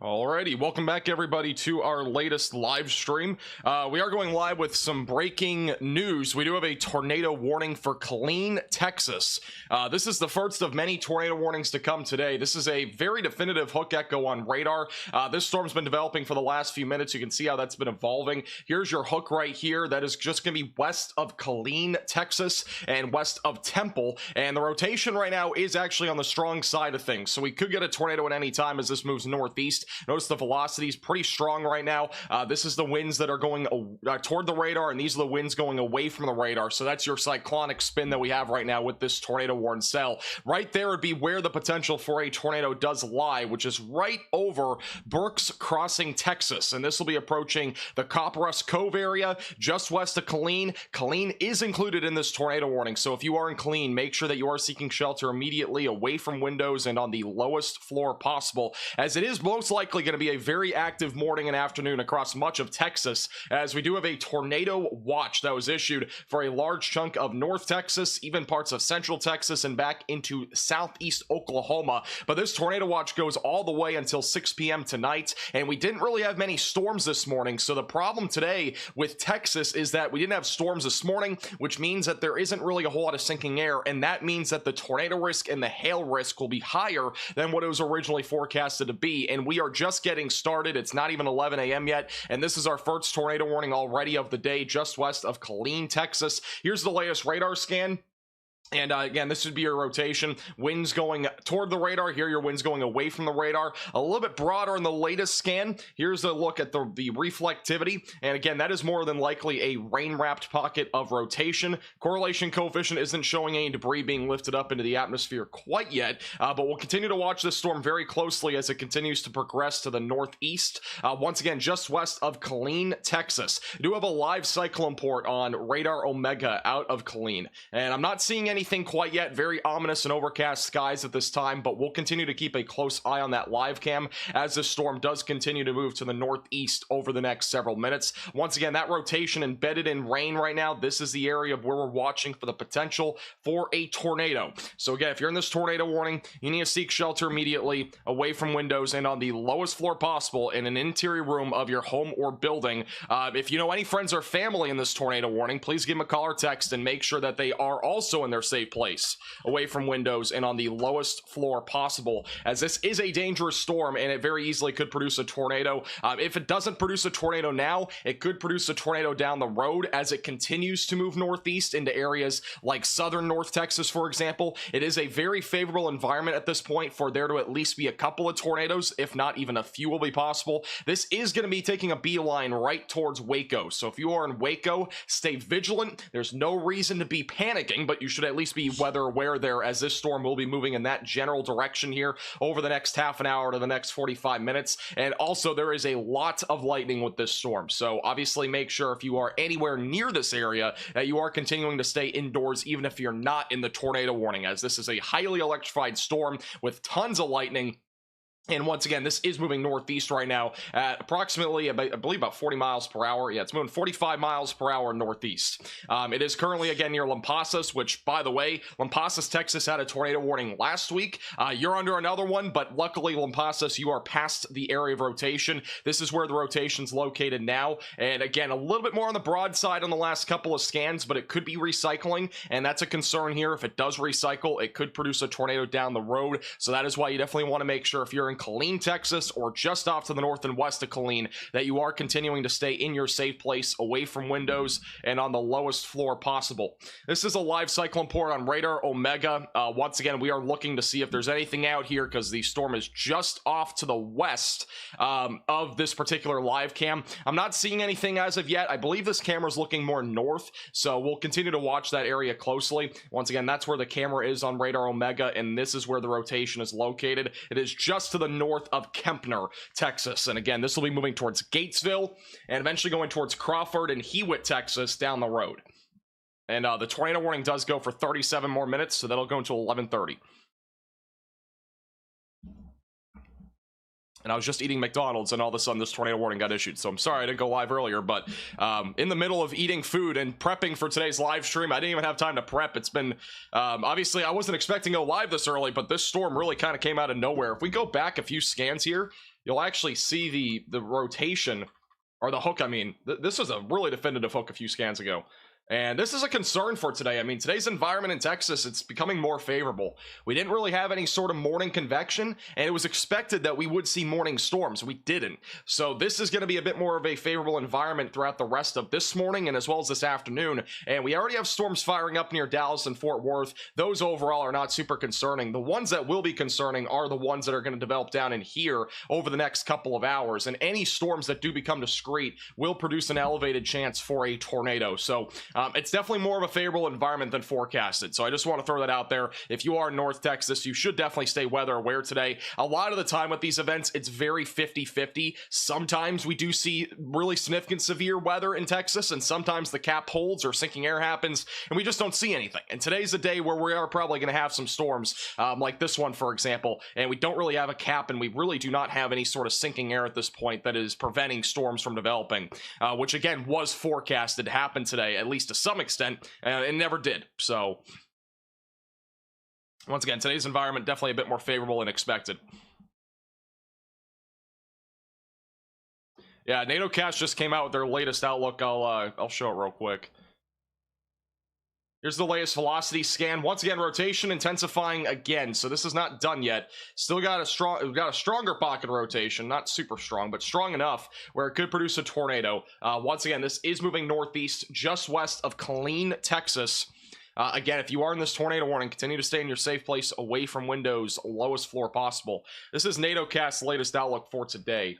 Alrighty, welcome back everybody to our latest live stream. We are going live with some breaking news. We do have a tornado warning for Killeen, Texas. This is the first of many tornado warnings to come today. This is a very definitive hook echo on radar. This storm's been developing for the last few minutes. You can see how that's been evolving. Here's your hook right here. That is just going to be west of Killeen, Texas, and west of Temple. And the rotation right now is actually on the strong side of things. So we could get a tornado at any time as this moves northeast. Notice the velocity is pretty strong right now. This is the winds that are going toward the radar, and these are the winds going away from the radar. So that's your cyclonic spin that we have right now with this tornado warn cell. Right there would be where the potential for a tornado does lie, which is right over Burke's Crossing, Texas. And this will be approaching the Copperas Cove area just west of Killeen. Killeen is included in this tornado warning. So if you are in Killeen, make sure that you are seeking shelter immediately away from windows and on the lowest floor possible, as it is most likely going to be a very active morning and afternoon across much of Texas, as we do have a tornado watch that was issued for a large chunk of North Texas, even parts of Central Texas, and back into southeast Oklahoma. But this tornado watch goes all the way until 6 p.m. tonight, and we didn't really have many storms this morning. So the problem today with Texas is that we didn't have storms this morning, which means that there isn't really a whole lot of sinking air, and that means that the tornado risk and the hail risk will be higher than what it was originally forecasted to be. And we are just getting started. It's not even 11 a.m. yet, and this is our first tornado warning already of the day just west of Killeen, Texas. Here's the latest radar scan. And again, this would be your rotation. Winds going toward the radar. Here, your winds going away from the radar. A little bit broader in the latest scan. Here's a look at the reflectivity. And again, that is more than likely a rain-wrapped pocket of rotation. Correlation coefficient isn't showing any debris being lifted up into the atmosphere quite yet. But we'll continue to watch this storm very closely as it continues to progress to the northeast. Once again, just west of Killeen, Texas. We do have a live cyclone port on Radar Omega out of Killeen. And I'm not seeing anything quite yet. Very ominous and overcast skies at this time, but we'll continue to keep a close eye on that live cam as this storm does continue to move to the northeast over the next several minutes. Once again, that rotation embedded in rain right now. This is the area where we're watching for the potential for a tornado. So again, if you're in this tornado warning, you need to seek shelter immediately away from windows and on the lowest floor possible in an interior room of your home or building. If you know any friends or family in this tornado warning, please give them a call or text and make sure that they are also in their safe place away from windows and on the lowest floor possible, as this is a dangerous storm and it very easily could produce a tornado. If it doesn't produce a tornado now, it could produce a tornado down the road as it continues to move northeast into areas like southern North Texas, for example. It is a very favorable environment at this point for there to at least be a couple of tornadoes, if not even a few will be possible. This is going to be taking a beeline right towards Waco. So if you are in Waco, stay vigilant. There's no reason to be panicking, but you should at least be weather aware there, as this storm will be moving in that general direction here over the next half an hour to the next 45 minutes. And also there is a lot of lightning with this storm, so obviously make sure if you are anywhere near this area that you are continuing to stay indoors, even if you're not in the tornado warning, as this is a highly electrified storm with tons of lightning. And once again, this is moving northeast right now at approximately, I believe, about 40 miles per hour. Yeah, it's moving 45 miles per hour northeast. It is currently, again, near Lampasas, which, by the way, Lampasas, Texas had a tornado warning last week. You're under another one, but luckily, Lampasas, you are past the area of rotation. This is where the rotation's located now. And again, a little bit more on the broad side on the last couple of scans, but it could be recycling, and that's a concern here. If it does recycle, it could produce a tornado down the road. So that is why you definitely want to make sure if you're in Killeen, Texas, or just off to the north and west of Killeen, that you are continuing to stay in your safe place away from windows and on the lowest floor possible. This is a live cyclone port on Radar Omega. Once again, we are looking to see if there's anything out here because the storm is just off to the west of this particular live cam. I'm not seeing anything as of yet. I believe this camera is looking more north, so we'll continue to watch that area closely. Once again, that's where the camera is on Radar Omega, and this is where the rotation is located. It is just to the north of Kempner, Texas. And again, this will be moving towards Gatesville and eventually going towards Crawford and Hewitt, Texas down the road. And the tornado warning does go for 37 more minutes, so that'll go until 11:30. And I was just eating McDonald's and all of a sudden this tornado warning got issued. So I'm sorry I didn't go live earlier, but in the middle of eating food and prepping for today's live stream, I didn't even have time to prep. It's been, obviously I wasn't expecting to go live this early, but this storm really kind of came out of nowhere. If we go back a few scans here, you'll actually see the rotation, or the hook, I mean. This was a really definitive hook a few scans ago. And this is a concern for today. I mean, today's environment in Texas, it's becoming more favorable. We didn't really have any sort of morning convection, and it was expected that we would see morning storms. We didn't. So this is going to be a bit more of a favorable environment throughout the rest of this morning and as well as this afternoon. And we already have storms firing up near Dallas and Fort Worth. Those overall are not super concerning. The ones that will be concerning are the ones that are going to develop down in here over the next couple of hours. And any storms that do become discrete will produce an elevated chance for a tornado. So it's definitely more of a favorable environment than forecasted. So I just want to throw that out there. If you are in North Texas, you should definitely stay weather aware today. A lot of the time with these events, it's very 50-50. Sometimes we do see really significant severe weather in Texas, and sometimes the cap holds or sinking air happens, and we just don't see anything. And today's a day where we are probably going to have some storms, like this one, for example, and we don't really have a cap, and we really do not have any sort of sinking air at this point that is preventing storms from developing, which again was forecasted to happen today, at least to some extent, and it never did. So once again, today's environment definitely a bit more favorable than expected. Yeah, NATOcast just came out with their latest outlook. I'll show it real quick. Here's the latest velocity scan. Once again, rotation intensifying again. So this is not done yet. Still got we've got a stronger pocket rotation, not super strong, but strong enough where it could produce a tornado. Once again, this is moving northeast, just west of Killeen, Texas. Again, if you are in this tornado warning, continue to stay in your safe place away from windows, lowest floor possible. This is NATOcast's latest outlook for today.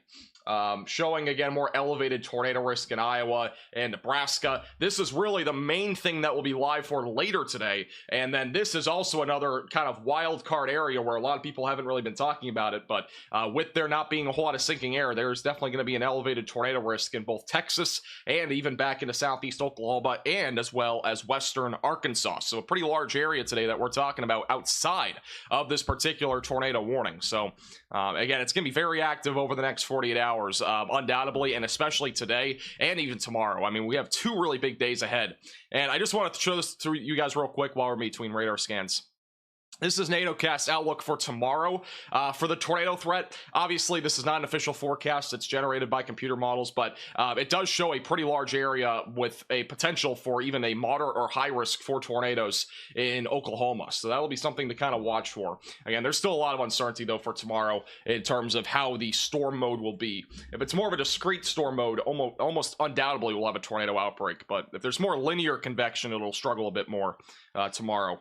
Showing again more elevated tornado risk in Iowa and Nebraska. This is really the main thing that will be live for later today, and then this is also another kind of wild card area where a lot of people haven't really been talking about it, but with there not being a whole lot of sinking air, there's definitely going to be an elevated tornado risk in both Texas and even back into southeast Oklahoma and as well as western Arkansas. So a pretty large area today that we're talking about outside of this particular tornado warning. So again, it's going to be very active over the next 48 hours. Undoubtedly, and especially today and even tomorrow. I mean, we have two really big days ahead, and I just wanted to show this to you guys real quick while we're between radar scans. This is NATOcast's outlook for tomorrow for the tornado threat. Obviously, this is not an official forecast. It's generated by computer models, but it does show a pretty large area with a potential for even a moderate or high risk for tornadoes in Oklahoma. So that'll be something to kind of watch for. Again, there's still a lot of uncertainty, though, for tomorrow in terms of how the storm mode will be. If it's more of a discrete storm mode, almost undoubtedly we'll have a tornado outbreak. But if there's more linear convection, it'll struggle a bit more tomorrow.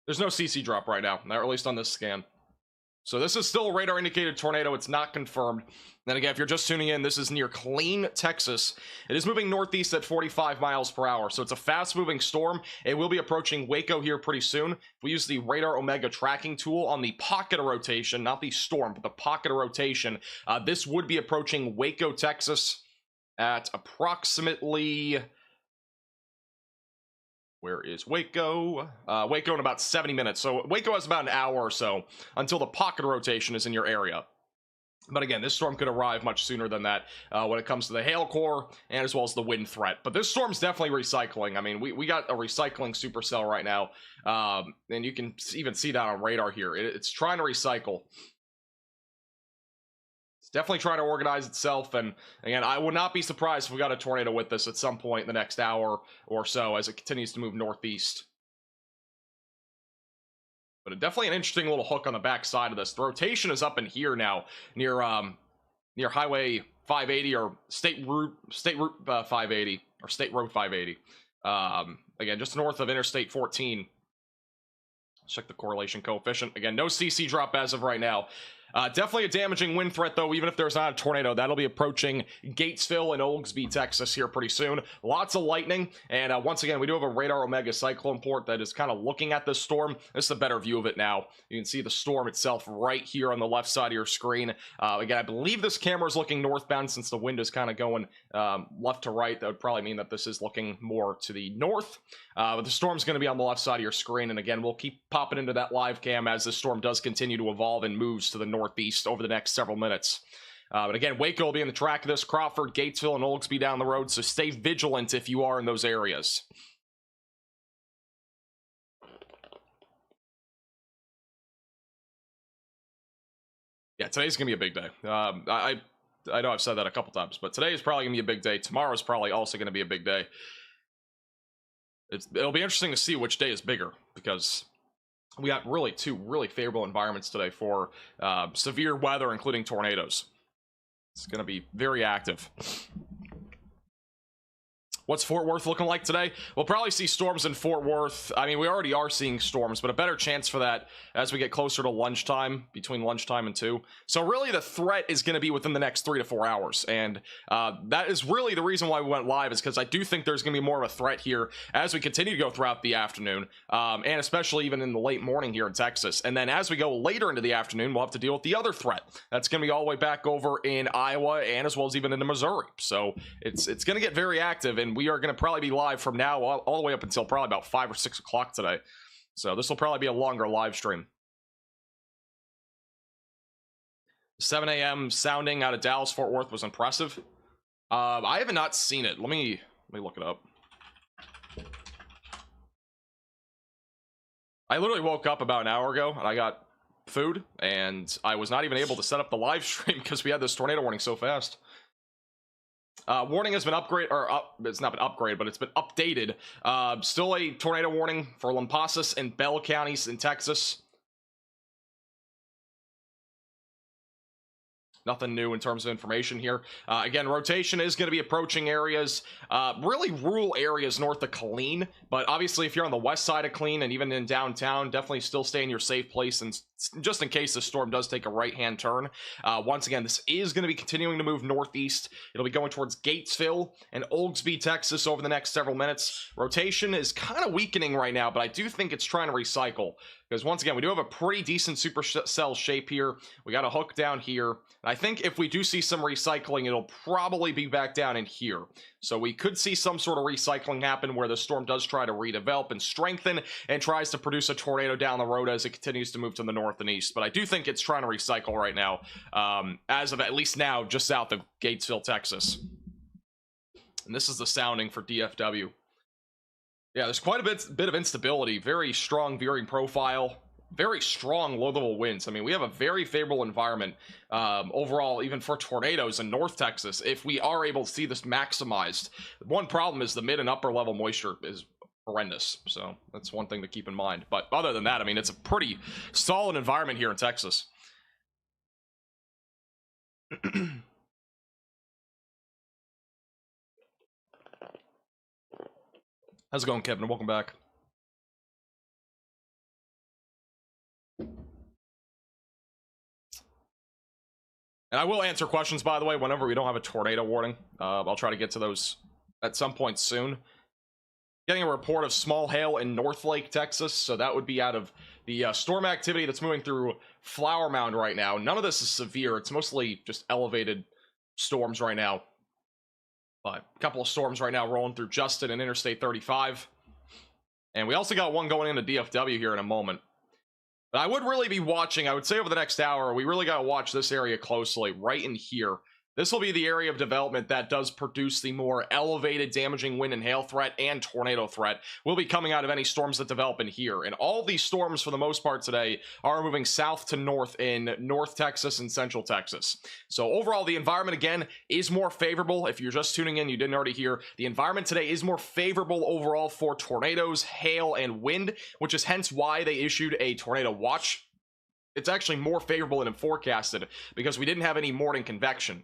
There's no CC drop right now, not at least on this scan. So this is still a radar indicated tornado. It's not confirmed. Then again, if you're just tuning in, this is near Killeen, Texas. It is moving northeast at 45 miles per hour. So it's a fast moving storm. It will be approaching Waco here pretty soon. If we use the Radar Omega tracking tool on the pocket of rotation, not the storm, but the pocket of rotation, this would be approaching Waco, Texas at approximately... Where is Waco? Waco in about 70 minutes. So Waco has about an hour or so until the pocket rotation is in your area. But again, this storm could arrive much sooner than that when it comes to the hail core and as well as the wind threat. But this storm's definitely recycling. I mean, we got a recycling supercell right now. And you can even see that on radar here. It's trying to recycle. It's definitely trying to organize itself, and again, I would not be surprised if we got a tornado with this at some point in the next hour or so as it continues to move northeast. But definitely an interesting little hook on the back side of this. The rotation is up in here now, near Highway 580 or State Route 580 or State Road 580. Again, just north of Interstate 14. Check the correlation coefficient. Again, no CC drop as of right now. Definitely a damaging wind threat, though, even if there's not a tornado. That'll be approaching Gatesville and Oglesby, Texas here pretty soon. Lots of lightning, and once again, we do have a Radar Omega cyclone port that is kind of looking at this storm. This is a better view of it now. You can see the storm itself right here on the left side of your screen. Again, I believe this camera is looking northbound since the wind is kind of going left to right. That would probably mean that this is looking more to the north. But the storm's going to be on the left side of your screen, and again, we'll keep popping into that live cam as this storm does continue to evolve and moves to the northeast over the next several minutes. But again, Waco will be in the track of this, Crawford, Gatesville, and Oldsby down the road, so stay vigilant if you are in those areas. Yeah, today's gonna be a big day. I know I've said that a couple times, but today is probably gonna be a big day. Tomorrow's probably also gonna be a big day. It'll be interesting to see which day is bigger, because we got really two really favorable environments today for severe weather, including tornadoes. It's gonna be very active. What's Fort Worth looking like today? We'll probably see storms in Fort Worth. I mean, we already are seeing storms, but a better chance for that as we get closer to lunchtime, between lunchtime and 2. So really the threat is going to be within the next 3 to 4 hours. And that is really the reason why we went live, is because I do think there's going to be more of a threat here as we continue to go throughout the afternoon, and especially even in the late morning here in Texas. And then as we go later into the afternoon, we'll have to deal with the other threat. That's going to be all the way back over in Iowa, and as well as even into Missouri. So it's going to get very active, and we are going to probably be live from now all the way up until probably about 5 or 6 o'clock today. So this will probably be a longer live stream. 7 a.m. sounding out of Dallas Fort Worth was impressive. I have not seen it. Let me look it up. I literally woke up about an hour ago and I got food, and I was not even able to set up the live stream because we had this tornado warning so fast. Warning has been upgraded, or it's not been upgraded, but it's been updated. Still a tornado warning for Lampasas and Bell counties in Texas. Nothing new in terms of information here. Again, rotation is going to be approaching areas, really rural areas north of Killeen. But obviously, if you're on the west side of Killeen and even in downtown, definitely still stay in your safe place. And just in case the storm does take a right-hand turn. Once again, this is going to be continuing to move northeast. It'll be going towards Gatesville and Oldsby, Texas over the next several minutes. Rotation is kind of weakening right now, but I do think it's trying to recycle. Because once again, we do have a pretty decent supercell shape here. We got a hook down here. And I think if we do see some recycling, it'll probably be back down in here. So we could see some sort of recycling happen where the storm does try to redevelop and strengthen and tries to produce a tornado down the road as it continues to move to the north and east. But I do think it's trying to recycle right now, as of at least now, just south of Gatesville, Texas. And this is the sounding for DFW. Yeah, there's quite a bit of instability, very strong veering profile, very strong low-level winds. I mean, we have a very favorable environment overall, even for tornadoes in North Texas, if we are able to see this maximized. One problem is the mid and upper level moisture is horrendous, so that's one thing to keep in mind. But other than that, I mean, it's a pretty solid environment here in Texas. How's it going, Kevin? Welcome back. And I will answer questions, by the way, whenever we don't have a tornado warning. I'll try to get to those at some point soon. Getting a report of small hail in Northlake, Texas, so that would be out of the storm activity that's moving through Flower Mound right now. None of this is severe. It's mostly just elevated storms right now. A couple of storms right now rolling through Justin and Interstate 35. And we also got one going into DFW here in a moment. But I would really be watching, I would say over the next hour, we really got to watch this area closely, right in here. This will be the area of development that does produce the more elevated damaging wind and hail threat and tornado threat will be coming out of any storms that develop in here. And all these storms, for the most part today, are moving south to north in North Texas and Central Texas. So overall, the environment, again, is more favorable. If you're just tuning in, you didn't already hear, the environment today is more favorable overall for tornadoes, hail, and wind, which is hence why they issued a tornado watch. It's actually more favorable than forecasted because we didn't have any morning convection.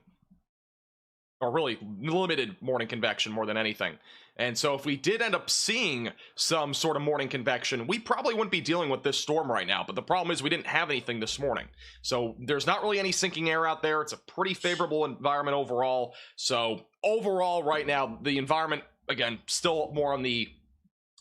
Or really limited morning convection more than anything. And so if we did end up seeing some sort of morning convection, we probably wouldn't be dealing with this storm right now. But the problem is we didn't have anything this morning. So there's not really any sinking air out there. It's a pretty favorable environment overall. So overall right now, the environment, again, still more on the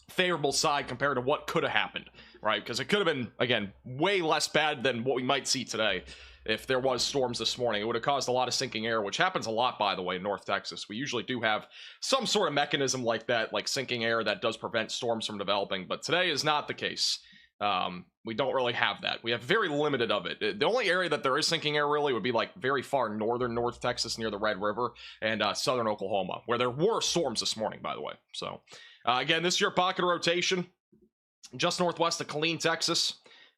favorable side compared to what could have happened, right? Because it could have been, again, way less bad than what we might see today. If there was storms this morning, it would have caused a lot of sinking air, which happens a lot, by the way, in North Texas. We usually do have some sort of mechanism like that, like sinking air, that does prevent storms from developing, but today is not the case. We don't really have that. We have very limited of it. The only area that there is sinking air really would be like very far northern North Texas near the Red River and southern Oklahoma, where there were storms this morning, by the way. So again, this is your pocket of rotation just northwest of Killeen, Texas.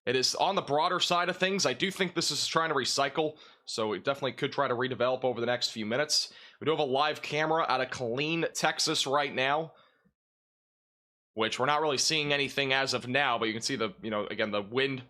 It is on the broader side of things. I do think this is trying to recycle, so it definitely could try to redevelop over the next few minutes. We do have a live camera out of Killeen, Texas right now, which we're not really seeing anything as of now, but you can see the, again, the wind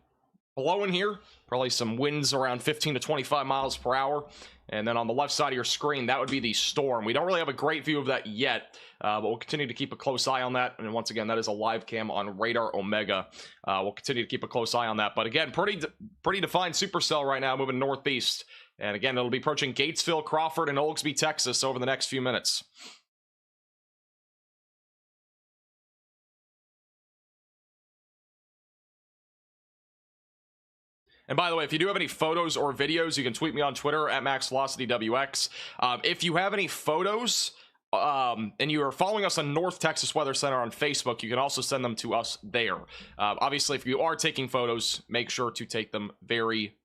blowing here. Probably some winds around 15 to 25 miles per hour. And then on the left side of your screen, that would be the storm. We don't really have a great view of that yet, but we'll continue to keep a close eye on that. And once again, that is a live cam on Radar Omega. We'll continue to keep a close eye on that. But again, pretty defined supercell right now, moving northeast. And again, it'll be approaching Gatesville, Crawford, and Oglesby, Texas over the next few minutes. And by the way, if you do have any photos or videos, you can tweet me on Twitter at MaxVelocityWX. If you have any photos and you are following us on North Texas Weather Center on Facebook, you can also send them to us there. Obviously, if you are taking photos, make sure to take them very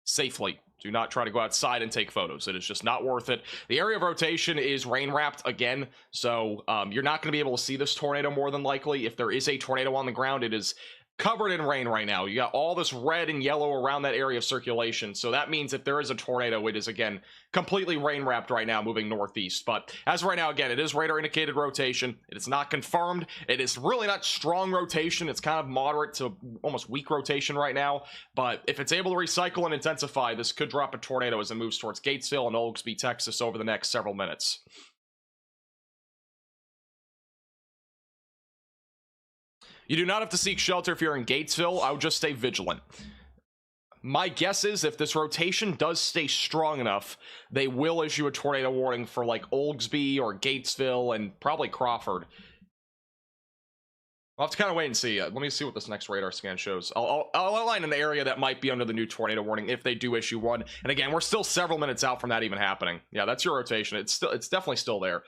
safely. Do not try to go outside and take photos. It is just not worth it. The area of rotation is rain wrapped again, so you're not going to be able to see this tornado more than likely. If there is a tornado on the ground, it is covered in rain right now. You got all this red and yellow around that area of circulation, so that means if there is a tornado, it is again completely rain wrapped right now, moving northeast. But as of right now, again, it is radar indicated rotation. It is not confirmed. It is really not strong rotation. It's kind of moderate to almost weak rotation right now, but if it's able to recycle and intensify, this could drop a tornado as it moves towards Gatesville and Oglesby, Texas over the next several minutes. You do not have to seek shelter if you're in Gatesville. I would just stay vigilant. My guess is if this rotation does stay strong enough, they will issue a tornado warning for like Oglesby or Gatesville and probably Crawford. I'll have to kind of wait and see. Let me see what this next radar scan shows. I'll outline an area that might be under the new tornado warning if they do issue one. And again, we're still several minutes out from that even happening. Yeah, that's your rotation. It's definitely still there.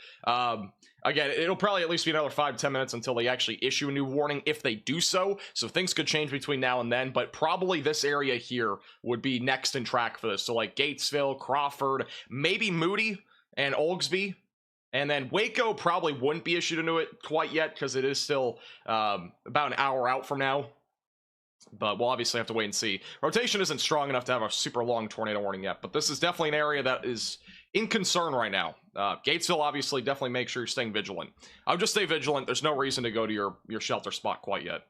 Again, it'll probably at least be another 5-10 minutes until they actually issue a new warning if they do so. So things could change between now and then, but probably this area here would be next in track for this. So like Gatesville, Crawford, maybe Moody and Oglesby. And then Waco probably wouldn't be issued into it quite yet because it is still about an hour out from now. But we'll obviously have to wait and see. Rotation isn't strong enough to have a super long tornado warning yet, but this is definitely an area that is in concern right now. Gatesville, obviously, definitely make sure you're staying vigilant. I would just stay vigilant. There's no reason to go to your shelter spot quite yet.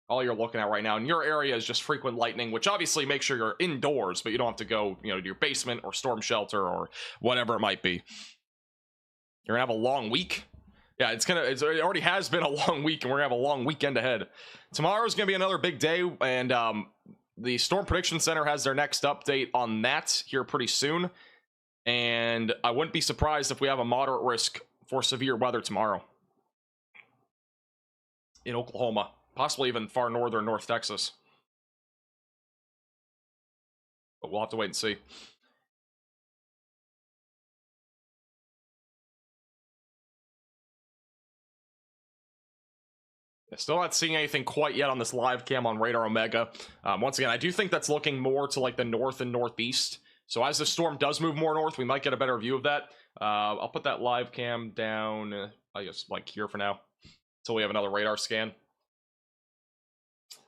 All you're looking at right now in your area is just frequent lightning, which obviously makes sure you're indoors, but you don't have to go, to your basement or storm shelter or whatever it might be. You're gonna have a long week. Yeah, it already has been a long week, and we're gonna have a long weekend ahead. Tomorrow's gonna be another big day, and the Storm Prediction Center has their next update on that here pretty soon. And I wouldn't be surprised if we have a moderate risk for severe weather tomorrow in Oklahoma, possibly even far northern North Texas. But we'll have to wait and see. Still not seeing anything quite yet on this live cam on Radar Omega. Once again, I do think that's looking more to like the north and northeast. So as the storm does move more north, we might get a better view of that. I'll put that live cam down, I guess, like here for now, until we have another radar scan.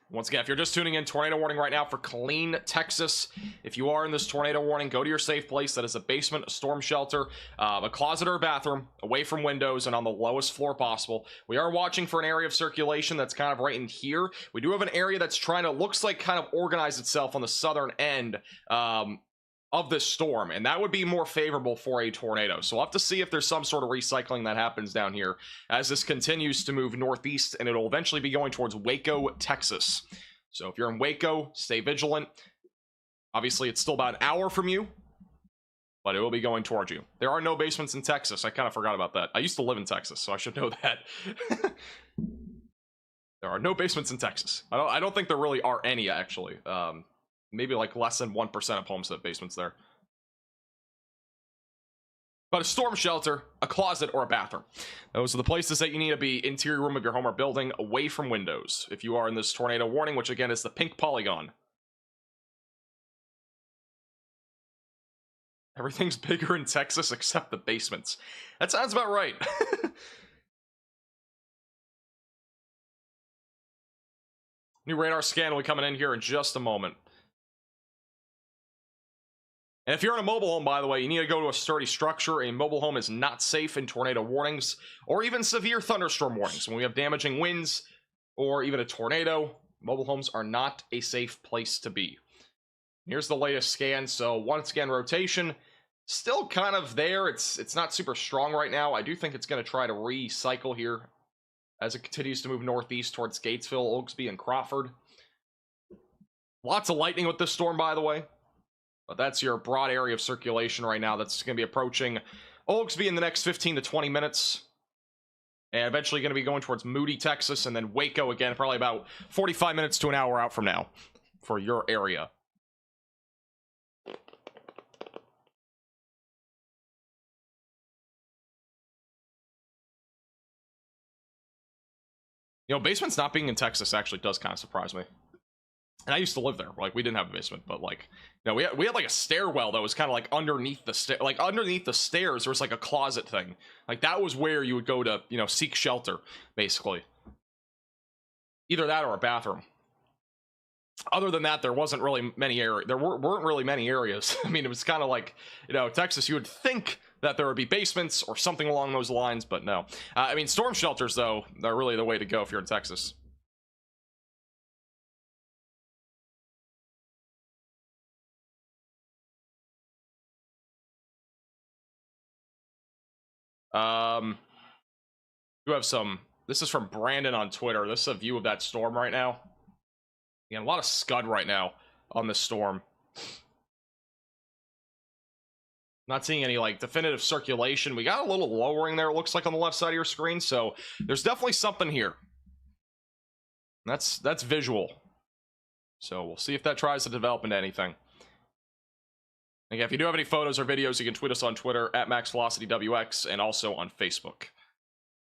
Once again, if you're just tuning in, tornado warning right now for Killeen, Texas. If you are in this tornado warning, go to your safe place. That is a basement, a storm shelter, a closet or a bathroom, away from windows and on the lowest floor possible. We are watching for an area of circulation that's kind of right in here. We do have an area that's trying to, looks like kind of organize itself on the southern end of this storm, and that would be more favorable for a tornado. So we'll have to see if there's some sort of recycling that happens down here as this continues to move northeast, and it'll eventually be going towards Waco, Texas. So if you're in Waco, stay vigilant. Obviously, it's still about an hour from you, but it will be going towards you. There are no basements in Texas. I kind of forgot about that. I used to live in Texas, so I should know that. There are no basements in Texas. I don't think there really are any, actually. Maybe like less than 1% of homes have basements there. But a storm shelter, a closet, or a bathroom. Those are the places that you need to be. Interior room of your home or building, away from windows. If you are in this tornado warning, which again is the pink polygon. Everything's bigger in Texas except the basements. That sounds about right. New radar scan will be coming in here in just a moment. And if you're in a mobile home, by the way, you need to go to a sturdy structure. A mobile home is not safe in tornado warnings or even severe thunderstorm warnings. When we have damaging winds or even a tornado, mobile homes are not a safe place to be. Here's the latest scan. So once again, rotation still kind of there. It's not super strong right now. I do think it's going to try to recycle here as it continues to move northeast towards Gatesville, Oaksby, and Crawford. Lots of lightning with this storm, by the way. But that's your broad area of circulation right now. That's going to be approaching Oaksby in the next 15 to 20 minutes. And eventually going to be going towards Moody, Texas, and then Waco again, probably about 45 minutes to an hour out from now for your area. You know, basements not being in Texas actually does kind of surprise me. And I used to live there. Like, we didn't have a basement, but like, you know, we had like a stairwell that was kind of like underneath the underneath the stairs. There was like a closet thing. Like, that was where you would go to, you know, seek shelter, basically. Either that or a bathroom. Other than that, there wasn't really many areas. There weren't really many areas. I mean, it was kind of like, you know, Texas. You would think that there would be basements or something along those lines, but no. I mean, storm shelters though, they're really the way to go if you're in Texas. You have some. This is from Brandon on Twitter. This is a view of that storm right now. Yeah, a lot of scud right now on this storm. Not seeing any like definitive circulation. We got a little lowering there, it looks like, on the left side of your screen, so there's definitely something here. That's visual. So we'll see if that tries to develop into anything. Again, if you do have any photos or videos, you can tweet us on Twitter at MaxVelocityWX and also on Facebook.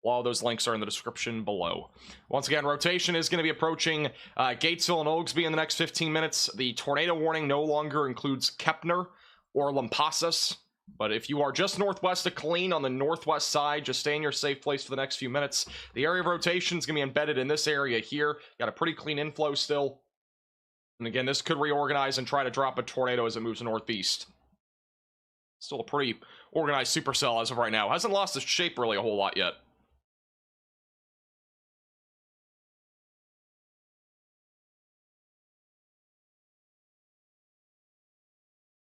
All those links are in the description below. Once again, rotation is going to be approaching Gatesville and Oaksby in the next 15 minutes. The tornado warning no longer includes Kepner or Lampasas, but if you are just northwest of Killeen on the northwest side, just stay in your safe place for the next few minutes. The area of rotation is going to be embedded in this area here. Got a pretty clean inflow still. And again, this could reorganize and try to drop a tornado as it moves northeast. Still a pretty organized supercell as of right now. Hasn't lost its shape really a whole lot yet.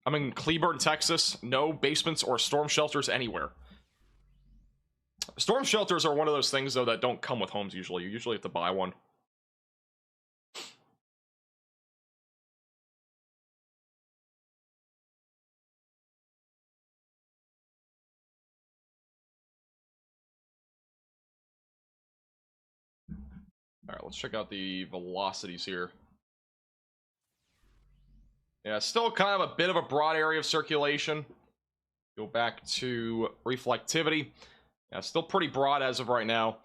I'm in Cleburne, Texas. No basements or storm shelters anywhere. Storm shelters are one of those things, though, that don't come with homes usually. You usually have to buy one. Alright, let's check out the velocities here. Yeah, still kind of a bit of a broad area of circulation. Go back to reflectivity. Yeah, still pretty broad as of right now.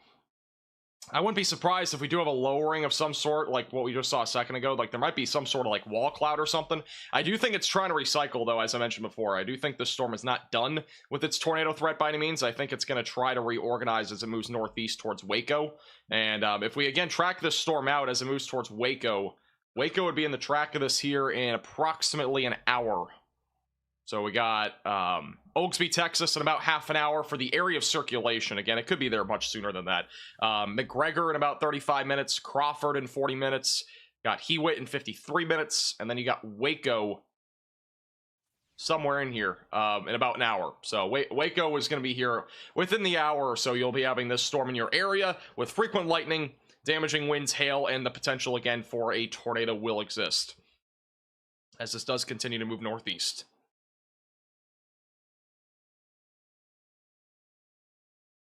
I wouldn't be surprised if we do have a lowering of some sort, like what we just saw a second ago. Like, there might be some sort of, like, wall cloud or something. I do think it's trying to recycle, though, as I mentioned before. I do think this storm is not done with its tornado threat by any means. I think it's going to try to reorganize as it moves northeast towards Waco. And if we, again, track this storm out as it moves towards Waco, Waco would be in the track of this here in approximately an hour. So we got Oaksby, Texas in about half an hour for the area of circulation. Again, it could be there much sooner than that. McGregor in about 35 minutes. Crawford in 40 minutes. Got Hewitt in 53 minutes. And then you got Waco somewhere in here in about an hour. So Waco is going to be here within the hour or so. You'll be having this storm in your area with frequent lightning, damaging winds, hail, and the potential again for a tornado will exist as this does continue to move northeast.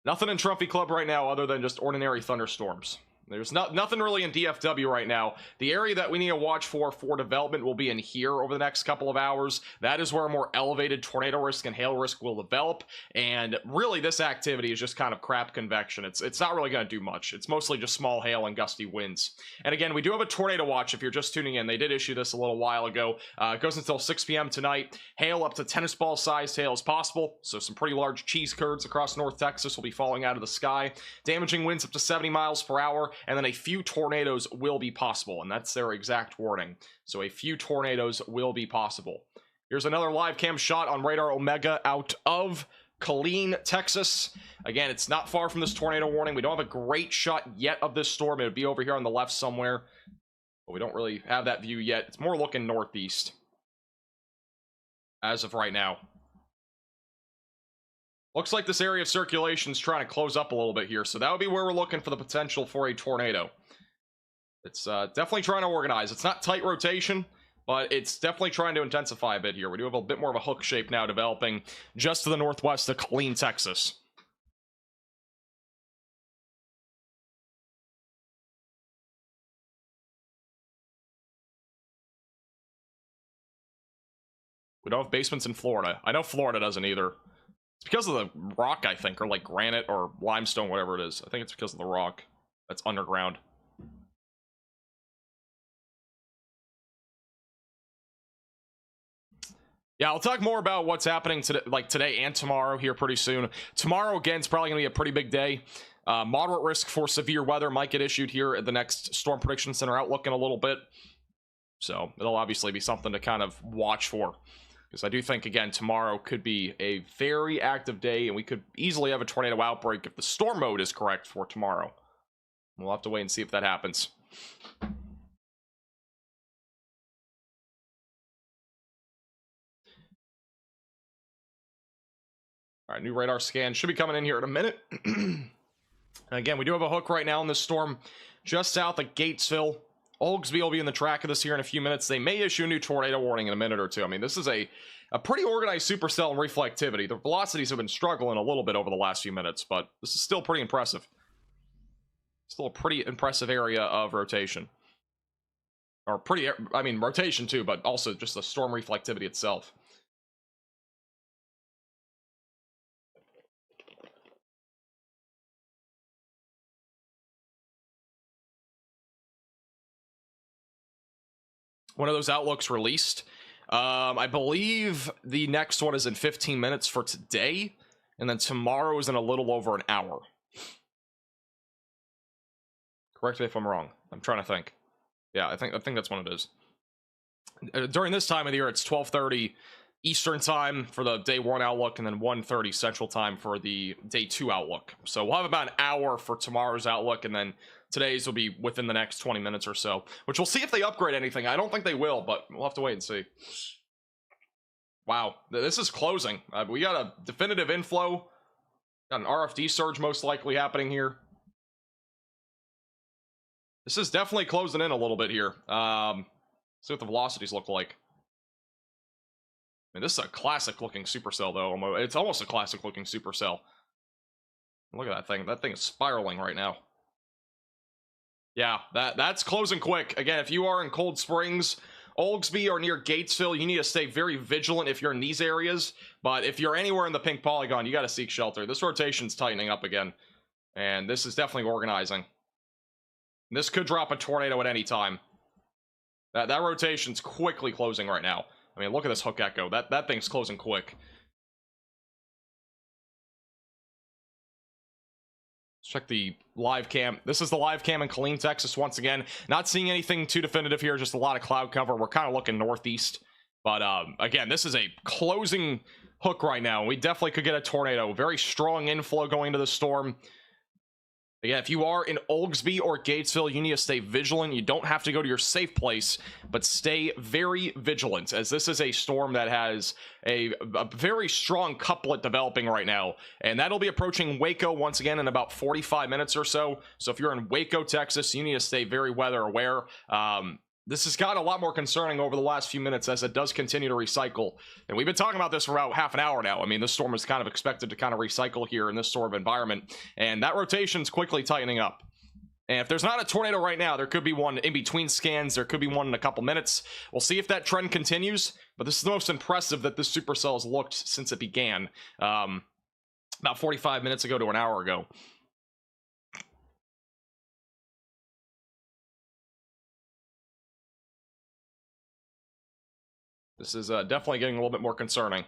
Nothing in Trumpy Club right now other than just ordinary thunderstorms. There's nothing really in DFW right now. The area that we need to watch for development will be in here over the next couple of hours. That is where more elevated tornado risk and hail risk will develop. And really, this activity is just kind of crap convection. It's not really going to do much. It's mostly just small hail and gusty winds. And again, we do have a tornado watch if you're just tuning in. They did issue this a little while ago. It goes until 6 p.m. tonight. Hail up to tennis ball sized hail is possible. So some pretty large cheese curds across North Texas will be falling out of the sky. Damaging winds up to 70 miles per hour. And then a few tornadoes will be possible, and that's their exact wording. So a few tornadoes will be possible. Here's another live cam shot on radar Omega out of Killeen, Texas. Again, it's not far from this tornado warning. We don't have a great shot yet of this storm. It would be over here on the left somewhere, but we don't really have that view yet. It's more looking northeast as of right now. Looks like this area of circulation is trying to close up a little bit here, so that would be where we're looking for the potential for a tornado. It's definitely trying to organize. It's not tight rotation, but it's definitely trying to intensify a bit here. We do have a bit more of a hook shape now developing just to the northwest of Killeen, Texas. We don't have basements in Florida. I know Florida doesn't either. It's because of the rock, I think, or like granite or limestone, whatever it is. I think it's because of the rock that's underground. Yeah, I'll talk more about what's happening today, like today and tomorrow here pretty soon. Tomorrow, again, it's probably going to be a pretty big day. Moderate risk for severe weather might get issued here at the next Storm Prediction Center outlook in a little bit. So it'll obviously be something to kind of watch for. Because I do think, again, tomorrow could be a very active day, and we could easily have a tornado outbreak if the storm mode is correct for tomorrow. We'll have to wait and see if that happens. All right, new radar scan should be coming in here in a minute. Again, we do have a hook right now in this storm just south of Gatesville. Oldsby will be in the track of this here in a few minutes. They may issue a new tornado warning in a minute or two. I mean, this is a pretty organized supercell and reflectivity. The velocities have been struggling a little bit over the last few minutes, but this is still pretty impressive. Still a pretty impressive area of rotation. Or pretty, I mean, rotation too, but also just the storm reflectivity itself. One of those outlooks released. I believe the next one is in 15 minutes for today, and then tomorrow is in a little over an hour. Correct me if I'm wrong. I'm trying to think. Yeah, I think that's when it is. During this time of the year, it's 12:30 Eastern time for the day 1 outlook, and then 1:30 Central time for the day 2 outlook. So we'll have about an hour for tomorrow's outlook, and then today's will be within the next 20 minutes or so, which we'll see if they upgrade anything. I don't think they will, but we'll have to wait and see. Wow, this is closing. We got a definitive inflow. Got an RFD surge most likely happening here. This is definitely closing in a little bit here. See what the velocities look like. I mean, this is a classic looking supercell though. It's almost a classic looking supercell. Look at that thing. That thing is spiraling right now. Yeah, that's closing quick. Again, if you are in Cold Springs, Oldsby, or near Gatesville, you need to stay very vigilant if you're in these areas. But if you're anywhere in the pink polygon, you got to seek shelter. This rotation's tightening up again, and this is definitely organizing. This could drop a tornado at any time. That rotation's quickly closing right now. I mean, look at this hook echo. That thing's closing quick. Check the live cam. This is the live cam in Killeen, Texas. Once again, not seeing anything too definitive here, just a lot of cloud cover. We're kind of looking northeast, but again, this is a closing hook right now. We definitely could get a tornado. Very strong inflow going into the storm. Again, if you are in Oldsby or Gatesville, you need to stay vigilant. You don't have to go to your safe place, but stay very vigilant, as this is a storm that has a very strong couplet developing right now, and that'll be approaching Waco once again in about 45 minutes or so. So if you're in Waco, Texas, you need to stay very weather aware. This has gotten a lot more concerning over the last few minutes as it does continue to recycle. And we've been talking about this for about half an hour now. I mean, this storm is kind of expected to kind of recycle here in this sort of environment. And that rotation's quickly tightening up. And if there's not a tornado right now, there could be one in between scans. There could be one in a couple minutes. We'll see if that trend continues. But this is the most impressive that this supercell has looked since it began. About 45 minutes ago to an hour ago. This is definitely getting a little bit more concerning.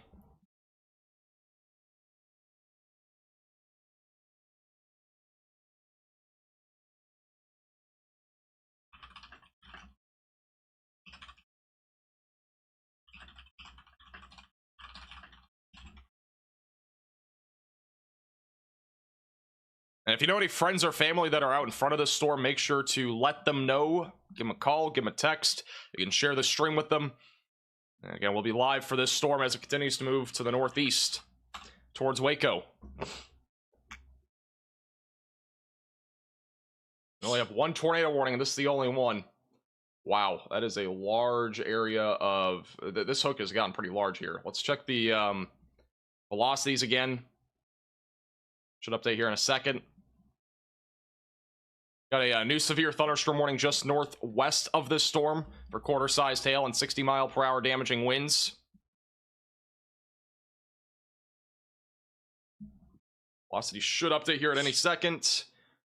And if you know any friends or family that are out in front of this storm, make sure to let them know. Give them a call, give them a text. You can share the stream with them. And again, we'll be live for this storm as it continues to move to the northeast towards Waco. We only have one tornado warning, and this is the only one. Wow, that is a large area of... This hook has gotten pretty large here. Let's check the velocities again. Should update here in a second. Got a new severe thunderstorm warning just northwest of this storm for quarter-sized hail and 60-mile-per-hour damaging winds. Velocity should update here at any second.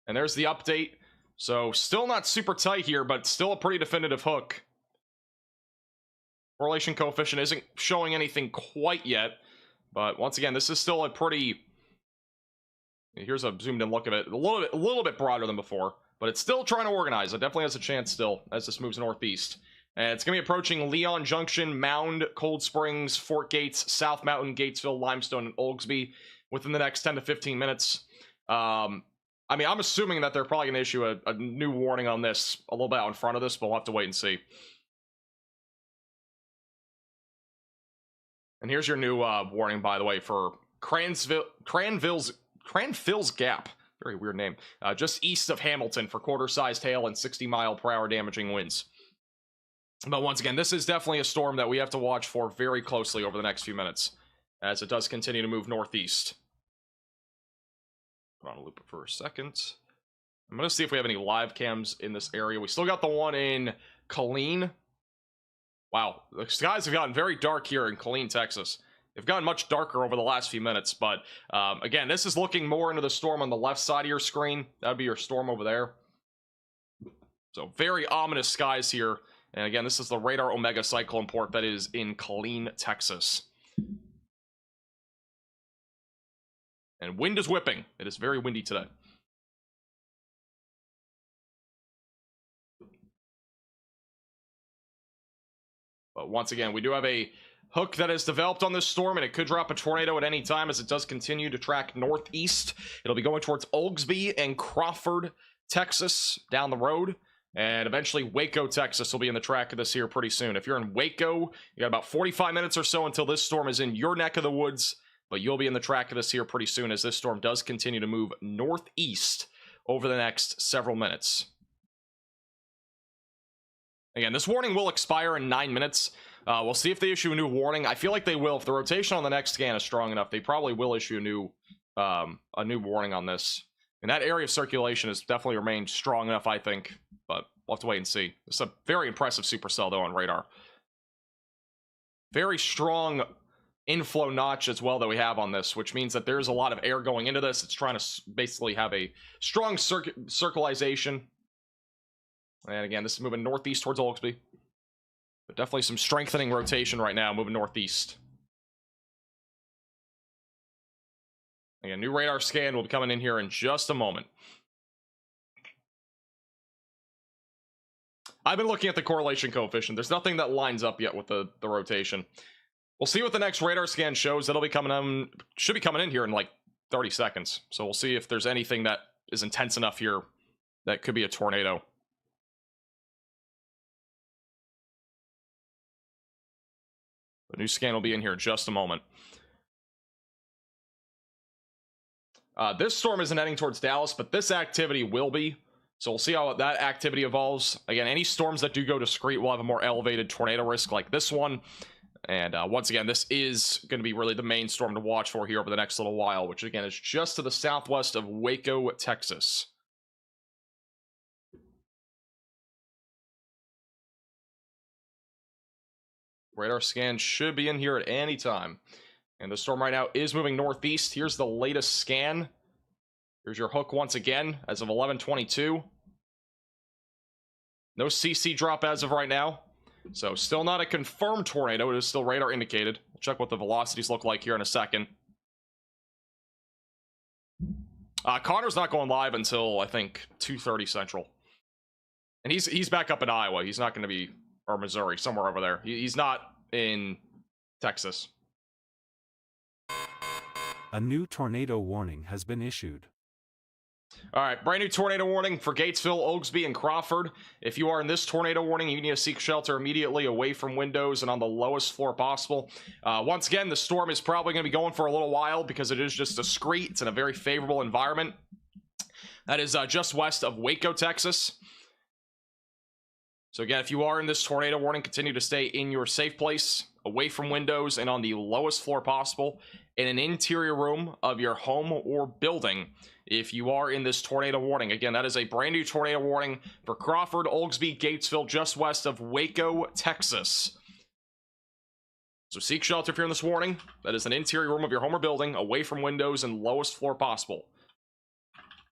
And there's the update. So still not super tight here, but still a pretty definitive hook. Correlation coefficient isn't showing anything quite yet. But once again, this is still a pretty... Here's a zoomed in look of it. A little bit broader than before. But it's still trying to organize. It definitely has a chance still as this moves northeast. And it's going to be approaching Leon Junction, Mound, Cold Springs, Fort Gates, South Mountain, Gatesville, Limestone, and Oldsby within the next 10 to 15 minutes. I mean, I'm assuming that they're probably going to issue a new warning on this a little bit out in front of this, but we'll have to wait and see. And here's your new warning, by the way, for Cranville's Gap. Very weird name. Just east of Hamilton for quarter-sized hail and 60-mile-per-hour damaging winds. But once again, this is definitely a storm that we have to watch for very closely over the next few minutes, as it does continue to move northeast. Put on a loop for a second. I'm going to see if we have any live cams in this area. We still got the one in Killeen. Wow, the skies have gotten very dark here in Killeen, Texas. They've gotten much darker over the last few minutes, but again, this is looking more into the storm on the left side of your screen. That would be your storm over there. So very ominous skies here. And again, this is the radar Omega cyclone port that is in Killeen, Texas. And wind is whipping. It is very windy today. But once again, we do have a hook that has developed on this storm, and it could drop a tornado at any time as it does continue to track northeast. It'll be going towards Oldsby and Crawford, Texas, down the road. And eventually Waco, Texas will be in the track of this here pretty soon. If you're in Waco, you got about 45 minutes or so until this storm is in your neck of the woods. But you'll be in the track of this here pretty soon as this storm does continue to move northeast over the next several minutes. Again, this warning will expire in 9 minutes. We'll see if they issue a new warning. I feel like they will. If the rotation on the next scan is strong enough, they probably will issue a new warning on this. And that area of circulation has definitely remained strong enough, I think. But we'll have to wait and see. It's a very impressive supercell, though, on radar. Very strong inflow notch as well that we have on this, which means that there's a lot of air going into this. It's trying to basically have a strong circularization. And again, this is moving northeast towards Oldsby. But definitely some strengthening rotation right now, moving northeast. Again, new radar scan will be coming in here in just a moment. I've been looking at the correlation coefficient. There's nothing that lines up yet with the rotation. We'll see what the next radar scan shows. That'll be coming in, should be coming in here in like 30 seconds. So we'll see if there's anything that is intense enough here that could be a tornado. The new scan will be in here in just a moment. This storm isn't heading towards Dallas, but this activity will be. So we'll see how that activity evolves. Again, any storms that do go discrete will have a more elevated tornado risk like this one. And once again, this is going to be really the main storm to watch for here over the next little while, which again is just to the southwest of Waco, Texas. Radar scan should be in here at any time. And the storm right now is moving northeast. Here's the latest scan. Here's your hook once again as of 11:22. No CC drop as of right now. So still not a confirmed tornado. It is still radar indicated. We'll check what the velocities look like here in a second. Connor's not going live until, I think, 2:30 Central. And he's back up in Iowa. He's not going to be, or Missouri, somewhere over there. He's not in Texas. A new tornado warning has been issued. All right, brand new tornado warning for Gatesville, Oglesby, and Crawford. If you are in this tornado warning, you need to seek shelter immediately away from windows and on the lowest floor possible. Once again, the storm is probably going to be going for a little while because it is just discrete. It's in a very favorable environment. That is just west of Waco, Texas. So again, if you are in this tornado warning, continue to stay in your safe place, away from windows and on the lowest floor possible, in an interior room of your home or building. If you are in this tornado warning, again, that is a brand new tornado warning for Crawford, Oglesby, Gatesville, just west of Waco, Texas. So seek shelter if you're in this warning. That is an interior room of your home or building, away from windows and lowest floor possible.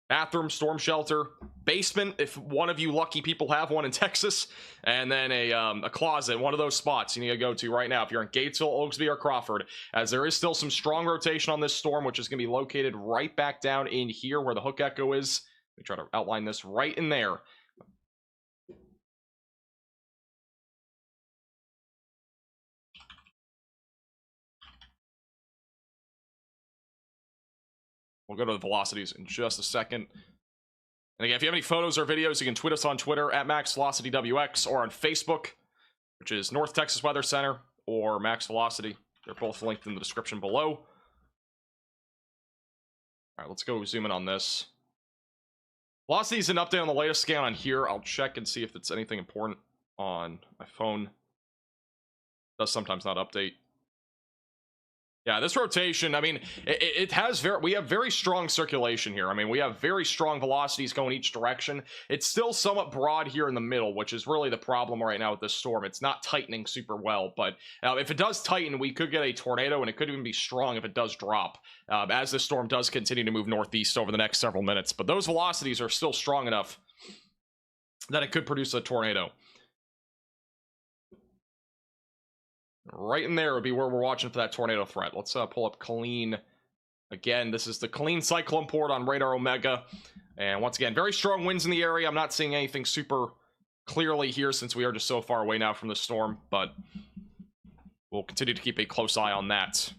Bathroom, storm shelter, basement, if one of you lucky people have one in Texas, and then a closet, one of those spots you need to go to right now if you're in Gatesville, Oglesby, or Crawford, as there is still some strong rotation on this storm, which is going to be located right back down in here where the hook echo is. Let me try to outline this right in there. We'll go to the velocities in just a second. And again, if you have any photos or videos, you can tweet us on Twitter at MaxVelocityWX or on Facebook, which is North Texas Weather Center or Max Velocity. They're both linked in the description below. All right, let's go zoom in on this. Velocity is an update on the latest scan on here. I'll check and see if it's anything important on my phone. It does sometimes not update. Yeah, this rotation, I mean, we have very strong circulation here. I mean, we have very strong velocities going each direction. It's still somewhat broad here in the middle, which is really the problem right now with this storm. It's not tightening super well, but if it does tighten, we could get a tornado, and it could even be strong if it does drop, as this storm does continue to move northeast over the next several minutes. But those velocities are still strong enough that it could produce a tornado. Right in there would be where we're watching for that tornado threat. Let's pull up Colleen. Again, this is the Colleen cyclone port on Radar Omega. And once again, very strong winds in the area. I'm not seeing anything super clearly here since we are just so far away now from the storm, but we'll continue to keep a close eye on that.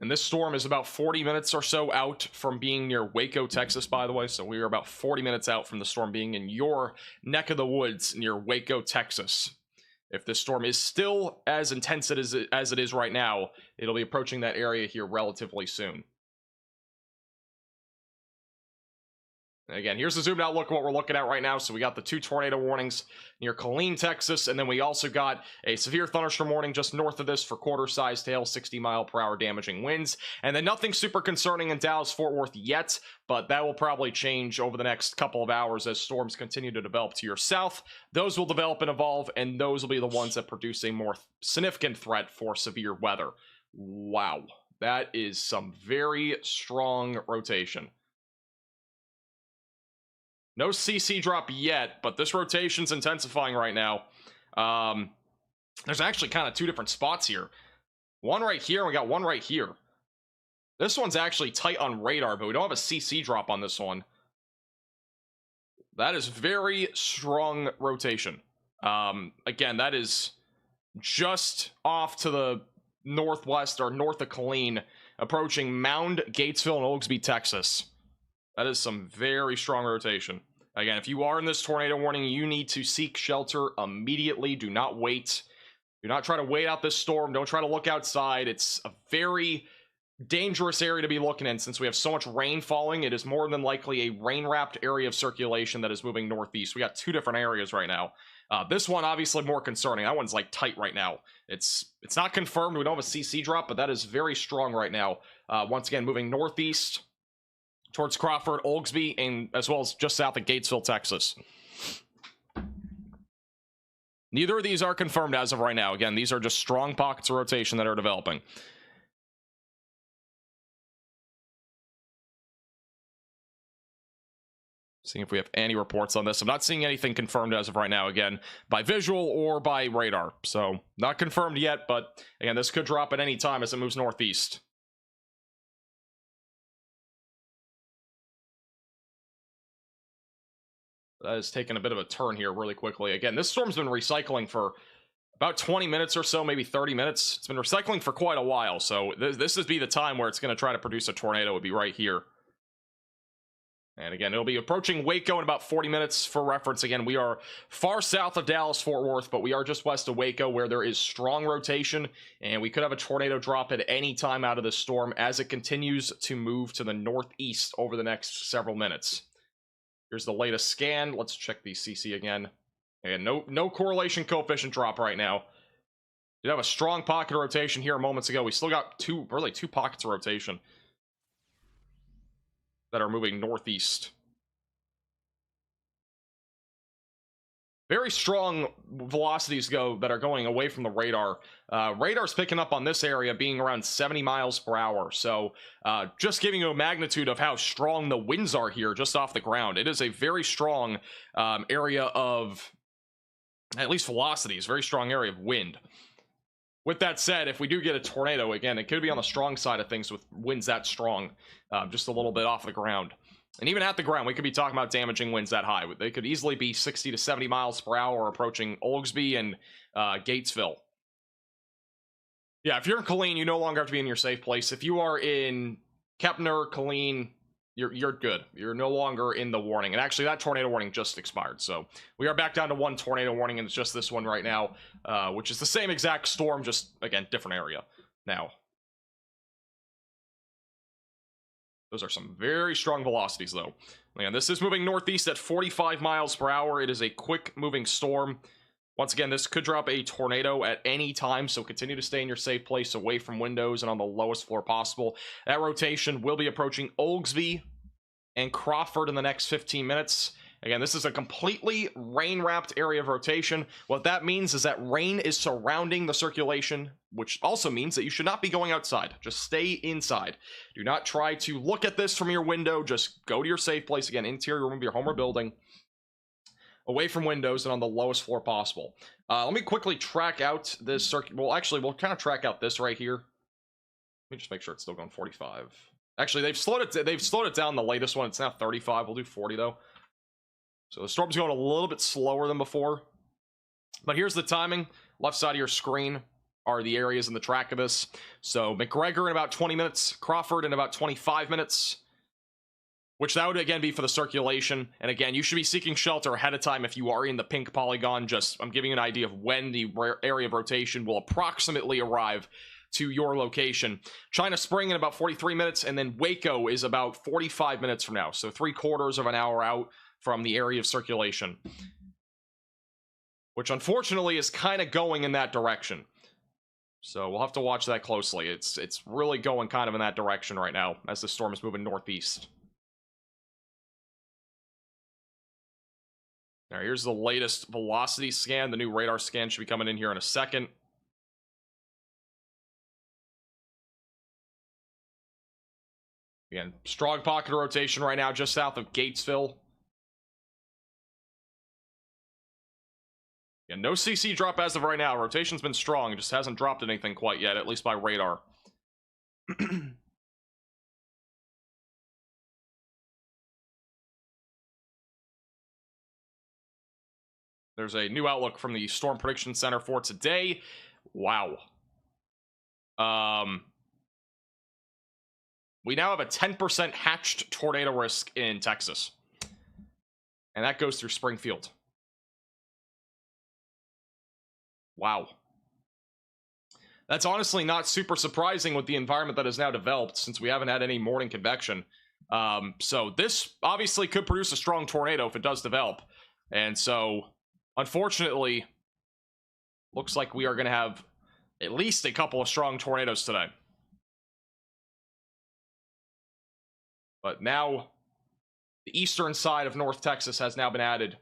And this storm is about 40 minutes or so out from being near Waco, Texas, by the way. So we are about 40 minutes out from the storm being in your neck of the woods near Waco, Texas. If this storm is still as intense as it is right now, it'll be approaching that area here relatively soon. Again, here's the zoomed out look of what we're looking at right now. So we got the 2 tornado warnings near Colleen, Texas, and then we also got a severe thunderstorm warning just north of this for quarter-sized hail, 60-mile-per-hour damaging winds. And then nothing super concerning in Dallas-Fort Worth yet, but that will probably change over the next couple of hours as storms continue to develop to your south. Those will develop and evolve, and those will be the ones that produce a more significant threat for severe weather. Wow, that is some very strong rotation. No CC drop yet, but this rotation's intensifying right now. There's actually kind of 2 different spots here. One right here, and we got one right here. This one's actually tight on radar, but we don't have a CC drop on this one. That is very strong rotation. Again, that is just off to the northwest or north of Colleen, approaching Mound, Gatesville, and Oglesby, Texas. That is some very strong rotation. Again, if you are in this tornado warning, you need to seek shelter immediately. Do not wait. Do not try to wait out this storm. Don't try to look outside. It's a very dangerous area to be looking in since we have so much rain falling. It is more than likely a rain-wrapped area of circulation that is moving northeast. We got 2 different areas right now. This one obviously more concerning. That one's like tight right now. It's not confirmed. We don't have a CC drop, but that is very strong right now. Once again, moving northeast towards Crawford, Oglesby, and as well as just south of Gatesville, Texas. Neither of these are confirmed as of right now. Again, these are just strong pockets of rotation that are developing. Seeing if we have any reports on this. I'm not seeing anything confirmed as of right now, again, by visual or by radar. So, not confirmed yet, but again, this could drop at any time as it moves northeast. That has taken a bit of a turn here really quickly. Again, this storm's been recycling for about 20 minutes or so, maybe 30 minutes. It's been recycling for quite a while, so this would be the time where it's going to try to produce a tornado, would be right here. And again, it'll be approaching Waco in about 40 minutes. For reference, again, we are far south of Dallas-Fort Worth, but we are just west of Waco, where there is strong rotation, and we could have a tornado drop at any time out of this storm as it continues to move to the northeast over the next several minutes. Here's the latest scan. Let's check the CC again. And no correlation coefficient drop right now. Did have a strong pocket of rotation here moments ago. We still got two pockets of rotation that are moving northeast. Very strong velocities that are going away from the radar. Radar's picking up on this area being around 70 miles per hour. So just giving you a magnitude of how strong the winds are here just off the ground. It is a very strong area of, at least velocities, very strong area of wind. With that said, if we do get a tornado, again, it could be on the strong side of things with winds that strong, just a little bit off the ground. And even at the ground, we could be talking about damaging winds that high. They could easily be 60 to 70 miles per hour approaching Oldsby and Gatesville. Yeah, if you're in Killeen, you no longer have to be in your safe place. If you are in Kepner, Killeen, you're good. You're no longer in the warning. And actually, that tornado warning just expired. So we are back down to one tornado warning, and it's just this one right now, which is the same exact storm, just, again, different area now. Those are some very strong velocities, though. Again, this is moving northeast at 45 miles per hour. It is a quick-moving storm. Once again, this could drop a tornado at any time, so continue to stay in your safe place, away from windows and on the lowest floor possible. That rotation will be approaching Oldsby and Crawford in the next 15 minutes. Again, this is a completely rain-wrapped area of rotation. What that means is that rain is surrounding the circulation, which also means that you should not be going outside. Just stay inside. Do not try to look at this from your window. Just go to your safe place. Again, interior room of your home or building, away from windows and on the lowest floor possible. Let me quickly track out this circuit. Well, actually, we'll kind of track out this right here. Let me just make sure it's still going 45. Actually, they've slowed it down. The latest one, it's now 35. We'll do 40 though. So the storm's going a little bit slower than before. But here's the timing. Left side of your screen are the areas in the track of this. So McGregor in about 20 minutes, Crawford in about 25 minutes, which that would again be for the circulation. And again, you should be seeking shelter ahead of time if you are in the pink polygon. Just, I'm giving you an idea of when the area of rotation will approximately arrive to your location. China Spring in about 43 minutes, and then Waco is about 45 minutes from now. So 3/4 of an hour out from the area of circulation, which unfortunately is kind of going in that direction. So we'll have to watch that closely. It's really going kind of in that direction right now as the storm is moving northeast. Now here's the latest velocity scan. The new radar scan should be coming in here in a second. Again, strong pocket of rotation right now just south of Gatesville. Yeah, no CC drop as of right now. Rotation's been strong. It just hasn't dropped anything quite yet, at least by radar. There's a new outlook from the Storm Prediction Center for today. Wow. We now have a 10% hatched tornado risk in Texas. And that goes through Springfield. Wow. That's honestly not super surprising with the environment that has now developed, since we haven't had any morning convection. So this obviously could produce a strong tornado if it does develop. And so, unfortunately, looks like we are going to have at least a couple of strong tornadoes today. But now, the eastern side of North Texas has now been added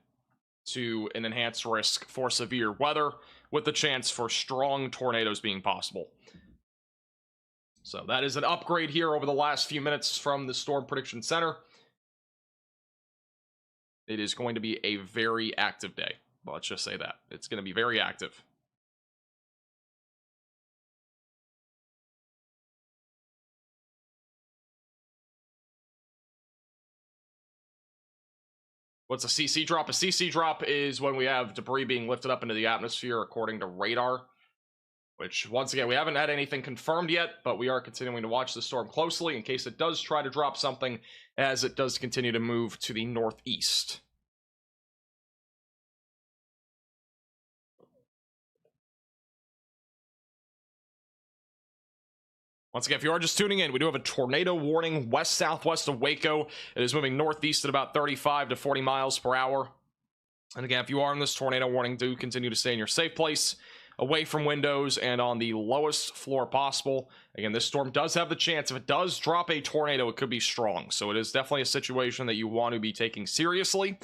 to an enhanced risk for severe weather, with the chance for strong tornadoes being possible. So that is an upgrade here over the last few minutes from the Storm Prediction Center. It is going to be a very active day. Well, let's just say that. It's going to be very active. What's a CC drop? A CC drop is when we have debris being lifted up into the atmosphere according to radar. Which, once again, we haven't had anything confirmed yet, but we are continuing to watch the storm closely in case it does try to drop something as it does continue to move to the northeast. Once again, if you are just tuning in, we do have a tornado warning west-southwest of Waco. It is moving northeast at about 35 to 40 miles per hour. And again, if you are in this tornado warning, do continue to stay in your safe place, away from windows and on the lowest floor possible. Again, this storm does have the chance, if it does drop a tornado, it could be strong. So it is definitely a situation that you want to be taking seriously.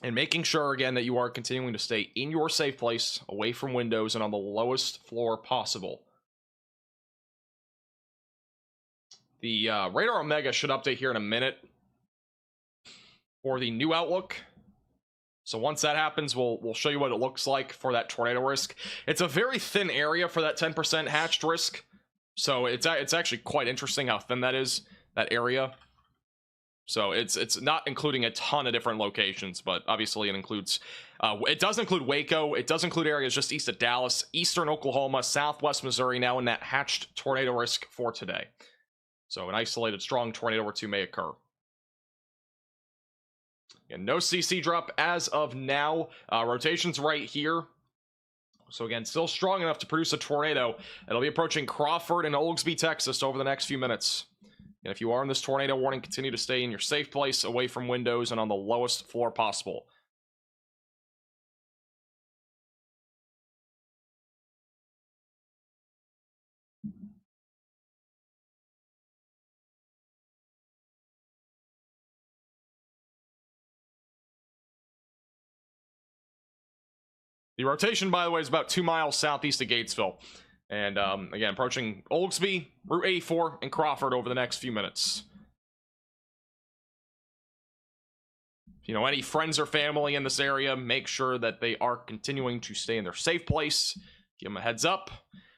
And making sure, again, that you are continuing to stay in your safe place, away from windows and on the lowest floor possible. The Radar Omega should update here in a minute for the new outlook. So once that happens, we'll show you what it looks like for that tornado risk. It's a very thin area for that 10% hatched risk. So it's actually quite interesting how thin that is, that area. So it's not including a ton of different locations, but obviously it includes, it does include Waco. It does include areas just east of Dallas, eastern Oklahoma, southwest Missouri, now in that hatched tornado risk for today. So an isolated strong tornado or two may occur. And no CC drop as of now. Rotation's right here. So again, still strong enough to produce a tornado. It'll be approaching Crawford and Oglesby, Texas over the next few minutes. And if you are in this tornado warning, continue to stay in your safe place, away from windows and on the lowest floor possible. The rotation, by the way, is about 2 miles southeast of Gatesville. And again, approaching Oglesby, Route 84, and Crawford over the next few minutes. If you know any friends or family in this area, make sure that they are continuing to stay in their safe place. Give them a heads up.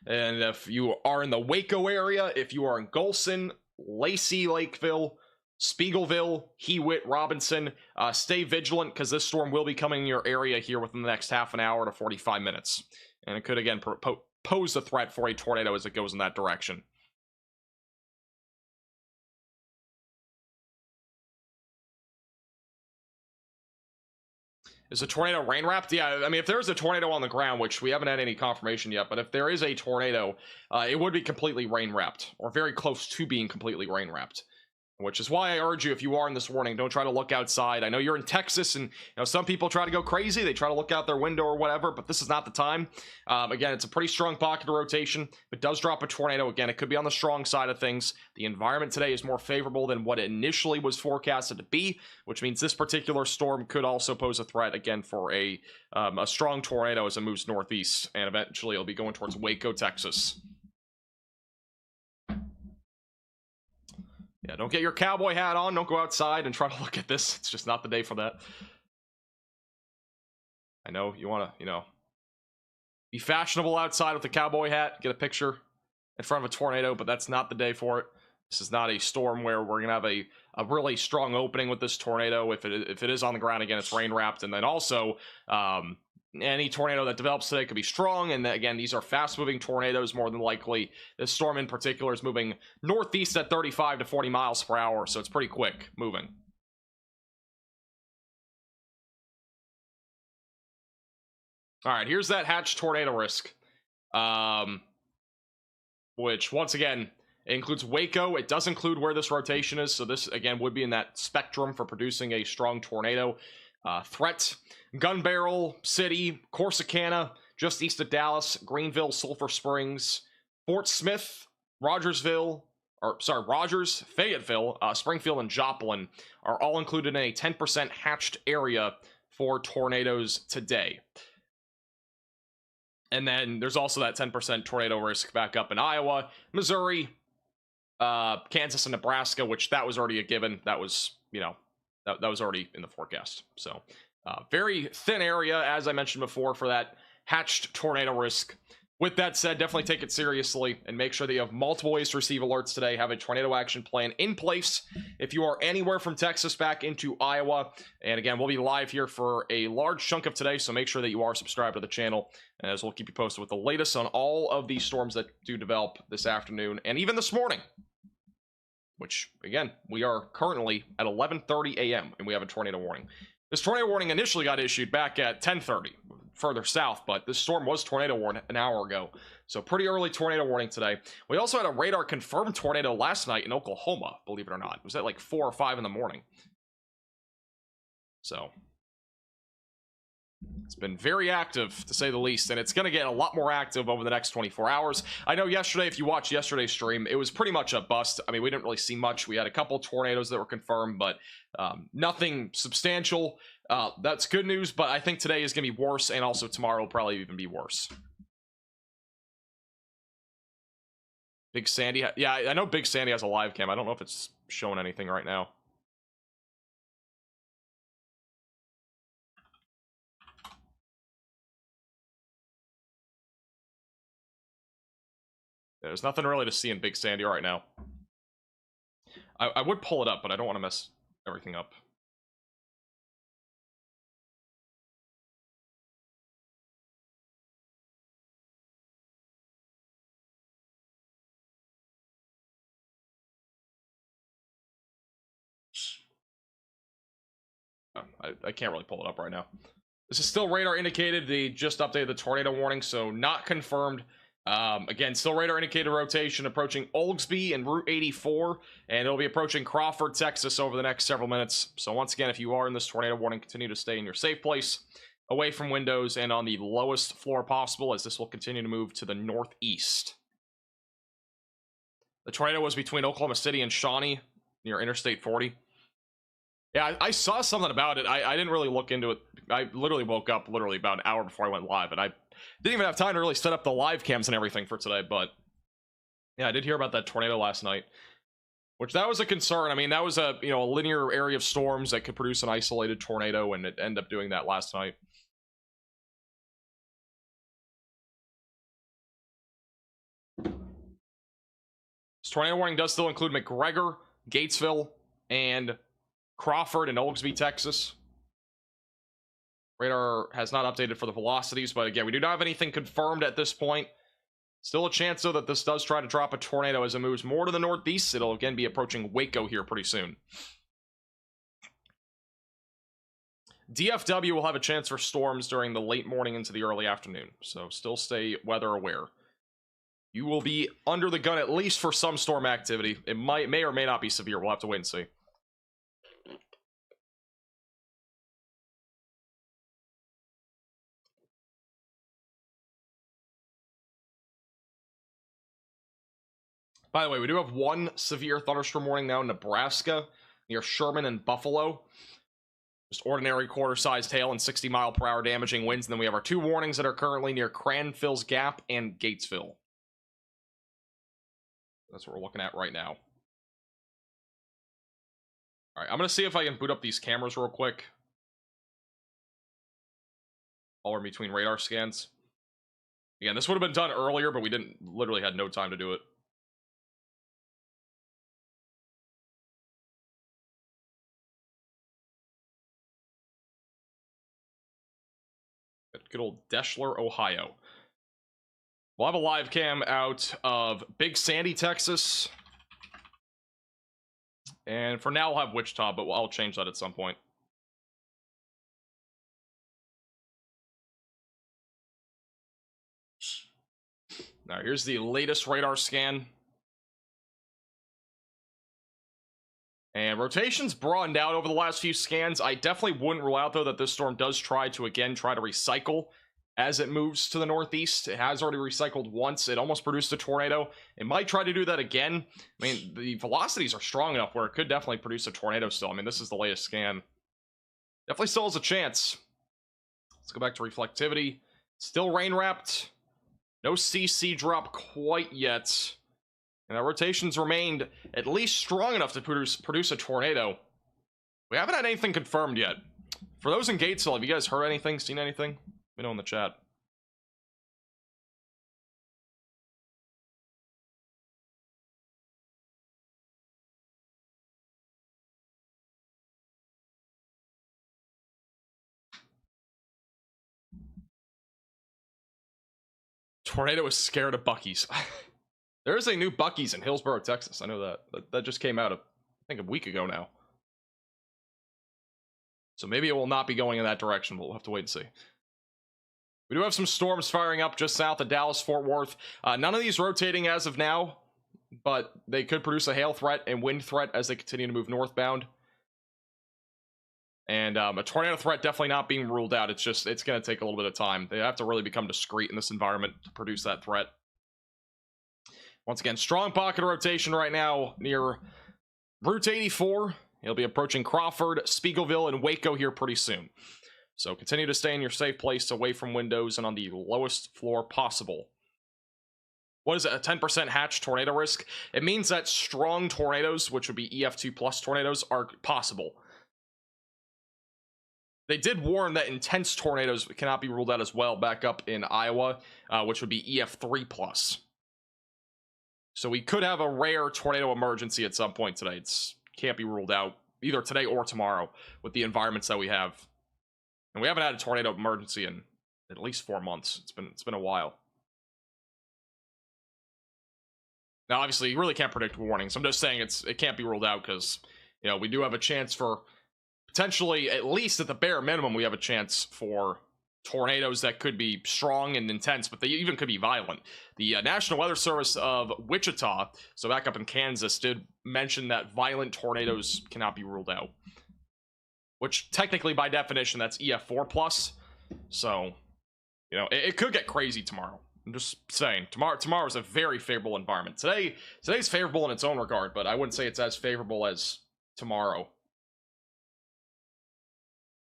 And if you are in the Waco area, if you are in Golson, Lacey, Lakeville, Spiegelville, Hewitt, Robinson, stay vigilant because this storm will be coming in your area here within the next half an hour to 45 minutes. And it could, again, pose a threat for a tornado as it goes in that direction. Is a tornado rain wrapped? Yeah, I mean, if there's a tornado on the ground, which we haven't had any confirmation yet, but if there is a tornado, it would be completely rain wrapped, or very close to being completely rain wrapped. Which is why I urge you, if you are in this warning, don't try to look outside. I know you're in Texas, and some people try to go crazy. They try to look out their window or whatever, but this is not the time. Again, it's a pretty strong pocket of rotation. If it does drop a tornado, again, it could be on the strong side of things. The environment today is more favorable than what it initially was forecasted to be, which means this particular storm could also pose a threat, again, for a strong tornado as it moves northeast, and eventually it'll be going towards Waco, Texas. Yeah, don't get your cowboy hat on. Don't go outside and try to look at this. It's just not the day for that. I know you want to, be fashionable outside with the cowboy hat, get a picture in front of a tornado, but that's not the day for it. This is not a storm where we're going to have a really strong opening with this tornado. If it is on the ground, again, it's rain wrapped. And then also, any tornado that develops today could be strong, and again, these are fast-moving tornadoes more than likely. This storm in particular is moving northeast at 35 to 40 miles per hour, so it's pretty quick moving. All right, here's that hatched tornado risk, which, once again, it includes Waco. It does include where this rotation is, so this, again, would be in that spectrum for producing a strong tornado threat. Gun Barrel City, Corsicana, just east of Dallas, Greenville, Sulphur Springs, Fort Smith, Rogersville, or sorry, Rogers, Fayetteville, Springfield, and Joplin are all included in a 10% hatched area for tornadoes today. And then there's also that 10% tornado risk back up in Iowa, Missouri, Kansas, and Nebraska, which that was already a given. That was, you know, that was already in the forecast. So very thin area, as I mentioned before, for that hatched tornado risk. With that said, definitely take it seriously and make sure that you have multiple ways to receive alerts today. Have a tornado action plan in place if you are anywhere from Texas back into Iowa. And again, we'll be live here for a large chunk of today, so make sure that you are subscribed to the channel, as we'll keep you posted with the latest on all of these storms that do develop this afternoon and even this morning. Which, again, we are currently at 11:30 a.m. and we have a tornado warning. This tornado warning initially got issued back at 10:30. Further south, but this storm was tornado warned an hour ago, so pretty early tornado warning today. We also had a radar confirmed tornado last night in Oklahoma, believe it or not. It was at like 4 or 5 in the morning. So it's been very active, to say the least, and it's going to get a lot more active over the next 24 hours. I know yesterday, if you watched yesterday's stream, it was pretty much a bust. I mean, we didn't really see much. We had a couple tornadoes that were confirmed, but nothing substantial. That's good news, but I think today is going to be worse, and also tomorrow will probably even be worse. Big Sandy, yeah, I know Big Sandy has a live cam. I don't know if it's showing anything right now. There's nothing really to see in Big Sandy right now. I would pull it up, but I don't want to mess everything up. I can't really pull it up right now. This is still radar indicated. They just updated the tornado warning, so not confirmed. Again, still radar indicated rotation approaching Oldsby and Route 84, and it'll be approaching Crawford, Texas over the next several minutes. So once again, if you are in this tornado warning, continue to stay in your safe place, away from windows, and on the lowest floor possible, as this will continue to move to the northeast. The tornado was between Oklahoma City and Shawnee, near Interstate 40. Yeah, I saw something about it. I didn't really look into it. I literally woke up literally about an hour before I went live, and I didn't even have time to really set up the live cams and everything for today, but yeah, I did hear about that tornado last night, which that was a concern. I mean, that was a, you know, a linear area of storms that could produce an isolated tornado, and it ended up doing that last night. This tornado warning does still include McGregor, Gatesville, and Crawford and Oldsby, Texas. Radar has not updated for the velocities, but again, we do not have anything confirmed at this point. Still a chance, though, that this does try to drop a tornado as it moves more to the northeast. It'll again be approaching Waco here pretty soon. DFW will have a chance for storms during the late morning into the early afternoon, so still stay weather aware. You will be under the gun at least for some storm activity. It may or may not be severe. We'll have to wait and see. By the way, we do have one severe thunderstorm warning now in Nebraska, near Sherman and Buffalo. Just ordinary quarter-sized hail and 60-mile-per-hour damaging winds. And then we have our 2 warnings that are currently near Cranfill's Gap and Gatesville. That's what we're looking at right now. All right, I'm going to see if I can boot up these cameras real quick. All in between radar scans. Again, this would have been done earlier, but we literally had no time to do it. Good old Deschler, Ohio. We'll have a live cam out of Big Sandy, Texas. And for now, we'll have Wichita, but I'll change that at some point. Now, here's the latest radar scan. And rotation's broadened out over the last few scans. I definitely wouldn't rule out, though, that this storm does try to recycle as it moves to the northeast. It has already recycled once. It almost produced a tornado. It might try to do that again. I mean, the velocities are strong enough where it could definitely produce a tornado still. I mean, this is the latest scan. Definitely still has a chance. Let's go back to reflectivity. Still rain wrapped. No CC drop quite yet. And our rotations remained at least strong enough to produce a tornado. We haven't had anything confirmed yet. For those in Gatesville, have you guys heard anything, seen anything? Let me know in the chat. Tornado is scared of Buc-ee's. There is a new Buc-ee's in Hillsboro, Texas. I know that. That just came out, I think, a week ago now. So maybe it will not be going in that direction. We'll have to wait and see. We do have some storms firing up just south of Dallas, Fort Worth. None of these rotating as of now, but they could produce a hail threat and wind threat as they continue to move northbound. And a tornado threat definitely not being ruled out. It's going to take a little bit of time. They have to really become discreet in this environment to produce that threat. Once again, strong pocket of rotation right now near Route 84. He'll be approaching Crawford, Spiegelville, and Waco here pretty soon. So continue to stay in your safe place, away from windows and on the lowest floor possible. What is it, a 10% hatch tornado risk? It means that strong tornadoes, which would be EF2 plus tornadoes, are possible. They did warn that intense tornadoes cannot be ruled out as well back up in Iowa, which would be EF3 plus. So we could have a rare tornado emergency at some point today. It can't be ruled out either today or tomorrow with the environments that we have. And we haven't had a tornado emergency in at least 4 months. It's been a while. Now, obviously, you really can't predict warnings. I'm just saying it can't be ruled out because, you know, we do have a chance for potentially, at least at the bare minimum, we have a chance for tornadoes that could be strong and intense, but they even could be violent. The National Weather Service of Wichita, so back up in Kansas, did mention that violent tornadoes cannot be ruled out. Which, technically, by definition, that's EF4 plus. So, you know, it could get crazy tomorrow. I'm just saying, tomorrow is a very favorable environment. Today's favorable in its own regard, but I wouldn't say it's as favorable as tomorrow.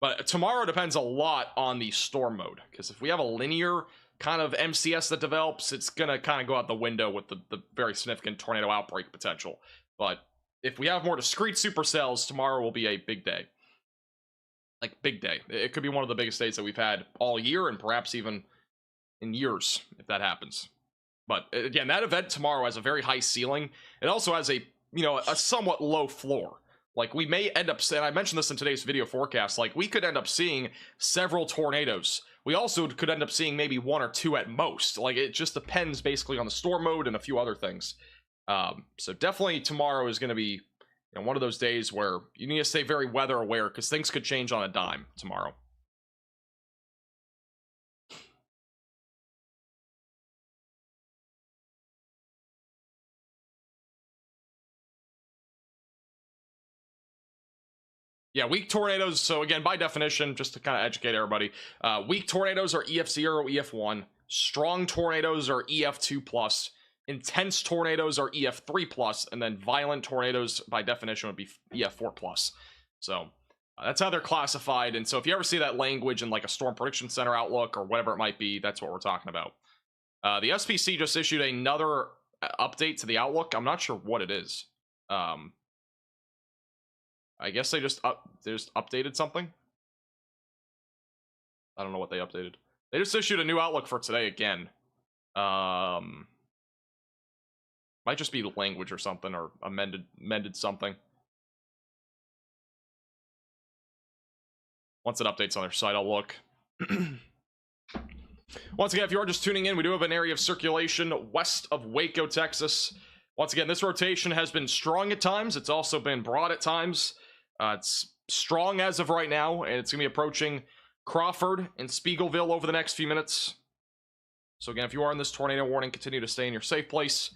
But tomorrow depends a lot on the storm mode, because if we have a linear kind of MCS that develops, it's going to kind of go out the window with the very significant tornado outbreak potential. But if we have more discrete supercells, tomorrow will be a big day. Like, big day. It could be one of the biggest days that we've had all year, and perhaps even in years, if that happens. But again, that event tomorrow has a very high ceiling. It also has a somewhat low floor. Like, we may end up, and I mentioned this in today's video forecast, like, we could end up seeing several tornadoes. We also could end up seeing maybe 1 or 2 at most. Like, it just depends basically on the storm mode and a few other things. So definitely tomorrow is going to be, you know, one of those days where you need to stay very weather aware, because things could change on a dime tomorrow. Yeah, weak tornadoes, so again, by definition, just to kind of educate everybody, weak tornadoes are EF0, EF1, strong tornadoes are EF2 plus, intense tornadoes are EF3 plus, and then violent tornadoes, by definition, would be EF4 plus. So, that's how they're classified, and so if you ever see that language in like a Storm Prediction Center outlook, or whatever it might be, that's what we're talking about. The SPC just issued another update to the outlook. I'm not sure what it is. I guess they just updated something. I don't know what they updated. They just issued a new outlook for today again. Might just be the language or something, or amended something. Once it updates on their site, I'll look. Once again, if you are just tuning in, we do have an area of circulation west of Waco, Texas. Once again, this rotation has been strong at times. It's also been broad at times. It's strong as of right now, and it's going to be approaching Crawford and Spiegelville over the next few minutes. So again, if you are in this tornado warning, continue to stay in your safe place,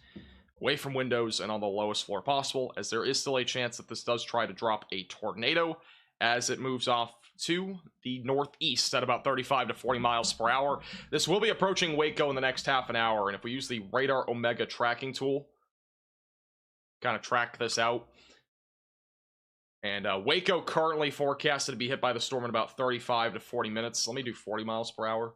away from windows and on the lowest floor possible, as there is still a chance that this does try to drop a tornado as it moves off to the northeast at about 35 to 40 miles per hour. This will be approaching Waco in the next half an hour, and if we use the Radar Omega tracking tool, kind of track this out. And Waco currently forecasted to be hit by the storm in about 35 to 40 minutes. Let me do 40 miles per hour.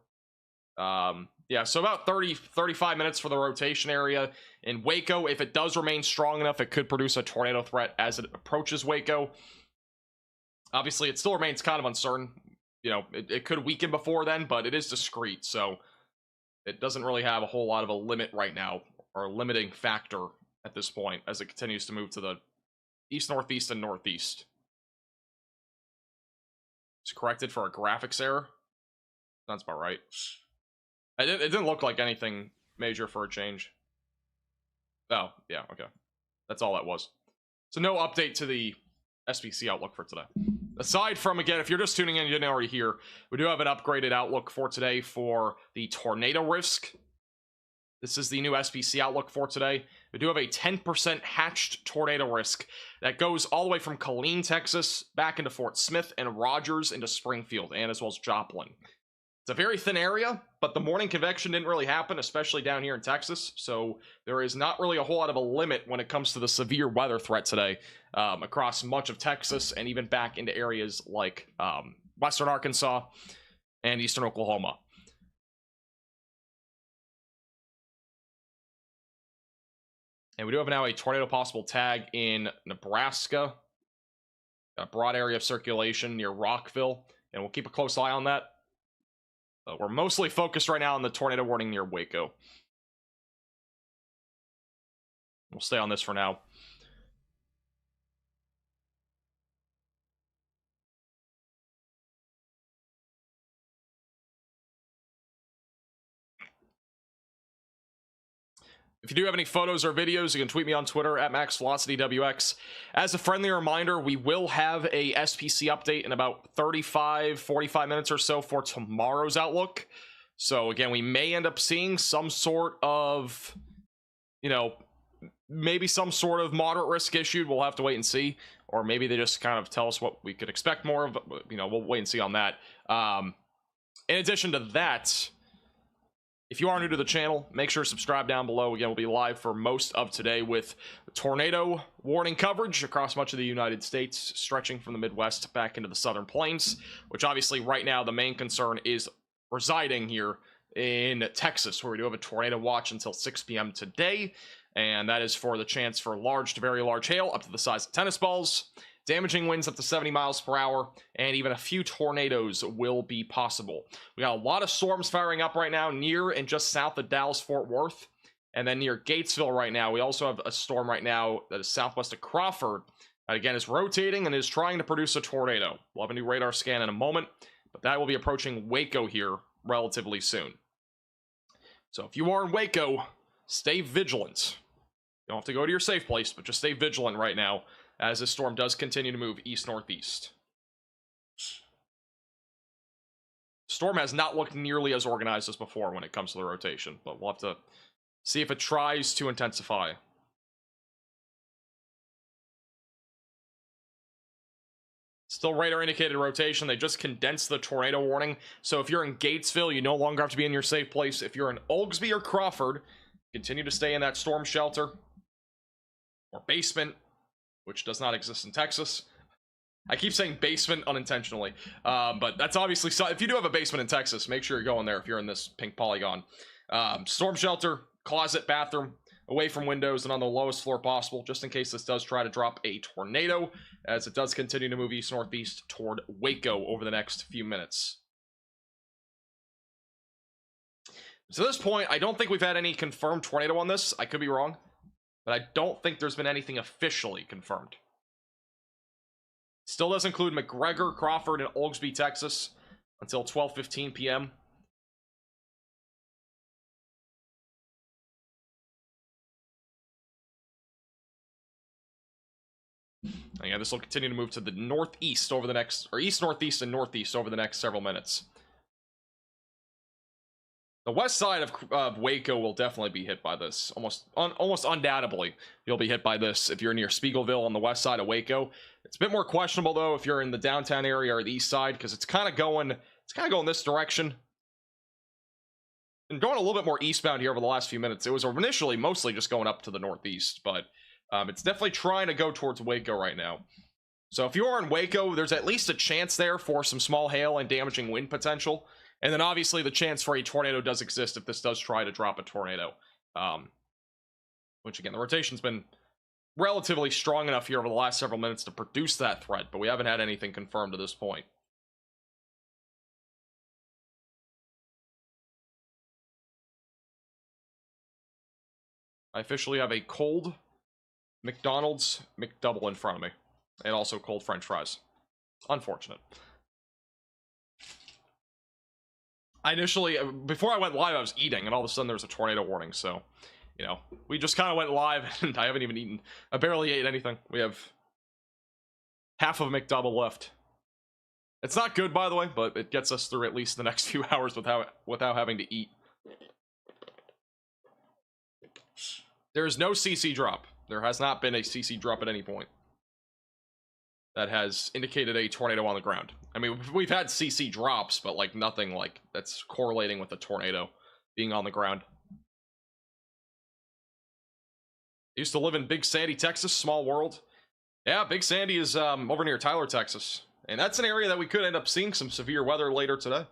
Yeah, so about 35 minutes for the rotation area in Waco. If it does remain strong enough, it could produce a tornado threat as it approaches Waco. Obviously, it still remains kind of uncertain. You know, it could weaken before then, but it is discrete, so it doesn't really have a whole lot of a limit right now, or a limiting factor at this point, as it continues to move to the east, northeast, and northeast. It's corrected for a graphics error. Sounds about right. It didn't look like anything major for a change. Oh, yeah, okay. That's all that was. So no update to the SPC outlook for today. Aside from, again, if you're just tuning in, you didn't already hear, we do have an upgraded outlook for today for the tornado risk. This is the new SPC outlook for today. We do have a 10% hatched tornado risk that goes all the way from Killeen, Texas, back into Fort Smith and Rogers into Springfield, and as well as Joplin. It's a very thin area, but the morning convection didn't really happen, especially down here in Texas, so there is not really a whole lot of a limit when it comes to the severe weather threat today across much of Texas and even back into areas like western Arkansas and eastern Oklahoma. And we do have now a tornado possible tag in Nebraska. A broad area of circulation near Rockville, and we'll keep a close eye on that. We're mostly focused right now on the tornado warning near Waco. We'll stay on this for now. If you do have any photos or videos, you can tweet me on Twitter at MaxVelocityWX. As a friendly reminder, we will have a SPC update in about 45 minutes or so for tomorrow's outlook. So again, we may end up seeing some sort of, you know, maybe some sort of moderate risk issued. We'll have to wait and see. Or maybe they just kind of tell us what we could expect more of. You know, we'll wait and see on that. In addition to that, if you are new to the channel, make sure to subscribe down below. Again, we'll be live for most of today with tornado warning coverage across much of the United States, stretching from the Midwest back into the Southern Plains, which obviously right now the main concern is residing here in Texas, where we do have a tornado watch until 6 p.m. today, and that is for the chance for large to very large hail up to the size of tennis balls, damaging winds up to 70 miles per hour, and even a few tornadoes will be possible. We got a lot of storms firing up right now near and just south of Dallas-Fort Worth, and then near Gatesville right now. We also have a storm right now that is southwest of Crawford. That again is rotating and is trying to produce a tornado. We'll have a new radar scan in a moment, but that will be approaching Waco here relatively soon. So if you are in Waco, stay vigilant. You don't have to go to your safe place, but just stay vigilant right now, as this storm does continue to move east-northeast. Storm has not looked nearly as organized as before when it comes to the rotation, but we'll have to see if it tries to intensify. Still radar indicated rotation. They just condensed the tornado warning, so if you're in Gatesville, you no longer have to be in your safe place. If you're in Oldsby or Crawford, continue to stay in that storm shelter or basement, which does not exist in Texas. I keep saying basement unintentionally, but that's obviously, if you do have a basement in Texas, make sure you're going there if you're in this pink polygon. Storm shelter, closet, bathroom, away from windows and on the lowest floor possible, just in case this does try to drop a tornado, as it does continue to move east-northeast toward Waco over the next few minutes. So at this point, I don't think we've had any confirmed tornado on this. I could be wrong, but I don't think there's been anything officially confirmed. Still does include McGregor, Crawford, and Oldsby, Texas, until 12:15 p.m. And yeah, this will continue to move to the northeast over the next, or east, northeast, and northeast over the next several minutes. The west side of Waco will definitely be hit by this. Almost undoubtedly, you'll be hit by this if you're near Spiegelville on the west side of Waco. It's a bit more questionable though if you're in the downtown area or the east side, because it's kind of going this direction and going a little bit more eastbound here over the last few minutes. It was initially mostly just going up to the northeast, but it's definitely trying to go towards Waco right now. So if you are in Waco, there's at least a chance there for some small hail and damaging wind potential. And then obviously the chance for a tornado does exist if this does try to drop a tornado. Which again, the rotation's been relatively strong enough here over the last several minutes to produce that threat, but we haven't had anything confirmed to this point. I officially have a cold McDonald's McDouble in front of me. And also cold French fries. Unfortunate. I initially, before I went live, I was eating, and all of a sudden there was a tornado warning, so, you know, we just kind of went live, and I haven't even eaten. I barely ate anything. We have half of a McDouble left. It's not good, by the way, but it gets us through at least the next few hours without having to eat. There is no CC drop. There has not been a CC drop at any point that has indicated a tornado on the ground. I mean, we've had CC drops, but like nothing like that's correlating with a tornado being on the ground. I used to live in Big Sandy, Texas, small world. Yeah, Big Sandy is over near Tyler, Texas. And that's an area that we could end up seeing some severe weather later today.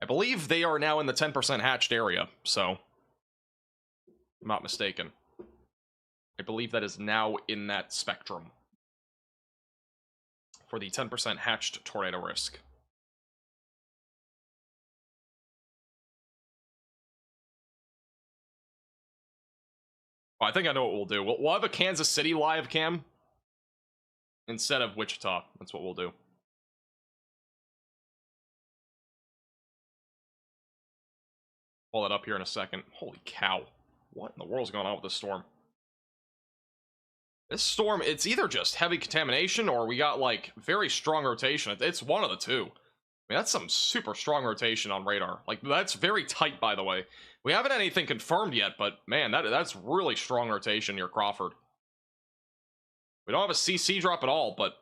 I believe they are now in the 10% hatched area, so if I'm not mistaken. I believe that is now in that spectrum for the 10% hatched tornado risk. Well, I think I know what we'll do. We'll have a Kansas City live cam instead of Wichita. That's what we'll do. Pull that up here in a second. Holy cow. What in the world's going on with this storm? This storm, it's either just heavy contamination or we got, like, very strong rotation. It's one of the two. I mean, that's some super strong rotation on radar. Like, that's very tight, by the way. We haven't had anything confirmed yet, but, man, that's really strong rotation near Crawford. We don't have a CC drop at all, but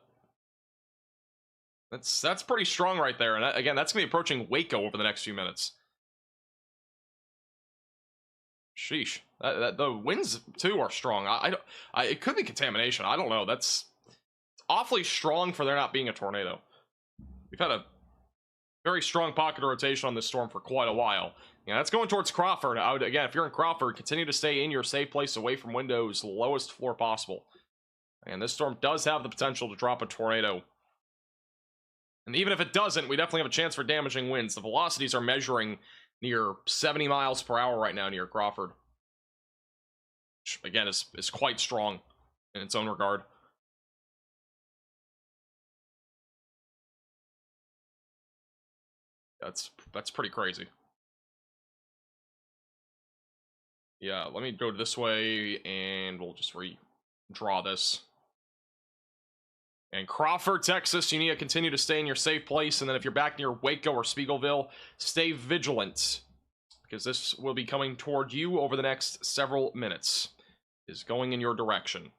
that's pretty strong right there. And that, again, that's going to be approaching Waco over the next few minutes. Sheesh. The winds too are strong. It could be contamination. I don't know. That's awfully strong for there not being a tornado. We've had a very strong pocket of rotation on this storm for quite a while. Yeah, that's going towards Crawford. I would, again, if you're in Crawford, continue to stay in your safe place away from windows, lowest floor possible. And this storm does have the potential to drop a tornado. And even if it doesn't, we definitely have a chance for damaging winds. The velocities are measuring near 70 miles per hour right now near Crawford. Which, again, is quite strong in its own regard. That's pretty crazy. Yeah, let me go this way, and we'll just redraw this. And Crawford, Texas, you need to continue to stay in your safe place, and then if you're back near Waco or Spiegelville, stay vigilant, because this will be coming toward you over the next several minutes. It is going in your direction.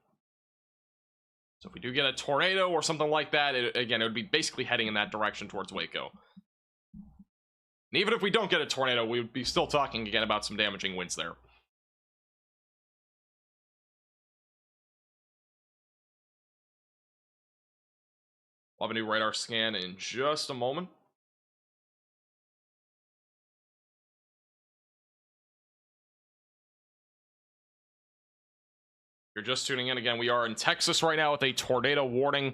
So if we do get a tornado or something like that, again, it would be basically heading in that direction towards Waco. And even if we don't get a tornado, we would be still talking again about some damaging winds there. We'll have a new radar scan in just a moment. If you're just tuning in, again, we are in Texas right now with a tornado warning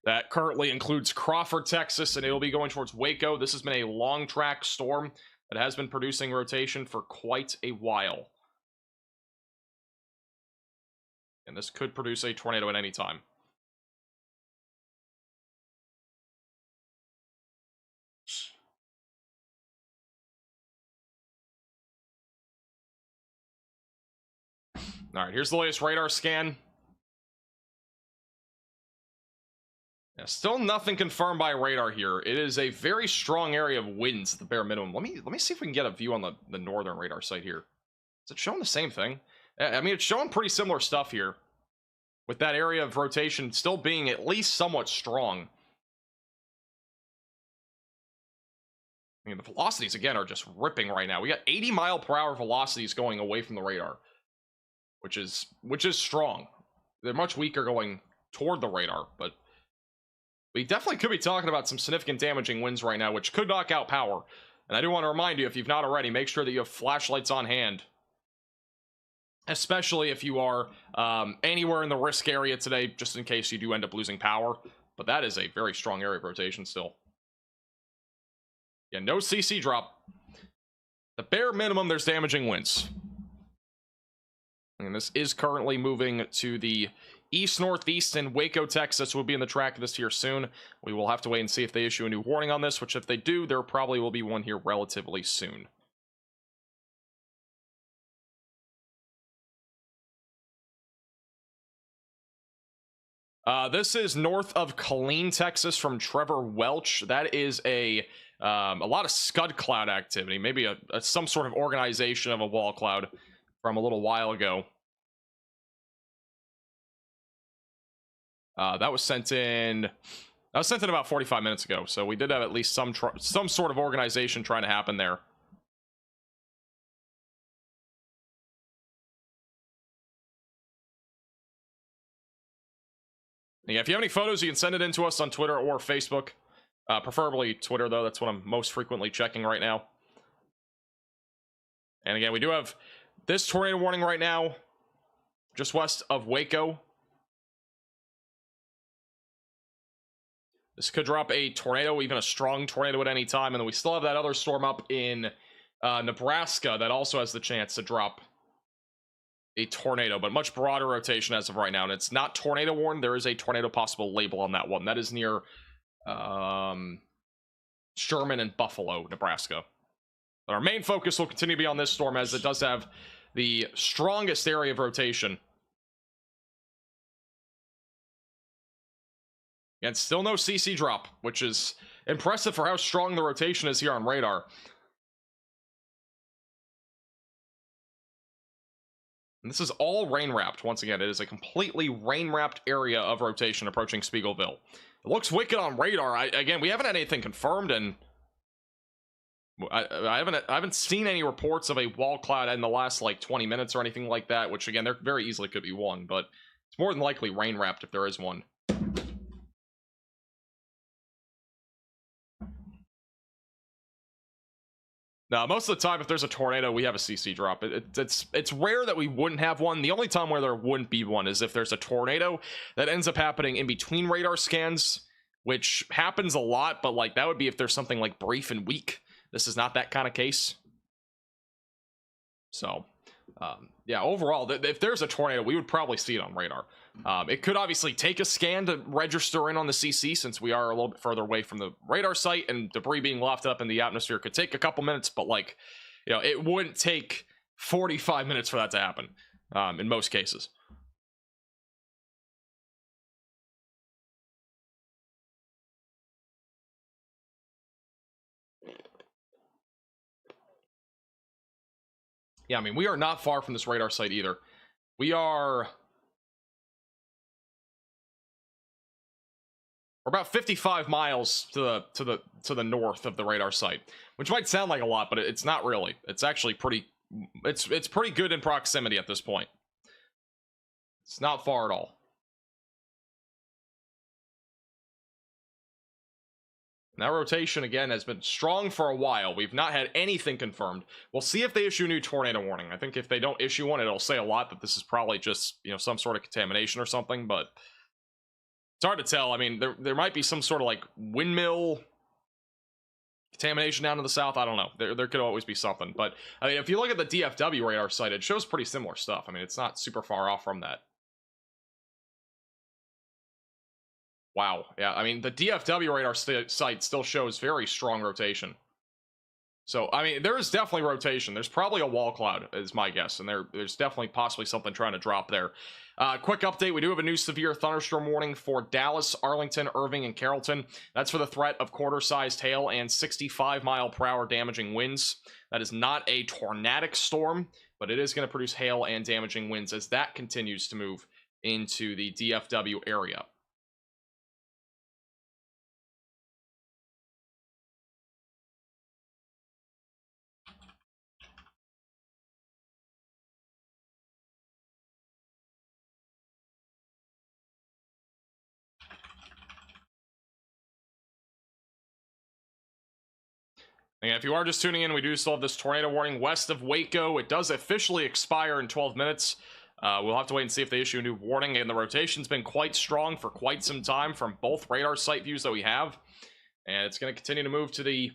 that currently includes Crawford, Texas, and it'll be going towards Waco. This has been a long track storm that has been producing rotation for quite a while. And this could produce a tornado at any time. All right, here's the latest radar scan. Yeah, still nothing confirmed by radar here. It is a very strong area of winds at the bare minimum. Let me see if we can get a view on the northern radar site here. Is it showing the same thing? I mean, it's showing pretty similar stuff here, with that area of rotation still being at least somewhat strong. I mean, the velocities, again, are just ripping right now. We got 80-mile-per-hour velocities going away from the radar, which is strong. They're much weaker going toward the radar, but we definitely could be talking about some significant damaging winds right now, which could knock out power. And I do want to remind you, if you've not already, make sure that you have flashlights on hand, especially if you are anywhere in the risk area today, just in case you do end up losing power. But that is a very strong area of rotation still. Yeah, no CC drop. The bare minimum, there's damaging winds. And this is currently moving to the east-northeast in Waco, Texas. We'll be in the track of this here soon. We will have to wait and see if they issue a new warning on this, which if they do, there probably will be one here relatively soon. This is north of Killeen, Texas, from Trevor Welch. That is a lot of scud cloud activity, maybe some sort of organization of a wall cloud from a little while ago. That was sent in about 45 minutes ago, so we did have at least some sort of organization trying to happen there. Yeah, if you have any photos, you can send it in to us on Twitter or Facebook. Preferably Twitter, though. That's what I'm most frequently checking right now. And again, we do have this tornado warning right now, just west of Waco. This could drop a tornado, even a strong tornado at any time. And then we still have that other storm up in Nebraska that also has the chance to drop a tornado, but much broader rotation as of right now. And it's not tornado warned. There is a tornado possible label on that one. That is near Sherman and Buffalo, Nebraska. But our main focus will continue to be on this storm, as it does have the strongest area of rotation. And still no CC drop, which is impressive for how strong the rotation is here on radar. And this is all rain-wrapped. Once again, it is a completely rain-wrapped area of rotation approaching Spiegelville. It looks wicked on radar. Again, we haven't had anything confirmed, and I haven't seen any reports of a wall cloud in the last like 20 minutes or anything like that, which again, there very easily could be one, but it's more than likely rain-wrapped if there is one. Now, most of the time, if there's a tornado, we have a CC drop. It's rare that we wouldn't have one. The only time where there wouldn't be one is if there's a tornado that ends up happening in between radar scans, which happens a lot, but like that would be if there's something like brief and weak. This is not that kind of case. So, yeah, overall, if there's a tornado, we would probably see it on radar. It could obviously take a scan to register in on the CC, since we are a little bit further away from the radar site, and debris being left up in the atmosphere could take a couple minutes, but like, you know, it wouldn't take 45 minutes for that to happen in most cases. Yeah, I mean, we are not far from this radar site either. We're about 55 miles to the north of the radar site, which might sound like a lot, but it's not really. It's actually pretty. It's pretty good in proximity at this point. It's not far at all. And that rotation, again, has been strong for a while. We've not had anything confirmed. We'll see if they issue a new tornado warning. I think if they don't issue one, it'll say a lot that this is probably just, you know, some sort of contamination or something, but it's hard to tell. I mean, there might be some sort of like windmill contamination down to the south. I don't know. There could always be something. But I mean, if you look at the DFW radar site, it shows pretty similar stuff. I mean, it's not super far off from that. Wow. Yeah, I mean, the DFW radar site still shows very strong rotation. So, I mean, there is definitely rotation. There's probably a wall cloud, is my guess, and there's definitely possibly something trying to drop there. Quick update, we do have a new severe thunderstorm warning for Dallas, Arlington, Irving, and Carrollton. That's for the threat of quarter-sized hail and 65-mile-per-hour damaging winds. That is not a tornadic storm, but it is going to produce hail and damaging winds as that continues to move into the DFW area. And if you are just tuning in, we do still have this tornado warning west of Waco. It does officially expire in 12 minutes. We'll have to wait and see if they issue a new warning. And the rotation's been quite strong for quite some time from both radar site views that we have. And it's going to continue to move to the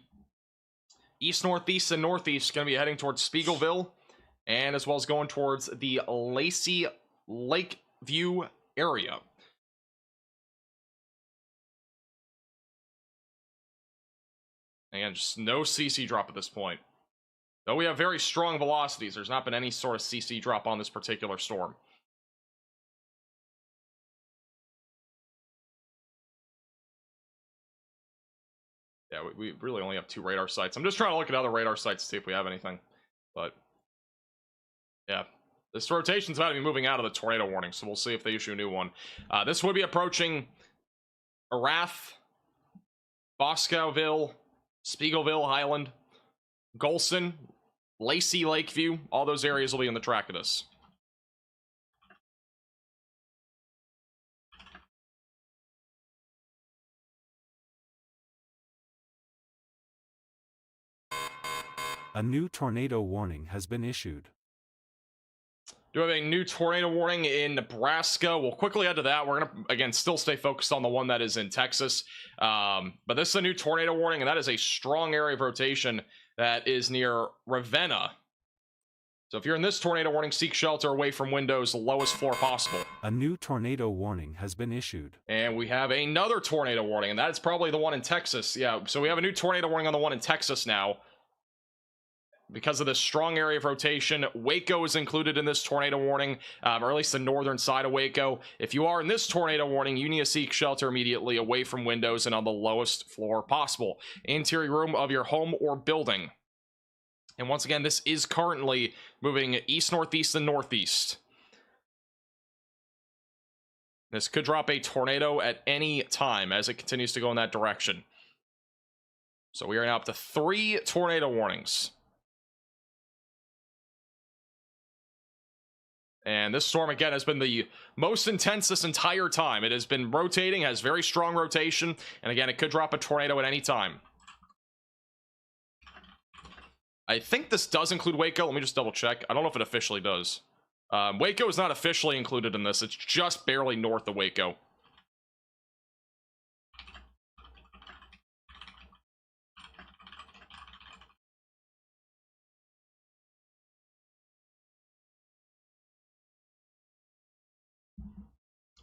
east, northeast, and northeast. It's going to be heading towards Spiegelville, and as well as going towards the Lacey Lakeview area. And just no CC drop at this point. Though we have very strong velocities, there's not been any sort of CC drop on this particular storm. Yeah, we really only have 2 radar sites. I'm just trying to look at other radar sites to see if we have anything. But, yeah. This rotation's about to be moving out of the tornado warning, so we'll see if they issue a new one. This would be approaching Arath, Boscoville, Spiegelville, Highland, Golson, Lacey, Lakeview. All those areas will be in the track of this. A new tornado warning has been issued. Do have a new tornado warning in Nebraska. We'll quickly head to that. We're going to, again, still stay focused on the one that is in Texas. But this is a new tornado warning, and that is a strong area of rotation that is near Ravenna. So if you're in this tornado warning, seek shelter away from windows, the lowest floor possible. A new tornado warning has been issued. And we have another tornado warning, and that's probably the one in Texas. Yeah, so we have a new tornado warning on the one in Texas now. Because of this strong area of rotation, Waco is included in this tornado warning, or at least the northern side of Waco. If you are in this tornado warning, you need to seek shelter immediately away from windows and on the lowest floor possible. Interior room of your home or building. And once again, this is currently moving east, northeast, and northeast. This could drop a tornado at any time as it continues to go in that direction. So we are now up to 3 tornado warnings. And this storm, again, has been the most intense this entire time. It has been rotating, has very strong rotation, and again, it could drop a tornado at any time. I think this does include Waco. Let me just double check. I don't know if it officially does. Waco is not officially included in this. It's just barely north of Waco.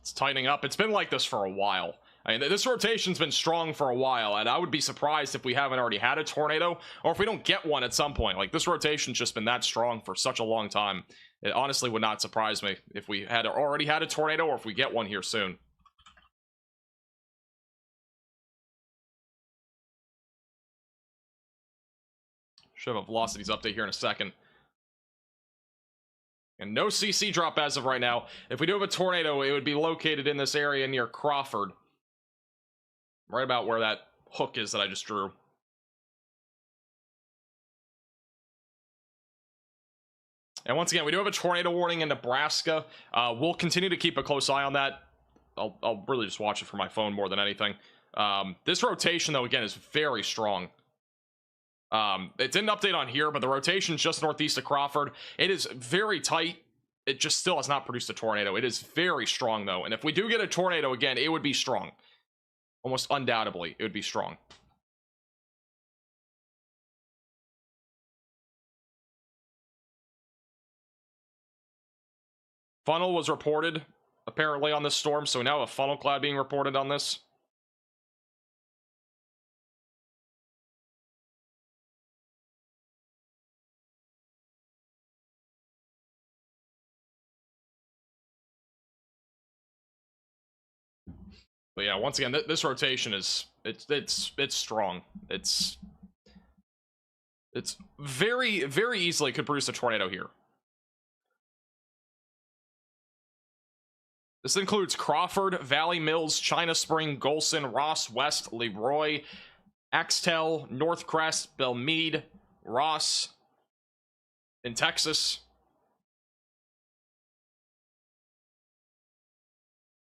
It's tightening up. It's been like this for a while. I mean, this rotation's been strong for a while, and I would be surprised if we haven't already had a tornado, or if we don't get one at some point. Like, this rotation's just been that strong for such a long time. It honestly would not surprise me if we had already had a tornado, or if we get one here soon. Should have a velocities update here in a second. And no CC drop as of right now. If we do have a tornado, it would be located in this area near Crawford. Right about where that hook is that I just drew. And once again, we do have a tornado warning in Nebraska. We'll continue to keep a close eye on that. I'll really just watch it from my phone more than anything. This rotation, though, again, is very strong. It didn't update on here, but the rotation's just northeast of Crawford. It is very tight. It just still has not produced a tornado. It is very strong, though. And if we do get a tornado again, it would be strong. Almost undoubtedly, it would be strong. Funnel was reported, apparently, on this storm, so we now have a funnel cloud being reported on this. But yeah, once again, this rotation is it's strong. It's very, very easily could produce a tornado here. This includes Crawford, Valley Mills, China Spring, Golson, Ross, West, Leroy, Axtell, North Crest, Belmead, Ross in Texas.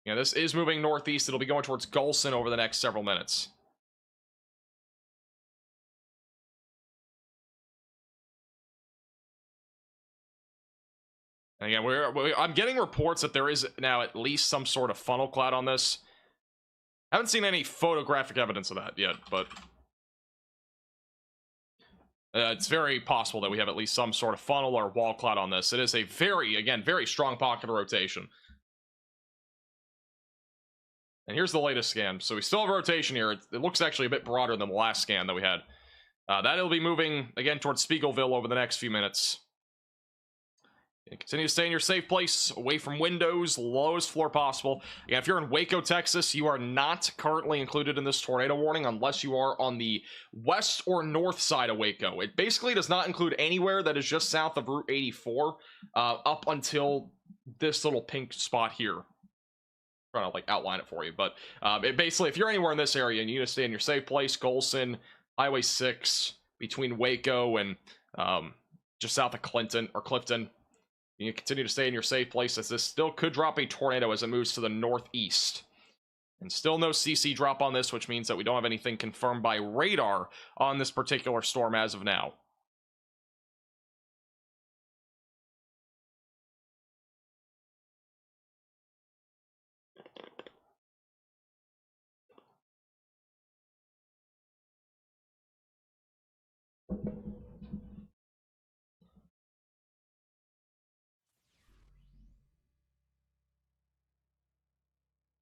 Yeah, this is moving northeast. It'll be going towards Golson over the next several minutes. And again, I'm getting reports that there is now at least some sort of funnel cloud on this. I haven't seen any photographic evidence of that yet, but it's very possible that we have at least some sort of funnel or wall cloud on this. It is a very, again, very strong pocket of rotation. And here's the latest scan. So we still have rotation here. It looks actually a bit broader than the last scan that we had. That'll be moving, again, towards Spiegelville over the next few minutes. And continue to stay in your safe place, away from windows, lowest floor possible. Again, if you're in Waco, Texas, you are not currently included in this tornado warning unless you are on the west or north side of Waco. It basically does not include anywhere that is just south of Route 84 up until this little pink spot here. I'm trying to like outline it for you, but it basically, if you're anywhere in this area and you need to stay in your safe place, Golson, Highway 6, between Waco and just south of Clinton or Clifton, you continue to stay in your safe place, as this still could drop a tornado as it moves to the northeast. And still no CC drop on this, which means that we don't have anything confirmed by radar on this particular storm as of now.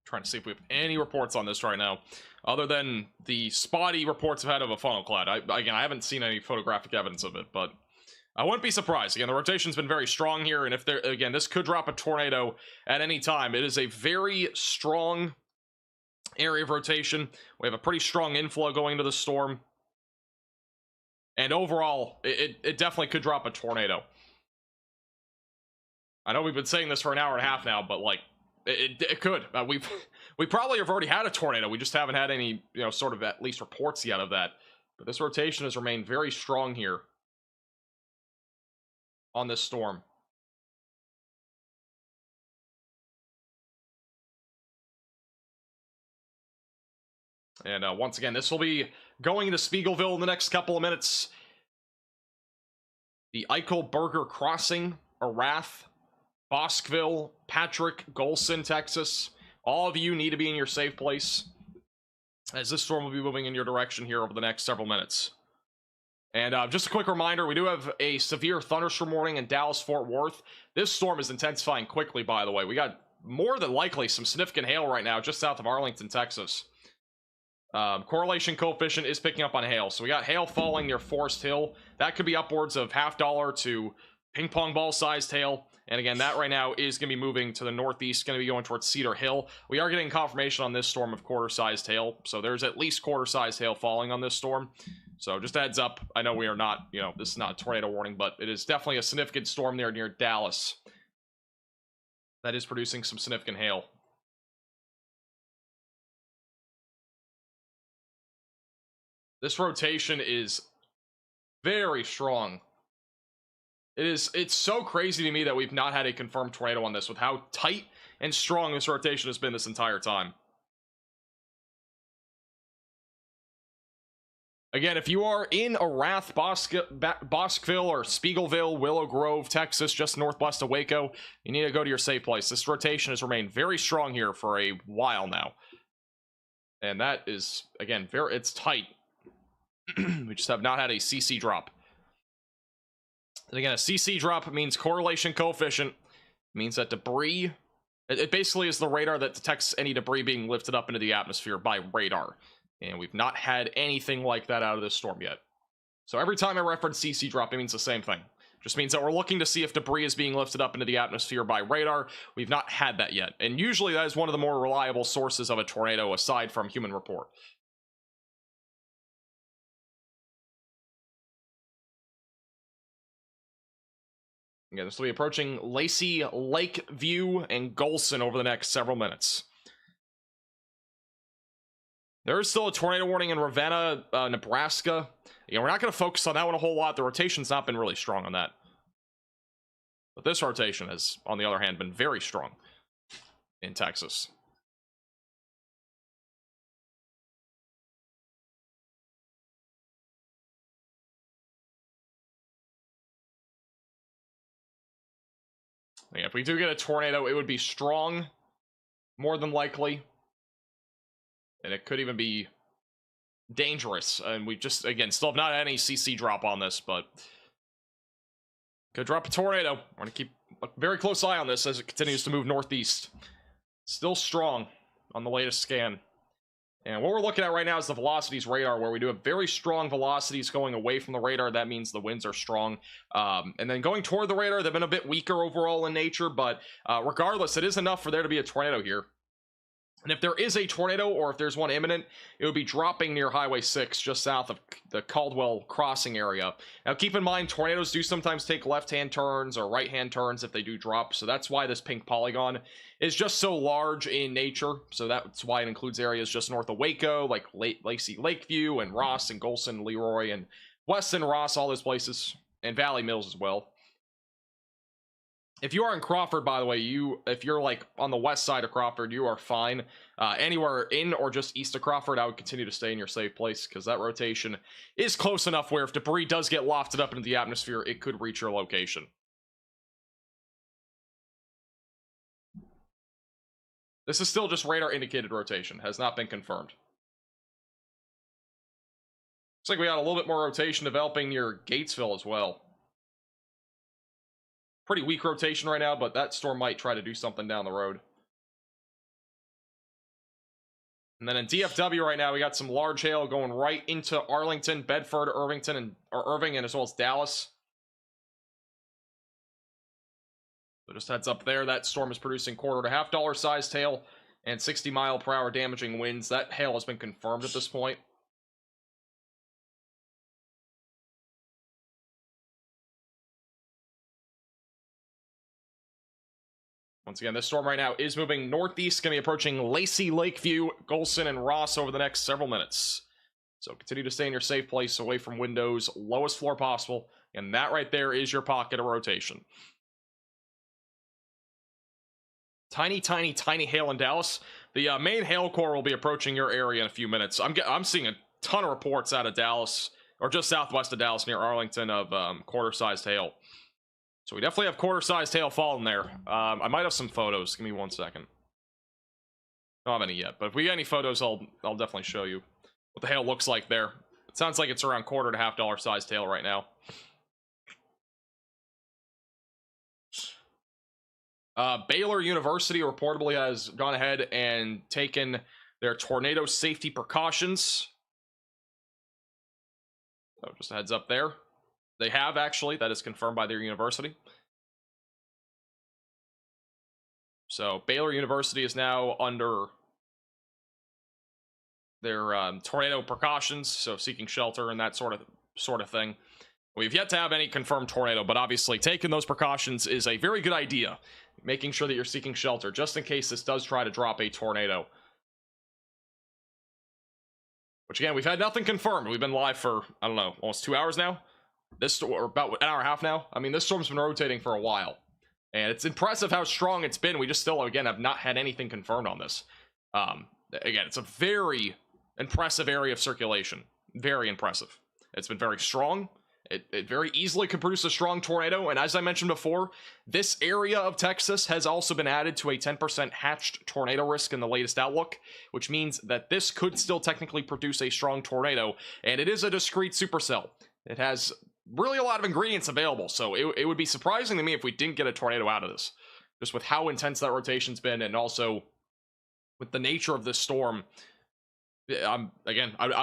Trying to see if we have any reports on this right now, other than the spotty reports I've had of a funnel cloud. Again, I haven't seen any photographic evidence of it, but I wouldn't be surprised. Again, the rotation's been very strong here, and if there, again, this could drop a tornado at any time. It is a very strong area of rotation. We have a pretty strong inflow going into the storm, and overall, it definitely could drop a tornado. I know we've been saying this for an hour and a half now, but like, it could. We probably have already had a tornado. We just haven't had any, sort of at least reports yet of that. But this rotation has remained very strong here on this storm. And once again, this will be going into Spiegelville in the next couple of minutes. The Eichelberger Crossing, Arath, Bosqueville, Patrick, Golson, Texas. All of you need to be in your safe place, as this storm will be moving in your direction here over the next several minutes. And just a quick reminder, we do have a severe thunderstorm warning in Dallas-Fort Worth. This storm is intensifying quickly, by the way. We got more than likely some significant hail right now just south of Arlington, Texas. Correlation coefficient is picking up on hail. So we got hail falling near Forest Hill. That could be upwards of $50 to ping pong ball sized hail. And again, that right now is going to be moving to the northeast, going to be going towards Cedar Hill. We are getting confirmation on this storm of quarter-sized hail, so there's at least quarter-sized hail falling on this storm. So just a heads up, I know we are not, this is not a tornado warning, but it is definitely a significant storm there near Dallas that is producing some significant hail. This rotation is very strong. It's so crazy to me that we've not had a confirmed tornado on this, with how tight and strong this rotation has been this entire time. Again, if you are in Arath, Bosqueville, or Spiegelville, Willow Grove, Texas, just northwest of Waco, you need to go to your safe place. This rotation has remained very strong here for a while now. And that is, again, it's tight. We just have not had a CC drop. And again, a CC drop means correlation coefficient, means that debris, it basically is the radar that detects any debris being lifted up into the atmosphere by radar. And we've not had anything like that out of this storm yet. So every time I reference CC drop, it means the same thing. Just means that we're looking to see if debris is being lifted up into the atmosphere by radar. We've not had that yet, and usually that is one of the more reliable sources of a tornado aside from human report. Again, this will be approaching Lacey, Lakeview, and Golson over the next several minutes. There is still a tornado warning in Ravenna, Nebraska. We're not going to focus on that one a whole lot. The rotation's not been really strong on that. But this rotation has, on the other hand, been very strong in Texas. If we do get a tornado, it would be strong, more than likely. And it could even be dangerous. And we just, again, still have not had any CC drop on this, but could drop a tornado. We're going to keep a very close eye on this as it continues to move northeast. Still strong on the latest scan. And what we're looking at right now is the velocities radar, where we do have very strong velocities going away from the radar. That means the winds are strong. And then going toward the radar, they've been a bit weaker overall in nature, but regardless, it is enough for there to be a tornado here. And if there is a tornado, or if there's one imminent, it would be dropping near Highway 6, just south of the Caldwell crossing area. Now, keep in mind, tornadoes do sometimes take left-hand turns or right-hand turns if they do drop, so that's why this pink polygon is just so large in nature. So that's why it includes areas just north of Waco, like Lacey, Lakeview, and Ross, and Golson, Leroy, and Weston, Ross, all those places, and Valley Mills as well. If you are in Crawford, by the way, if you're like on the west side of Crawford, you are fine. Anywhere in or just east of Crawford, I would continue to stay in your safe place, because that rotation is close enough where if debris does get lofted up into the atmosphere, it could reach your location. This is still just radar indicated rotation, has not been confirmed. Looks like we got a little bit more rotation developing near Gatesville as well. Pretty weak rotation right now, but that storm might try to do something down the road. And then in DFW right now, we got some large hail going right into Arlington, Bedford, Irving, and as well as Dallas. So just heads up there, that storm is producing $1.25 to $1.5 sized hail and 60-mile-per-hour damaging winds. That hail has been confirmed at this point. Once again, this storm right now is moving northeast, going to be approaching Lacey, Lakeview, Golson, and Ross over the next several minutes. So continue to stay in your safe place, away from windows, lowest floor possible, and that right there is your pocket of rotation. Tiny, tiny, tiny hail in Dallas. The main hail core will be approaching your area in a few minutes. I'm seeing a ton of reports out of Dallas, or just southwest of Dallas near Arlington, of quarter-sized hail. So we definitely have quarter-sized hail falling there. I might have some photos. Give me 1 second. I don't have any yet, but if we get any photos, I'll definitely show you what the hail looks like there. It sounds like it's around $1.25 to $1.5 sized hail right now. Baylor University reportedly has gone ahead and taken their tornado safety precautions. So just a heads up there. They have, actually. That is confirmed by their university. So Baylor University is now under their tornado precautions, so seeking shelter and that sort of thing. We've yet to have any confirmed tornado, but obviously taking those precautions is a very good idea. Making sure that you're seeking shelter, just in case this does try to drop a tornado. Which, again, we've had nothing confirmed. We've been live for, I don't know, almost 2 hours now. Or about an hour and a half now. I mean, this storm's been rotating for a while. And it's impressive how strong it's been. We just still, again, have not had anything confirmed on this. Again, it's a very impressive area of circulation. Very impressive. It's been very strong. It very easily could produce a strong tornado, and as I mentioned before, this area of Texas has also been added to a 10% hatched tornado risk in the latest outlook, which means that this could still technically produce a strong tornado, and it is a discrete supercell. It has really a lot of ingredients available, so it would be surprising to me if we didn't get a tornado out of this, just with how intense that rotation's been, and also with the nature of this storm. I'd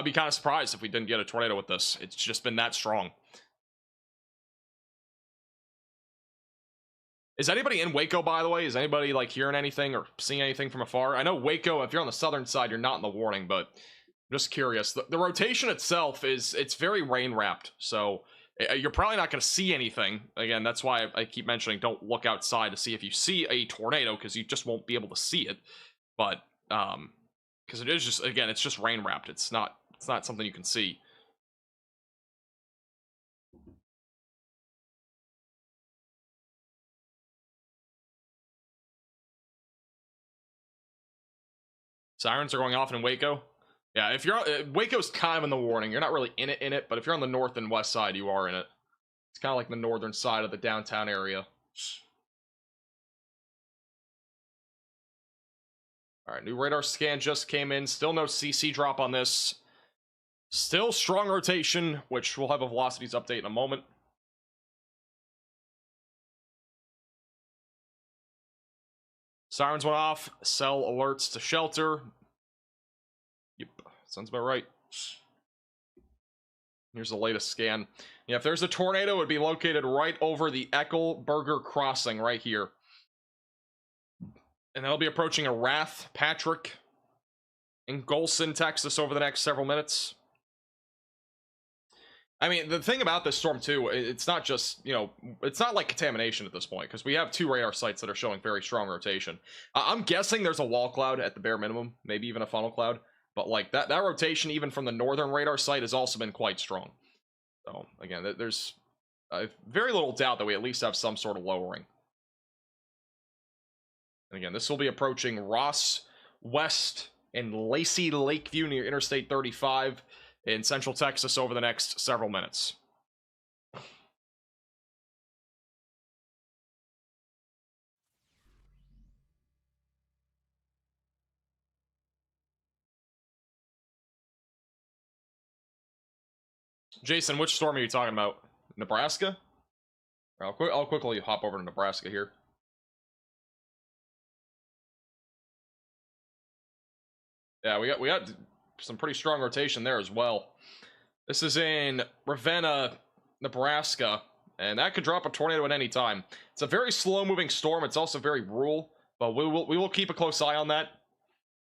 be kind of surprised if we didn't get a tornado with this. It's just been that strong. Is anybody in Waco, by the way? Is anybody like hearing anything or seeing anything from afar? I know Waco, if you're on the southern side, you're not in the warning, but I'm just curious. The rotation itself it's very rain wrapped, so you're probably not going to see anything. Again, that's why I keep mentioning don't look outside to see if you see a tornado, because you just won't be able to see it. But because it is just, again, it's just rain wrapped. It's not something you can see. Sirens are going off in Waco. Yeah, if you're Waco's kind of in the warning. You're not really in it, but if you're on the north and west side, you are in it. It's kind of like the northern side of the downtown area. All right, new radar scan just came in. Still no CC drop on this. Still strong rotation, which we'll have a velocities update in a moment. Sirens went off. Cell alerts to shelter. Yep, sounds about right. Here's the latest scan. Yeah, if there's a tornado, it would be located right over the Eckelberger crossing right here. And that'll be approaching a Wrath, Patrick, in Golson, Texas over the next several minutes. I mean, the thing about this storm, too, it's not just, you know, it's not like contamination at this point, because we have 2 radar sites that are showing very strong rotation. I'm guessing there's a wall cloud at the bare minimum, maybe even a funnel cloud. But, like, that rotation, even from the northern radar site, has also been quite strong. So, again, there's very little doubt that we at least have some sort of lowering. And again, this will be approaching Ross, West, and Lacey Lakeview near Interstate 35 in central Texas over the next several minutes. Jason, which storm are you talking about? Nebraska? I'll quickly hop over to Nebraska here. Yeah, we got some pretty strong rotation there as well. This is in Ravenna, Nebraska, and that could drop a tornado at any time. It's a very slow-moving storm. It's also very rural, but we will keep a close eye on that.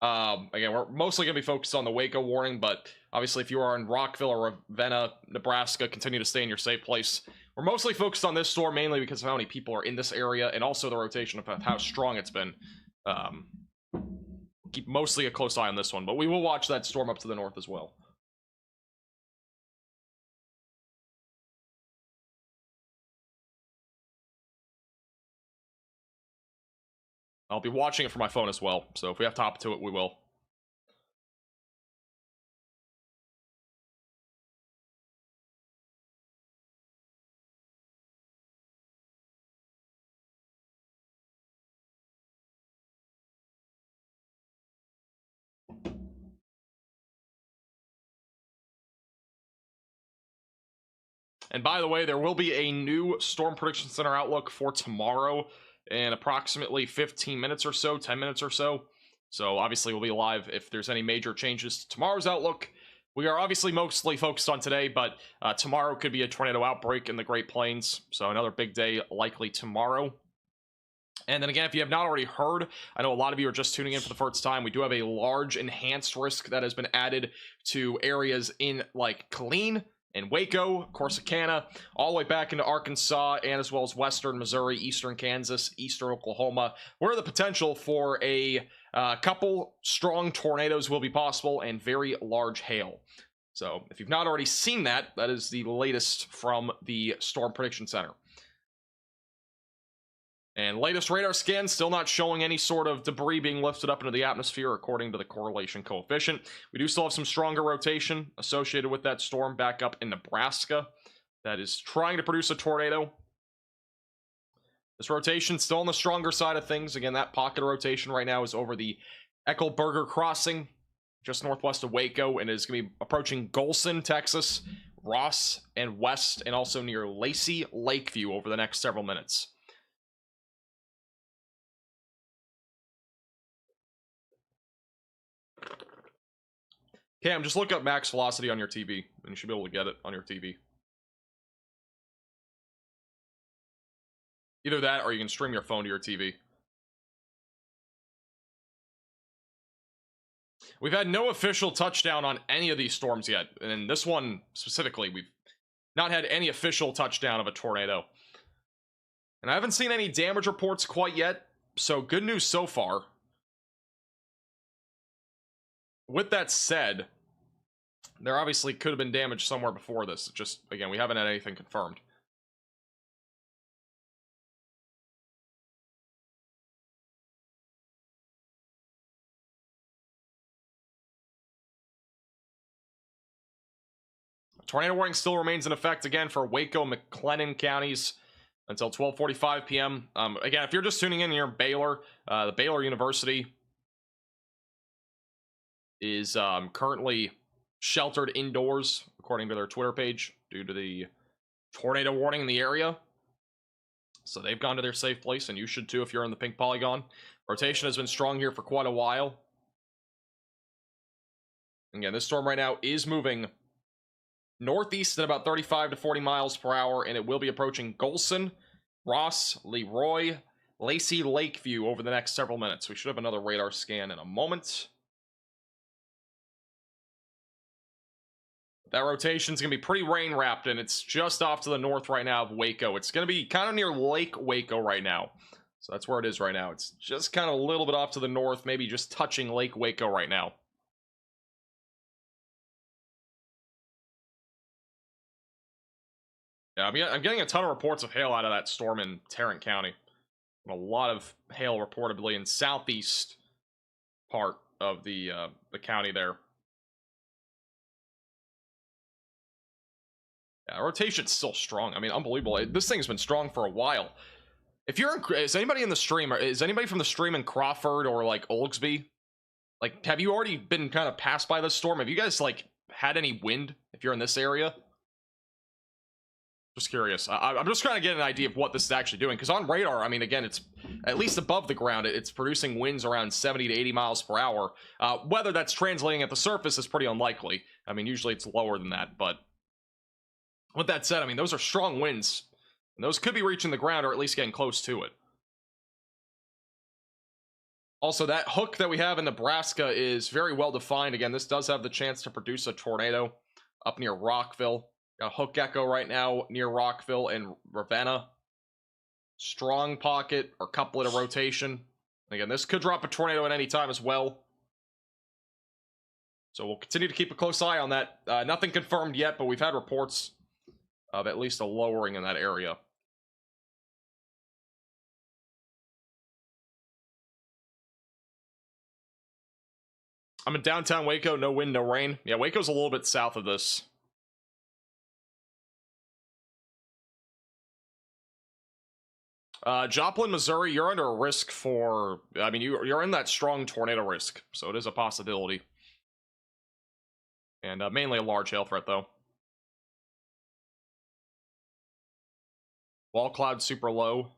Again, we're mostly going to be focused on the Waco warning, but obviously if you are in Rockville or Ravenna, Nebraska, continue to stay in your safe place. We're mostly focused on this storm mainly because of how many people are in this area, and also the rotation of how strong it's been. Keep mostly a close eye on this one, but we will watch that storm up to the north as well. I'll be watching it from my phone as well, so if we have to hop to it, we will. And by the way, there will be a new Storm Prediction Center outlook for tomorrow in approximately 15 minutes or so, 10 minutes or so. So obviously we'll be live if there's any major changes to tomorrow's outlook. We are obviously mostly focused on today, but tomorrow could be a tornado outbreak in the Great Plains. So another big day likely tomorrow. And then again, if you have not already heard, I know a lot of you are just tuning in for the first time, we do have a large enhanced risk that has been added to areas in like Killeen and Waco, Corsicana, all the way back into Arkansas, and as well as western Missouri, eastern Kansas, eastern Oklahoma, where the potential for a couple strong tornadoes will be possible and very large hail. So if you've not already seen that, that is the latest from the Storm Prediction Center. And latest radar scan still not showing any sort of debris being lifted up into the atmosphere according to the correlation coefficient. We do still have some stronger rotation associated with that storm back up in Nebraska that is trying to produce a tornado. This rotation still on the stronger side of things. Again, that pocket of rotation right now is over the Eckelberger crossing just northwest of Waco, and is going to be approaching Golson, Texas, Ross, and West, and also near Lacey Lakeview over the next several minutes. Cam, just look up max velocity on your TV, and you should be able to get it on your TV. Either that or you can stream your phone to your TV. We've had no official touchdown on any of these storms yet, and this one specifically, we've not had any official touchdown of a tornado. And I haven't seen any damage reports quite yet, so good news so far. With that said, there obviously could have been damage somewhere before this. Just, again, we haven't had anything confirmed. Tornado warning still remains in effect again for Waco, McLennan counties until 12:45 p.m. Again, if you're just tuning in here, Baylor, the Baylor University is currently sheltered indoors, according to their Twitter page, due to the tornado warning in the area. So they've gone to their safe place, and you should too if you're in the pink polygon. Rotation has been strong here for quite a while. Again, this storm right now is moving northeast at about 35 to 40 miles per hour, and it will be approaching Golson, Ross, Leroy, Lacey, Lakeview over the next several minutes. We should have another radar scan in a moment. That rotation's going to be pretty rain-wrapped, and it's just off to the north right now of Waco. It's going to be kind of near Lake Waco right now. So that's where it is right now. It's just kind of a little bit off to the north, maybe just touching Lake Waco right now. Yeah, I'm getting a ton of reports of hail out of that storm in Tarrant County. A lot of hail reportedly in southeast part of the county there. Yeah, rotation's still strong. I mean, unbelievable. This thing's been strong for a while. If you're in, is anybody in the stream, or is anybody from the stream in Crawford or like Oldsby? Like, have you already been kind of passed by this storm? Have you guys like had any wind if you're in this area? Just curious. I'm just trying to get an idea of what this is actually doing, because on radar, I mean, again, it's at least above the ground. It's producing winds around 70 to 80 miles per hour. Whether that's translating at the surface is pretty unlikely. I mean, usually it's lower than that, but with that said, I mean, those are strong winds, and those could be reaching the ground or at least getting close to it. Also, that hook that we have in Nebraska is very well defined. Again, this does have the chance to produce a tornado up near Rockville. Got a hook echo right now near Rockville and Ravenna. Strong pocket or couplet of rotation. Again, this could drop a tornado at any time as well. So we'll continue to keep a close eye on that. Nothing confirmed yet, but we've had reports of at least a lowering in that area. I'm in downtown Waco, no wind, no rain. Yeah, Waco's a little bit south of this. Joplin, Missouri, you're under a risk for, I mean, you're in that strong tornado risk, so it is a possibility. And mainly a large hail threat, though. Wall cloud super low.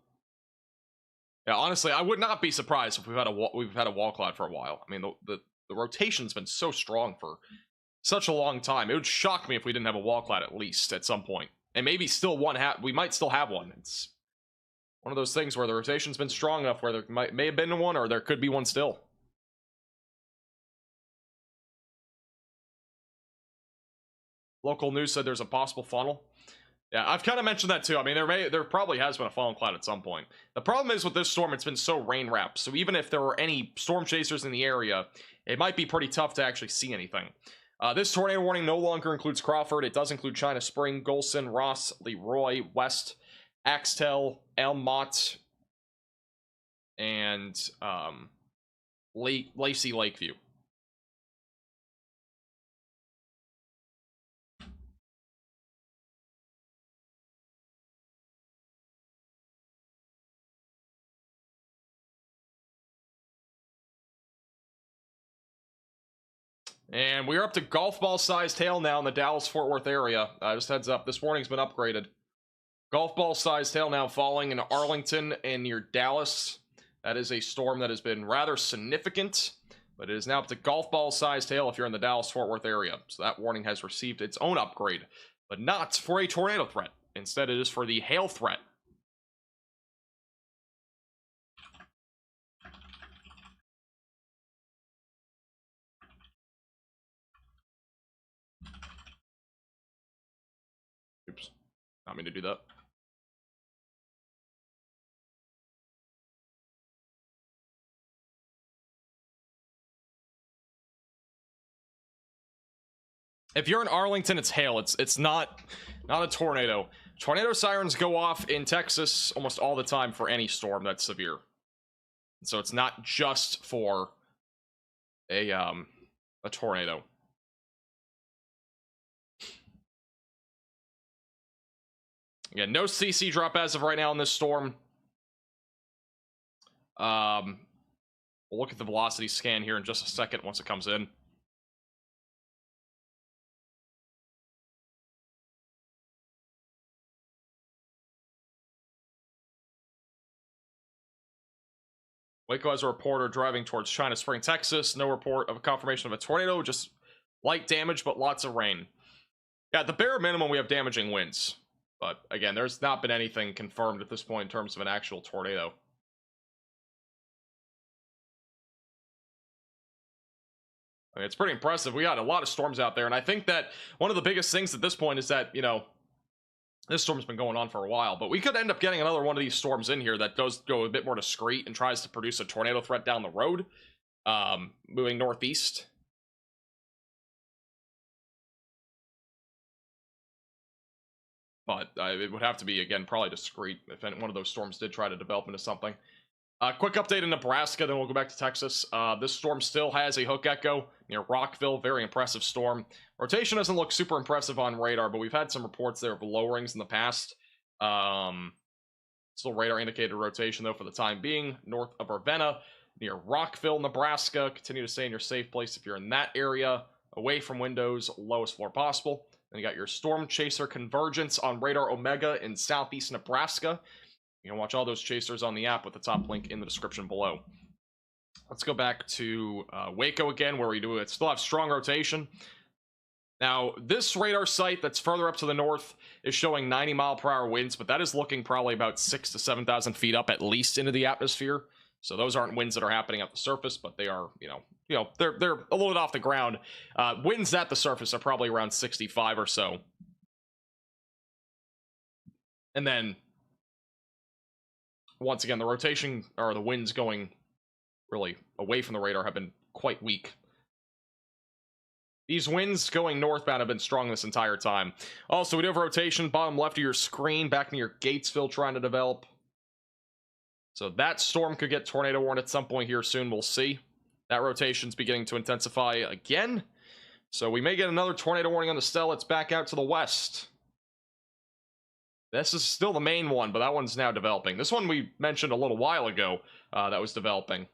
Yeah, honestly, I would not be surprised if we've had a wall cloud for a while. I mean, the rotation's been so strong for such a long time. It would shock me if we didn't have a wall cloud at least at some point. And maybe still we might still have one. It's one of those things where the rotation's been strong enough where there may have been one, or there could be one still. Local news said there's a possible funnel. Yeah, I've kind of mentioned that too. I mean, there probably has been a funnel cloud at some point. The problem is with this storm, it's been so rain wrapped. So even if there were any storm chasers in the area, it might be pretty tough to actually see anything. This tornado warning no longer includes Crawford. It does include China Spring, Golson, Ross, Leroy, West, Axtell, Elmont, and Lacey, Lakeview. And we're up to golf ball sized hail now in the Dallas-Fort Worth area. Just heads up, this warning's been upgraded. Golf ball sized hail now falling in Arlington and near Dallas. That is a storm that has been rather significant, but it is now up to golf ball sized hail if you're in the Dallas-Fort Worth area. So that warning has received its own upgrade, but not for a tornado threat. Instead, it is for the hail threat. Not mean to do that. If you're in Arlington, it's hail. It's not a tornado. Tornado sirens go off in Texas almost all the time for any storm that's severe. So it's not just for a tornado. Again, no CC drop as of right now in this storm. We'll look at the velocity scan here in just a second once it comes in. Waco has a reporter driving towards China Spring, Texas. No report of a confirmation of a tornado, just light damage, but lots of rain. Yeah, at the bare minimum, we have damaging winds. But again, there's not been anything confirmed at this point in terms of an actual tornado. I mean, it's pretty impressive. We got a lot of storms out there, and I think that one of the biggest things at this point is that, you know, this storm's been going on for a while, but we could end up getting another one of these storms in here that does go a bit more discreet and tries to produce a tornado threat down the road, moving northeast. But it would have to be, again, probably discreet if one of those storms did try to develop into something. Quick update in Nebraska, then we'll go back to Texas. This storm still has a hook echo near Rockville. Very impressive storm. Rotation doesn't look super impressive on radar, but we've had some reports there of lowerings in the past. Still radar indicated rotation, though, for the time being. North of Ravenna, near Rockville, Nebraska. Continue to stay in your safe place if you're in that area. Away from windows, lowest floor possible. Then you got your Storm Chaser convergence on radar Omega in southeast Nebraska. You can watch all those chasers on the app with the top link in the description below. Let's go back to Waco again, where we still have strong rotation. Now, this radar site that's further up to the north is showing 90-mile-per-hour winds, but that is looking probably about 6,000 to 7,000 feet up at least into the atmosphere. So those aren't winds that are happening at the surface, but they are, they're a little bit off the ground. Winds at the surface are probably around 65 or so. And then, once again, the rotation, or the winds going really away from the radar, have been quite weak. These winds going northbound have been strong this entire time. Also, we do have rotation bottom left of your screen, back near Gatesville, trying to develop. So that storm could get tornado warned at some point here soon. We'll see. That rotation's beginning to intensify again. So we may get another tornado warning on the Stella. It's back out to the west. This is still the main one, but that one's now developing. This one we mentioned a little while ago that was developing.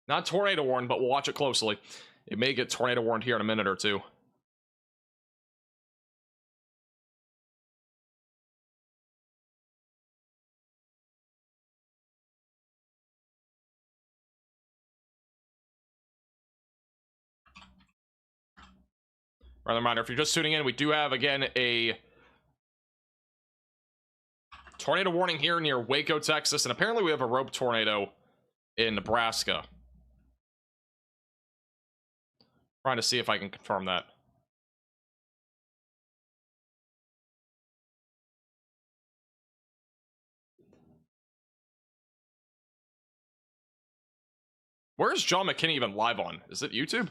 Not tornado warned, but we'll watch it closely. It may get tornado warned here in a minute or two. Rather reminder, if you're just tuning in, we do have, again, a tornado warning here near Waco, Texas, and apparently we have a rope tornado in Nebraska. Trying to see if I can confirm that. Where is John McKinney even live on? Is it YouTube?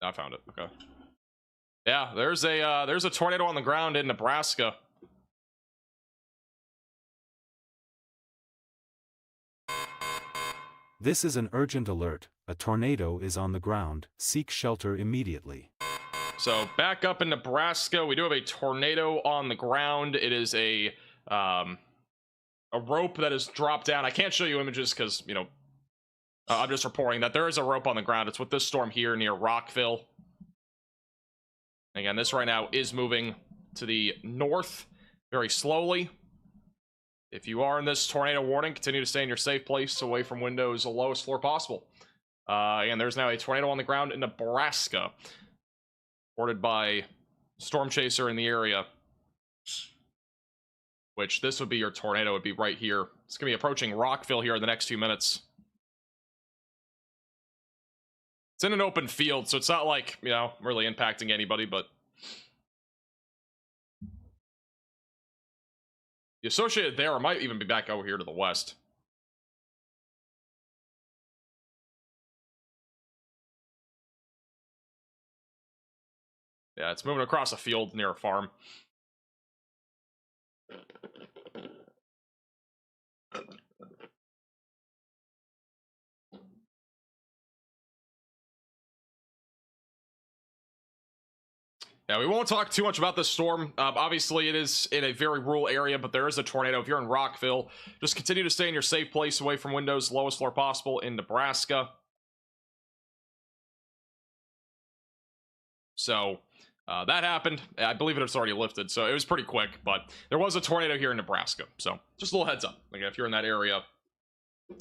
I found it. Okay. Yeah, there's a tornado on the ground in Nebraska. This is an urgent alert. A tornado is on the ground. Seek shelter immediately. So back up in Nebraska, we do have a tornado on the ground. It is a rope that has dropped down. I can't show you images because, I'm just reporting that there is a rope on the ground. It's with this storm here near Rockville. Again, this right now is moving to the north very slowly. If you are in this tornado warning, continue to stay in your safe place away from windows, the lowest floor possible. And there's now a tornado on the ground in Nebraska, reported by Storm Chaser in the area. Which this would be your tornado, would be right here. It's going to be approaching Rockville here in the next few minutes. It's in an open field, so it's not like, you know, really impacting anybody, but the associated there might even be back over here to the west. Yeah, it's moving across a field near a farm. Yeah, we won't talk too much about this storm. Obviously, it is in a very rural area, but there is a tornado. If you're in Rockville, just continue to stay in your safe place away from windows, lowest floor possible in Nebraska. So that happened. I believe it's already lifted, so it was pretty quick, but there was a tornado here in Nebraska. So just a little heads up. Again, if you're in that area,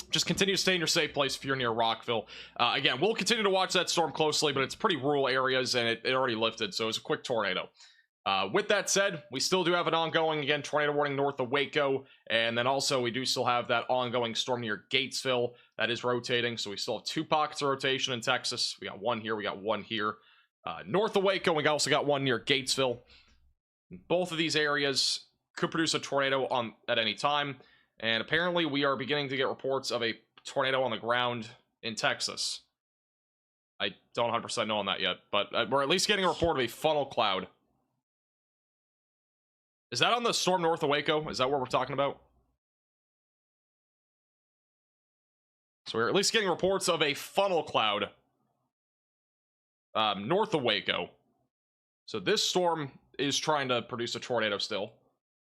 just continue to stay in your safe place if you're near Rockville. Again, we'll continue to watch that storm closely, but it's pretty rural areas, and it already lifted, so it's a quick tornado. With that said, we still do have an ongoing, again, tornado warning north of Waco, and then also we do still have that ongoing storm near Gatesville that is rotating, so we still have 2 pockets of rotation in Texas. We got one here, we got one here. North of Waco, we also got one near Gatesville. Both of these areas could produce a tornado at any time. And apparently we are beginning to get reports of a tornado on the ground in Texas. I don't 100% know on that yet, but we're at least getting a report of a funnel cloud. Is that on the storm north of Waco? Is that what we're talking about? So we're at least getting reports of a funnel cloud north of Waco. So this storm is trying to produce a tornado still.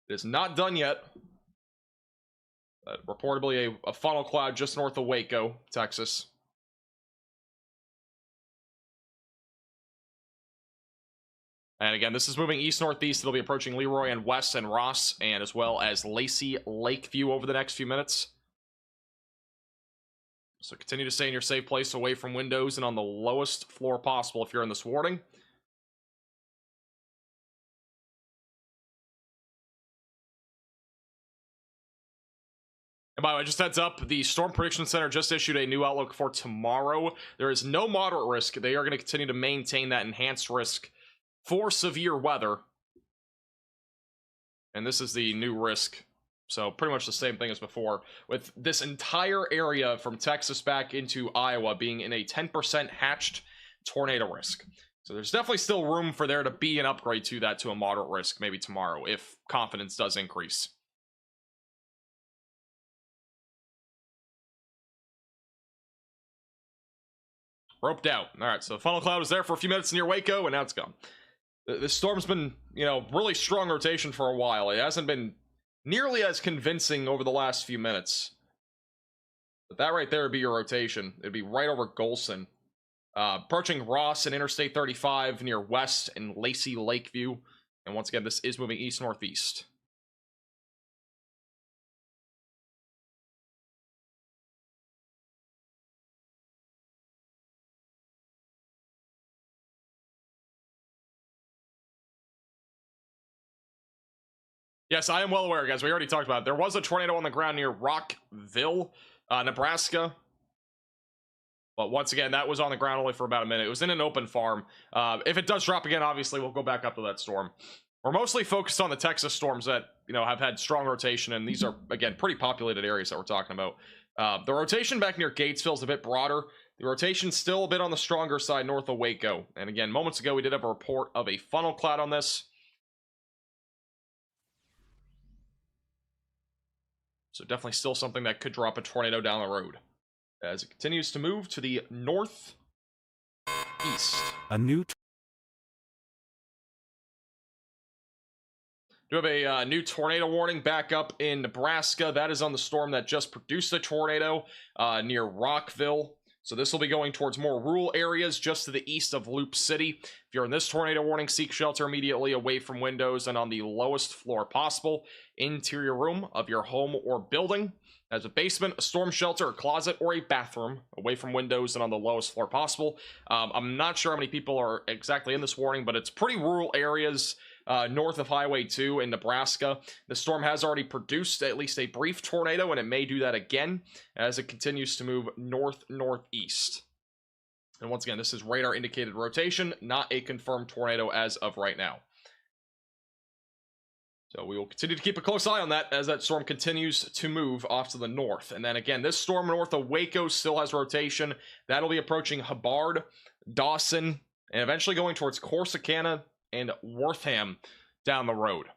It is not done yet. Reportedly a funnel cloud just north of Waco, Texas. And again, this is moving east-northeast. It'll be approaching Leroy and West and Ross, and as well as Lacey Lakeview over the next few minutes. So continue to stay in your safe place away from windows and on the lowest floor possible if you're in this warning. And by the way, just heads up, the Storm Prediction Center just issued a new outlook for tomorrow. There is no moderate risk. They are going to continue to maintain that enhanced risk for severe weather. And this is the new risk. So pretty much the same thing as before, with this entire area from Texas back into Iowa being in a 10% hatched tornado risk. So there's definitely still room for there to be an upgrade to that to a moderate risk maybe tomorrow if confidence does increase. Roped out. All right, so funnel cloud was there for a few minutes near Waco, and now it's gone. This storm's been, you know, really strong rotation for a while. It hasn't been nearly as convincing over the last few minutes. But that right there would be your rotation. It'd be right over Golson. Approaching Ross and Interstate 35 near West and Lacey Lakeview. And once again, this is moving east-northeast. Yes, I am well aware, guys. We already talked about it. There was a tornado on the ground near Rockville, Nebraska. But once again, that was on the ground only for about a minute. It was in an open farm. If it does drop again, obviously, we'll go back up to that storm. We're mostly focused on the Texas storms that, you know, have had strong rotation, and these are, again, pretty populated areas that we're talking about. The rotation back near Gatesville is a bit broader. The rotation's still a bit on the stronger side north of Waco. And again, moments ago, we did have a report of a funnel cloud on this. So definitely still something that could drop a tornado down the road as it continues to move to the northeast. A new Do have a new tornado warning back up in Nebraska. That is on the storm that just produced a tornado near Rockville. So this will be going towards more rural areas just to the east of Loop City. If you're in this tornado warning, seek shelter immediately away from windows and on the lowest floor possible. Interior room of your home or building. As a basement, a storm shelter, a closet, or a bathroom away from windows and on the lowest floor possible. I'm not sure how many people are exactly in this warning, but it's pretty rural areas north of Highway 2 in Nebraska. The storm has already produced at least a brief tornado, and it may do that again as it continues to move north-northeast. And once again, this is radar indicated rotation, not a confirmed tornado as of right now. So we will continue to keep a close eye on that as that storm continues to move off to the north. And then again, this storm north of Waco still has rotation. That'll be approaching Hubbard, Dawson, and eventually going towards Corsicana and Wortham down the road.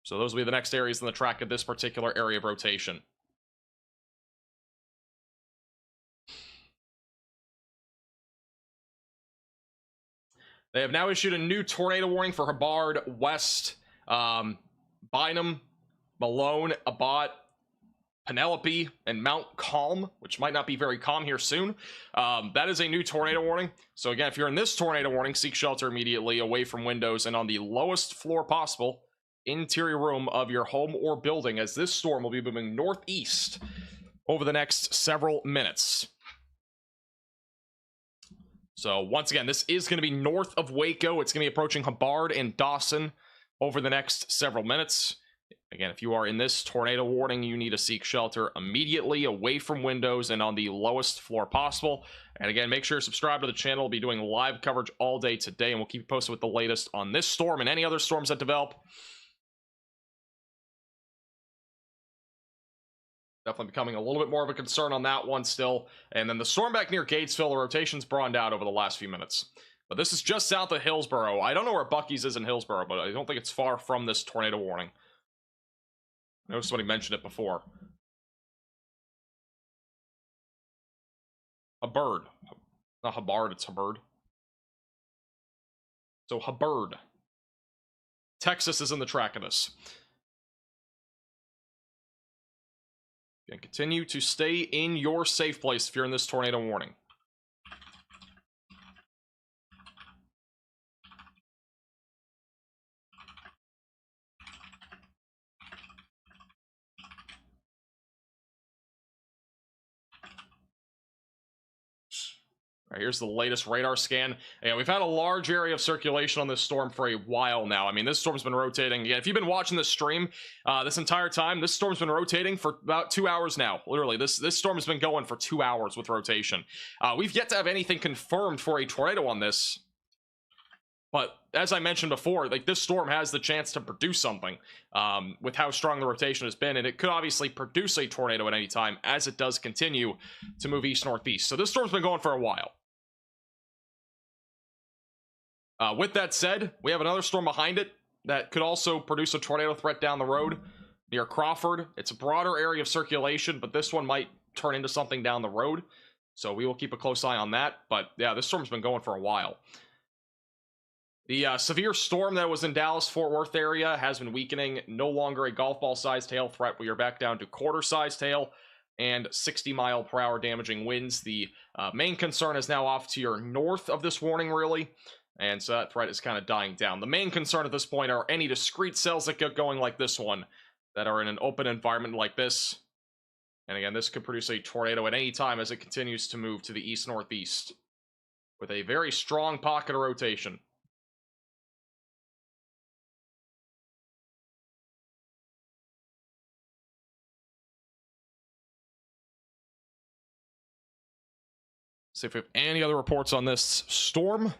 So those will be the next areas in the track of this particular area of rotation. They have now issued a new tornado warning for Hubbard, West, Bynum, Malone, Abbott, Penelope, and Mount Calm, which might not be very calm here soon. That is a new tornado warning. So again, if you're in this tornado warning, seek shelter immediately away from windows and on the lowest floor possible interior room of your home or building, as this storm will be moving northeast over the next several minutes. So once again, this is going to be north of Waco. It's going to be approaching Hubbard and Dawson over the next several minutes. Again, if you are in this tornado warning, you need to seek shelter immediately away from windows and on the lowest floor possible. And again, make sure you're subscribed to the channel. We'll be doing live coverage all day today, and we'll keep you posted with the latest on this storm and any other storms that develop. Definitely becoming a little bit more of a concern on that one still. And then the storm back near Gatesville, the rotation's broadened out over the last few minutes. But this is just south of Hillsborough. I don't know where Buc-ee's is in Hillsborough, but I don't think it's far from this tornado warning. I know somebody mentioned it before. Hubbard. Not Hubbard, it's Hubbard. So Hubbard. Texas is in the track of this. And continue to stay in your safe place if you're in this tornado warning. All right, here's the latest radar scan. And we've had a large area of circulation on this storm for a while now. I mean, this storm's been rotating. Again, if you've been watching this stream this entire time, this storm's been rotating for about 2 hours now. Literally, this storm has been going for 2 hours with rotation. We've yet to have anything confirmed for a tornado on this. But as I mentioned before, like, this storm has the chance to produce something with how strong the rotation has been, and it could obviously produce a tornado at any time as it does continue to move east-northeast. So this storm's been going for a while. With that said, we have another storm behind it that could also produce a tornado threat down the road near Crawford. It's a broader area of circulation, but this one might turn into something down the road. So we will keep a close eye on that. But yeah, this storm's been going for a while. The severe storm that was in Dallas-Fort Worth area has been weakening. No longer a golf ball-sized hail threat. We are back down to quarter-sized hail and 60-mile-per-hour damaging winds. The main concern is now off to your north of this warning, really. And so that threat is kind of dying down. The main concern at this point are any discrete cells that get going like this one, that are in an open environment like this. And again, this could produce a tornado at any time as it continues to move to the east-northeast with a very strong pocket of rotation. See if we have any other reports on this storm.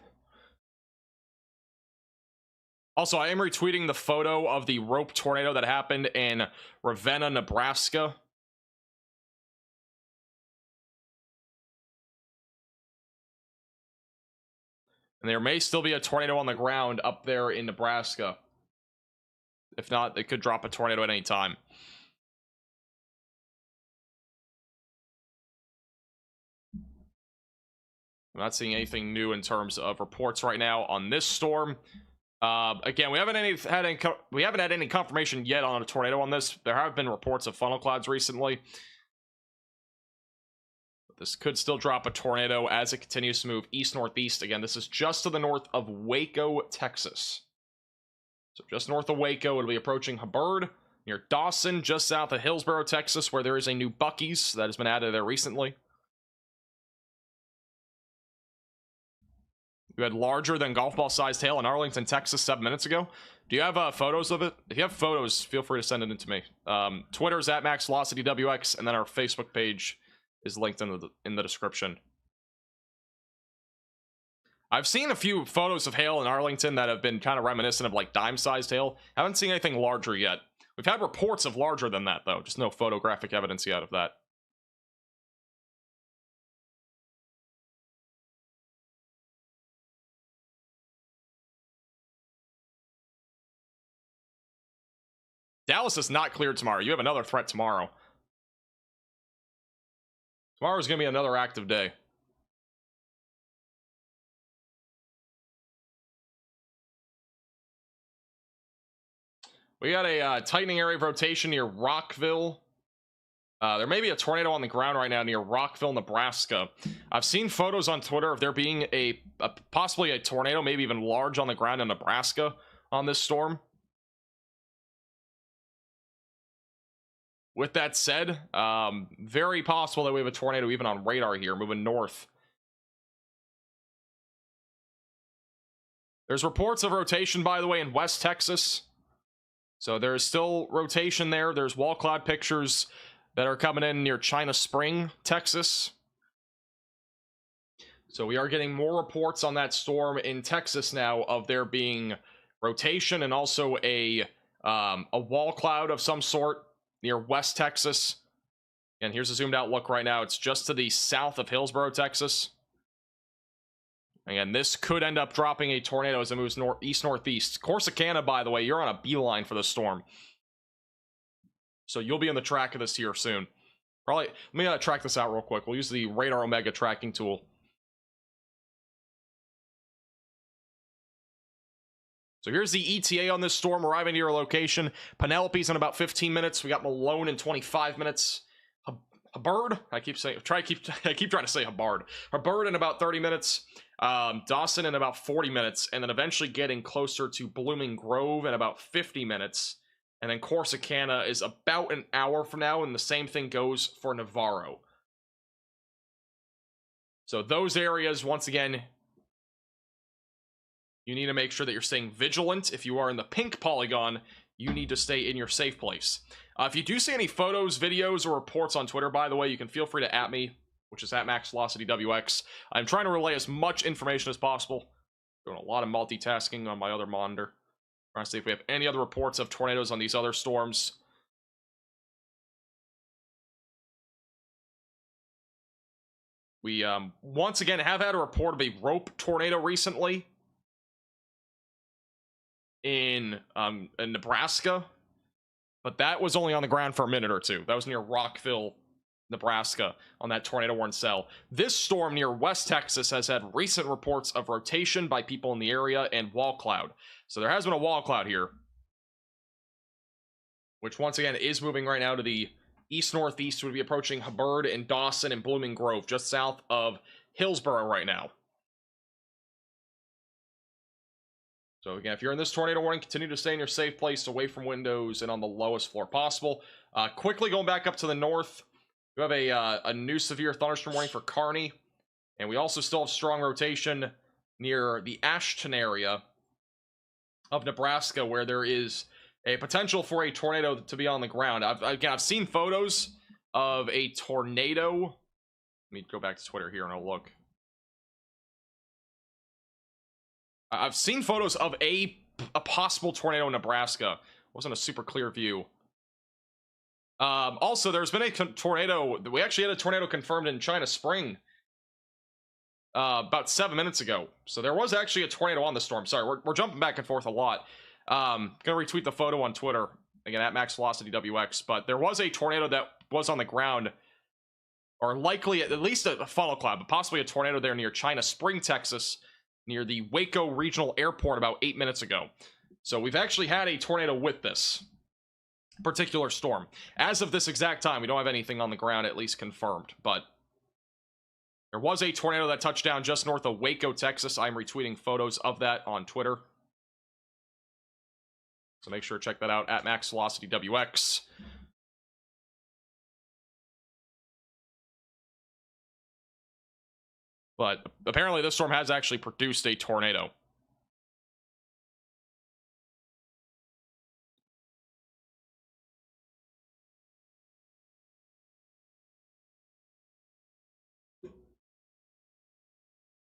Also, I am retweeting the photo of the rope tornado that happened in Ravenna, Nebraska. And there may still be a tornado on the ground up there in Nebraska. If not, it could drop a tornado at any time. I'm not seeing anything new in terms of reports right now on this storm. Again, we haven't had any confirmation yet on a tornado on this. There have been reports of funnel clouds recently. But this could still drop a tornado as it continues to move east-northeast. Again, this is just to the north of Waco, Texas. So just north of Waco, it'll be approaching Hubbard, near Dawson, just south of Hillsborough, Texas, where there is a new Buc-ee's that has been added there recently. You had larger than golf ball sized hail in Arlington, Texas 7 minutes ago. Do you have photos of it? If you have photos, feel free to send it in to me. Twitter is at MaxVelocityWX, and then our Facebook page is linked in the description. I've seen a few photos of hail in Arlington that have been kind of reminiscent of like dime-sized hail. Haven't seen anything larger yet. We've had reports of larger than that, though. Just no photographic evidence yet of that. Dallas is not cleared tomorrow. You have another threat tomorrow. Tomorrow's going to be another active day. We got a tightening area of rotation near Rockville. There may be a tornado on the ground right now near Rockville, Nebraska. I've seen photos on Twitter of there being possibly a tornado, maybe even large, on the ground in Nebraska on this storm. With that said, very possible that we have a tornado even on radar here, moving north. There's reports of rotation, by the way, in West Texas. So there's still rotation there. There's wall cloud pictures that are coming in near China Spring, Texas. So we are getting more reports on that storm in Texas now of there being rotation and also a wall cloud of some sort near West Texas. And here's a zoomed out look right now. It's just to the south of Hillsborough, Texas. Again, this could end up dropping a tornado as it moves east-northeast. Corsicana, by the way, you're on a beeline for the storm. So you'll be on the track of this here soon. Probably, let me track this out real quick. We'll use the Radar Omega tracking tool. So here's the ETA on this storm arriving to your location. Penelope's in about 15 minutes. We got Malone in 25 minutes. Hubbard, I keep trying to say Hubbard. Hubbard in about 30 minutes. Dawson in about 40 minutes, and then eventually getting closer to Blooming Grove in about 50 minutes. And then Corsicana is about an hour from now, and the same thing goes for Navarro. So those areas, once again, you need to make sure that you're staying vigilant. If you are in the pink polygon, you need to stay in your safe place. If you do see any photos, videos, or reports on Twitter, by the way, you can feel free to @ me, which is @MaxVelocityWX. I'm trying to relay as much information as possible. Doing a lot of multitasking on my other monitor. Trying to see if we have any other reports of tornadoes on these other storms. We, once again, have had a report of a rope tornado recently in Nebraska. But that was only on the ground for a minute or two. That was near Rockville, Nebraska, on that tornado-warned cell. This storm near West Texas has had recent reports of rotation by people in the area and wall cloud. So there has been a wall cloud here, which once again is moving right now to the east-northeast. Would be approaching Hubbard and Dawson and Blooming Grove, just south of Hillsborough right now. So again, if you're in this tornado warning, continue to stay in your safe place, away from windows and on the lowest floor possible. Quickly going back up to the north, we have a new severe thunderstorm warning for Kearney, and we also still have strong rotation near the Ashton area of Nebraska, where there is a potential for a tornado to be on the ground. I've seen photos of a tornado. Let me go back to Twitter here and I'll look. I've seen photos of a possible tornado in Nebraska. Wasn't a super clear view. Also, there's been a tornado. We actually had a tornado confirmed in China Spring about 7 minutes ago. So there was actually a tornado on the storm. Sorry, we're jumping back and forth a lot. Gonna retweet the photo on Twitter again @MaxVelocityWX. But there was a tornado that was on the ground, or likely at least a funnel cloud, but possibly a tornado there near China Spring, Texas, near the Waco Regional Airport about 8 minutes ago. So we've actually had a tornado with this particular storm. As of this exact time, we don't have anything on the ground, at least confirmed, but there was a tornado that touched down just north of Waco, Texas. I'm retweeting photos of that on Twitter. So make sure to check that out @MaxVelocityWX. But apparently this storm has actually produced a tornado.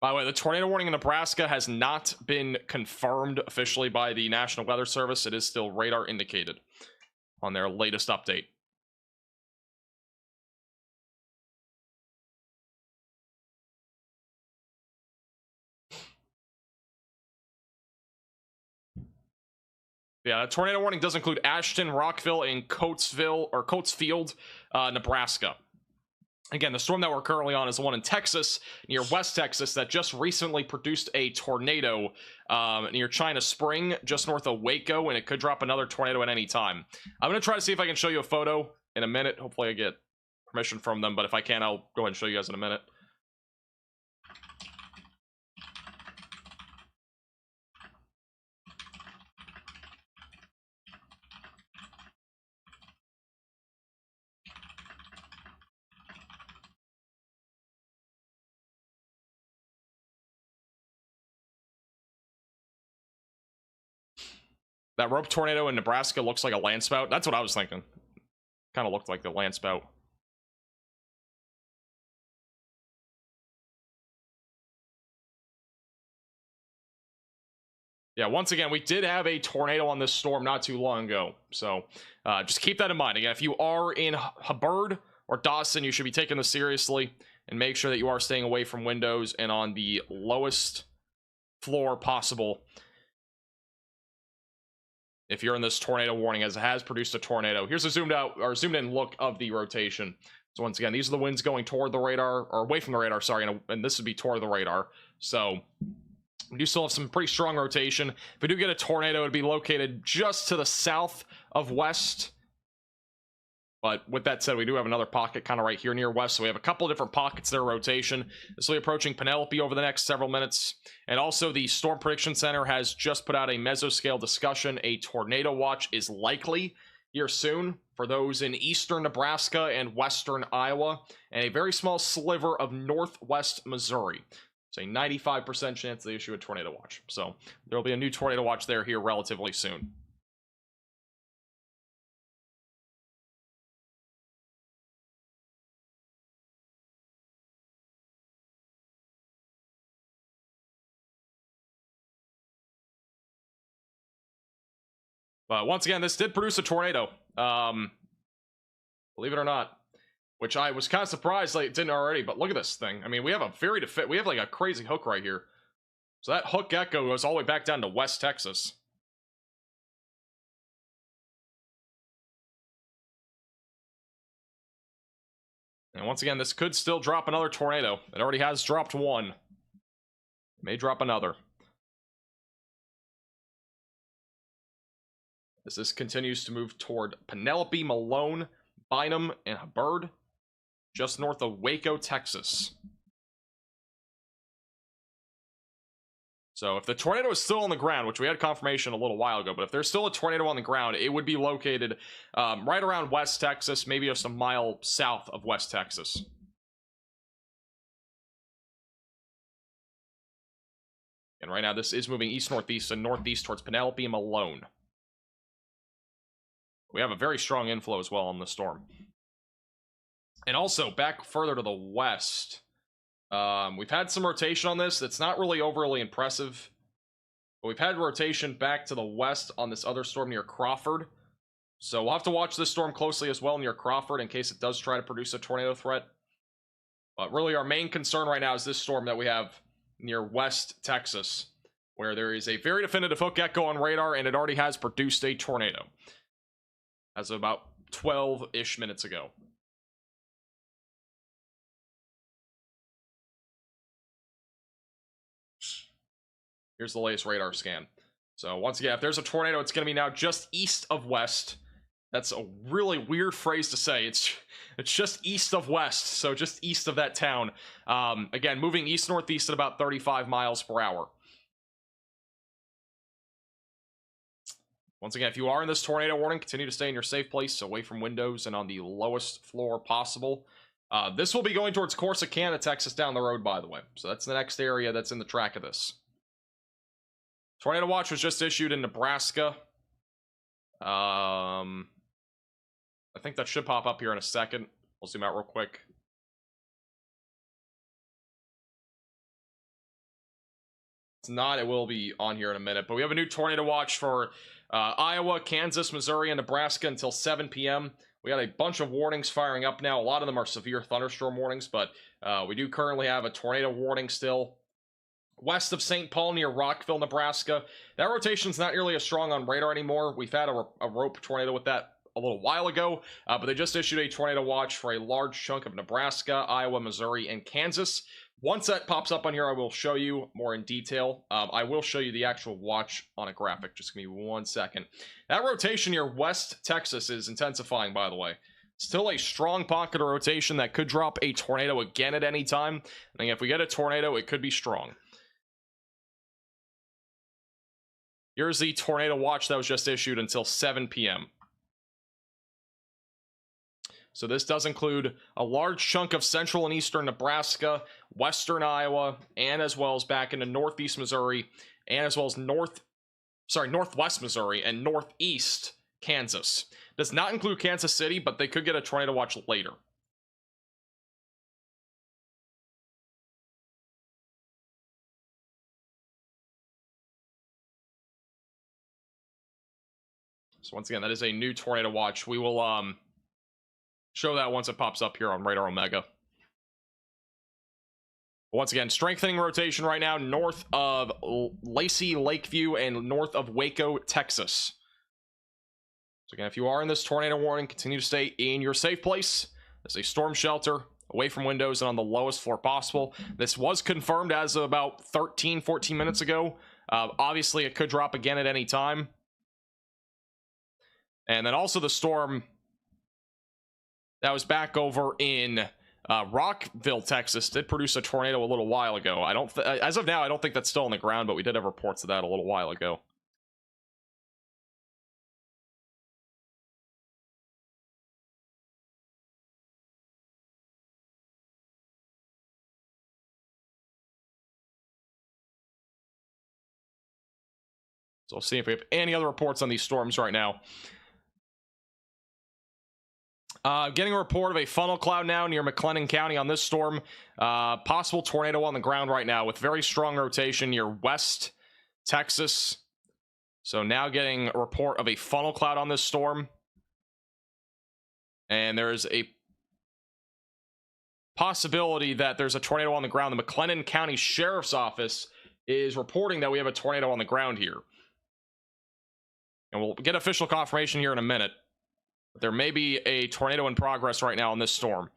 By the way, the tornado warning in Nebraska has not been confirmed officially by the National Weather Service. It is still radar indicated on their latest update. Yeah, the tornado warning does include Ashton, Rockville, and Coatesfield, Nebraska. Again, the storm that we're currently on is the one in Texas, near West Texas, that just recently produced a tornado near China Spring, just north of Waco, and it could drop another tornado at any time. I'm going to try to see if I can show you a photo in a minute. Hopefully I get permission from them, but if I can, I'll go ahead and show you guys in a minute. That rope tornado in Nebraska looks like a land spout. That's what I was thinking. Kind of looked like the land spout. Yeah, once again, we did have a tornado on this storm not too long ago. So just keep that in mind. Again, if you are in Hubbard or Dawson, you should be taking this seriously. And make sure that you are staying away from windows and on the lowest floor possible. If you're in this tornado warning, as it has produced a tornado. Here's a zoomed out or zoomed in look of the rotation. So once again, these are the winds going toward the radar, or away from the radar, sorry, and this would be toward the radar. So we do still have some pretty strong rotation. If we do get a tornado, it'd be located just to the south of west. But with that said, we do have another pocket kind of right here near west. So we have a couple of different pockets there rotation. This will be approaching Penelope over the next several minutes. And also the Storm Prediction Center has just put out a mesoscale discussion. A tornado watch is likely here soon for those in eastern Nebraska and western Iowa, and a very small sliver of northwest Missouri. It's a 95% chance they issue a tornado watch. So there will be a new tornado watch there here relatively soon. But once again, this did produce a tornado. Believe it or not. Which I was kind of surprised like, it didn't already, but look at this thing. I mean, we have a we have like a crazy hook right here. So that hook echo goes all the way back down to West Texas. And once again, this could still drop another tornado. It already has dropped one. It may drop another. As this continues to move toward Penelope, Malone, Bynum, and Hubbard, just north of Waco, Texas. So if the tornado is still on the ground, which we had confirmation a little while ago, but if there's still a tornado on the ground, it would be located right around West Texas, maybe just a mile south of West Texas. And right now, this is moving east-northeast and northeast towards Penelope and Malone. We have a very strong inflow as well on the storm. And also, back further to the west, we've had some rotation on this. That's not really overly impressive. But we've had rotation back to the west on this other storm near Crawford. So we'll have to watch this storm closely as well near Crawford in case it does try to produce a tornado threat. But really our main concern right now is this storm that we have near West Texas, where there is a very definitive hook echo on radar and it already has produced a tornado as of about 12-ish minutes ago. Here's the latest radar scan. So once again, if there's a tornado, it's going to be now just east of west. That's a really weird phrase to say. It's just east of west, so just east of that town. Again, moving east-northeast at about 35 miles per hour. Once again, if you are in this tornado warning, continue to stay in your safe place, away from windows and on the lowest floor possible. This will be going towards Corsicana, Texas, down the road, by the way. So that's the next area that's in the track of this. Tornado watch was just issued in Nebraska. I think that should pop up here in a second. We'll zoom out real quick. it's not, it will be on here in a minute. But we have a new tornado watch for Iowa, Kansas, Missouri, and Nebraska until 7 p.m. We got a bunch of warnings firing up now. A lot of them are severe thunderstorm warnings, but we do currently have a tornado warning still west of St. Paul near Rockville, Nebraska. That rotation's not nearly as strong on radar anymore. We've had a rope tornado with that a little while ago, but they just issued a tornado watch for a large chunk of Nebraska, Iowa, Missouri, and Kansas. Once that pops up on here, I will show you more in detail. I will show you the actual watch on a graphic. Just give me 1 second. That rotation near West Texas is intensifying, by the way. Still a strong pocket of rotation that could drop a tornado again at any time. I think if we get a tornado, it could be strong. Here's the tornado watch that was just issued until 7 p.m. So this does include a large chunk of central and eastern Nebraska, western Iowa, and as well as back into northeast Missouri, and as well as northwest Missouri and northeast Kansas. Does not include Kansas City, but they could get a tornado watch later. So once again, that is a new tornado watch. We will show that once it pops up here on Radar Omega. Once again, strengthening rotation right now north of Lacey, Lakeview, and north of Waco, Texas. So again, if you are in this tornado warning, continue to stay in your safe place. There's a storm shelter away from windows and on the lowest floor possible. This was confirmed as of about 13, 14 minutes ago. Obviously, it could drop again at any time. And then also the storm that was back over in Rockville, Texas, did produce a tornado a little while ago. As of now, I don't think that's still on the ground, but we did have reports of that a little while ago. So we'll see if we have any other reports on these storms right now. Getting a report of a funnel cloud now near McLennan County on this storm. Possible tornado on the ground right now with very strong rotation near West Texas. So now getting a report of a funnel cloud on this storm. And there's a possibility that there's a tornado on the ground. The McLennan County Sheriff's Office is reporting that we have a tornado on the ground here. And we'll get official confirmation here in a minute. But there may be a tornado in progress right now on this storm.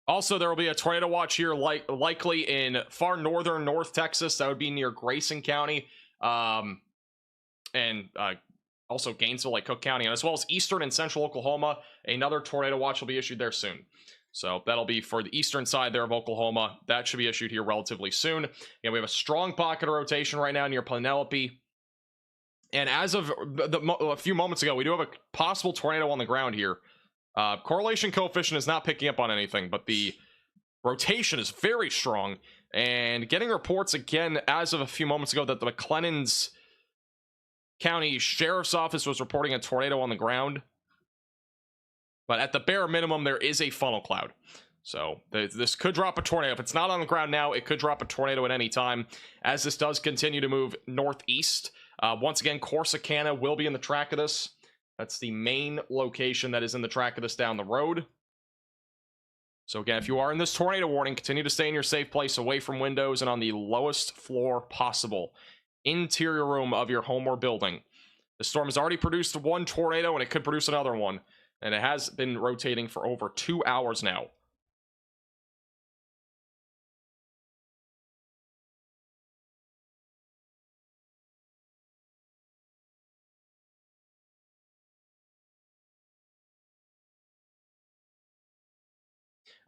Also, there will be a tornado watch here likely in far northern North Texas. That would be near Grayson County. And also Gainesville, like Cook County, and as well as eastern and central Oklahoma. Another tornado watch will be issued there soon. So that'll be for the eastern side there of Oklahoma. That should be issued here relatively soon. And we have a strong pocket of rotation right now near Penelope. And as of a few moments ago, we do have a possible tornado on the ground here. Correlation coefficient is not picking up on anything, but the rotation is very strong. And getting reports again as of a few moments ago that the McLennan's County Sheriff's Office was reporting a tornado on the ground. But at the bare minimum, there is a funnel cloud. So this could drop a tornado. If it's not on the ground now, it could drop a tornado at any time as this does continue to move northeast. Once again, Corsicana will be in the track of this. That's the main location that is in the track of this down the road. So again, if you are in this tornado warning, continue to stay in your safe place away from windows and on the lowest floor possible. Interior room of your home or building. The storm has already produced one tornado and it could produce another one. And it has been rotating for over 2 hours now.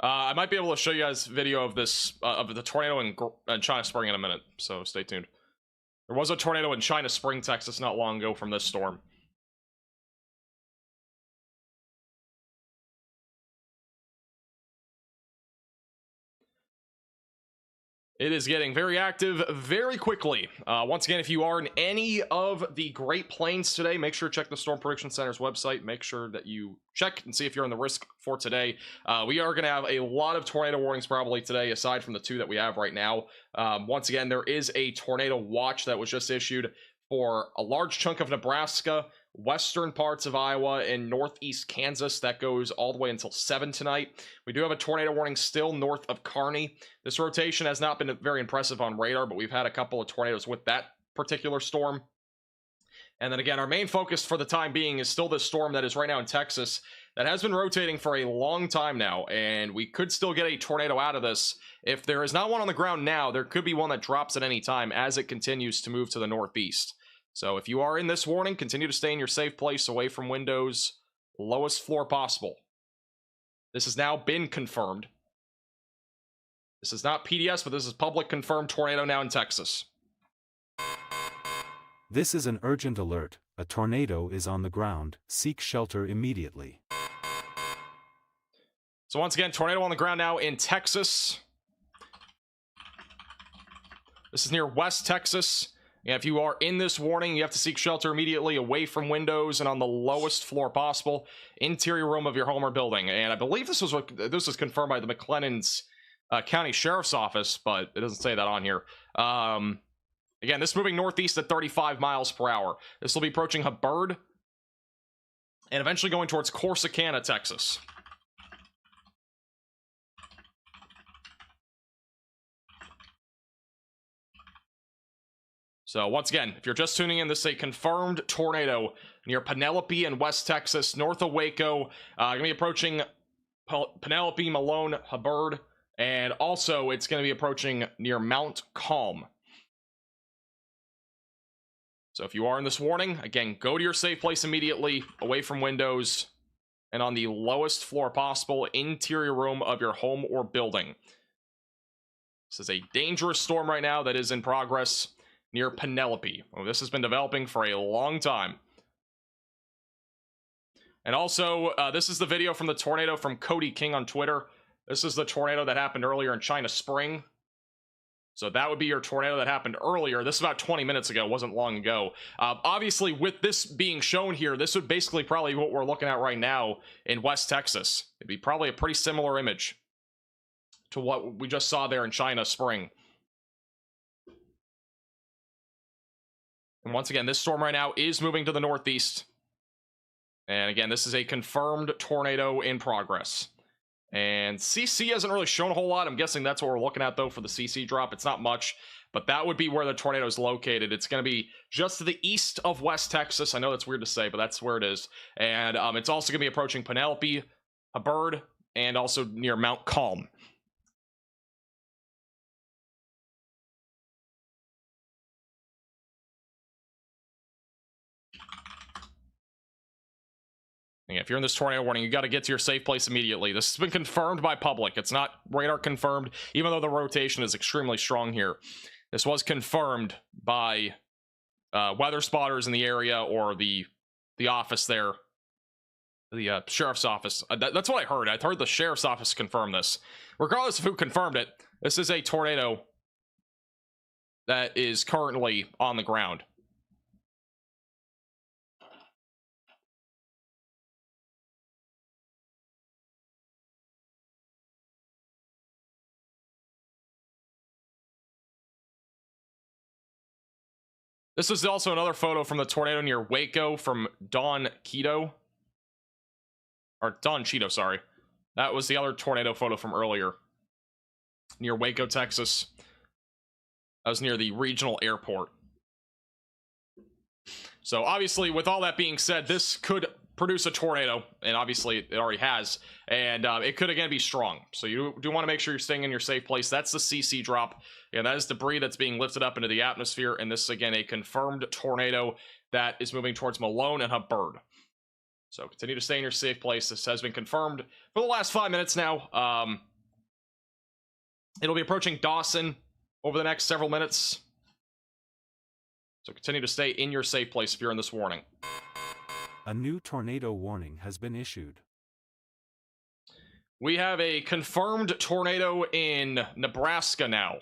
I might be able to show you guys video of this of the tornado in China Spring in a minute, so stay tuned. There was a tornado in China Spring, Texas not long ago from this storm. It is getting very active very quickly. Once again, if you are in any of the Great Plains today, make sure to check the Storm Prediction Center's website. Make sure that you check and see if you're in the risk for today. We are going to have a lot of tornado warnings probably today, aside from the 2 that we have right now. Once again, there is a tornado watch that was just issued for a large chunk of Nebraska, western parts of Iowa, and northeast Kansas. That goes all the way until 7 tonight. We do have a tornado warning still north of Kearney. This rotation has not been very impressive on radar, but we've had a couple of tornadoes with that particular storm. And then again, our main focus for the time being is still this storm that is right now in Texas that has been rotating for a long time now, and we could still get a tornado out of this. If there is not one on the ground now, there could be one that drops at any time as it continues to move to the northeast. So if you are in this warning, continue to stay in your safe place, away from windows, lowest floor possible. This has now been confirmed. This is not PDS, but this is public confirmed tornado now in Texas. This is an urgent alert. A tornado is on the ground. Seek shelter immediately. So once again, tornado on the ground now in Texas. This is near West Texas. And if you are in this warning, you have to seek shelter immediately, away from windows and on the lowest floor possible, interior room of your home or building. And I believe this was confirmed by the McLennan's County Sheriff's Office, but it doesn't say that on here. Again, this is moving northeast at 35 miles per hour. This will be approaching Hubbard and eventually going towards Corsicana, Texas. So once again, if you're just tuning in, this is a confirmed tornado near Penelope and West Texas, north of Waco. Going to be approaching Penelope, Malone, Hubbard, and also it's going to be approaching near Mount Calm. So if you are in this warning, again, go to your safe place immediately, away from windows, and on the lowest floor possible, interior room of your home or building. This is a dangerous storm right now that is in progress near Penelope. Well, this has been developing for a long time. And also, this is the video from the tornado from Cody King on Twitter. This is the tornado that happened earlier in China Spring. So that would be your tornado that happened earlier. This is about 20 minutes ago, wasn't long ago. Obviously, with this being shown here, this would basically probably what we're looking at right now in West Texas. It'd be probably a pretty similar image to what we just saw there in China Spring. And once again, this storm right now is moving to the northeast. And again, this is a confirmed tornado in progress. And CC hasn't really shown a whole lot. I'm guessing that's what we're looking at, though, for the CC drop. It's not much, but that would be where the tornado is located. It's going to be just to the east of West Texas. I know that's weird to say, but that's where it is. And it's also going to be approaching Penelope, Hubbard, and also near Mount Calm. And if you're in this tornado warning, you got to get to your safe place immediately. This has been confirmed by public. It's not radar confirmed, even though the rotation is extremely strong here. This was confirmed by weather spotters in the area, or the office there, the sheriff's office. That's what I heard. I heard the sheriff's office confirm this. Regardless of who confirmed it, this is a tornado that is currently on the ground. This is also another photo from the tornado near Waco from Don Cheeto. Or Don Cheeto, sorry. That was the other tornado photo from earlier. Near Waco, Texas. That was near the regional airport. So obviously, with all that being said, this could produce a tornado, and obviously it already has, and it could again be strong. So you do want to make sure you're staying in your safe place. That's the CC drop, and that is debris that's being lifted up into the atmosphere, and this is again a confirmed tornado that is moving towards Malone and Hubbard. So continue to stay in your safe place. This has been confirmed for the last 5 minutes now. It'll be approaching Dawson over the next several minutes. So continue to stay in your safe place if you're in this warning. A new tornado warning has been issued. We have a confirmed tornado in Nebraska now.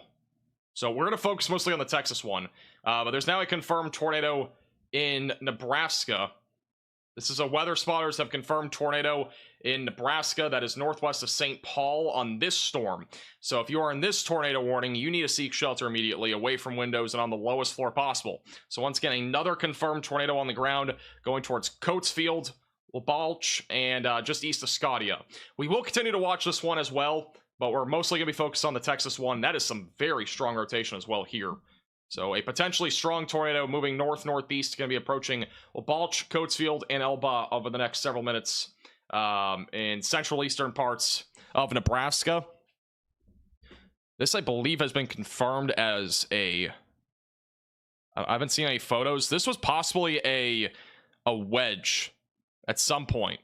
So we're going to focus mostly on the Texas one. But there's now a confirmed tornado in Nebraska. This is a weather spotters have confirmed tornado in Nebraska that is northwest of St. Paul on this storm. So if you are in this tornado warning, you need to seek shelter immediately away from windows and on the lowest floor possible. So once again, another confirmed tornado on the ground going towards Coatesfield, Labalch, and just east of Scotia. We will continue to watch this one as well, but we're mostly going to be focused on the Texas one. That is some very strong rotation as well here. So a potentially strong tornado moving north-northeast, going to be approaching Balch, Coatesfield, and Elba over the next several minutes in central eastern parts of Nebraska. This, I believe, has been confirmed as a... I haven't seen any photos. This was possibly a wedge at some point.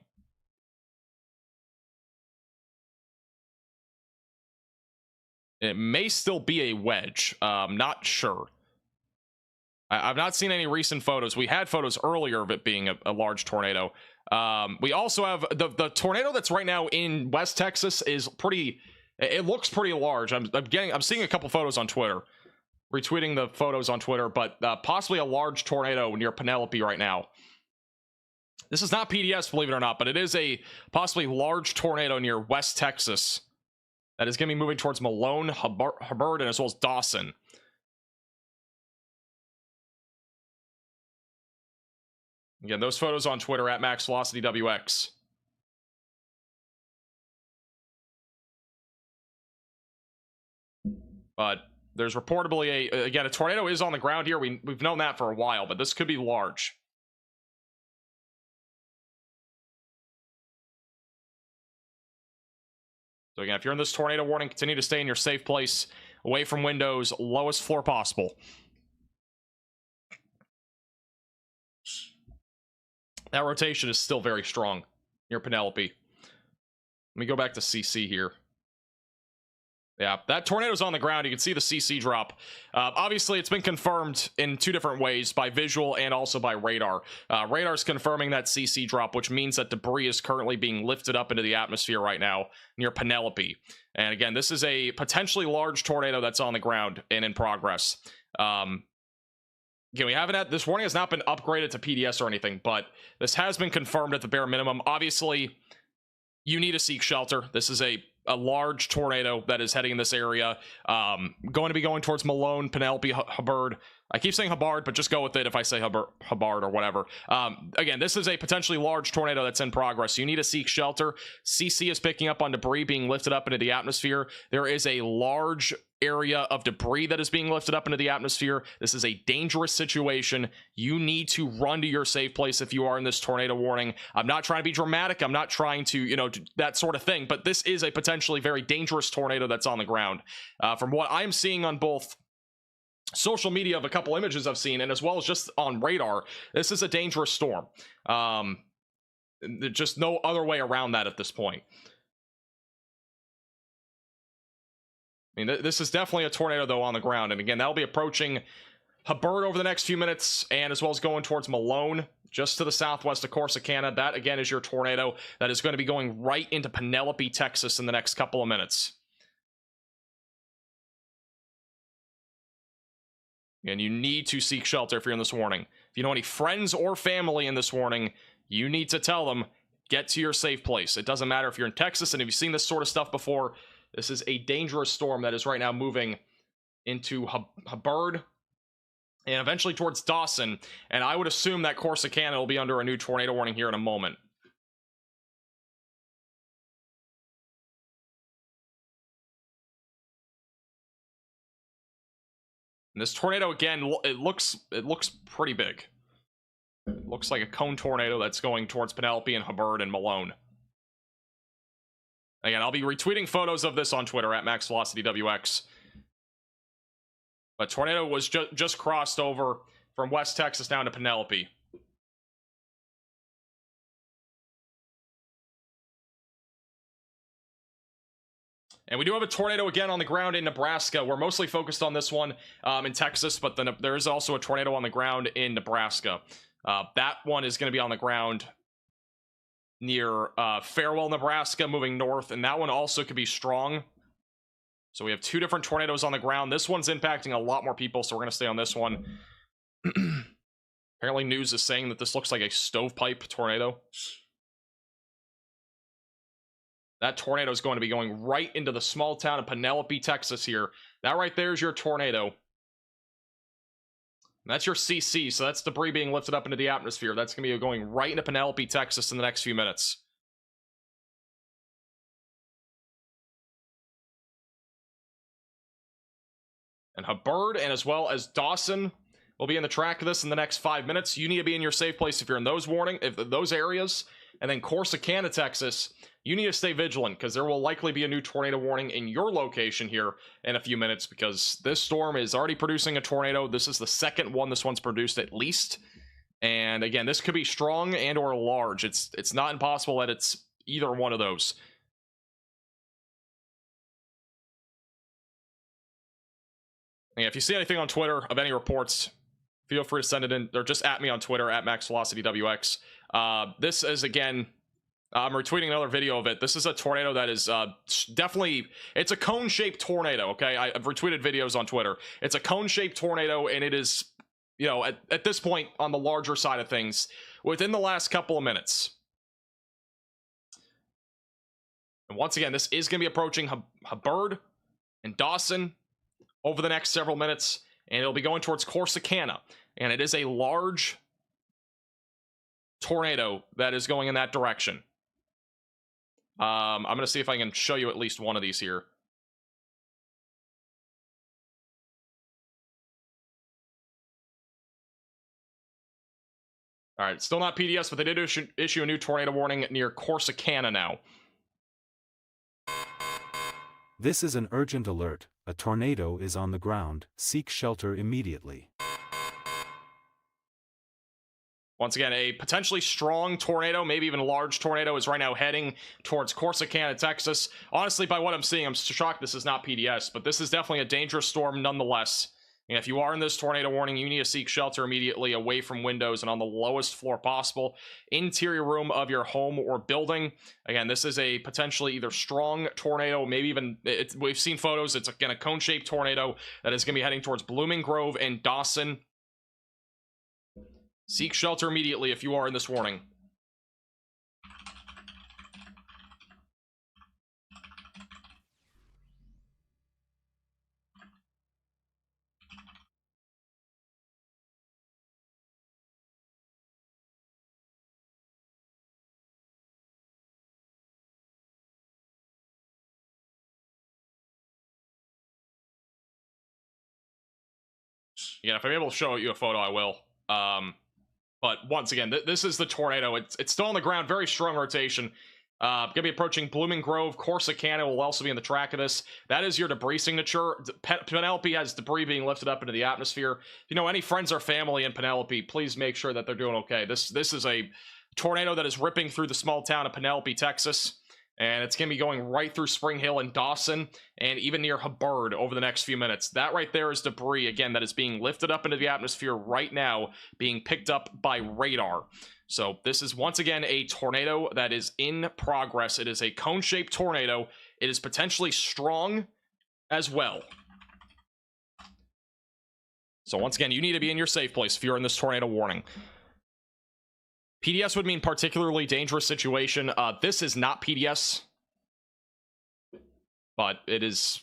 It may still be a wedge. Not sure. I've not seen any recent photos. We had photos earlier of it being a large tornado. We also have the tornado that's right now in West Texas is pretty. It looks pretty large. I'm seeing a couple photos on Twitter, retweeting the photos on Twitter, but possibly a large tornado near Penelope right now. This is not PDS, believe it or not, but it is a possibly large tornado near West Texas that is going to be moving towards Malone, Hubbard, and as well as Dawson. Again, those photos on Twitter at MaxVelocityWX. But there's reportedly a tornado is on the ground here. We've known that for a while, but this could be large. So again, if you're in this tornado warning, continue to stay in your safe place, away from windows, lowest floor possible. That rotation is still very strong near Penelope. Let me go back to CC here. Yeah, that tornado's on the ground. You can see the CC drop. Obviously, it's been confirmed in two different ways, by visual and also by radar. Radar's confirming that CC drop, which means that debris is currently being lifted up into the atmosphere right now near Penelope. And again, this is a potentially large tornado that's on the ground and in progress. Again, we haven't had, this warning has not been upgraded to PDS or anything, but this has been confirmed at the bare minimum. Obviously, you need to seek shelter. This is a large tornado that is heading in this area. Going to be going towards Malone, Penelope, Hubbard. I keep saying Hubbard, but just go with it if I say Hubbard or whatever. Again, this is a potentially large tornado that's in progress. You need to seek shelter. CC is picking up on debris being lifted up into the atmosphere. There is a large area of debris that is being lifted up into the atmosphere. This is a dangerous situation. You need to run to your safe place if you are in this tornado warning. I'm not trying to be dramatic. I'm not trying to, that sort of thing, but this is a potentially very dangerous tornado that's on the ground. From what I'm seeing on both social media of a couple images I've seen, and as well as just on radar, this is a dangerous storm. There's just no other way around that at this point. I mean, this is definitely a tornado, though, on the ground. And again, that'll be approaching Hubbard over the next few minutes, and as well as going towards Malone, just to the southwest of Corsicana. That, again, is your tornado that is going to be going right into Penelope, Texas in the next couple of minutes. And you need to seek shelter if you're in this warning. If you know any friends or family in this warning, you need to tell them, get to your safe place. It doesn't matter if you're in Texas, and if you've seen this sort of stuff before, this is a dangerous storm that is right now moving into Hubbard and eventually towards Dawson. And I would assume that Corsicana will be under a new tornado warning here in a moment. And this tornado, again, it looks pretty big. It looks like a cone tornado that's going towards Penelope and Hubbard and Malone. Again, I'll be retweeting photos of this on Twitter at MaxVelocityWX. But tornado was just crossed over from West Texas down to Penelope. And we do have a tornado again on the ground in Nebraska. We're mostly focused on this one in Texas, but then there is also a tornado on the ground in Nebraska. That one is going to be on the ground near Farewell, Nebraska, moving north, and that one also could be strong. So we have 2 different tornadoes on the ground. This one's impacting a lot more people, so we're going to stay on this one. Apparently news is saying that this looks like a stovepipe tornado. That tornado is going to be going right into the small town of Penelope, Texas here. That right there is your tornado. And that's your CC, so that's debris being lifted up into the atmosphere. That's going to be going right into Penelope, Texas in the next few minutes. And Hubbard and as well as Dawson will be in the track of this in the next 5 minutes. You need to be in your safe place if you're in those those areas. And then Corsicana, Texas, you need to stay vigilant because there will likely be a new tornado warning in your location here in a few minutes because this storm is already producing a tornado. This is the second one this one's produced at least. And again, this could be strong and or large. It's not impossible that it's either one of those. And if you see anything on Twitter of any reports, feel free to send it in, or just at me on Twitter, at MaxVelocityWX. This is, again, I'm retweeting another video of it. This is a tornado that is definitely, it's a cone-shaped tornado, okay? I've retweeted videos on Twitter. It's a cone-shaped tornado, and it is, you know, at this point, on the larger side of things, within the last couple of minutes. And once again, this is going to be approaching Hubbard and Dawson over the next several minutes, and it'll be going towards Corsicana. And it is a large tornado that is going in that direction. I'm going to see if I can show you at least one of these here. All right, still not PDS, but they did issue a new tornado warning near Corsicana now. This is an urgent alert. A tornado is on the ground. Seek shelter immediately. Once again, a potentially strong tornado, maybe even a large tornado, is right now heading towards Corsicana, Texas. Honestly, by what I'm seeing, I'm shocked this is not PDS, but this is definitely a dangerous storm nonetheless. And if you are in this tornado warning, you need to seek shelter immediately away from windows and on the lowest floor possible. Interior room of your home or building. Again, this is a potentially either strong tornado, maybe even, we've seen photos, it's again a cone-shaped tornado that is going to be heading towards Blooming Grove and Dawson. Seek shelter immediately if you are in this warning. Yeah, if I'm able to show you a photo, I will. But once again, this is the tornado. It's still on the ground, very strong rotation. Gonna be approaching Blooming Grove. Corsicana will also be in the track of this. That is your debris signature. Penelope has debris being lifted up into the atmosphere. If you know any friends or family in Penelope, please make sure that they're doing okay. This is a tornado that is ripping through the small town of Penelope, Texas. And it's going to be going right through Spring Hill and Dawson, and even near Hubbard over the next few minutes. That right there is debris, again, that is being lifted up into the atmosphere right now, being picked up by radar. So this is, once again, a tornado that is in progress. It is a cone-shaped tornado. It is potentially strong as well. So once again, you need to be in your safe place if you're in this tornado warning. PDS would mean particularly dangerous situation. This is not PDS, but it is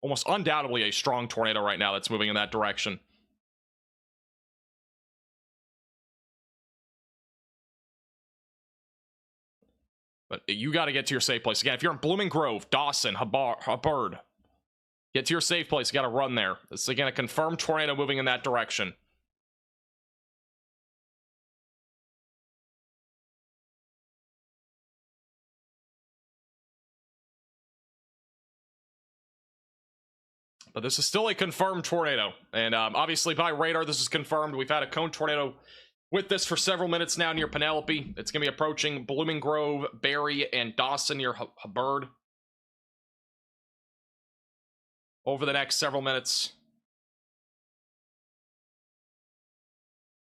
almost undoubtedly a strong tornado right now that's moving in that direction. But you got to get to your safe place. Again, if you're in Blooming Grove, Dawson, Hubbard, get to your safe place. You got to run there. This is, again, a confirmed tornado moving in that direction. But this is still a confirmed tornado. And obviously by radar, this is confirmed. We've had a cone tornado with this for several minutes now near Penelope. It's going to be approaching Blooming Grove, Barry, and Dawson near Hubbard over the next several minutes.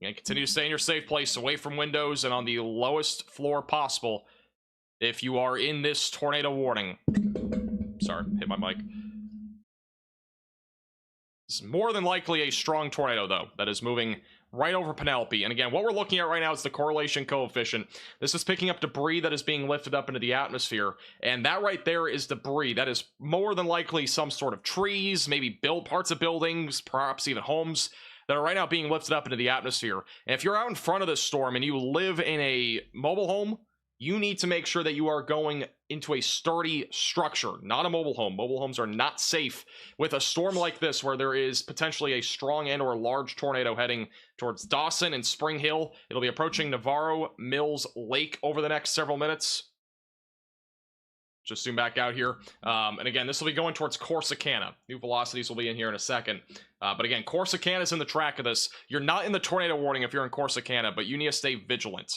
And continue to stay in your safe place, away from windows and on the lowest floor possible if you are in this tornado warning. Sorry, hit my mic. It's more than likely a strong tornado, though, that is moving right over Penelope. And again, what we're looking at right now is the correlation coefficient. This is picking up debris that is being lifted up into the atmosphere, and that right there is debris. That is more than likely some sort of trees, maybe parts of buildings, perhaps even homes that are right now being lifted up into the atmosphere. And if you're out in front of this storm and you live in a mobile home, you need to make sure that you are going into a sturdy structure, not a mobile home. Mobile homes are not safe with a storm like this, where there is potentially a strong and or large tornado heading towards Dawson and Spring Hill. It'll be approaching Navarro Mills Lake over the next several minutes. Just zoom back out here. And again, this will be going towards Corsicana. New velocities will be in here in a second. But again, Corsicana is in the track of this. You're not in the tornado warning if you're in Corsicana, but you need to stay vigilant.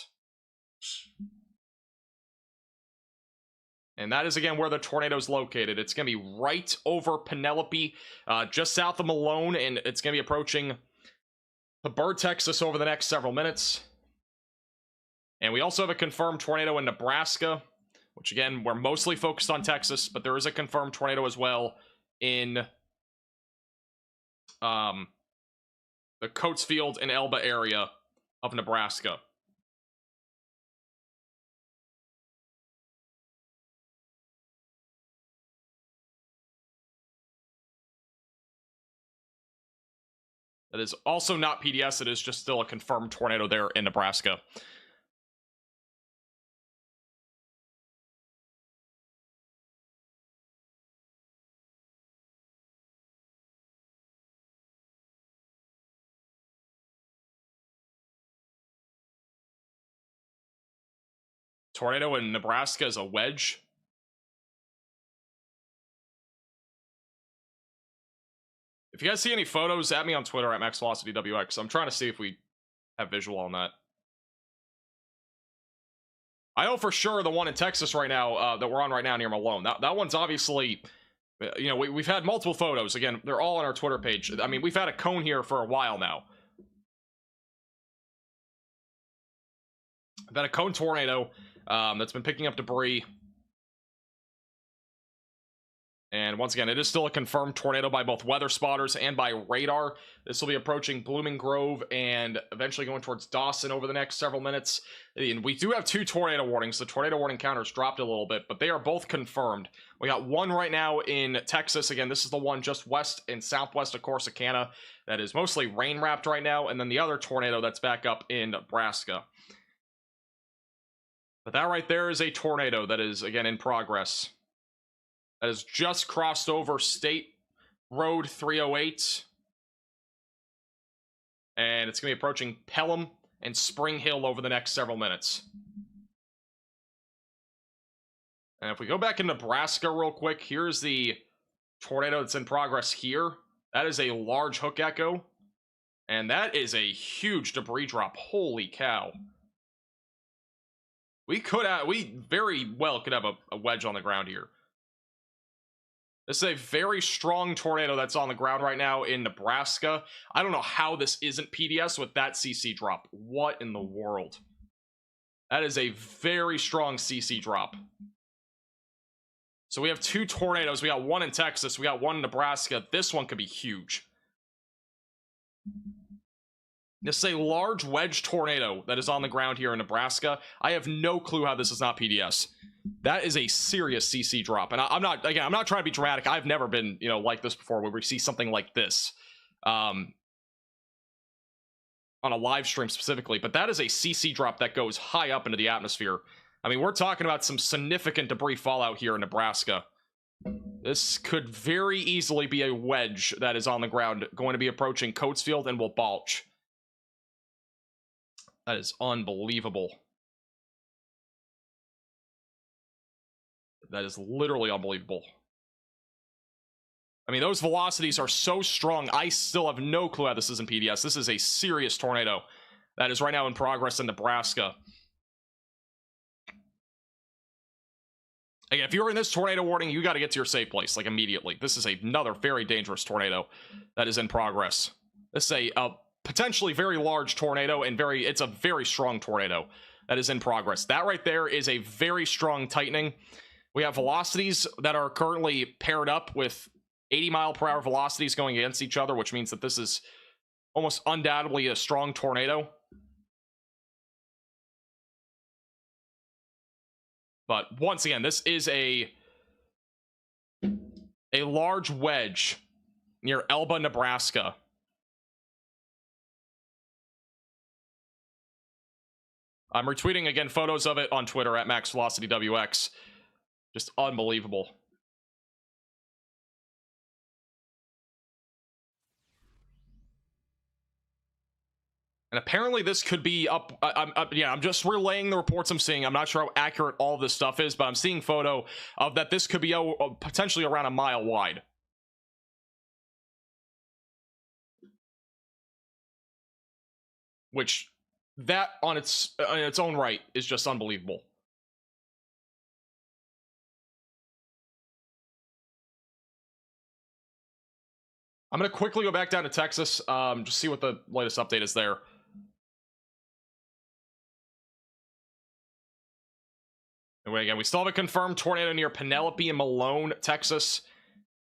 And that is, again, where the tornado is located. It's going to be right over Penelope, just south of Malone, and it's going to be approaching the Bird, Texas over the next several minutes. And we also have a confirmed tornado in Nebraska, which, again, we're mostly focused on Texas, but there is a confirmed tornado as well in the Coatesville and Elba area of Nebraska. That is also not PDS. It is just still a confirmed tornado there in Nebraska. Tornado in Nebraska is a wedge. If you guys see any photos, add me on Twitter at MaxVelocityWX. I'm trying to see if we have visual on that. I know for sure the one in Texas right now, that we're on right now near Malone. That one's obviously, you know, we've had multiple photos. Again, they're all on our Twitter page. I mean, we've had a cone here for a while now. I've had a cone tornado that's been picking up debris. And once again, it is still a confirmed tornado by both weather spotters and by radar. This will be approaching Blooming Grove and eventually going towards Dawson over the next several minutes. And we do have 2 tornado warnings. The tornado warning counters dropped a little bit, but they are both confirmed. We got one right now in Texas. Again, this is the one just west and southwest of Corsicana that is mostly rain wrapped right now. And then the other tornado that's back up in Nebraska. But that right there is a tornado that is, again, in progress. That has just crossed over State Road 308. And it's going to be approaching Pelham and Spring Hill over the next several minutes. And if we go back in Nebraska real quick, here's the tornado that's in progress here. That is a large hook echo. And that is a huge debris drop. Holy cow. We very well could have a wedge on the ground here. This is a very strong tornado that's on the ground right now in Nebraska. I don't know how this isn't PDS with that CC drop. What in the world? That is a very strong CC drop. So we have 2 tornadoes. We got one in Texas. We got one in Nebraska. This one could be huge. This is a large wedge tornado that is on the ground here in Nebraska. I have no clue how this is not PDS. That is a serious CC drop. And I'm not trying to be dramatic. I've never been, you know, like this before where we see something like this on a live stream specifically. But that is a CC drop that goes high up into the atmosphere. I mean, we're talking about some significant debris fallout here in Nebraska. This could very easily be a wedge that is on the ground going to be approaching Coatesville and Wabalch. That is unbelievable. That is literally unbelievable. I mean, those velocities are so strong. I still have no clue how this is in PDS. This is a serious tornado that is right now in progress in Nebraska. Again, if you're in this tornado warning, you got to get to your safe place, like, immediately. This is another very dangerous tornado that is in progress. This is a potentially very large tornado, and it's a very strong tornado that is in progress. That right there is a very strong tightening. We have velocities that are currently paired up with 80-mile-per-hour velocities going against each other, which means that this is almost undoubtedly a strong tornado. But once again, this is a large wedge near Elba, Nebraska. I'm retweeting again photos of it on Twitter at MaxVelocityWX. Just unbelievable. And apparently this could be up. I'm just relaying the reports I'm seeing. I'm not sure how accurate all this stuff is, but I'm seeing photo of that this could be potentially around a mile wide. Which, that on its own right is just unbelievable. I'm going to quickly go back down to Texas, just see what the latest update is there. Anyway, again, we still have a confirmed tornado near Penelope and Malone, Texas.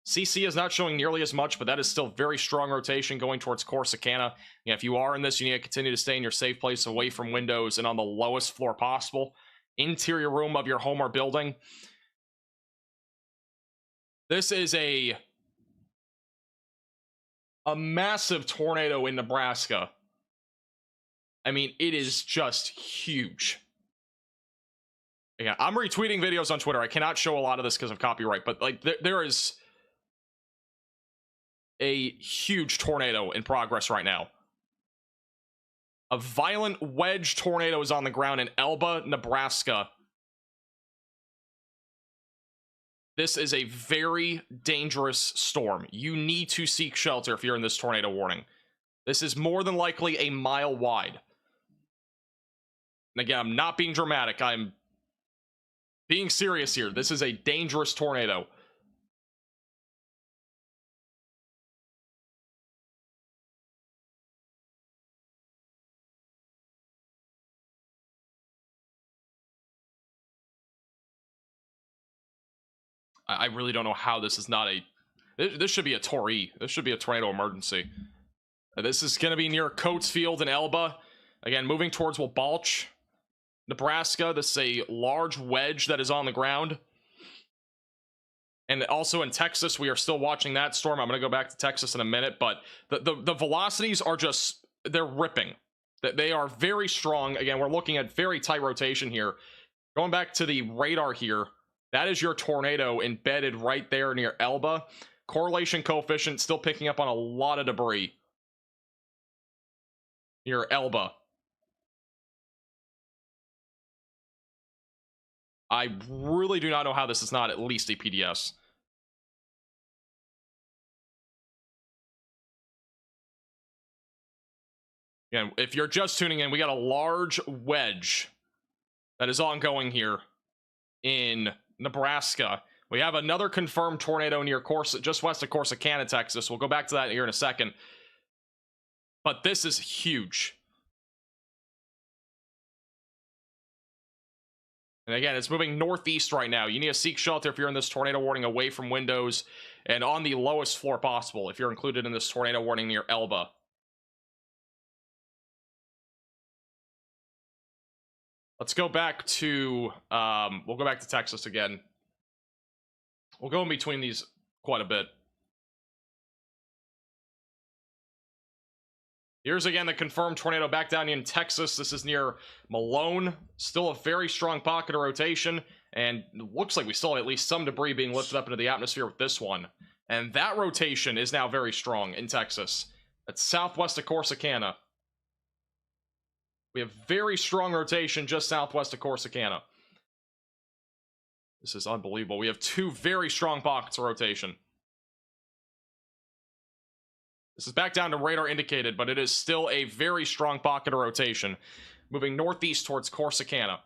CC is not showing nearly as much, but that is still very strong rotation going towards Corsicana. Yeah, if you are in this, you need to continue to stay in your safe place, away from windows and on the lowest floor possible. Interior room of your home or building. This is a massive tornado in Nebraska. I mean, it is just huge. Yeah, I'm retweeting videos on Twitter. I cannot show a lot of this because of copyright, but like there is a huge tornado in progress right now. A violent wedge tornado is on the ground in Elba, Nebraska. This is a very dangerous storm. You need to seek shelter if you're in this tornado warning. This is more than likely a mile wide. And again, I'm not being dramatic. I'm being serious here. This is a dangerous tornado. I really don't know how this is not a... This should be a Tori. This should be a tornado emergency. This is going to be near Coatesfield and Elba. Again, moving towards Wabalch, Nebraska. This is a large wedge that is on the ground. And also in Texas, we are still watching that storm. I'm going to go back to Texas in a minute, but the velocities are just, they're ripping. They are very strong. Again, we're looking at very tight rotation here. Going back to the radar here, that is your tornado embedded right there near Elba. Correlation coefficient still picking up on a lot of debris near Elba. I really do not know how this is not at least a PDS. Again, if you're just tuning in, we got a large wedge that is ongoing here in Nebraska. We have another confirmed tornado near just west of Corsicana, Texas. We'll go back to that here in a second. But this is huge. And again, it's moving northeast right now. You need to seek shelter if you're in this tornado warning, away from windows and on the lowest floor possible if you're included in this tornado warning near Elba. Let's go back to, we'll go back to Texas again. We'll go in between these quite a bit. Here's again the confirmed tornado back down in Texas. This is near Malone. Still a very strong pocket of rotation, and looks like we still have at least some debris being lifted up into the atmosphere with this one. And that rotation is now very strong in Texas. That's southwest of Corsicana. We have very strong rotation just southwest of Corsicana. This is unbelievable. We have two very strong pockets of rotation. This is back down to radar indicated, but it is still a very strong pocket of rotation. Moving northeast towards Corsicana.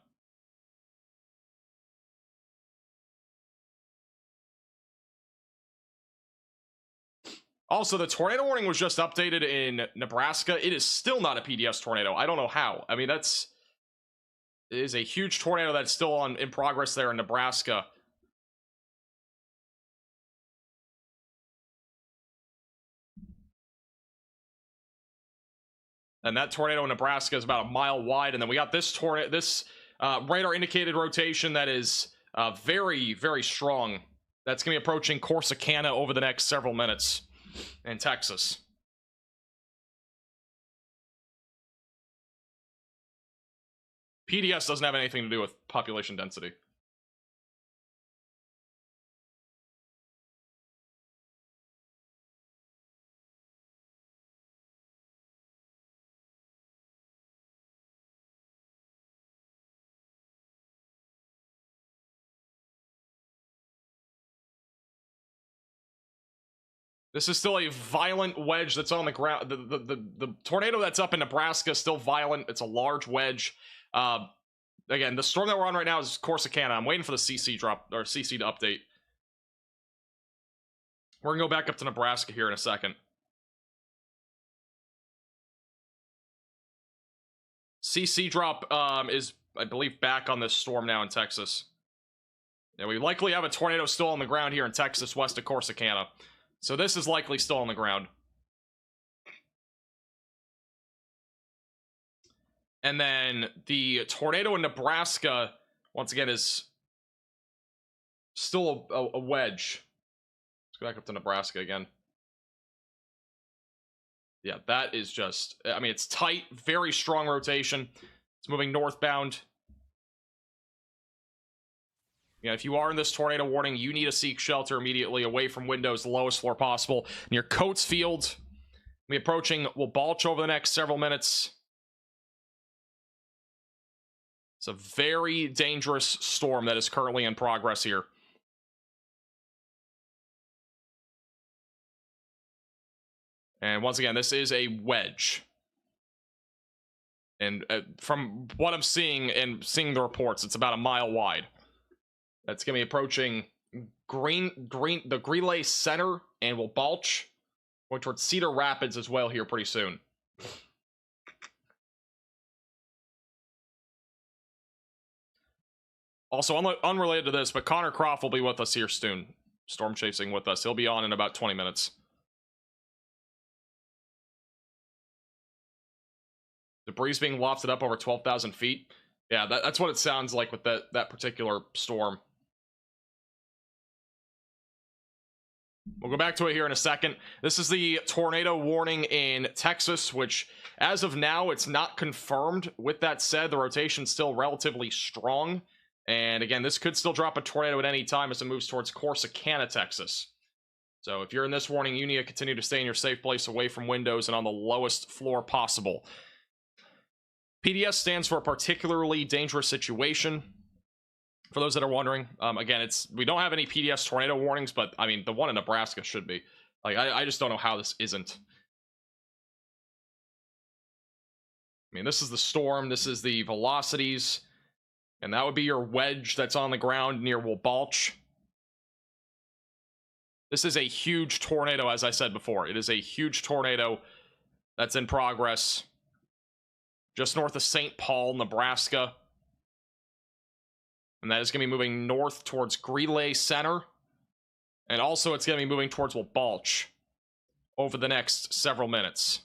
Also, the tornado warning was just updated in Nebraska. It is still not a PDS tornado. I don't know how. I mean, it is a huge tornado that's still in progress there in Nebraska. And that tornado in Nebraska is about a mile wide. And then we got this radar indicated rotation that is very, very strong. That's going to be approaching Corsicana over the next several minutes in Texas. PDS doesn't have anything to do with population density. This is still a violent wedge that's on the ground. The tornado that's up in Nebraska is still violent. It's a large wedge. Again, the storm that we're on right now is Corsicana. I'm waiting for the CC drop or CC to update. We're gonna go back up to Nebraska here in a second. CC drop is, I believe, back on this storm now in Texas. Yeah, we likely have a tornado still on the ground here in Texas, west of Corsicana. So this is likely still on the ground. And then the tornado in Nebraska, once again, is still a wedge. Let's go back up to Nebraska again. Yeah, that is just, I mean, it's tight, very strong rotation. It's moving northbound. Yeah, if you are in this tornado warning, you need to seek shelter immediately away from windows, the lowest floor possible. Near Coates Field, we'll be approaching Wabalch over the next several minutes. It's a very dangerous storm that is currently in progress here. And once again, this is a wedge. And from what I'm seeing and seeing the reports, it's about a mile wide. That's going to be approaching the Greeley Center and Wabalch, going towards Cedar Rapids as well here pretty soon. Also, unrelated to this, but Connor Croft will be with us here soon. Storm chasing with us. He'll be on in about 20 minutes. Debris being lofted up over 12,000 feet. Yeah, that's what it sounds like with that particular storm. We'll go back to it here in a second. This is the tornado warning in Texas, which, as of now, it's not confirmed. With that said, the rotation's still relatively strong. And again, this could still drop a tornado at any time as it moves towards Corsicana, Texas. So if you're in this warning, you need to continue to stay in your safe place away from windows and on the lowest floor possible. PDS stands for a particularly dangerous situation. For those that are wondering, again, we don't have any PDS tornado warnings, but I mean, the one in Nebraska should be. Like, I just don't know how this isn't. I mean, this is the storm, this is the velocities, and that would be your wedge that's on the ground near Wabalch. This is a huge tornado, as I said before. It is a huge tornado that's in progress just north of St. Paul, Nebraska. And that is going to be moving north towards Greeley Center. And also it's going to be moving towards Wabalch over the next several minutes.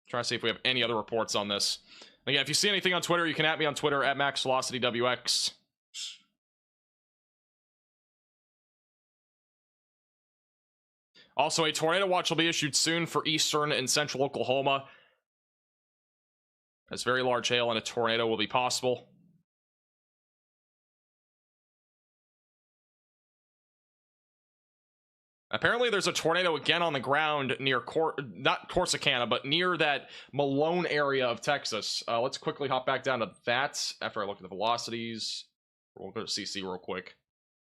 Try to see if we have any other reports on this. Again, if you see anything on Twitter, you can at me on Twitter at MaxVelocityWX. Also, a tornado watch will be issued soon for eastern and central Oklahoma, as very large hail and a tornado will be possible. Apparently, there's a tornado again on the ground near, not Corsicana, but near that Malone area of Texas. Let's quickly hop back down to that after I look at the velocities. We'll go to CC real quick.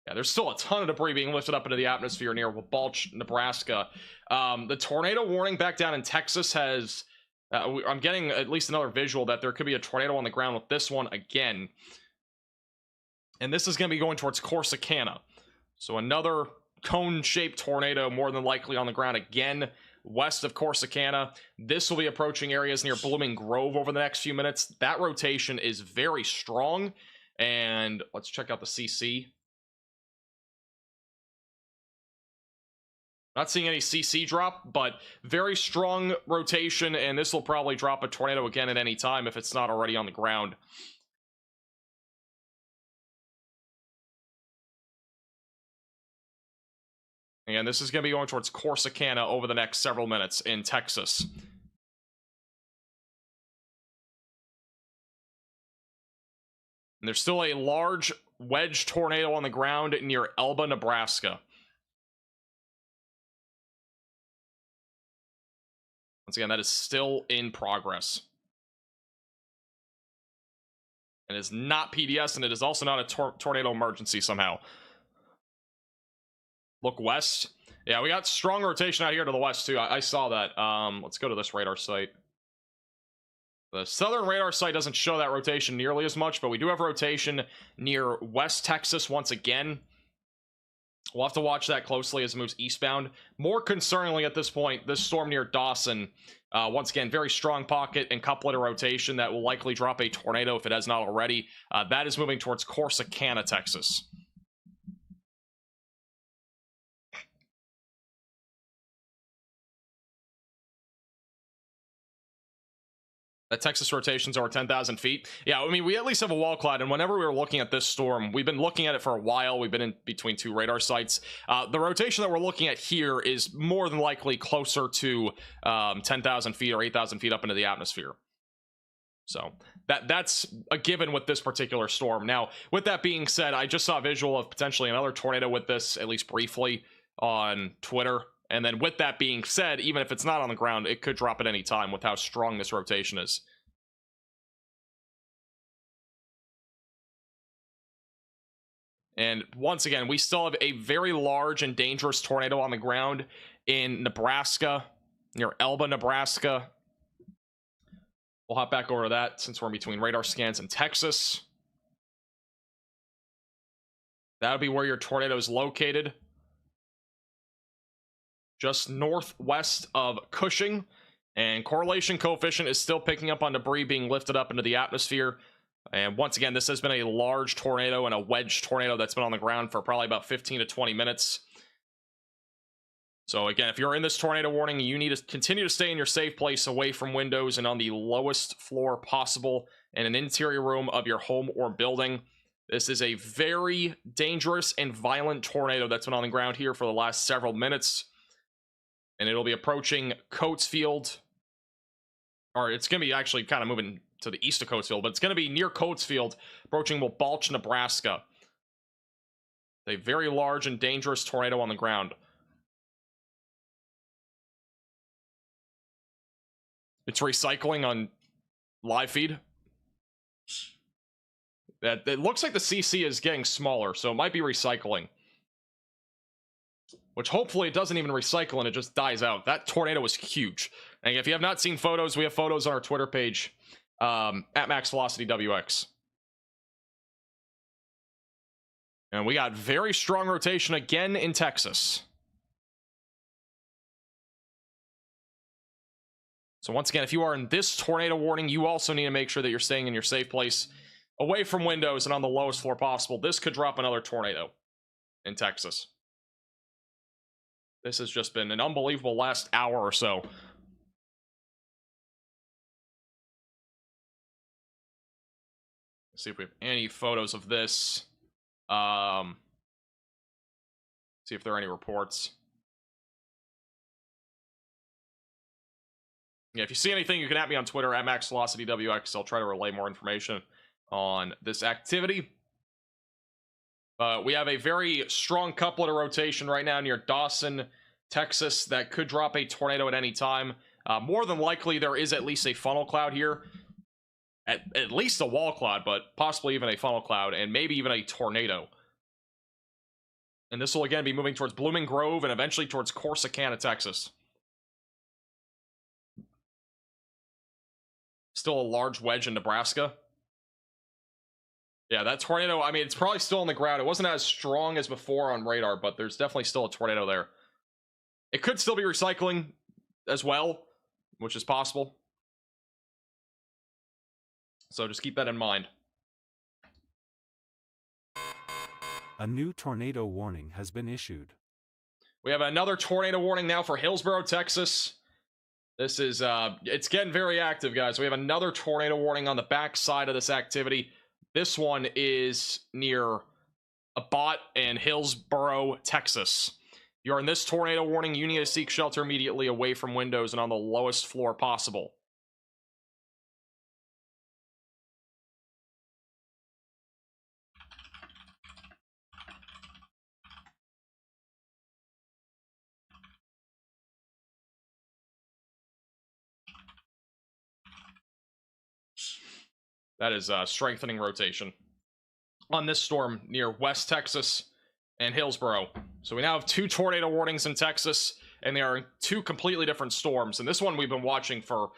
Yeah, there's still a ton of debris being lifted up into the atmosphere near Wabalch, Nebraska. The tornado warning back down in Texas has... I'm getting at least another visual that there could be a tornado on the ground with this one again. And this is going to be going towards Corsicana. So another cone-shaped tornado more than likely on the ground again west of Corsicana. This will be approaching areas near Blooming Grove over the next few minutes. That rotation is very strong. And let's check out the CC. Not seeing any CC drop, but very strong rotation, and this will probably drop a tornado again at any time if it's not already on the ground. And this is going to be going towards Corsicana over the next several minutes in Texas. And there's still a large wedge tornado on the ground near Elba, Nebraska. Once again, that is still in progress. It is not PDS, and it is also not a tornado emergency somehow. Look west. Yeah, we got strong rotation out here to the west, too. I saw that. Let's go to this radar site. The southern radar site doesn't show that rotation nearly as much, but we do have rotation near West Texas once again. We'll have to watch that closely as it moves eastbound. More concerningly at this point, this storm near Dawson, once again, very strong pocket and couplet of rotation that will likely drop a tornado if it has not already. That is moving towards Corsicana, Texas. That Texas rotation's over 10,000 feet. Yeah, I mean, we at least have a wall cloud, and whenever we were looking at this storm, we've been looking at it for a while. We've been in between two radar sites. The rotation that we're looking at here is more than likely closer to 10,000 feet or 8,000 feet up into the atmosphere. So that's a given with this particular storm. Now, with that being said, I just saw a visual of potentially another tornado with this, at least briefly, on Twitter. And then with that being said, even if it's not on the ground, it could drop at any time with how strong this rotation is. And once again, we still have a very large and dangerous tornado on the ground in Nebraska, near Elba, Nebraska. We'll hop back over to that since we're in between radar scans in Texas. That would be where your tornado is located. Just northwest of Cushing, and correlation coefficient is still picking up on debris being lifted up into the atmosphere. And once again, this has been a large tornado and a wedge tornado that's been on the ground for probably about 15 to 20 minutes. So again, if you're in this tornado warning, you need to continue to stay in your safe place away from windows and on the lowest floor possible in an interior room of your home or building. This is a very dangerous and violent tornado that's been on the ground here for the last several minutes. And it'll be approaching Coatesfield, or it's going to be actually kind of moving to the east of Coatesfield, but it's going to be near Coatesfield, approaching Balch, Nebraska. A very large and dangerous tornado on the ground. It's recycling on live feed. That it looks like the CC is getting smaller, so it might be recycling. Which hopefully it doesn't even recycle and it just dies out. That tornado was huge. And if you have not seen photos, we have photos on our Twitter page at Max Velocity WX. And we got very strong rotation again in Texas. So once again, if you are in this tornado warning, you also need to make sure that you're staying in your safe place, away from windows and on the lowest floor possible. This could drop another tornado in Texas. This has just been an unbelievable last hour or so. Let's see if we have any photos of this. See if there are any reports. Yeah, if you see anything, you can at me on Twitter at MaxVelocityWX. I'll try to relay more information on this activity. We have a very strong couplet of rotation right now near Dawson, Texas, that could drop a tornado at any time. More than likely, there is at least a funnel cloud here. At least a wall cloud, but possibly even a funnel cloud, and maybe even a tornado. And this will again be moving towards Blooming Grove and eventually towards Corsicana, Texas. Still a large wedge in Nebraska. Yeah, that tornado, I mean, it's probably still on the ground. It wasn't as strong as before on radar, but there's definitely still a tornado there. It could still be recycling as well, which is possible. So just keep that in mind. A new tornado warning has been issued. We have another tornado warning now for Hillsborough, Texas. This is, it's getting very active, guys. We have another tornado warning on the back side of this activity. This one is near Abbott and Hillsborough, Texas. You're in this tornado warning. You need to seek shelter immediately away from windows and on the lowest floor possible. That is strengthening rotation on this storm near West Texas and Hillsborough. So we now have 2 tornado warnings in Texas, and they are two completely different storms. And this one we've been watching for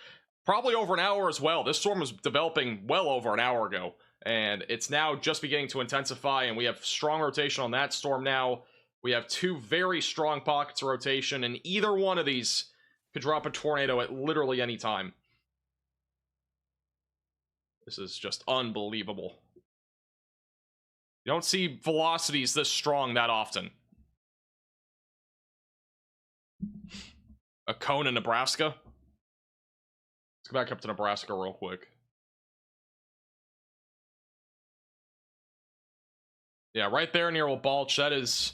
probably over an hour as well. This storm was developing well over an hour ago, and it's now just beginning to intensify, and we have strong rotation on that storm now. We have 2 very strong pockets of rotation, and either one of these could drop a tornado at literally any time. This is just unbelievable. You don't see velocities this strong that often. A cone in Nebraska. Let's go back up to Nebraska real quick. Yeah, right there near Balch. That is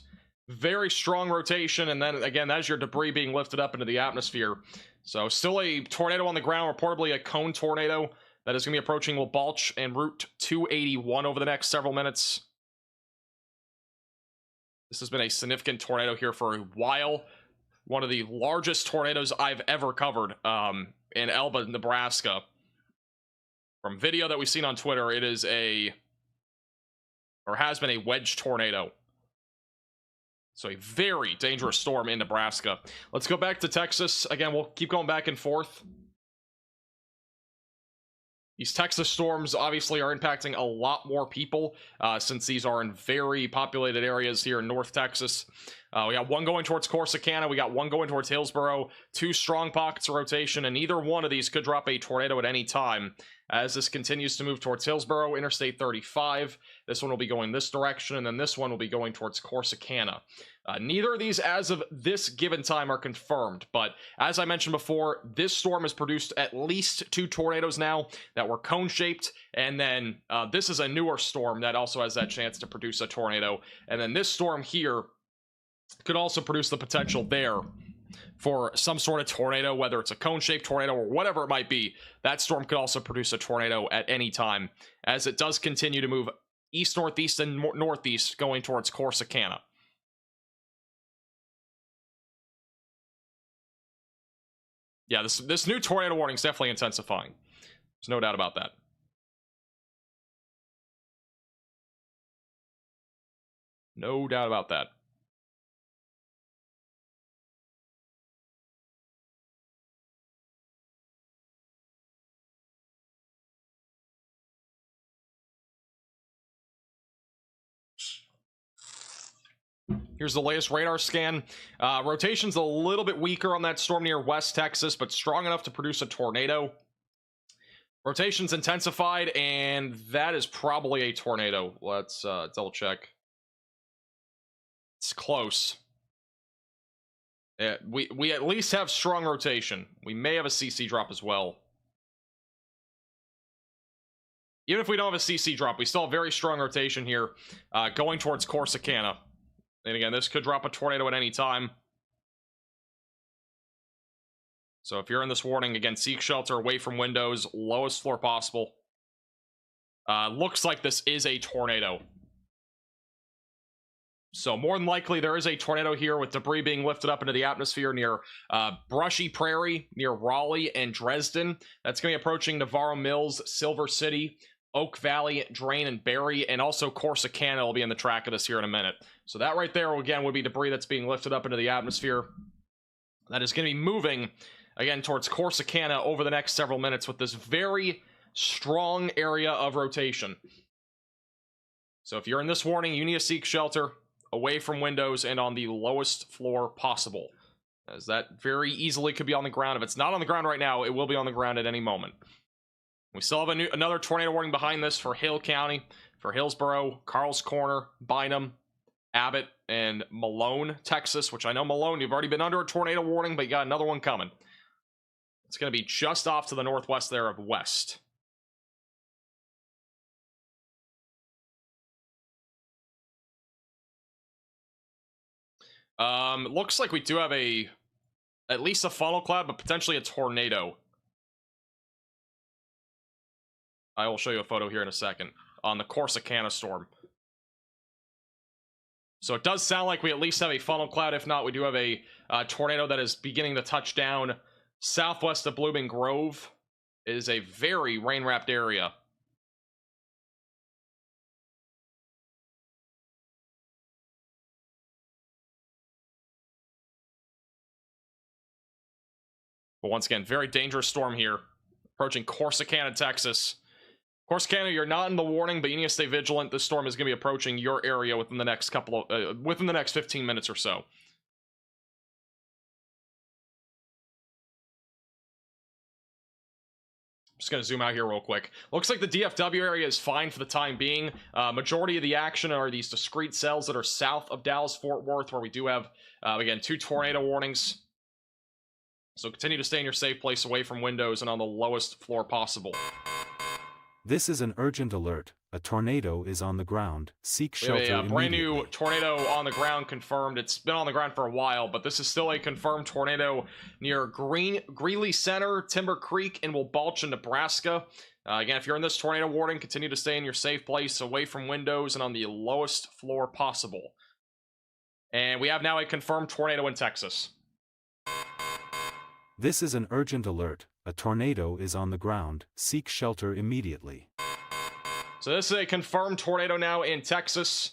very strong rotation, and then again, that is your debris being lifted up into the atmosphere. So still a tornado on the ground, reportedly a cone tornado that is going to be approaching Balch and Route 281 over the next several minutes. This has been a significant tornado here for a while. One of the largest tornadoes I've ever covered in Elba, Nebraska. From video that we've seen on Twitter, it is has been a wedge tornado. So a very dangerous storm in Nebraska. Let's go back to Texas. Again, we'll keep going back and forth. These Texas storms obviously are impacting a lot more people since these are in very populated areas here in North Texas. We got one going towards Corsicana. We got one going towards Hillsborough. 2 strong pockets of rotation, and either one of these could drop a tornado at any time. As this continues to move towards Hillsborough, Interstate 35. This one will be going this direction, and then this one will be going towards Corsicana. Neither of these, as of this given time, are confirmed, but as I mentioned before, this storm has produced at least 2 tornadoes now that were cone-shaped, and then this is a newer storm that also has that chance to produce a tornado, and then this storm here could also produce the potential there for some sort of tornado, whether it's a cone-shaped tornado or whatever it might be. That storm could also produce a tornado at any time, as it does continue to move east, northeast, and northeast going towards Corsicana. Yeah, this new tornado warning is definitely intensifying. There's no doubt about that. No doubt about that. Here's the latest radar scan. Rotation's a little bit weaker on that storm near West Texas, but strong enough to produce a tornado. Rotation's intensified, and that is probably a tornado. Let's double check. It's close. We at least have strong rotation. We may have a CC drop as well. Even if we don't have a CC drop, we still have very strong rotation here going towards Corsicana. And again, this could drop a tornado at any time. So if you're in this warning, again, seek shelter away from windows, lowest floor possible. Looks like this is a tornado. So more than likely, there is a tornado here with debris being lifted up into the atmosphere near Brushy Prairie, near Raleigh and Dresden. That's going to be approaching Navarro Mills, Silver City, Oak Valley, Drain, and Barry, and also Corsicana will be in the track of this here in a minute. So that right there, again, would be debris that's being lifted up into the atmosphere. That is going to be moving, again, towards Corsicana over the next several minutes with this very strong area of rotation. So if you're in this warning, you need to seek shelter away from windows and on the lowest floor possible, as that very easily could be on the ground. If it's not on the ground right now, it will be on the ground at any moment. We still have another tornado warning behind this for Hill County, for Hillsborough, Carl's Corner, Bynum, Abbott and Malone, Texas, which I know Malone, you've already been under a tornado warning, but you got another one coming. It's going to be just off to the northwest there of West. Looks like we do have at least a funnel cloud, but potentially a tornado. I will show you a photo here in a second on the Corsicana storm. So it does sound like we at least have a funnel cloud. If not, we do have a tornado that is beginning to touch down southwest of Blooming Grove. It is a very rain-wrapped area. But once again, very dangerous storm here. Approaching Corsicana, Texas. Corsicana, you're not in the warning, but you need to stay vigilant. This storm is going to be approaching your area within the next within the next 15 minutes or so. Just going to zoom out here real quick. Looks like the DFW area is fine for the time being. Majority of the action are these discrete cells that are south of Dallas-Fort Worth, where we do have, again, 2 tornado warnings. So continue to stay in your safe place away from windows and on the lowest floor possible. This is an urgent alert. A tornado is on the ground. Seek shelter immediately. Brand new tornado on the ground confirmed. It's been on the ground for a while, but this is still a confirmed tornado near Greeley Center, Timber Creek, and Wilbalch, Nebraska. Again, if you're in this tornado warning, continue to stay in your safe place away from windows and on the lowest floor possible. And we have now a confirmed tornado in Texas. This is an urgent alert. A tornado is on the ground. Seek shelter immediately. So this is a confirmed tornado now in Texas.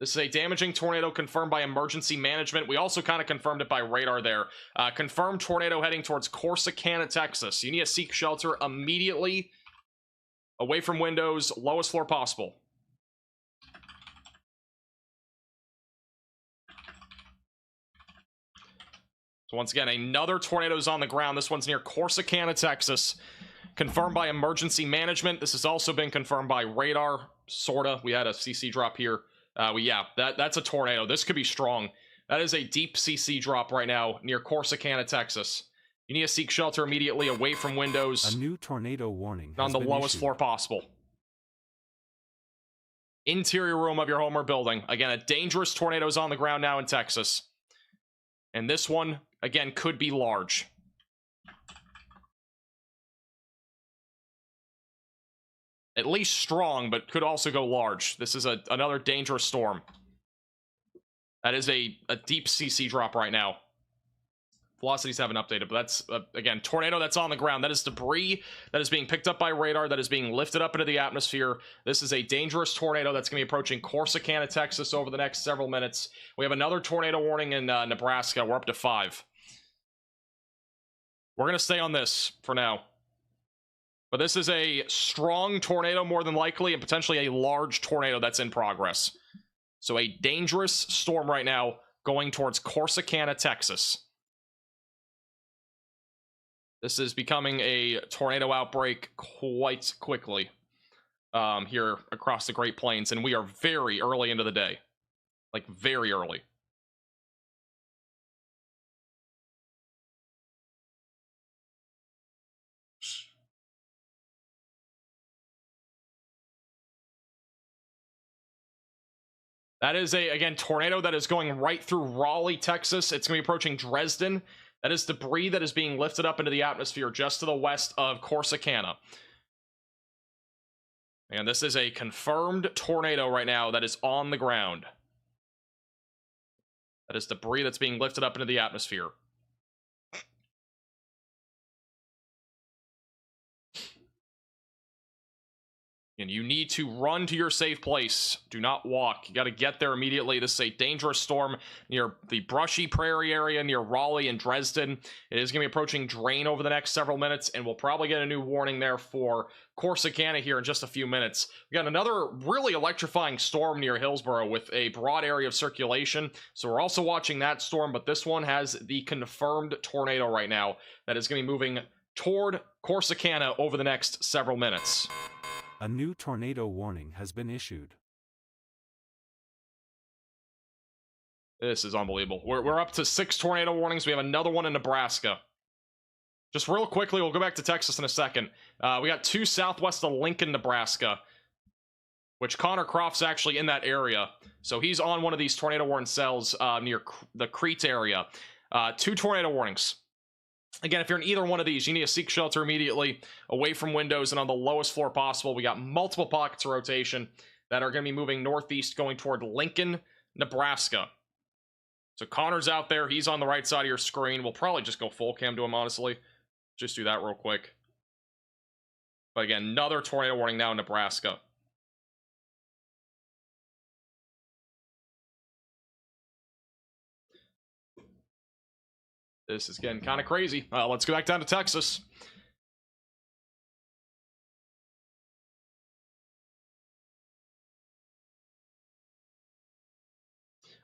This is a damaging tornado confirmed by emergency management. We also kind of confirmed it by radar there. Confirmed tornado heading towards Corsicana, Texas. You need to seek shelter immediately away from windows, lowest floor possible. So once again, another tornado is on the ground. This one's near Corsicana, Texas. Confirmed by emergency management. This has also been confirmed by radar, sorta. We had a CC drop here. Yeah, that's a tornado. This could be strong. That is a deep CC drop right now near Corsicana, Texas. You need to seek shelter immediately away from windows. A new tornado warning on the lowest floor possible. Interior room of your home or building. Again, a dangerous tornado is on the ground now in Texas. And this one, again, could be large. At least strong, but could also go large. This is another dangerous storm. That is a deep CC drop right now. Velocities haven't updated, but that's, again, tornado that's on the ground. That is debris that is being picked up by radar, that is being lifted up into the atmosphere. This is a dangerous tornado that's going to be approaching Corsicana, Texas over the next several minutes. We have another tornado warning in Nebraska. We're up to 5. We're going to stay on this for now. But this is a strong tornado, more than likely, and potentially a large tornado that's in progress. So a dangerous storm right now going towards Corsicana, Texas. This is becoming a tornado outbreak quite quickly here across the Great Plains, and we are very early into the day. Like, very early. That is again, tornado that is going right through Raleigh, Texas. It's going to be approaching Dresden. That is debris that is being lifted up into the atmosphere just to the west of Corsicana. And this is a confirmed tornado right now that is on the ground. That is debris that's being lifted up into the atmosphere. And you need to run to your safe place. Do not walk. You got to get there immediately. This is a dangerous storm near the brushy prairie area near Raleigh and Dresden. It is going to be approaching Drain over the next several minutes, and we'll probably get a new warning there for Corsicana here in just a few minutes. We got another really electrifying storm near Hillsborough with a broad area of circulation. So we're also watching that storm, but this one has the confirmed tornado right now that is going to be moving toward Corsicana over the next several minutes. A new tornado warning has been issued. This is unbelievable. We're up to 6 tornado warnings. We have another one in Nebraska. Just real quickly, we'll go back to Texas in a second. We got 2 southwest of Lincoln, Nebraska, which Connor Croft's actually in that area. So he's on one of these tornado warning cells near the Crete area. 2 tornado warnings. Again, if you're in either one of these, you need to seek shelter immediately, away from windows and on the lowest floor possible. We got multiple pockets of rotation that are going to be moving northeast, going toward Lincoln, Nebraska. So Connor's out there. He's on the right side of your screen. We'll probably just go full cam to him, honestly. Just do that real quick. But again, another tornado warning now in Nebraska. This is getting kind of crazy. Let's go back down to Texas.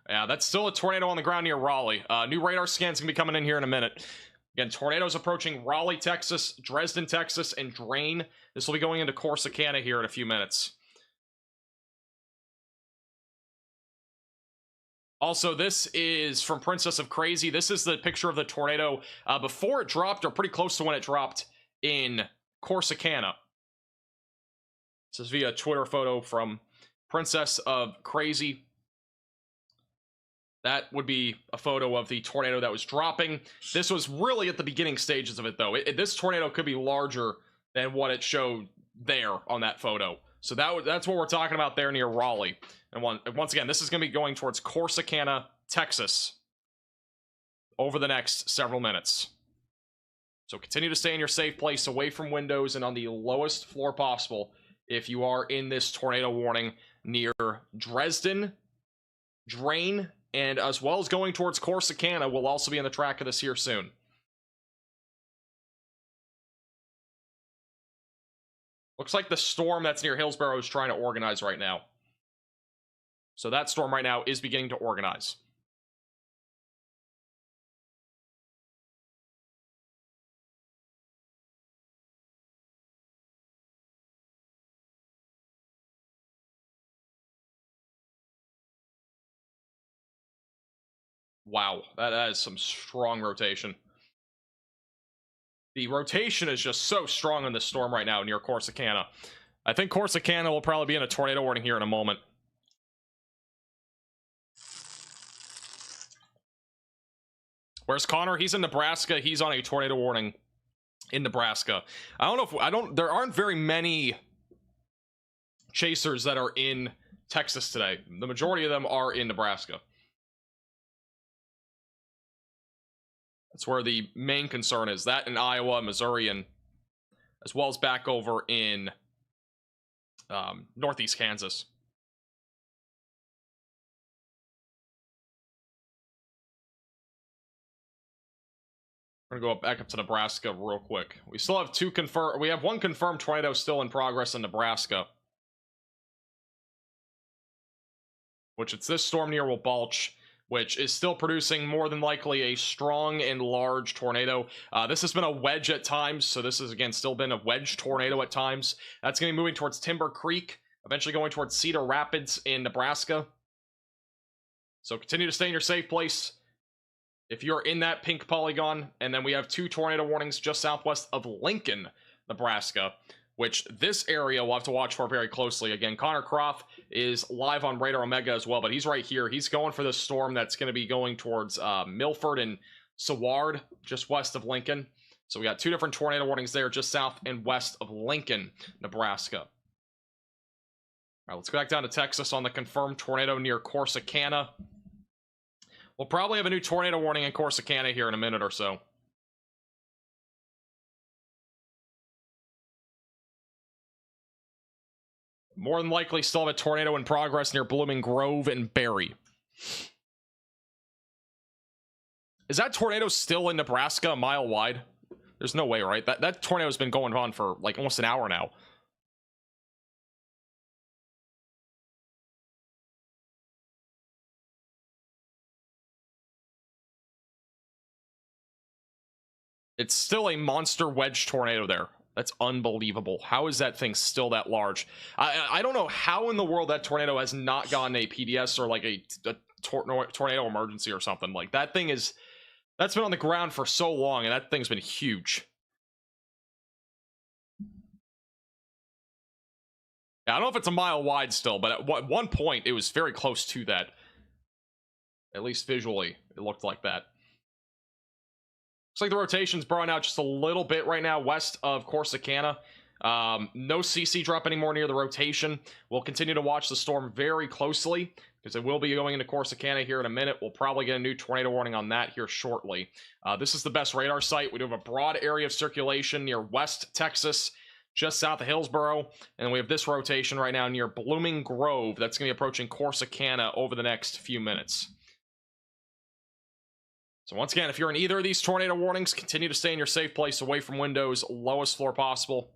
Yeah, that's still a tornado on the ground near Raleigh. New radar scans going to be coming in here in a minute. Again, tornadoes approaching Raleigh, Texas, Dresden, Texas, and Drain. This will be going into Corsicana here in a few minutes. Also, this is from Princess of Crazy. This is the picture of the tornado before it dropped, or pretty close to when it dropped, in Corsicana. This is via Twitter photo from Princess of Crazy. That would be a photo of the tornado that was dropping. This was really at the beginning stages of it, though. This tornado could be larger than what it showed there on that photo. So that's what we're talking about there near Raleigh. And once again, this is going to be going towards Corsicana, Texas, over the next several minutes. So continue to stay in your safe place, away from windows and on the lowest floor possible if you are in this tornado warning near Dresden, Drain, and as well as going towards Corsicana. Will also be in the track of this here soon. Looks like the storm that's near Hillsborough is trying to organize right now. So that storm right now is beginning to organize. Wow, that is some strong rotation. The rotation is just so strong in this storm right now near Corsicana. I think Corsicana will probably be in a tornado warning here in a moment. Where's Connor? He's in Nebraska. He's on a tornado warning in Nebraska. There aren't very many chasers that are in Texas today. The majority of them are in Nebraska. That's where the main concern is. That in Iowa, Missouri, and as well as back over in northeast Kansas. We're gonna go back up to Nebraska real quick. We still have we have one confirmed tornado still in progress in Nebraska, which it's this storm near Wabalch, which is still producing more than likely a strong and large tornado. This has been a wedge at times, so this has again still been a wedge tornado at times. That's going to be moving towards Timber Creek, eventually going towards Cedar Rapids in Nebraska. So continue to stay in your safe place if you're in that pink polygon. And then we have 2 tornado warnings just southwest of Lincoln, Nebraska, which this area we'll have to watch for very closely. Again, Connor Croft is live on Radar Omega as well, but he's right here. He's going for the storm that's going to be going towards Milford and Seward, just west of Lincoln. So we got 2 different tornado warnings there, just south and west of Lincoln, Nebraska. All right, let's go back down to Texas on the confirmed tornado near Corsicana. We'll probably have a new tornado warning in Corsicana here in a minute or so. More than likely still have a tornado in progress near Blooming Grove and Barry. Is that tornado still in Nebraska, a mile wide? There's no way, right? That tornado's been going on for like almost an hour now. It's still a monster wedge tornado there. That's unbelievable. How is that thing still that large? I don't know how in the world that tornado has not gotten a PDS or like a tornado emergency or something. Like, that thing is, that's been on the ground for so long, and that thing's been huge. Yeah, I don't know if it's a mile wide still, but at one point it was very close to that. At least visually, it looked like that. Looks like the rotation's broadened out just a little bit right now west of Corsicana. No CC drop anymore near the rotation. We'll continue to watch the storm very closely because it will be going into Corsicana here in a minute. We'll probably get a new tornado warning on that here shortly. This is the best radar site. We do have a broad area of circulation near West Texas, just south of Hillsboro, and we have this rotation right now near Blooming Grove that's going to be approaching Corsicana over the next few minutes. So once again, if you're in either of these tornado warnings, continue to stay in your safe place away from windows, lowest floor possible.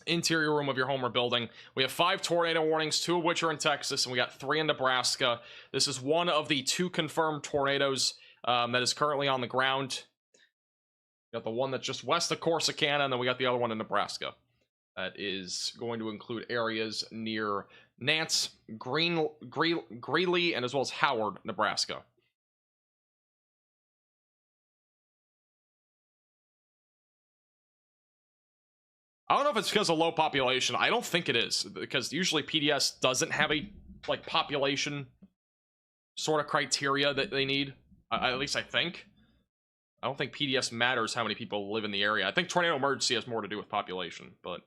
Interior room of your home or building. We have 5 tornado warnings, 2 of which are in Texas, and we got 3 in Nebraska. This is one of the 2 confirmed tornadoes that is currently on the ground. We got the one that's just west of Corsicana, and then we got the other one in Nebraska. That is going to include areas near Nance, Greeley, and as well as Howard, Nebraska. I don't know if it's because of low population. I don't think it is, because usually PDS doesn't have a population sort of criteria that they need. At least I think. I don't think PDS matters how many people live in the area. I think tornado emergency has more to do with population, but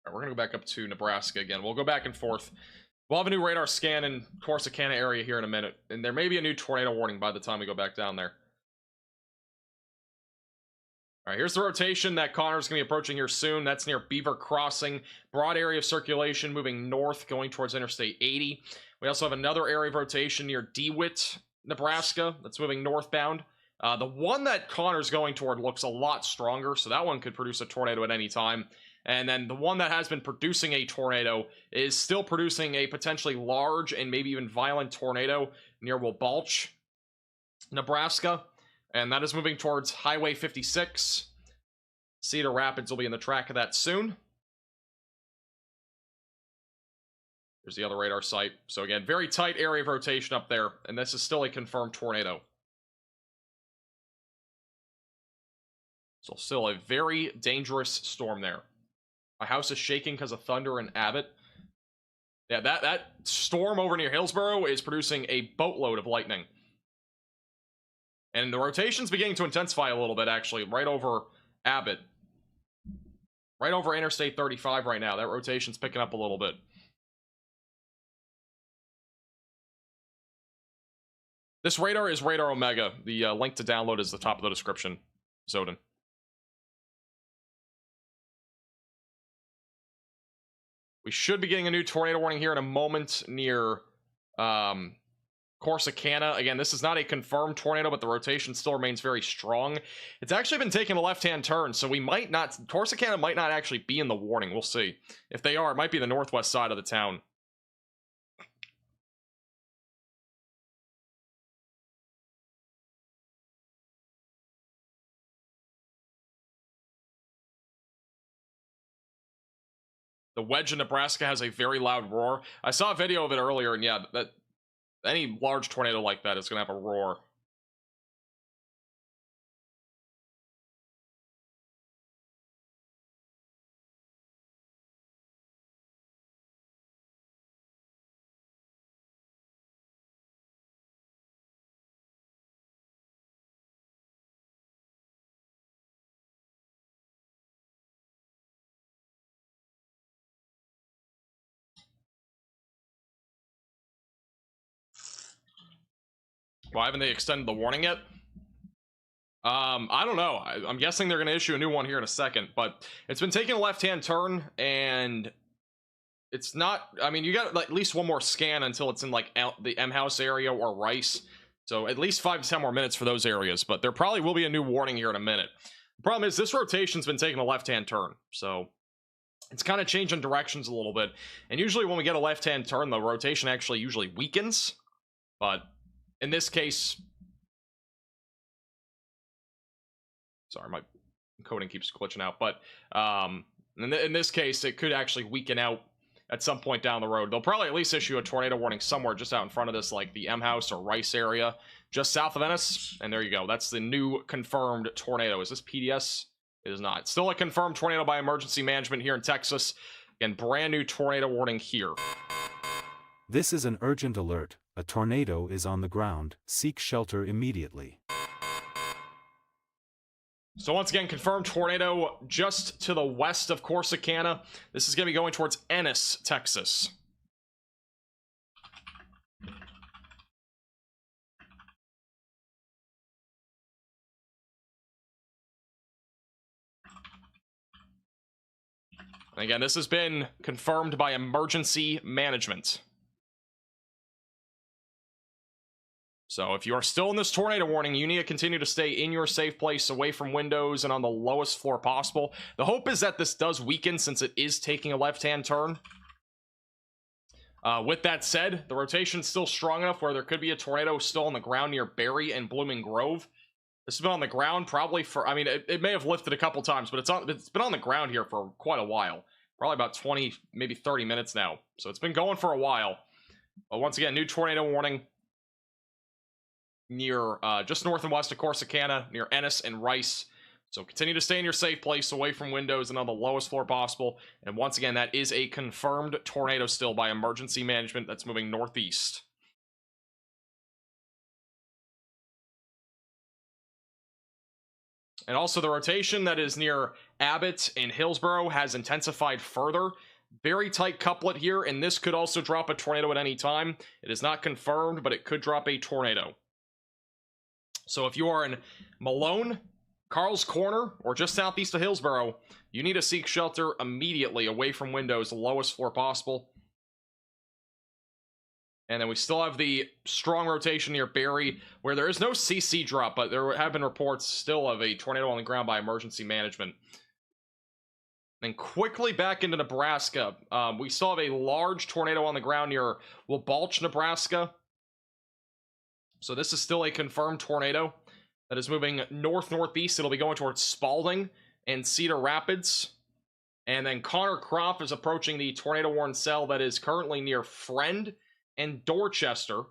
we're going to go back up to Nebraska again. We'll go back and forth. We'll have a new radar scan in Corsicana area here in a minute, and there may be a new tornado warning by the time we go back down there. All right, here's the rotation that Connor's going to be approaching here soon. That's near Beaver Crossing. Broad area of circulation moving north, going towards Interstate 80. We also have another area of rotation near DeWitt, Nebraska. That's moving northbound. The one that Connor's going toward looks a lot stronger, so that one could produce a tornado at any time. And then the one that has been producing a tornado is still producing a potentially large and maybe even violent tornado near Wabalch, Nebraska. And that is moving towards Highway 56. Cedar Rapids will be in the track of that soon. There's the other radar site. So again, very tight area of rotation up there. And this is still a confirmed tornado. So still a very dangerous storm there. My house is shaking because of thunder in Abbott. Yeah, that storm over near Hillsboro is producing a boatload of lightning. And the rotation's beginning to intensify a little bit, actually, right over Abbott. Right over Interstate 35 right now. That rotation's picking up a little bit. This radar is Radar Omega. The link to download is the top of the description, Zodin. We should be getting a new tornado warning here in a moment near Corsicana. Again, this is not a confirmed tornado, but the rotation still remains very strong. It's actually been taking a left-hand turn, so we might not... Corsicana might not actually be in the warning. We'll see. If they are, it might be the northwest side of the town. The wedge in Nebraska has a very loud roar. I saw a video of it earlier, and yeah, that any large tornado like that is going to have a roar. Why haven't they extended the warning yet? I don't know. I'm guessing they're going to issue a new one here in a second, but it's been taking a left-hand turn, and it's not... I mean, you got like, at least one more scan until it's in like the M House area or Rice, so at least 5 to 10 more minutes for those areas, but there probably will be a new warning here in a minute. The problem is this rotation's been taking a left-hand turn, so it's kind of changing directions a little bit, and usually when we get a left-hand turn, the rotation actually usually weakens, but in this case, Sorry, my coding keeps glitching out. But in this case, it could actually weaken out at some point down the road. They'll probably at least issue a tornado warning somewhere just out in front of this, like the M House or Rice area, just south of Ennis. And there you go. That's the new confirmed tornado. Is this PDS? It is not. Still a confirmed tornado by emergency management here in Texas. Again, brand new tornado warning here. This is an urgent alert. A tornado is on the ground. Seek shelter immediately. So once again, confirmed tornado just to the west of Corsicana. This is going to be going towards Ennis, Texas. And again, this has been confirmed by emergency management. So if you are still in this tornado warning, you need to continue to stay in your safe place, away from windows and on the lowest floor possible. The hope is that this does weaken since it is taking a left-hand turn. With that said, the rotation's still strong enough where there could be a tornado still on the ground near Berry and Blooming Grove. This has been on the ground probably for, I mean, it may have lifted a couple times, but it's been on the ground here for quite a while. Probably about 20, maybe 30 minutes now. So it's been going for a while. But once again, new tornado warning near just north and west of Corsicana, near Ennis and Rice. So continue to stay in your safe place, away from windows and on the lowest floor possible. And once again, that is a confirmed tornado still by emergency management that's moving northeast. And also the rotation that is near Abbott and Hillsborough has intensified further. Very tight couplet here, and this could also drop a tornado at any time. It is not confirmed, but it could drop a tornado. So if you are in Malone, Carl's Corner, or just southeast of Hillsborough, you need to seek shelter immediately away from windows, the lowest floor possible. And then we still have the strong rotation near Berry, where there is no CC drop, but there have been reports still of a tornado on the ground by emergency management. And quickly back into Nebraska, we still have a large tornado on the ground near Wabalch, Nebraska. So this is still a confirmed tornado that is moving north-northeast. It'll be going towards Spalding and Cedar Rapids. And then Connor Croft is approaching the tornado warning cell that is currently near Friend and Dorchester.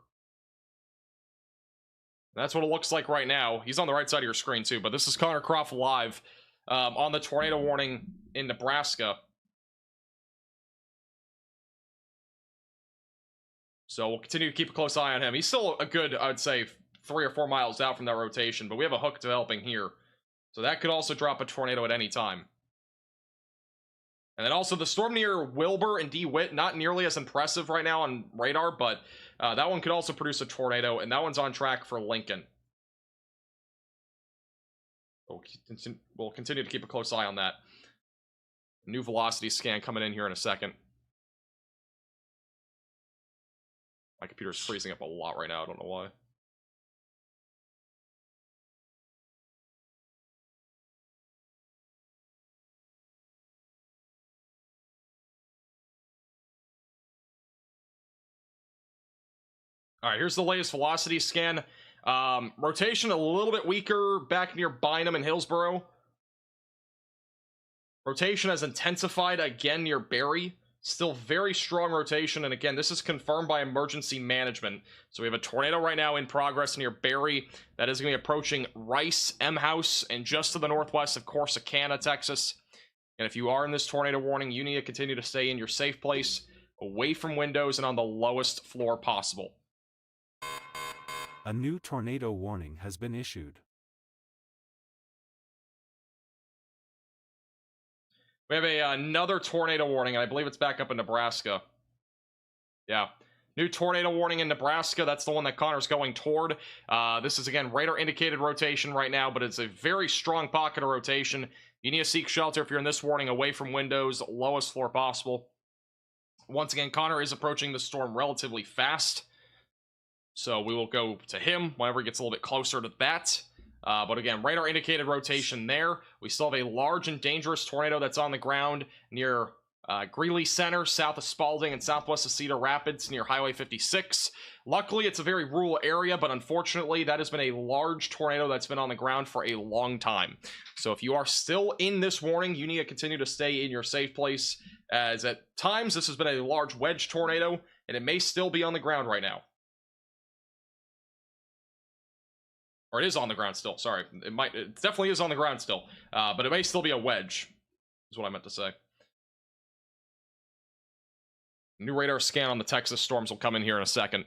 That's what it looks like right now. He's on the right side of your screen too, but this is Connor Croft live on the tornado warning in Nebraska. So we'll continue to keep a close eye on him. He's still a good, I would say, 3 or 4 miles out from that rotation, but we have a hook developing here. So that could also drop a tornado at any time. And then also the storm near Wilbur and DeWitt, not nearly as impressive right now on radar, but that one could also produce a tornado, and that one's on track for Lincoln. We'll continue to keep a close eye on that. New velocity scan coming in here in a second. My computer's freezing up a lot right now, I don't know why. All right, here's the latest velocity scan. Rotation a little bit weaker back near Bynum and Hillsborough. Rotation has intensified again near Berry. Still very strong rotation, and again, this is confirmed by emergency management. So we have a tornado right now in progress near Berry that is going to be approaching Rice, M House, and just to the northwest of Corsicana, Texas. And if you are in this tornado warning, you need to continue to stay in your safe place, away from windows and on the lowest floor possible. A new tornado warning has been issued. We have another tornado warning, and I believe it's back up in Nebraska. Yeah. New tornado warning in Nebraska. That's the one that Connor's going toward. This is, again, radar indicated rotation right now, but it's a very strong pocket of rotation. You need to seek shelter if you're in this warning, away from windows, lowest floor possible. Once again, Connor is approaching the storm relatively fast. So we will go to him whenever he gets a little bit closer to that. But again, radar indicated rotation there. We still have a large and dangerous tornado that's on the ground near Greeley Center, south of Spalding and southwest of Cedar Rapids near Highway 56. Luckily, it's a very rural area, but unfortunately, that has been a large tornado that's been on the ground for a long time. So if you are still in this warning, you need to continue to stay in your safe place, as at times this has been a large wedge tornado, and it may still be on the ground right now. Or it is on the ground still, sorry. It definitely is on the ground still, but it may still be a wedge, is what I meant to say. New radar scan on the Texas storms will come in here in a second.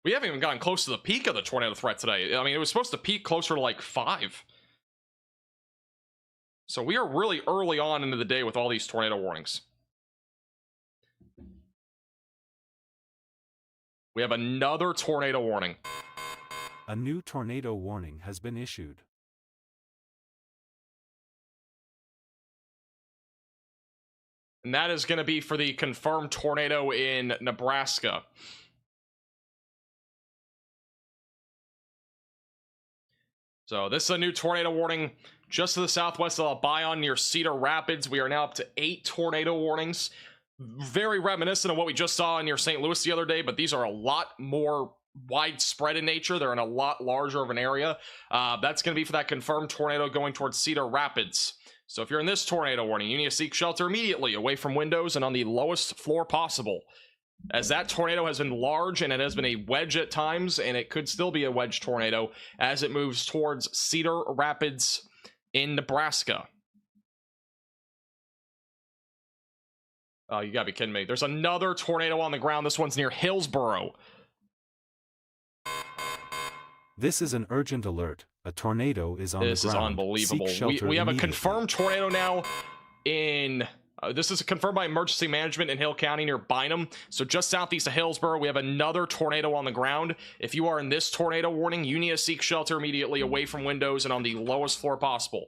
We haven't even gotten close to the peak of the tornado threat today. I mean, it was supposed to peak closer to like 5. So we are really early on into the day with all these tornado warnings. We have another tornado warning. A new tornado warning has been issued. And that is going to be for the confirmed tornado in Nebraska. So this is a new tornado warning just to the southwest of Bion near Cedar Rapids. We are now up to 8 tornado warnings. Very reminiscent of what we just saw near St. Louis the other day, but these are a lot more widespread in nature. They're in a lot larger of an area. That's going to be for that confirmed tornado going towards Cedar Rapids. So if you're in this tornado warning, you need to seek shelter immediately away from windows and on the lowest floor possible, as that tornado has been large and it has been a wedge at times, and it could still be a wedge tornado as it moves towards Cedar Rapids in Nebraska. Oh, you gotta be kidding me. There's another tornado on the ground. This one's near Hillsboro. This is an urgent alert. A tornado is on the ground. This is unbelievable. We have a confirmed tornado now in... this is confirmed by emergency management in Hill County near Bynum. So just southeast of Hillsboro, we have another tornado on the ground. If you are in this tornado warning, you need to seek shelter immediately away from windows and on the lowest floor possible.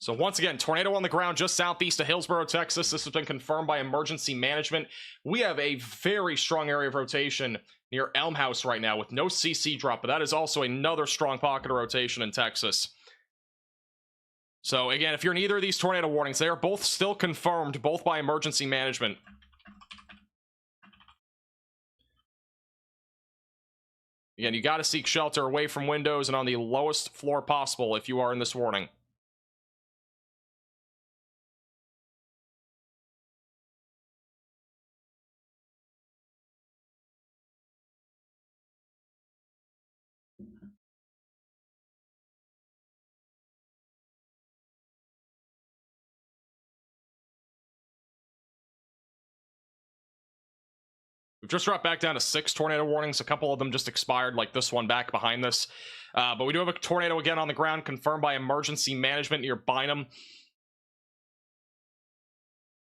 So once again, tornado on the ground just southeast of Hillsboro, Texas. This has been confirmed by emergency management. We have a very strong area of rotation near Elm House right now with no CC drop, but that is also another strong pocket of rotation in Texas. So again, if you're in either of these tornado warnings, they are both still confirmed, both by emergency management. Again, you got to seek shelter away from windows and on the lowest floor possible if you are in this warning. We've just dropped back down to 6 tornado warnings. A couple of them just expired, like this one back behind this. But we do have a tornado again on the ground, confirmed by emergency management near Bynum.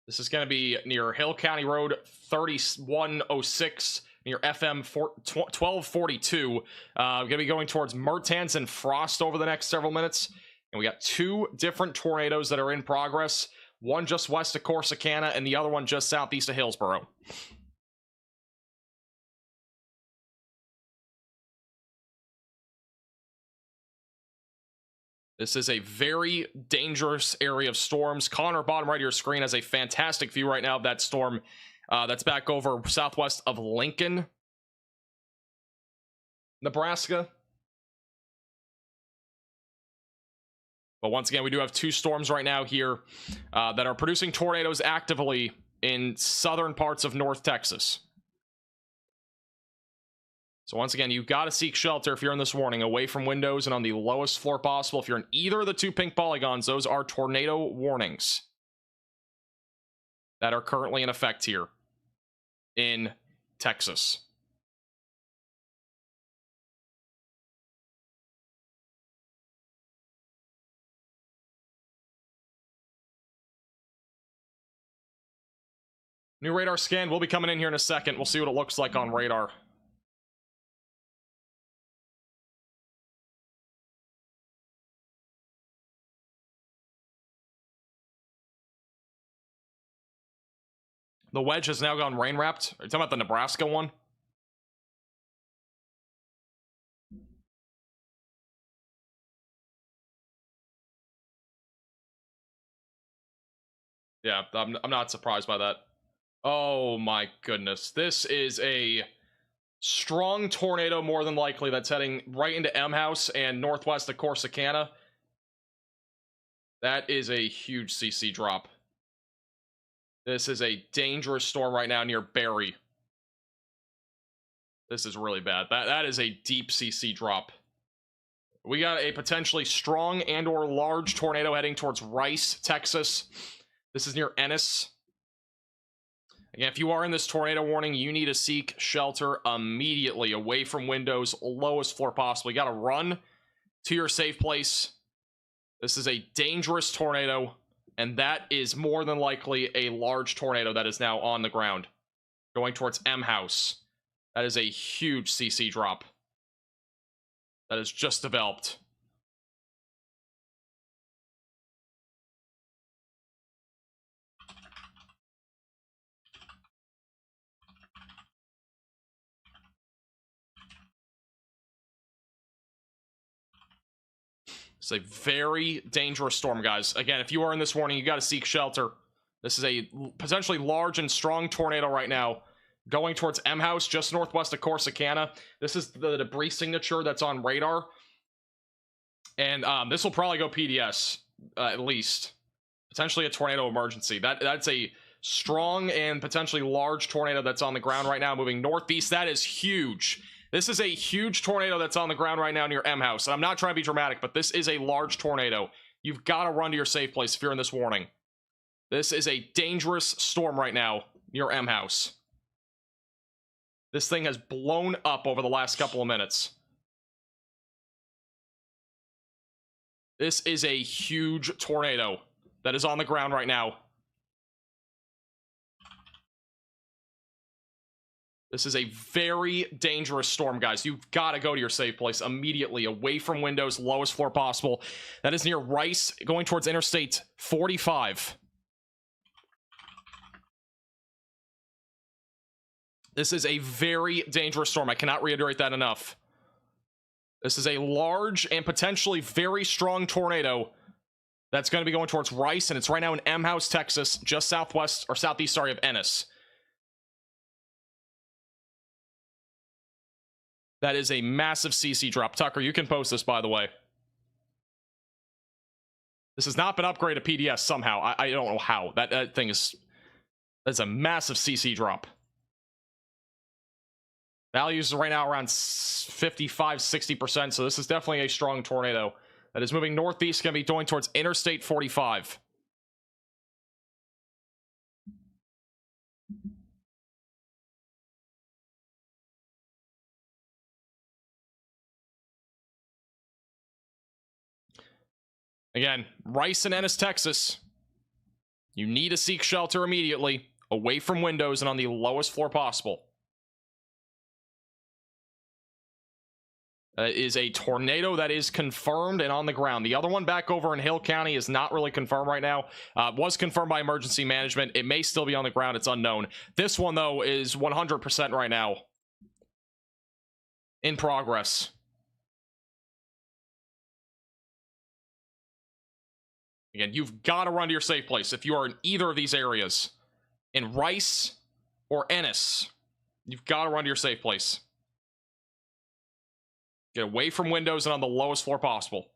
This is going to be near Hill County Road 3106, near FM 1242. Going to be going towards Mertens and Frost over the next several minutes. And we got 2 different tornadoes that are in progress. One just west of Corsicana, and the other one just southeast of Hillsboro. This is a very dangerous area of storms. Connor, bottom right of your screen, has a fantastic view right now of that storm that's back over southwest of Lincoln, Nebraska. But once again, we do have 2 storms right now here that are producing tornadoes actively in southern parts of North Texas. So once again, you've got to seek shelter if you're in this warning, away from windows and on the lowest floor possible. If you're in either of the 2 pink polygons, those are tornado warnings that are currently in effect here in Texas. New radar scan will be coming in here in a second. We'll see what it looks like on radar. The wedge has now gone rain wrapped. Are you talking about the Nebraska one? Yeah, I'm not surprised by that. Oh my goodness. This is a strong tornado, more than likely, that's heading right into M House and northwest of Corsicana. That is a huge CC drop. This is a dangerous storm right now near Barry. This is really bad. That is a deep CC drop. We got a potentially strong and or large tornado heading towards Rice, Texas. This is near Ennis. Again, if you are in this tornado warning, you need to seek shelter immediately, away from windows, lowest floor possible. You got to run to your safe place. This is a dangerous tornado, and that is more than likely a large tornado that is now on the ground, going towards M House. That is a huge CC drop that has just developed. It's a very dangerous storm, guys. Again, if you are in this warning, you got to seek shelter. This is a potentially large and strong tornado right now, going towards M House, just northwest of Corsicana. This is the debris signature that's on radar. And this will probably go PDS, at least. Potentially a tornado emergency. That's a strong and potentially large tornado that's on the ground right now, moving northeast. That is huge. This is a huge tornado that's on the ground right now near M House. And I'm not trying to be dramatic, but this is a large tornado. You've got to run to your safe place if you're in this warning. This is a dangerous storm right now near M House. This thing has blown up over the last couple of minutes. This is a huge tornado that is on the ground right now. This is a very dangerous storm, guys. You've got to go to your safe place immediately, away from windows, lowest floor possible. That is near Rice, going towards Interstate 45. This is a very dangerous storm. I cannot reiterate that enough. This is a large and potentially very strong tornado that's going to be going towards Rice, and it's right now in M House, Texas, just southwest or southeast, sorry, of Ennis. That is a massive CC drop. Tucker, you can post this, by the way. This has not been upgraded to PDS somehow. I don't know how. That thing is... That's a massive CC drop. Values are right now around 55-60%, so this is definitely a strong tornado that is moving northeast, going to be going towards Interstate 45. Again, Rice and Ennis, Texas. You need to seek shelter immediately, away from windows and on the lowest floor possible. Is a tornado that is confirmed and on the ground. The other one back over in Hill County is not really confirmed right now. Was confirmed by emergency management. It may still be on the ground. It's unknown. This one, though, is 100% right now in progress. Again, you've got to run to your safe place if you are in either of these areas. In Rice or Ennis, you've got to run to your safe place. Get away from windows and on the lowest floor possible.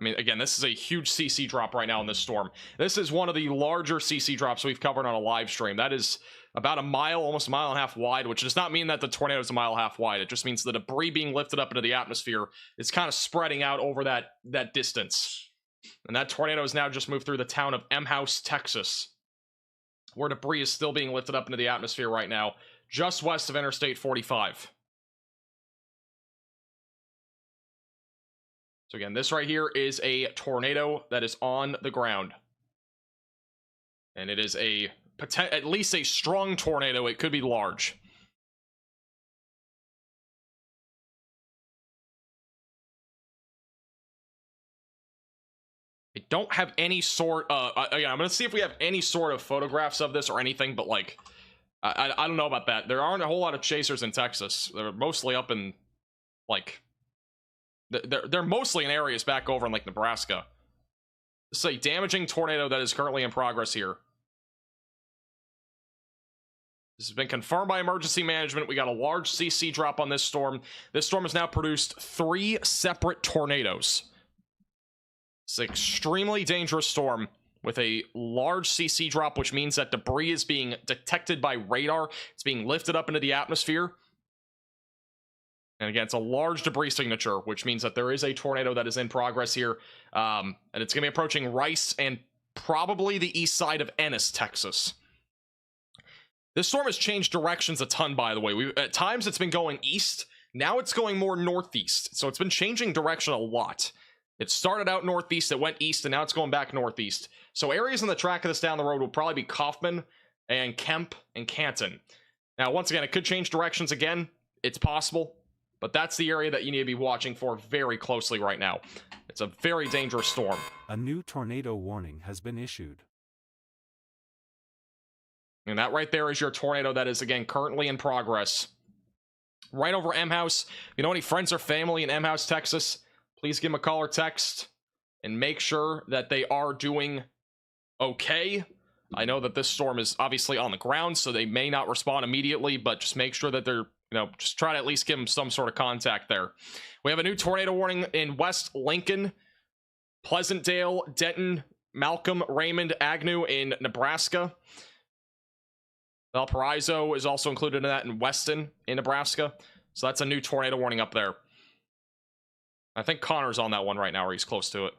I mean, again, this is a huge CC drop right now in this storm. This is one of the larger CC drops we've covered on a live stream. That is about a mile, almost a mile and a half wide, which does not mean that the tornado is a mile and a half wide. It just means the debris being lifted up into the atmosphere is kind of spreading out over that distance. And that tornado has now just moved through the town of M House, Texas, where debris is still being lifted up into the atmosphere right now, just west of Interstate 45. So again, this right here is a tornado that is on the ground. And it is at least a strong tornado. It could be large. I don't have any sort again, I'm gonna see if we have any sort of photographs of this or anything, but like I don't know about that. There aren't a whole lot of chasers in Texas. They're mostly up in like they're mostly in areas back over in like Nebraska. This is a damaging tornado that is currently in progress here. This has been confirmed by emergency management. We got a large CC drop on this storm. This storm has now produced 3 separate tornadoes. It's an extremely dangerous storm with a large CC drop, which means that debris is being detected by radar. It's being lifted up into the atmosphere. And again, it's a large debris signature, which means that there is a tornado that is in progress here. And it's going to be approaching Rice and probably the east side of Ennis, Texas. This storm has changed directions a ton, by the way. At times it's been going east. Now it's going more northeast. So it's been changing direction a lot. It started out northeast, it went east, and now it's going back northeast. So areas in the track of this down the road will probably be Kaufman and Kemp and Canton. Now, once again, it could change directions again. It's possible. But that's the area that you need to be watching for very closely right now. It's a very dangerous storm. A new tornado warning has been issued. And that right there is your tornado that is, again, currently in progress. Right over M House. If you know any friends or family in M House, Texas, please give them a call or text and make sure that they are doing okay. I know that this storm is obviously on the ground, so they may not respond immediately, but just make sure that they're, just try to at least give them some sort of contact there. We have a new tornado warning in West Lincoln, Pleasantdale, Denton, Malcolm, Raymond, Agnew in Nebraska. Valparaiso is also included in that in Weston in Nebraska. So that's a new tornado warning up there. I think Connor's on that one right now, or he's close to it.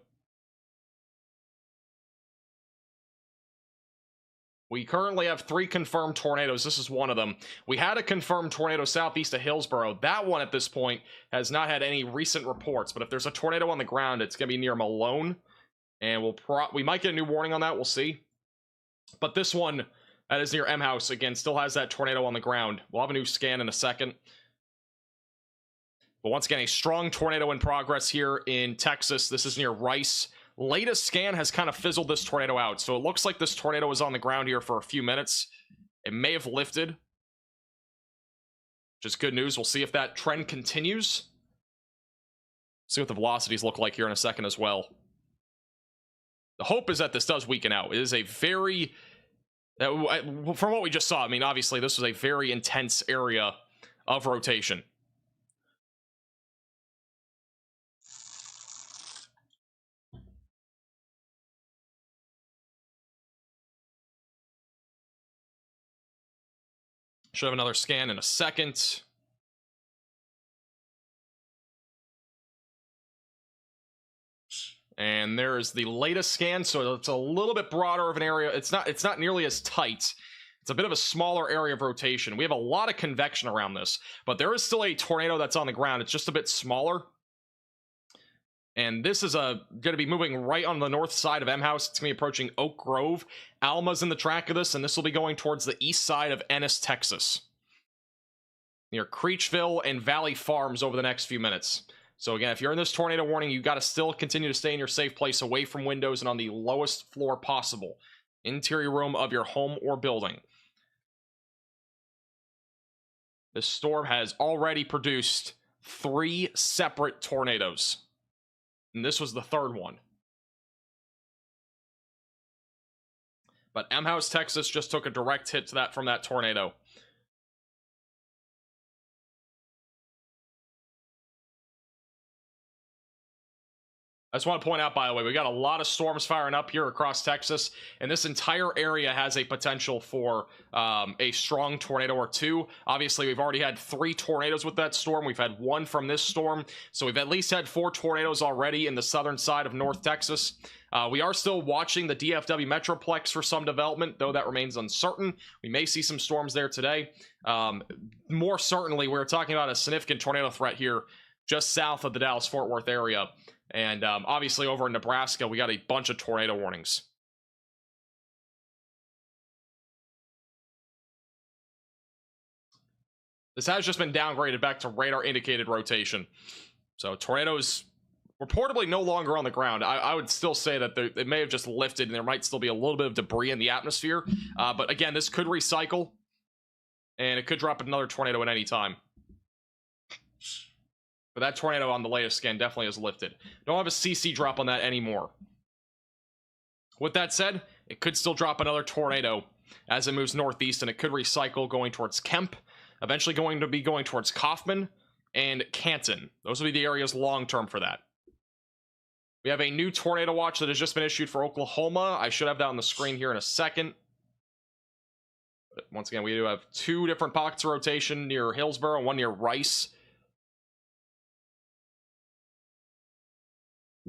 We currently have 3 confirmed tornadoes. This is one of them. We had a confirmed tornado southeast of Hillsboro. That one at this point has not had any recent reports, but if there's a tornado on the ground, it's going to be near Malone, and we might get a new warning on that. We'll see. But this one that is near M House, again, still has that tornado on the ground. We'll have a new scan in a second. But once again, a strong tornado in progress here in Texas. This is near Rice. Latest scan has kind of fizzled this tornado out, so it looks like this tornado was on the ground here for a few minutes. It may have lifted, which is good news. We'll see if that trend continues. See what the velocities look like here in a second as well. The hope is that this does weaken out. It is a very, from what we just saw, I mean, obviously this was a very intense area of rotation. Should have another scan in a second. And there is the latest scan, so it's a little bit broader of an area. It's not nearly as tight. It's a bit of a smaller area of rotation. We have a lot of convection around this, but there is still a tornado that's on the ground. It's just a bit smaller. And this is going to be moving right on the north side of M House. It's going to be approaching Oak Grove. Alma's in the track of this, and this will be going towards the east side of Ennis, Texas, near Creechville and Valley Farms over the next few minutes. So again, if you're in this tornado warning, you've got to still continue to stay in your safe place, away from windows and on the lowest floor possible. Interior room of your home or building. This storm has already produced 3 separate tornadoes. And this was the 3rd one. But M House, Texas just took a direct hit to that from that tornado. I just want to point out, by the way, we got a lot of storms firing up here across Texas, and this entire area has a potential for a strong tornado or 2. Obviously, we've already had 3 tornadoes with that storm. We've had 1 from this storm, so we've at least had 4 tornadoes already in the southern side of North Texas. We are still watching the DFW Metroplex for some development, though that remains uncertain. We may see some storms there today. More certainly, we're talking about a significant tornado threat here just south of the Dallas-Fort Worth area. And obviously over in Nebraska, we got a bunch of tornado warnings. This has just been downgraded back to radar indicated rotation. So tornadoes reportedly no longer on the ground. I would still say that it may have just lifted and there might still be a little bit of debris in the atmosphere. But again, this could recycle and it could drop another tornado at any time. But that tornado on the latest scan definitely has lifted. Don't have a CC drop on that anymore. With that said, it could still drop another tornado as it moves northeast, and it could recycle going towards Kemp, eventually going towards Kaufman and Canton. Those will be the areas long term for that. We have a new tornado watch that has just been issued for Oklahoma. I should have that on the screen here in a second. But once again, we do have 2 different pockets of rotation near Hillsborough and 1 near Rice.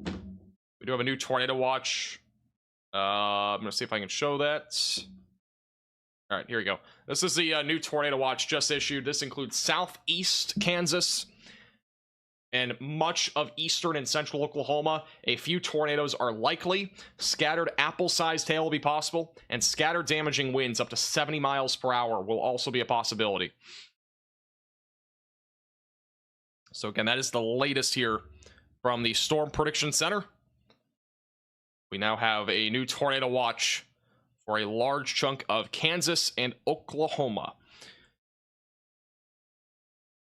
We do have a new tornado watch. I'm going to see if I can show that. All right, here we go. This is the new tornado watch just issued. This includes southeast Kansas and much of eastern and central Oklahoma. A few tornadoes are likely. Scattered apple-sized hail will be possible, and scattered damaging winds up to 70 miles per hour will also be a possibility. So again, that is the latest here from the Storm Prediction Center. We now have a new tornado watch for a large chunk of Kansas and Oklahoma.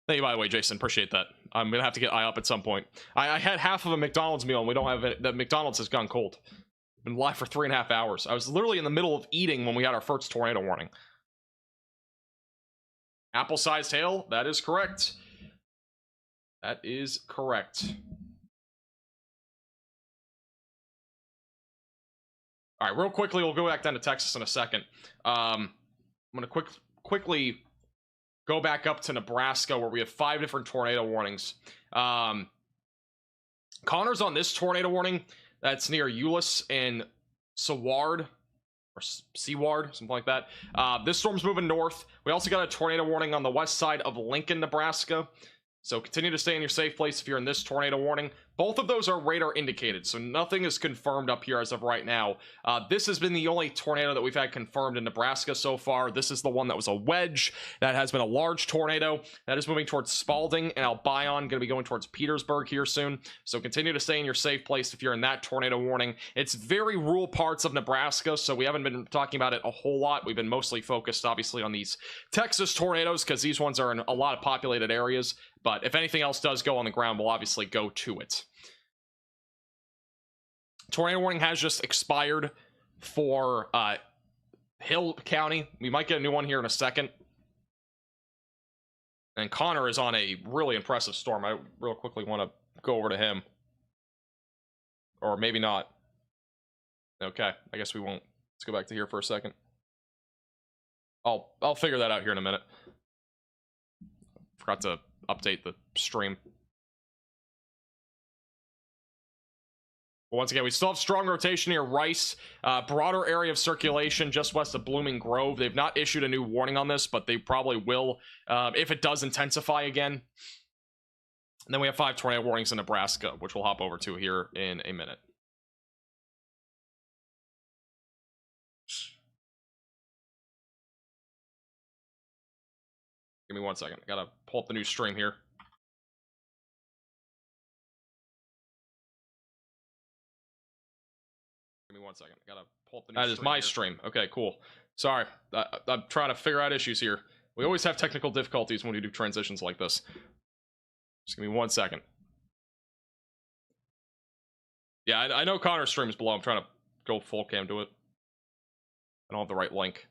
Thank you, by the way, Jason. Appreciate that. I'm going to have to get IOP at some point. I had half of a McDonald's meal, and we don't have it. The McDonald's has gone cold. Been live for 3.5 hours. I was literally in the middle of eating when we got our first tornado warning. Apple-sized hail? That is correct. That is correct. All right, real quickly, we'll go back down to Texas in a second. I'm going to quickly go back up to Nebraska, where we have 5 different tornado warnings. Connor's on this tornado warning. That's near Euless and Seward, or Seward, something like that. This storm's moving north. We also got a tornado warning on the west side of Lincoln, Nebraska. So continue to stay in your safe place if you're in this tornado warning. Both of those are radar indicated, so nothing is confirmed up here as of right now. This has been the only tornado that we've had confirmed in Nebraska so far. This is the one that was a wedge. That has been a large tornado. That is moving towards Spalding and Albion, going to be going towards Petersburg here soon. So continue to stay in your safe place if you're in that tornado warning. It's very rural parts of Nebraska, so we haven't been talking about it a whole lot. We've been mostly focused, obviously, on these Texas tornadoes, because these ones are in a lot of populated areas. But if anything else does go on the ground, we'll obviously go to it. Tornado warning has just expired for Hill County. We might get a new one here in a second. And Connor is on a really impressive storm. I real quickly want to go over to him. Or maybe not. Okay, I guess we won't. Let's go back to here for a second. I'll figure that out here in a minute. Forgot to update the stream. Once again, we still have strong rotation near Rice. Broader area of circulation just west of Blooming Grove. They've not issued a new warning on this, but they probably will if it does intensify again. And then we have 5 tornado warnings in Nebraska, which we'll hop over to here in a minute. Give me 1 second. I gotta pull up the new stream here. Give me 1 second. I gotta pull up the new stream. That is my stream. Okay, cool. Sorry. I'm trying to figure out issues here. We always have technical difficulties when we do transitions like this. Just give me 1 second. Yeah, I know Connor's stream is below. I'm trying to go full cam to it. I don't have the right link.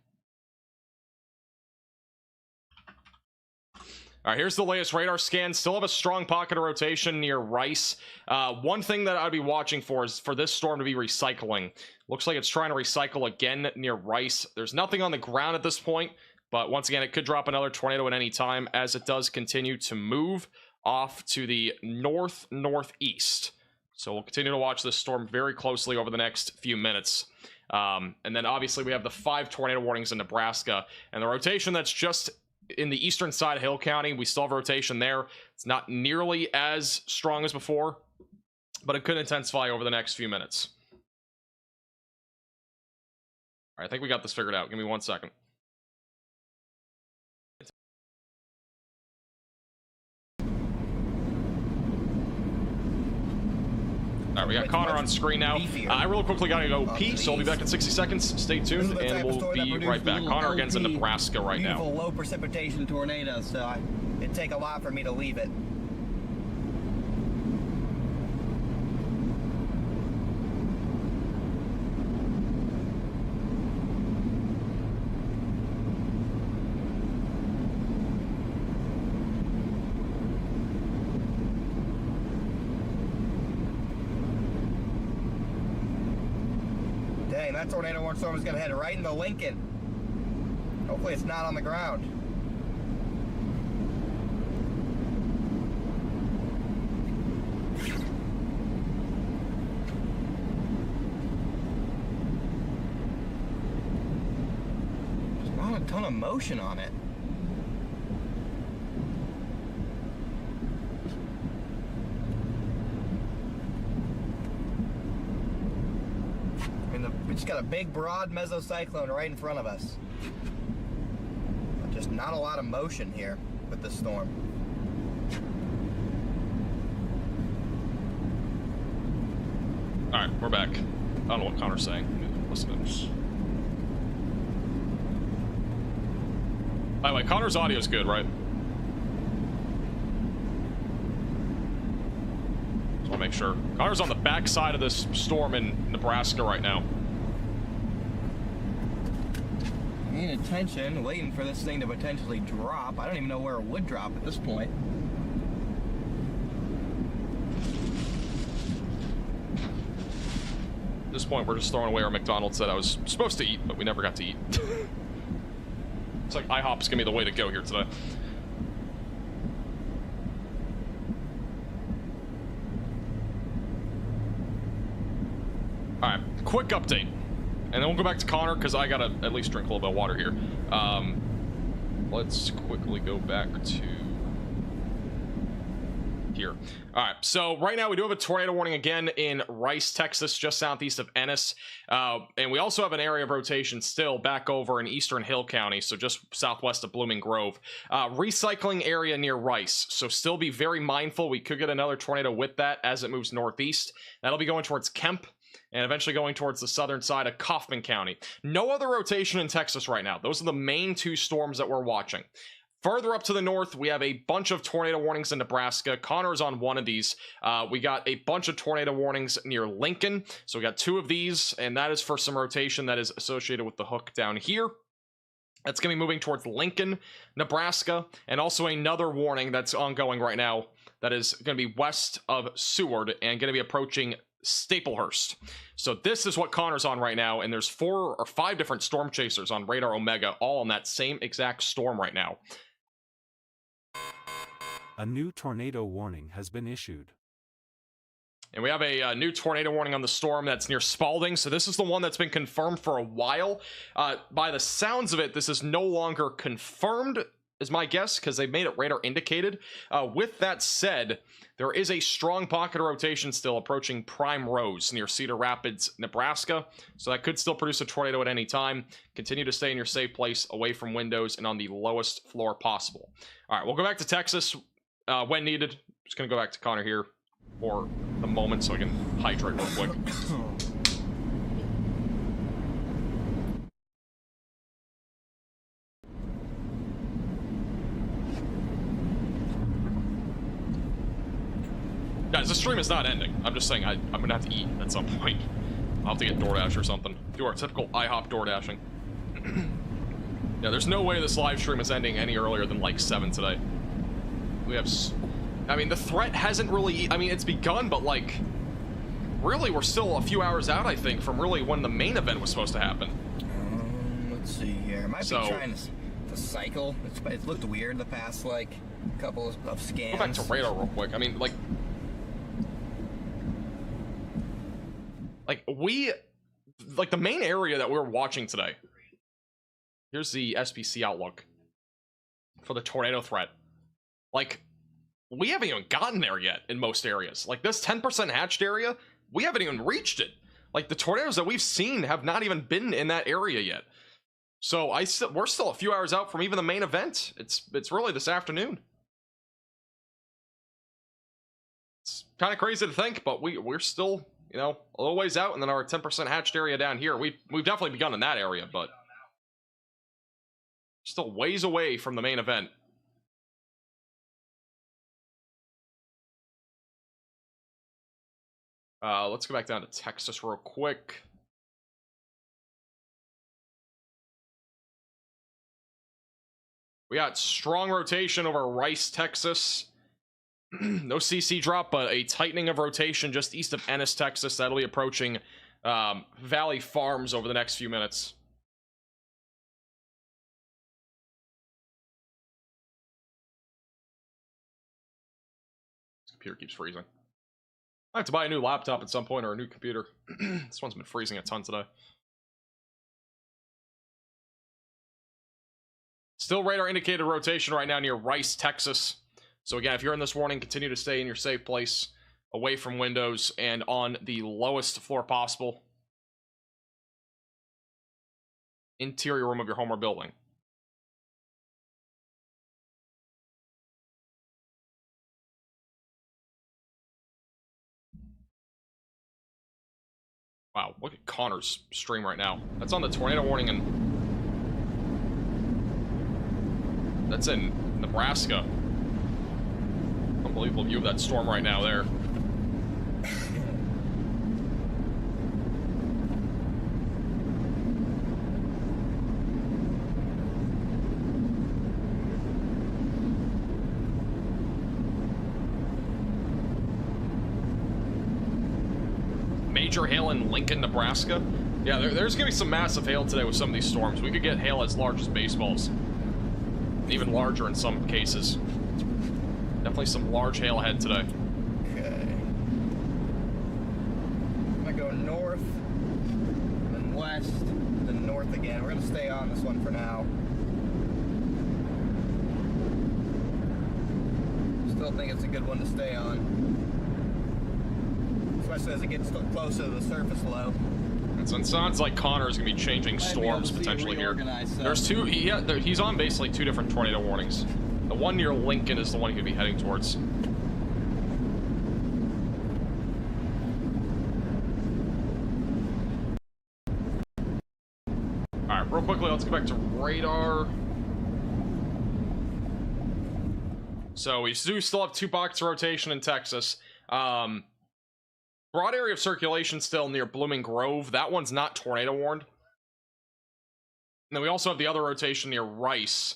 All right, here's the latest radar scan. Still have a strong pocket of rotation near Rice. One thing that I'd be watching for is for this storm to be recycling. Looks like it's trying to recycle again near Rice. There's nothing on the ground at this point, but once again, it could drop another tornado at any time as it does continue to move off to the northeast. So we'll continue to watch this storm very closely over the next few minutes. And then obviously we have the 5 tornado warnings in Nebraska, and the rotation that's just in the eastern side of Hill County. We still have rotation there. It's not nearly as strong as before, but it could intensify over the next few minutes. All right, I think we got this figured out. Give me 1 second. All right, we got Connor on screen now. I really quickly gotta go pee, so I'll be back in 60 seconds. Stay tuned, and we'll be right back. Connor again's in Nebraska right now. Beautiful low precipitation tornado, so it'd take a lot for me to leave it. Dang, that tornado warning storm is going to head right into Lincoln. Hopefully it's not on the ground. There's not a ton of motion on it. We just got a big, broad mesocyclone right in front of us. Just not a lot of motion here with the storm. All right, we're back. I don't know what Connor's saying. Listen to this. By the way, Connor's audio is good, right? Just want to make sure. Connor's on the back side of this storm in Nebraska right now. Paying attention, waiting for this thing to potentially drop. I don't even know where it would drop at this point. At this point, we're just throwing away our McDonald's that I was supposed to eat, but we never got to eat. It's like IHOP's gonna be the way to go here today. Alright, quick update. And then we'll go back to Connor, because I gotta at least drink a little bit of water here. Let's quickly go back to here. All right, so right now we do have a tornado warning again in Rice, Texas, just southeast of Ennis. And we also have an area of rotation still back over in Eastern Hill County, so just southwest of Blooming Grove. Recycling area near Rice, so still be very mindful. We could get another tornado with that as it moves northeast. That'll be going towards Kemp, and eventually going towards the southern side of Kaufman County. No other rotation in Texas right now. Those are the main two storms that we're watching. Further up to the north, we have a bunch of tornado warnings in Nebraska. Connor's on one of these. We got a bunch of tornado warnings near Lincoln. So we got two of these, and that is for some rotation that is associated with the hook down here. That's going to be moving towards Lincoln, Nebraska, and also another warning that's ongoing right now that is going to be west of Seward and going to be approaching Staplehurst. So this is what Connor's on right now, and there's 4 or 5 different storm chasers on Radar Omega, all on that same exact storm right now. A new tornado warning has been issued. And we have a new tornado warning on the storm that's near Spalding. So this is the one that's been confirmed for a while. By the sounds of it, this is no longer confirmed, is my guess, because they made it radar indicated. With that said, there is a strong pocket of rotation still approaching Prime Rose near Cedar Rapids, Nebraska. So that could still produce a tornado at any time. Continue to stay in your safe place, away from windows, and on the lowest floor possible. All right, we'll go back to Texas when needed. Just going to go back to Connor here for the moment so I can hydrate real quick. Guys, the stream is not ending. I'm just saying I'm gonna have to eat at some point. I'll have to get DoorDash or something. Do our typical IHOP DoorDashing. Yeah, there's no way this live stream is ending any earlier than like 7 today. We have... I mean, the threat hasn't really... I mean, it's begun, but like... Really, we're still a few hours out, I think, from really when the main event was supposed to happen. Let's see here. I might be trying to cycle. It's looked weird the past, like, couple of scans. Go back to radar real quick. I mean, like... Like, the main area that we're watching today. Here's the SPC outlook for the tornado threat. Like, we haven't even gotten there yet in most areas. Like, this 10% hatched area, we haven't even reached it. Like, the tornadoes that we've seen have not even been in that area yet. So, we're still a few hours out from even the main event. It's really this afternoon. kind of crazy to think, but we're still, you know, a little ways out, and then our 10% hatched area down here. We've definitely begun in that area, but still ways away from the main event. Let's go back down to Texas real quick. We got strong rotation over Rice, Texas. No CC drop, but a tightening of rotation just east of Ennis, Texas. That'll be approaching Valley Farms over the next few minutes. This computer keeps freezing. I have to buy a new laptop at some point, or a new computer. This one's been freezing a ton today. Still radar indicated rotation right now near Rice, Texas. So again, if you're in this warning, continue to stay in your safe place, away from windows, and on the lowest floor possible. Interior room of your home or building. Wow, look at Connor's stream right now. That's on the tornado warning, and that's in Nebraska. Unbelievable view of that storm right now there. Major hail in Lincoln, Nebraska. Yeah, there's gonna be some massive hail today with some of these storms. We could get hail as large as baseballs. And even larger in some cases. Definitely some large hail ahead today. Okay. I'm gonna go north, then west, then north again. We're gonna stay on this one for now. Still think it's a good one to stay on. Especially as it gets closer to the surface low. So it sounds like Connor's gonna be changing storms potentially here. There's two. He's on basically two different tornado warnings. The one near Lincoln is the one he'd be heading towards. All right, real quickly, let's go back to radar. So we do still have 2 pockets of rotation in Texas. Broad area of circulation still near Blooming Grove. That one's not tornado warned. And then we also have the other rotation near Rice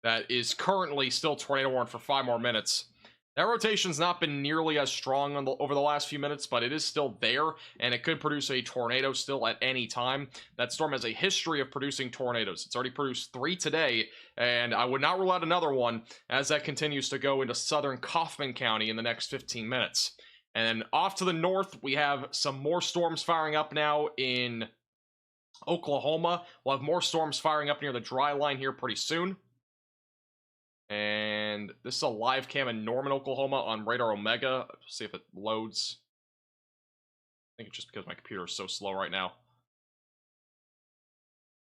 that is currently still tornado warned for 5 more minutes. That rotation's not been nearly as strong over the last few minutes, but it is still there, and it could produce a tornado still at any time. That storm has a history of producing tornadoes. It's already produced 3 today, and I would not rule out another one as that continues to go into southern Kaufman County in the next 15 minutes. And then off to the north, we have some more storms firing up now in Oklahoma. We'll have more storms firing up near the dry line here pretty soon. And this is a live cam in Norman, Oklahoma on Radar Omega. See if it loads. I think it's just because my computer is so slow right now.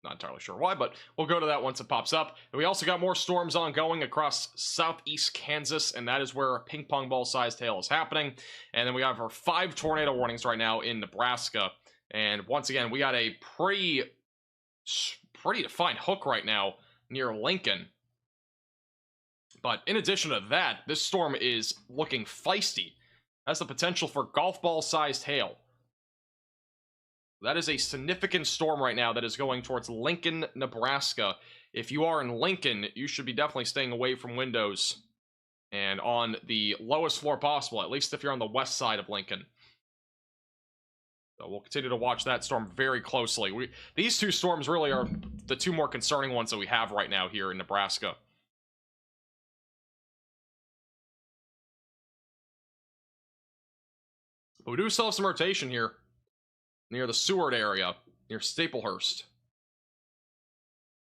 Not entirely sure why, but we'll go to that once it pops up. And we also got more storms ongoing across southeast Kansas, and that is where ping pong ball sized hail is happening. And then we have our 5 tornado warnings right now in Nebraska. And once again, we got a pretty defined hook right now near Lincoln. But in addition to that, this storm is looking feisty. Has the potential for golf ball sized hail. That is a significant storm right now that is going towards Lincoln, Nebraska. If you are in Lincoln, you should be definitely staying away from windows and on the lowest floor possible, at least if you're on the west side of Lincoln. So we'll continue to watch that storm very closely. These 2 storms really are the 2 more concerning ones that we have right now here in Nebraska. But we do still have some rotation here near the Seward area, near Staplehurst.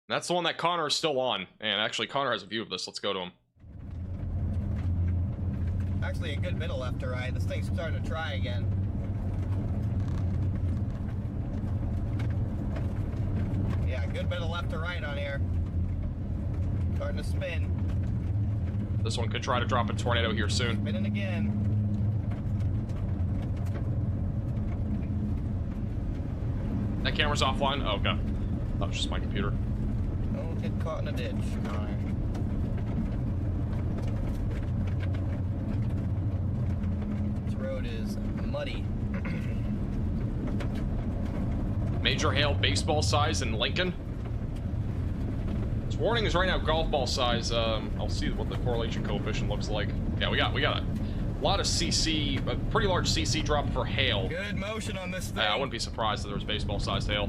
And that's the one that Connor is still on. And actually, Connor has a view of this. Let's go to him. Actually, a good bit of left to right. This thing's starting to try again. Yeah, good bit of left to right on here. Starting to spin. This one could try to drop a tornado here soon. Spinning again. That camera's offline? Oh, okay. That was just my computer. Don't get caught in a ditch. Alright. This road is muddy. Major hail baseball size in Lincoln. This warning is right now golf ball size. I'll see what the correlation coefficient looks like. Yeah, we got a lot of CC, a pretty large CC drop for hail. Good motion on this thing. I wouldn't be surprised if there was baseball-sized hail.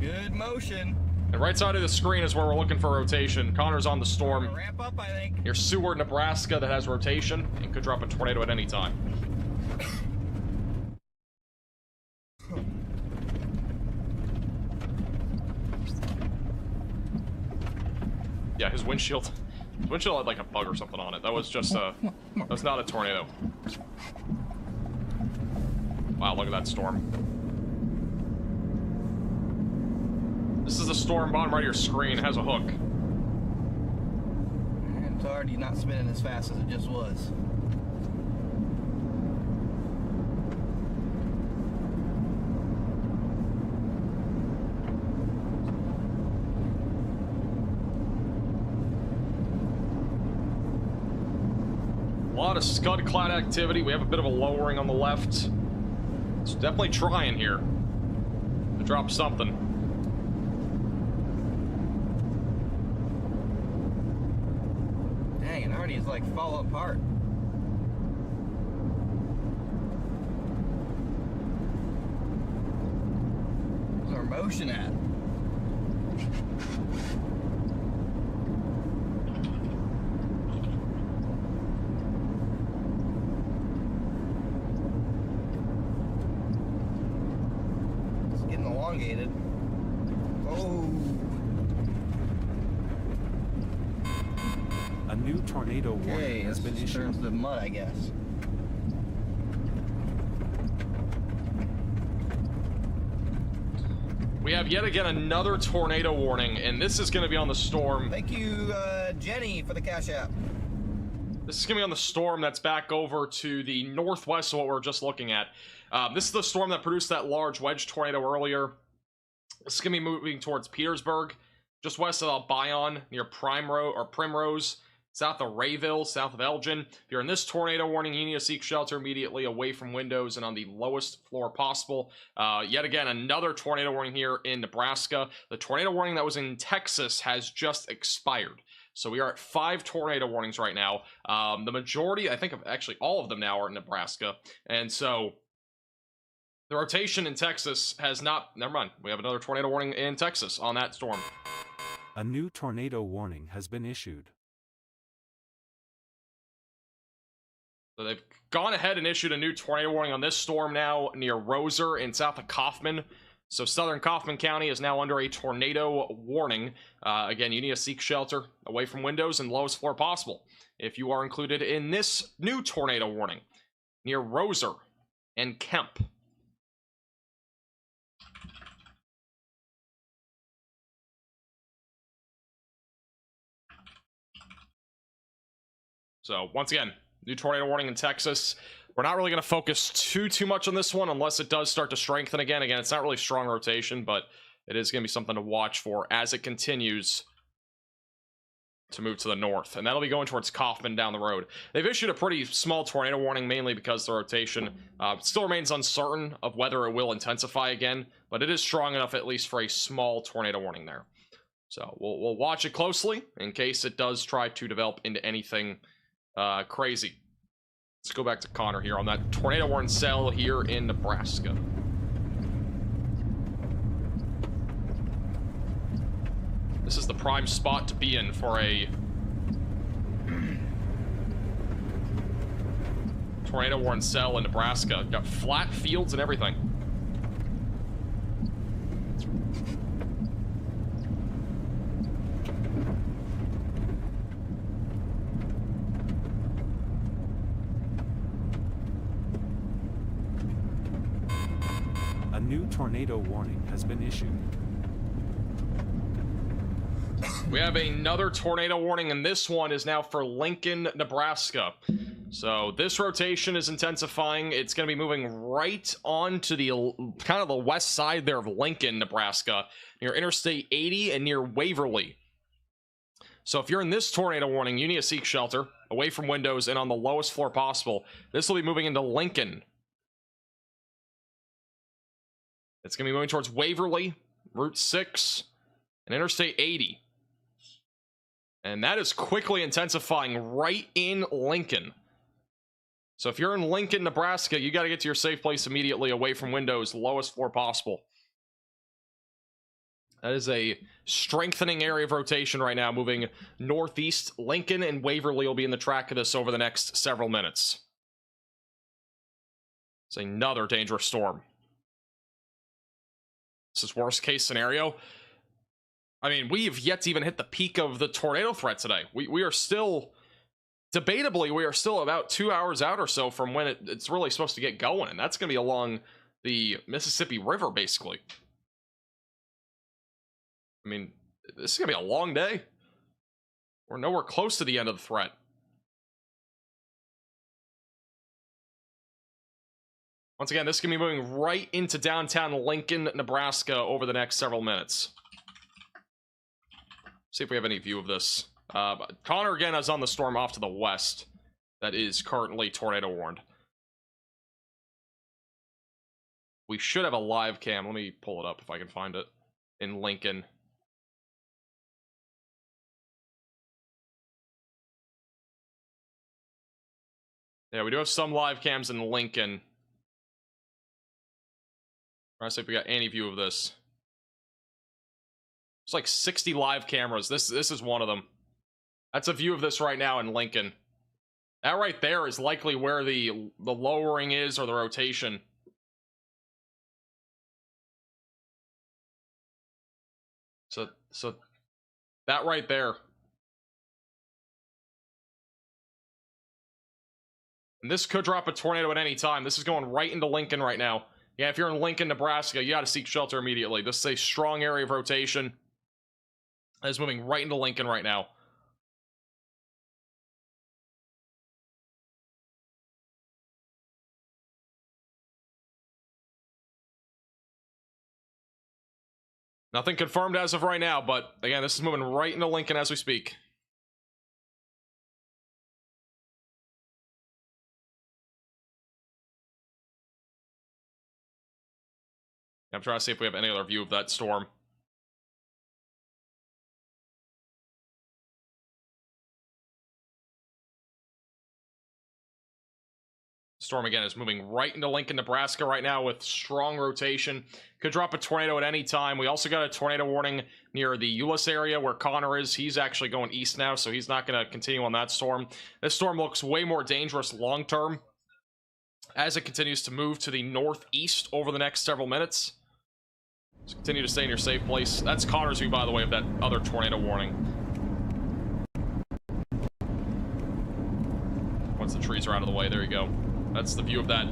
Good motion. And right side of the screen is where we're looking for rotation. Connor's on the storm. Ramp up, I think. Near Seward, Nebraska, that has rotation and could drop a tornado at any time. Yeah, his windshield had like a bug or something on it. That was just that was not a tornado. Wow, look at that storm. This is the storm bottom right of your screen. It has a hook. And it's already not spinning as fast as it just was. A lot of scud cloud activity. We have a bit of a lowering on the left. It's definitely trying here to drop something. Dang, it already is like fall apart. Where's our motion at? Elongated. Oh. A new tornado warning has been issued. Turns to mud, I guess. We have yet again another tornado warning, and this is going to be on the storm. Thank you, Jenny, for the cash app. This is going to be on the storm that's back over to the northwest of what we were just looking at. This is the storm that produced that large wedge tornado earlier. This is going to be moving towards Petersburg, just west of Albion, near Primrose, south of Rayville, south of Elgin. If you're in this tornado warning, you need to seek shelter immediately away from windows and on the lowest floor possible. Yet again, another tornado warning here in Nebraska. The tornado warning that was in Texas has just expired. So we are at 5 tornado warnings right now. The majority, I think of actually all of them now, are in Nebraska. And so the rotation in Texas has not... Never mind. We have another tornado warning in Texas on that storm. A new tornado warning has been issued. So they've gone ahead and issued a new tornado warning on this storm now near Roser in south of Kaufman. So southern Kaufman County is now under a tornado warning. Again, you need to seek shelter away from windows and lowest floor possible if you are included in this new tornado warning near Roser and Kemp. So once again, new tornado warning in Texas. We're not really going to focus too much on this one unless it does start to strengthen again. Again, it's not really strong rotation, but it is going to be something to watch for as it continues to move to the north. And that'll be going towards Kaufman down the road. They've issued a pretty small tornado warning, mainly because the rotation still remains uncertain of whether it will intensify again, but it is strong enough at least for a small tornado warning there. So we'll watch it closely in case it does try to develop into anything crazy. Let's go back to Connor here on that tornado warning cell here in Nebraska. This is the prime spot to be in for a tornado warning cell in Nebraska. Got flat fields and everything. A new tornado warning has been issued. We have another tornado warning, and this one is now for Lincoln, Nebraska. So this rotation is intensifying. It's going to be moving right on to the kind of the west side there of Lincoln, Nebraska, near Interstate 80 and near Waverly. So if you're in this tornado warning, you need to seek shelter away from windows and on the lowest floor possible. This will be moving into Lincoln. It's going to be moving towards Waverly, Route 6, and Interstate 80. And that is quickly intensifying right in Lincoln. So if you're in Lincoln, Nebraska, you got to get to your safe place immediately away from windows, lowest floor possible. That is a strengthening area of rotation right now, moving northeast. Lincoln and Waverly will be in the track of this over the next several minutes. It's another dangerous storm. This is worst case scenario. I mean, we have yet to even hit the peak of the tornado threat today. We are still, debatably, we are still about 2 hours out or so from when it's really supposed to get going. And that's going to be along the Mississippi River, basically. I mean, this is going to be a long day. We're nowhere close to the end of the threat. Once again, this is going to be moving right into downtown Lincoln, Nebraska over the next several minutes. See if we have any view of this. Connor, again, is on the storm off to the west that is currently tornado warned. We should have a live cam. Let me pull it up if I can find it. In Lincoln. Yeah, we do have some live cams in Lincoln. Trying to see if we got any view of this. It's like 60 live cameras. This is one of them. That's a view of this right now in Lincoln. That right there is likely where the lowering is or the rotation. So that right there. And this could drop a tornado at any time. This is going right into Lincoln right now. Yeah, if you're in Lincoln, Nebraska, you got to seek shelter immediately. This is a strong area of rotation. It's moving right into Lincoln right now. Nothing confirmed as of right now, but again, this is moving right into Lincoln as we speak. I'm trying to see if we have any other view of that storm. Storm again is moving right into Lincoln, Nebraska right now with strong rotation. Could drop a tornado at any time. We also got a tornado warning near the Euless area where Connor is. He's actually going east now, so he's not going to continue on that storm. This storm looks way more dangerous long term as it continues to move to the northeast over the next several minutes. So continue to stay in your safe place. That's Connor's view, by the way, of that other tornado warning. Once the trees are out of the way, there you go. That's the view of that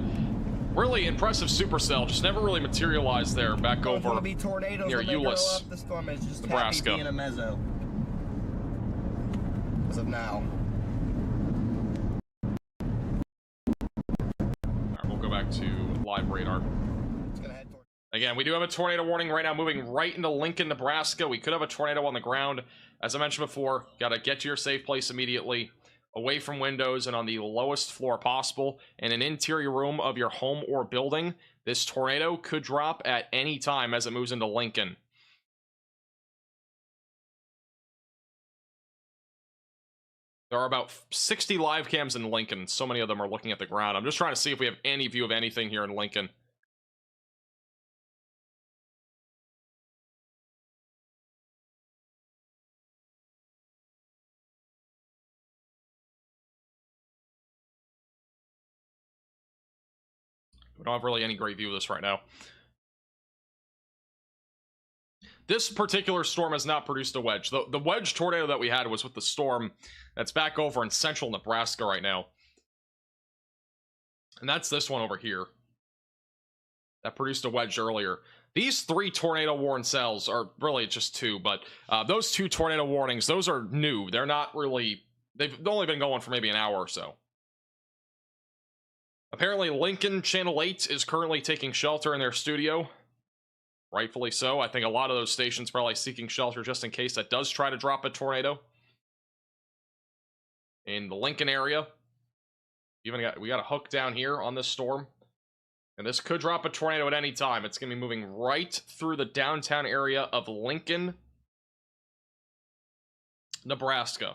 really impressive supercell. Just never really materialized there back over near Euless, the storm is just Nebraska. Happy being a mezzo. As of now. Alright, we'll go back to live radar. It's gonna head toward Again, we do have a tornado warning right now moving right into Lincoln, Nebraska. We could have a tornado on the ground. As I mentioned before, got to get to your safe place immediately, away from windows and on the lowest floor possible in an interior room of your home or building. This tornado could drop at any time as it moves into Lincoln. There are about 60 live cams in Lincoln. So many of them are looking at the ground. I'm just trying to see if we have any view of anything here in Lincoln. We don't have really any great view of this right now. This particular storm has not produced a wedge. The wedge tornado that we had was with the storm that's back over in central Nebraska right now. And that's this one over here. that produced a wedge earlier. These 3 tornado warning cells are really just 2, but those 2 tornado warnings, those are new. They're not really, they've only been going for maybe an hour or so. Apparently Lincoln Channel 8 is currently taking shelter in their studio. Rightfully so. I think a lot of those stations probably seeking shelter just in case that does try to drop a tornado in the Lincoln area. We got a hook down here on this storm, and this could drop a tornado at any time. It's going to be moving right through the downtown area of Lincoln, Nebraska.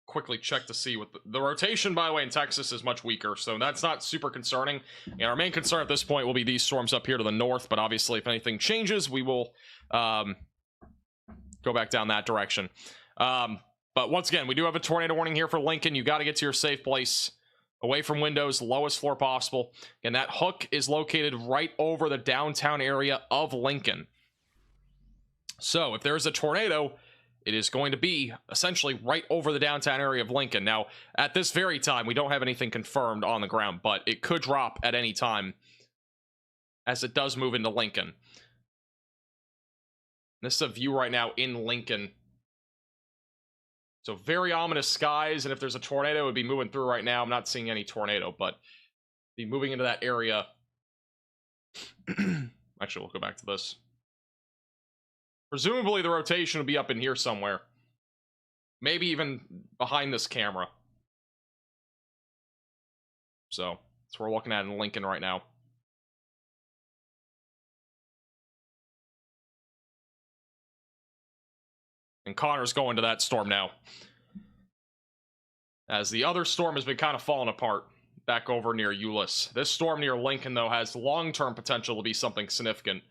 Quickly check to see what the rotation, by the way, in Texas is much weaker, so that's not super concerning. And our main concern at this point will be these storms up here to the north, but obviously if anything changes, we will go back down that direction. But once again, we do have a tornado warning here for Lincoln. You got to get to your safe place, away from windows, lowest floor possible. And that hook is located right over the downtown area of Lincoln. So if there's a tornado, it is going to be essentially right over the downtown area of Lincoln. Now, at this very time, we don't have anything confirmed on the ground, but it could drop at any time as it does move into Lincoln. This is a view right now in Lincoln. So very ominous skies, and if there's a tornado, it would be moving through right now. I'm not seeing any tornado, but be moving into that area. Actually, we'll go back to this. Presumably the rotation will be up in here somewhere. Maybe even behind this camera. So, that's what we're looking at in Lincoln right now. And Connor's going to that storm now. As the other storm has been kind of falling apart back over near Euless. This storm near Lincoln, though, has long-term potential to be something significant.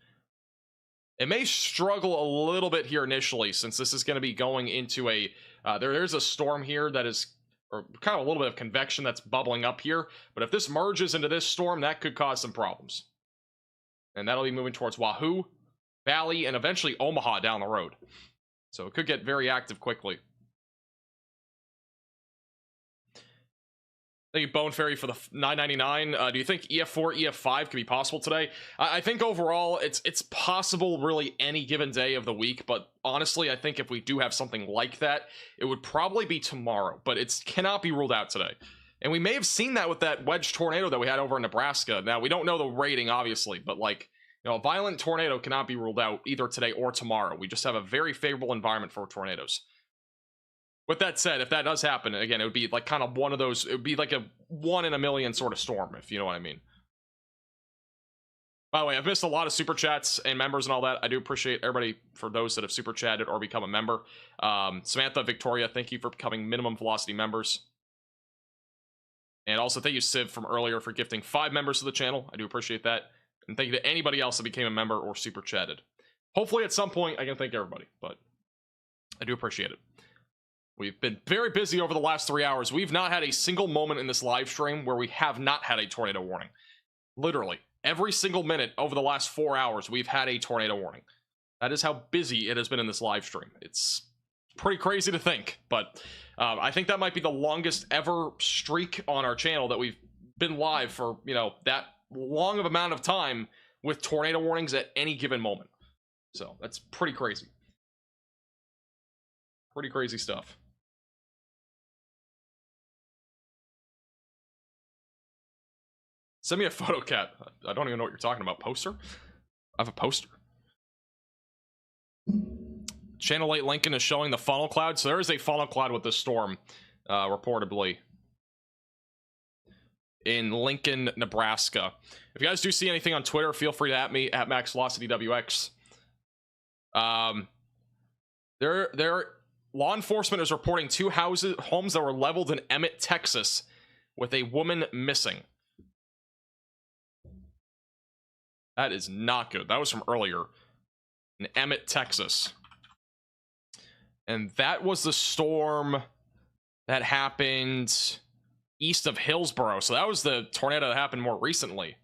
It may struggle a little bit here initially, since this is going to be going into a... there's a storm here that is... or kind of a little bit of convection that's bubbling up here. But if this merges into this storm, that could cause some problems. And that'll be moving towards Wahoo, Valley, and eventually Omaha down the road. So it could get very active quickly. Thank you, Bone Fairy, for the $9.99. Do you think EF4, EF5 could be possible today? I think overall it's possible really any given day of the week, but honestly, I think if we do have something like that, it would probably be tomorrow, but it cannot be ruled out today. And we may have seen that with that wedge tornado that we had over in Nebraska. Now, we don't know the rating, obviously, but like, you know, a violent tornado cannot be ruled out either today or tomorrow. We just have a very favorable environment for tornadoes. With that said, if that does happen, again, it would be like kind of one of those, it would be like a 1 in a million sort of storm, if you know what I mean. By the way, I've missed a lot of super chats and members and all that. I do appreciate everybody for those that have super chatted or become a member. Samantha, Victoria, thank you for becoming minimum velocity members. And also thank you, Civ, from earlier for gifting 5 members to the channel. I do appreciate that. And thank you to anybody else that became a member or super chatted. Hopefully at some point I can thank everybody, but I do appreciate it. We've been very busy over the last 3 hours. We've not had a single moment in this live stream where we have not had a tornado warning. Literally, every single minute over the last 4 hours, we've had a tornado warning. That is how busy it has been in this live stream. It's pretty crazy to think, but I think that might be the longest ever streak on our channel that we've been live for, you know, that long of amount of time with tornado warnings at any given moment. So that's pretty crazy. Pretty crazy stuff. Send me a photo, Cat. I don't even know what you're talking about. Poster? I have a poster. Channel 8 Lincoln is showing the funnel cloud. So there is a funnel cloud with this storm, reportedly, in Lincoln, Nebraska. If you guys do see anything on Twitter, feel free to at me, at MaxVelocityWX. Law enforcement is reporting 2 homes that were leveled in Emmett, Texas, with a woman missing. That is not good. That was from earlier in Emmett, Texas. And that was the storm that happened east of Hillsboro. So that was the tornado that happened more recently.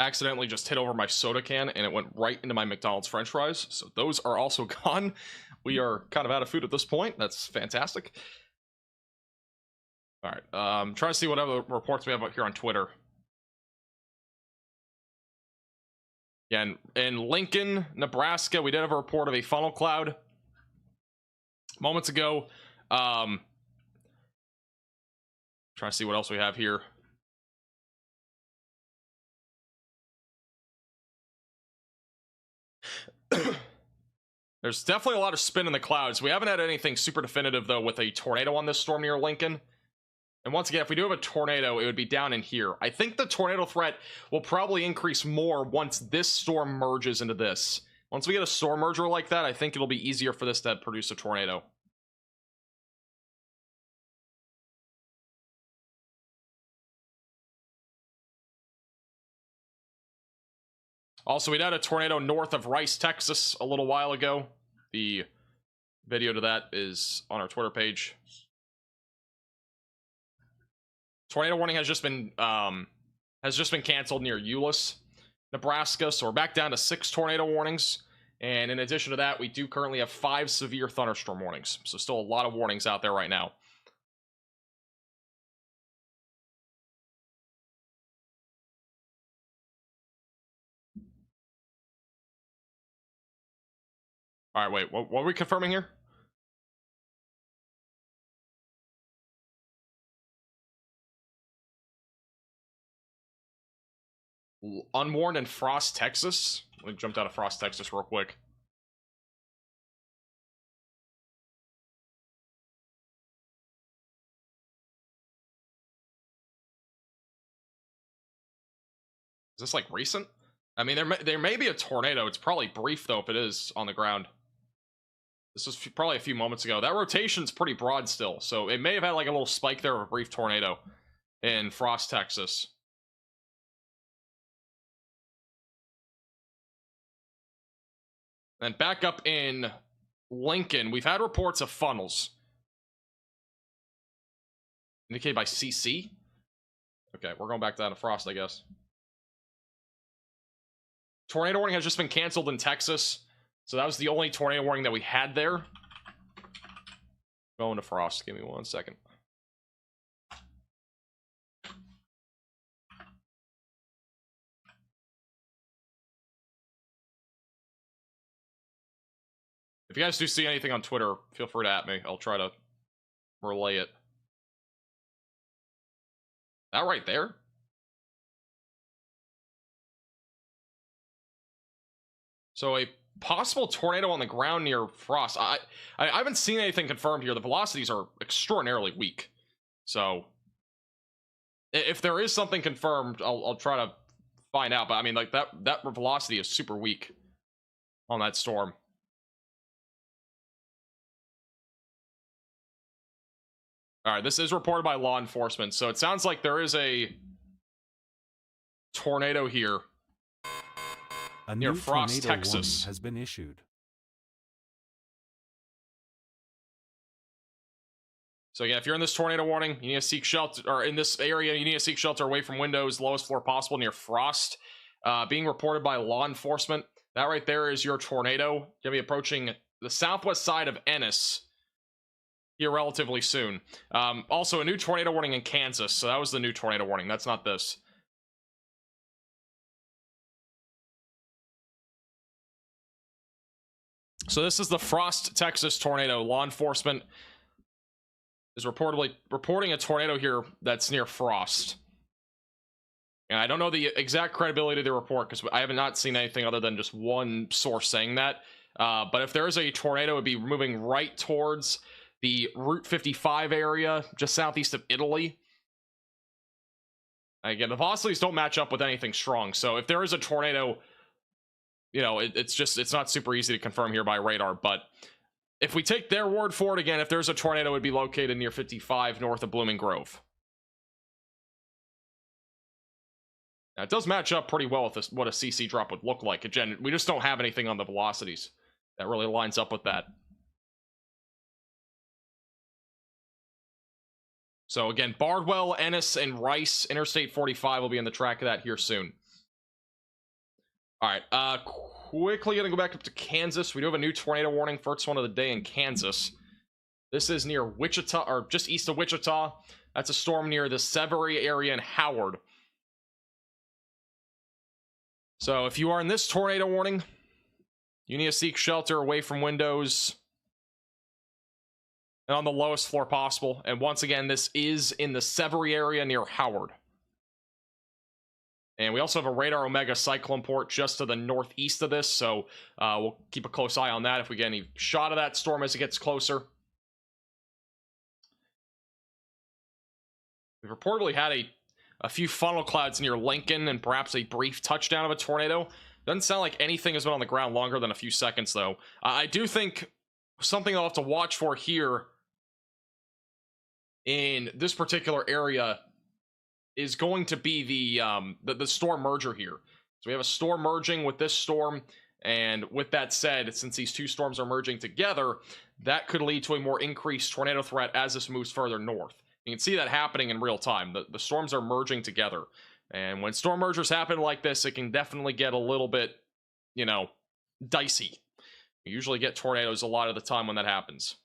accidentally just hit over my soda can and it went right into my McDonald's French fries. So those are also gone. We are kind of out of food at this point. That's fantastic. All right, trying to see what other reports we have out here on Twitter. Yeah, in Lincoln, Nebraska, we did have a report of a funnel cloud moments ago. Trying to see what else we have here. There's definitely a lot of spin in the clouds. We haven't had anything super definitive, though, with a tornado on this storm near Lincoln. And once again, if we do have a tornado, it would be down in here. I think the tornado threat will probably increase more once this storm merges into this. Once we get a storm merger like that, I think it'll be easier for this to produce a tornado. Also, we had a tornado north of Rice, Texas a little while ago. The video to that is on our Twitter page. Tornado warning has just been canceled near Euless, Nebraska. So we're back down to 6 tornado warnings. And in addition to that, we do currently have 5 severe thunderstorm warnings. So still a lot of warnings out there right now. All right, wait, what are we confirming here? Unwarned in Frost, Texas. Let me jump out of Frost, Texas real quick. Is this like recent? I mean, there may be a tornado. It's probably brief though if it is on the ground. This was probably a few moments ago. That rotation's pretty broad still, so it may have had like a little spike there of a brief tornado in Frost, Texas. And back up in Lincoln, we've had reports of funnels. Indicated by CC. Okay, we're going back down to Frost, I guess. Tornado warning has just been canceled in Texas. So that was the only tornado warning that we had there. Going to Frost. Give me 1 second. If you guys do see anything on Twitter, feel free to at me. I'll try to relay it. That right there? So a possible tornado on the ground near Frost. I haven't seen anything confirmed here. The velocities are extraordinarily weak. So if there is something confirmed, I'll try to find out. But I mean, like that velocity is super weak on that storm. All right, this is reported by law enforcement. So it sounds like there is a tornado here. A near new Frost, tornado Texas warning has been issued. So again, if you're in this tornado warning, you need to seek shelter, or in this area, you need to seek shelter away from windows, lowest floor possible near Frost. Being reported by law enforcement. That right there is your tornado. You're gonna be approaching the southwest side of Ennis here relatively soon. Also, a new tornado warning in Kansas. So that was the new tornado warning. That's not this. So this is the Frost, Texas tornado. Law enforcement is reportedly reporting a tornado here that's near Frost. And I don't know the exact credibility of the report because I have not seen anything other than just one source saying that. But if there is a tornado, it would be moving right towards the Route 55 area, just southeast of Italy. Again, the velocities don't match up with anything strong. So if there is a tornado, you know, it's not super easy to confirm here by radar. But if we take their word for it, again, if there's a tornado, it would be located near 55 north of Blooming Grove. Now, it does match up pretty well with this, what a CC drop would look like. Again, we just don't have anything on the velocities that really lines up with that. So again, Bardwell, Ennis, and Rice, Interstate 45 will be on the track of that here soon. All right, quickly gonna go back up to Kansas. We do have a new tornado warning, first one of the day in Kansas. This is near Wichita, or just east of Wichita. That's a storm near the Severy area in Howard. So if you are in this tornado warning, you need to seek shelter away from windows and on the lowest floor possible. And once again, this is in the Severy area near Howard. And we also have a radar Omega cyclone port just to the northeast of this, so we'll keep a close eye on that if we get any shot of that storm as it gets closer. We've reportedly had a few funnel clouds near Lincoln and perhaps a brief touchdown of a tornado. Doesn't sound like anything has been on the ground longer than a few seconds, though. I do think something I'll have to watch for here in this particular area is going to be the storm merger here. So we have a storm merging with this storm, and with that said, since these two storms are merging together, that could lead to a more increased tornado threat as this moves further north. You can see that happening in real time. The storms are merging together. And when storm mergers happen like this, it can definitely get a little bit, you know, dicey. You usually get tornadoes a lot of the time when that happens.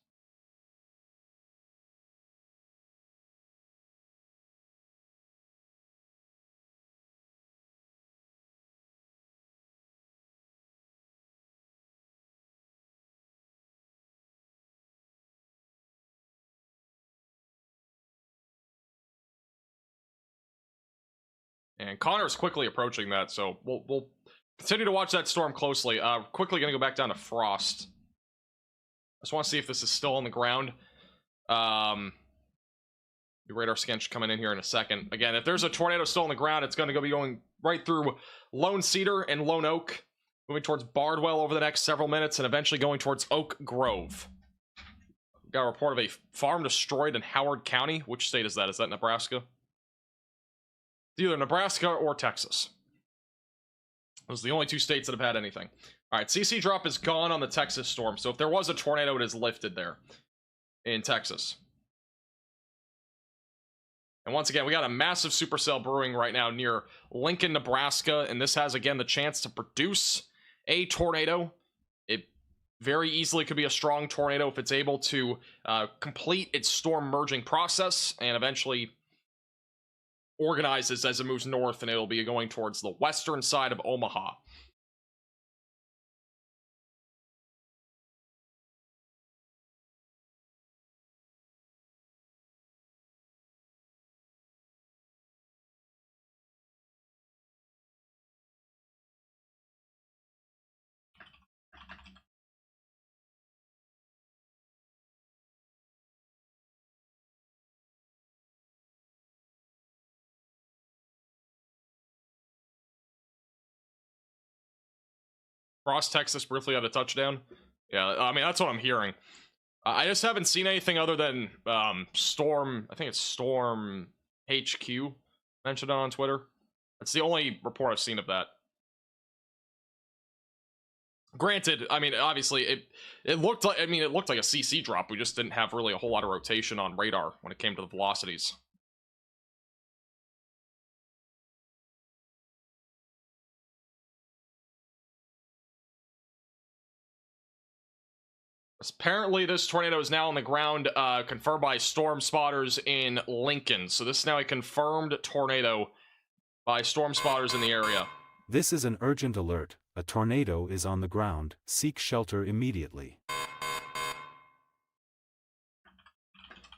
And Connor's quickly approaching that, so we'll continue to watch that storm closely. Quickly gonna go back down to Frost. I just want to see if this is still on the ground. The radar scan should come in here in a second. Again, if there's a tornado still on the ground, it's going to be going right through Lone Cedar and Lone Oak, moving towards Bardwell over the next several minutes, and eventually going towards Oak Grove. We've got a report of a farm destroyed in Howard County. Which state is that? Is that Nebraska? Either Nebraska or Texas. Those are the only two states that have had anything. All right, CC drop is gone on the Texas storm, so if there was a tornado, it is lifted there in Texas. And once again, we got a massive supercell brewing right now near Lincoln, Nebraska, and this has, again, the chance to produce a tornado. It very easily could be a strong tornado if it's able to complete its storm merging process and eventually organizes as it moves north, and it'll be going towards the western side of Omaha. Cross Texas briefly had a touchdown. Yeah, I mean, that's what I'm hearing. I just haven't seen anything other than Storm, I think it's Storm HQ mentioned on Twitter. That's the only report I've seen of that. Granted, I mean, obviously, it looked like, I mean, it looked like a CC drop. We just didn't have really a whole lot of rotation on radar when it came to the velocities. Apparently, this tornado is now on the ground, confirmed by storm spotters in Lincoln. So this is now a confirmed tornado by storm spotters in the area. This is an urgent alert. A tornado is on the ground. Seek shelter immediately.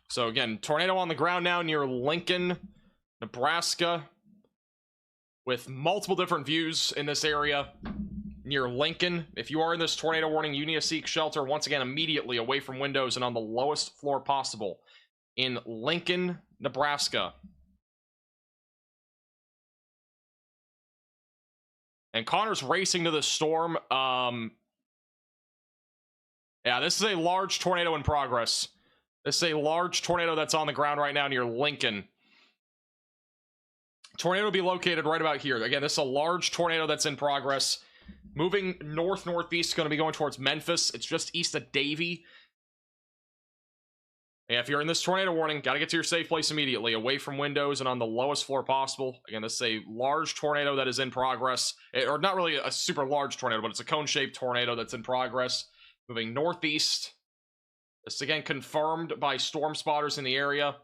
So again, tornado on the ground now near Lincoln, Nebraska, with multiple different views in this area. Near Lincoln, if you are in this tornado warning, you need to seek shelter once again immediately away from windows and on the lowest floor possible in Lincoln, Nebraska. And Connor's racing to the storm. Yeah, this is a large tornado in progress. This is a large tornado that's on the ground right now near Lincoln. Tornado will be located right about here. Again, this is a large tornado that's in progress. Moving north-northeast, going to be going towards Memphis. It's just east of Davie. And if you're in this tornado warning, got to get to your safe place immediately, away from windows and on the lowest floor possible. Again, this is a large tornado that is in progress. Or not really a super large tornado, but it's a cone-shaped tornado that's in progress. Moving northeast. This again confirmed by storm spotters in the area.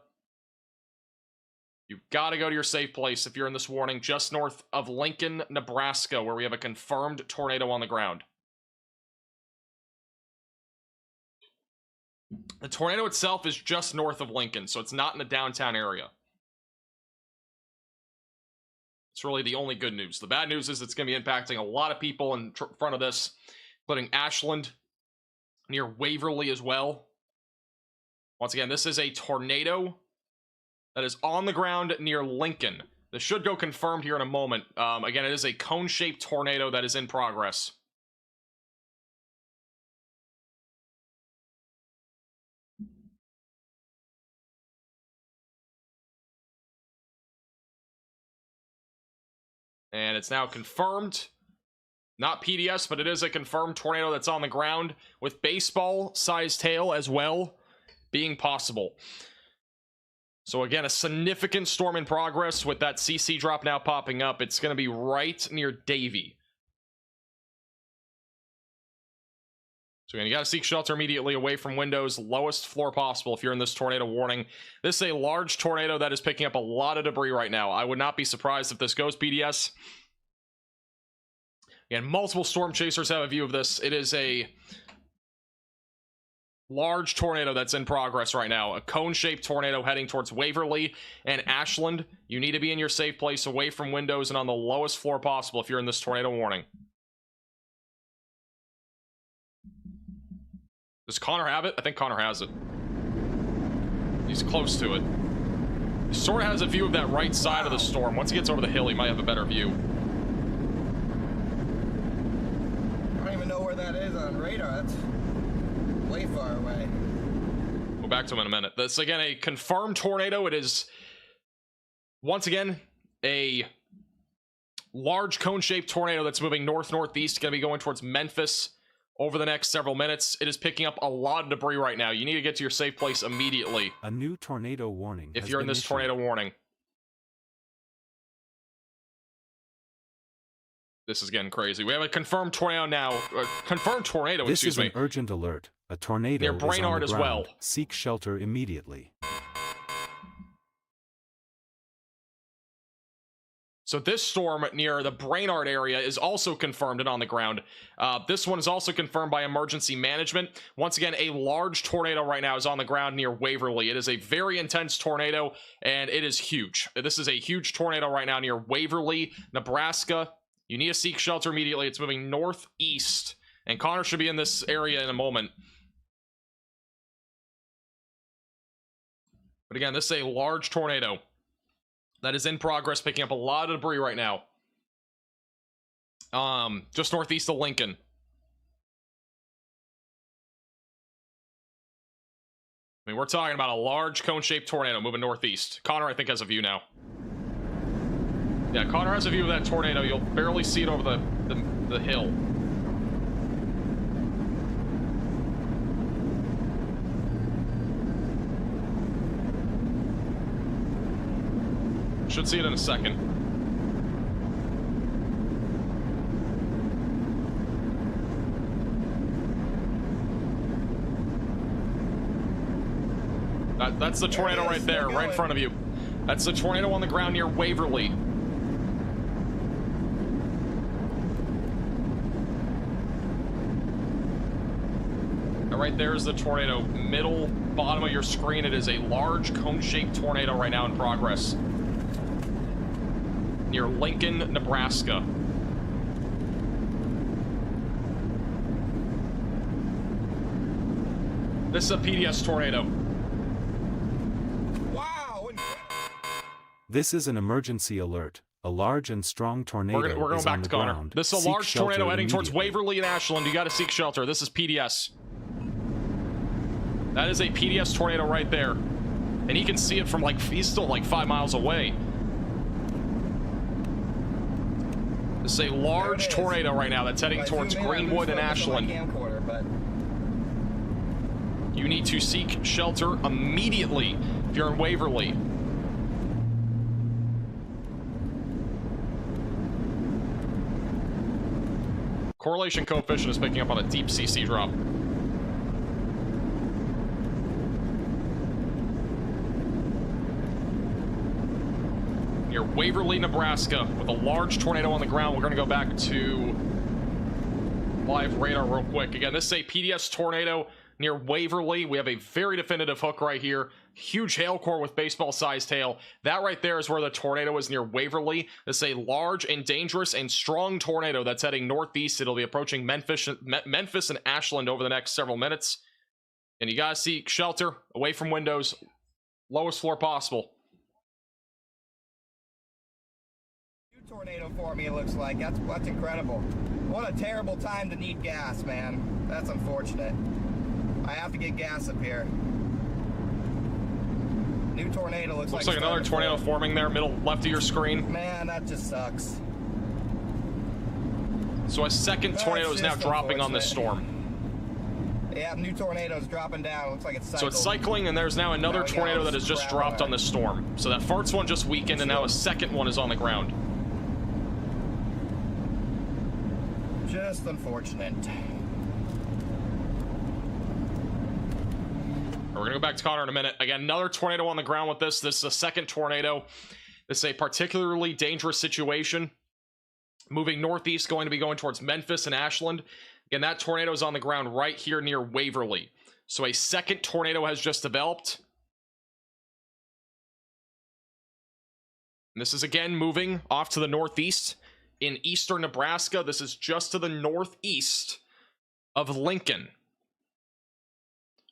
You've got to go to your safe place if you're in this warning, just north of Lincoln, Nebraska, where we have a confirmed tornado on the ground. The tornado itself is just north of Lincoln, so it's not in the downtown area. It's really the only good news. The bad news is it's going to be impacting a lot of people in front of this, including Ashland, near Waverly as well. Once again, this is a tornado that is on the ground near Lincoln. This should go confirmed here in a moment. Again, it is a cone-shaped tornado that is in progress. And it's now confirmed. Not PDS, but it is a confirmed tornado that's on the ground with baseball-sized hail as well being possible. So again, a significant storm in progress with that CC drop now popping up. It's going to be right near Davie. So again, you got to seek shelter immediately away from windows, lowest floor possible if you're in this tornado warning. This is a large tornado that is picking up a lot of debris right now. I would not be surprised if this goes PDS. Again, multiple storm chasers have a view of this. It is a large tornado that's in progress right now. A cone-shaped tornado heading towards Waverly and Ashland. You need to be in your safe place away from windows and on the lowest floor possible if you're in this tornado warning. Does Connor have it? I think Connor has it. He's close to it. He sort of has a view of that right side of the storm. Once he gets over the hill, he might have a better view. I don't even know where that is on radar. That's way far away. Go back to him in a minute. That's again a confirmed tornado. It is once again a large cone-shaped tornado that's moving north-northeast. Going to be going towards Memphis over the next several minutes. It is picking up a lot of debris right now. You need to get to your safe place immediately. A new tornado warning. If you're in this tornado warning. This is getting crazy. We have a confirmed tornado now. Confirmed tornado, this excuse me. This is an urgent alert. A tornado near Brainerd is on as the ground. well. Seek shelter immediately. So this storm near the Brainerd area is also confirmed and on the ground. This one is also confirmed by emergency management. Once again, a large tornado right now is on the ground near Waverly. It is a very intense tornado, and it is huge. This is a huge tornado right now near Waverly, Nebraska. You need to seek shelter immediately. It's moving northeast, and Connor should be in this area in a moment. But again, this is a large tornado that is in progress, picking up a lot of debris right now. Just northeast of Lincoln. I mean, we're talking about a large cone-shaped tornado moving northeast. Connor, I think, has a view now. Yeah, Connor has a view of that tornado. You'll barely see it over the hill. Should see it in a second. That's the tornado right there, right in front of you. That's the tornado on the ground near Waverly. And right there is the tornado. Middle, bottom of your screen, it is a large cone-shaped tornado right now in progress. Near Lincoln, Nebraska. This is a PDS tornado. Wow! This is an emergency alert. A large and strong tornado We're going is back on to the Connor. ground. This is a Seek large tornado shelter heading towards immediately. Waverly and Ashland. You got to seek shelter. This is PDS. That is a PDS tornado right there. And he can see it from he's still 5 miles away. This is a large tornado right now that's heading towards Greenwood and Ashland. You need to seek shelter immediately if you're in Waverly. Correlation coefficient is picking up on a deep CC drop. Near Waverly, Nebraska, with a large tornado on the ground. We're going to go back to live radar real quick. Again, this is a PDS tornado near Waverly. We have a very definitive hook right here. Huge hail core with baseball-sized hail. That right there is where the tornado is, near Waverly. This is a large and dangerous and strong tornado that's heading northeast. It'll be approaching Memphis and Ashland over the next several minutes. And you gotta seek shelter away from windows, lowest floor possible. Tornado for me, it looks like. That's incredible. What a terrible time to need gas, man. That's unfortunate. I have to get gas up here. New tornado looks like another tornado forming there, middle left of your screen. Man, that just sucks. So a second tornado is now dropping on this storm. Yeah, new tornadoes dropping down. Looks like it's cycling. So it's cycling, and there's now another tornado that has just dropped on this storm. So that first one just weakened, and now a second one is on the ground. Just unfortunate. We're gonna go back to Connor in a minute. Again, another tornado on the ground with this. This is a second tornado. This is a particularly dangerous situation. Moving northeast, going to be going towards Memphis and Ashland. Again, that tornado is on the ground right here near Waverly. So a second tornado has just developed. And this is again moving off to the northeast in eastern Nebraska. This is just to the northeast of Lincoln.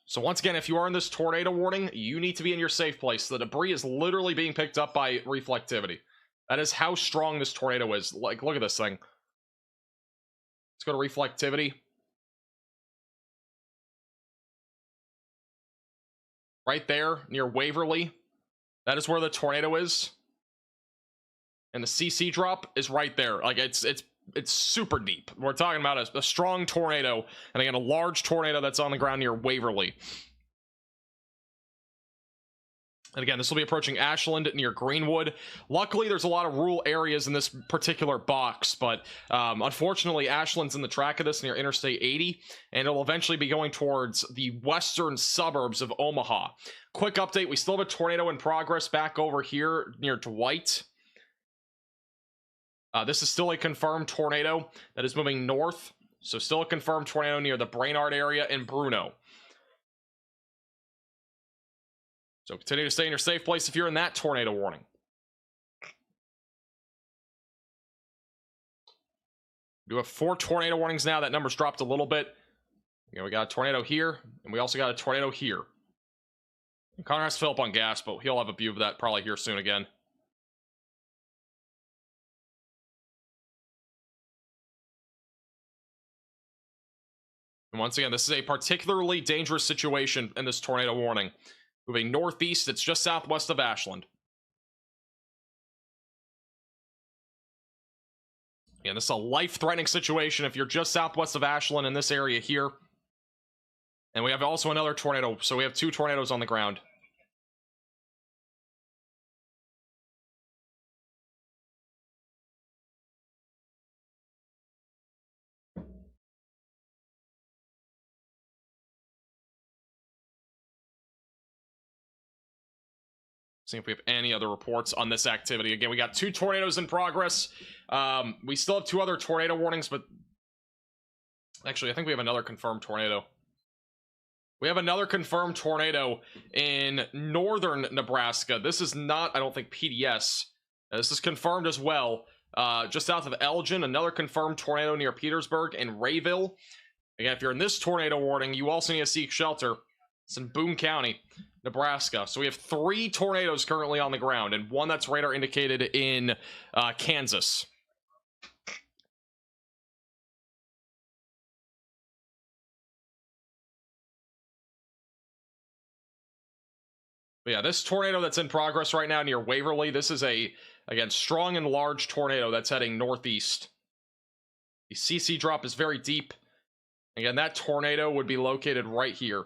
So once again, if you are in this tornado warning, you need to be in your safe place. The debris is literally being picked up by reflectivity. That is how strong this tornado is. Like, look at this thing. Let's go to reflectivity. Right there near Waverly. That is where the tornado is. And the CC drop is right there. Like, it's super deep. We're talking about a strong tornado, and again, a large tornado that's on the ground near Waverly. And again, this will be approaching Ashland near Greenwood. Luckily, there's a lot of rural areas in this particular box, but unfortunately, Ashland's in the track of this near Interstate 80, and it'll eventually be going towards the western suburbs of Omaha. Quick update, we still have a tornado in progress back over here near Dwight. This is still a confirmed tornado that is moving north. So still a confirmed tornado near the Brainerd area in Bruno. So continue to stay in your safe place if you're in that tornado warning. We do have 4 tornado warnings now. That number's dropped a little bit. We got a tornado here, and we also got a tornado here. And Connor has to fill up on gas, but he'll have a view of that probably here soon again. And once again, this is a particularly dangerous situation in this tornado warning. Moving northeast, it's just southwest of Ashland. Again, this is a life-threatening situation if you're just southwest of Ashland in this area here. And we have also another tornado, so we have 2 tornadoes on the ground. See if we have any other reports on this activity. Again, we got 2 tornadoes in progress. We still have 2 other tornado warnings, but actually, I think we have another confirmed tornado. We have another confirmed tornado in northern Nebraska. This is not, I don't think, PDS. This is confirmed as well. Just south of Elgin, another confirmed tornado near Petersburg and Rayville. Again, if you're in this tornado warning, you also need to seek shelter. It's in Boone County, Nebraska. So we have 3 tornadoes currently on the ground, and 1 that's radar indicated in Kansas. But yeah, this tornado that's in progress right now near Waverly, this is a, again, strong and large tornado that's heading northeast. The CC drop is very deep. Again, that tornado would be located right here.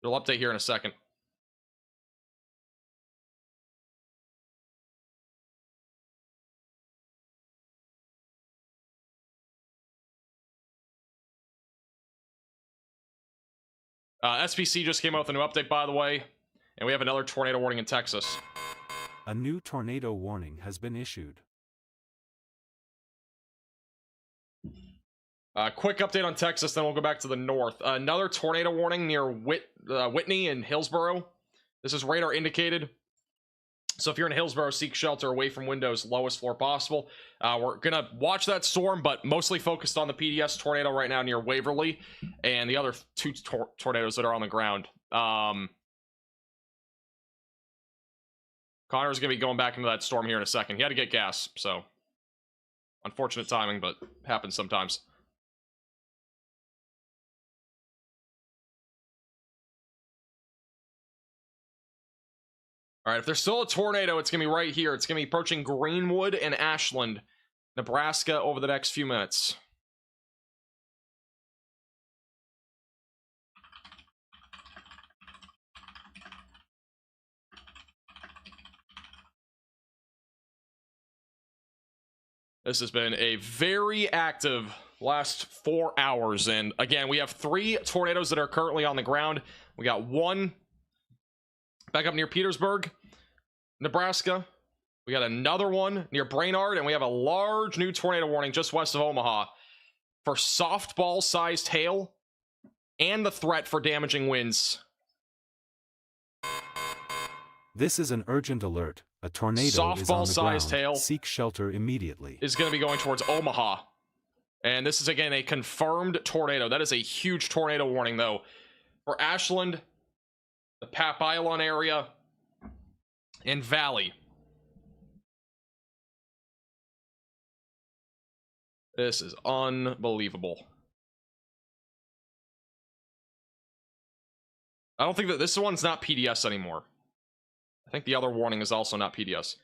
It'll update here in a second. SPC just came out with a new update, by the way, and we have another tornado warning in Texas. A new tornado warning has been issued. Quick update on Texas, then we'll go back to the north. Another tornado warning near Whitney and Hillsboro. This is radar indicated. So if you're in Hillsboro, seek shelter away from windows, lowest floor possible. We're going to watch that storm, but mostly focused on the PDS tornado right now near Waverly and the other two tornadoes that are on the ground. Connor's going to be going back into that storm here in a second. He had to get gas, so unfortunate timing, but happens sometimes. All right, if there's still a tornado, it's going to be right here. It's going to be approaching Greenwood and Ashland, Nebraska over the next few minutes. This has been a very active last 4 hours. And again, we have 3 tornadoes that are currently on the ground. We got one back up near Petersburg, Nebraska. We got another one near Brainerd, and we have a large new tornado warning just west of Omaha for softball-sized hail and the threat for damaging winds. This is an urgent alert. A tornado is on the Softball-sized ground. hail Seek shelter immediately. is going to be going towards Omaha. And this is, again, a confirmed tornado. That is a huge tornado warning, though, for Ashland, the Papillon area, and Valley. This is unbelievable. I don't think that this one's not PDS anymore. I think the other warning is also not PDS.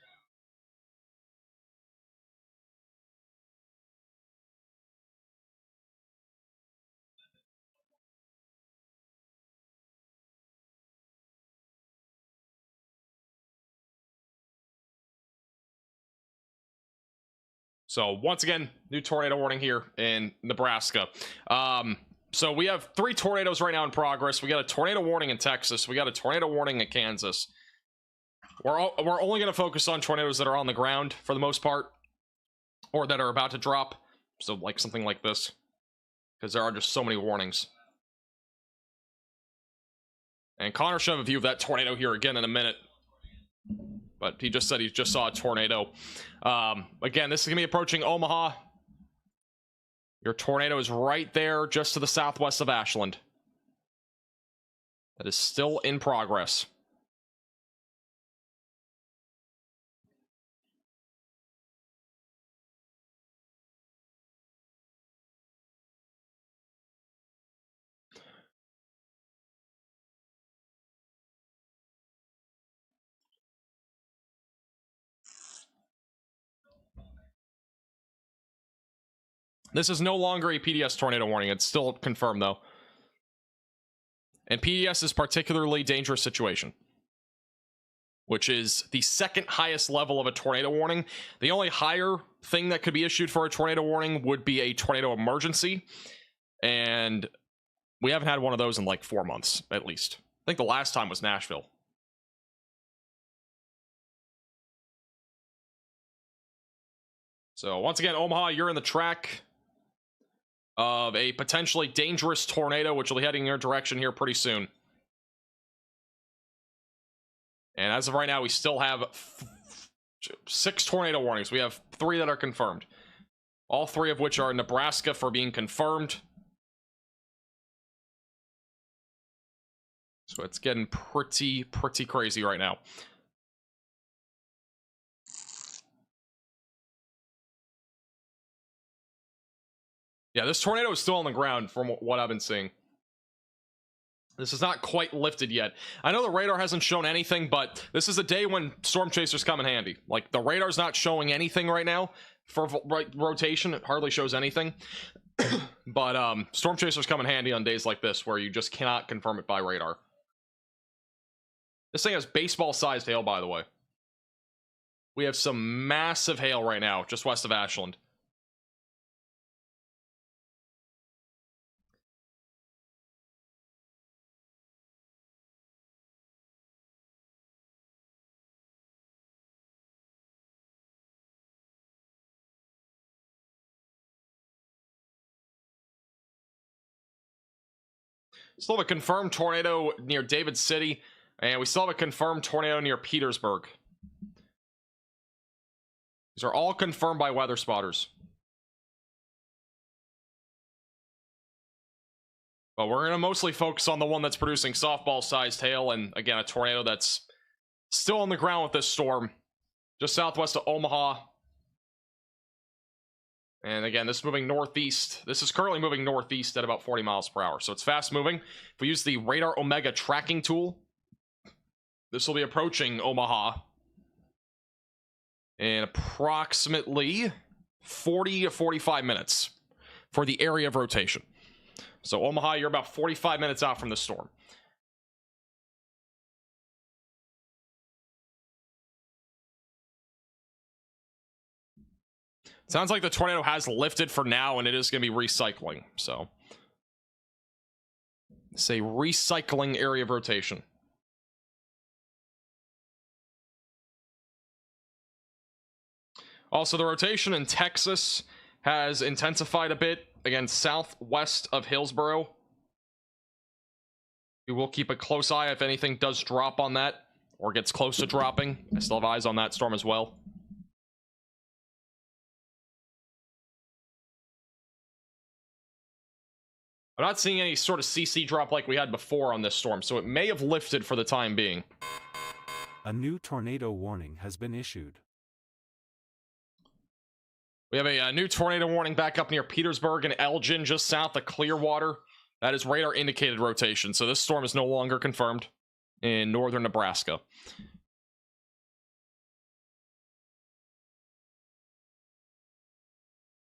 So once again, new tornado warning here in Nebraska. So we have 3 tornadoes right now in progress. We got a tornado warning in Texas. We got a tornado warning in Kansas. We're only going to focus on tornadoes that are on the ground for the most part, or that are about to drop. So like something like this, because there are just so many warnings. And Connor should have a view of that tornado here again in a minute. But he just said he just saw a tornado. Again, this is going to be approaching Omaha. Your tornado is right there, just to the southwest of Ashland. That is still in progress. This is no longer a PDS tornado warning. It's still confirmed, though. And PDS is particularly dangerous situation, which is the second highest level of a tornado warning. The only higher thing that could be issued for a tornado warning would be a tornado emergency. And we haven't had one of those in like 4 months, at least. I think the last time was Nashville. So once again, Omaha, you're in the track of a potentially dangerous tornado, which will be heading in your direction here pretty soon. And as of right now, we still have 6 tornado warnings. We have 3 that are confirmed. All 3 of which are in Nebraska for being confirmed. So it's getting pretty crazy right now. Yeah, this tornado is still on the ground from what I've been seeing. This is not quite lifted yet. I know the radar hasn't shown anything, but this is a day when storm chasers come in handy. Like, the radar's not showing anything right now for rotation. It hardly shows anything. But storm chasers come in handy on days like this where you just cannot confirm it by radar. This thing has baseball-sized hail, by the way. We have some massive hail right now, just west of Ashland. Still have a confirmed tornado near David City, and we still have a confirmed tornado near Petersburg. These are all confirmed by weather spotters. But we're going to mostly focus on the one that's producing softball-sized hail, and again, a tornado that's still on the ground with this storm, just southwest of Omaha. And again, this is moving northeast. This is currently moving northeast at about 40 miles per hour, so it's fast moving. If we use the Radar Omega tracking tool, this will be approaching Omaha in approximately 40 to 45 minutes for the area of rotation. So Omaha, you're about 45 minutes out from the storm. Sounds like the tornado has lifted for now, and it is going to be recycling. So it's a recycling area of rotation. Also, the rotation in Texas has intensified a bit, again, southwest of Hillsboro. We will keep a close eye if anything does drop on that, or gets close to dropping. I still have eyes on that storm as well. I'm not seeing any sort of CC drop like we had before on this storm, so it may have lifted for the time being. A new tornado warning has been issued. We have a new tornado warning back up near Petersburg and Elgin, just south of Clearwater. That is radar indicated rotation, so this storm is no longer confirmed in northern Nebraska.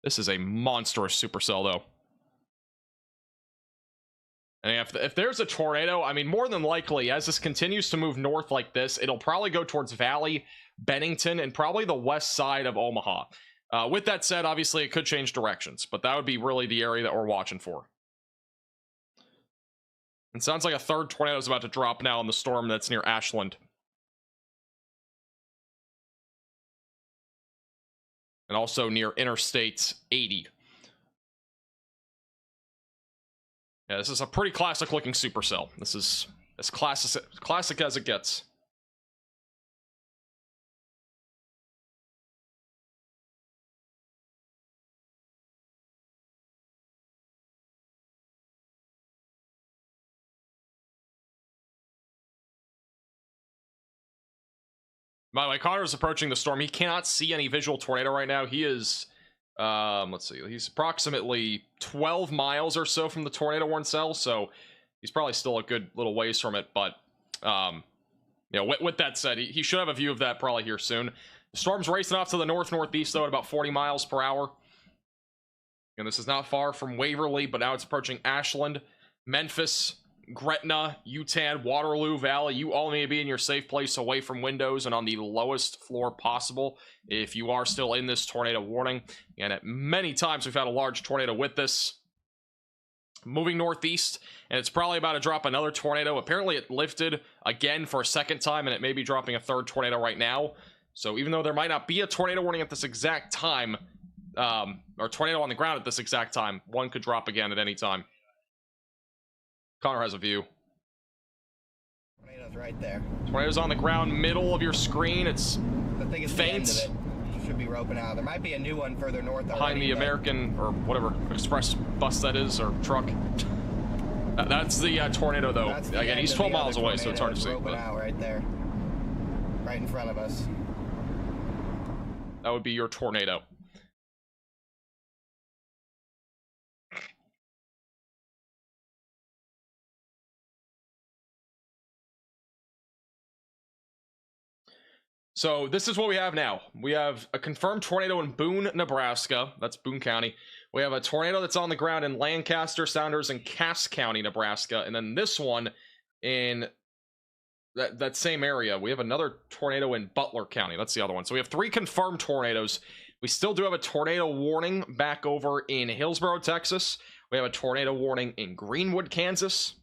This is a monstrous supercell, though. And if there's a tornado, I mean, more than likely, as this continues to move north like this, it'll probably go towards Valley, Bennington, and probably the west side of Omaha. With that said, obviously, it could change directions, but that would be really the area that we're watching for. It sounds like a third tornado is about to drop now in the storm that's near Ashland. And also near Interstate 80. Yeah, this is a pretty classic looking supercell. This is as classic as it gets. By the way, Connor is approaching the storm. He cannot see any visual tornado right now. He is, let's see, he's approximately 12 miles or so from the tornado warning cell, so he's probably still a good little ways from it. But, you know, with that said, he should have a view of that probably here soon. The storm's racing off to the north-northeast, though, at about 40 miles per hour. And this is not far from Waverly, but now it's approaching Ashland, Memphis, Gretna, Utan, Waterloo Valley. You all may be in your safe place away from windows and on the lowest floor possible if you are still in this tornado warning. And at many times we've had a large tornado with this. Moving northeast, and it's probably about to drop another tornado. Apparently it lifted again for a second time, and it may be dropping a third tornado right now. So even though there might not be a tornado warning at this exact time, or tornado on the ground at this exact time, one could drop again at any time. Connor has a view. Tornado's right there. Tornado's on the ground, middle of your screen. It's I think it's faint. the end of it. Should be roping out. There might be a new one further north Behind the American, or whatever, express bus that is, or truck. That's the tornado, though. Again, he's 12 miles away, so it's hard to see. Roping out right there. Right in front of us. That would be your tornado. So this is what we have now. We have a confirmed tornado in Boone, Nebraska. That's Boone County. We have a tornado that's on the ground in Lancaster, Sounders, and Cass County, Nebraska. And then this one in that same area. We have another tornado in Butler County. That's the other one. So we have 3 confirmed tornadoes. We still do have a tornado warning back over in Hillsborough, Texas. We have a tornado warning in Greenwood, Kansas,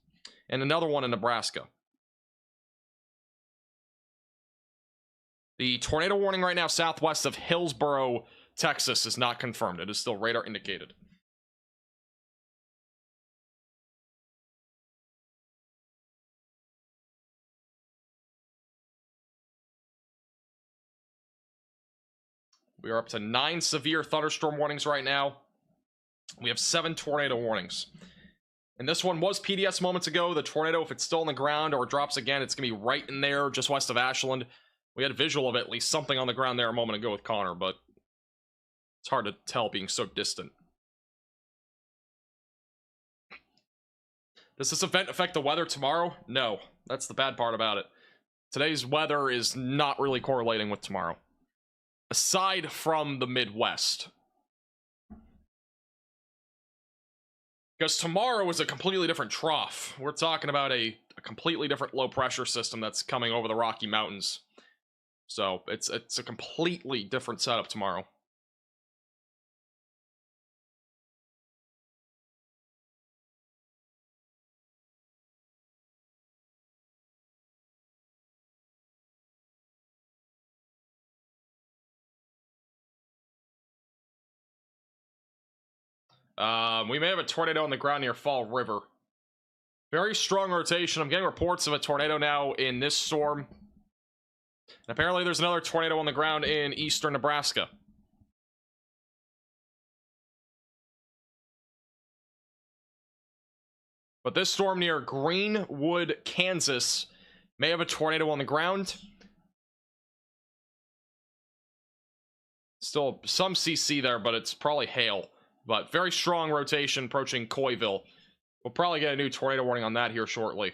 and another one in Nebraska. The tornado warning right now southwest of Hillsborough, Texas is not confirmed. It is still radar indicated. We are up to 9 severe thunderstorm warnings right now. We have 7 tornado warnings. And this one was PDS moments ago. The tornado, if it's still on the ground or it drops again, it's going to be right in there, just west of Ashland. We had a visual of at least something on the ground there a moment ago with Connor, but it's hard to tell being so distant. Does this event affect the weather tomorrow? No. That's the bad part about it. Today's weather is not really correlating with tomorrow. Aside from the Midwest. Because tomorrow is a completely different trough. We're talking about a completely different low pressure system that's coming over the Rocky Mountains. So it's a completely different setup tomorrow. We may have a tornado on the ground near Fall River. Very strong rotation. I'm getting reports of a tornado now in this storm. And apparently there's another tornado on the ground in eastern Nebraska. But this storm near Greenwood, Kansas may have a tornado on the ground. Still some CC there, but it's probably hail. But very strong rotation approaching Coyville. We'll probably get a new tornado warning on that here shortly.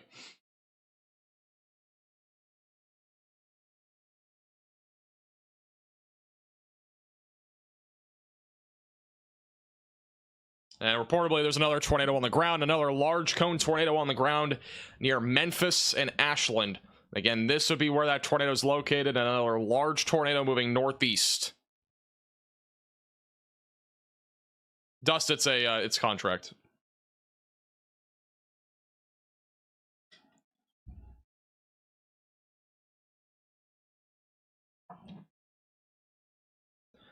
And reportedly, there's another tornado on the ground, another large cone tornado on the ground near Memphis and Ashland. Again, this would be where that tornado is located, another large tornado moving northeast. Dust, it's contract.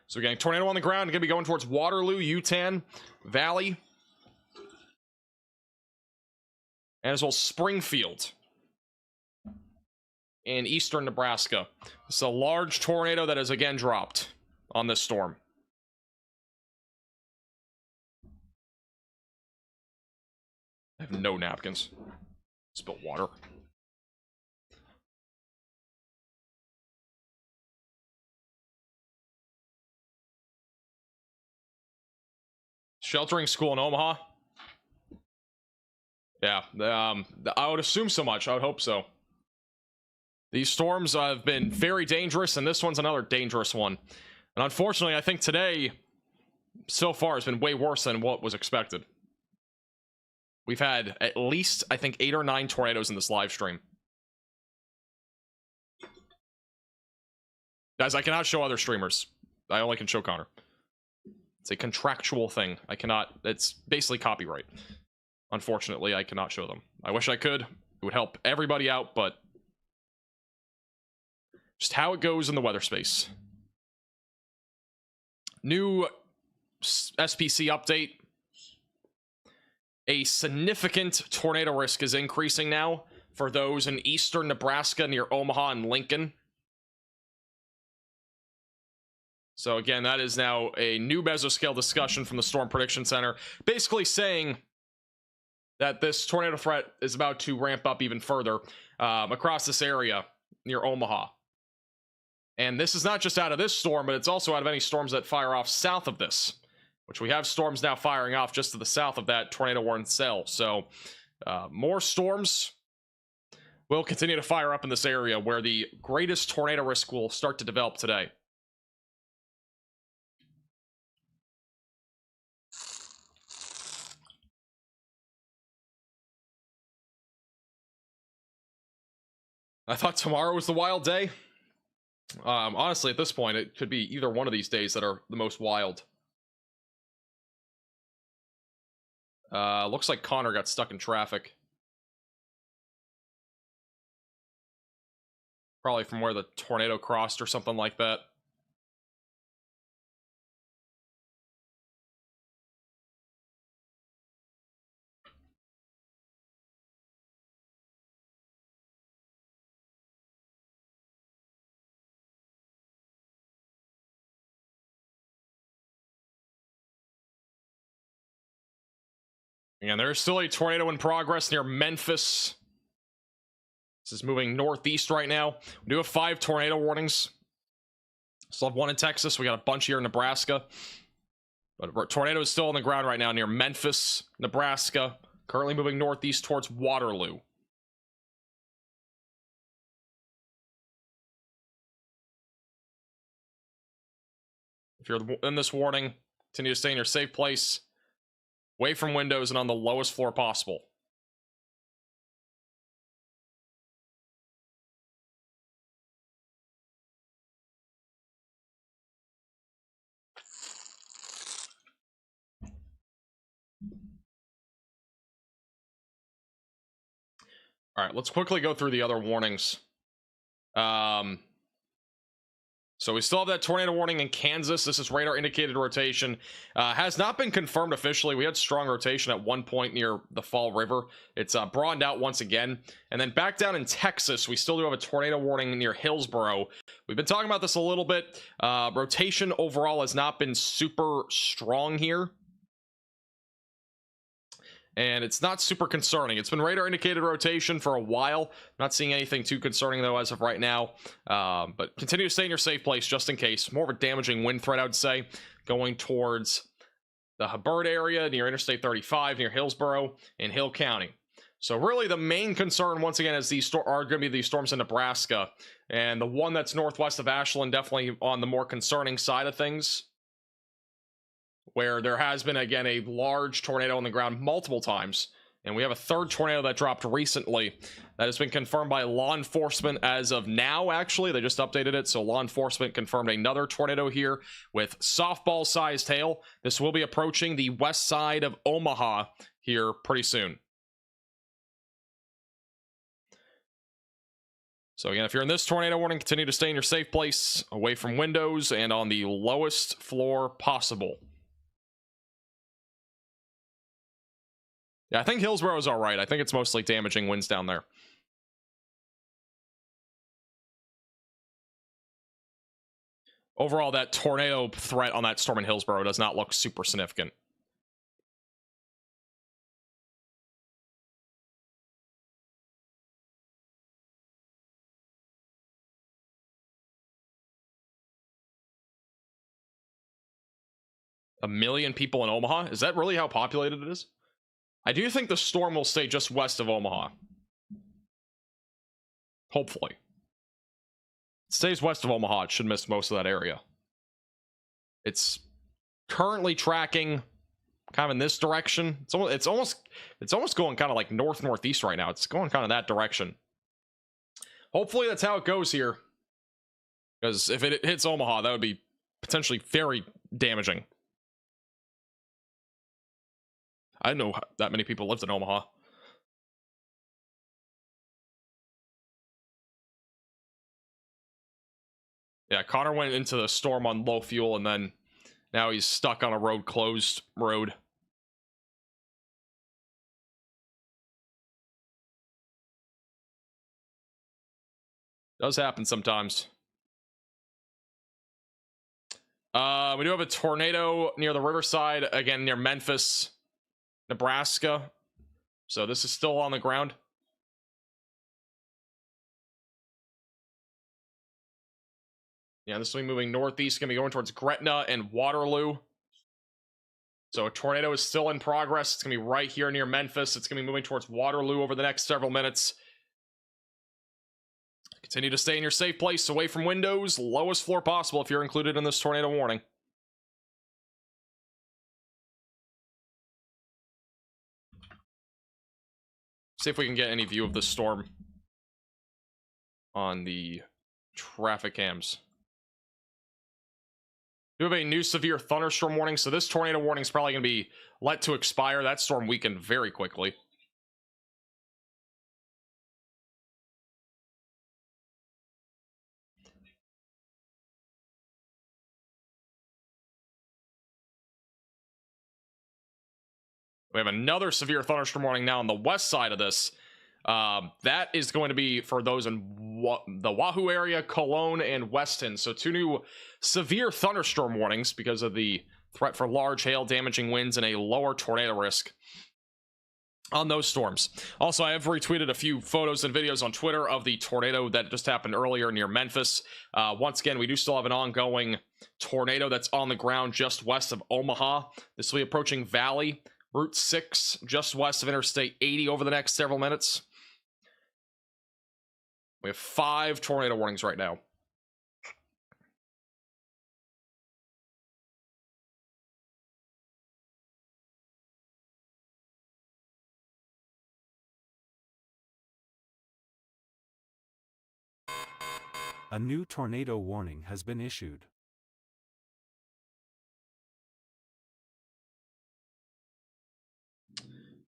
So we're getting tornado on the ground, going to be going towards Waterloo, Yutan Valley, and as well Springfield in eastern Nebraska. It's a large tornado that has again dropped on this storm. I have no napkins. Spilt water. Sheltering school in Omaha. Yeah, I would assume so much. I would hope so. These storms have been very dangerous, and this one's another dangerous one. And unfortunately, I think today, so far, has been way worse than what was expected. We've had at least, I think, 8 or 9 tornadoes in this live stream. Guys, I cannot show other streamers. I only can show Connor. It's a contractual thing. I cannot, it's basically copyright. Unfortunately, I cannot show them. I wish I could. It would help everybody out, but just how it goes in the weather space. New SPC update. A significant tornado risk is increasing now for those in eastern Nebraska near Omaha and Lincoln. So again, that is now a new mesoscale discussion from the Storm Prediction Center, basically saying that this tornado threat is about to ramp up even further across this area near Omaha. And this is not just out of this storm, but it's also out of any storms that fire off south of this, which we have storms now firing off just to the south of that tornado warning cell. So more storms will continue to fire up in this area where the greatest tornado risk will start to develop today. I thought tomorrow was the wild day. Honestly, at this point, it could be either one of these days that are the most wild. Looks like Connor got stuck in traffic. Probably from where the tornado crossed or something like that. Again, there's still a tornado in progress near Memphis. This is moving northeast right now. We do have 5 tornado warnings. Still have 1 in Texas. We got a bunch here in Nebraska. But tornado is still on the ground right now near Memphis, Nebraska. Currently moving northeast towards Waterloo. If you're in this warning, continue to stay in your safe place, away from windows and on the lowest floor possible. All right, let's quickly go through the other warnings. So we still have that tornado warning in Kansas. This is radar indicated rotation. Has not been confirmed officially. We had strong rotation at one point near the Fall River. It's broadened out once again. And then back down in Texas, we still do have a tornado warning near Hillsboro. We've been talking about this a little bit. Rotation overall has not been super strong here. And it's not super concerning. It's been radar indicated rotation for a while. Not seeing anything too concerning though as of right now. But continue to stay in your safe place just in case. More of a damaging wind threat, I would say, going towards the Hubbard area near Interstate 35, near Hillsboro in Hill County. So really the main concern once again is these are going to be these storms in Nebraska. And the one that's northwest of Ashland definitely on the more concerning side of things, where there has been, again, a large tornado on the ground multiple times. And we have a 3rd tornado that dropped recently that has been confirmed by law enforcement as of now, actually. They just updated it, so law enforcement confirmed another tornado here with softball-sized hail. This will be approaching the west side of Omaha here pretty soon. So again, if you're in this tornado warning, continue to stay in your safe place, away from windows, and on the lowest floor possible. Yeah, I think Hillsboro is all right. I think it's mostly damaging winds down there. Overall, that tornado threat on that storm in Hillsboro does not look super significant. A million people in Omaha? Is that really how populated it is? I do think the storm will stay just west of Omaha. Hopefully. It stays west of Omaha. It should miss most of that area. It's currently tracking kind of in this direction. It's almost going kind of like northeast right now. It's going kind of that direction. Hopefully that's how it goes here. Because if it hits Omaha, that would be potentially very damaging. I didn't know that many people lived in Omaha. Yeah, Connor went into the storm on low fuel, and then now he's stuck on a closed road. Does happen sometimes. We do have a tornado near the riverside, again near Memphis, Nebraska. So this is still on the ground. Yeah, this will be moving northeast, going to be going towards Gretna and Waterloo. So a tornado is still in progress. It's going to be right here near Memphis. It's going to be moving towards Waterloo over the next several minutes. Continue to stay in your safe place, away from windows, lowest floor possible if you're included in this tornado warning. See if we can get any view of this storm. on the traffic cams. We have a new severe thunderstorm warning, so this tornado warning is probably going to be let to expire. That storm weakened very quickly. We have another severe thunderstorm warning now on the west side of this. That is going to be for those in the Wahoo area, Cologne, and Weston. So 2 new severe thunderstorm warnings because of the threat for large hail damaging winds and a lower tornado risk on those storms. Also, I have retweeted a few photos and videos on Twitter of the tornado that just happened earlier near Memphis. Once again, we do still have an ongoing tornado that's on the ground just west of Omaha. This will be approaching Valley, Route 6, just west of Interstate 80 over the next several minutes. We have 5 tornado warnings right now. A new tornado warning has been issued.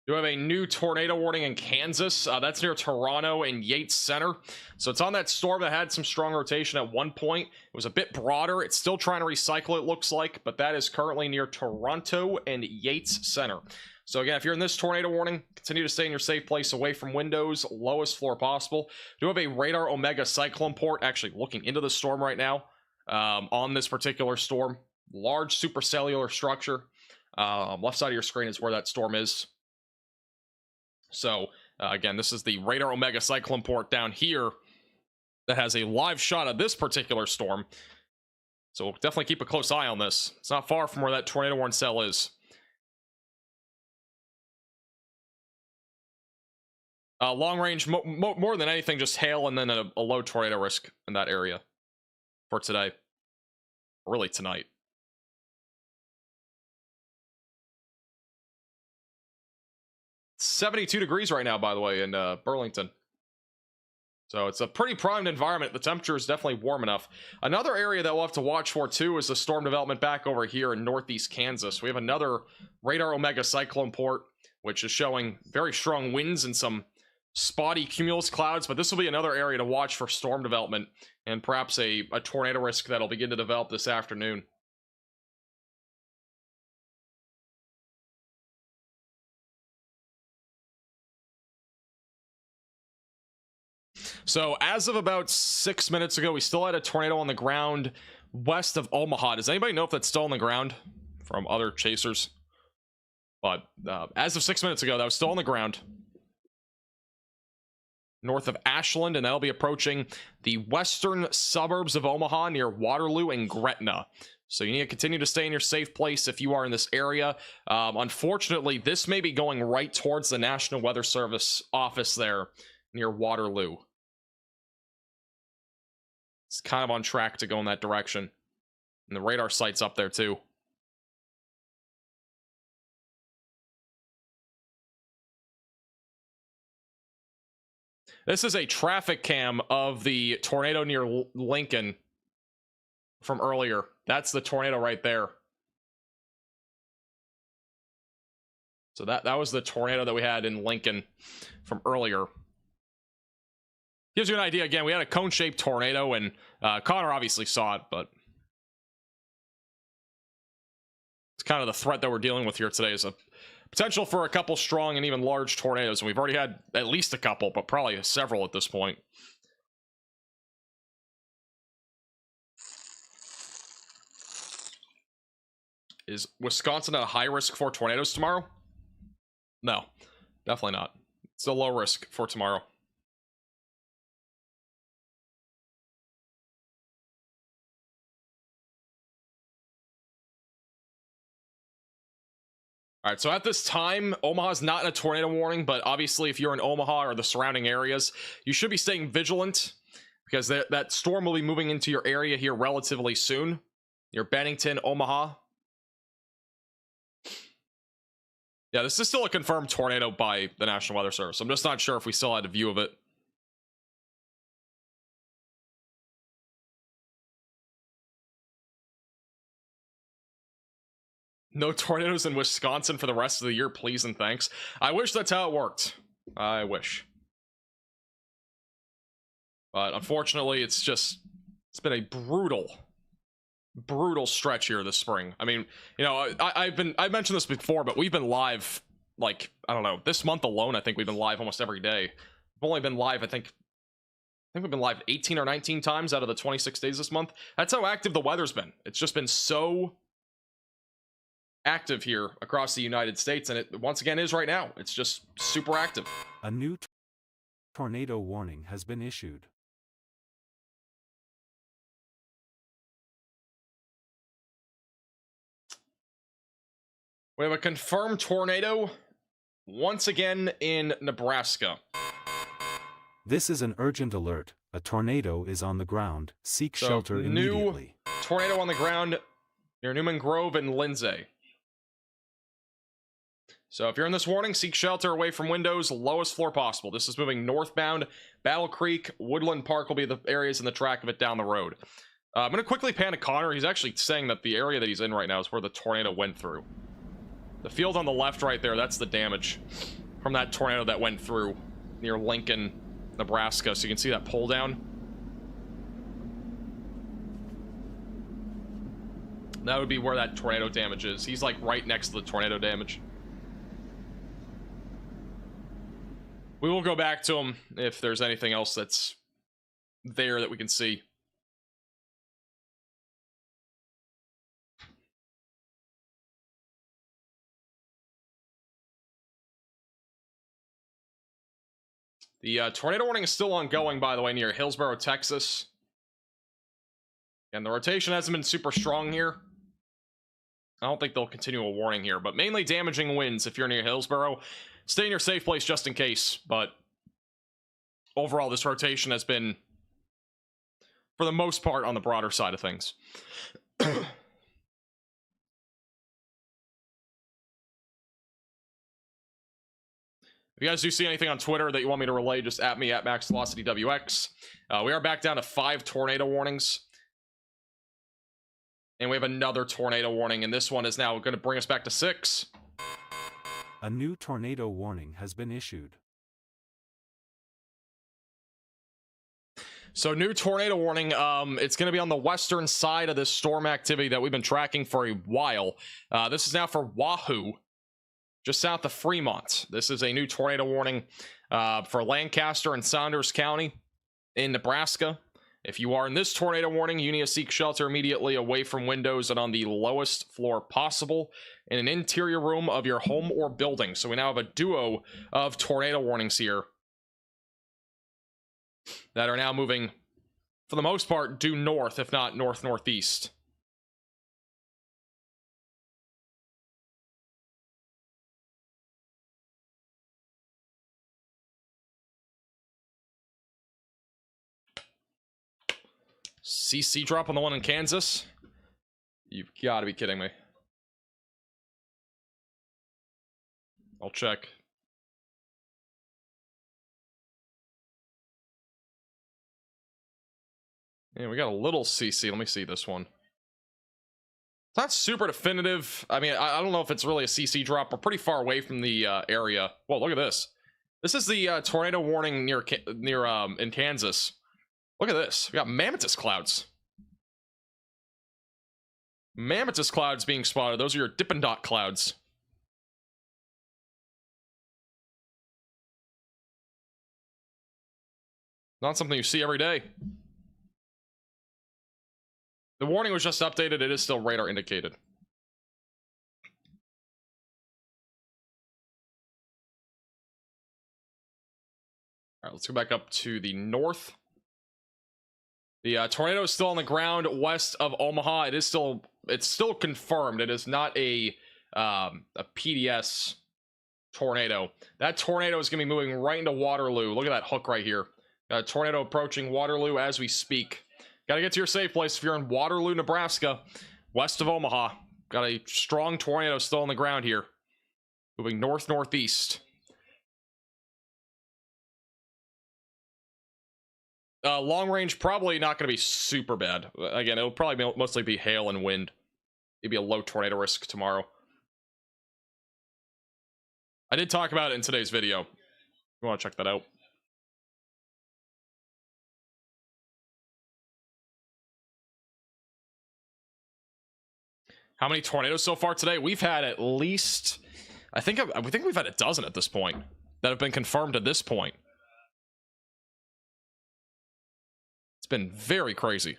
We have a new tornado warning in Kansas. That's near Toronto and Yates Center. So it's on that storm that had some strong rotation at one point. It was a bit broader. It's still trying to recycle, it looks like, but that is currently near Toronto and Yates Center. So again, if you're in this tornado warning, continue to stay in your safe place away from windows, lowest floor possible. We do have a radar Omega cyclone port actually looking into the storm right now on this particular storm. Large supercellular structure. Left side of your screen is where that storm is. So again, this is the radar Omega cyclone port down here that has a live shot of this particular storm. So we'll definitely keep a close eye on this. It's not far from where that tornado warning cell is. Long range, more than anything, just hail and then a low tornado risk in that area for today. Really tonight. It's 72 degrees right now, by the way, in Burlington. So it's a pretty primed environment. The temperature is definitely warm enough. Another area that we'll have to watch for, too, is the storm development back over here in northeast Kansas. We have another radar Omega cyclone port, which is showing very strong winds and some spotty cumulus clouds, but this will be another area to watch for storm development and perhaps a tornado risk that'll begin to develop this afternoon. So as of about 6 minutes ago, we still had a tornado on the ground west of Omaha. Does anybody know if that's still on the ground from other chasers? But as of 6 minutes ago, that was still on the ground north of Ashland, and that'll be approaching the western suburbs of Omaha near Waterloo and Gretna. So you need to continue to stay in your safe place if you are in this area. Unfortunately, this may be going right towards the National Weather Service office there near Waterloo. It's kind of on track to go in that direction. And the radar site's up there too. This is a traffic cam of the tornado near Lincoln from earlier. That's the tornado right there. So that was the tornado that we had in Lincoln from earlier. Gives you an idea. Again, we had a cone-shaped tornado, and Connor obviously saw it, but it's kind of the threat that we're dealing with here today is a potential for a couple strong and even large tornadoes, and we've already had at least a couple, but probably several at this point. Is Wisconsin at a high risk for tornadoes tomorrow? No, definitely not. It's a low risk for tomorrow. All right, so at this time, Omaha's not in a tornado warning, but obviously if you're in Omaha or the surrounding areas, you should be staying vigilant because that storm will be moving into your area here relatively soon. Near Bennington, Omaha. Yeah, this is still a confirmed tornado by the National Weather Service. I'm just not sure if we still had a view of it. No tornadoes in Wisconsin for the rest of the year, please and thanks. I wish that's how it worked. I wish. But unfortunately, it's been a brutal stretch here this spring. I mean, you know, I've mentioned this before, but we've been live, like, I don't know, this month alone, I think we've been live almost every day. We've only been live, I think we've been live 18 or 19 times out of the 26 days this month. That's how active the weather's been. It's just been so active here across the United States, and it once again is right now. It's just super active. A new tornado warning has been issued. We have a confirmed tornado once again in Nebraska. This is an urgent alert. A tornado is on the ground. Seek shelter immediately. Tornado on the ground near Newman Grove and Lindsay. So if you're in this warning, seek shelter away from windows, lowest floor possible. This is moving northbound. Battle Creek, Woodland Park will be the areas in the track of it down the road. I'm going to quickly pan to Connor. He's actually saying that the area that he's in right now is where the tornado went through. The field on the left right there, that's the damage from that tornado that went through near Lincoln, Nebraska. So you can see that pull down. That would be where that tornado damage is. He's like right next to the tornado damage. We will go back to him if there's anything else that's there that we can see. The tornado warning is still ongoing, by the way, near Hillsborough, Texas. And the rotation hasn't been super strong here. I don't think they'll continue a warning here, but mainly damaging winds if you're near Hillsborough. Stay in your safe place just in case, but overall, this rotation has been, for the most part, on the broader side of things. If you guys do see anything on Twitter that you want me to relay, just at me, at MaxVelocityWX. We are back down to 5 tornado warnings. And we have another tornado warning, and this one is now going to bring us back to 6. A new tornado warning has been issued. So new tornado warning, it's going to be on the western side of this storm activity that we've been tracking for a while. This is now for Wahoo, just south of Fremont. This is a new tornado warning for Lancaster and Saunders County in Nebraska. If you are in this tornado warning, you need to seek shelter immediately away from windows and on the lowest floor possible in an interior room of your home or building. So we now have a duo of tornado warnings here that are now moving, for the most part, due north, if not north-northeast. CC drop on the one in Kansas? You've got to be kidding me. I'll check. Yeah, we got a little CC. Let me see this one. It's not super definitive. I mean, I don't know if it's really a CC drop. We're pretty far away from the area. Whoa, look at this. This is the tornado warning near in Kansas. Look at this. We got mammotus clouds. Mammotus clouds being spotted. Those are your Dippin' Dot clouds. Not something you see every day. The warning was just updated. It is still radar indicated. All right, let's go back up to the north. The tornado is still on the ground west of Omaha. It's still confirmed. It is not a PDS tornado. That tornado is going to be moving right into Waterloo. Look at that hook right here. Got a tornado approaching Waterloo as we speak. Got to get to your safe place if you're in Waterloo, Nebraska, west of Omaha. Got a strong tornado still on the ground here. Moving north-northeast. Long range, probably not going to be super bad. Again, it'll probably mostly be hail and wind. Maybe a low tornado risk tomorrow. I did talk about it in today's video. You want to check that out. How many tornadoes so far today? We've had at least, I think we've had a dozen at this point that have been confirmed at this point. It's been very crazy.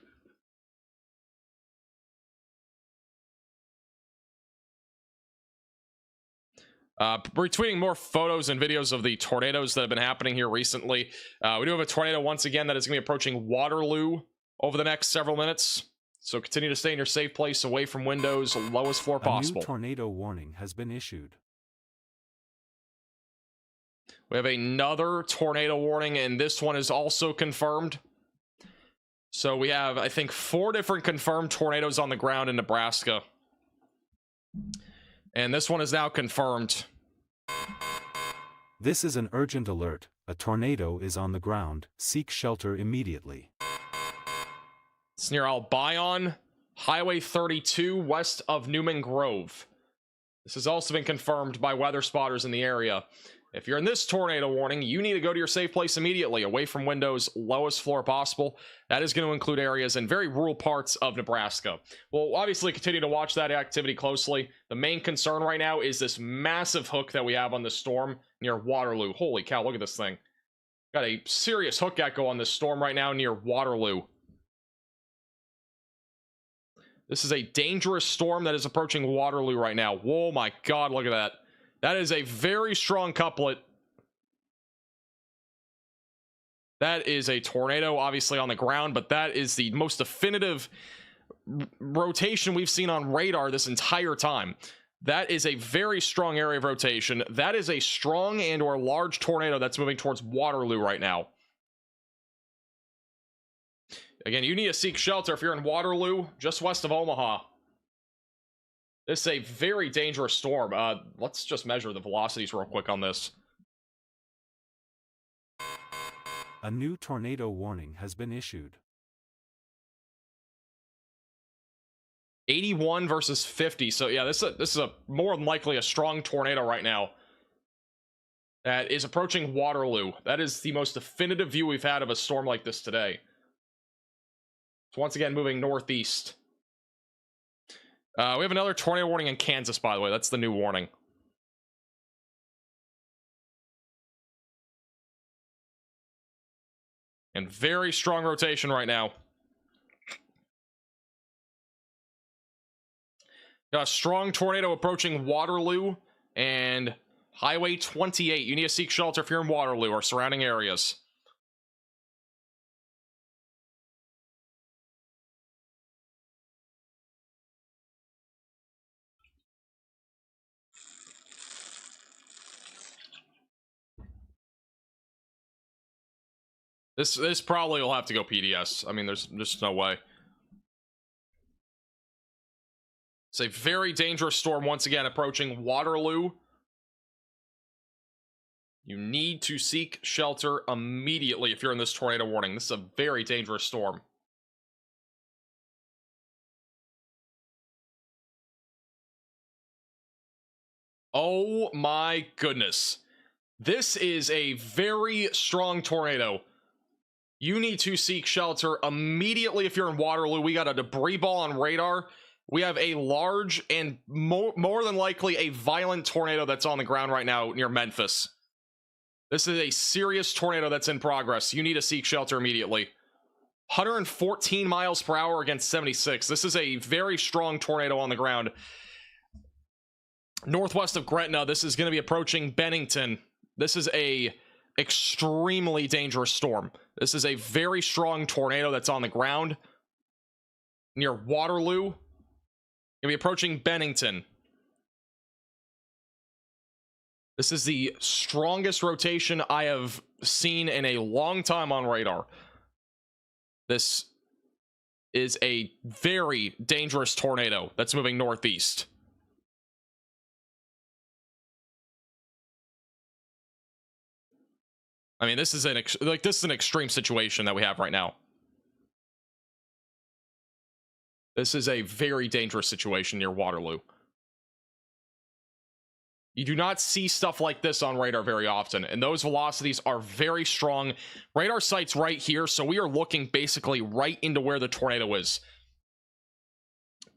Retweeting more photos and videos of the tornadoes that have been happening here recently. We do have a tornado once again that is going to be approaching Waterloo over the next several minutes. So continue to stay in your safe place, away from windows, lowest floor possible. A new tornado warning has been issued. We have another tornado warning, and this one is also confirmed. So we have, I think, 4 different confirmed tornadoes on the ground in Nebraska. And this one is now confirmed. This is an urgent alert. A tornado is on the ground. Seek shelter immediately. It's near Albion, Highway 32, west of Newman Grove. This has also been confirmed by weather spotters in the area. If you're in this tornado warning, you need to go to your safe place immediately, away from windows, lowest floor possible. That is going to include areas in very rural parts of Nebraska. We'll obviously continue to watch that activity closely. The main concern right now is this massive hook that we have on the storm near Waterloo. Holy cow, look at this thing. Got a serious hook echo on this storm right now near Waterloo. This is a dangerous storm that is approaching Waterloo right now. Oh my god, look at that. That is a very strong couplet. That is a tornado, obviously, on the ground, but that is the most definitive rotation we've seen on radar this entire time. That is a very strong area of rotation. That is a strong and or large tornado that's moving towards Waterloo right now. Again, you need to seek shelter if you're in Waterloo, just west of Omaha. This is a very dangerous storm. Let's just measure the velocities real quick on this. A new tornado warning has been issued. 81 versus 50. So yeah, this is a more than likely a strong tornado right now that is approaching Waterloo. That is the most definitive view we've had of a storm like this today. It's once again moving northeast. We have another tornado warning in Kansas, by the way. That's the new warning. And very strong rotation right now. Got a strong tornado approaching Waterloo and Highway 28. You need to seek shelter if you're in Waterloo or surrounding areas. This probably will have to go PDS. I mean, there's just no way. It's a very dangerous storm once again approaching Waterloo. You need to seek shelter immediately if you're in this tornado warning. This is a very dangerous storm. Oh my goodness. This is a very strong tornado. You need to seek shelter immediately if you're in Waterloo. We got a debris ball on radar. We have a large and more than likely a violent tornado that's on the ground right now near Memphis. This is a serious tornado that's in progress. You need to seek shelter immediately. 114 miles per hour against 76. This is a very strong tornado on the ground. Northwest of Gretna, this is going to be approaching Bennington. This is a extremely dangerous storm. This is a very strong tornado that's on the ground near Waterloo. Gonna be approaching Bennington. This is the strongest rotation I have seen in a long time on radar. This is a very dangerous tornado that's moving northeast. I mean, this is an extreme situation that we have right now. This is a very dangerous situation near Waterloo. You do not see stuff like this on radar very often, and those velocities are very strong. Radar site's right here, so we are looking basically right into where the tornado is.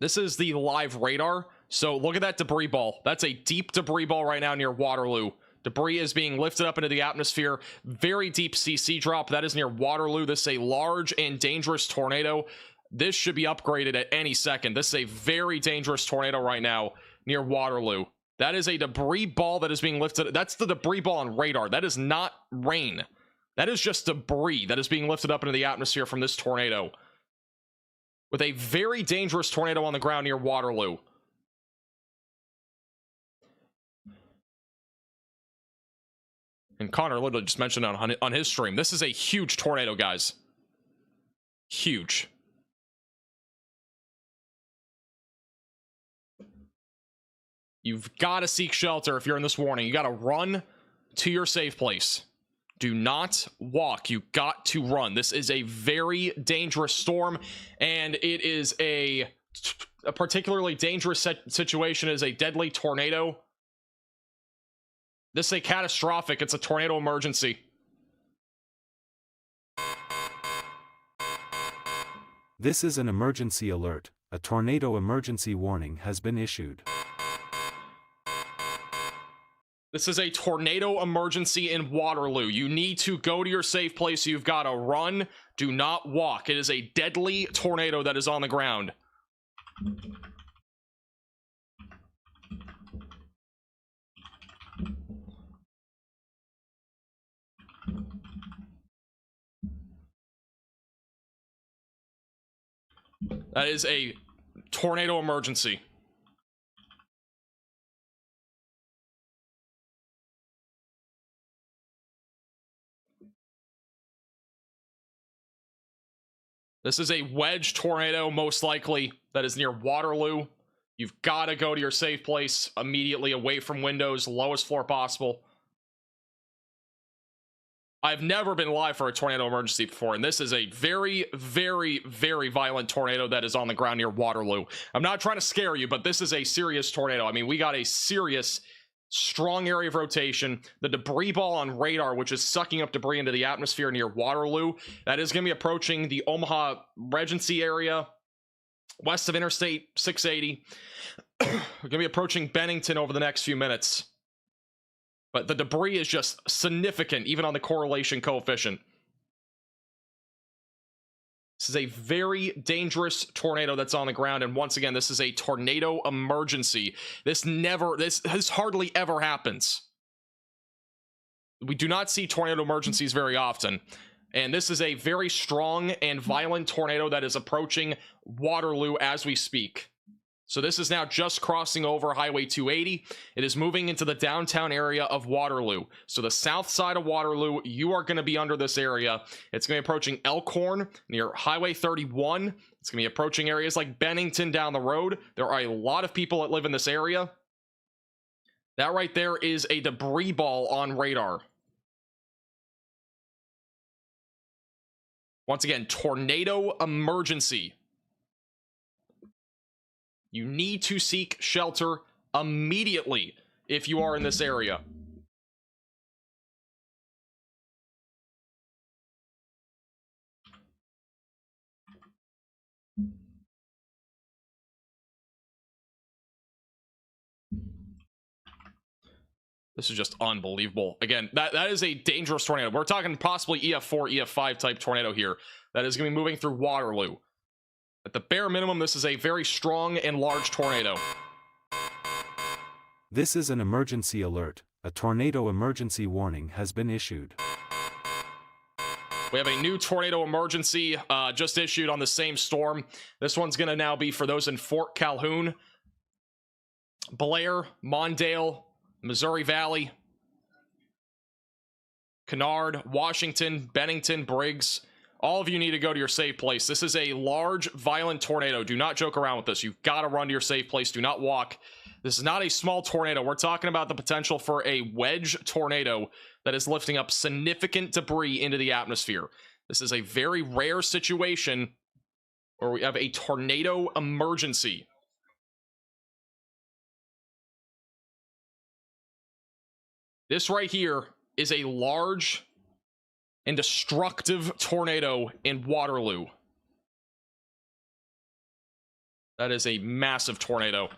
This is the live radar, so look at that debris ball. That's a deep debris ball right now near Waterloo. Debris is being lifted up into the atmosphere. Very deep CC drop. That is near Waterloo. This is a large and dangerous tornado. This should be upgraded at any second. This is a very dangerous tornado right now near Waterloo. That is a debris ball that is being lifted. That's the debris ball on radar. That is not rain. That is just debris that is being lifted up into the atmosphere from this tornado. With a very dangerous tornado on the ground near Waterloo. And Connor literally just mentioned on his stream. This is a huge tornado, guys. Huge. You've got to seek shelter if you're in this warning. You got to run to your safe place. Do not walk. You got to run. This is a very dangerous storm, and it is a particularly dangerous situation. It is a deadly tornado. This is a catastrophic. It's a tornado emergency. This is an emergency alert. A tornado emergency warning has been issued. This is a tornado emergency in Waterloo. You need to go to your safe place. You've got to run. Do not walk. It is a deadly tornado that is on the ground. That is a tornado emergency. This is a wedge tornado, most likely, that is near Waterloo. You've got to go to your safe place immediately, away from windows, lowest floor possible. I've never been live for a tornado emergency before, and this is a very, very, very violent tornado that is on the ground near Waterloo. I'm not trying to scare you, but this is a serious tornado. I mean, we got a serious, strong area of rotation. The debris ball on radar, which is sucking up debris into the atmosphere near Waterloo, that is going to be approaching the Omaha Regency area, west of Interstate 680. We're going to be approaching Bennington over the next few minutes. But the debris is just significant, even on the correlation coefficient. This is a very dangerous tornado that's on the ground, and once again, this is a tornado emergency. This hardly ever happens. We do not see tornado emergencies very often, and this is a very strong and violent tornado that is approaching Waterloo as we speak. So this is now just crossing over Highway 280. It is moving into the downtown area of Waterloo. So the south side of Waterloo, you are going to be under this area. It's going to be approaching Elkhorn near Highway 31. It's going to be approaching areas like Bennington down the road. There are a lot of people that live in this area. That right there is a debris ball on radar. Once again, tornado emergency. You need to seek shelter immediately if you are in this area. This is just unbelievable. Again, that is a dangerous tornado. We're talking possibly EF4, EF5 type tornado here that is going to be moving through Waterloo. At the bare minimum, this is a very strong and large tornado. This is an emergency alert. A tornado emergency warning has been issued. We have a new tornado emergency just issued on the same storm. This one's going to now be for those in Fort Calhoun, Blair, Mondale, Missouri Valley, Kennard, Washington, Bennington, Briggs. All of you need to go to your safe place. This is a large, violent tornado. Do not joke around with this. You've got to run to your safe place. Do not walk. This is not a small tornado. We're talking about the potential for a wedge tornado that is lifting up significant debris into the atmosphere. This is a very rare situation where we have a tornado emergency. This right here is a large and destructive tornado in Waterloo. That is a massive tornado.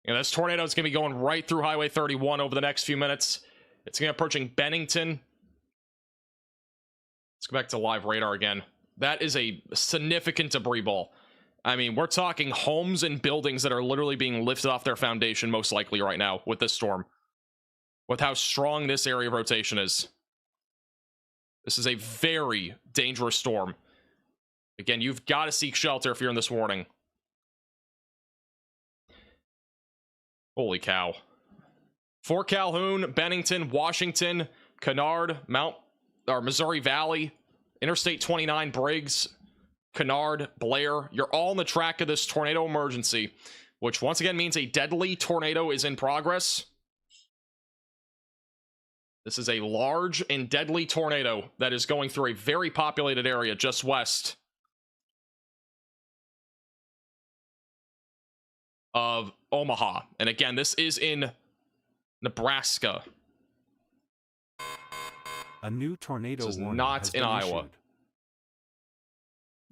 And this tornado is going to be going right through Highway 31 over the next few minutes. It's going to be approaching Bennington. Let's go back to live radar again. That is a significant debris ball. I mean, we're talking homes and buildings that are literally being lifted off their foundation, most likely right now with this storm. With how strong this area of rotation is. This is a very dangerous storm. Again, you've got to seek shelter if you're in this warning. Holy cow. Fort Calhoun, Bennington, Washington, Kennard, Missouri Valley, Interstate 29, Briggs, Kennard, Blair. You're all on the track of this tornado emergency, which once again means a deadly tornado is in progress. This is a large and deadly tornado that is going through a very populated area just west of Omaha. And again, this is in Nebraska. A new tornado This is warning not has in been Iowa. issued.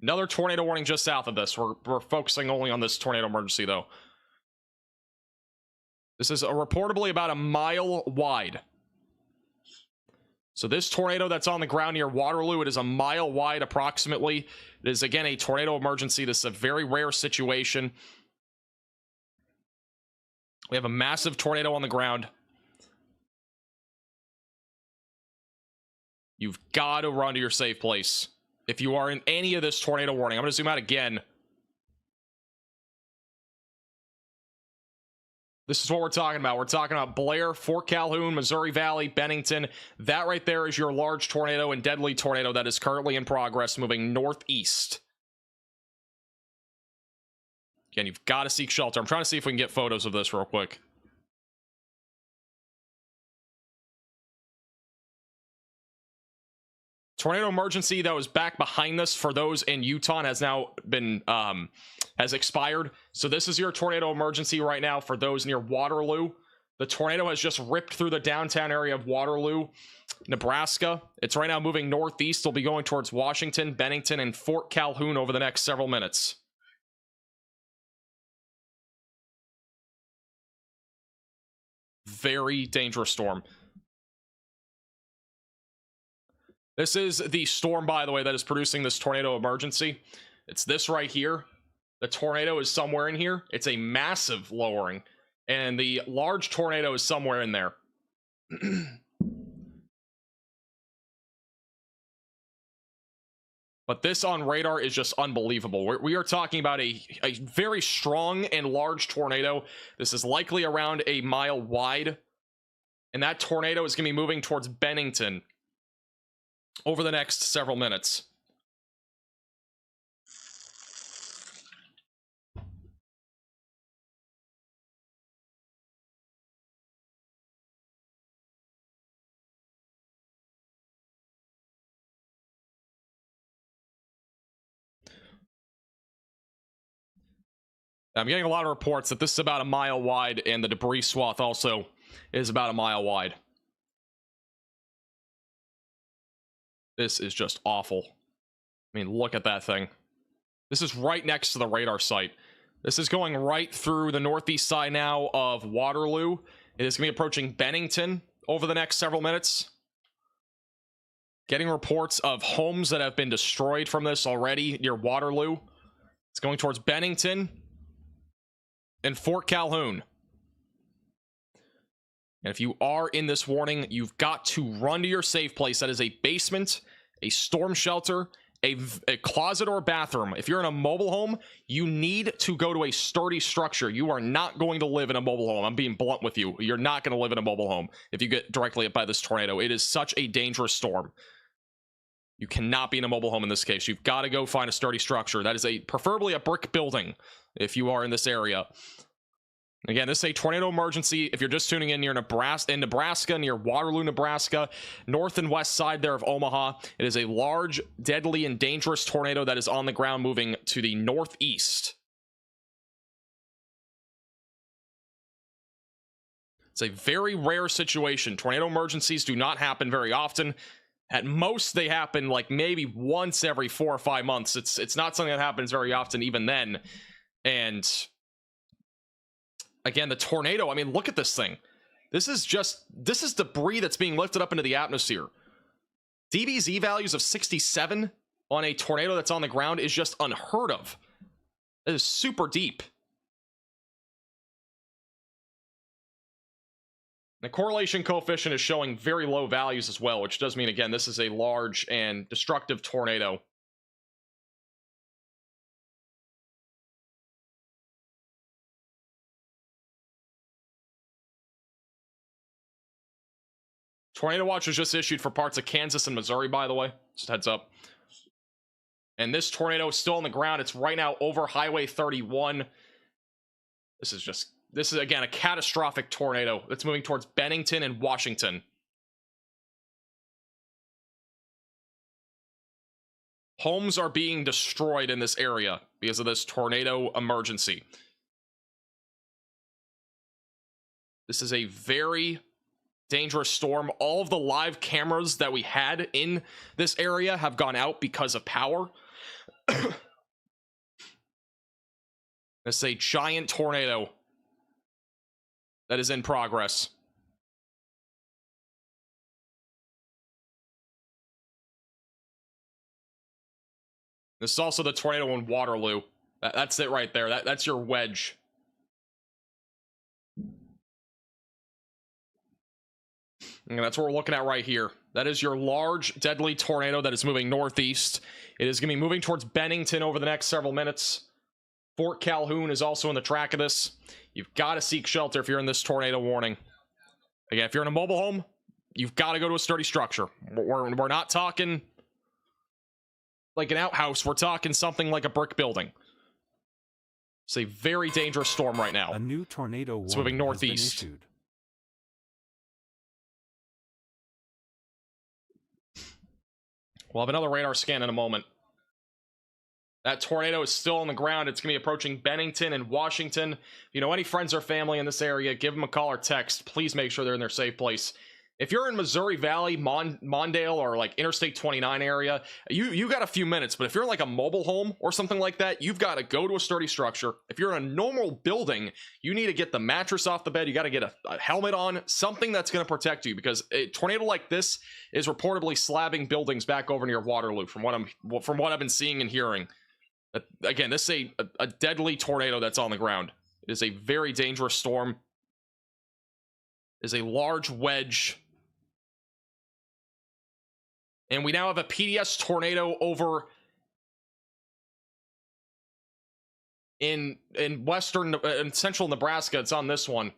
Another tornado warning just south of this. We're focusing only on this tornado emergency, though. This is reportedly about a mile wide. So this tornado that's on the ground near Waterloo, it is a mile wide approximately. It is, again, a tornado emergency. This is a very rare situation. We have a massive tornado on the ground. You've got to run to your safe place. If you are in any of this tornado warning, I'm going to zoom out again. This is what we're talking about. We're talking about Blair, Fort Calhoun, Missouri Valley, Bennington. That right there is your large tornado and deadly tornado that is currently in progress, moving northeast. Again, you've got to seek shelter. I'm trying to see if we can get photos of this real quick. Tornado emergency that was back behind this for those in Utah has now been has expired. So this is your tornado emergency right now for those near Waterloo. The tornado has just ripped through the downtown area of Waterloo, Nebraska. It's right now moving northeast. It'll be going towards Washington, Bennington, and Fort Calhoun over the next several minutes. Very dangerous storm. This is the storm, by the way, that is producing this tornado emergency. It's this right here. The tornado is somewhere in here. It's a massive lowering. And the large tornado is somewhere in there. But this on radar is just unbelievable. We are talking about a very strong and large tornado. This is likely around a mile wide. And that tornado is going to be moving towards Bennington over the next several minutes. I'm getting a lot of reports that this is about a mile wide, and the debris swath also is about a mile wide. This is just awful. I mean, look at that thing. This is right next to the radar site. This is going right through the northeast side now of Waterloo. It is going to be approaching Bennington over the next several minutes. Getting reports of homes that have been destroyed from this already near Waterloo. It's going towards Bennington and Fort Calhoun. And if you are in this warning, you've got to run to your safe place. That is a basement, a storm shelter, a closet or bathroom. If you're in a mobile home, you need to go to a sturdy structure. You are not going to live in a mobile home. I'm being blunt with you. You're not going to live in a mobile home if you get directly hit by this tornado. It is such a dangerous storm. You cannot be in a mobile home in this case. You've got to go find a sturdy structure. That is preferably a brick building if you are in this area. Again, this is a tornado emergency. If you're just tuning in, near Nebraska, near Waterloo, Nebraska, north and west side there of Omaha. It is a large, deadly, and dangerous tornado that is on the ground moving to the northeast. It's a very rare situation. Tornado emergencies do not happen very often. At most, they happen like maybe once every 4 or 5 months. It's not something that happens very often even then. And again, the tornado, I mean, look at this thing. This is debris that's being lifted up into the atmosphere. DBZ values of 67 on a tornado that's on the ground is just unheard of. It is super deep. The correlation coefficient is showing very low values as well, which does mean, again, this is a large and destructive tornado. Tornado watch was just issued for parts of Kansas and Missouri, by the way. Just heads up. And this tornado is still on the ground. It's right now over Highway 31. This is, again, a catastrophic tornado that's moving towards Bennington and Washington. Homes are being destroyed in this area because of this tornado emergency. This is a very dangerous storm. All of the live cameras that we had in this area have gone out because of power. This is a giant tornado that is in progress. This is also the tornado in Waterloo. That's it right there. That's your wedge. And that's what we're looking at right here. That is your large, deadly tornado that is moving northeast. It is going to be moving towards Bennington over the next several minutes. Fort Calhoun is also in the track of this. You've got to seek shelter if you're in this tornado warning. Again, if you're in a mobile home, you've got to go to a sturdy structure. We're not talking like an outhouse. We're talking something like a brick building. It's a very dangerous storm right now. A new tornado warning it's moving northeast. has been issued. We'll have another radar scan in a moment. That tornado is still on the ground. It's going to be approaching Bennington and Washington. If you know any friends or family in this area, give them a call or text. Please make sure they're in their safe place. If you're in Missouri Valley, Mondale, or like Interstate 29 area, you got a few minutes. But if you're in like a mobile home or something like that, you've got to go to a sturdy structure. If you're in a normal building, you need to get the mattress off the bed. You got to get a helmet on, something that's going to protect you, because a tornado like this is reportedly slabbing buildings back over near Waterloo, from what I've been seeing and hearing. Again, this is a deadly tornado that's on the ground. It is a very dangerous storm. It is a large wedge. And we now have a PDS tornado over in western and central Nebraska. It's on this one.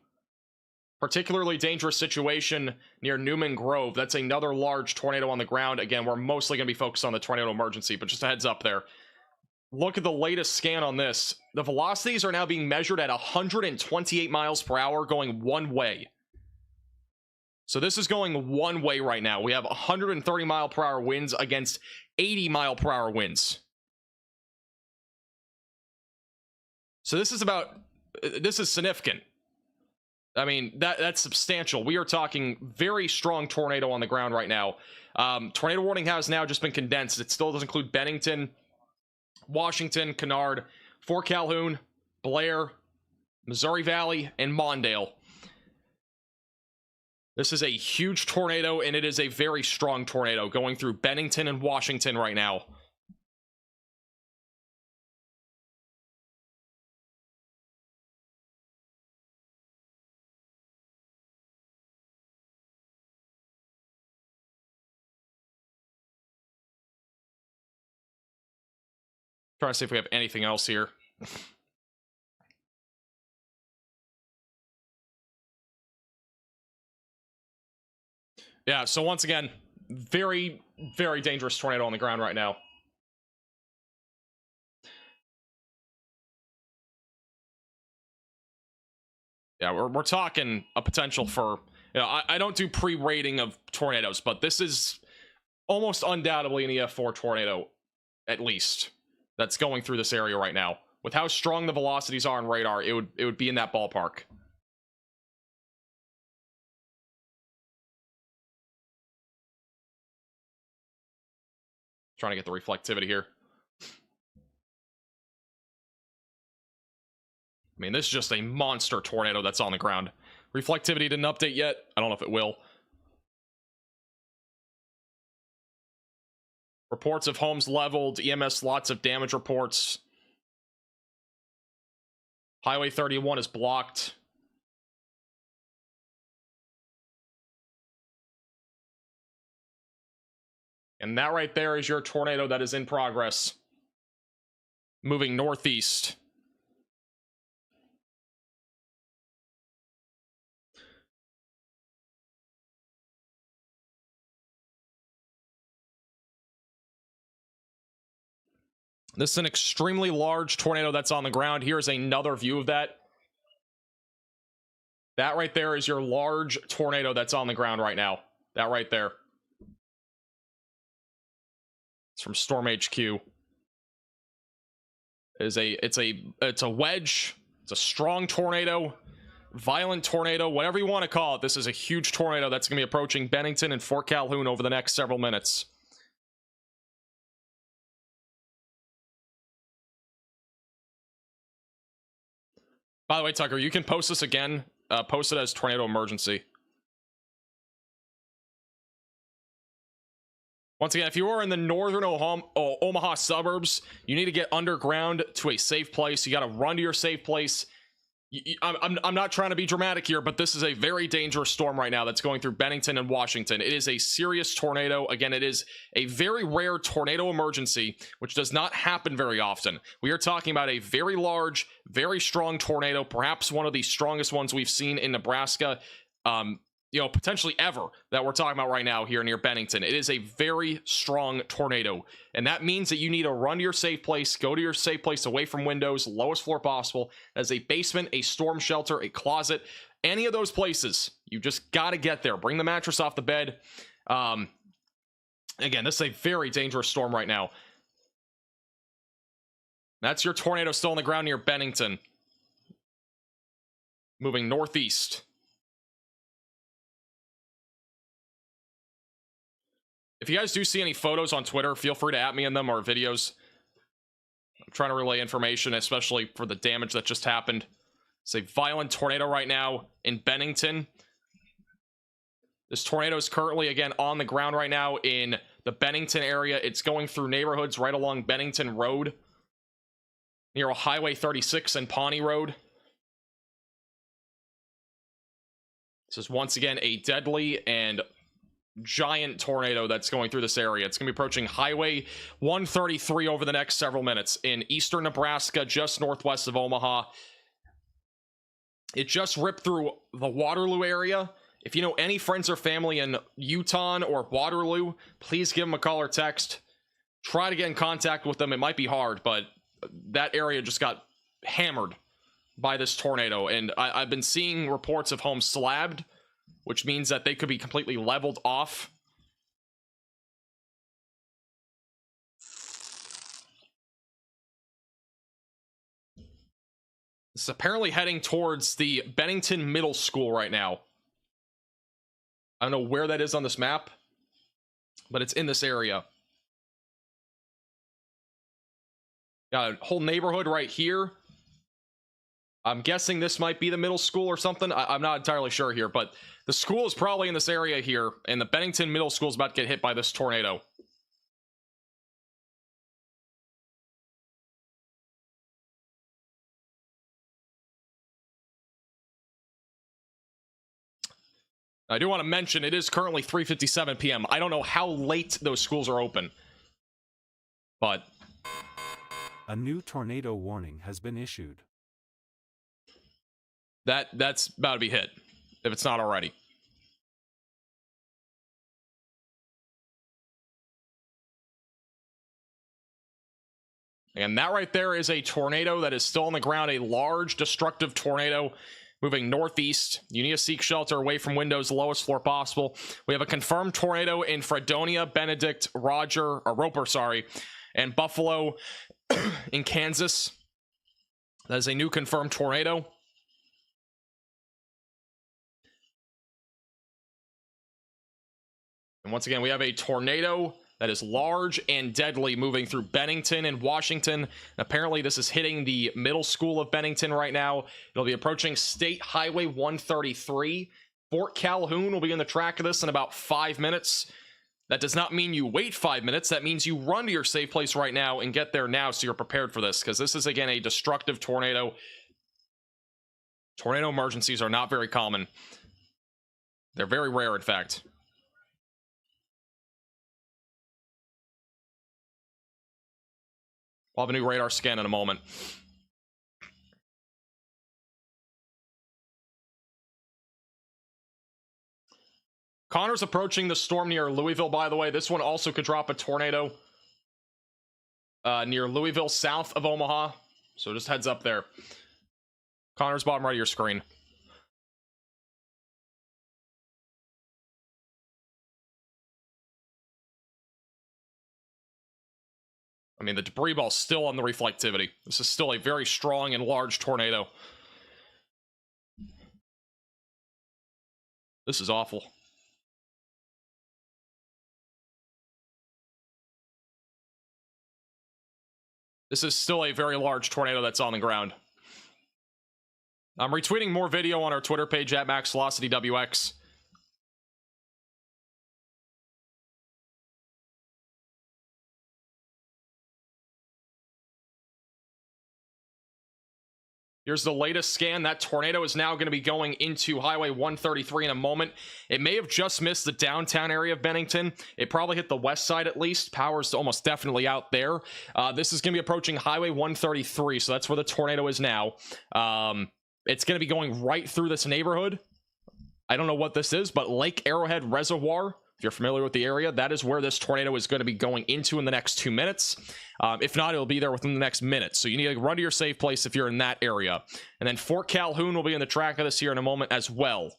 Particularly dangerous situation near Newman Grove. That's another large tornado on the ground. Again, we're mostly going to be focused on the tornado emergency, but just a heads up there. Look at the latest scan on this. The velocities are now being measured at 128 miles per hour going one way. So this is going one way right now. We have 130 mile per hour winds against 80 mile per hour winds. So this is significant. I mean, that's substantial. We are talking very strong tornado on the ground right now. Tornado warning has now just been condensed. It still does include Bennington, Washington, Kennard, Fort Calhoun, Blair, Missouri Valley, and Mondale. This is a huge tornado, and it is a very strong tornado going through Bennington and Washington right now. Trying to see if we have anything else here. Yeah, so once again, very, very dangerous tornado on the ground right now. Yeah, we're talking a potential for, you know, I don't do pre-rating of tornadoes, but this is almost undoubtedly an EF4 tornado, at least, that's going through this area right now. With how strong the velocities are on radar, it would be in that ballpark. Trying to get the reflectivity here. I mean, this is just a monster tornado that's on the ground. Reflectivity didn't update yet. I don't know if it will. Reports of homes leveled, EMS lots of damage reports. Highway 31 is blocked. And that right there is your tornado that is in progress. Moving northeast. This is an extremely large tornado that's on the ground. Here's another view of that. That right there is your large tornado that's on the ground right now. That right there. It's from Storm HQ. It's a wedge. It's a strong tornado, violent tornado, whatever you want to call it. This is a huge tornado that's going to be approaching Bennington and Fort Calhoun over the next several minutes. By the way, Tucker, you can post this again. Post it as tornado emergency. Once again, if you are in the northern Omaha suburbs, you need to get underground to a safe place. You got to run to your safe place. I'm not trying to be dramatic here, but this is a very dangerous storm right now that's going through Bennington and Washington. It is a serious tornado. Again, it is a very rare tornado emergency, which does not happen very often. We are talking about a very large, very strong tornado, perhaps one of the strongest ones we've seen in Nebraska, you know, potentially ever, that we're talking about right now here near Bennington. It is a very strong tornado, and that means that you need to run to your safe place, go to your safe place away from windows, lowest floor possible. As a basement, a storm shelter, a closet, any of those places, you just got to get there. Bring the mattress off the bed. Again, this is a very dangerous storm right now. That's your tornado still on the ground near Bennington. Moving northeast. If you guys do see any photos on Twitter, feel free to at me in them or videos. I'm trying to relay information, especially for the damage that just happened. It's a violent tornado right now in Bennington. This tornado is currently, again, on the ground right now in the Bennington area. It's going through neighborhoods right along Bennington Road, near Highway 36 and Pawnee Road. This is once again a deadly and giant tornado that's going through this area. It's going to be approaching Highway 133 over the next several minutes in eastern Nebraska, just northwest of Omaha. It just ripped through the Waterloo area. If you know any friends or family in Utah or Waterloo, please give them a call or text. Try to get in contact with them. It might be hard, but that area just got hammered by this tornado, and I've been seeing reports of homes slabbed, which means that they could be completely leveled off. It's apparently heading towards the Bennington Middle School right now. I don't know where that is on this map, but it's in this area. Got a whole neighborhood right here. I'm guessing this might be the middle school or something. I'm not entirely sure here, but the school is probably in this area here, and the Bennington Middle School is about to get hit by this tornado. I do want to mention it is currently 3:57 p.m. I don't know how late those schools are open, but A new tornado warning has been issued. that's about to be hit, if it's not already. And that right there is a tornado that is still on the ground, a large destructive tornado moving northeast. You need to seek shelter away from windows, lowest floor possible. We have a confirmed tornado in Fredonia, Benedict, Roper, and Buffalo in Kansas. That is a new confirmed tornado. And once again, we have a tornado that is large and deadly moving through Bennington and Washington. And apparently, this is hitting the middle school of Bennington right now. It'll be approaching State Highway 133. Fort Calhoun will be in the track of this in about 5 minutes. That does not mean you wait 5 minutes. That means you run to your safe place right now and get there now so you're prepared for this, because this is, again, a destructive tornado. Tornado emergencies are not very common. They're very rare, in fact. We'll have a new radar scan in a moment. Connor's approaching the storm near Louisville, by the way. This one also could drop a tornado near Louisville, south of Omaha. So just heads up there. Connor's bottom right of your screen. I mean, the debris ball's still on the reflectivity. This is still a very strong and large tornado. This is awful. This is still a very large tornado that's on the ground. I'm retweeting more video on our Twitter page at MaxVelocityWX. Here's the latest scan. That tornado is now going to be going into Highway 133 in a moment. It may have just missed the downtown area of Bennington. It probably hit the west side at least. Power's almost definitely out there. This is going to be approaching Highway 133, so that's where the tornado is now. It's going to be going right through this neighborhood. I don't know what this is, but Lake Arrowhead Reservoir, if you're familiar with the area, that is where this tornado is going to be going into in the next 2 minutes. If not, it'll be there within the next minute. So you need to run to your safe place if you're in that area. And then Fort Calhoun will be in the track of this here in a moment as well.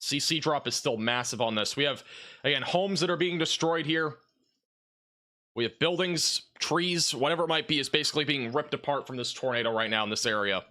CC drop is still massive on this. We have, again, homes that are being destroyed here. We have buildings, trees, whatever it might be, is basically being ripped apart from this tornado right now in this area.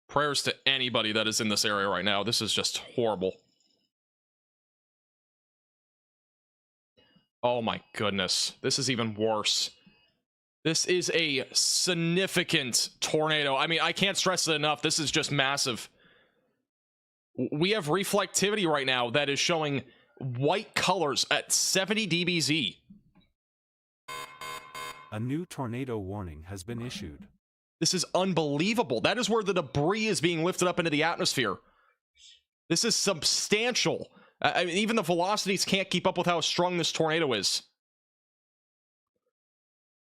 Prayers to anybody that is in this area right now. This is just horrible. Oh my goodness. This is even worse. This is a significant tornado. I mean, I can't stress it enough. This is just massive. We have reflectivity right now that is showing white colors at 70 dBz. A new tornado warning has been issued. This is unbelievable. That is where the debris is being lifted up into the atmosphere. This is substantial. I mean, even the velocities can't keep up with how strong this tornado is.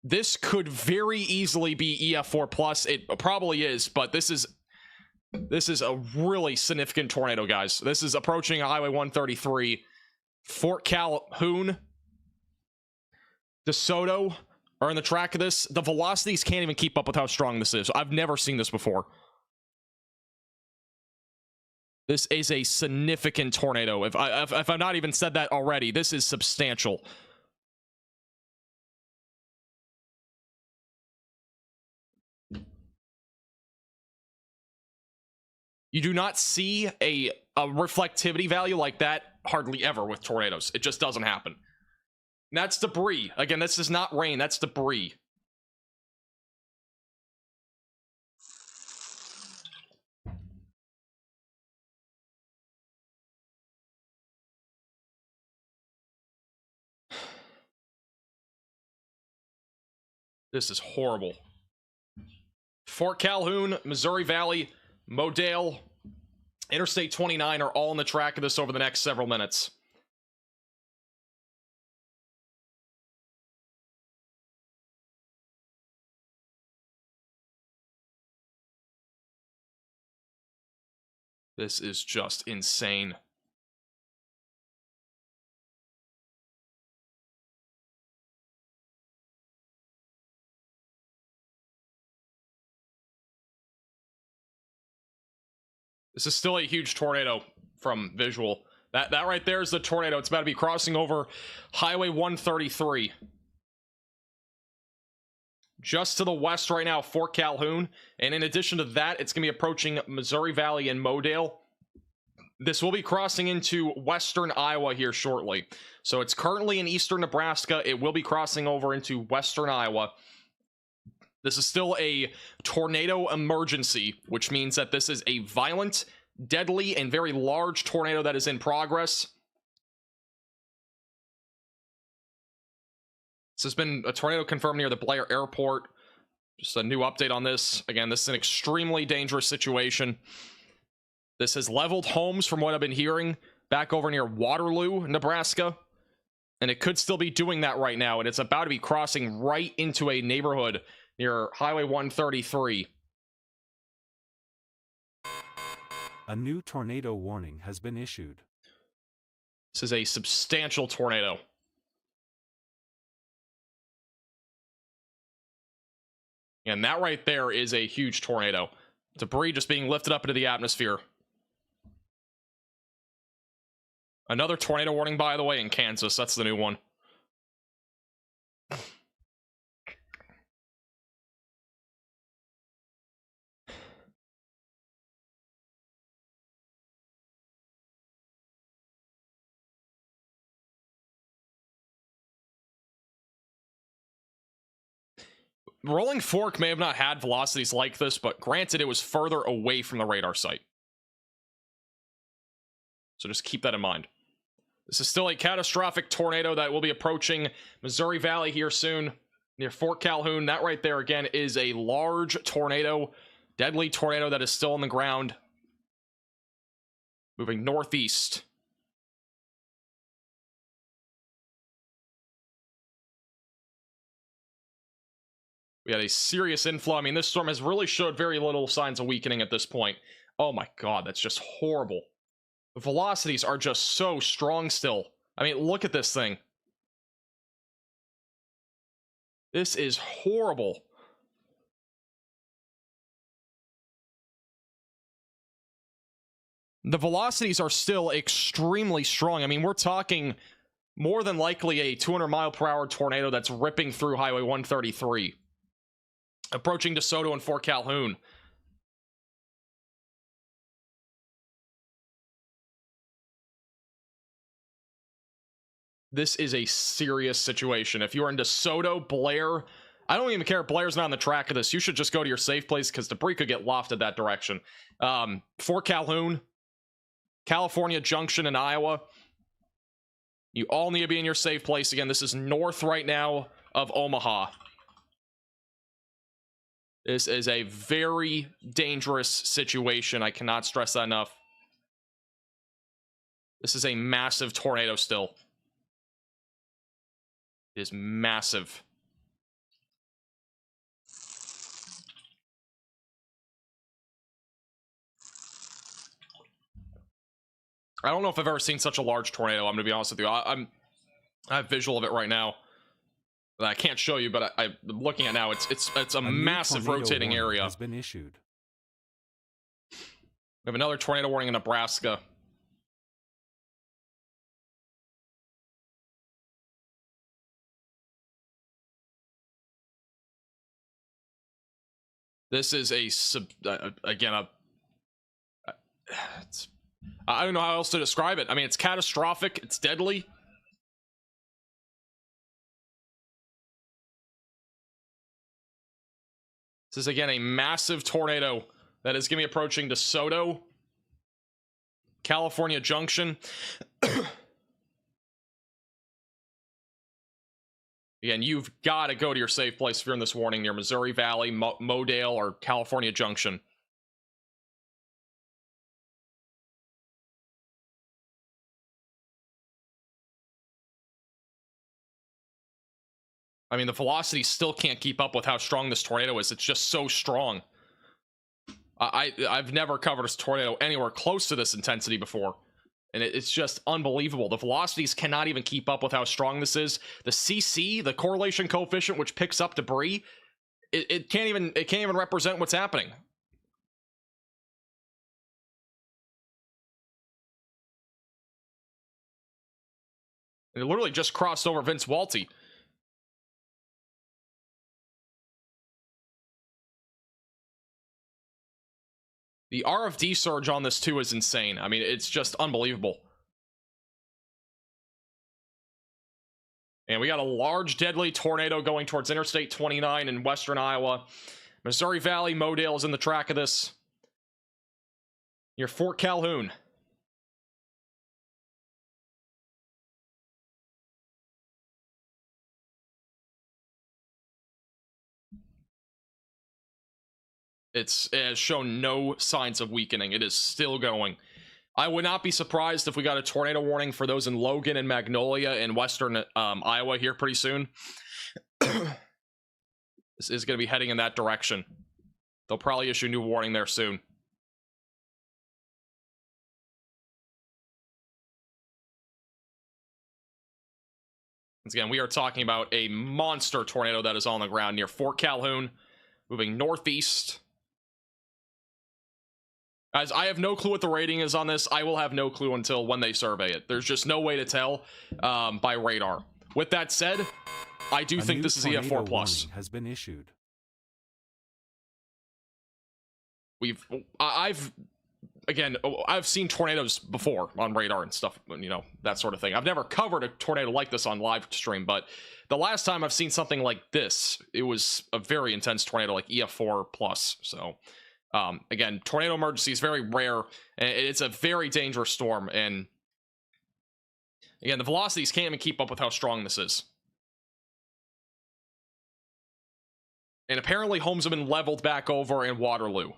This could very easily be EF4 plus. It probably is, but this is a really significant tornado, guys. This is approaching Highway 133. Fort Calhoun, DeSoto are in the track of this. The velocities can't even keep up with how strong this is. I've never seen this before. This is a significant tornado. If I've not even said that already, this is substantial. You do not see a reflectivity value like that hardly ever with tornadoes. It just doesn't happen. And that's debris. Again, this is not rain. That's debris. This is horrible. Fort Calhoun, Missouri Valley, Modale, Interstate 29 are all on the track of this over the next several minutes. This is just insane. This is still a huge tornado from visual. That right there is the tornado. It's about to be crossing over Highway 133. Just to the west right now, Fort Calhoun. And in addition to that, it's going to be approaching Missouri Valley and Modale. This will be crossing into western Iowa here shortly. So it's currently in eastern Nebraska. It will be crossing over into western Iowa. This is still a tornado emergency, which means that this is a violent, deadly, and very large tornado that is in progress. This has been a tornado confirmed near the Blair Airport. Just a new update on this. Again, this is an extremely dangerous situation. This has leveled homes from what I've been hearing back over near Waterloo, Nebraska. And it could still be doing that right now. And it's about to be crossing right into a neighborhood near Highway 133. A new tornado warning has been issued. This is a substantial tornado. And that right there is a huge tornado. Debris just being lifted up into the atmosphere. Another tornado warning, by the way, in Kansas. That's the new one. Rolling Fork may have not had velocities like this, but granted, it was further away from the radar site. So just keep that in mind. This is still a catastrophic tornado that will be approaching Missouri Valley here soon, near Fort Calhoun. That right there, again, is a large tornado, deadly tornado that is still on the ground, moving northeast. We had a serious inflow. I mean, this storm has really showed very little signs of weakening at this point. Oh my god, that's just horrible. The velocities are just so strong still. I mean, look at this thing. This is horrible. The velocities are still extremely strong. I mean, we're talking more than likely a 200-mile-per-hour tornado that's ripping through Highway 133. Approaching DeSoto and Fort Calhoun. This is a serious situation. If you're in DeSoto, Blair, I don't even care if Blair's not on the track of this. You should just go to your safe place because debris could get lofted that direction. Fort Calhoun, California Junction in Iowa. You all need to be in your safe place. Again, this is north right now of Omaha. This is a very dangerous situation. I cannot stress that enough. This is a massive tornado still. It is massive. I don't know if I've ever seen such a large tornado. I'm going to be honest with you. I have visual of it right now that I can't show you, but I'm looking at now. It's a massive rotating area. Has been issued. We have another tornado warning in Nebraska. This is again I don't know how else to describe it. I mean, it's catastrophic. It's deadly. This is, again, a massive tornado that is going to be approaching DeSoto, California Junction. Again, you've got to go to your safe place if you're in this warning near Missouri Valley, Modale, or California Junction. I mean, the velocity still can't keep up with how strong this tornado is. It's just so strong. I've never covered a tornado anywhere close to this intensity before. And it's just unbelievable. The velocities cannot even keep up with how strong this is. The CC, the correlation coefficient, which picks up debris, it can't even represent what's happening. It literally just crossed over Vince Walty. The RFD surge on this too is insane. I mean, it's just unbelievable. And we got a large deadly tornado going towards Interstate 29 in western Iowa. Missouri Valley, Modale is in the track of this. Near Fort Calhoun. It has shown no signs of weakening. It is still going. I would not be surprised if we got a tornado warning for those in Logan and Magnolia in western Iowa here pretty soon. This is going to be heading in that direction. They'll probably issue a new warning there soon. Once again, we are talking about a monster tornado that is on the ground near Fort Calhoun, moving northeast. As I have no clue what the rating is on this. I will have no clue until when they survey it. There's just no way to tell by radar. With that said, I do think this is EF4 plus. Has been issued. I've seen tornadoes before on radar and stuff, you know, that sort of thing. I've never covered a tornado like this on live stream, but the last time I've seen something like this, it was a very intense tornado, like EF4 plus. So again, tornado emergency is very rare, and it's a very dangerous storm, and again, the velocities can't even keep up with how strong this is. And apparently homes have been leveled back over in Waterloo.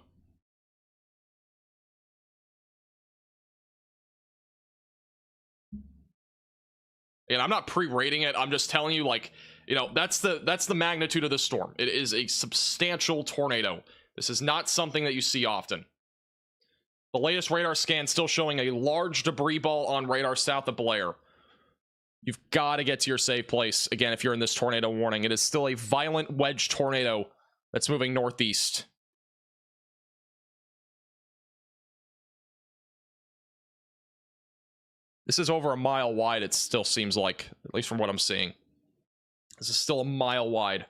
And I'm not pre-rating it. I'm just telling you, like, you know, that's the magnitude of this storm. It is a substantial tornado. This is not something that you see often. The latest radar scan still showing a large debris ball on radar south of Blair. You've got to get to your safe place. Again, if you're in this tornado warning, it is still a violent wedge tornado that's moving northeast. This is over a mile wide, it still seems like, at least from what I'm seeing. This is still a mile wide.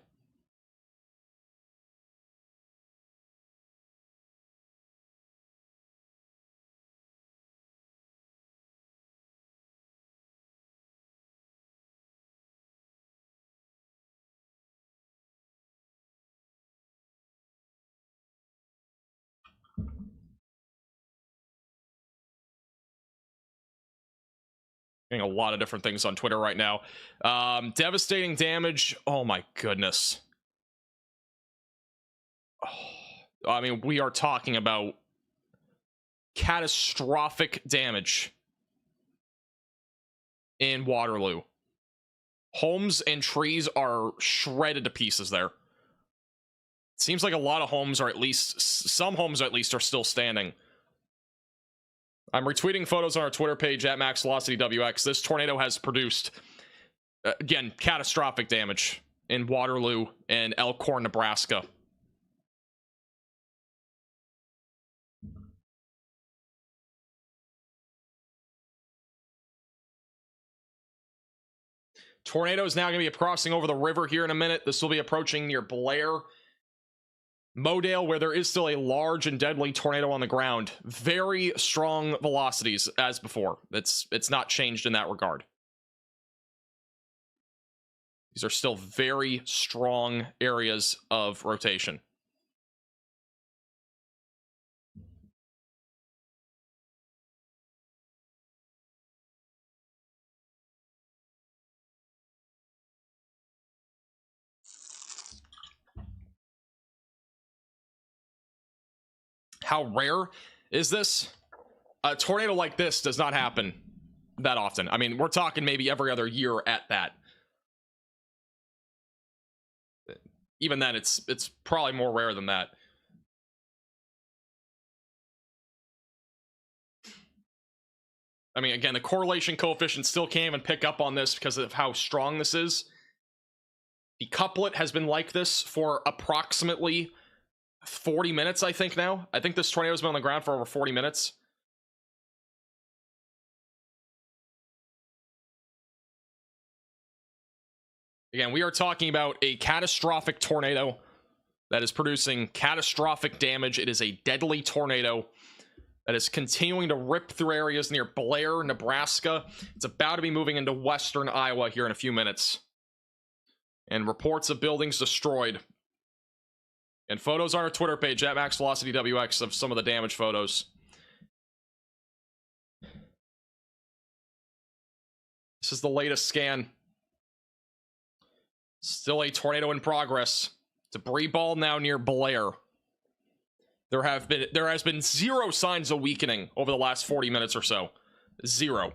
A lot of different things on Twitter right now. Devastating damage. Oh my goodness. Oh, I mean, we are talking about catastrophic damage in Waterloo. Homes and trees are shredded to pieces there. It seems like a lot of homes are at least, some homes at least are still standing. I'm retweeting photos on our Twitter page at MaxVelocityWX. This tornado has produced, again, catastrophic damage in Waterloo and Elkhorn, Nebraska. Tornado is now going to be crossing over the river here in a minute. This will be approaching near Blair. Modale, where there is still a large and deadly tornado on the ground. Very strong velocities as before. It's not changed in that regard. These are still very strong areas of rotation. How rare is this? A tornado like this does not happen that often. I mean, we're talking maybe every other year at that. Even then, it's probably more rare than that. I mean, again, the correlation coefficient still can't even pick up on this because of how strong this is. The couplet has been like this for approximately 40 minutes, I think now. I think this tornado's been on the ground for over 40 minutes. Again, we are talking about a catastrophic tornado that is producing catastrophic damage. It is a deadly tornado that is continuing to rip through areas near Blair, Nebraska. It's about to be moving into western Iowa here in a few minutes. And reports of buildings destroyed. And photos on our Twitter page at MaxVelocityWX of some of the damage photos. This is the latest scan. Still a tornado in progress. Debris ball now near Blair. There has been zero signs of weakening over the last 40 minutes or so. Zero.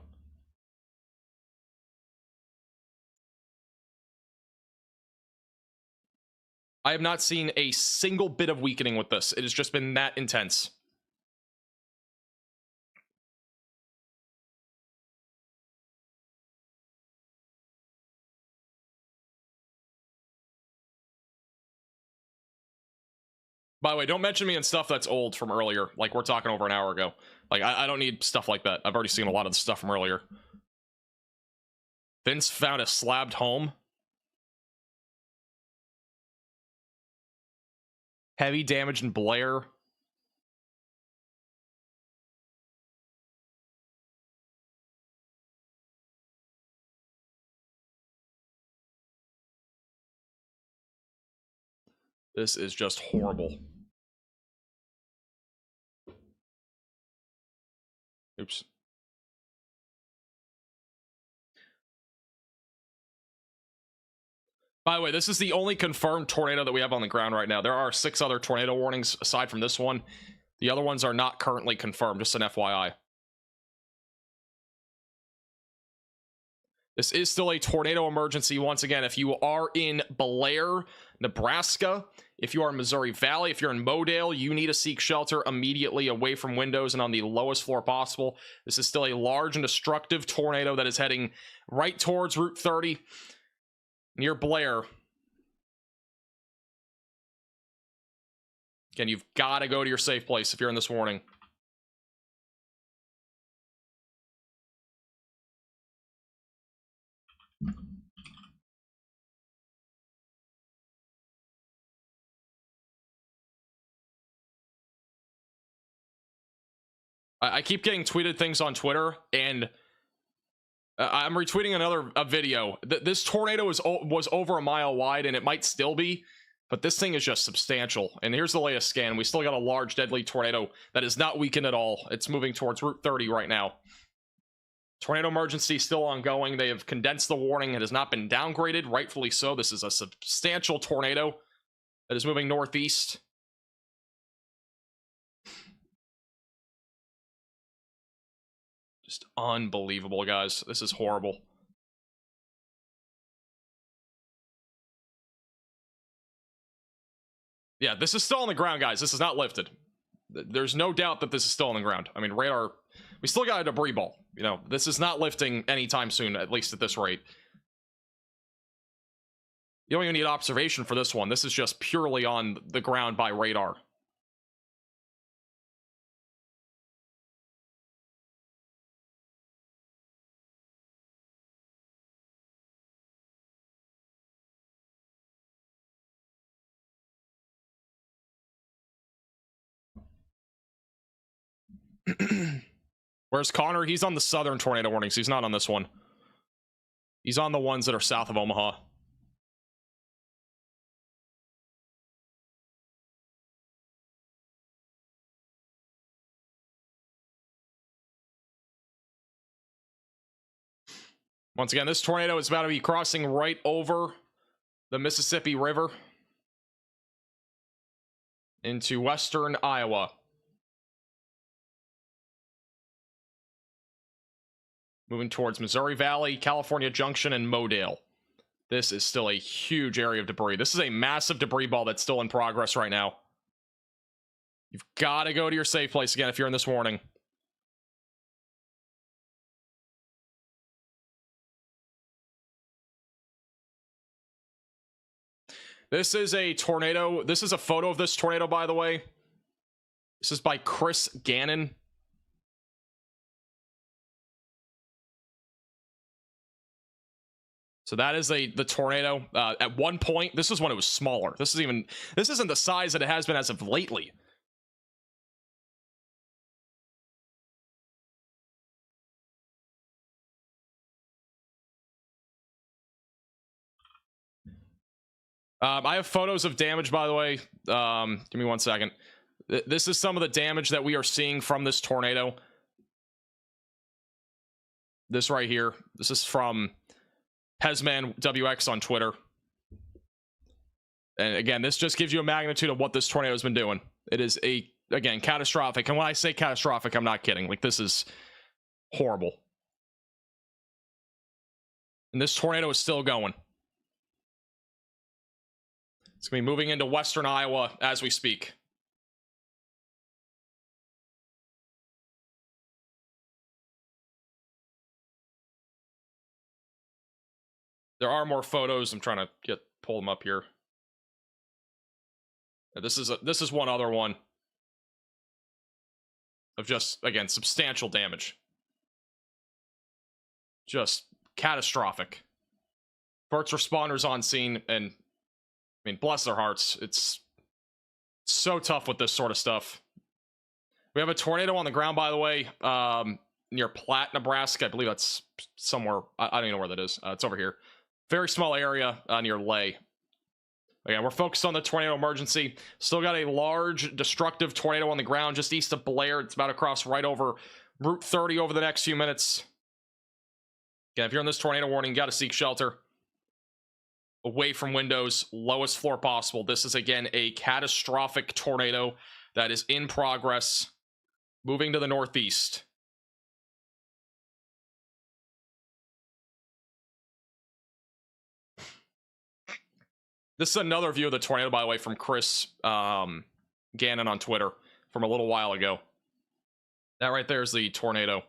I have not seen a single bit of weakening with this. It has just been that intense. By the way, don't mention me in stuff that's old from earlier. Like, we're talking over an hour ago. Like, I don't need stuff like that. I've already seen a lot of the stuff from earlier. Vince found a slabbed home. Heavy damage in Blair. This is just horrible. Oops. By the way, this is the only confirmed tornado that we have on the ground right now. There are 6 other tornado warnings aside from this one. The other ones are not currently confirmed, just an FYI. This is still a tornado emergency. Once again, if you are in Blair, Nebraska, if you are in Missouri Valley, if you're in Modale, you need to seek shelter immediately away from windows and on the lowest floor possible. This is still a large and destructive tornado that is heading right towards Route 30 near Blair. Again, you've got to go to your safe place if you're in this warning. I keep getting tweeted things on Twitter, and I'm retweeting another video. This tornado was over a mile wide, and it might still be, but this thing is just substantial. And here's the latest scan. We still got a large, deadly tornado that is not weakened at all. It's moving towards Route 30 right now. Tornado emergency still ongoing. They have condensed the warning. It has not been downgraded, rightfully so. This is a substantial tornado that is moving northeast. Just unbelievable, guys. This is horrible. Yeah, this is still on the ground, guys. This is not lifted. There's no doubt that this is still on the ground. I mean, radar... We still got a debris ball. You know, this is not lifting anytime soon, at least at this rate. You don't even need observation for this one. This is just purely on the ground by radar. Where's Connor? He's on the southern tornado warnings. He's not on this one. He's on the ones that are south of Omaha. Once again, this tornado is about to be crossing right over the Mississippi River into western Iowa. Moving towards Missouri Valley, California Junction, and Modale. This is still a huge area of debris. This is a massive debris ball that's still in progress right now. You've got to go to your safe place again if you're in this warning. This is a tornado. This is a photo of this tornado, by the way. This is by Chris Gannon. So that is the tornado. At one point, this is when it was smaller. This isn't the size that it has been as of lately. I have photos of damage, by the way. Give me 1 second. This is some of the damage that we are seeing from this tornado. This right here. This is from Pezman WX on Twitter. And again, this just gives you a magnitude of what this tornado has been doing. It is again, catastrophic. And when I say catastrophic, I'm not kidding. Like, this is horrible. And this tornado is still going. It's going to be moving into western Iowa as we speak. There are more photos. I'm trying to pull them up here. This is one other one of just, again, substantial damage. Just catastrophic. First responders on scene, and I mean, bless their hearts. It's so tough with this sort of stuff. We have a tornado on the ground, by the way, near Platte, Nebraska. I believe that's somewhere. I don't even know where that is. It's over here. Very small area near Lay. Again, we're focused on the tornado emergency. Still got a large destructive tornado on the ground just east of Blair. It's about to cross right over Route 30 over the next few minutes. Again, if you're in this tornado warning, you got to seek shelter. Away from windows, lowest floor possible. This is, again, a catastrophic tornado that is in progress, moving to the northeast. This is another view of the tornado, by the way, from Chris Gannon on Twitter from a little while ago. That right there is the tornado.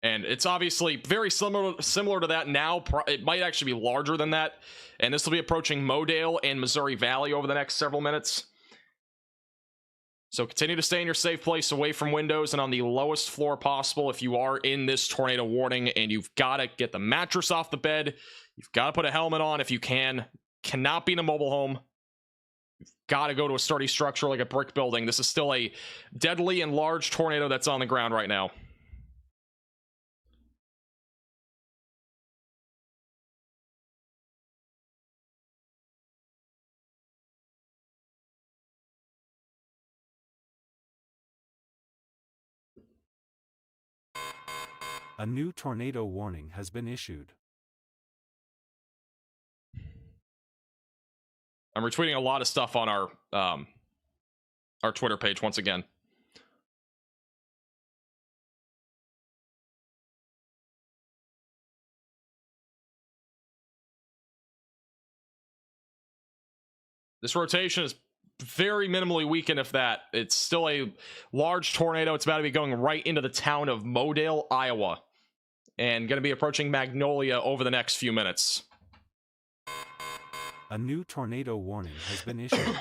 And it's obviously very similar to that now. It might actually be larger than that. And this will be approaching Modale and Missouri Valley over the next several minutes. So continue to stay in your safe place away from windows and on the lowest floor possible if you are in this tornado warning. And you've got to get the mattress off the bed. You've got to put a helmet on if you can. Cannot be in a mobile home. You've got to go to a sturdy structure like a brick building. This is still a deadly and large tornado that's on the ground right now. A new tornado warning has been issued. I'm retweeting a lot of stuff on our Twitter page once again. This rotation is very minimally weakened, if that. It's still a large tornado. It's about to be going right into the town of Modale, Iowa, and going to be approaching Magnolia over the next few minutes. A new tornado warning has been issued.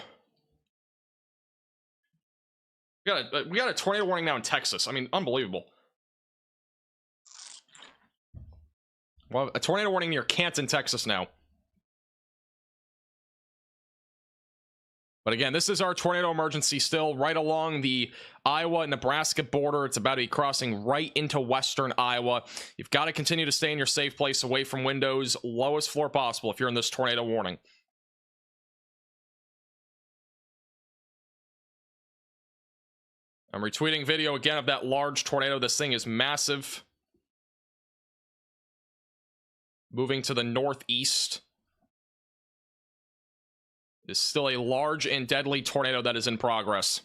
We got a tornado warning now in Texas. I mean, unbelievable. Well, a tornado warning near Canton, Texas now. But again, this is our tornado emergency still right along the Iowa-Nebraska border. It's about to be crossing right into western Iowa. You've got to continue to stay in your safe place away from windows, lowest floor possible if you're in this tornado warning. I'm retweeting video again of that large tornado. This thing is massive. Moving to the northeast. Is still a large and deadly tornado that is in progress.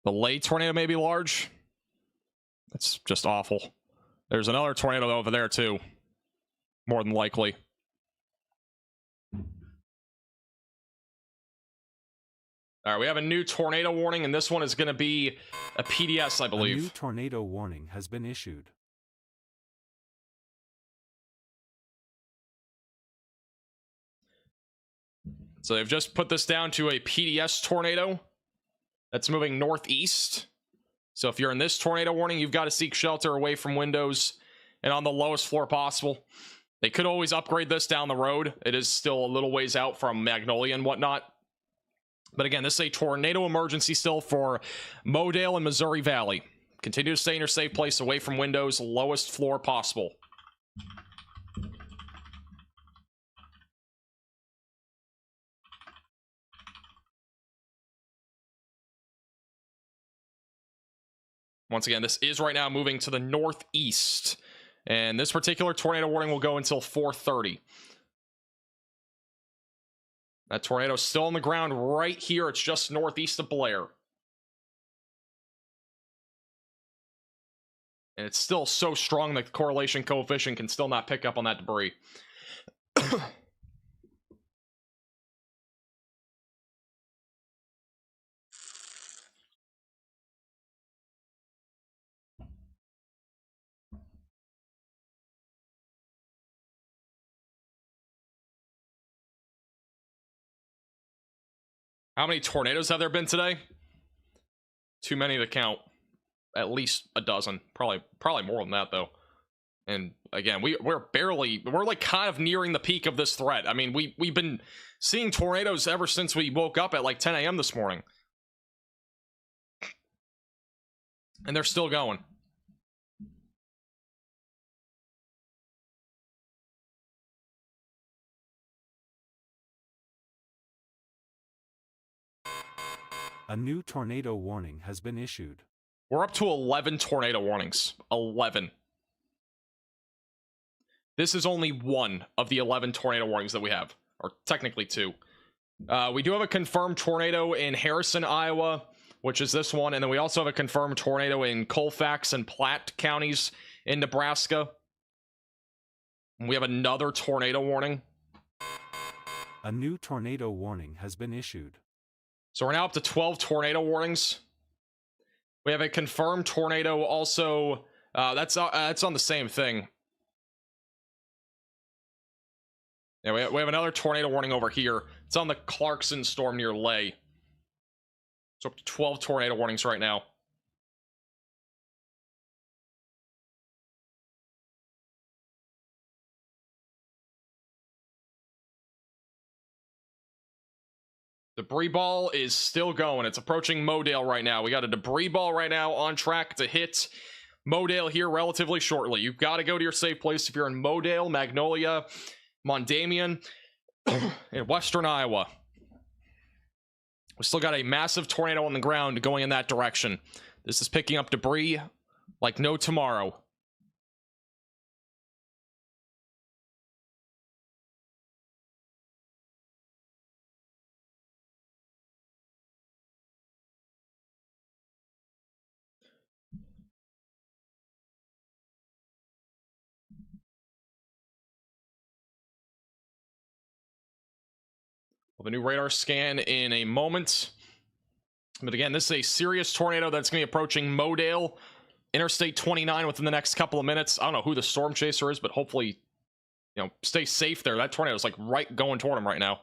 The Lay tornado may be large. That's just awful. There's another tornado over there too. More than likely. All right, we have a new tornado warning, and this one is going to be a PDS, I A believe. new tornado warning has been issued. So they've just put this down to a PDS tornado that's moving northeast. So if you're in this tornado warning, you've got to seek shelter away from windows and on the lowest floor possible. They could always upgrade this down the road. It is still a little ways out from Magnolia and whatnot. But again, this is a tornado emergency still for Modale and Missouri Valley. Continue to stay in your safe place away from windows, lowest floor possible. Once again, this is right now moving to the northeast. And this particular tornado warning will go until 4:30. That tornado is still on the ground right here. It's just northeast of Blair. And it's still so strong that the correlation coefficient can still not pick up on that debris. How many tornadoes have there been today? Too many to count. At least a dozen. Probably more than that, though. And again, we're like kind of nearing the peak of this threat. I mean, we've been seeing tornadoes ever since we woke up at like 10 a.m. this morning. And they're still going. A new tornado warning has been issued. We're up to 11 tornado warnings. 11. This is only one of the 11 tornado warnings that we have. Or technically two. We do have a confirmed tornado in Harrison, Iowa, which is this one. And then we also have a confirmed tornado in Colfax and Platte counties in Nebraska. And we have another tornado warning. A new tornado warning has been issued. So we're now up to 12 tornado warnings. We have a confirmed tornado also. That's on the same thing. Yeah, we have another tornado warning over here. It's on the Clarkson storm near Lay. So up to 12 tornado warnings right now. Debris ball is still going. It's approaching Modale right now. We got a debris ball right now on track to hit Modale here relatively shortly. You've got to go to your safe place if you're in Modale, Magnolia, Mondamian, in western Iowa. We still got a massive tornado on the ground going in that direction. This is picking up debris like no tomorrow. The new radar scan in a moment. But again, this is a serious tornado that's going to be approaching Modale, Interstate 29 within the next couple of minutes. I don't know who the storm chaser is, but hopefully, stay safe there. That tornado is like right going toward him right now.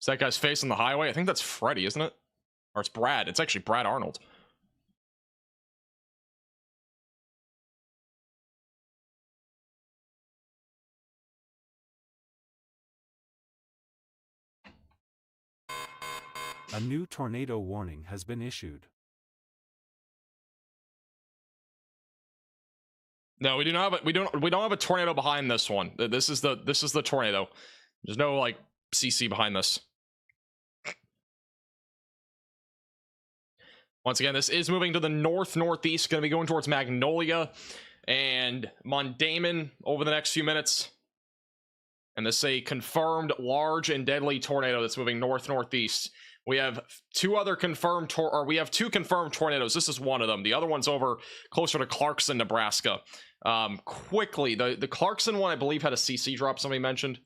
Is that guy's face on the highway? I think that's Freddy, isn't it? Or it's Brad. It's actually Brad Arnold. A new tornado warning has been issued. No, we do not have we don't have a tornado behind this one. This is the tornado. There's no like CC behind this. Once again, this is moving to the northeast, going to be going towards Magnolia and Mondamon over the next few minutes. And this is a confirmed large and deadly tornado that's moving northeast. We have two confirmed tornadoes. This is one of them. The other one's over closer to Clarkson, Nebraska. Quickly, the Clarkson one, I believe, had a CC drop, somebody mentioned.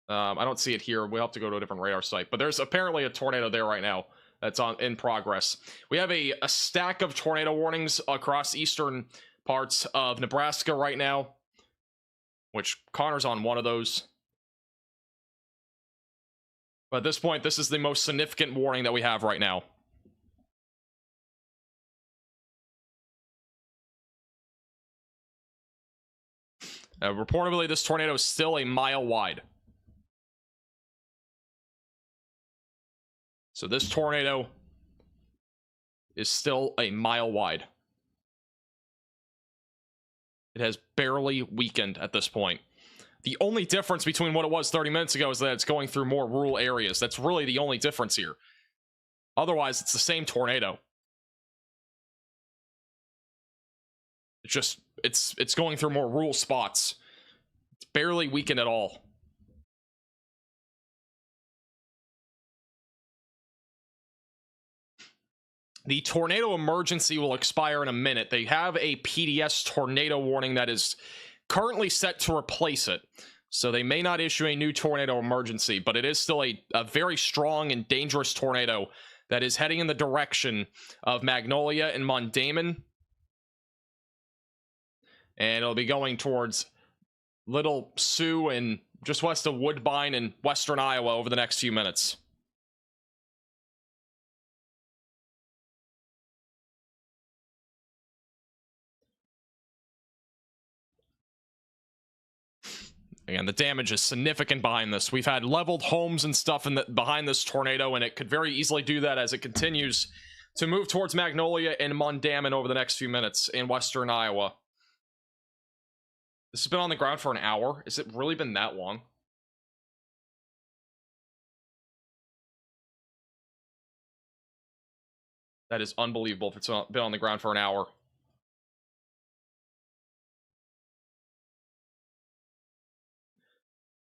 I don't see it here. We'll have to go to a different radar site. But there's apparently a tornado there right now that's in progress. We have a stack of tornado warnings across eastern parts of Nebraska right now, which Connor's on one of those. But at this point, this is the most significant warning that we have right now. Reportedly, this tornado is still a mile wide. So this tornado is still a mile wide. It has barely weakened at this point. The only difference between what it was 30 minutes ago is that it's going through more rural areas. That's really the only difference here. Otherwise, it's the same tornado. It's just, it's going through more rural spots. It's barely weakened at all. The tornado emergency will expire in a minute. They have a PDS tornado warning that is currently set to replace it. So they may not issue a new tornado emergency, but it is still a very strong and dangerous tornado that is heading in the direction of Magnolia and Mondamon. And it'll be going towards Little Sioux and just west of Woodbine in western Iowa over the next few minutes. Again, the damage is significant behind this. We've had leveled homes and stuff behind this tornado, and it could very easily do that as it continues to move towards Magnolia and Mondamon over the next few minutes in western Iowa. This has been on the ground for an hour. Has it really been that long? That is unbelievable if it's been on the ground for an hour.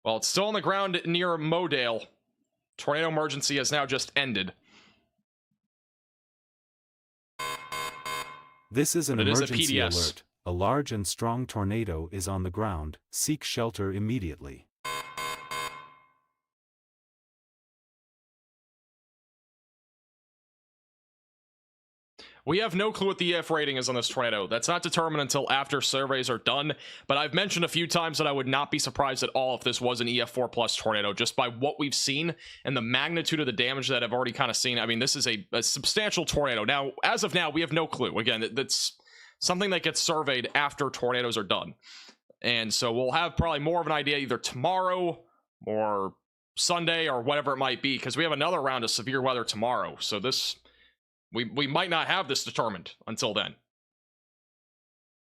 Well, it's still on the ground near Modale. Tornado emergency has now just ended. This is an emergency alert. A large and strong tornado is on the ground. Seek shelter immediately. We have no clue what the EF rating is on this tornado. That's not determined until after surveys are done, but I've mentioned a few times that I would not be surprised at all if this was an EF4 plus tornado, just by what we've seen and the magnitude of the damage that I've already kind of seen. I mean, this is a substantial tornado. Now, as of now, we have no clue. Again, that's something that gets surveyed after tornadoes are done. And so we'll have probably more of an idea either tomorrow or Sunday or whatever it might be, because we have another round of severe weather tomorrow. So this... We might not have this determined until then.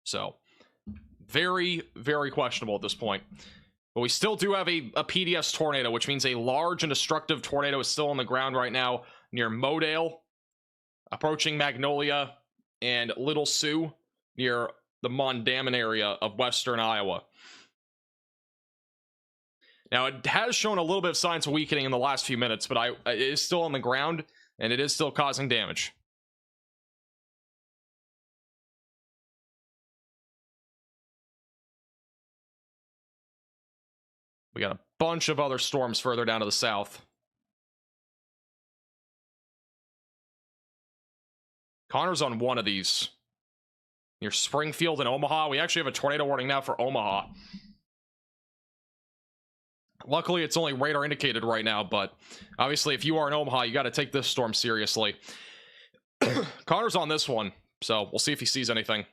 So, very, very questionable at this point. But we still do have a PDS tornado, which means a large and destructive tornado is still on the ground right now near Modale, approaching Magnolia and Little Sioux near the Mondamon area of western Iowa. Now, it has shown a little bit of signs of weakening in the last few minutes, but it is still on the ground. And it is still causing damage. We got a bunch of other storms further down to the south. Connor's on one of these. Near Springfield and Omaha. We actually have a tornado warning now for Omaha. Luckily, it's only radar indicated right now, but obviously, if you are in Omaha, you got to take this storm seriously. Connor's on this one, so we'll see if he sees anything.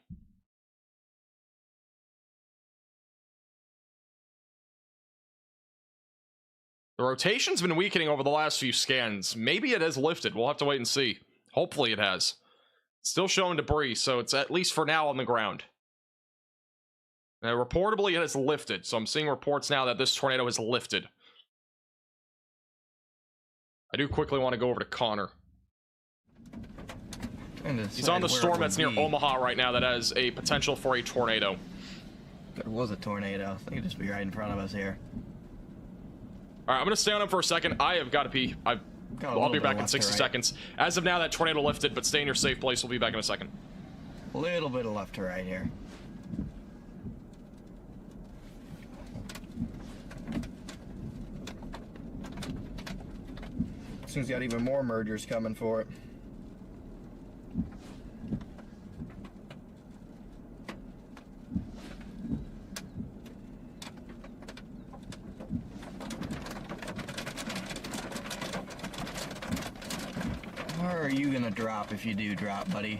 The rotation's been weakening over the last few scans. Maybe it has lifted. We'll have to wait and see. Hopefully it has. It's still showing debris, so it's at least for now on the ground. Now, reportedly, it has lifted, so I'm seeing reports now that this tornado has lifted. I do quickly want to go over to Connor. He's on the storm that's near Omaha right now that has a potential for a tornado. There was a tornado. It could just be right in front of us here. Alright, I'm going to stay on him for a second. I have got to pee. I've I'll be back in 60 seconds. As of now, that tornado lifted, but stay in your safe place. We'll be back in a second. A little bit of left to right here. This one's got even more mergers coming for it. Where are you gonna drop if you do drop, buddy?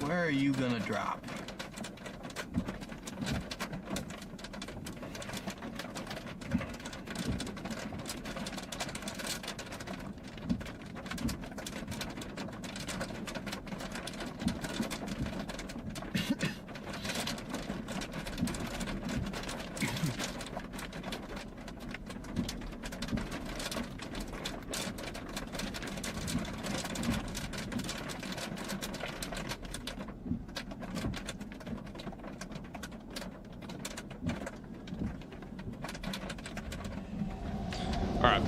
Where are you gonna drop? Alright.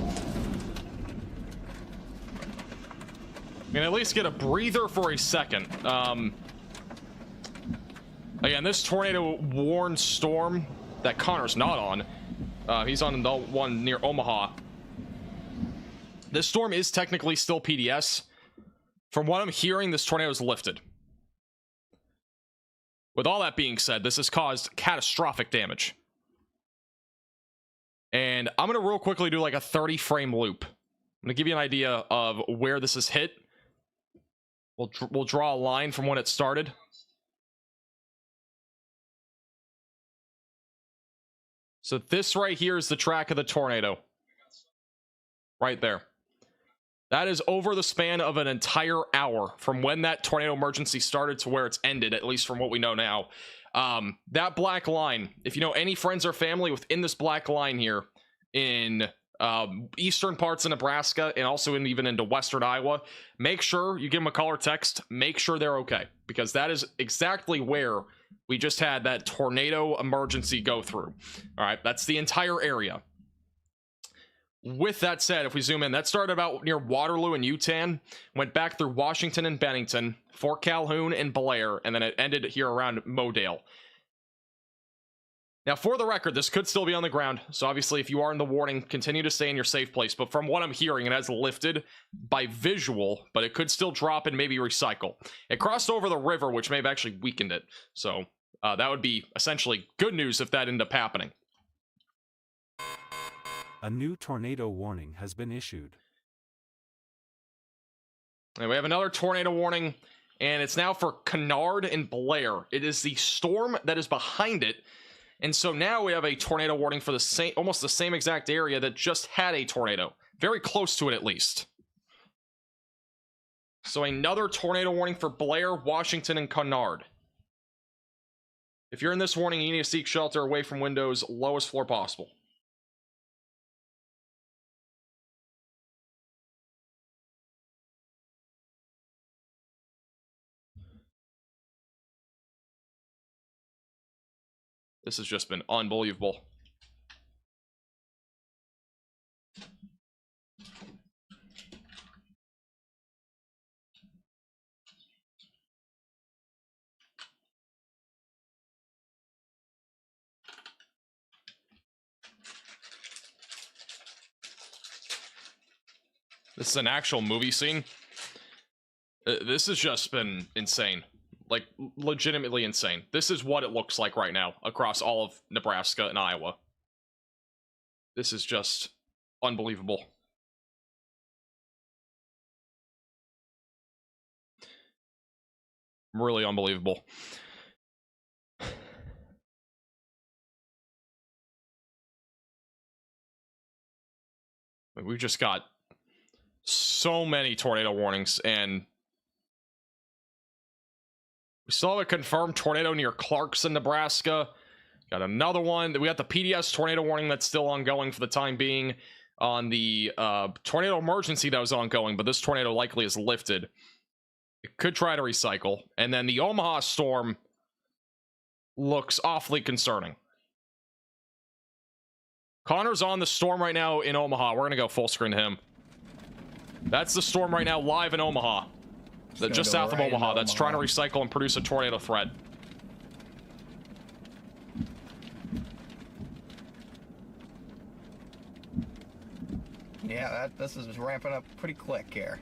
I mean, at least get a breather for a second. Again, this tornado warned storm that Connor's not on. He's on the one near Omaha. This storm is technically still PDS. From what I'm hearing, this tornado is lifted. With all that being said, this has caused catastrophic damage. And I'm going to real quickly do like a 30 frame loop. I'm going to give you an idea of where this is hit. We'll draw a line from when it started. So this right here is the track of the tornado. Right there. That is over the span of an entire hour from when that tornado emergency started to where it's ended, at least from what we know now. That black line, if you know any friends or family within this black line here in eastern parts of Nebraska and also even into western Iowa, make sure you give them a call or text. Make sure they're okay, because that is exactly where we just had that tornado emergency go through. All right, that's the entire area. With that said, if we zoom in, that started about near Waterloo and Utan, went back through Washington and Bennington, Fort Calhoun and Blair, and then it ended here around Modale. Now, for the record, this could still be on the ground, so obviously if you are in the warning, continue to stay in your safe place. But from what I'm hearing, it has lifted by visual, but it could still drop and maybe recycle. It crossed over the river, which may have actually weakened it. So that would be essentially good news if that ended up happening. A new tornado warning has been issued. And we have another tornado warning, and it's now for Kennard and Blair. It is the storm that is behind it. And so now we have a tornado warning for the same, almost the same exact area that just had a tornado. Very close to it, at least. So another tornado warning for Blair, Washington, and Kennard. If you're in this warning, you need to seek shelter away from windows, lowest floor possible. This has just been unbelievable. This is an actual movie scene. This has just been insane. Like, legitimately insane. This is what it looks like right now across all of Nebraska and Iowa. This is just unbelievable. Really unbelievable. We've just got so many tornado warnings, and we still have a confirmed tornado near Clarkson, Nebraska. Got another one. We got the PDS tornado warning that's still ongoing for the time being on the tornado emergency that was ongoing, but this tornado likely is lifted. It could try to recycle. And then the Omaha storm looks awfully concerning. Connor's on the storm right now in Omaha. We're going to go full screen to him. That's the storm right now, live in Omaha. Just south of Omaha. That's trying to recycle and produce a tornado threat. Yeah, this is ramping up pretty quick here.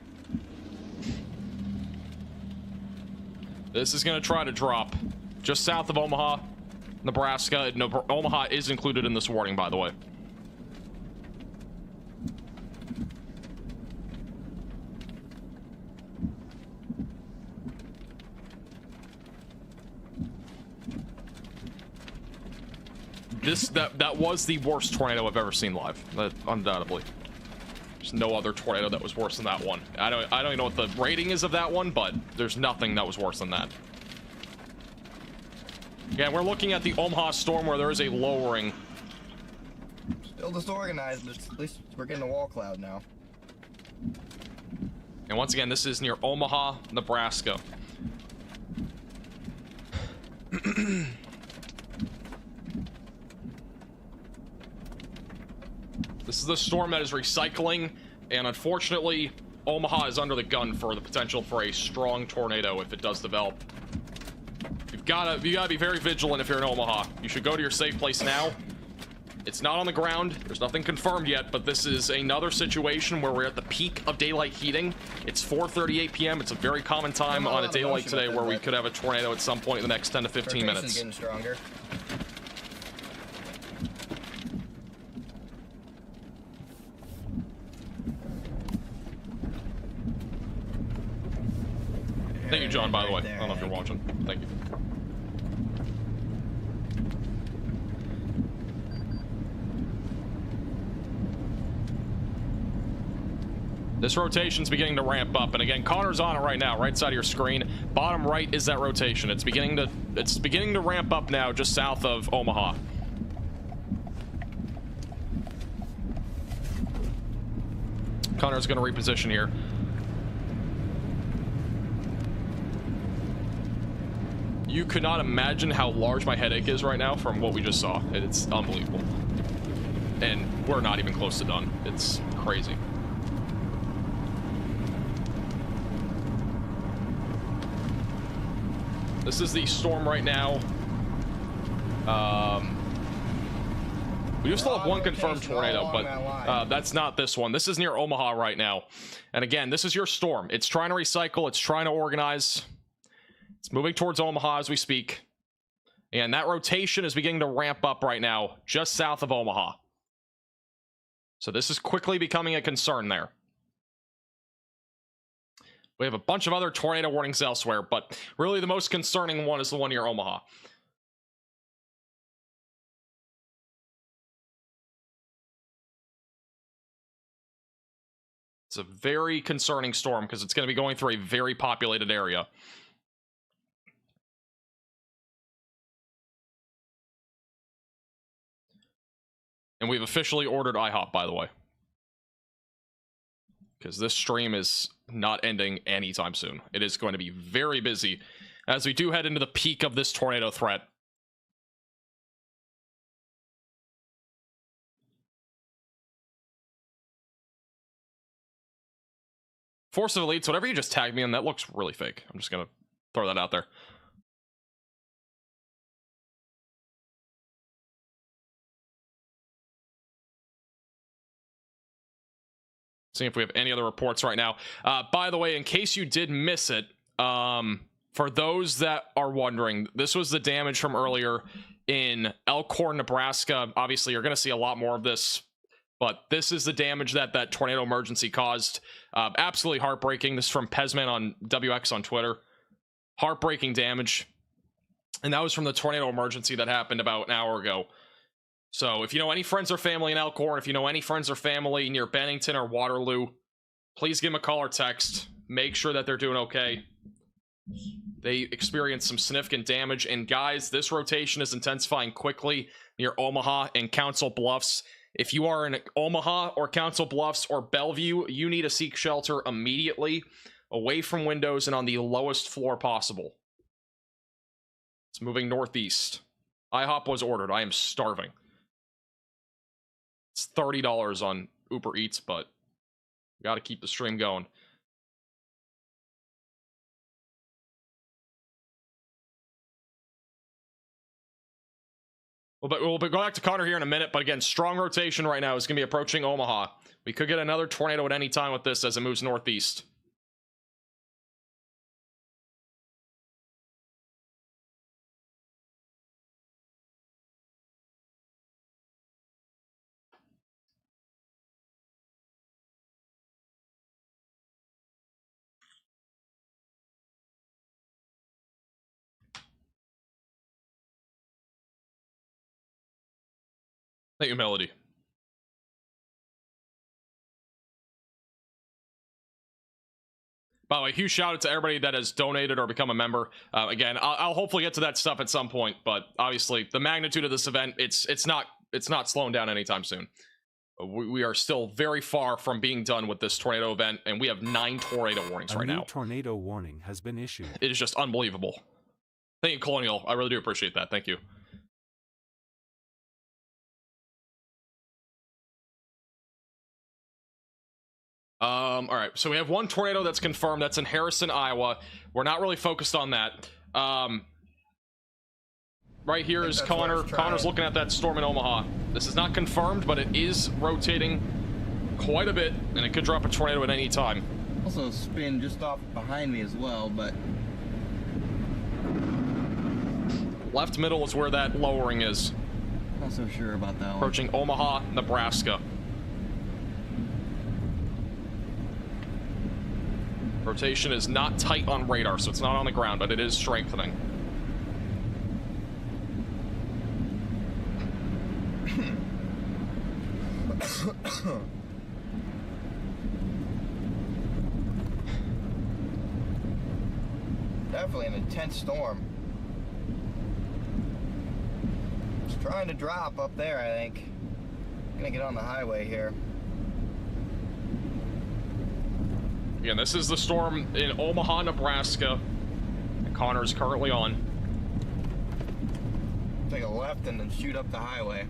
This is going to try to drop just south of Omaha, Nebraska. No, Omaha is included in this warning, by the way. That was the worst tornado I've ever seen live, undoubtedly. There's no other tornado that was worse than that one. I don't even know what the rating is of that one, but there's nothing that was worse than that. Yeah, we're looking at the Omaha storm where there is a lowering. Still disorganized, but at least we're getting a wall cloud now. And once again, this is near Omaha, Nebraska. This is the storm that is recycling, and unfortunately, Omaha is under the gun for the potential for a strong tornado if it does develop. You gotta be very vigilant if you're in Omaha. You should go to your safe place now. It's not on the ground. There's nothing confirmed yet, but this is another situation where we're at the peak of daylight heating. It's 4:38 p.m. It's a very common time on a day like today where we could have a tornado at some point in the next 10 to 15 minutes. Getting stronger. Thank you, John, by the way. I don't know if you're watching. Thank you. This rotation's beginning to ramp up, and again, Connor's on it right now, right side of your screen. Bottom right is that rotation. It's beginning to ramp up now, just south of Omaha. Connor's going to reposition here. You could not imagine how large my headache is right now from what we just saw. It's unbelievable. And we're not even close to done. It's crazy. This is the storm right now. We do still have one confirmed tornado, but that's not this one. This is near Omaha right now. And again, this is your storm. It's trying to recycle. It's trying to organize. It's moving towards Omaha as we speak. And that rotation is beginning to ramp up right now, just south of Omaha. So this is quickly becoming a concern there. We have a bunch of other tornado warnings elsewhere, but really the most concerning one is the one near Omaha. It's a very concerning storm because it's going to be going through a very populated area. And we've officially ordered IHOP, by the way. Because this stream is not ending anytime soon. It is going to be very busy as we do head into the peak of this tornado threat. Force of Elites, whatever you just tagged me in, that looks really fake. I'm just going to throw that out there. Seeing if we have any other reports right now. By the way, in case you did miss it, for those that are wondering, this was the damage from earlier in Elkhorn, Nebraska. Obviously, you're going to see a lot more of this, but this is the damage that tornado emergency caused. Absolutely heartbreaking. This is from Pezman on WX on Twitter. Heartbreaking damage. And that was from the tornado emergency that happened about an hour ago. So if you know any friends or family in Elkhorn, if you know any friends or family near Bennington or Waterloo, please give them a call or text. Make sure that they're doing okay. They experienced some significant damage. And guys, this rotation is intensifying quickly near Omaha and Council Bluffs. If you are in Omaha or Council Bluffs or Bellevue, you need to seek shelter immediately, away from windows and on the lowest floor possible. It's moving northeast. IHOP was ordered. I am starving. It's $30 on Uber Eats, but Got to keep the stream going. We'll go back to Connor here in a minute, but again, strong rotation right now is going to be approaching Omaha. We could get another tornado at any time with this as it moves northeast. Thank you, Melody. By the way, huge shout out to everybody that has donated or become a member. Again, I'll hopefully get to that stuff at some point, but obviously the magnitude of this event, it's not slowing down anytime soon. We are still very far from being done with this tornado event, and we have 9 tornado warnings right now. A new tornado warning has been issued. It is just unbelievable. Thank you, Colonial. I really do appreciate that. Thank you. All right, so we have 1 tornado that's confirmed. That's in Harrison, Iowa. We're not really focused on that. Right here is Connor. Connor's looking at that storm in Omaha. This is not confirmed, but it is rotating quite a bit, and it could drop a tornado at any time. Also spin just off behind me as well, but Left middle is where that lowering is. not so sure about that one. Approaching Omaha, Nebraska. Rotation is not tight on radar, so it's not on the ground, but it is strengthening. Definitely an intense storm. It's trying to drop up there, I think. Gonna get on the highway here. Again, this is the storm in Omaha, Nebraska, that Connor is currently on. Take a left and then shoot up the highway.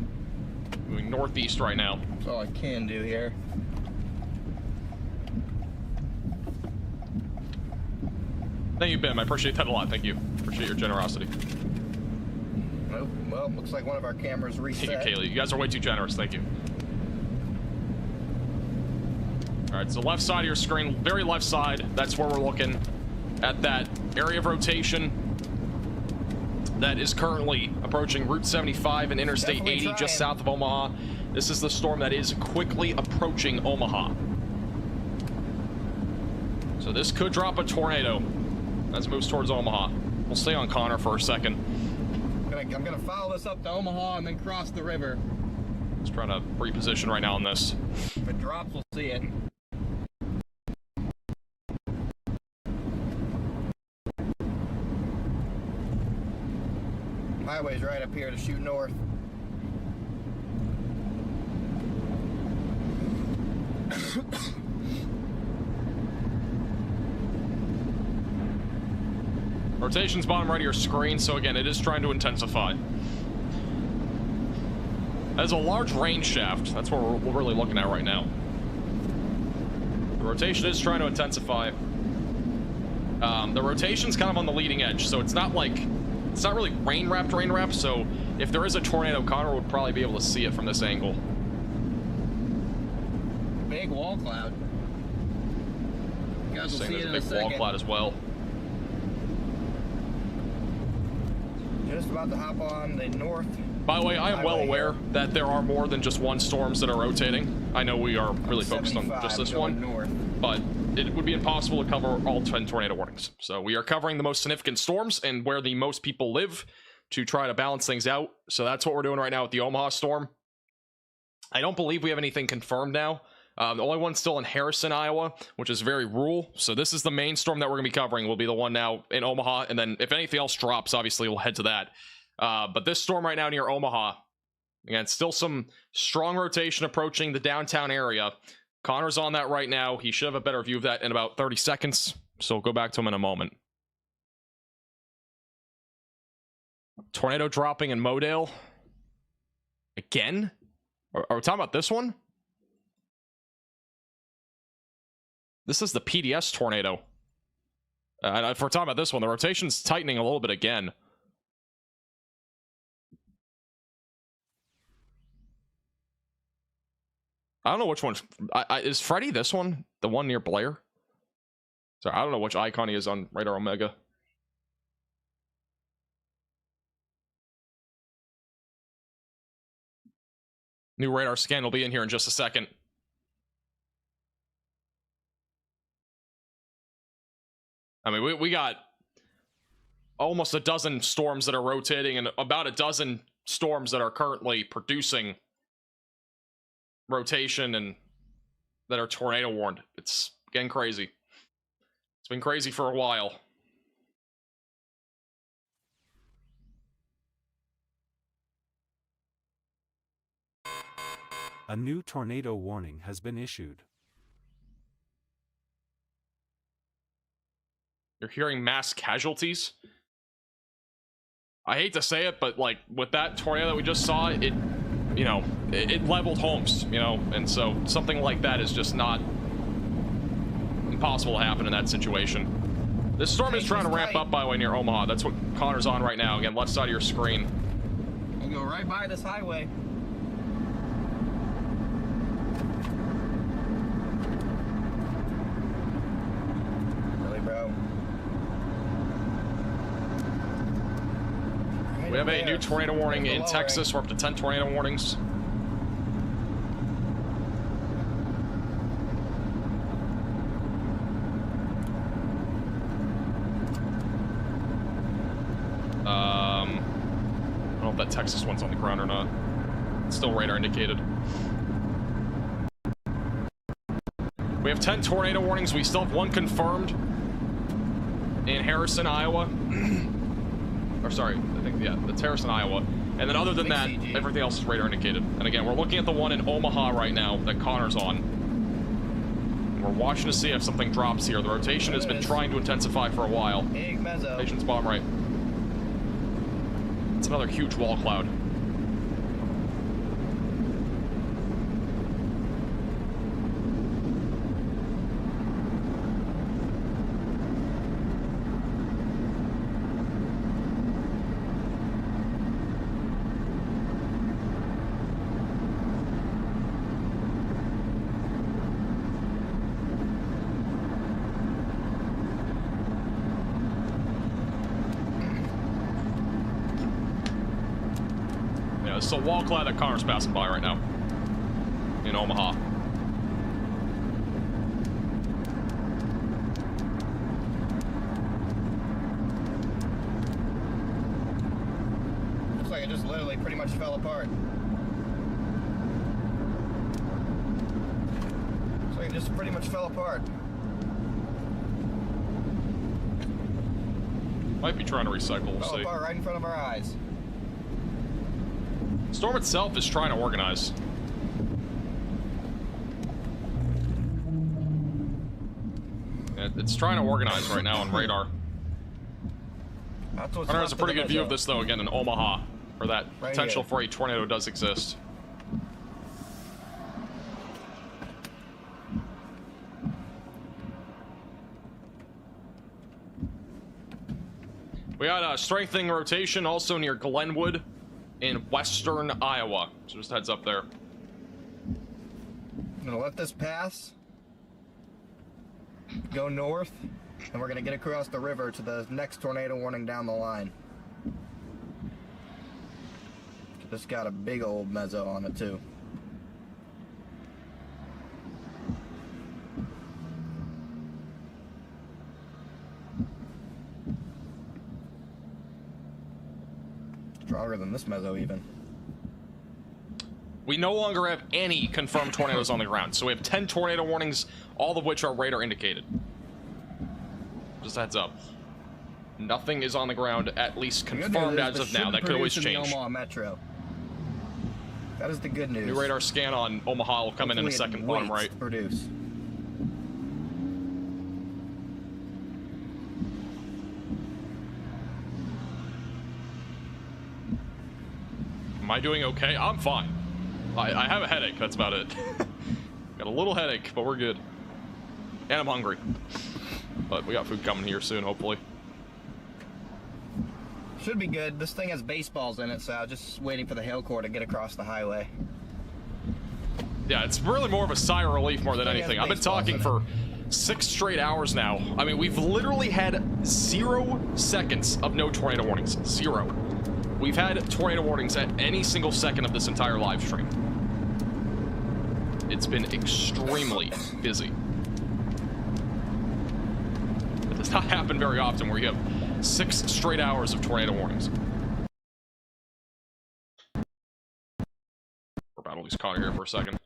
Moving northeast right now. That's all I can do here. Thank you, Bim. I appreciate that a lot. Thank you. Appreciate your generosity. Nope. Well, looks like one of our cameras reset. Thank you, Kaylee. You guys are way too generous. Thank you. All right, so left side of your screen, very left side. That's where we're looking at that area of rotation that is currently approaching Route 75 and Interstate 80 just south of Omaha. This is the storm that is quickly approaching Omaha. So this could drop a tornado as it moves towards Omaha. We'll stay on Connor for a second. I'm gonna follow this up to Omaha and then cross the river. Just trying to reposition right now on this. If it drops, we'll see it. Highway's right up here to shoot north. Rotation's bottom right of your screen, so again, it is trying to intensify. As a large rain shaft, that's what we're really looking at right now. The rotation is trying to intensify. The rotation's kind of on the leading edge, so it's not really rain wrapped, so if there is a tornado, Connor would probably be able to see it from this angle. Big wall cloud. You guys will see it in a there's a big wall second. cloud as well. Just about to hop on the north. By the way, I am well aware that there are more than just 1 storms that are rotating. I know we are really focused on just this one, north. but it would be impossible to cover all 10 tornado warnings. So we are covering the most significant storms and where the most people live to try to balance things out. So that's what we're doing right now with the Omaha storm. I don't believe we have anything confirmed now. The only one still in Harrison, Iowa, which is very rural. So this is the main storm that we're going to be covering. Will be the one now in Omaha. And then if anything else drops, obviously we'll head to that. But this storm right now near Omaha, again, still some strong rotation approaching the downtown area. Connor's on that right now. He should have a better view of that in about 30 seconds. So we'll go back to him in a moment. Tornado dropping in Modale. Again? Are we talking about this one? This is the PDS tornado. And if we're talking about this one, the rotation's tightening a little bit again. I don't know which one. Is Freddy this one? The one near Blair? Sorry, I don't know which icon he is on Radar Omega. New radar scan will be in here in just a second. I mean, we got almost a dozen storms that are rotating and about a dozen storms that are currently producing rotation and that are tornado warned. It's getting crazy. It's been crazy for a while. A new tornado warning has been issued. You're hearing mass casualties. I hate to say it, but like with that tornado that we just saw, it leveled homes, and so something like that is just not impossible to happen in that situation. This storm is trying to ramp up, by the way, near Omaha. That's what Connor's on right now. Again, left side of your screen. We'll go right by this highway. Really, bro? We have a new tornado warning in Texas. We're up to 10 tornado warnings. I don't know if that Texas one's on the ground or not. It's still radar indicated. We have 10 tornado warnings. We still have one confirmed in Harrison, Iowa. Or sorry, I think, yeah, that's Harrison, Iowa. And then other than that, everything else is radar indicated. And again, we're looking at the one in Omaha right now that Connor's on. We're watching to see if something drops here. The rotation has been trying to intensify for a while. Big mezzo. Rotation's bottom right. It's another huge wall cloud. It's a wall cloud that Connor's passing by right now in Omaha. Looks like it just literally pretty much fell apart. Looks like it just pretty much fell apart. Might be trying to recycle, we'll Fell see. apart right in front of our eyes. Storm itself is trying to organize. It's trying to organize right now on radar. Hunter has a pretty good view of this, though, again, in Omaha, where that potential for a tornado does exist. We got a strengthening rotation also near Glenwood in western Iowa. So just heads up there. I'm gonna let this pass, go north, and we're gonna get across the river to the next tornado warning down the line. This got a big old mezzo on it too. Stronger than this mezzo even. We no longer have any confirmed tornadoes on the ground, so we have 10 tornado warnings, all of which are radar indicated. Just a heads up. Nothing is on the ground, at least confirmed as of now. That could always change. Omaha Metro. That is the good news. New radar scan on Omaha will come in a second, bottom right. To produce. Am I doing okay? I'm fine. I have a headache, that's about it. Got a little headache, but we're good. And I'm hungry. But we got food coming here soon, hopefully. Should be good. This thing has baseballs in it, so I'm just waiting for the hail core to get across the highway. Yeah, it's really more of a sigh of relief more than anything. I've been talking for 6 straight hours now. I mean, we've literally had 0 seconds of no tornado warnings. 0. We've had tornado warnings at any single second of this entire live stream. It's been extremely busy. It does not happen very often where you have 6 straight hours of tornado warnings. We're about to lose Connor here for a second.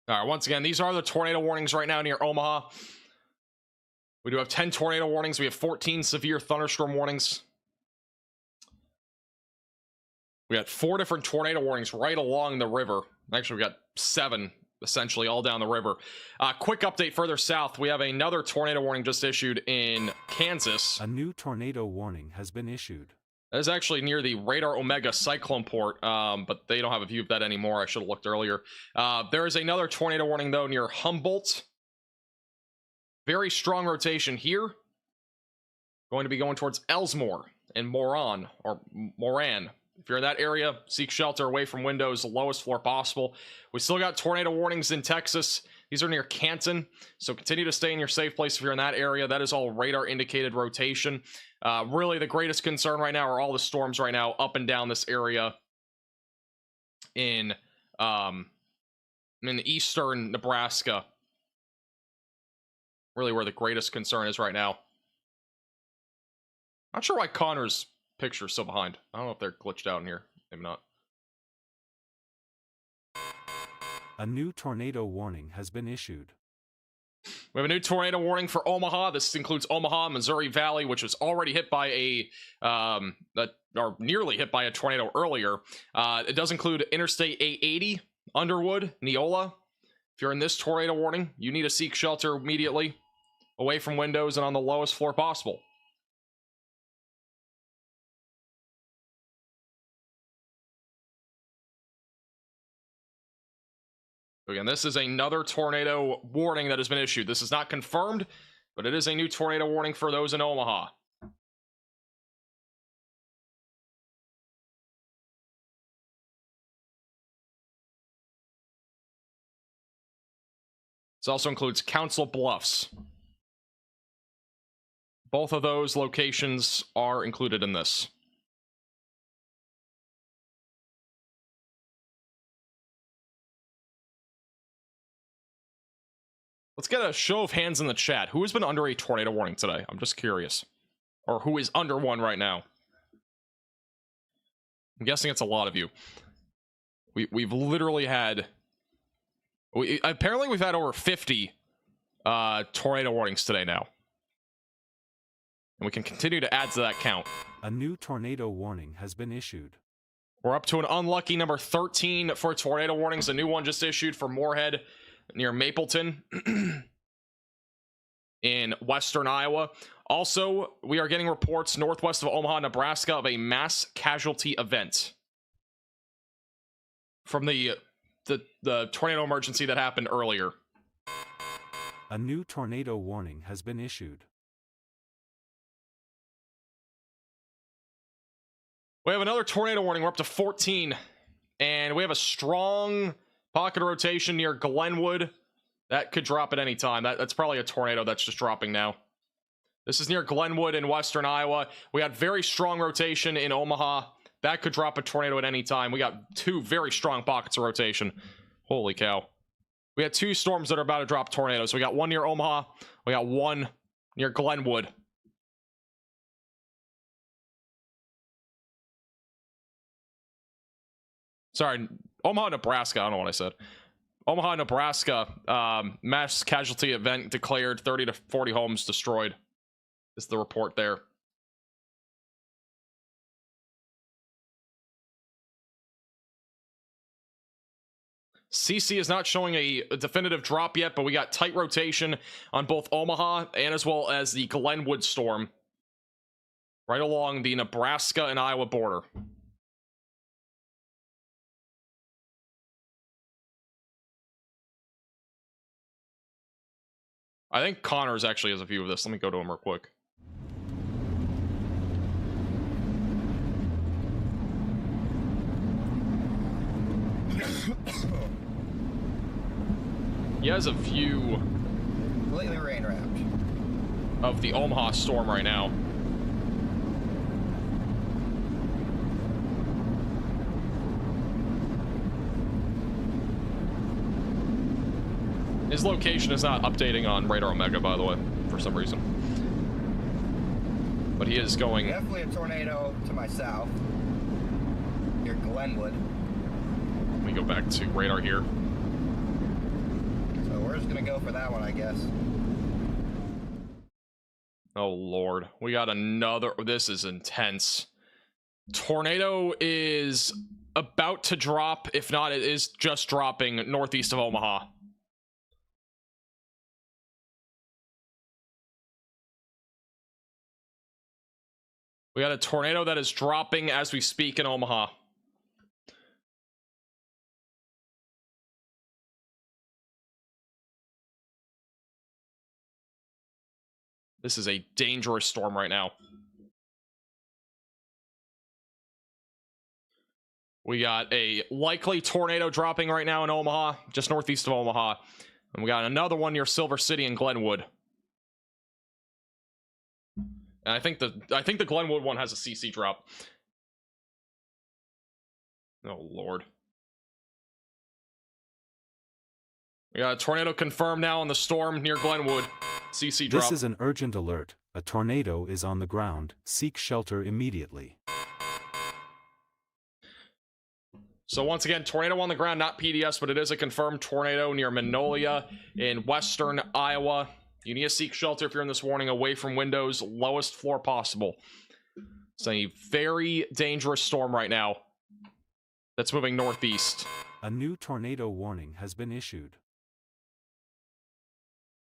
All right, once again, these are the tornado warnings right now near Omaha. We do have 10 tornado warnings. We have 14 severe thunderstorm warnings. We got 4 different tornado warnings right along the river. Actually, we got 7, essentially, all down the river. Quick update further south. We have another tornado warning just issued in Kansas. A new tornado warning has been issued. That is actually near the Radar Omega cyclone port, but they don't have a view of that anymore. I should have looked earlier. There is another tornado warning, though, near Humboldt. Very strong rotation here. Going to be going towards Elsmore and Moran. If you're in that area, seek shelter away from windows, the lowest floor possible. We still got tornado warnings in Texas. These are near Canton, so continue to stay in your safe place if you're in that area. That is all radar indicated rotation. Really, the greatest concern right now are all the storms right now up and down this area in eastern Nebraska. Really where the greatest concern is right now. Not sure why Connor's picture is so behind. I don't know if they're glitched out in here. Maybe not. A new tornado warning has been issued. We have a new tornado warning for Omaha. This includes Omaha, Missouri Valley, which was already hit by or nearly hit by a tornado earlier. It does include Interstate 880, Underwood, Neola. If you're in this tornado warning, you need to seek shelter immediately, away from windows and on the lowest floor possible. Again, this is another tornado warning that has been issued. This is not confirmed, but it is a new tornado warning for those in Omaha. This also includes Council Bluffs. Both of those locations are included in this. Let's get a show of hands in the chat. Who has been under a tornado warning today? I'm just curious. Or who is under one right now? I'm guessing it's a lot of you. We've literally had... apparently we've had over 50 tornado warnings today now. And we can continue to add to that count. A new tornado warning has been issued. We're up to an unlucky number 13 for tornado warnings. A new one just issued for Moorhead near Mapleton in western Iowa. Also, we are getting reports northwest of Omaha, Nebraska of a mass casualty event from the tornado emergency that happened earlier. A new tornado warning has been issued. We have another tornado warning. We're up to 14, and we have a strong pocket of rotation near Glenwood. That could drop at any time. That's probably a tornado that's just dropping now. This is near Glenwood in western Iowa. We got very strong rotation in Omaha. That could drop a tornado at any time. We got 2 very strong pockets of rotation. Holy cow. We had 2 storms that are about to drop tornadoes. We got one near Omaha. We got one near Glenwood. Sorry, Omaha, Nebraska. I don't know what I said. Omaha, Nebraska. Mass casualty event declared. 30 to 40 homes destroyed. Is the report there. CC is not showing a definitive drop yet, but we got tight rotation on both Omaha and as well as the Glenwood storm right along the Nebraska and Iowa border. I think Connors actually has a view of this. Let me go to him real quick. He has a view Completely rain wrapped of the Omaha storm right now. His location is not updating on Radar Omega, by the way, for some reason. But he is going... Definitely a tornado to my south. Near Glenwood. Let me go back to radar here. So we're just gonna go for that one, I guess. Oh, Lord. We got another... This is intense. Tornado is about to drop. If not, it is just dropping northeast of Omaha. We got a tornado that is dropping as we speak in Omaha. This is a dangerous storm right now. We got a likely tornado dropping right now in Omaha, just northeast of Omaha. And we got another one near Silver City and Glenwood. And I think the Glenwood one has a CC drop. Oh, Lord. We got a tornado confirmed now on the storm near Glenwood. CC drop. This is an urgent alert. A tornado is on the ground. Seek shelter immediately. So once again, tornado on the ground, not PDS, but it is a confirmed tornado near Magnolia in western Iowa. You need to seek shelter if you're in this warning, away from windows, lowest floor possible. It's a very dangerous storm right now that's moving northeast. A new tornado warning has been issued.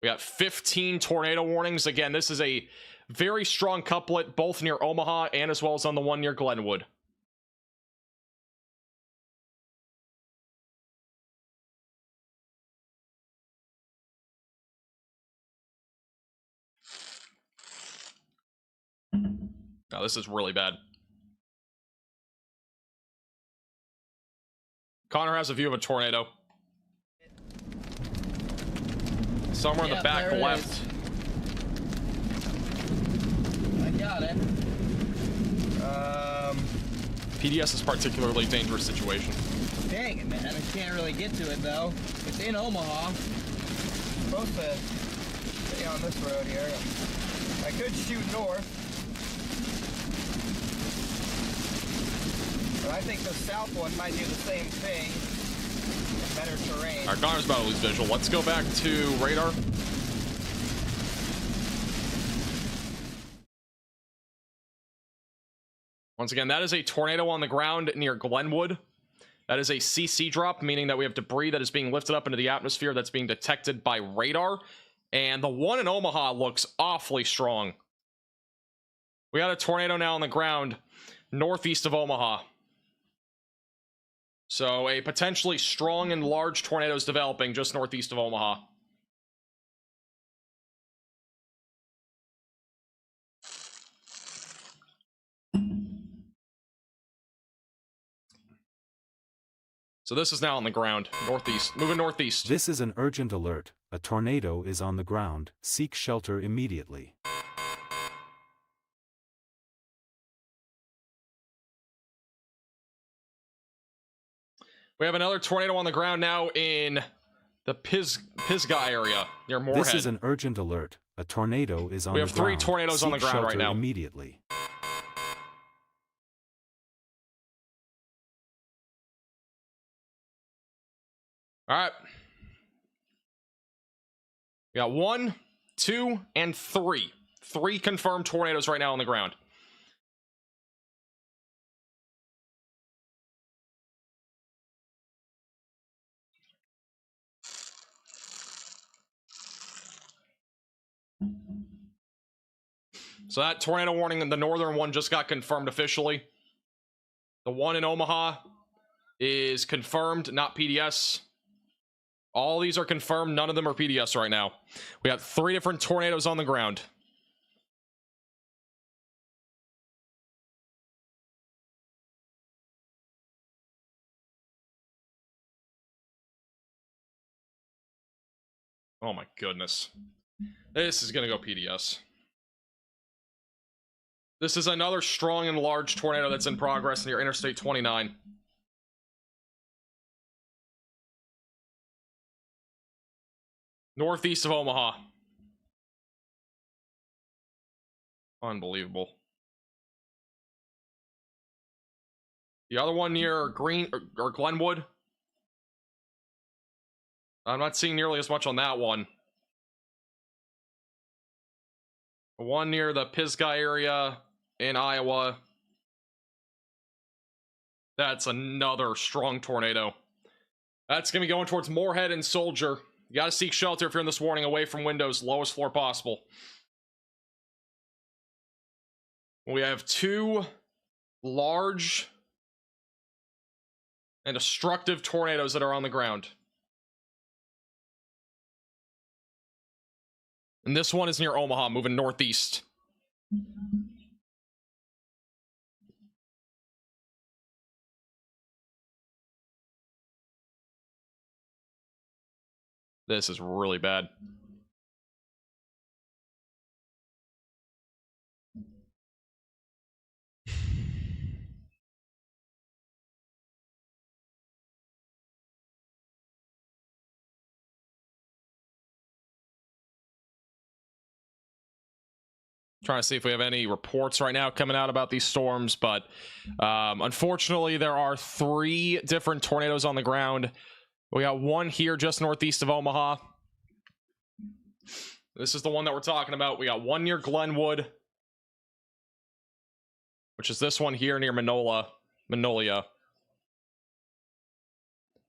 We got 15 tornado warnings. Again, this is a very strong couplet, both near Omaha and as well as on the one near Glenwood. Now, this is really bad. Connor has a view of a tornado. Somewhere in the back left. I got it. PDS is a particularly dangerous situation. Dang it, man. I can't really get to it, though. It's in Omaha. I'm supposed to stay on this road here. I could shoot north. But I think the south one might do the same thing. Better terrain. All right, Connor's about to lose visual. Let's go back to radar. Once again, that is a tornado on the ground near Glenwood. That is a CC drop, meaning that we have debris that is being lifted up into the atmosphere that's being detected by radar. And the one in Omaha looks awfully strong. We got a tornado now on the ground northeast of Omaha. So a potentially strong and large tornado is developing just northeast of Omaha. So this is now on the ground, northeast, moving northeast. This is an urgent alert. A tornado is on the ground. Seek shelter immediately. We have another tornado on the ground now in the Pisgah area near Moorhead. This is an urgent alert. A tornado is on the ground. We have 3 tornadoes on the ground right now. Immediately. All right. We got 1, 2, and 3. 3 confirmed tornadoes right now on the ground. So that tornado warning in the northern one just got confirmed officially. The one in Omaha is confirmed, not PDS. All these are confirmed. None of them are PDS right now. We got 3 different tornadoes on the ground. Oh my goodness. This is going to go PDS. This is another strong and large tornado that's in progress near Interstate 29. Northeast of Omaha. Unbelievable. The other one near Green or Glenwood. I'm not seeing nearly as much on that one. The one near the Pisgah area in Iowa. That's another strong tornado. That's going to be going towards Moorhead and Soldier. You got to seek shelter if you're in this warning, away from windows, lowest floor possible. We have 2 large and destructive tornadoes that are on the ground. And this one is near Omaha, moving northeast. This is really bad. Trying to see if we have any reports right now coming out about these storms, but unfortunately there are 3 different tornadoes on the ground. We got one here just northeast of Omaha. This is the one that we're talking about. We got one near Glenwood, which is this one here near Magnolia.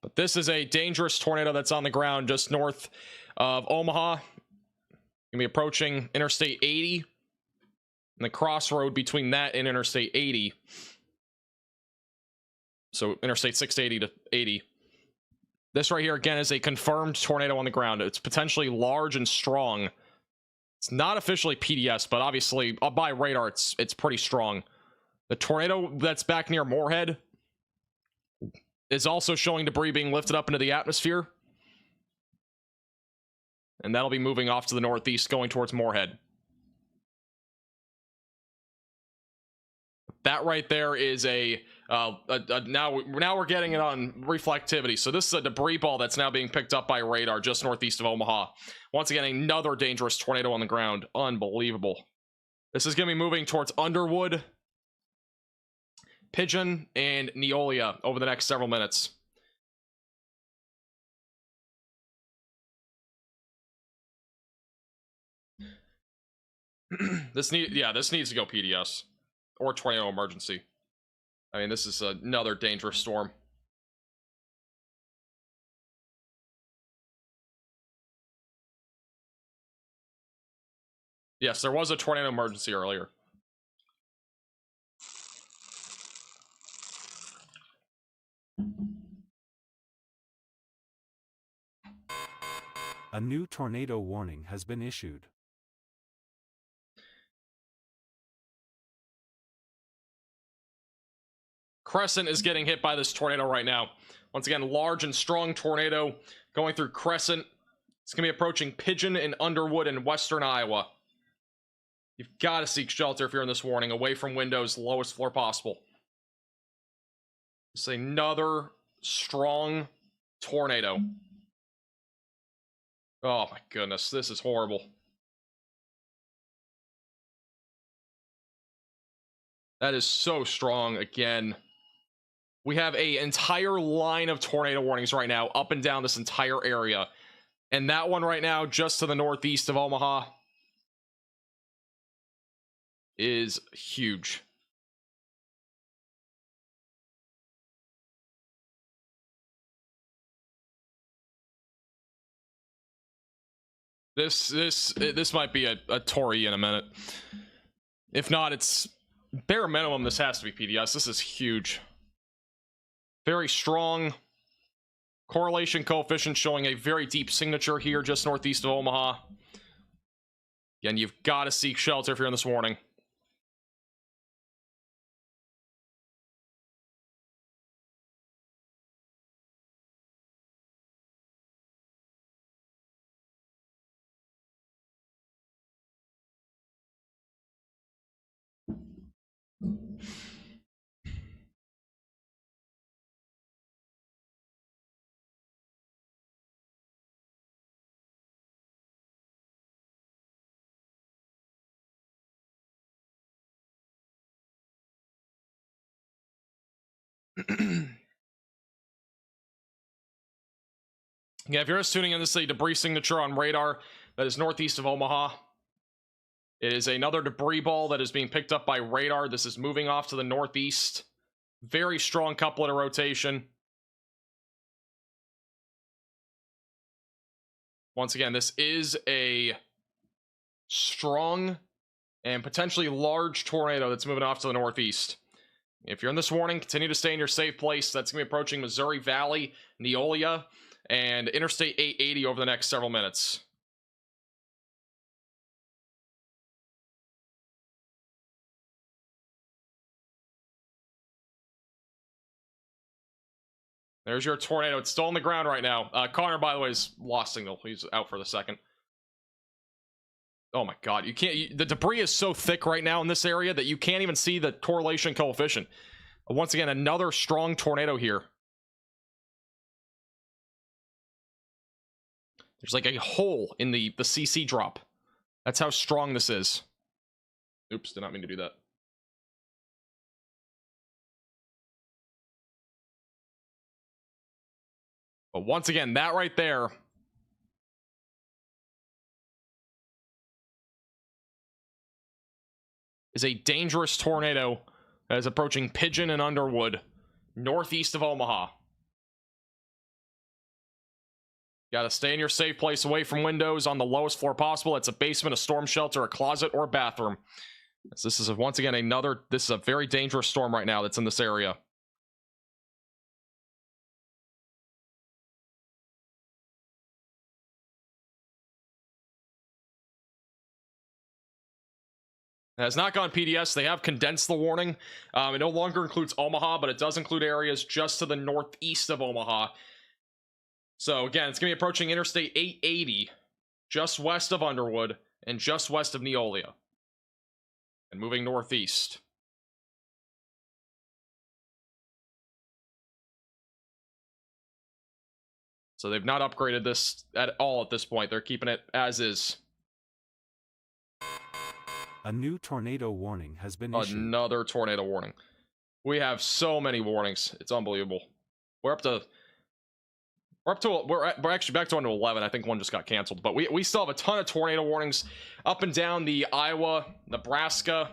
But this is a dangerous tornado that's on the ground just north of Omaha. Gonna be approaching Interstate 80. And the crossroad between that and Interstate 80. So Interstate 680 to 80. This right here, again, is a confirmed tornado on the ground. It's potentially large and strong. It's not officially PDS, but obviously by radar, it's pretty strong. The tornado that's back near Moorhead is also showing debris being lifted up into the atmosphere. And that'll be moving off to the northeast, going towards Moorhead. That right there is now we're getting it on reflectivity. So this is a debris ball that's now being picked up by radar just northeast of Omaha. Once again, another dangerous tornado on the ground. Unbelievable. This is going to be moving towards Underwood, Pigeon, and Neolia over the next several minutes. This needs to go PDS. Or tornado emergency. I mean, this is another dangerous storm. Yes, there was a tornado emergency earlier. A new tornado warning has been issued. Crescent is getting hit by this tornado right now. Once again, large and strong tornado going through Crescent. It's going to be approaching Pigeon and Underwood in western Iowa. You've got to seek shelter if you're in this warning, away from windows, lowest floor possible. It's another strong tornado. Oh my goodness, this is horrible. That is so strong again. We have an entire line of tornado warnings right now up and down this entire area. And that one right now, just to the northeast of Omaha, is huge. This might be a Tory in a minute. If not, it's bare minimum. This has to be PDS. This is huge. Very strong correlation coefficient showing a very deep signature here just northeast of Omaha. Again, you've got to seek shelter if you're in this warning. Yeah, if you're just tuning in, this is a debris signature on radar that is northeast of Omaha. It is another debris ball that is being picked up by radar. This is moving off to the northeast. Very strong couplet of rotation. Once again, this is a strong and potentially large tornado that's moving off to the northeast. If you're in this warning, continue to stay in your safe place. That's going to be approaching Missouri Valley, Neolia, and Interstate 880 over the next several minutes. There's your tornado. It's still on the ground right now. Connor, by the way, is lost signal. He's out for the second. Oh my god, you can't. The debris is so thick right now in this area that you can't even see the correlation coefficient. Once again, another strong tornado here. There's like a hole in the CC drop. That's how strong this is. Oops, did not mean to do that. But once again, that right there is a dangerous tornado that is approaching Pigeon and Underwood, northeast of Omaha. Gotta stay in your safe place, away from windows, on the lowest floor possible. It's a basement, a storm shelter, a closet, or a bathroom. This is once again this is a very dangerous storm right now that's in this area. It has not gone PDS. They have condensed the warning. It no longer includes Omaha, but it does include areas just to the northeast of Omaha. So again, it's going to be approaching Interstate 880, just west of Underwood, and just west of Neolia. And moving northeast. So they've not upgraded this at all at this point. They're keeping it as is. A new tornado warning has been issued. Another tornado warning. We have so many warnings. It's unbelievable. We're actually back to 1 to 11. I think one just got canceled, but we still have a ton of tornado warnings up and down the Iowa, Nebraska,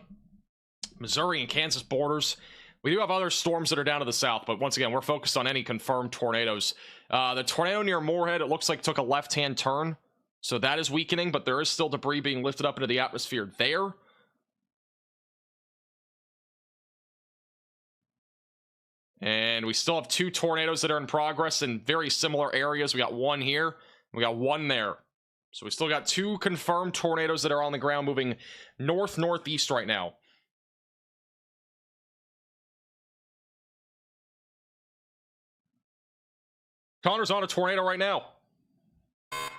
Missouri, and Kansas borders. We do have other storms that are down to the south, but once again, we're focused on any confirmed tornadoes. The tornado near Moorhead, it looks like took a left-hand turn, so that is weakening, but there is still debris being lifted up into the atmosphere there. And we still have 2 tornadoes that are in progress in very similar areas. We got one here, we got one there. So we still got 2 confirmed tornadoes that are on the ground moving north-northeast right now. Connor's on a tornado right now.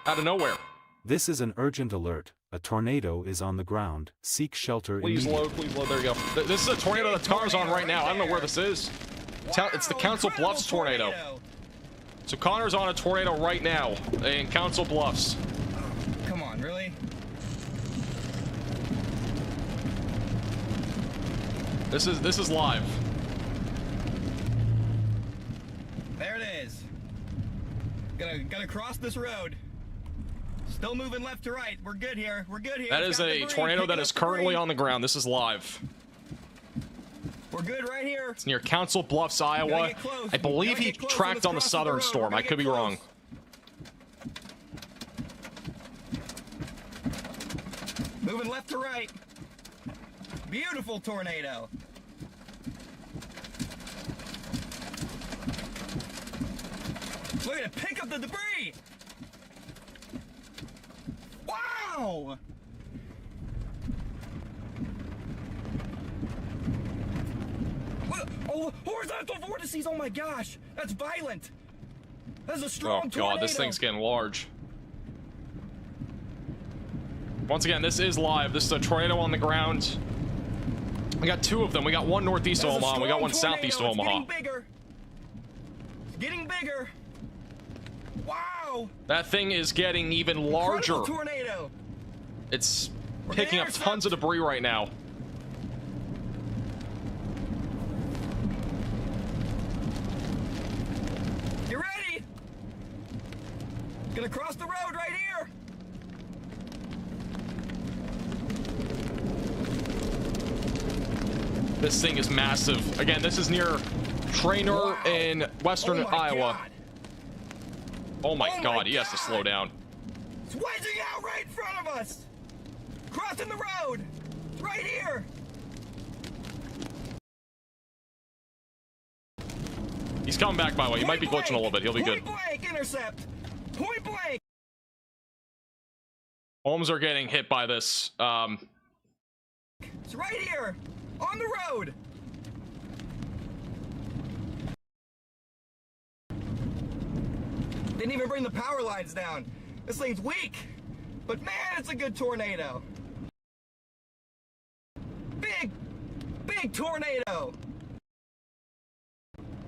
Out of nowhere. This is an urgent alert. A tornado is on the ground. Seek shelter immediately. Please load. There you go. This is a tornado that Connor's on right now. I don't know where this is. Wow, It's the Council Bluffs tornado. So Connor's on a tornado right now in Council Bluffs. Come on, really? This is live. There it is. Gonna cross this road. Still moving left to right. We're good here. We're good here. That is a tornado that is currently on the ground. This is live. We're good right here. It's near Council Bluffs, Iowa. I believe he tracked on the southern storm. I could be wrong. Moving left to right. Beautiful tornado. Look at it, pick up the debris. Wow. Oh, horizontal vortices, oh my gosh. That's violent. That's a strong tornado. Oh god, this thing's getting large. Once again, this is live. This is a tornado on the ground. We got two of them. We got one northeast of Omaha, and we got one southeast of Omaha. It's getting bigger. It's getting bigger. Wow. That thing is getting even larger. Incredible tornado. It's picking up tons of debris right now. You ready? It's gonna cross the road right here. This thing is massive. Again, this is near Trainer in western Iowa. God. Oh my god, he has to slow down. It's wedging out right in front of us. Crossing the road. It's right here. He's coming back, by the way. He might be glitching a little bit. He'll be good. Point blank intercept. Point blank. Homes are getting hit by this. It's right here. On the road. Didn't even bring the power lines down. This thing's weak. But man, it's a good tornado. Big tornado.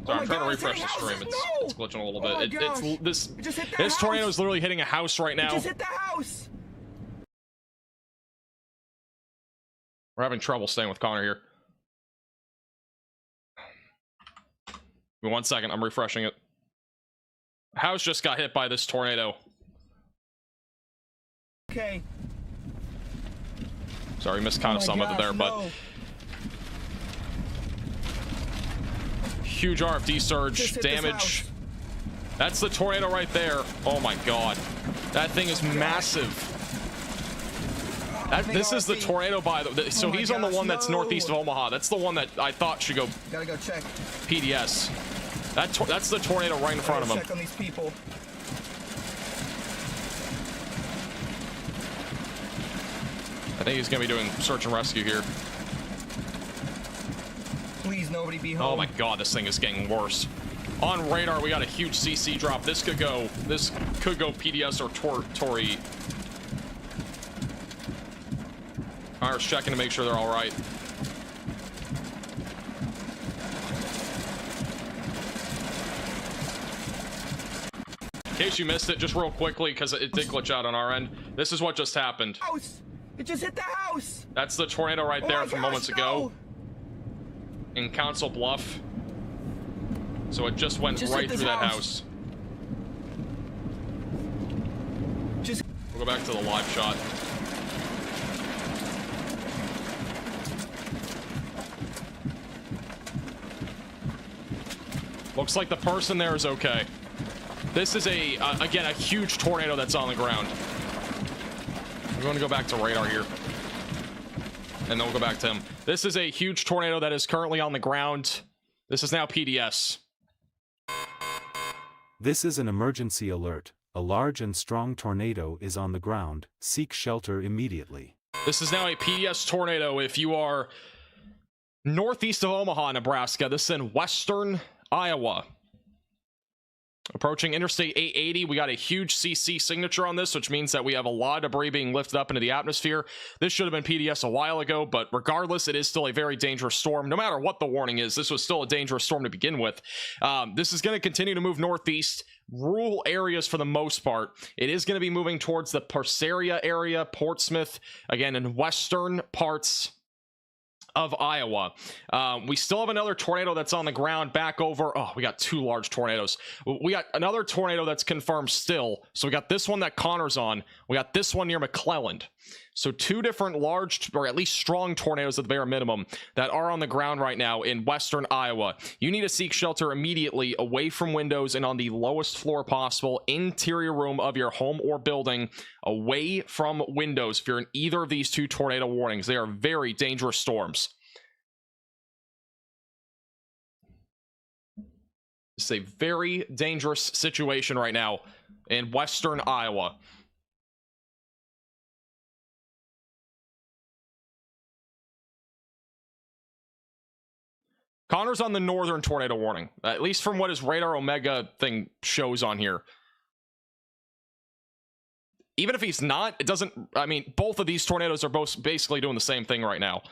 Sorry, I'm trying to refresh the stream. It's glitching a little bit. This tornado is literally hitting a house right now. It just hit the house. We're having trouble staying with Connor here. Give me 1 second. I'm refreshing it. House just got hit by this tornado. Okay. Sorry, missed kind of some of it there, but huge RFD surge damage. That's the tornado right there. Oh my god, that thing is massive. This is the tornado by the. So he's on the one that's northeast of Omaha. That's the one that I thought should go. Gotta go check. PDS. That's the tornado right in front of him. Check on these people. I think he's gonna be doing search and rescue here. Please, nobody be home. Oh my god, this thing is getting worse. On radar, we got a huge CC drop. This could go PDS or Tori. Connor's checking to make sure they're all right. In case you missed it, just real quickly, because it did glitch out on our end. This is what just happened. House! It just hit the house! That's the tornado right there from moments ago. In Council Bluff. So it just went right through that house. We'll go back to the live shot. Looks like the person there is okay. This is again, a huge tornado that's on the ground. We're going to go back to radar here. And then we'll go back to him. This is a huge tornado that is currently on the ground. This is now PDS. This is an emergency alert. A large and strong tornado is on the ground. Seek shelter immediately. This is now a PDS tornado if you are northeast of Omaha, Nebraska. This is in western Iowa. Approaching Interstate 880, we got a huge CC signature on this, which means that we have a lot of debris being lifted up into the atmosphere. This should have been PDS a while ago, but regardless, it is still a very dangerous storm. No matter what the warning is, this was still a dangerous storm to begin with. This is going to continue to move northeast. Rural areas for the most part. It is going to be moving towards the Persaria area, Portsmouth, again in western parts of Iowa. We still have another tornado that's on the ground back over. Oh, we got two large tornadoes. We got another tornado that's confirmed still. So we got this one that Connor's on. We got this one near McClelland. So 2 different large, or at least strong tornadoes at the bare minimum, that are on the ground right now in western Iowa. You need to seek shelter immediately away from windows and on the lowest floor possible, interior room of your home or building, away from windows if you're in either of these 2 tornado warnings. They are very dangerous storms. It's a very dangerous situation right now in western Iowa. Connor's on the northern tornado warning, at least from what his radar Omega thing shows on here. Even if he's not, it doesn't, I mean, both of these tornadoes are both basically doing the same thing right now.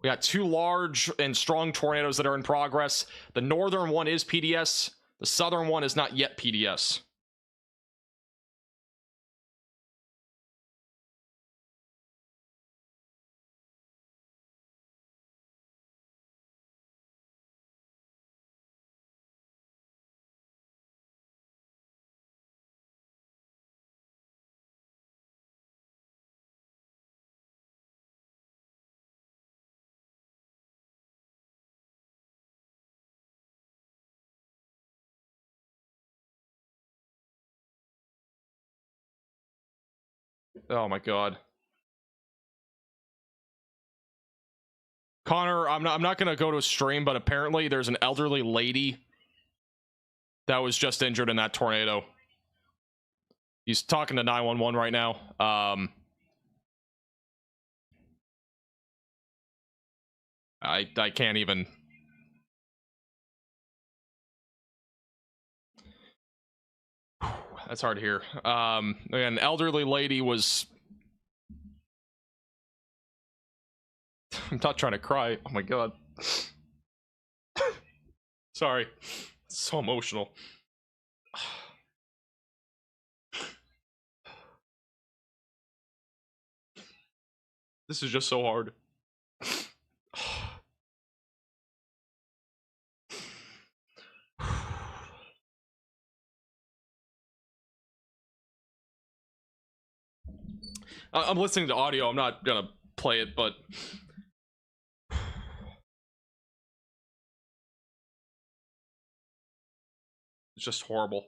We got 2 large and strong tornadoes that are in progress. The northern one is PDS. The southern one is not yet PDS. Oh my god. Connor, I'm not gonna go to a stream, but apparently there's an elderly lady that was just injured in that tornado. He's talking to 911 right now. I can't even. That's hard to hear. An elderly lady was. I'm not trying to cry. Oh my god. Sorry. It's so emotional. This is just so hard. I'm listening to audio. I'm not gonna play it, but it's just horrible.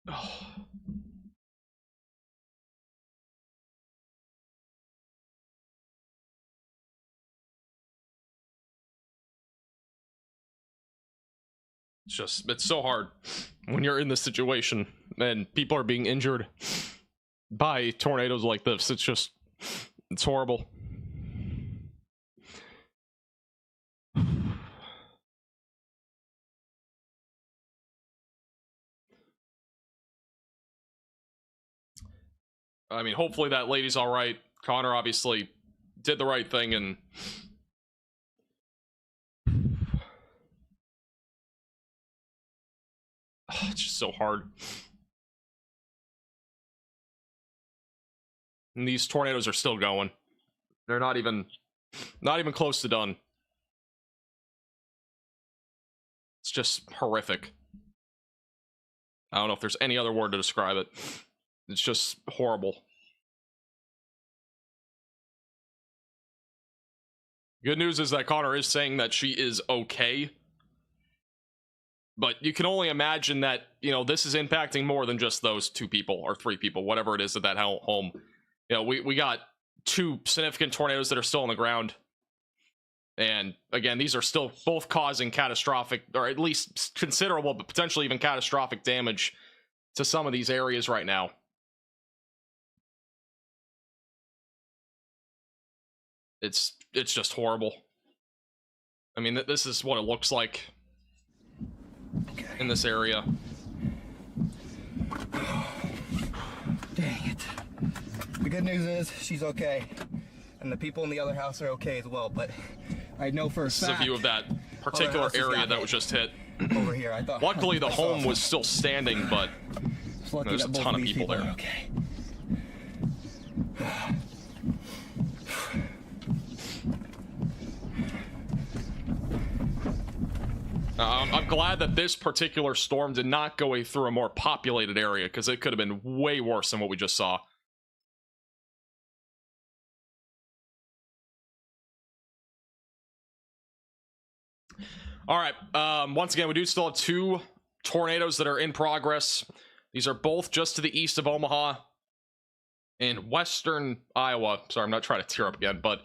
Oh. It's so hard when you're in this situation and people are being injured by tornadoes like this. It's horrible. I mean, hopefully that lady's all right. Connor obviously did the right thing, and it's just so hard. And these tornadoes are still going. They're not even close to done. It's just horrific. I don't know if there's any other word to describe it. It's just horrible. Good news is that Connor is saying that she is okay. But you can only imagine that, you know, this is impacting more than just those 2 people or 3 people, whatever it is at that home. You know, we got 2 significant tornadoes that are still on the ground. And again, these are still both causing catastrophic, or at least considerable, but potentially even catastrophic damage to some of these areas right now. It's just horrible. I mean, this is what it looks like in this area. Dang it. The good news is she's okay, and the people in the other house are okay as well, but I know for a fact. This is a view of that particular area that was just hit. Over here, I thought. Luckily, the home was still standing, but there's a ton of people there. Okay. I'm glad that this particular storm did not go through a more populated area, because it could have been way worse than what we just saw. All right. Once again, we do still have 2 tornadoes that are in progress. These are both just to the east of Omaha in western Iowa. Sorry, I'm not trying to tear up again, but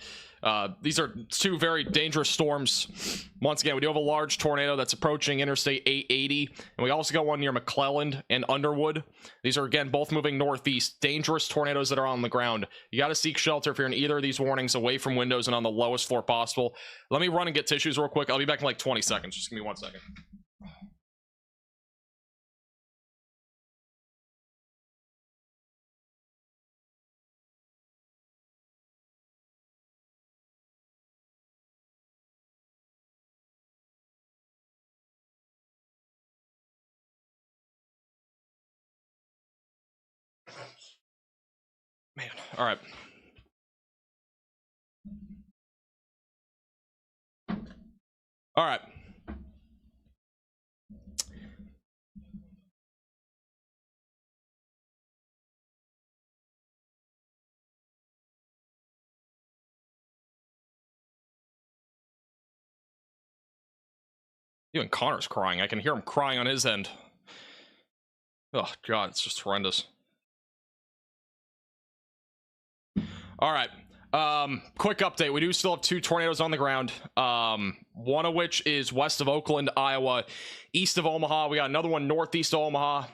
these are 2 very dangerous storms. Once again, we do have a large tornado that's approaching Interstate 880, and we also got one near McClelland and Underwood. These are, again, both moving northeast. Dangerous tornadoes that are on the ground. You got to seek shelter if you're in either of these warnings, away from windows and on the lowest floor possible. Let me run and get tissues real quick. I'll be back in like 20 seconds. Just give me 1 second. Man, all right. All right. Even Connor's crying. I can hear him crying on his end. Oh, God, it's just horrendous. All right. Quick update. We do still have 2 tornadoes on the ground. One of which is west of Oakland, Iowa, east of Omaha. We got another one northeast of Omaha.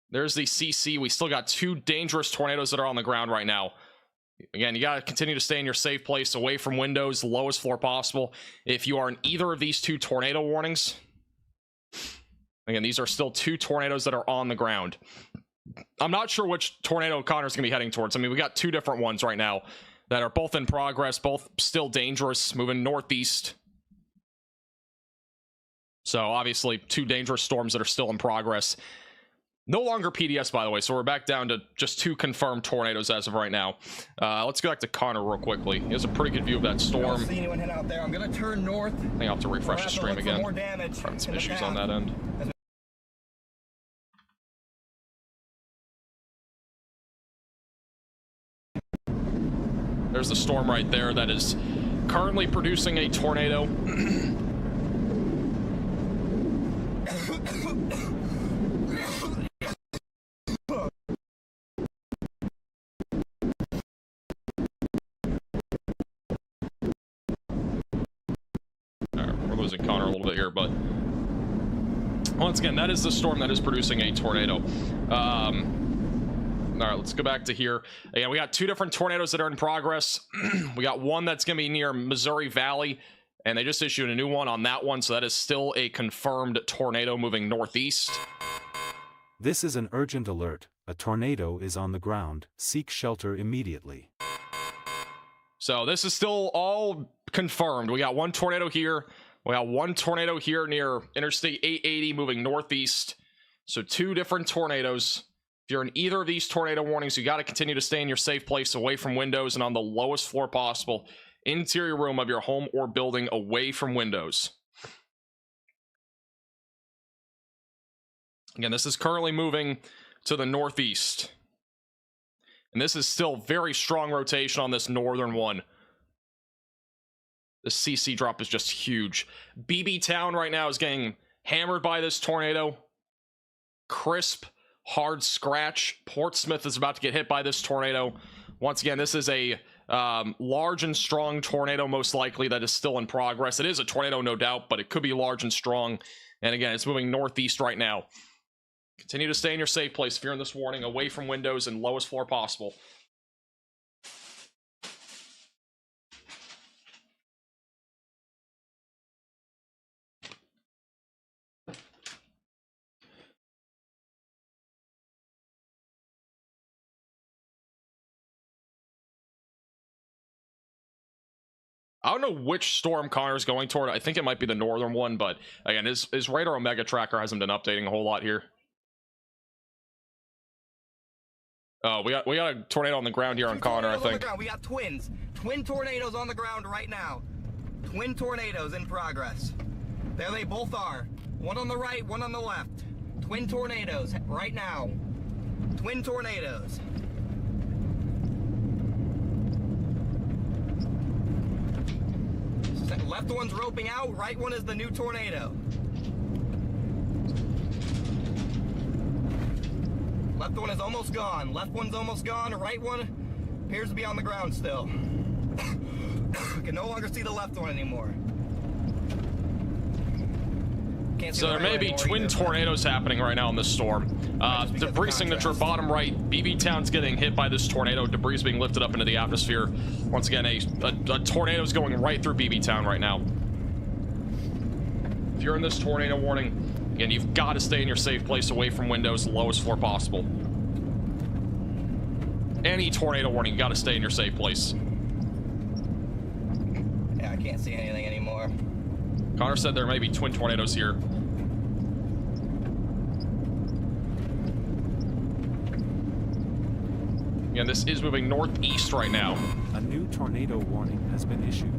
There's the CC. We still got 2 dangerous tornadoes that are on the ground right now. Again, you got to continue to stay in your safe place, away from windows, lowest floor possible. If you are in either of these 2 tornado warnings, again, these are still 2 tornadoes that are on the ground. I'm not sure which tornado Connor's going to be heading towards. I mean, we got 2 different ones right now that are both in progress, both still dangerous, moving northeast. So, obviously, 2 dangerous storms that are still in progress. No longer PDS, by the way, so we're back down to just 2 confirmed tornadoes as of right now. Let's go back to Connor real quickly. He has a pretty good view of that storm. I don't see anyone head out there. I'm going to turn north. I think I'll have to refresh the stream again. More damage. Having some issues on that end. There's the storm right there that is currently producing a tornado. We're losing Connor a little bit here, but once again, that is the storm that is producing a tornado. All right, let's go back to here. Again, we got 2 different tornadoes that are in progress. We got one that's going to be near Missouri Valley, and they just issued a new one on that one, so that is still a confirmed tornado moving northeast. This is an urgent alert. A tornado is on the ground. Seek shelter immediately. So this is still all confirmed. We got 1 tornado here. We got 1 tornado here near Interstate 880 moving northeast. So 2 different tornadoes. If you're in either of these tornado warnings, you got to continue to stay in your safe place, away from windows and on the lowest floor possible. Interior room of your home or building, away from windows. Again, this is currently moving to the northeast. And this is still very strong rotation on this northern one. The CC drop is just huge. BB Town right now is getting hammered by this tornado. Crisp, hard scratch. Portsmouth is about to get hit by this tornado. Once again, this is a large and strong tornado, most likely, that is still in progress. It is a tornado, no doubt, but it could be large and strong. And again, it's moving northeast right now. Continue to stay in your safe place if you're in this warning, away from windows and lowest floor possible. I don't know which storm Connor's going toward. I think it might be the northern one, but again, his radar Omega tracker hasn't been updating a whole lot here. Oh, we got a tornado on the ground here on Connor, I think. We got twin tornadoes on the ground right now. Twin tornadoes in progress. There they both are. One on the right, one on the left. Twin tornadoes right now. Twin tornadoes. Left one's roping out, right one is the new tornado. Left one is almost gone. Left one's almost gone. Right one appears to be on the ground still. I can no longer see the left one anymore. Can't see So there may be twin tornadoes happening right now in this storm. Debris signature bottom right. BB Town's getting hit by this tornado. Debris is being lifted up into the atmosphere. Once again, a tornado is going right through BB Town right now. If you're in this tornado warning, again, you've got to stay in your safe place away from windows, the lowest floor possible. Any tornado warning, you got to stay in your safe place. Yeah, I can't see anything anymore. Connor said there may be twin tornadoes here. Again, this is moving northeast right now. A new tornado warning has been issued.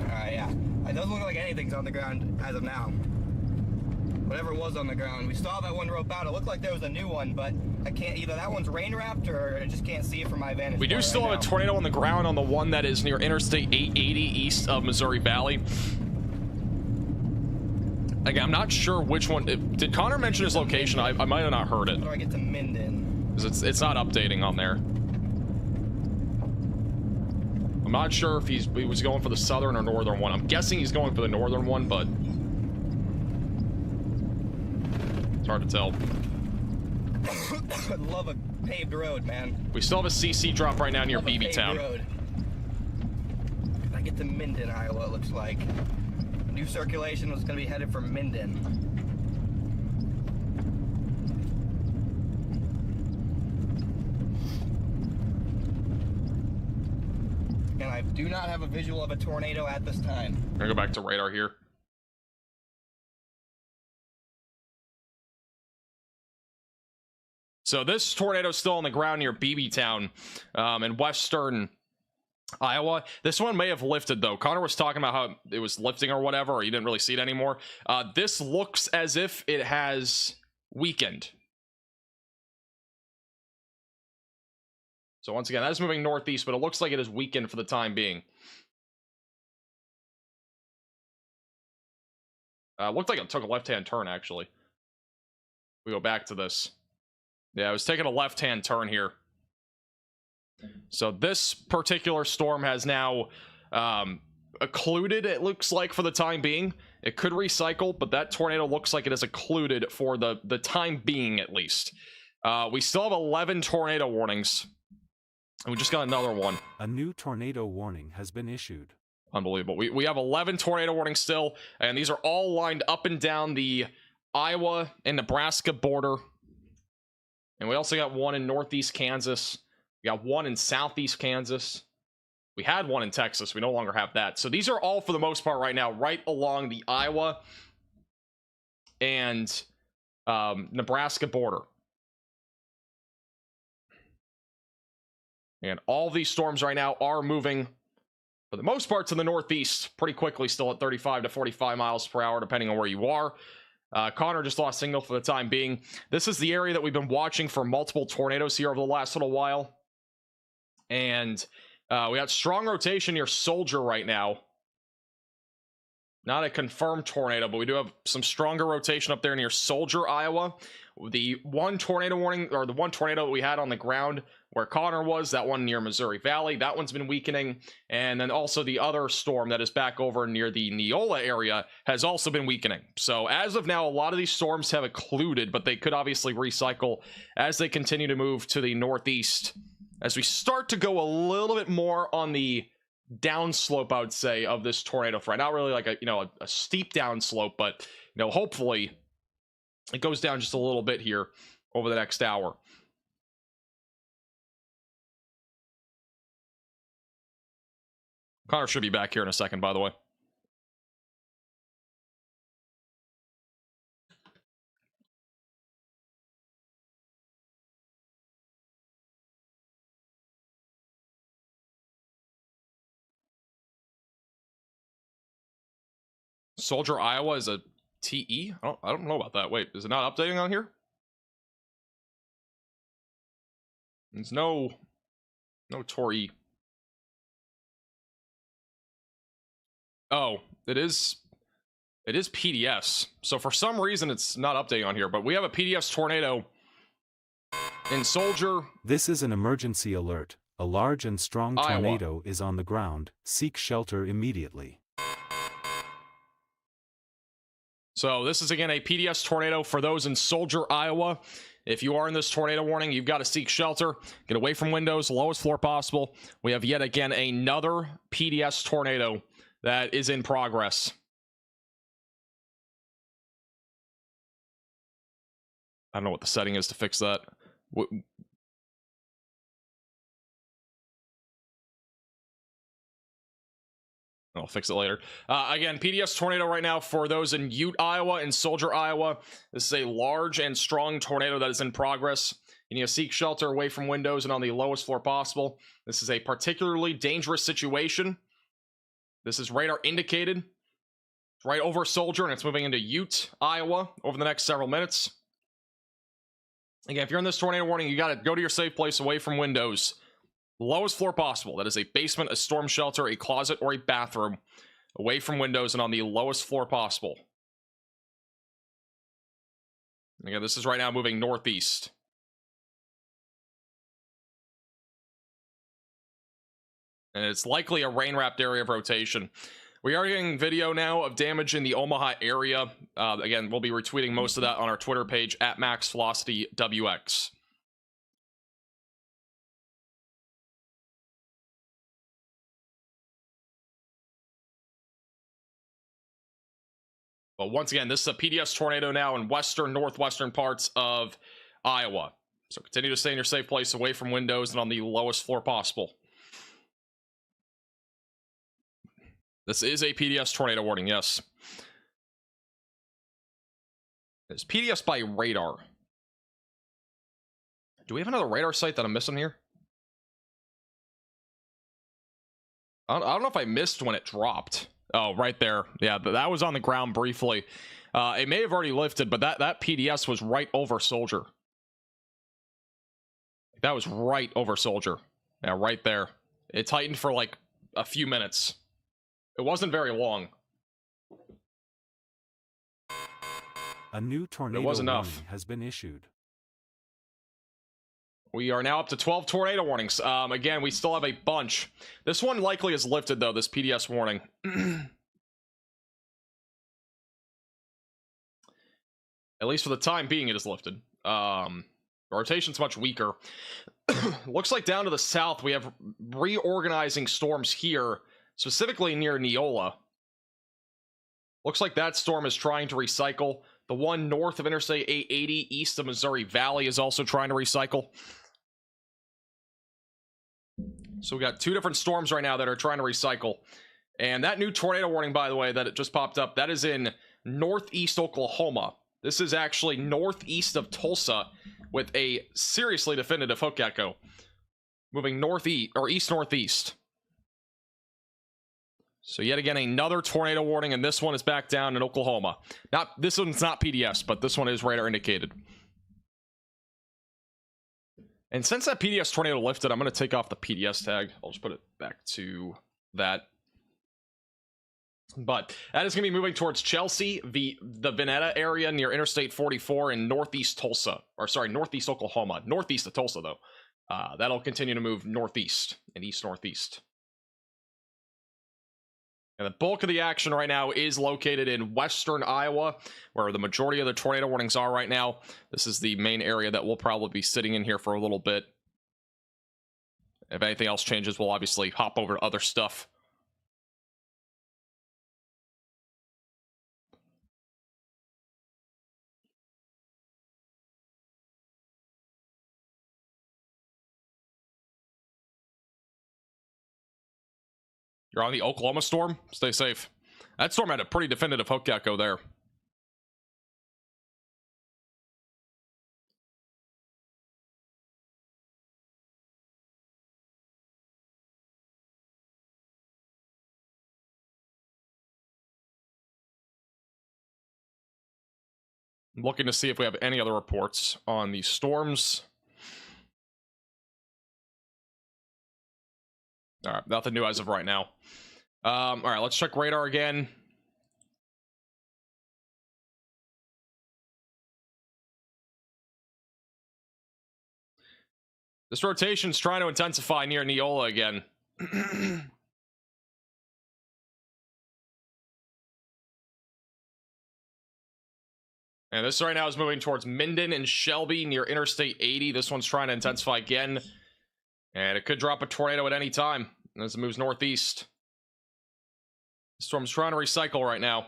Yeah. It doesn't look like anything's on the ground as of now. Whatever was on the ground. We saw that one rope out. It looked like there was a new one, but I can't, either that one's rain wrapped or I just can't see it from my vantage point. We do still have a tornado on the ground on the one that is near Interstate 880 east of Missouri Valley. Again, I'm not sure which one. Did Connor mention his location? I might have not heard it. How do I get to Minden? Because it's not updating on there. I'm not sure if he was going for the southern or northern one. I'm guessing he's going for the northern one, but it's hard to tell. I love a paved road, man. We still have a CC drop right now near BB Town. Road. Can I get to Minden, Iowa, it looks like. New circulation was going to be headed for Minden. And I do not have a visual of a tornado at this time. I'm gonna go back to radar here. So this tornado is still on the ground near BB Town in western Iowa. This one may have lifted though. Connor was talking about how it was lifting or whatever, or you didn't really see it anymore. This looks as if it has weakened. So once again, that is moving northeast, but it looks like it is weakened for the time being. Looked like it took a left-hand turn, actually. We go back to this. Yeah, I was taking a left-hand turn here. So this particular storm has now occluded, it looks like, for the time being. It could recycle, but that tornado looks like it is occluded for the time being, at least. We still have 11 tornado warnings. And we just got another one. A new tornado warning has been issued. Unbelievable. We have 11 tornado warnings still, and these are all lined up and down the Iowa and Nebraska border. And we also got one in northeast Kansas. We got one in southeast Kansas. We had one in Texas. We no longer have that. So these are all, for the most part right now, right along the Iowa and Nebraska border. And all these storms right now are moving, for the most part, to the northeast pretty quickly, still at 35 to 45 miles per hour, depending on where you are. Connor just lost signal for the time being. This is the area that we've been watching for multiple tornadoes here over the last little while. And we got strong rotation near Soldier right now. Not a confirmed tornado, but we do have some stronger rotation up there near Soldier, Iowa. The one tornado warning, or the one tornado that we had on the ground where Connor was, that one near Missouri Valley, that one's been weakening. And then also the other storm that is back over near the Neola area has also been weakening. So as of now, a lot of these storms have occluded, but they could obviously recycle as they continue to move to the northeast. As we start to go a little bit more on the downslope, I would say, of this tornado front. Not really like a steep downslope, but hopefully it goes down just a little bit here over the next hour. Connor should be back here in a second, by the way. Soldier, Iowa is a TE? I don't know about that. Wait, is it not updating on here? There's no Tori. Oh, it is PDS. So for some reason it's not updating on here, but we have a PDS tornado in Soldier. This is an emergency alert. A large and strong Iowa. tornado is on the ground. Seek shelter immediately. So this is again a PDS tornado for those in Soldier, Iowa. If you are in this tornado warning, you've got to seek shelter. Get away from windows, lowest floor possible. We have yet again another PDS tornado that is in progress. I don't know what the setting is to fix that. I'll fix it later. Again, PDS tornado right now for those in Ute, Iowa and Soldier, Iowa. This is a large and strong tornado that is in progress. You need to seek shelter away from windows and on the lowest floor possible. This is a particularly dangerous situation. This is radar indicated. It's right over Soldier, and it's moving into Ute, Iowa over the next several minutes. Again, if you're in this tornado warning, you got to go to your safe place away from windows. Lowest floor possible. That is a basement, a storm shelter, a closet, or a bathroom. Away from windows and on the lowest floor possible. Again, this is right now moving northeast. And it's likely a rain-wrapped area of rotation. We are getting video now of damage in the Omaha area. Again, we'll be retweeting most of that on our Twitter page at MaxVelocityWX. But once again, this is a PDS tornado now in western, northwestern parts of Iowa. So continue to stay in your safe place away from windows and on the lowest floor possible. This is a PDS tornado warning, yes. It's PDS by radar. Do we have another radar site that I'm missing here? I don't know if I missed when it dropped. Oh, right there. Yeah, that was on the ground briefly. It may have already lifted, but that PDS was right over Soldier. That was right over Soldier. Yeah, right there. It tightened for like a few minutes. It wasn't very long. A new tornado warning has been issued. We are now up to 12 tornado warnings. Again, we still have a bunch. This one likely is lifted, though, this PDS warning. At least for the time being, it is lifted. Rotation's much weaker. Looks like down to the south, we have reorganizing storms here, specifically near Neola. Looks like that storm is trying to recycle. The one north of Interstate 880, east of Missouri Valley, is also trying to recycle. So we got two different storms right now that are trying to recycle. And that new tornado warning, by the way, that it just popped up, that is in northeast Oklahoma. This is actually northeast of Tulsa with a seriously definitive hook echo. Moving northeast, or east-northeast. So yet again, another tornado warning, and this one is back down in Oklahoma. This one's not PDS, but this one is radar indicated. And since that PDS tornado lifted, I'm going to take off the PDS tag. I'll just put it back to that. But that is going to be moving towards Chelsea, the Veneta area near Interstate 44 in northeast Tulsa. Or sorry, northeast Oklahoma. Northeast of Tulsa, though. That'll continue to move northeast and east-northeast. And the bulk of the action right now is located in western Iowa, where the majority of the tornado warnings are right now. This is the main area that we'll probably be sitting in here for a little bit. If anything else changes, we'll obviously hop over to other stuff. You're on the Oklahoma storm? Stay safe. That storm had a pretty definitive hook echo there. I'm looking to see if we have any other reports on these storms. All right, nothing new as of right now. All right, let's check radar again. This rotation's trying to intensify near Neola again. And this right now is moving towards Minden and Shelby near Interstate 80. This one's trying to intensify again. And it could drop a tornado at any time as it moves northeast. The storm's trying to recycle right now.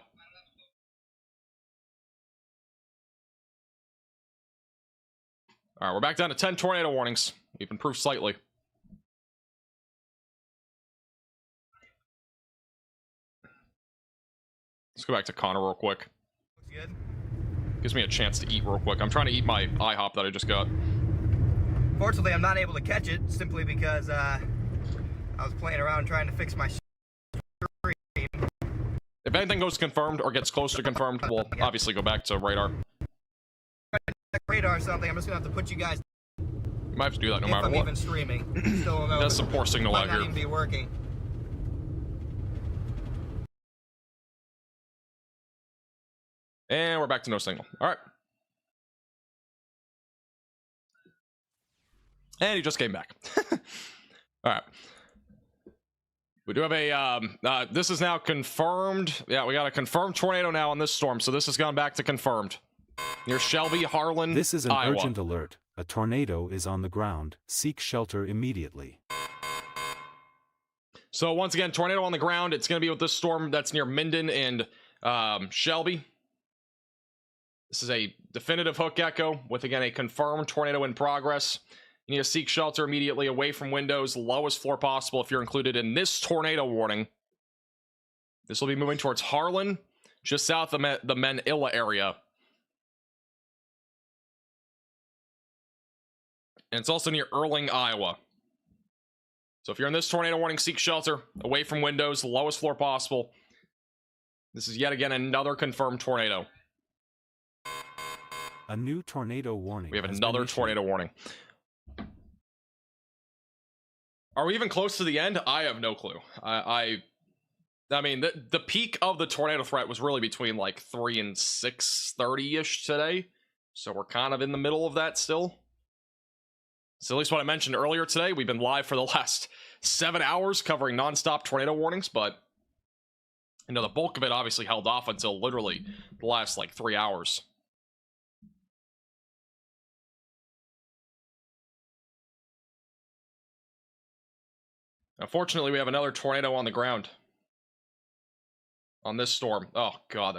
All right, we're back down to 10 tornado warnings. We've improved slightly. Let's go back to Connor real quick. Looks good. Gives me a chance to eat real quick. I'm trying to eat my IHOP that I just got. Fortunately, I'm not able to catch it simply because I was playing around trying to fix my stream. If anything goes confirmed or gets close to confirmed, we'll obviously go back to radar. Radar or something. I'm just gonna have to put you guys. You might have to do that no if matter I'm what. even streaming. Still don't know. That's some poor signal might out not here. even be working. And we're back to no signal. All right. And he just came back. All right. We do have a, this is now confirmed. Yeah, we got a confirmed tornado now on this storm. So this has gone back to confirmed. Near Shelby, Harlan, This is an Iowa. urgent alert. A tornado is on the ground. Seek shelter immediately. So once again, tornado on the ground. It's going to be with this storm that's near Minden and Shelby. This is a definitive hook echo with, again, a confirmed tornado in progress. You need to seek shelter immediately away from windows, lowest floor possible if you're included in this tornado warning. This will be moving towards Harlan, just south of the Manila area. And it's also near Erling, Iowa. So if you're in this tornado warning, seek shelter away from windows, lowest floor possible. This is yet again another confirmed tornado. A new tornado warning. We have has another been issued. tornado warning. Are we even close to the end? I have no clue. I mean, the peak of the tornado threat was really between like 3 and 6:30-ish today. So we're kind of in the middle of that still. So at least what I mentioned earlier today, we've been live for the last 7 hours covering nonstop tornado warnings, but you know, the bulk of it obviously held off until literally the last like 3 hours. Unfortunately, we have another tornado on the ground on this storm. Oh god,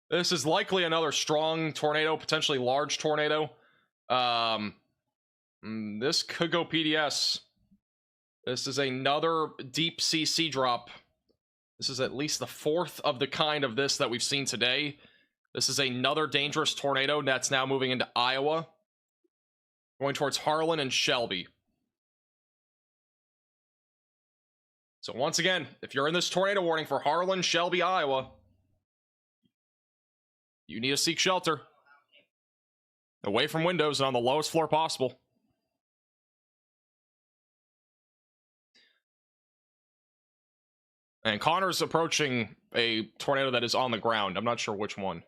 this is likely another strong tornado, potentially large tornado. This could go PDS. This is another deep CC drop. This is at least the fourth of the kind of this that we've seen today. This is another dangerous tornado that's now moving into Iowa, going towards Harlan and Shelby. So once again, if you're in this tornado warning for Harlan, Shelby, Iowa, you need to seek shelter away from windows and on the lowest floor possible. And Connor's approaching a tornado that is on the ground. I'm not sure which one.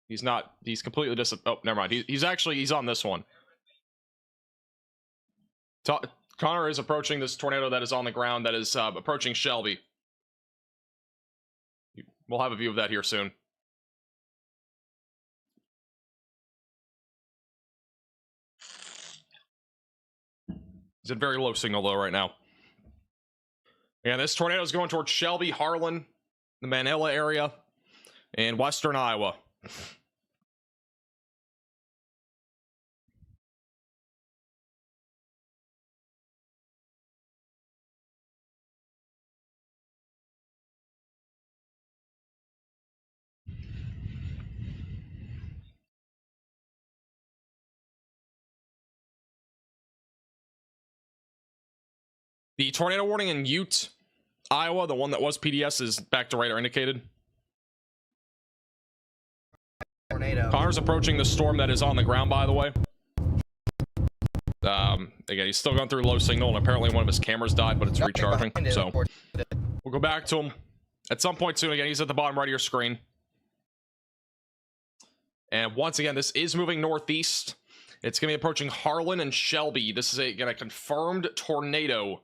He's not, he's completely oh, never mind. He's on this one. Connor is approaching this tornado that is on the ground that is approaching Shelby. We'll have a view of that here soon. He's at very low signal though right now. And this tornado is going towards Shelby, Harlan, the Manila area, and western Iowa. The tornado warning in Ute, Iowa, the one that was PDS, is back to radar indicated. Connor's approaching the storm that is on the ground, by the way. Again, he's still going through low signal, and apparently one of his cameras died, but it's recharging. So we'll go back to him at some point soon. Again, he's at the bottom right of your screen. And once again, this is moving northeast. It's going to be approaching Harlan and Shelby. This is again a confirmed tornado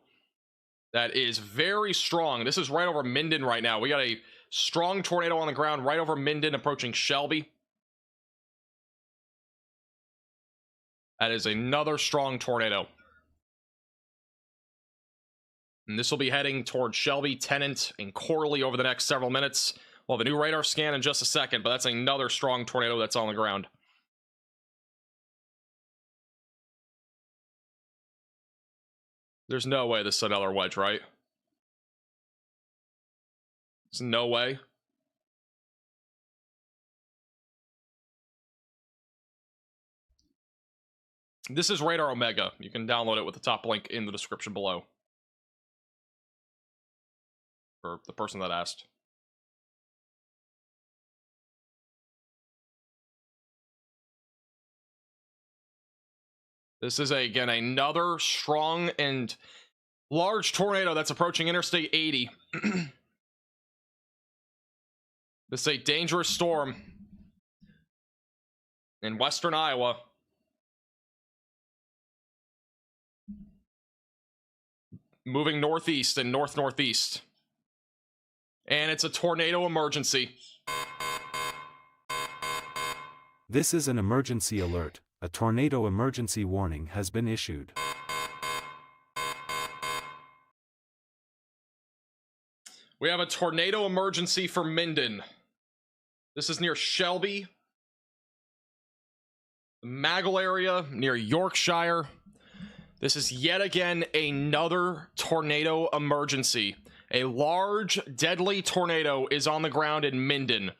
that is very strong. This is right over Minden right now. We got a strong tornado on the ground right over Minden, approaching Shelby. That is another strong tornado. And this will be heading towards Shelby, Tennant, and Corley over the next several minutes. We'll have a new radar scan in just a second, but that's another strong tornado that's on the ground. There's no way this is another wedge, right? There's no way. This is Radar Omega. You can download it with the top link in the description below. For the person that asked. This is, again, another strong and large tornado that's approaching Interstate 80. This is a dangerous storm in western Iowa. Moving northeast and north-northeast. And it's a tornado emergency. This is an emergency alert. A tornado emergency warning has been issued. We have a tornado emergency for Minden. This is near Shelby. The Maggle area near Yorkshire. This is yet again another tornado emergency. A large, deadly tornado is on the ground in Minden.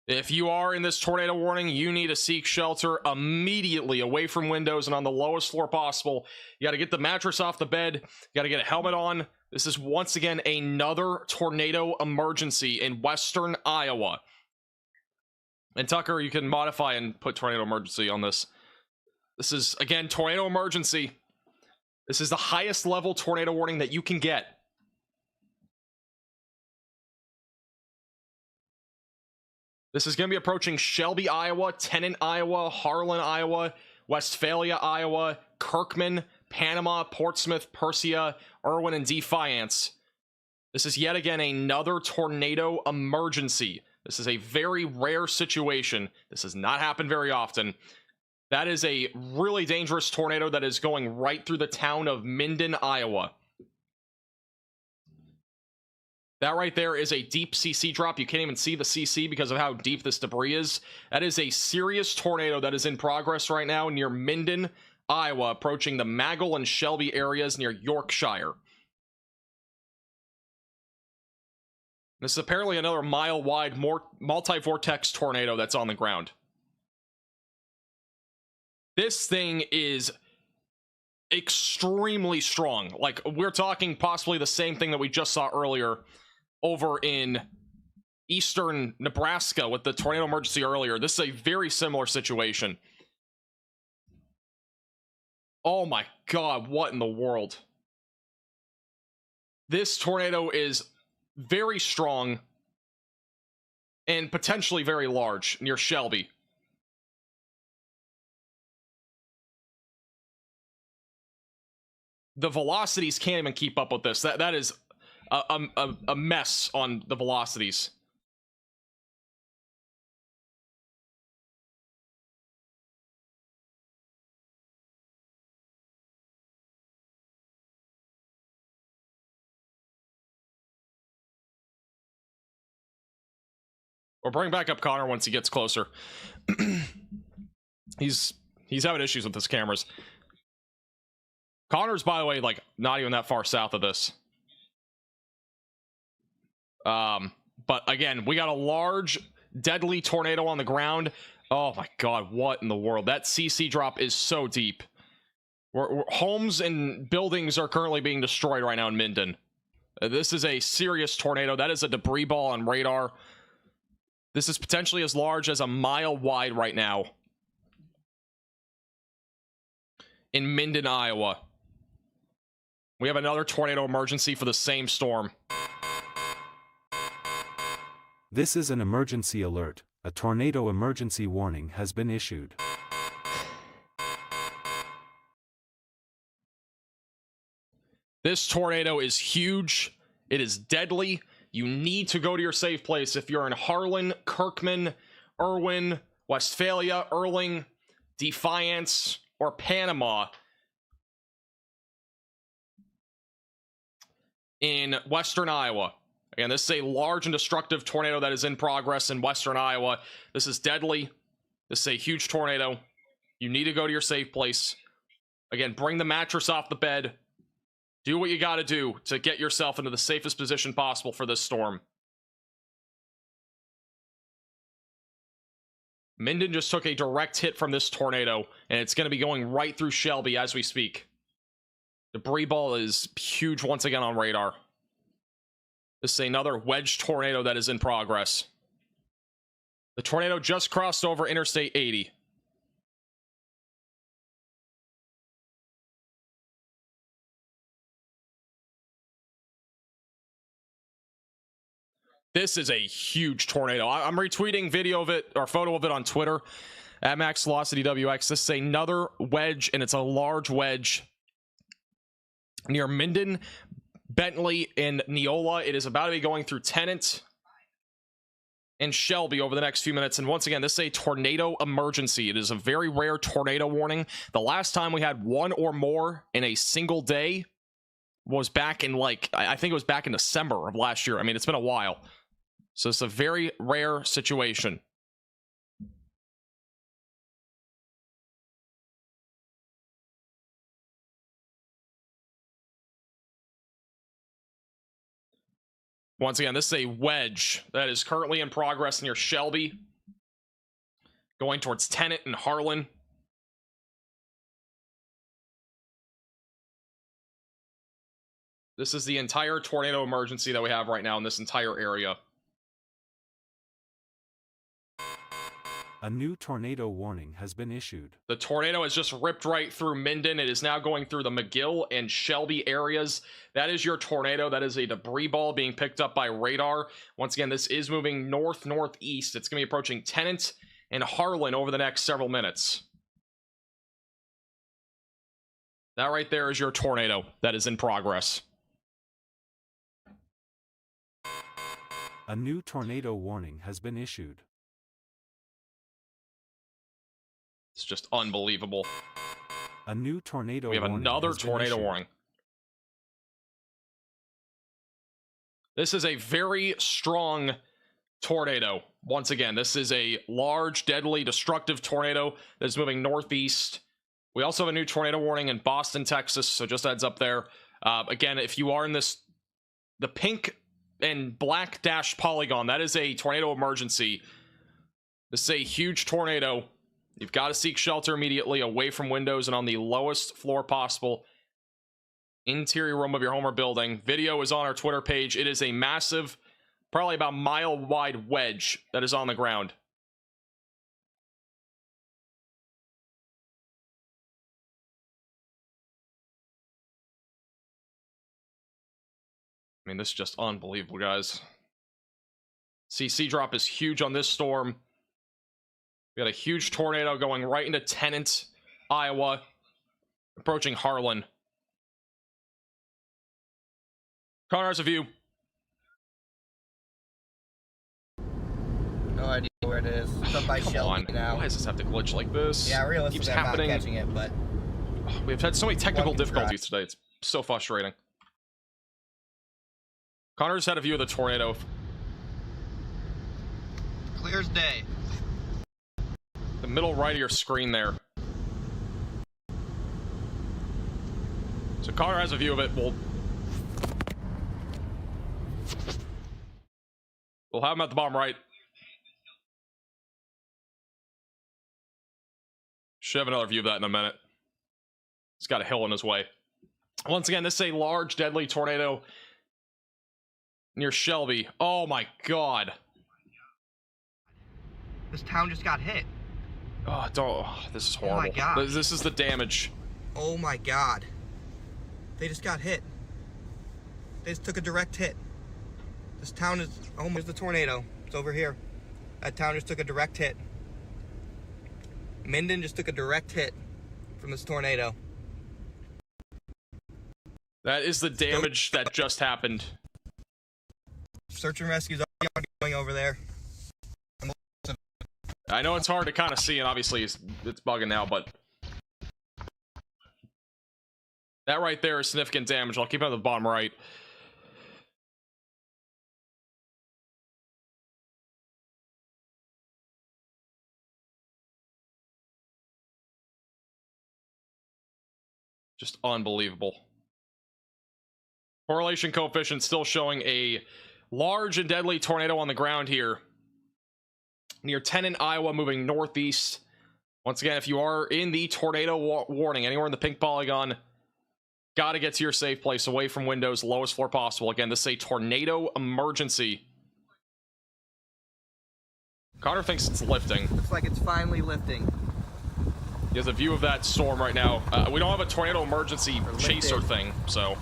If you are in this tornado warning, you need to seek shelter immediately away from windows and on the lowest floor possible. You got to get the mattress off the bed. You got to get a helmet on. This is once again another tornado emergency in western Iowa. And Tucker, you can modify and put tornado emergency on this. This is, again, tornado emergency. This is the highest level tornado warning that you can get. This is going to be approaching Shelby, Iowa, Tennant, Iowa, Harlan, Iowa, Westphalia, Iowa, Kirkman, Panama, Portsmouth, Persia, Irwin, and Defiance. This is yet again another tornado emergency. This is a very rare situation. This does not happen very often. That is a really dangerous tornado that is going right through the town of Minden, Iowa. That right there is a deep CC drop. You can't even see the CC because of how deep this debris is. That is a serious tornado that is in progress right now near Minden, Iowa, approaching the Maggle and Shelby areas near Yorkshire. This is apparently another mile-wide multi-vortex tornado that's on the ground. This thing is extremely strong. Like, we're talking possibly the same thing that we just saw earlier over in eastern Nebraska with the tornado emergency earlier. This is a very similar situation. Oh my god, what in the world? This tornado is very strong and potentially very large near Shelby. The velocities can't even keep up with this. That is a mess on the velocities. Or bring back up Connor once he gets closer. He's having issues with his cameras. Connor's, by the way, like, not even that far south of this. But again, we got a large, deadly tornado on the ground. Oh my god, what in the world? That CC drop is so deep. Homes and buildings are currently being destroyed right now in Minden. This is a serious tornado. That is a debris ball on radar. This is potentially as large as a mile wide right now in Minden, Iowa. We have another tornado emergency for the same storm. This is an emergency alert. A tornado emergency warning has been issued. This tornado is huge. It is deadly. You need to go to your safe place if you're in Harlan, Kirkman, Irwin, Westphalia, Erling, Defiance, or Panama in western Iowa. Again, this is a large and destructive tornado that is in progress in western Iowa. This is deadly. This is a huge tornado. You need to go to your safe place. Again, bring the mattress off the bed. Do what you got to do to get yourself into the safest position possible for this storm. Minden just took a direct hit from this tornado, and it's going to be going right through Shelby as we speak. Debris ball is huge once again on radar. This is another wedge tornado that is in progress. The tornado just crossed over Interstate 80. This is a huge tornado. I'm retweeting video of it or photo of it on Twitter at Max Velocity WX. This is another wedge, and it's a large wedge near Minden, Bentley, and Neola. It is about to be going through Tennant and Shelby over the next few minutes. And once again, this is a tornado emergency. It is a very rare tornado warning. The last time we had one or more in a single day was back in I think it was back in December of last year. I mean, it's been a while. So it's a very rare situation. Once again, this is a wedge that is currently in progress near Shelby, going towards Tennant and Harlan. This is the entire tornado emergency that we have right now in this entire area. A new tornado warning has been issued. The tornado has just ripped right through Minden. It is now going through the McGill and Shelby areas. That is your tornado. That is a debris ball being picked up by radar. Once again, this is moving north-northeast. It's going to be approaching Tennant and Harlan over the next several minutes. That right there is your tornado that is in progress. A new tornado warning has been issued. It's just unbelievable. A new tornado We have warning another has been tornado issued. warning. This is a very strong tornado. Once again, this is a large, deadly, destructive tornado that is moving northeast. We also have a new tornado warning in Boston, Texas, so just heads up there. Again, if you are in the pink and black dashed polygon, that is a tornado emergency. This is a huge tornado. You've got to seek shelter immediately, away from windows and on the lowest floor possible. Interior room of your home or building. Video is on our Twitter page. It is a massive, probably about mile wide wedge that is on the ground. I mean, this is just unbelievable, guys. CC drop is huge on this storm. We got a huge tornado going right into Tennant, Iowa, approaching Harlan. Connor has a view. No idea where it is. It's up by Come Shelby on. now. Why does this have to glitch like this? Yeah, Keeps realistically, I'm not happening. catching it, but We've had so many technical One can try. difficulties today. It's so frustrating. Connor's had a view of the tornado. clear as day. The middle right of your screen there. So Connor has a view of it. We'll have him at the bottom right. Should have another view of that in a minute. He's got a hill in his way. Once again, this is a large, deadly tornado near Shelby. Oh my god. This town just got hit. Oh, this is horrible. Oh my gosh. This is the damage. Oh my god. They just got hit. They just took a direct hit. This town is... Oh, there's the tornado. It's over here. That town just took a direct hit. Minden just took a direct hit from this tornado. That is the damage that just happened. Search and rescue's already going over there. I know it's hard to kind of see, and obviously it's bugging now, but that right there is significant damage. I'll keep it on the bottom right. Just unbelievable. Correlation coefficient still showing a large and deadly tornado on the ground here near Tennant, Iowa, moving northeast. Once again, if you are in the tornado warning anywhere in the pink polygon, got to get to your safe place, away from windows, lowest floor possible. Again, this is a tornado emergency. Connor thinks it's lifting. Looks like it's finally lifting. He has a view of that storm right now. We don't have a tornado emergency chaser thing, so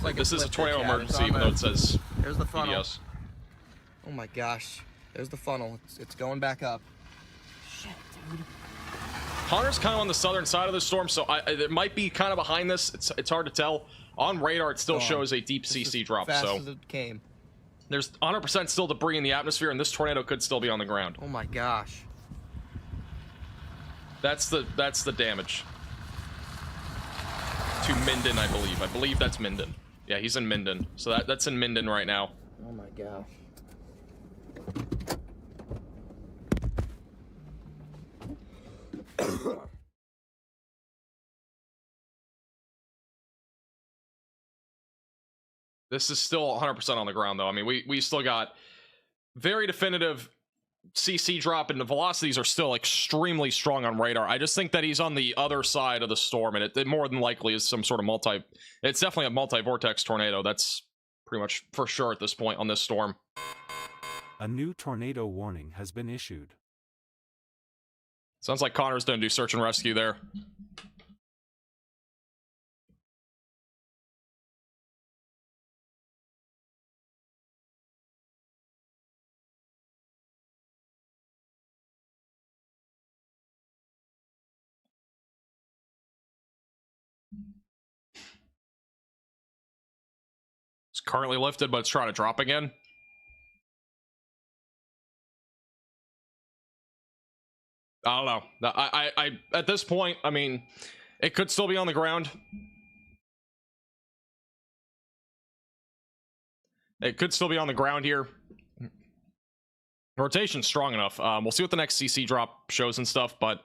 Like this is a tornado emergency, even though it says there's the funnel. PDS. Oh my gosh. There's the funnel. It's going back up. Shit, dude. Connor's kind of on the southern side of the storm, so it might be kind of behind this. It's hard to tell. On radar, it still shows a deep CC drop, fast so as it came. there's 100% still debris in the atmosphere, and this tornado could still be on the ground. Oh my gosh. That's the damage to Minden, I believe. I believe that's Minden. Yeah, he's in Minden. So that's in Minden right now. Oh my gosh. This is still 100% on the ground, though. I mean, we still got very definitive CC drop, and the velocities are still extremely strong on radar. I just think that he's on the other side of the storm, and it more than likely is some sort of it's definitely a multi-vortex tornado. That's pretty much for sure at this point on this storm. A new tornado warning has been issued. Sounds like Connor's gonna do search and rescue there. It's currently lifted, but it's trying to drop again. I don't know. I at this point, I mean, it could still be on the ground. It could still be on the ground here. Rotation's strong enough. We'll see what the next CC drop shows and stuff, but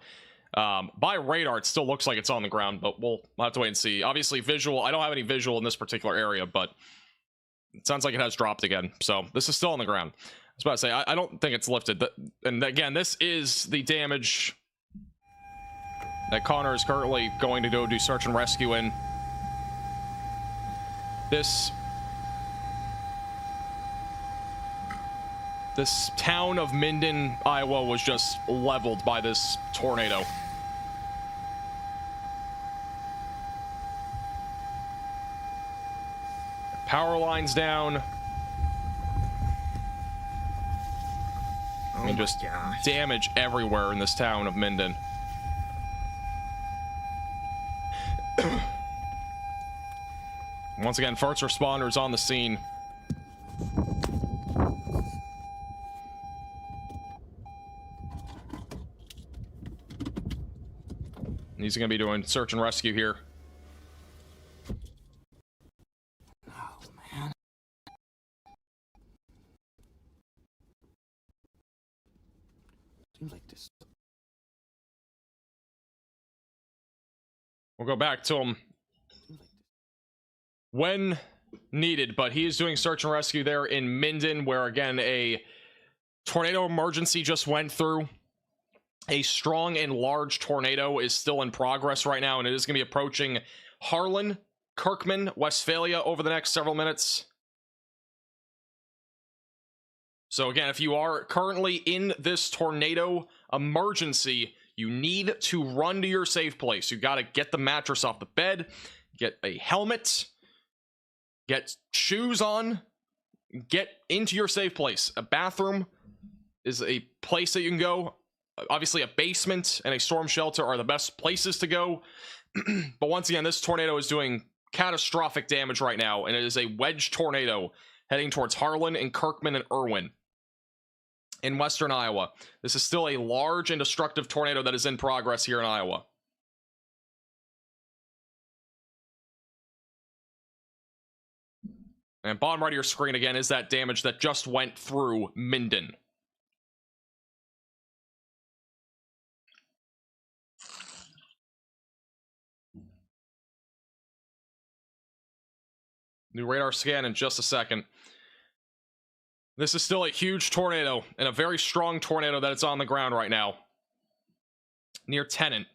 by radar, it still looks like it's on the ground, but we'll have to wait and see. Obviously, visual. I don't have any visual in this particular area, but it sounds like it has dropped again. So this is still on the ground. I was about to say, I don't think it's lifted. And again, this is the damage that Connor is currently going to go do search and rescue in. This town of Minden, Iowa was just leveled by this tornado. Power lines down. I mean, just damage everywhere in this town of Minden. Once again, first responders on the scene. He's going to be doing search and rescue here. Oh, man. Seems like this. We'll go back to him when needed, but he is doing search and rescue there in Minden, where again a tornado emergency just went through. A strong and large tornado is still in progress right now, and it is going to be approaching Harlan, Kirkman, Westphalia over the next several minutes. So again, if you are currently in this tornado emergency, you need to run to your safe place. You got to get the mattress off the bed, get a helmet, get shoes on, get into your safe place. A bathroom is a place that you can go. Obviously, a basement and a storm shelter are the best places to go. But once again, this tornado is doing catastrophic damage right now, and it is a wedge tornado heading towards Harlan and Kirkman and Irwin in western Iowa. This is still a large and destructive tornado that is in progress here in Iowa. And bottom right of your screen again is that damage that just went through Minden. New radar scan in just a second. This is still a huge tornado and a very strong tornado that it's on the ground right now near Tennant.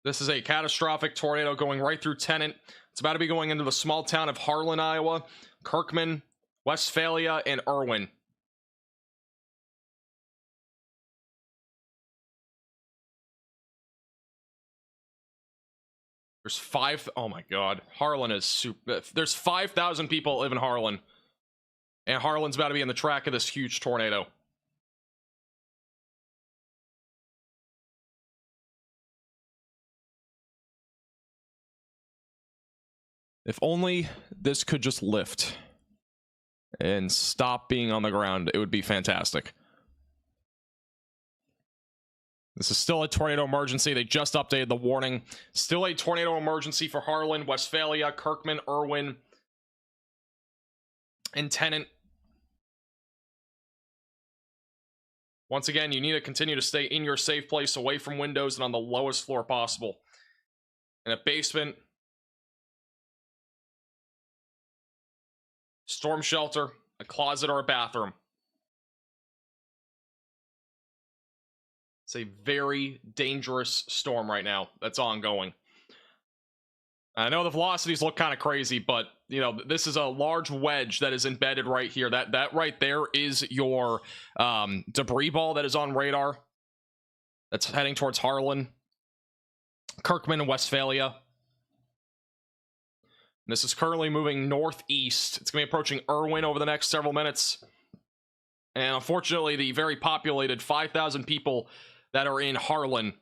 This is a catastrophic tornado going right through Tennant. It's about to be going into the small town of Harlan, Iowa, Kirkman, Westphalia, and Irwin. There's oh my god, Harlan is super. There's 5,000 people live in Harlan, and Harlan's about to be in the track of this huge tornado. If only this could just lift and stop being on the ground, it would be fantastic. This is still a tornado emergency. They just updated the warning. Still a tornado emergency for Harlan, Westphalia, Kirkman, Irwin, and Tennant. Once again, you need to continue to stay in your safe place, away from windows and on the lowest floor possible. In a basement, storm shelter, a closet, or a bathroom. It's a very dangerous storm right now that's ongoing. I know the velocities look kind of crazy, but you know, this is a large wedge that is embedded right here. That right there is your debris ball that is on radar. That's heading towards Harlan, Kirkman, and Westphalia. This is currently moving northeast. It's going to be approaching Irwin over the next several minutes. And unfortunately, the very populated 5,000 people that are in Harlan.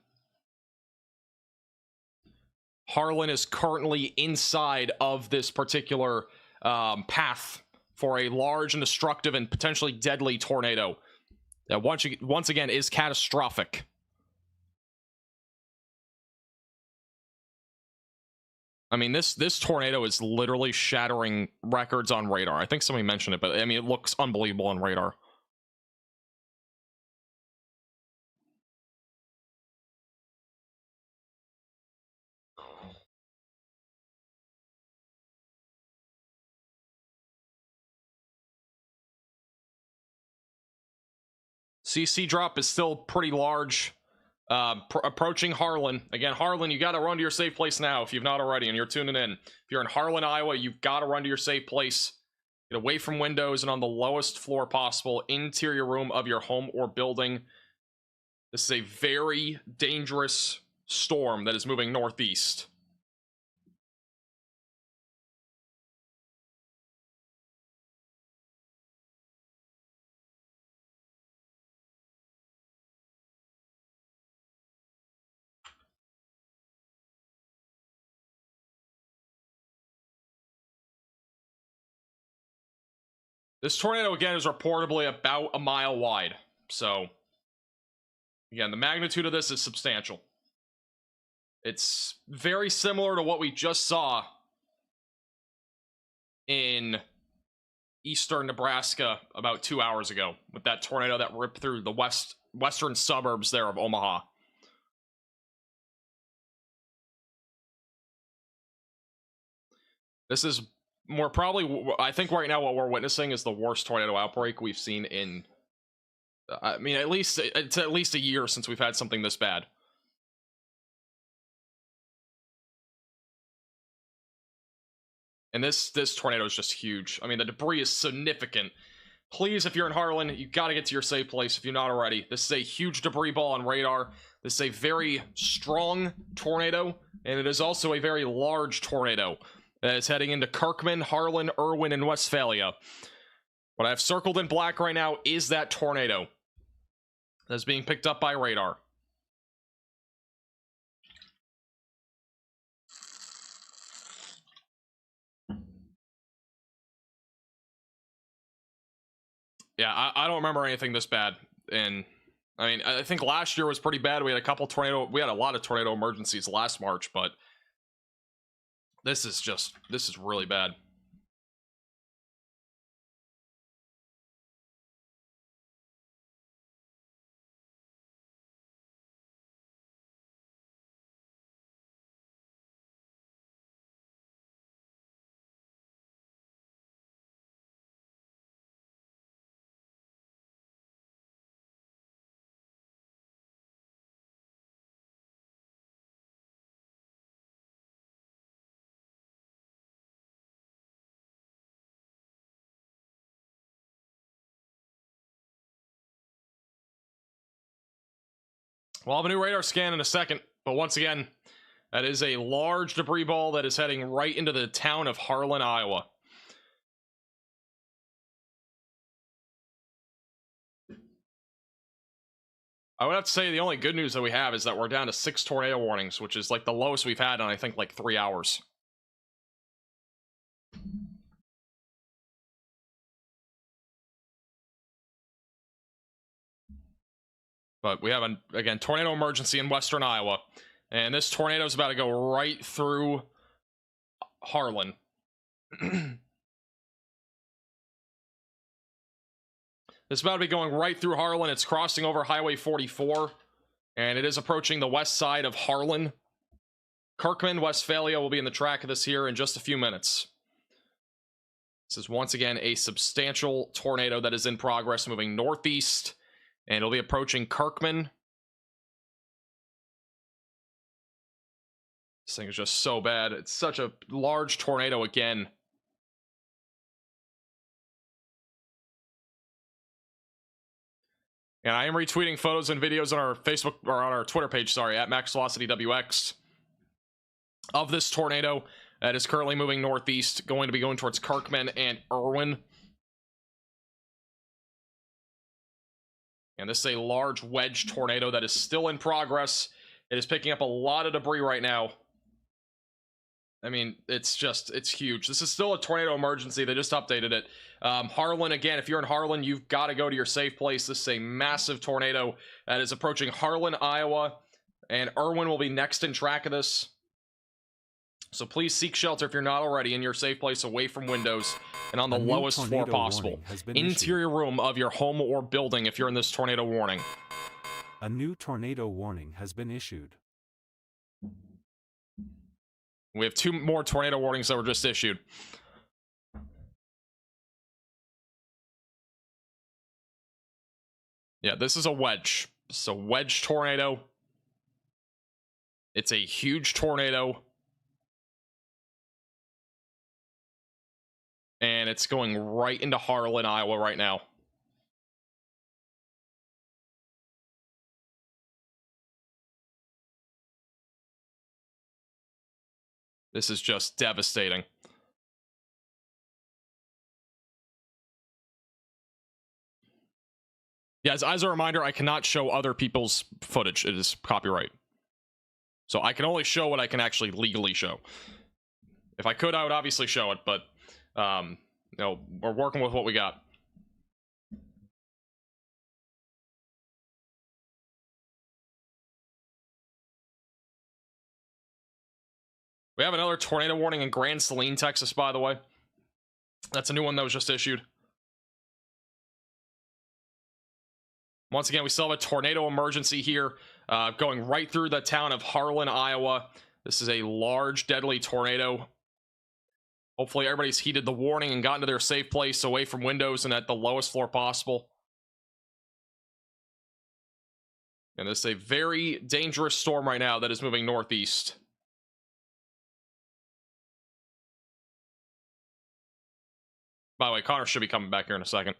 Harlan is currently inside of this particular path for a large and destructive and potentially deadly tornado that once again is catastrophic. I mean, this tornado is literally shattering records on radar. I think somebody mentioned it, but I mean, it looks unbelievable on radar. CC drop is still pretty large. Approaching Harlan. Again, Harlan, you got to run to your safe place now if you've not already, and you're tuning in. If you're in Harlan, Iowa, you've got to run to your safe place. Get away from windows and on the lowest floor possible, interior room of your home or building. This is a very dangerous storm that is moving northeast. This tornado, again, is reportedly about a mile wide. So, again, the magnitude of this is substantial. It's very similar to what we just saw in eastern Nebraska about 2 hours ago with that tornado that ripped through the western suburbs there of Omaha. This is more probably, I think right now what we're witnessing is the worst tornado outbreak we've seen in, I mean, it's at least a year since we've had something this bad. And this tornado is just huge. I mean, the debris is significant. Please, if you're in Harlan, you got to get to your safe place if you're not already. This is a huge debris ball on radar. This is a very strong tornado, and it is also a very large tornado that is heading into Kirkman, Harlan, Irwin, and Westphalia. What I have circled in black right now is that tornado that's being picked up by radar. Yeah, I don't remember anything this bad. And I mean, I think last year was pretty bad. We had a lot of tornado emergencies last March, but this is really bad. We'll have a new radar scan in a second, but once again, that is a large debris ball that is heading right into the town of Harlan, Iowa. I would have to say the only good news that we have is that we're down to 6 tornado warnings, which is like the lowest we've had in, I think, like 3 hours. But we have, again, tornado emergency in western Iowa. And this tornado is about to go right through Harlan. This is about to be going right through Harlan. It's crossing over Highway 44. And it is approaching the west side of Harlan. Kirkman, Westphalia will be in the track of this here in just a few minutes. This is once again a substantial tornado that is in progress, moving northeast. And it'll be approaching Kirkman. This thing is just so bad. It's such a large tornado again. And I am retweeting photos and videos on our Facebook, or on our Twitter page, sorry, at MaxVelocityWX, of this tornado that is currently moving northeast, going to be going towards Kirkman and Irwin. And this is a large wedge tornado that is still in progress. It is picking up a lot of debris right now. I mean, it's huge. This is still a tornado emergency. They just updated it. Harlan, again, if you're in Harlan, you've got to go to your safe place. This is a massive tornado that is approaching Harlan, Iowa. And Irwin will be next in track of this. So please seek shelter if you're not already in your safe place, away from windows and on the lowest floor possible. Interior room of your home or building if you're in this tornado warning. A new tornado warning has been issued. We have 2 more tornado warnings that were just issued. Yeah, this is a wedge. It's a wedge tornado. It's a huge tornado. And it's going right into Harlan, Iowa right now. This is just devastating. Yeah, as a reminder, I cannot show other people's footage. It is copyright. So I can only show what I can actually legally show. If I could, I would obviously show it, but you know, we're working with what we got. We have another tornado warning in Grand Saline, Texas, by the way. That's a new one that was just issued. Once again, we still have a tornado emergency here, going right through the town of Harlan, Iowa. This is a large, deadly tornado. Hopefully everybody's heeded the warning and gotten to their safe place, away from windows and at the lowest floor possible. And this is a very dangerous storm right now that is moving northeast. By the way, Connor should be coming back here in a second.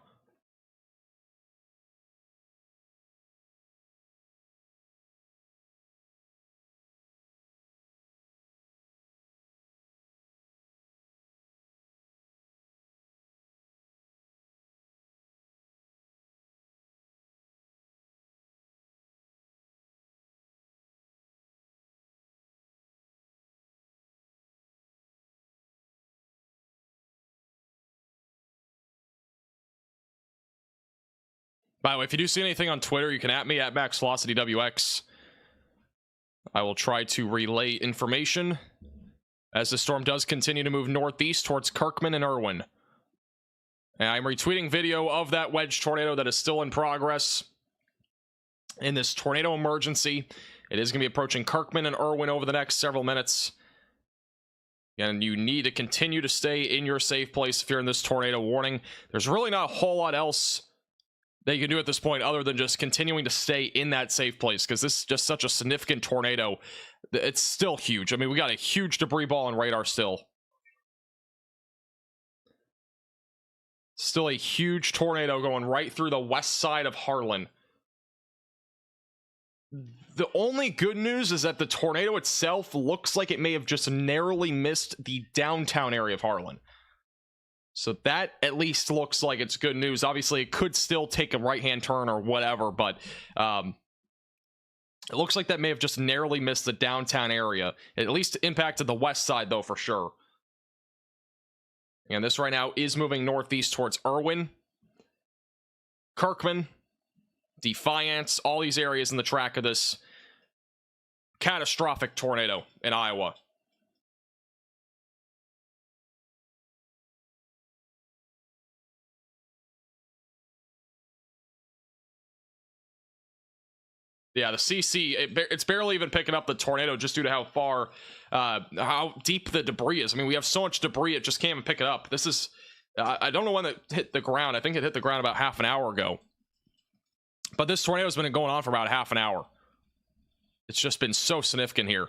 By the way, if you do see anything on Twitter, you can at me at MaxVelocityWX. I will try to relay information as the storm does continue to move northeast towards Kirkman and Irwin. And I'm retweeting video of that wedge tornado that is still in progress in this tornado emergency. It is going to be approaching Kirkman and Irwin over the next several minutes. And you need to continue to stay in your safe place if you're in this tornado warning. There's really not a whole lot else that you can do at this point other than just continuing to stay in that safe place, because this is just such a significant tornado. It's still huge. I mean, we got a huge debris ball on radar still. Still a huge tornado going right through the west side of Harlan. The only good news is that the tornado itself looks like it may have just narrowly missed the downtown area of Harlan. So that at least looks like it's good news. Obviously, it could still take a right-hand turn or whatever, but it looks like that may have just narrowly missed the downtown area. It at least impacted the west side, though, for sure. And this right now is moving northeast towards Irwin, Kirkman, Defiance, all these areas in the track of this catastrophic tornado in Iowa. Yeah, the CC, it's barely even picking up the tornado just due to how far, how deep the debris is. I mean, we have so much debris, it just can't even pick it up. This is, I don't know when it hit the ground. I think it hit the ground about half an hour ago. But this tornado's been going on for about half an hour. It's just been so significant here.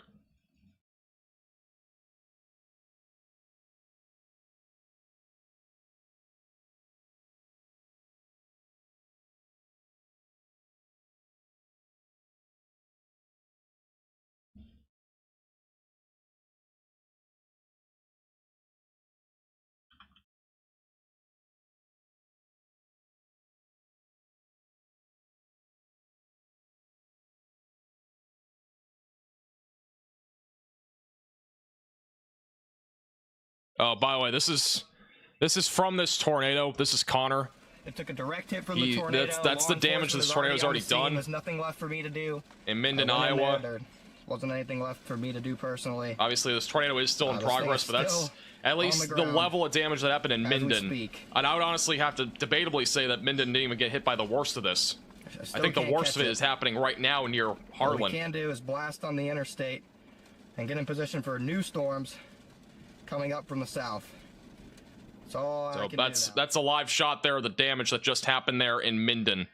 Oh, by the way, this is from this tornado. This is Connor. It took a direct hit from the tornado. That's the damage this tornado's already done. There's nothing left for me to do. In Minden, Iowa. There wasn't anything left for me to do personally. Obviously, this tornado is still in progress, but that's at least the level of damage that happened in Minden. And I would honestly have to debatably say that Minden didn't even get hit by the worst of this. I think the worst of it is happening right now near Harlan. What we can do is blast on the interstate and get in position for new storms coming up from the south. That's all I can do now. That's a live shot there of the damage that just happened there in Minden.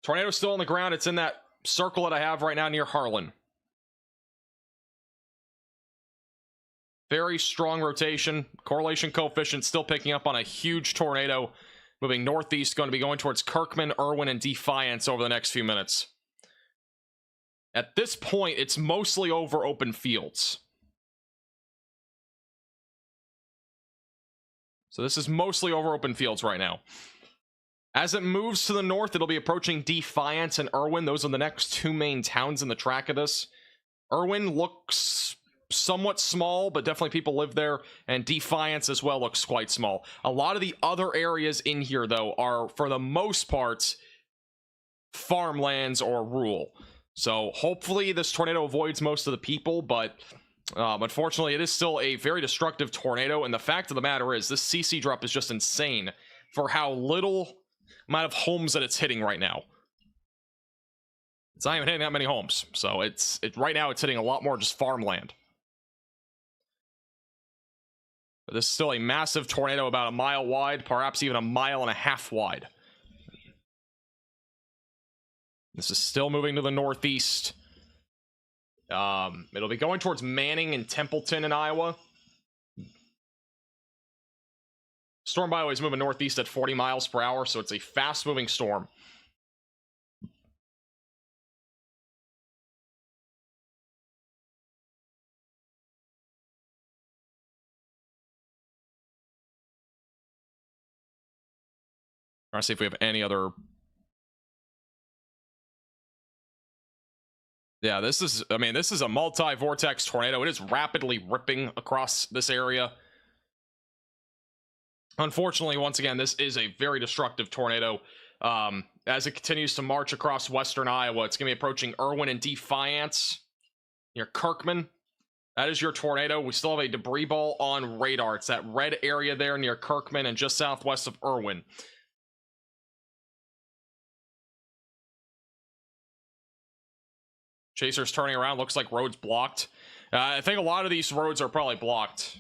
Tornado's still on the ground. It's in that circle that I have right now near Harlan. Very strong rotation. Correlation coefficient still picking up on a huge tornado. Moving northeast, going to be going towards Kirkman, Irwin, and Defiance over the next few minutes. At this point, it's mostly over open fields. So this is mostly over open fields right now. As it moves to the north, it'll be approaching Defiance and Irwin. Those are the next two main towns in the track of this. Irwin looks somewhat small, but definitely people live there. And Defiance as well looks quite small. A lot of the other areas in here, though, are, for the most part, farmlands or rural. So hopefully this tornado avoids most of the people, but unfortunately it is still a very destructive tornado. And the fact of the matter is this CC drop is just insane for how little amount of homes that it's hitting right now. It's not even hitting that many homes. So right now it's hitting a lot more just farmland. But this is still a massive tornado, about a mile wide, perhaps even a mile and a half wide. This is still moving to the northeast. It'll be going towards Manning and Templeton in Iowa. Storm, by the way, is moving northeast at 40 miles per hour, so it's a fast-moving storm. Trying to see if we have any other... Yeah, this is, I mean, this is a multi-vortex tornado. It is rapidly ripping across this area. Unfortunately, once again, this is a very destructive tornado. As it continues to march across western Iowa, it's going to be approaching Irwin and Defiance near Kirkman. That is your tornado. We still have a debris ball on radar. It's that red area there near Kirkman and just southwest of Irwin. Chaser's turning around. Looks like roads blocked. I think a lot of these roads are probably blocked.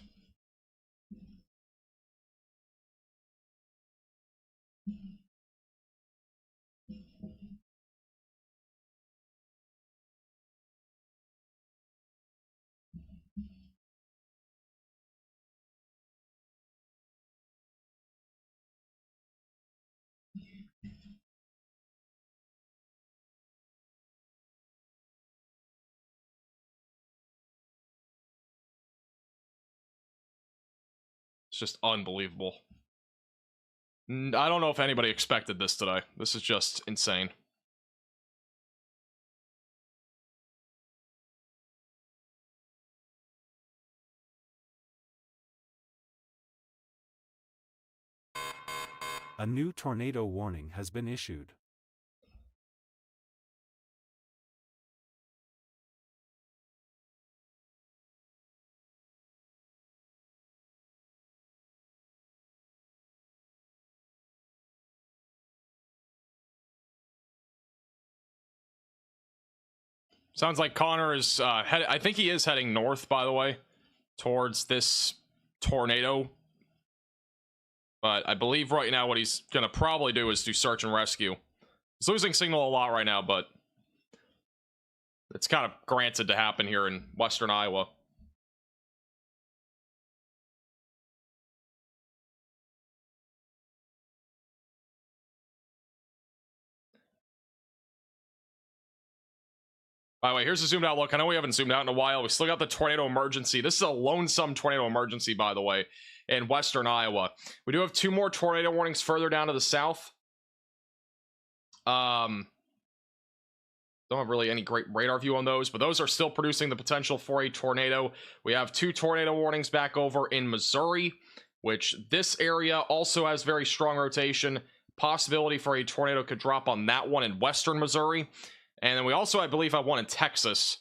It's just unbelievable. I don't know if anybody expected this today. This is just insane. A new tornado warning has been issued. Sounds like Connor is I think he is heading north, by the way, towards this tornado. But I believe right now what he's gonna probably do is do search and rescue. He's losing signal a lot right now, but it's kind of granted to happen here in western Iowa. By the way, here's a zoomed out look. I know we haven't zoomed out in a while. We still got the tornado emergency. This is a lonesome tornado emergency, by the way, in western Iowa. We do have 2 more tornado warnings further down to the south. Don't have really any great radar view on those, but those are still producing the potential for a tornado. We have 2 tornado warnings back over in Missouri, which this area also has very strong rotation. Possibility for a tornado could drop on that one in western Missouri. And then we also, I believe, have one in Texas.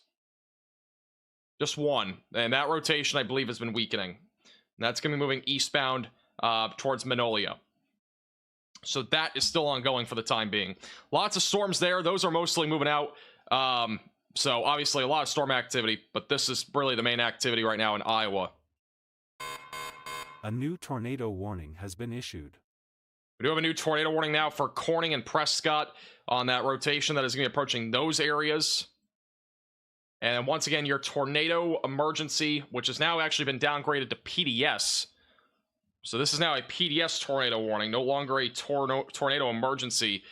Just one. And that rotation, I believe, has been weakening. And that's going to be moving eastbound towards Manolia. So that is still ongoing for the time being. Lots of storms there. Those are mostly moving out. So obviously a lot of storm activity, but this is really the main activity right now in Iowa. A new tornado warning has been issued. We do have a new tornado warning now for Corning and Prescott on that rotation that is going to be approaching those areas. And once again, your tornado emergency, which has now actually been downgraded to PDS. So this is now a PDS tornado warning, no longer a tornado emergency.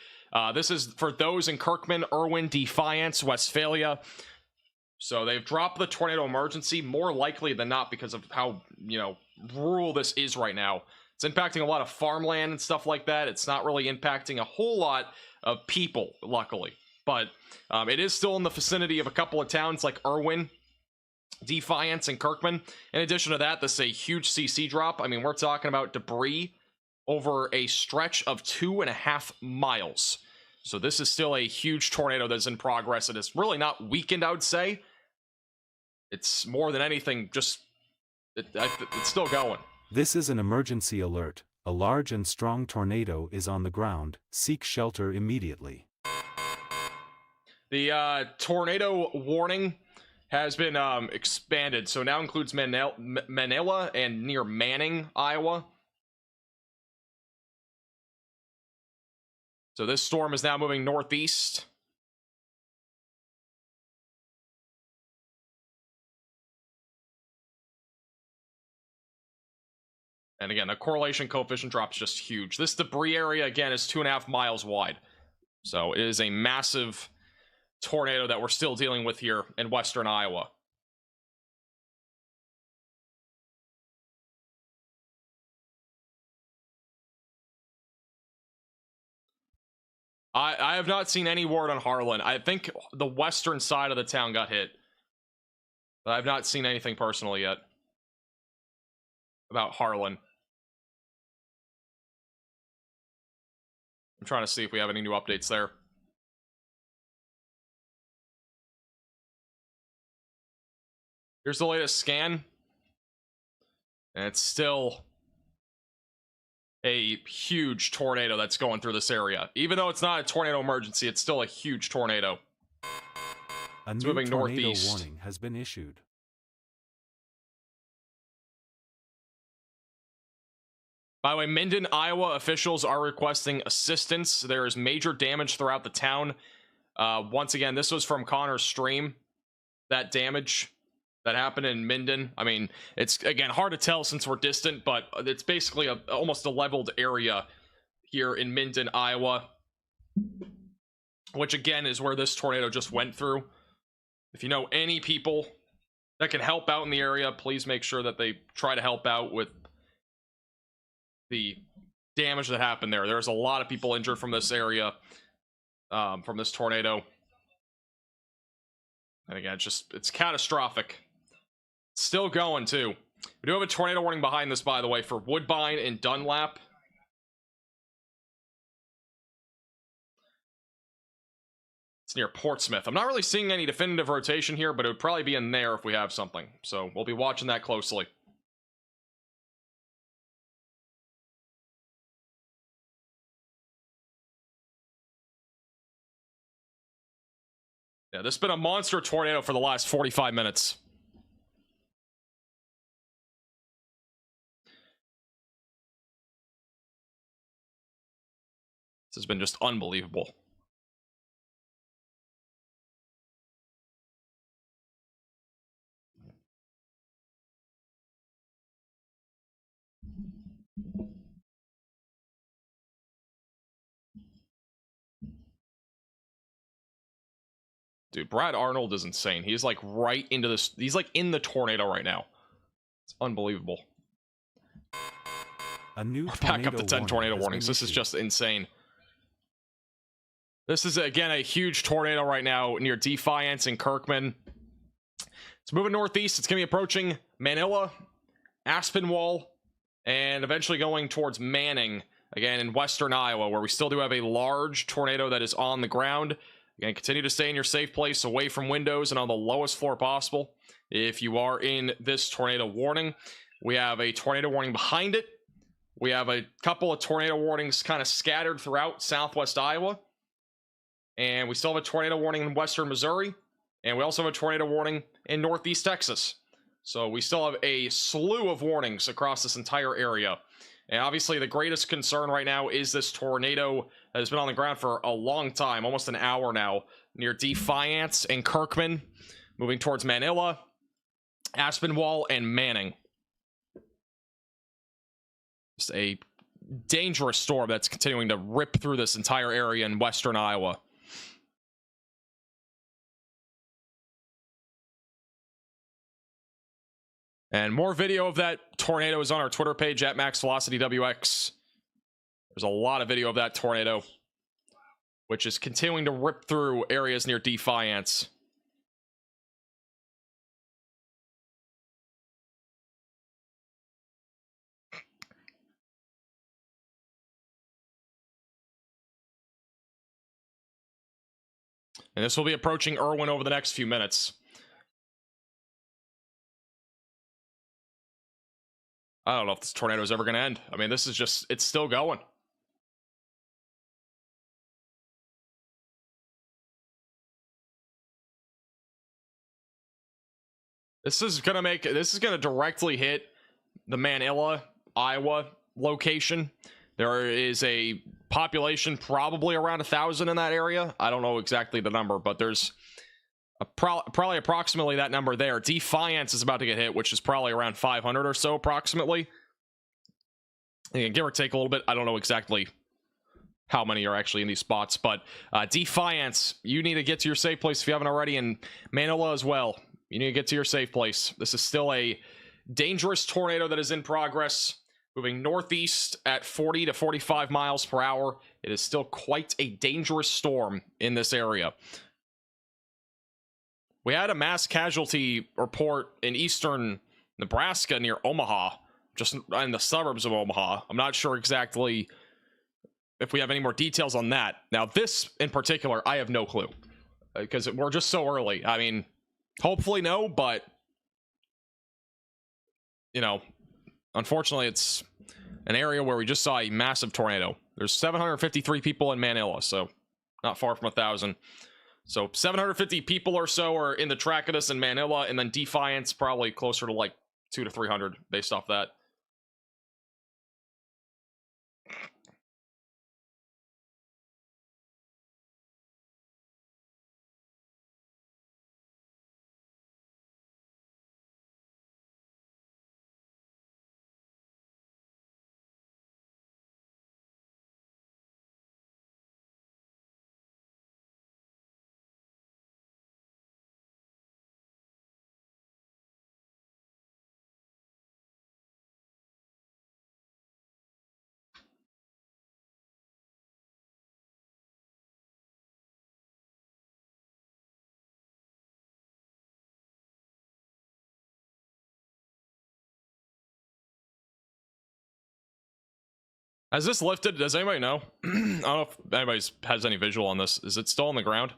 This is for those in Kirkman, Irwin, Defiance, Westphalia. So they've dropped the tornado emergency more likely than not because of how, rural this is right now. It's impacting a lot of farmland and stuff like that. It's not really impacting a whole lot of people, luckily. But it is still in the vicinity of a couple of towns like Irwin, Defiance, and Kirkman. In addition to that, this is a huge CC drop. I mean, we're talking about debris over a stretch of 2.5 miles. So this is still a huge tornado that's in progress. It is really not weakened, I would say. It's more than anything, just it's still going. This is an emergency alert. A large and strong tornado is on the ground. Seek shelter immediately. The tornado warning has been expanded, so now includes Manila and near Manning, Iowa. So this storm is now moving northeast. And again, the correlation coefficient drop is just huge. This debris area, again, is 2.5 miles wide. So it is a massive tornado that we're still dealing with here in western Iowa. I have not seen any word on Harlan. I think the western side of the town got hit. But I've not seen anything personally yet about Harlan. I'm trying to see if we have any new updates there. Here's the latest scan. And it's still a huge tornado that's going through this area. Even though it's not a tornado emergency, it's still a huge tornado. A It's new moving tornado northeast. warning has been issued. By the way, Minden, Iowa officials are requesting assistance. There is major damage throughout the town. Once again, this was from Connor's stream. That damage that happened in Minden. I mean, it's, again, hard to tell since we're distant, but it's basically almost a leveled area here in Minden, Iowa. Which, again, is where this tornado just went through. If you know any people that can help out in the area, please make sure that they try to help out with the damage that happened there. There's a lot of people injured from this area, from this tornado. And again, it's catastrophic. It's still going, too. We do have a tornado warning behind this, by the way, for Woodbine and Dunlap. It's near Portsmouth. I'm not really seeing any definitive rotation here, but it would probably be in there if we have something. So we'll be watching that closely. Yeah, this has been a monster tornado for the last 45 minutes. This has been just unbelievable. Dude, Brad Arnold is insane. He's like right into this. He's like in the tornado right now. It's unbelievable. A new We're back up to 10 tornado has warnings. been This is issued. just insane. This is, again, a huge tornado right now near Defiance and Kirkman. It's moving northeast. It's going to be approaching Manila, Aspinwall, and eventually going towards Manning, again, in western Iowa, where we still do have a large tornado that is on the ground. Again, continue to stay in your safe place, away from windows and on the lowest floor possible. If you are in this tornado warning, we have a tornado warning behind it. We have a couple of tornado warnings kind of scattered throughout southwest Iowa. And we still have a tornado warning in western Missouri. And we also have a tornado warning in northeast Texas. So we still have a slew of warnings across this entire area. And obviously the greatest concern right now is this tornado that has been on the ground for a long time, almost an hour now, near Defiance and Kirkman, moving towards Manila, Aspinwall, and Manning. Just a dangerous storm that's continuing to rip through this entire area in western Iowa. And more video of that tornado is on our Twitter page at MaxVelocityWX. There's a lot of video of that tornado, which is continuing to rip through areas near Defiance. And this will be approaching Irwin over the next few minutes. I don't know if this tornado is ever going to end. I mean, this is just, it's still going. This is going to directly hit the Manila, Iowa location. There is a population probably around 1,000 in that area. I don't know exactly the number, but there's probably approximately that number there. Defiance is about to get hit, which is probably around 500 or so approximately. Again, give or take a little bit. I don't know exactly how many are actually in these spots, but Defiance, you need to get to your safe place if you haven't already, and Manila as well. You need to get to your safe place. This is still a dangerous tornado that is in progress, moving northeast at 40 to 45 miles per hour. It is still quite a dangerous storm in this area. We had a mass casualty report in eastern Nebraska near Omaha, just in the suburbs of Omaha. I'm not sure exactly if we have any more details on that. Now, this in particular, I have no clue, because we're just so early. I mean, hopefully no, but, you know, unfortunately, it's an area where we just saw a massive tornado. There's 753 people in Manila, so not far from 1,000. So 750 people or so are in the track of this in Manila, and then Defiance probably closer to like 200 to 300 based off that. Has this lifted? Does anybody know? I don't know if anybody has any visual on this. Is it still on the ground?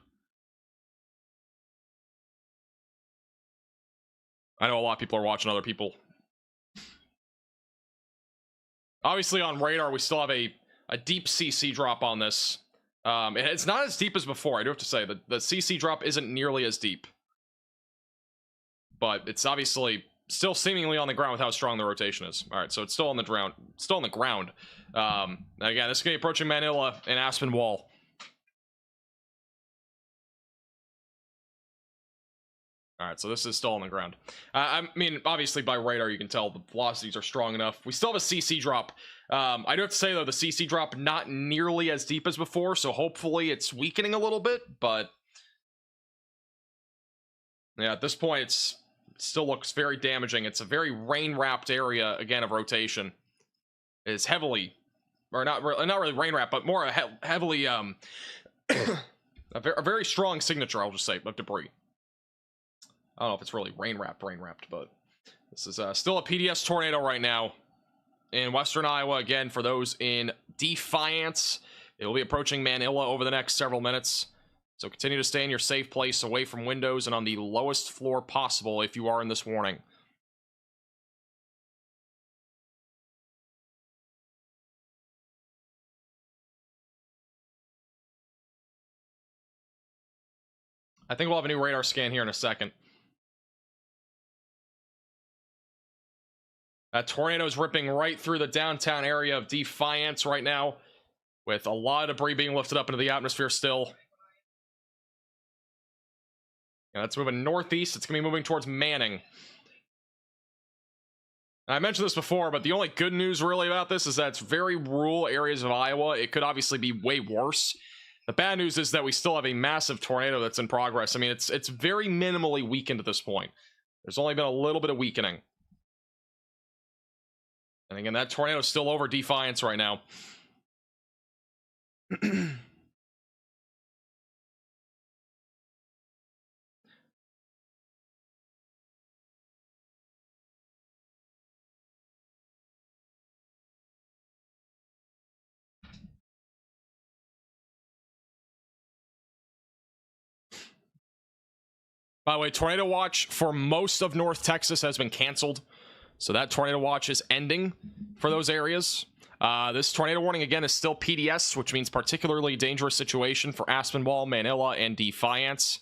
I know a lot of people are watching other people. Obviously on radar, we still have a deep CC drop on this. It's not as deep as before, I do have to say. The CC drop isn't nearly as deep. But it's obviously still seemingly on the ground with how strong the rotation is. Alright, so it's still on the ground. Still on the ground. Again, this is going to be approaching Manila and Aspen Wall. Alright, so this is still on the ground. I mean, obviously by radar you can tell the velocities are strong enough. We still have a CC drop. I do have to say though, the CC drop not nearly as deep as before, so hopefully it's weakening a little bit, but yeah, at this point it still looks very damaging. It's a very rain-wrapped area, again, of rotation. It is heavily, or not really rain-wrapped, but more heavily, a very strong signature, I'll just say, of debris. I don't know if it's really rain-wrapped, but this is still a PDS tornado right now in western Iowa. Again, for those in Defiance, it will be approaching Manila over the next several minutes. So continue to stay in your safe place, away from windows and on the lowest floor possible if you are in this warning. I think we'll have a new radar scan here in a second. That tornado is ripping right through the downtown area of Defiance right now, with a lot of debris being lifted up into the atmosphere still. Yeah, that's moving northeast. It's going to be moving towards Manning. I mentioned this before, but the only good news really about this is that it's very rural areas of Iowa. It could obviously be way worse. The bad news is that we still have a massive tornado that's in progress. I mean, it's very minimally weakened at this point. There's only been a little bit of weakening. And again, that tornado is still over Defiance right now. By the way, tornado watch for most of North Texas has been canceled. So that tornado watch is ending for those areas. This tornado warning, again, is still PDS, which means particularly dangerous situation for Aspenwall, Manila, and Defiance,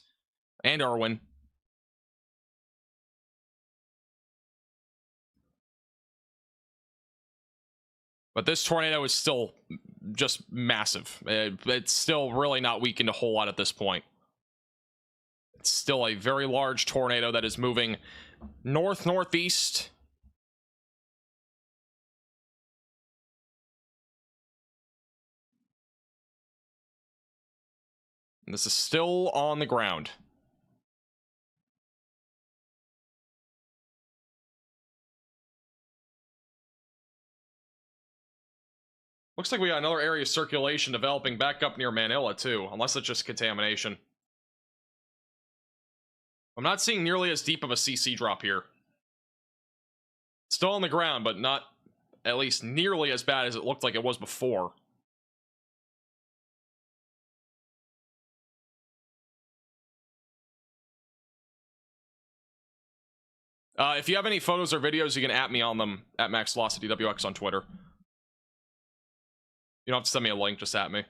and Irwin. But this tornado is still just massive. It's still really not weakened a whole lot at this point. It's still a very large tornado that is moving north-northeast. And this is still on the ground. Looks like we got another area of circulation developing back up near Manila, too. Unless it's just contamination. I'm not seeing nearly as deep of a CC drop here. Still on the ground, but not at least nearly as bad as it looked like it was before. If you have any photos or videos, you can at me on them at MaxVelocityWX on Twitter. You don't have to send me a link, just at me.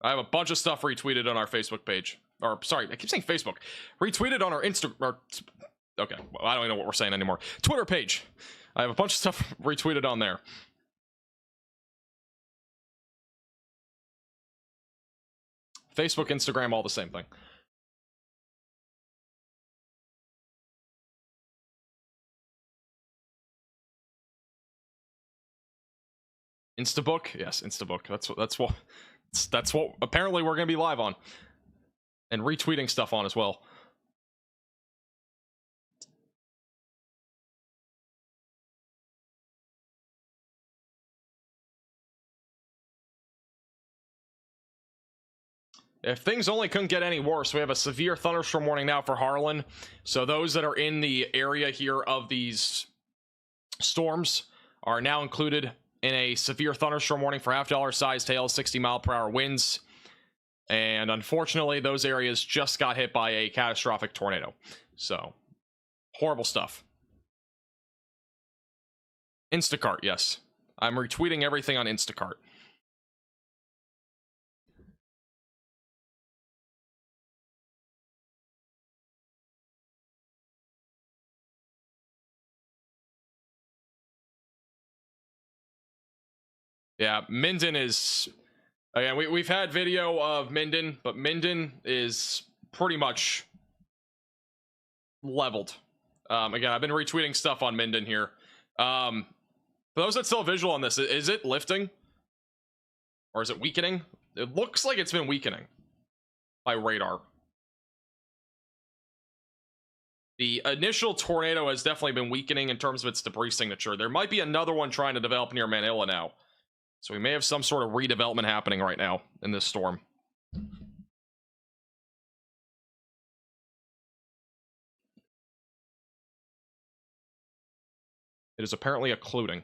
I have a bunch of stuff retweeted on our Facebook page. Or, sorry, I keep saying Facebook. Retweeted on our Instagram. Okay, well, I don't even know what we're saying anymore. Twitter page. I have a bunch of stuff retweeted on there. Facebook, Instagram, all the same thing. Instabook? Yes, Instabook. That's what apparently we're gonna be live on. And retweeting stuff on as well. If things only couldn't get any worse, we have a severe thunderstorm warning now for Harlan. So those that are in the area here of these storms are now included in a severe thunderstorm warning for half-dollar sized hail, 60-mile-per-hour winds. And unfortunately, those areas just got hit by a catastrophic tornado. So, horrible stuff. Instacart, yes. I'm retweeting everything on Instacart. Yeah, Minden is... Again, we've had video of Minden, but Minden is pretty much leveled. Again, I've been retweeting stuff on Minden here. For those that still have visual on this, is it lifting? Or is it weakening? It looks like it's been weakening by radar. The initial tornado has definitely been weakening in terms of its debris signature. There might be another one trying to develop near Manila now. So we may have some sort of redevelopment happening right now in this storm. It is apparently occluding.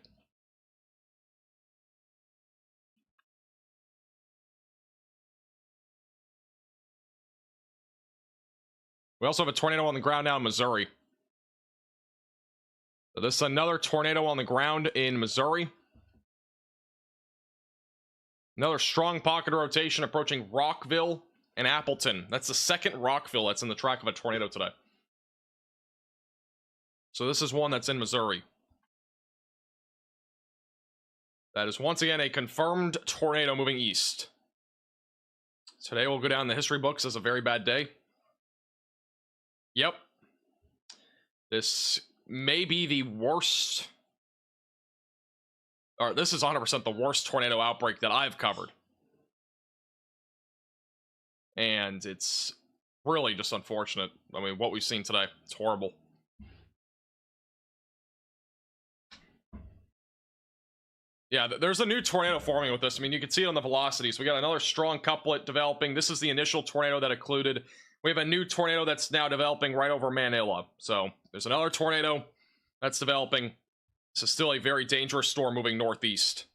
We also have a tornado on the ground now in Missouri. So this is another tornado on the ground in Missouri. Another strong pocket rotation approaching Rockville and Appleton. That's the second Rockville that's in the track of a tornado today. So this is one that's in Missouri. That is once again a confirmed tornado moving east. Today will go down in the history books as a very bad day. Yep. This may be the worst... Or this is 100% the worst tornado outbreak that I've covered. And it's really just unfortunate. I mean, what we've seen today, it's horrible. Yeah, there's a new tornado forming with this. I mean, you can see it on the velocities. We got another strong couplet developing. This is the initial tornado that occluded. We have a new tornado that's now developing right over Manila. So there's another tornado that's developing. This is still a very dangerous storm moving northeast.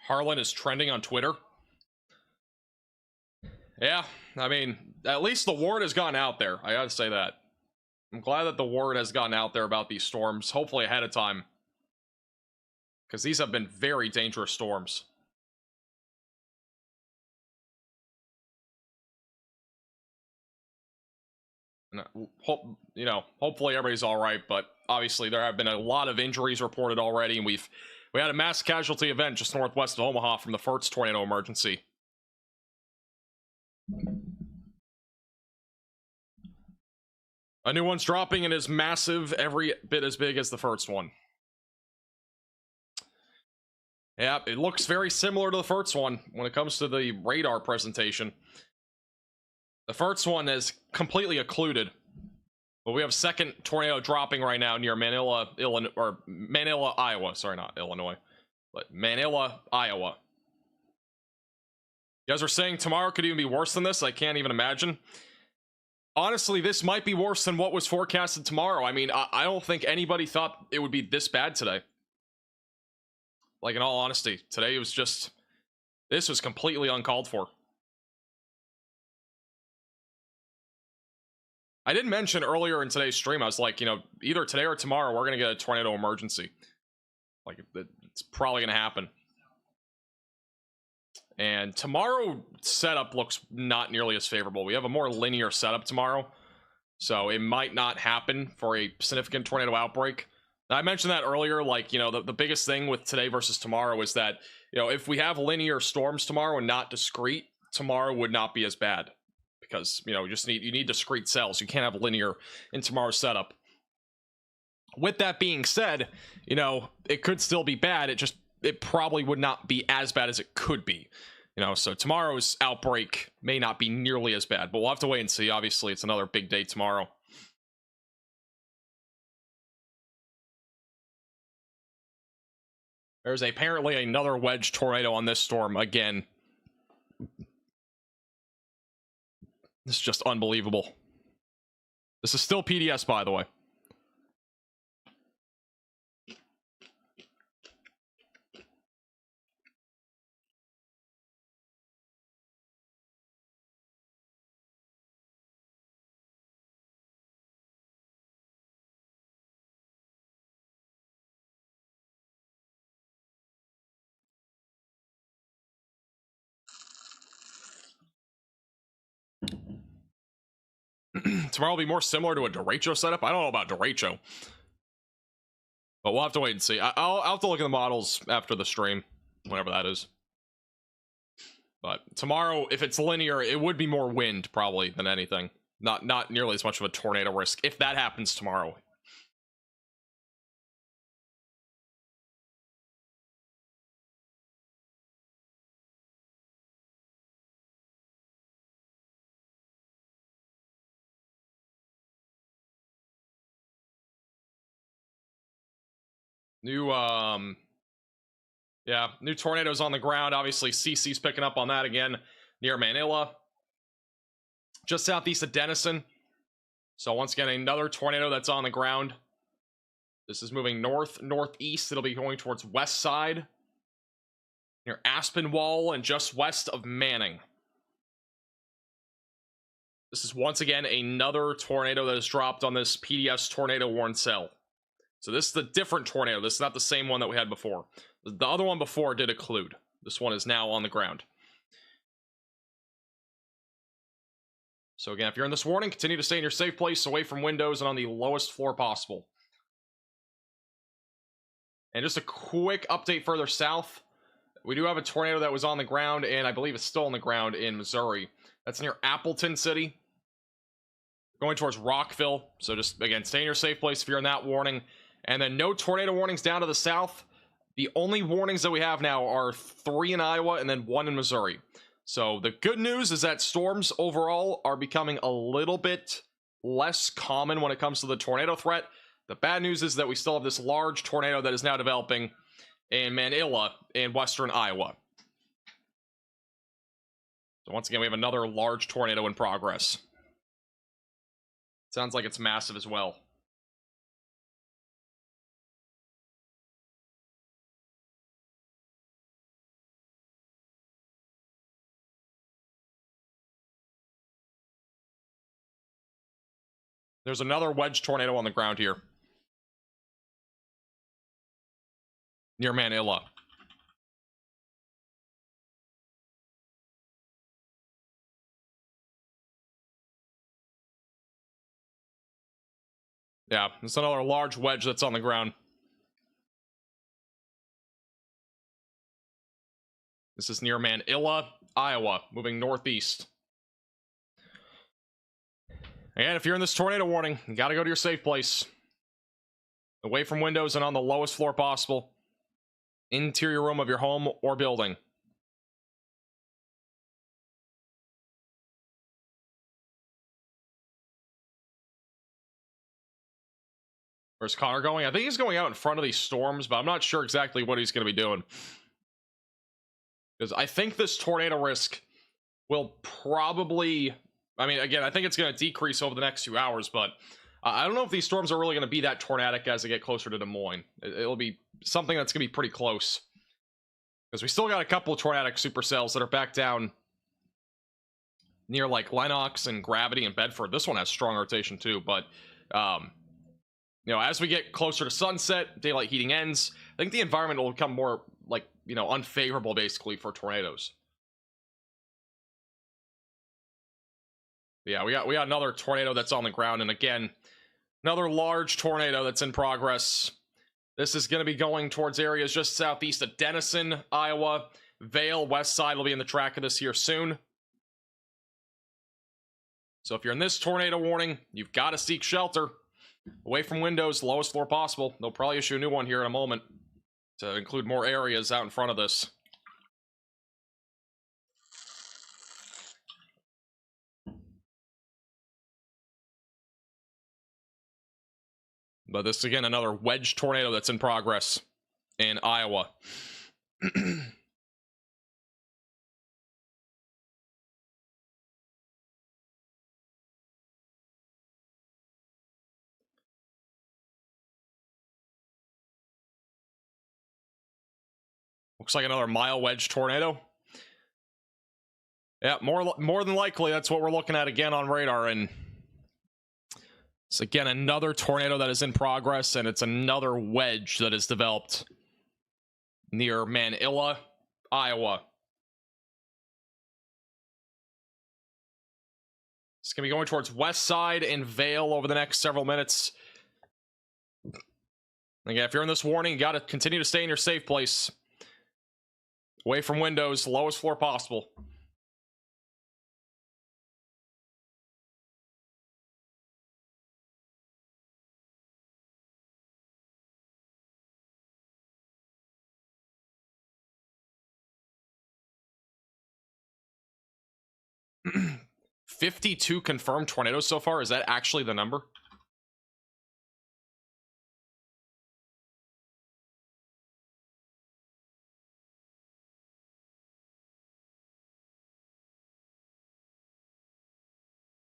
Harlan is trending on Twitter. Yeah, I mean, at least the word has gone out there. I gotta say that. I'm glad that the word has gotten out there about these storms, hopefully ahead of time. Because these have been very dangerous storms. And, hopefully everybody's all right, but obviously there have been a lot of injuries reported already, and we had a mass casualty event just northwest of Omaha from the first tornado emergency. A new one's dropping and is massive, every bit as big as the first one. Yeah, it looks very similar to the first one when it comes to the radar presentation. The first one is completely occluded. But we have second tornado dropping right now near Manila, Illinois, or Manila, Iowa. Sorry, not Illinois, but Manila, Iowa. You guys are saying tomorrow could even be worse than this? I can't even imagine. Honestly, this might be worse than what was forecasted tomorrow. I mean, I don't think anybody thought it would be this bad today. Like, in all honesty, today it was just... This was completely uncalled for. I did mention earlier in today's stream, I was like, you know, either today or tomorrow, we're going to get a tornado emergency. Like, it's probably going to happen. And tomorrow setup looks not nearly as favorable. We have a more linear setup tomorrow. So it might not happen for a significant tornado outbreak. Now, I mentioned that earlier, like, you know, the biggest thing with today versus tomorrow is that, you know, if we have linear storms tomorrow and not discrete, tomorrow would not be as bad. Because, you know, you need discrete cells. You can't have linear in tomorrow's setup. With that being said, you know, it could still be bad. It probably would not be as bad as it could be. You know, so tomorrow's outbreak may not be nearly as bad, but we'll have to wait and see. Obviously, it's another big day tomorrow. There's apparently another wedge tornado on this storm again. This is just unbelievable. This is still PDS, by the way. Tomorrow will be more similar to a derecho setup. I don't know about derecho, but we'll have to wait and see. I'll have to look at the models after the stream, whenever that is. But tomorrow, if it's linear, it would be more wind probably than anything. Not nearly as much of a tornado risk if that happens tomorrow. New new tornadoes on the ground. Obviously, CC's picking up on that again near Manila, just southeast of Denison. So once again, another tornado that's on the ground. This is moving northeast. It'll be going towards west side near Aspinwall and just west of Manning. This is once again another tornado that is dropped on this PDS tornado warn cell. So this is a different tornado. This is not the same one that we had before. The other one before did occlude. This one is now on the ground. So again, if you're in this warning, continue to stay in your safe place, away from windows and on the lowest floor possible. And just a quick update further south. We do have a tornado that was on the ground, and I believe it's still on the ground in Missouri. That's near Appleton City. Going towards Rockville. So just, again, stay in your safe place if you're in that warning. And then no tornado warnings down to the south. The only warnings that we have now are 3 in Iowa and then 1 in Missouri. So the good news is that storms overall are becoming a little bit less common when it comes to the tornado threat. The bad news is that we still have this large tornado that is now developing in Manila in western Iowa. So once again, we have another large tornado in progress. Sounds like it's massive as well. There's another wedge tornado on the ground here. Near Manila. Yeah, it's another large wedge that's on the ground. This is near Manila, Iowa, moving northeast. And if you're in this tornado warning, you got to go to your safe place. Away from windows and on the lowest floor possible. Interior room of your home or building. Where's Connor going? I think he's going out in front of these storms, but I'm not sure exactly what he's going to be doing. Because I think this tornado risk will probably... I mean, again, I think it's going to decrease over the next few hours, but I don't know if these storms are really going to be that tornadic as they get closer to Des Moines. It'll be something that's going to be pretty close. Because we still got a couple of tornadic supercells that are back down near, like, Lenox and Gravity and Bedford. This one has strong rotation, too, but... you know, as we get closer to sunset, daylight heating ends, I think the environment will become more, like, you know, unfavorable, basically, for tornadoes. Yeah, we got another tornado that's on the ground, and again, another large tornado that's in progress. This is going to be going towards areas just southeast of Denison, Iowa. Vale, west side will be in the track of this here soon. So if you're in this tornado warning, you've got to seek shelter. Away from windows, lowest floor possible. They'll probably issue a new one here in a moment to include more areas out in front of this. But this, again, another wedge tornado that's in progress in Iowa. Looks like another mile wedge tornado. Yeah, more than likely, that's what we're looking at again on radar. And it's, again, another tornado that is in progress, and it's another wedge that is developed near Manila, Iowa. It's going to be going towards west side and Vale over the next several minutes. Again, if you're in this warning, you got to continue to stay in your safe place. Away from windows, lowest floor possible. $52 confirmed tornadoes so far. Is that actually the number?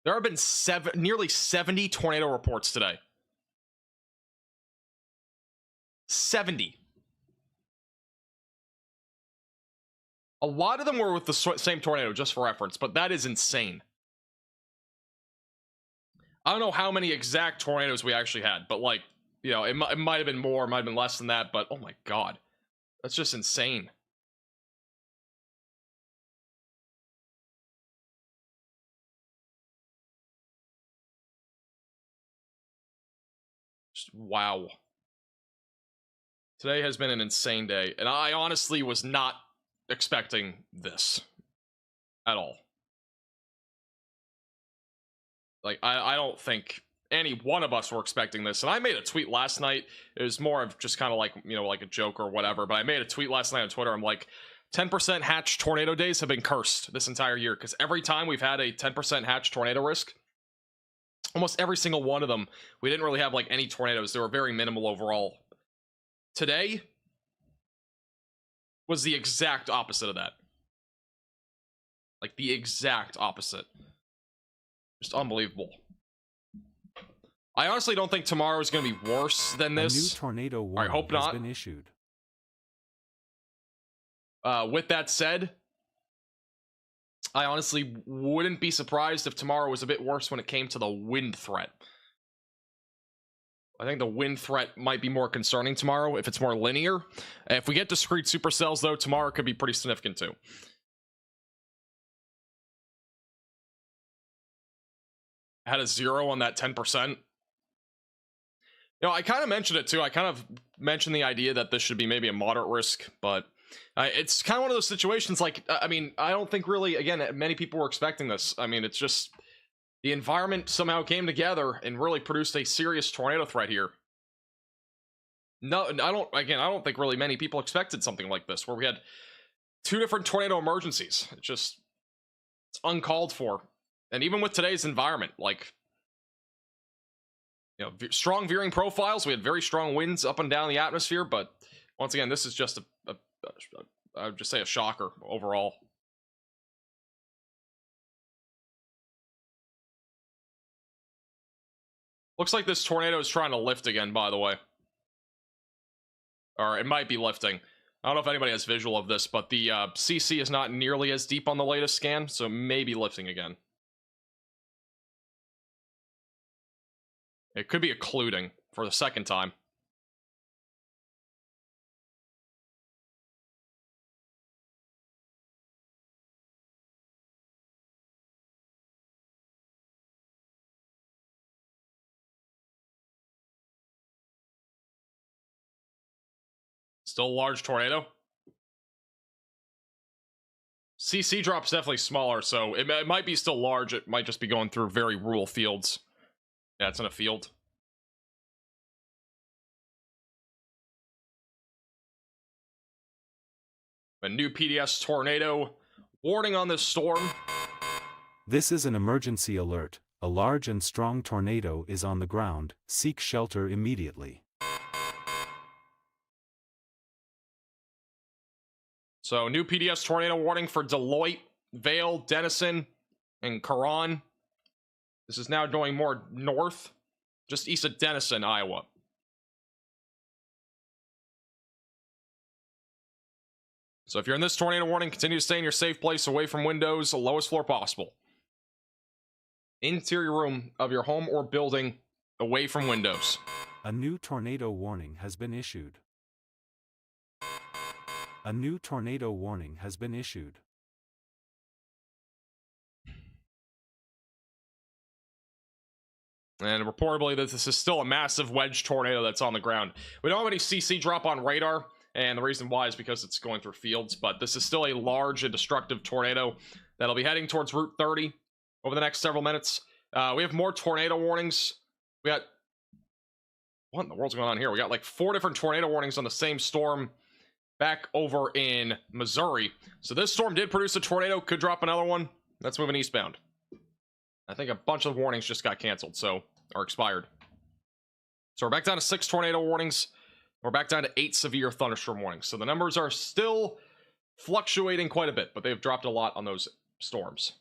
There have been nearly 70 tornado reports today. 70. A lot of them were with the same tornado, just for reference, but that is insane. I don't know how many exact tornadoes we actually had, but, like, you know, it might have been more, might have been less than that, but oh my god. That's just insane. Just wow. Today has been an insane day, and I honestly was not expecting this at all. Like, I don't think any one of us were expecting this. And I made a tweet last night. It was more of just kind of like, you know, like a joke or whatever. But I made a tweet last night on Twitter. I'm like, 10% hatch tornado days have been cursed this entire year. Because every time we've had a 10% hatch tornado risk, almost every single one of them, we didn't really have, like, any tornadoes. They were very minimal overall. Today was the exact opposite of that. Like, the exact opposite. Just unbelievable. I honestly don't think tomorrow is going to be worse than this. A new tornado warning I hope has not. been issued. With that said, I honestly wouldn't be surprised if tomorrow was a bit worse when it came to the wind threat. I think the wind threat might be more concerning tomorrow if it's more linear. If we get discrete supercells, though, tomorrow could be pretty significant too. I had a 0 on that 10%. You know, I kind of mentioned it too. I kind of mentioned the idea that this should be maybe a moderate risk, but it's kind of one of those situations, like, I mean, I don't think really, again, many people were expecting this. I mean, it's just, the environment somehow came together and really produced a serious tornado threat here. No, I don't think really many people expected something like this, where we had 2 different tornado emergencies. It's uncalled for. And even with today's environment, like, you know, strong veering profiles, we had very strong winds up and down the atmosphere, but once again, this is just I would just say a shocker overall. Looks like this tornado is trying to lift again, by the way. Or it might be lifting. I don't know if anybody has visual of this, but the CC is not nearly as deep on the latest scan, so maybe lifting again. It could be occluding for the second time. Still a large tornado. CC drop's definitely smaller, so it might be still large. It might just be going through very rural fields. Yeah, it's in a field. A new PDS tornado warning on this storm. This is an emergency alert. A large and strong tornado is on the ground. Seek shelter immediately. So, new PDS tornado warning for Deloitte, Vale, Denison, and Caron. This is now going more north, just east of Denison, Iowa. So if you're in this tornado warning, continue to stay in your safe place, away from windows, the lowest floor possible. Interior room of your home or building, away from windows. A new tornado warning has been issued. A new tornado warning has been issued. And reportedly, this is still a massive wedge tornado that's on the ground. We don't have any CC drop on radar, and the reason why is because it's going through fields, but this is still a large and destructive tornado that'll be heading towards Route 30 over the next several minutes. We have more tornado warnings. We got... What in the world's going on here? We got like 4 different tornado warnings on the same storm back over in Missouri. So this storm did produce a tornado, could drop another one. That's moving eastbound. I think a bunch of warnings just got canceled, or expired. So we're back down to 6 tornado warnings. We're back down to 8 severe thunderstorm warnings. So the numbers are still fluctuating quite a bit, but they've dropped a lot on those storms.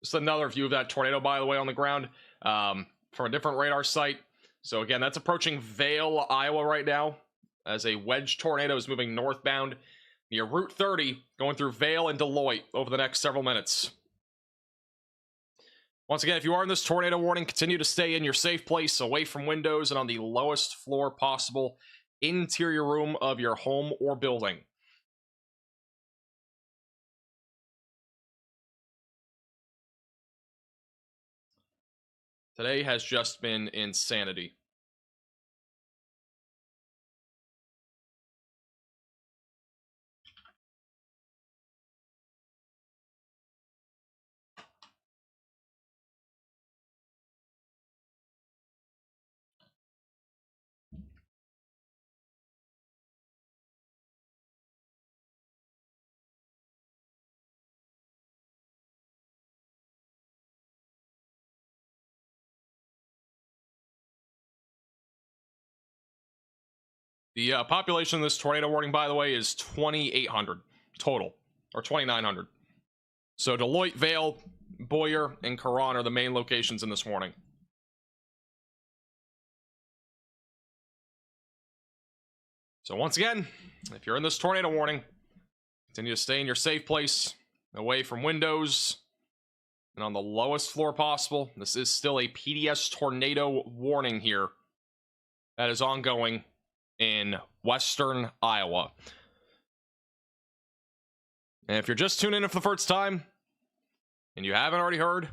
Just another view of that tornado, by the way, on the ground from a different radar site. So again, that's approaching Vale, Iowa right now, as a wedge tornado is moving northbound near Route 30, going through Vale and Deloitte over the next several minutes. Once again, if you are in this tornado warning, continue to stay in your safe place, away from windows and on the lowest floor possible interior room of your home or building. Today has just been insanity. The population of this tornado warning, by the way, is 2,800 total, or 2,900. So Deloitte, Vale, Boyer, and Caron are the main locations in this warning. So once again, if you're in this tornado warning, continue to stay in your safe place, away from windows, and on the lowest floor possible. This is still a PDS tornado warning here that is ongoing in western Iowa. And if you're just tuning in for the first time and you haven't already heard,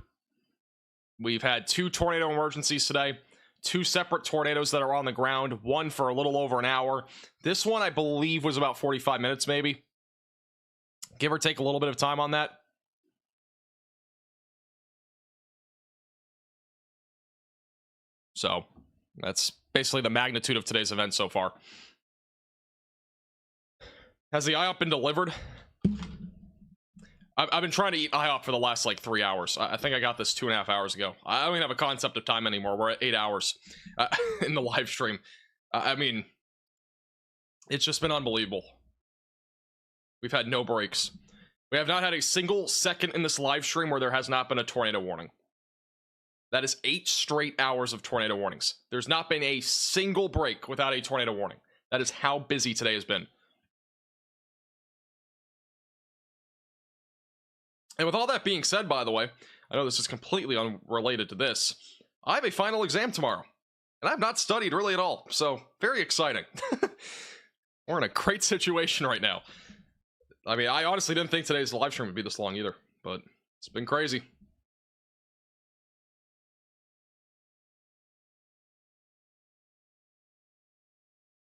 we've had 2 tornado emergencies today, 2 separate tornadoes that are on the ground, one for a little over an hour. This one, I believe, was about 45 minutes, maybe. Give or take a little bit of time on that. So that's basically the magnitude of today's event so far. Has the IHOP been delivered? I've been trying to eat IHOP for the last like 3 hours. I think I got this 2.5 hours ago. I don't even have a concept of time anymore. We're at 8 hours in the live stream. I mean, it's just been unbelievable. We've had no breaks. We have not had a single second in this live stream where there has not been a tornado warning. That is 8 straight hours of tornado warnings. There's not been a single break without a tornado warning. That is how busy today has been. And with all that being said, by the way, I know this is completely unrelated to this. I have a final exam tomorrow, and I've not studied really at all, so very exciting. We're in a great situation right now. I mean, I honestly didn't think today's live stream would be this long either, but it's been crazy.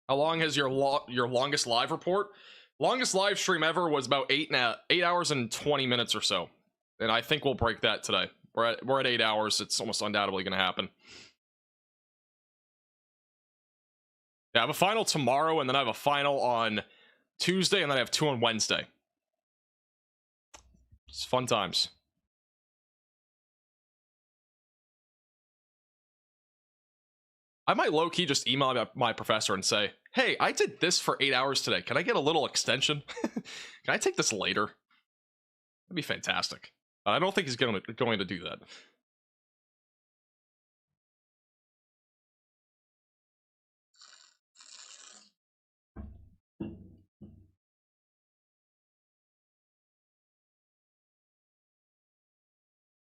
How long has your longest live report? Longest live stream ever was about 8 hours and 20 minutes or so. And I think we'll break that today. We're at 8 hours. It's almost undoubtedly going to happen. Yeah, I have a final tomorrow, and then I have a final on Tuesday, and then I have 2 on Wednesday. It's fun times. I might low-key just email my professor and say, hey, I did this for 8 hours today. Can I get a little extension? Can I take this later? That'd be fantastic. I don't think he's going to do that. You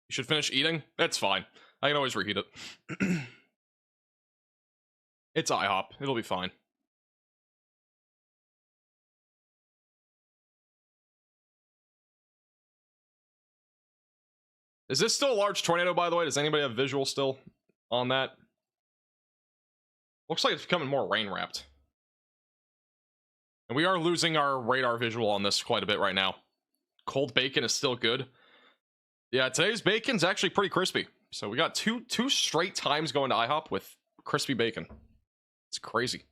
should finish eating? That's fine. I can always reheat it. It's IHOP. It'll be fine. Is this still a large tornado, by the way? Does anybody have visual still on that? Looks like it's becoming more rain-wrapped. And we are losing our radar visual on this quite a bit right now. Cold bacon is still good. Yeah, today's bacon's actually pretty crispy. So we got two straight times going to IHOP with crispy bacon. It's crazy.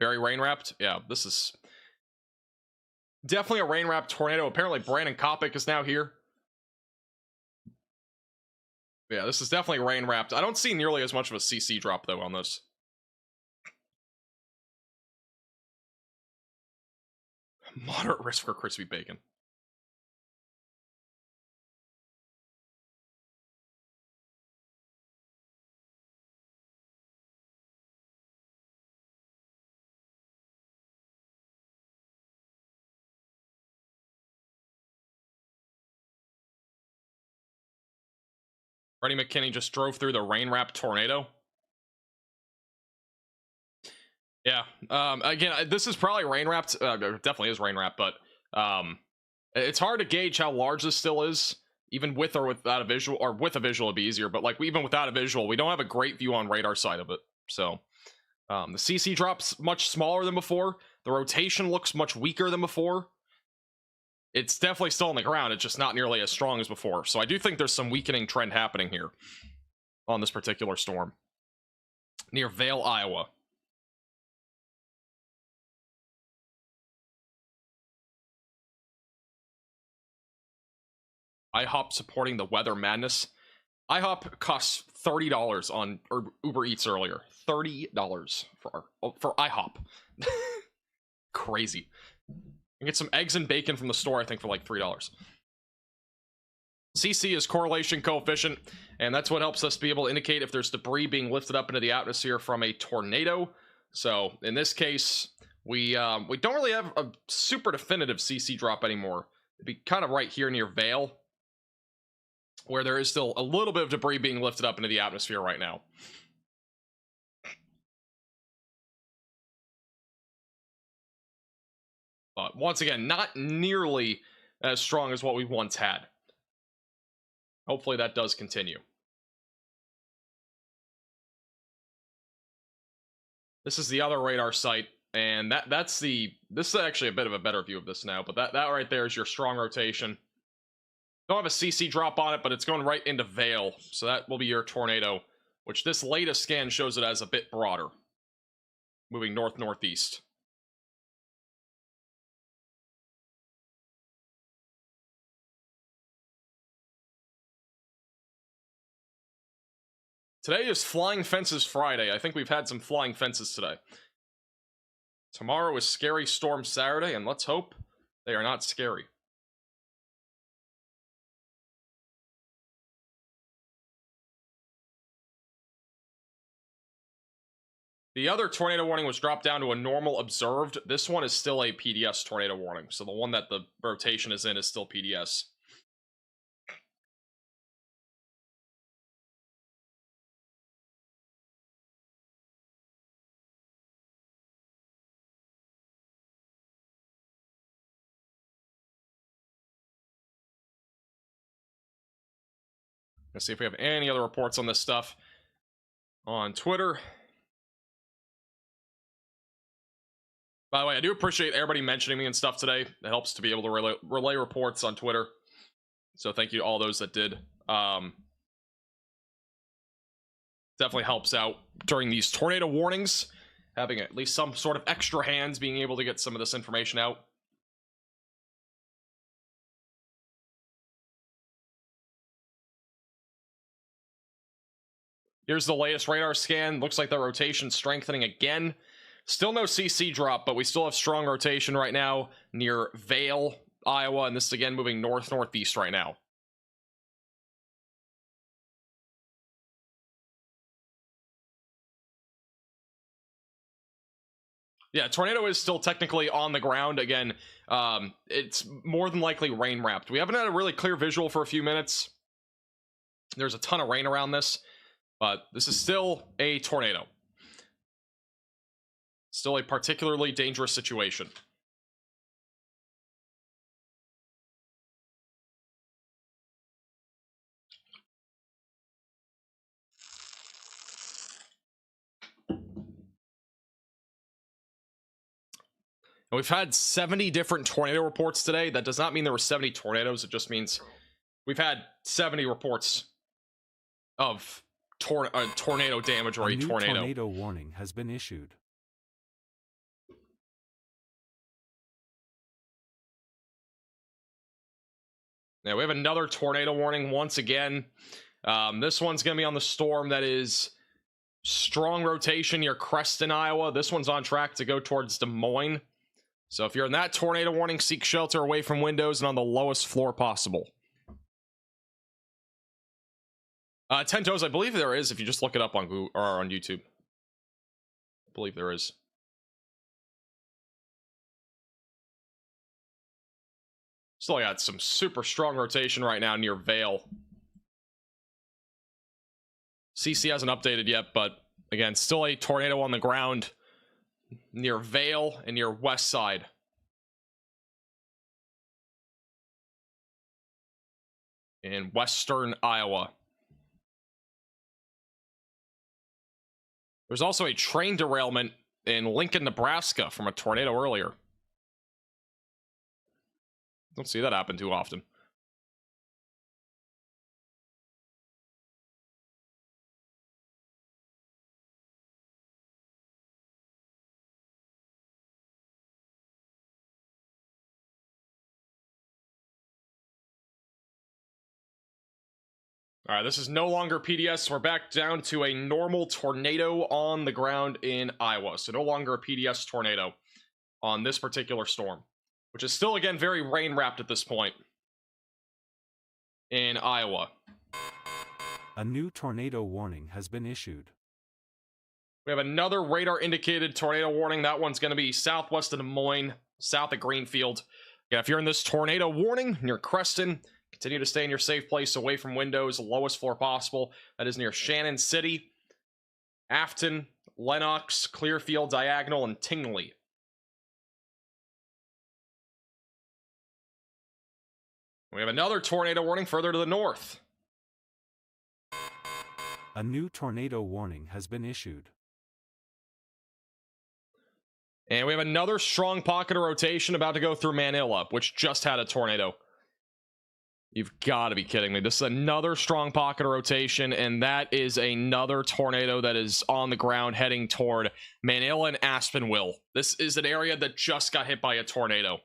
Very rain-wrapped? Yeah, this is definitely a rain-wrapped tornado. Apparently Brandon Kopic is now here. Yeah, this is definitely rain-wrapped. I don't see nearly as much of a CC drop, though, on this. Moderate risk for crispy bacon. Freddie McKinney just drove through the rain-wrapped tornado. Yeah. Again, this is probably rain-wrapped. Definitely is rain-wrapped, but it's hard to gauge how large this still is, even with or without a visual. Or with a visual, it'd be easier. But like even without a visual, we don't have a great view on radar side of it. So the CC drop's much smaller than before. The rotation looks much weaker than before. It's definitely still on the ground. It's just not nearly as strong as before. So I do think there's some weakening trend happening here on this particular storm. Near Vale, Iowa. IHOP supporting the weather madness. IHOP costs $30 on Uber Eats earlier. $30 for IHOP. Crazy. You get some eggs and bacon from the store, I think, for like $3. CC is correlation coefficient, and that's what helps us be able to indicate if there's debris being lifted up into the atmosphere from a tornado. So in this case, we don't really have a super definitive CC drop anymore. It'd be kind of right here near Vale, where there is still a little bit of debris being lifted up into the atmosphere right now. But once again, not nearly as strong as what we once had. Hopefully that does continue. This is the other radar site, and this is actually a bit of a better view of this now, but that right there is your strong rotation. Don't have a CC drop on it, but it's going right into Vale. So that will be your tornado, which this latest scan shows it as a bit broader. Moving north-northeast. Today is Flying Fences Friday. I think we've had some flying fences today. Tomorrow is Scary Storm Saturday, and let's hope they are not scary. The other tornado warning was dropped down to a normal observed. This one is still a PDS tornado warning. So the one that the rotation is in is still PDS. Let's see if we have any other reports on this stuff on Twitter. By the way, I do appreciate everybody mentioning me and stuff today. It helps to be able to relay reports on Twitter. So thank you to all those that did. Definitely helps out during these tornado warnings. Having at least some sort of extra hands being able to get some of this information out. Here's the latest radar scan. Looks like the rotation's strengthening again. Still no CC drop, but we still have strong rotation right now near Vale, Iowa, and this is again moving north-northeast right now. Yeah, tornado is still technically on the ground. Again, it's more than likely rain wrapped. We haven't had a really clear visual for a few minutes. There's a ton of rain around this, but this is still a tornado. Still a particularly dangerous situation. And we've had 70 different tornado reports today. That does not mean there were 70 tornadoes. It just means we've had 70 reports of tornado damage or a tornado. Tornado warning has been issued. Now we have another tornado warning once again. This one's going to be on the storm that is strong rotation near Creston, Iowa. This one's on track to go towards Des Moines. So if you're in that tornado warning, seek shelter away from windows and on the lowest floor possible. 10 toes, I believe there is, if you just look it up on Google or on YouTube. I believe there is. Still got some super strong rotation right now near Vale. CC hasn't updated yet, but again, still a tornado on the ground near Vale and near West Side. In western Iowa. There's also a train derailment in Lincoln, Nebraska from a tornado earlier. Don't see that happen too often. All right, this is no longer PDS. We're back down to a normal tornado on the ground in Iowa. So no longer a PDS tornado on this particular storm, which is still, again, very rain-wrapped at this point in Iowa. A new tornado warning has been issued. We have another radar-indicated tornado warning. That one's going to be southwest of Des Moines, south of Greenfield. Yeah, if you're in this tornado warning near Creston, continue to stay in your safe place away from windows, lowest floor possible. That is near Shannon City, Afton, Lenox, Clearfield, Diagonal, and Tingley. We have another tornado warning further to the north. A new tornado warning has been issued. And we have another strong pocket of rotation about to go through Manila, which just had a tornado. You've got to be kidding me. This is another strong pocket of rotation, and that is another tornado that is on the ground heading toward Manila and Aspenville. This is an area that just got hit by a tornado.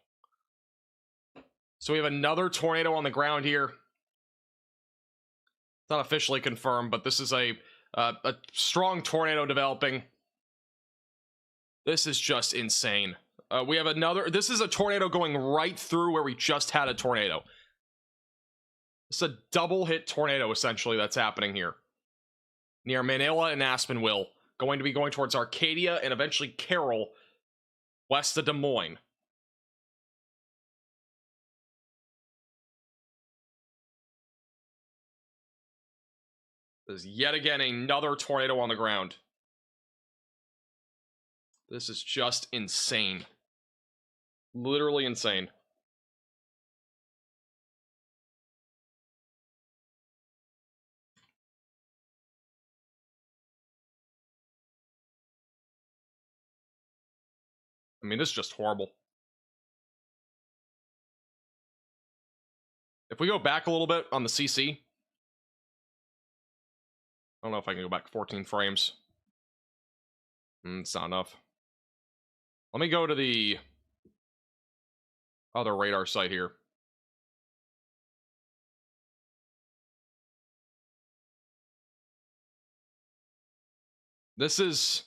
So we have another tornado on the ground here. It's not officially confirmed, but this is a strong tornado developing. This is just insane. We have another. This is a tornado going right through where we just had a tornado. It's a double hit tornado, essentially, that's happening here. Near Manila and Aspenville. Going to be going towards Arcadia and eventually Carroll, west of Des Moines. There's yet again another tornado on the ground. This is just insane. Literally insane. I mean, this is just horrible. If we go back a little bit on the CC, I don't know if I can go back 14 frames. It's not enough. Let me go to the other radar site here. This is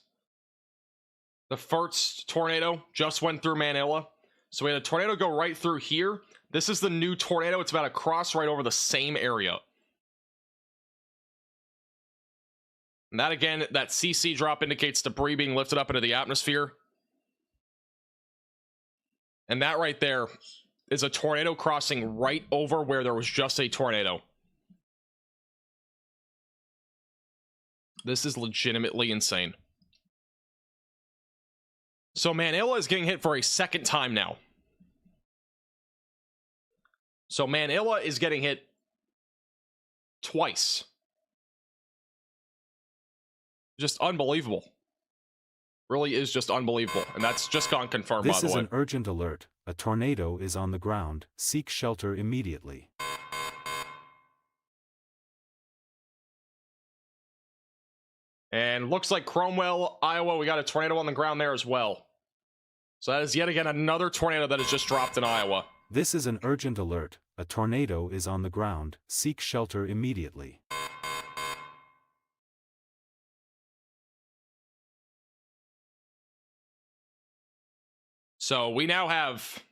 the first tornado, just went through Manila. So we had a tornado go right through here. This is the new tornado. It's about to cross right over the same area. And that again, that CC drop indicates debris being lifted up into the atmosphere. And that right there is a tornado crossing right over where there was just a tornado. This is legitimately insane. So Manila is getting hit for a second time now. So Manila is getting hit twice. Just unbelievable. Really is just unbelievable. And that's just gone confirmed, by the way. This is an urgent alert. A tornado is on the ground. Seek shelter immediately. And looks like Cromwell, Iowa, we got a tornado on the ground there as well. So that is yet again another tornado that has just dropped in Iowa. This is an urgent alert. A tornado is on the ground. Seek shelter immediately. So we now have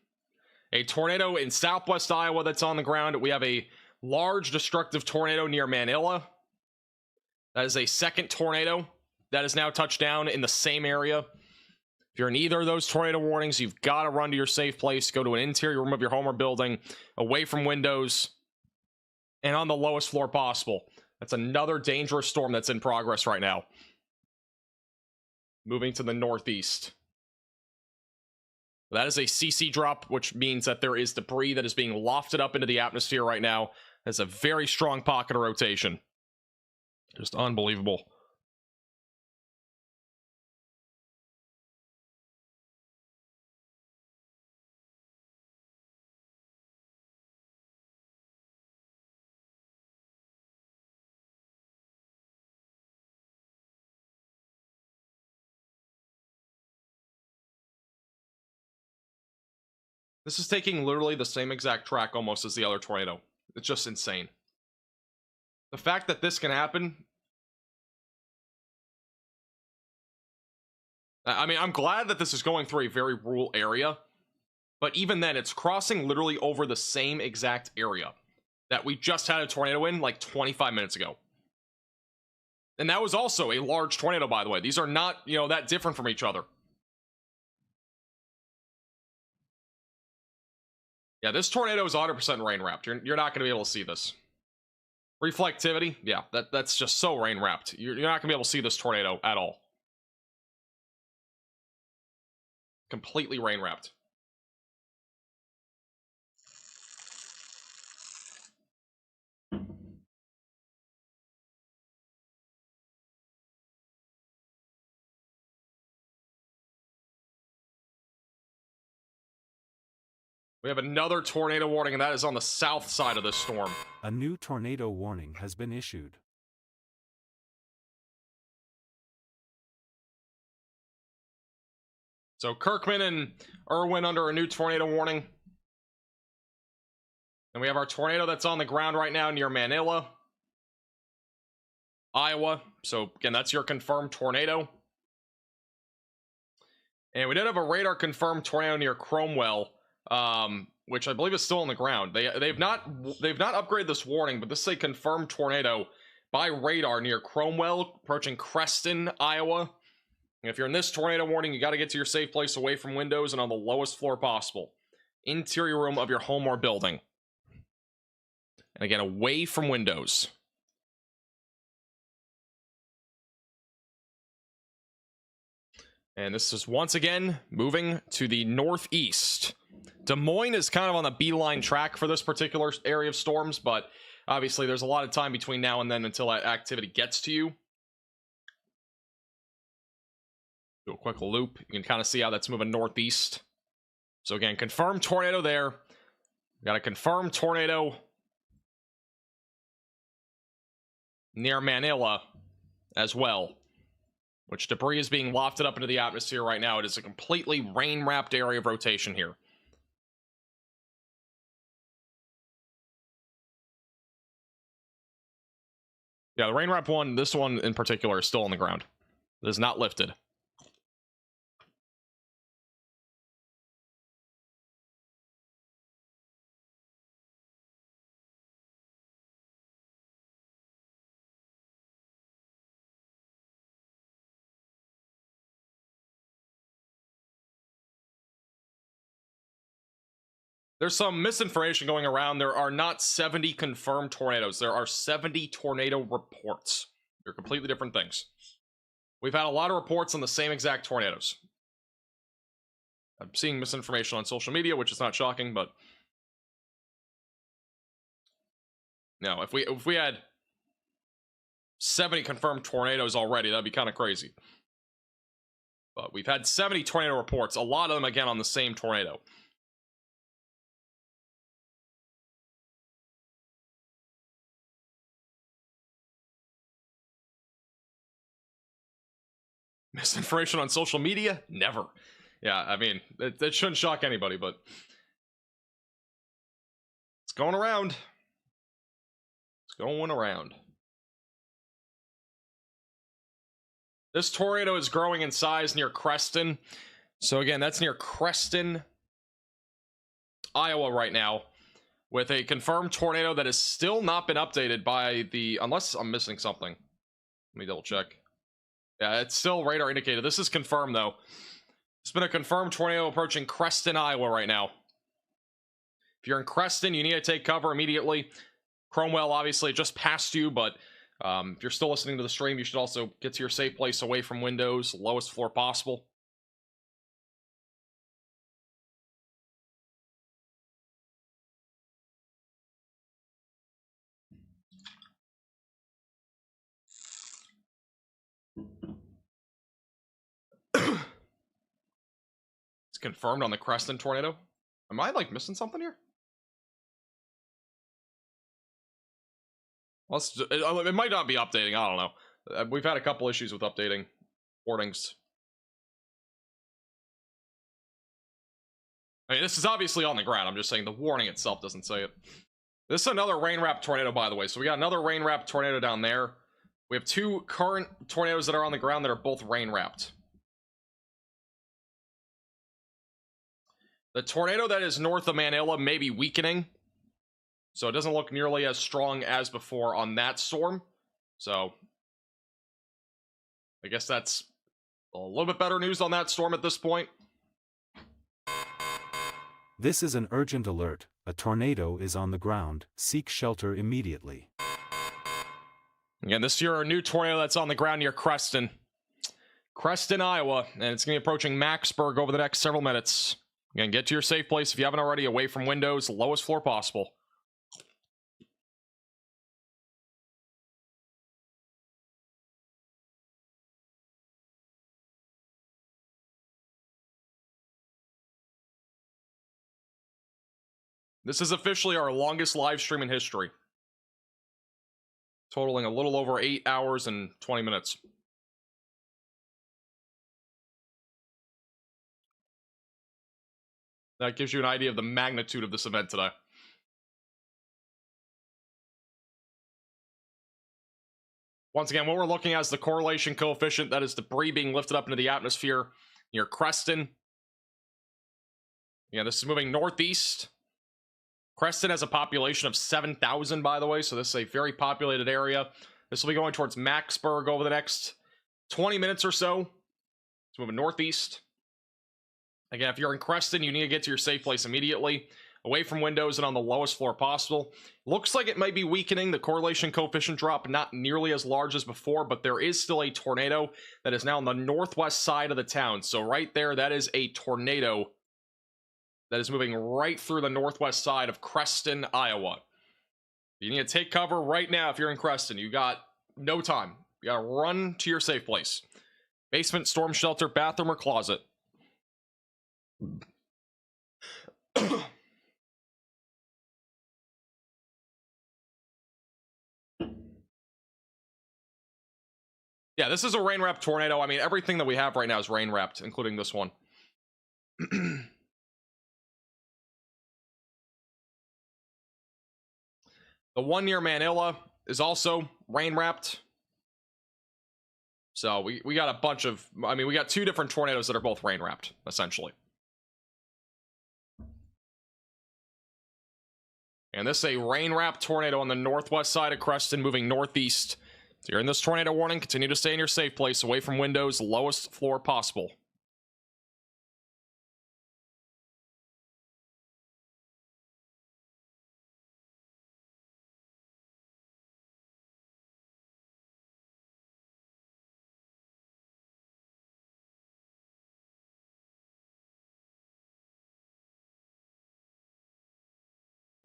a tornado in southwest Iowa that's on the ground. We have a large destructive tornado near Manila. That is a second tornado that has now touched down in the same area. If you're in either of those tornado warnings, you've got to run to your safe place, go to an interior room of your home or building, away from windows, and on the lowest floor possible. That's another dangerous storm that's in progress right now. Moving to the northeast. That is a CC drop, which means that there is debris that is being lofted up into the atmosphere right now. That's a very strong pocket of rotation. Just unbelievable. This is taking literally the same exact track almost as the other tornado. It's just insane. The fact that this can happen... I mean, I'm glad that this is going through a very rural area, but even then, it's crossing literally over the same exact area that we just had a tornado in like 25 minutes ago. And that was also a large tornado, by the way. These are not, that different from each other. Yeah, this tornado is 100% rain wrapped. You're not going to be able to see this. Reflectivity, yeah, that's just so rain wrapped. You're not going to be able to see this tornado at all. Completely rain wrapped. We have another tornado warning, and that is on the south side of this storm. A new tornado warning has been issued. So Kirkman and Irwin under a new tornado warning. And we have our tornado that's on the ground right now near Manila, Iowa. So again, that's your confirmed tornado. And we did have a radar confirmed tornado near Cromwell, which I believe is still on the ground. They've not upgraded this warning, but this is a confirmed tornado by radar near Cromwell, approaching Creston, Iowa. And if you're in this tornado warning, you got to get to your safe place away from windows and on the lowest floor possible. Interior room of your home or building. And again, away from windows. And this is once again moving to the northeast. Des Moines is kind of on the beeline track for this particular area of storms, but obviously there's a lot of time between now and then until that activity gets to you. Do a quick loop. You can kind of see how that's moving northeast. So again, confirmed tornado there. Got a confirmed tornado near Manila as well, which debris is being wafted up into the atmosphere right now. It is a completely rain-wrapped area of rotation here. Yeah, the rain-wrapped one, this one in particular, is still on the ground. It is not lifted. There's some misinformation going around. There are not 70 confirmed tornadoes. There are 70 tornado reports. They're completely different things. We've had a lot of reports on the same exact tornadoes. I'm seeing misinformation on social media, which is not shocking, but no, if we had 70 confirmed tornadoes already, that'd be kind of crazy. But we've had 70 tornado reports, a lot of them again on the same tornado. Misinformation on social media? Never. Yeah, I mean, that shouldn't shock anybody, but it's going around. It's going around. This tornado is growing in size near Creston. So again, that's near Creston, Iowa right now, with a confirmed tornado that has still not been updated by the, unless I'm missing something. Let me double check. Yeah, it's still radar indicated. This is confirmed, though. It's been a confirmed tornado approaching Creston, Iowa right now. If you're in Creston, you need to take cover immediately. Cromwell, obviously, just passed you, but if you're still listening to the stream, you should also get to your safe place away from windows, lowest floor possible. It's confirmed on the Creston tornado. Am I, like, missing something here? It might not be updating. I don't know. We've had a couple issues with updating warnings. I mean, this is obviously on the ground. I'm just saying the warning itself doesn't say it. This is another rain-wrapped tornado, by the way. So we got another rain-wrapped tornado down there. We have two current tornadoes that are on the ground that are both rain-wrapped. The tornado that is north of Manila may be weakening, so it doesn't look nearly as strong as before on that storm. So I guess that's a little bit better news on that storm at this point. This is an urgent alert. A tornado is on the ground. Seek shelter immediately. Again, this is your new tornado that's on the ground near Creston, Iowa, and it's going to be approaching Maxburg over the next several minutes. Again, get to your safe place if you haven't already, away from windows, lowest floor possible. This is officially our longest live stream in history, totaling a little over 8 hours and 20 minutes. That gives you an idea of the magnitude of this event today. Once again, what we're looking at is the correlation coefficient. That is debris being lifted up into the atmosphere near Creston. Yeah, this is moving northeast. Creston has a population of 7,000, by the way, so this is a very populated area. This will be going towards Maxburg over the next 20 minutes or so. It's moving northeast. Again, if you're in Creston, you need to get to your safe place immediately, away from windows and on the lowest floor possible. Looks like it might be weakening. The correlation coefficient drop not nearly as large as before, but there is still a tornado that is now on the northwest side of the town. So right there, that is a tornado that is moving right through the northwest side of Creston, Iowa. You need to take cover right now if you're in Creston. You got no time. You gotta run to your safe place. Basement, storm shelter, bathroom, or closet. Yeah, this is a rain-wrapped tornado. I mean, everything that we have right now is rain-wrapped, including this one. The one near Manila is also rain-wrapped. So we got a bunch of... I mean, we got two different tornadoes that are both rain-wrapped, essentially. And this is a rain-wrapped tornado on the northwest side of Creston, moving northeast. So you're in this tornado warning. Continue to stay in your safe place, away from windows, lowest floor possible.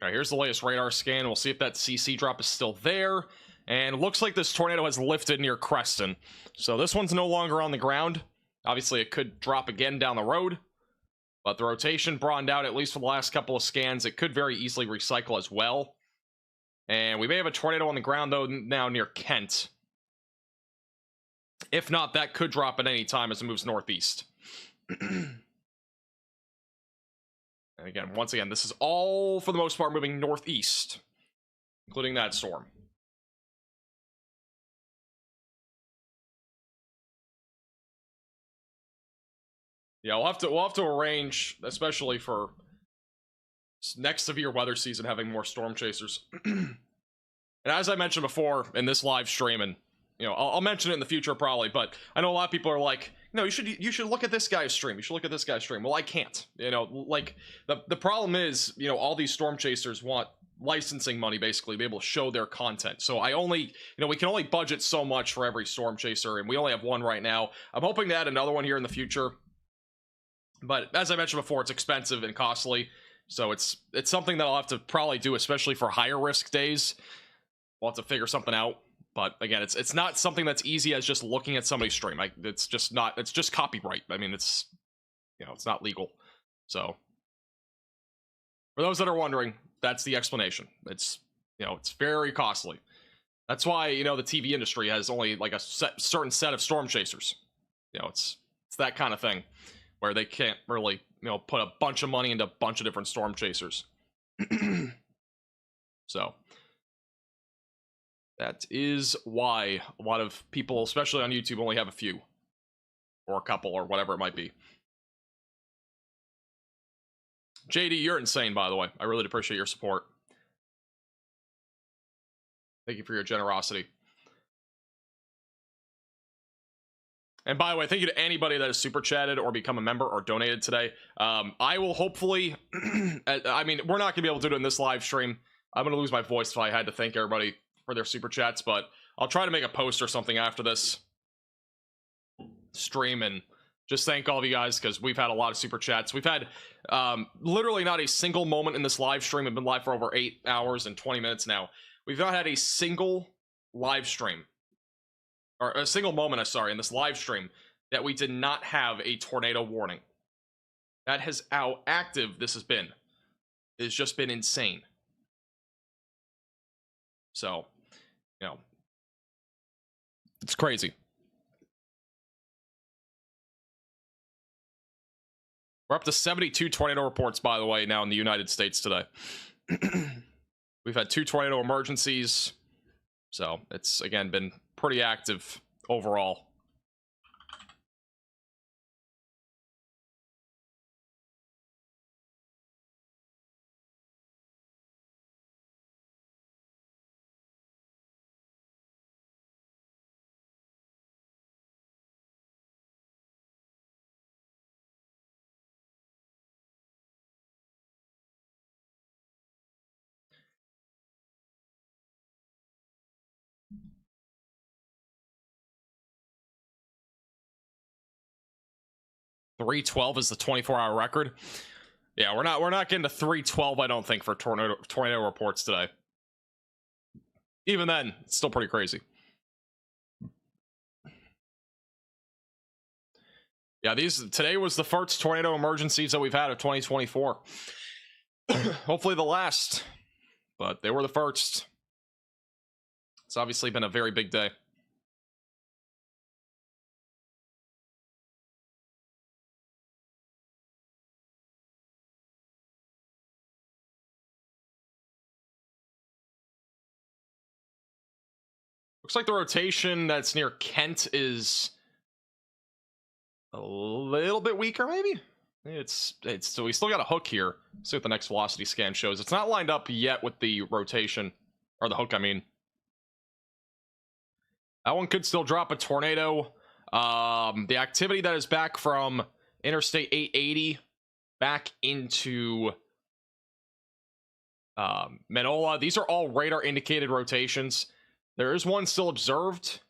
All right, here's the latest radar scan. We'll see if that CC drop is still there. And it looks like this tornado has lifted near Creston. So this one's no longer on the ground. Obviously, it could drop again down the road. But the rotation broadened out, at least for the last couple of scans. It could very easily recycle as well. And we may have a tornado on the ground, though, now near Kent. If not, that could drop at any time as it moves northeast. And again, once again, this is all, for the most part, moving northeast, including that storm. Yeah, we'll have to arrange, especially for next severe weather season, having more storm chasers. And as I mentioned before in this live stream, and you know, I'll mention it in the future probably, but I know a lot of people are like, no, you should look at this guy's stream. You should look at this guy's stream. Well, I can't. You know, like the problem is, you know, all these storm chasers want licensing money, basically, to be able to show their content. So I only, you know, we can only budget so much for every storm chaser, and we only have one right now. I'm hoping to add another one here in the future. But as I mentioned before, it's expensive and costly. So it's something that I'll have to probably do, especially for higher risk days. We'll have to figure something out. But again, it's not something that's easy as just looking at somebody's stream. It's just copyright. I mean, it's, you know, it's not legal. So for those that are wondering, that's the explanation. It's, you know, it's very costly. That's why, you know, the TV industry has only like a certain set of storm chasers. You know, it's that kind of thing where they can't really, you know, put a bunch of money into a bunch of different storm chasers. So that is why a lot of people, especially on YouTube, only have a few. Or a couple, or whatever it might be. JD, you're insane, by the way. I really appreciate your support. Thank you for your generosity. And by the way, thank you to anybody that has super chatted or become a member or donated today. I will hopefully... I mean, we're not going to be able to do it in this live stream. I'm going to lose my voice if I had to thank everybody for their super chats, but I'll try to make a post or something after this stream and just thank all of you guys, because we've had a lot of super chats. We've had literally not a single moment in this live stream. We've been live for over 8 hours and 20 minutes now. We've not had a single live stream, or a single moment, sorry, in this live stream that we did not have a tornado warning. That has how active this has been. has just been insane. So, you know, it's crazy. We're up to 72 tornado reports, by the way, now in the United States today. We've had 2 tornado emergencies. So it's, again, been pretty active overall. .312 is the 24-hour record. Yeah, we're not getting to 312, I don't think, for tornado reports today. Even then, it's still pretty crazy. Yeah, today was the first tornado emergencies that we've had of 2024. Hopefully the last, but they were the first. It's obviously been a very big day. Looks like the rotation that's near Kent is a little bit weaker, maybe? So we still got a hook here. See what the next velocity scan shows. It's not lined up yet with the rotation, or the hook, I mean. That one could still drop a tornado. The activity that is back from Interstate 880 back into Manola. These are all radar indicated rotations. There is one still observed.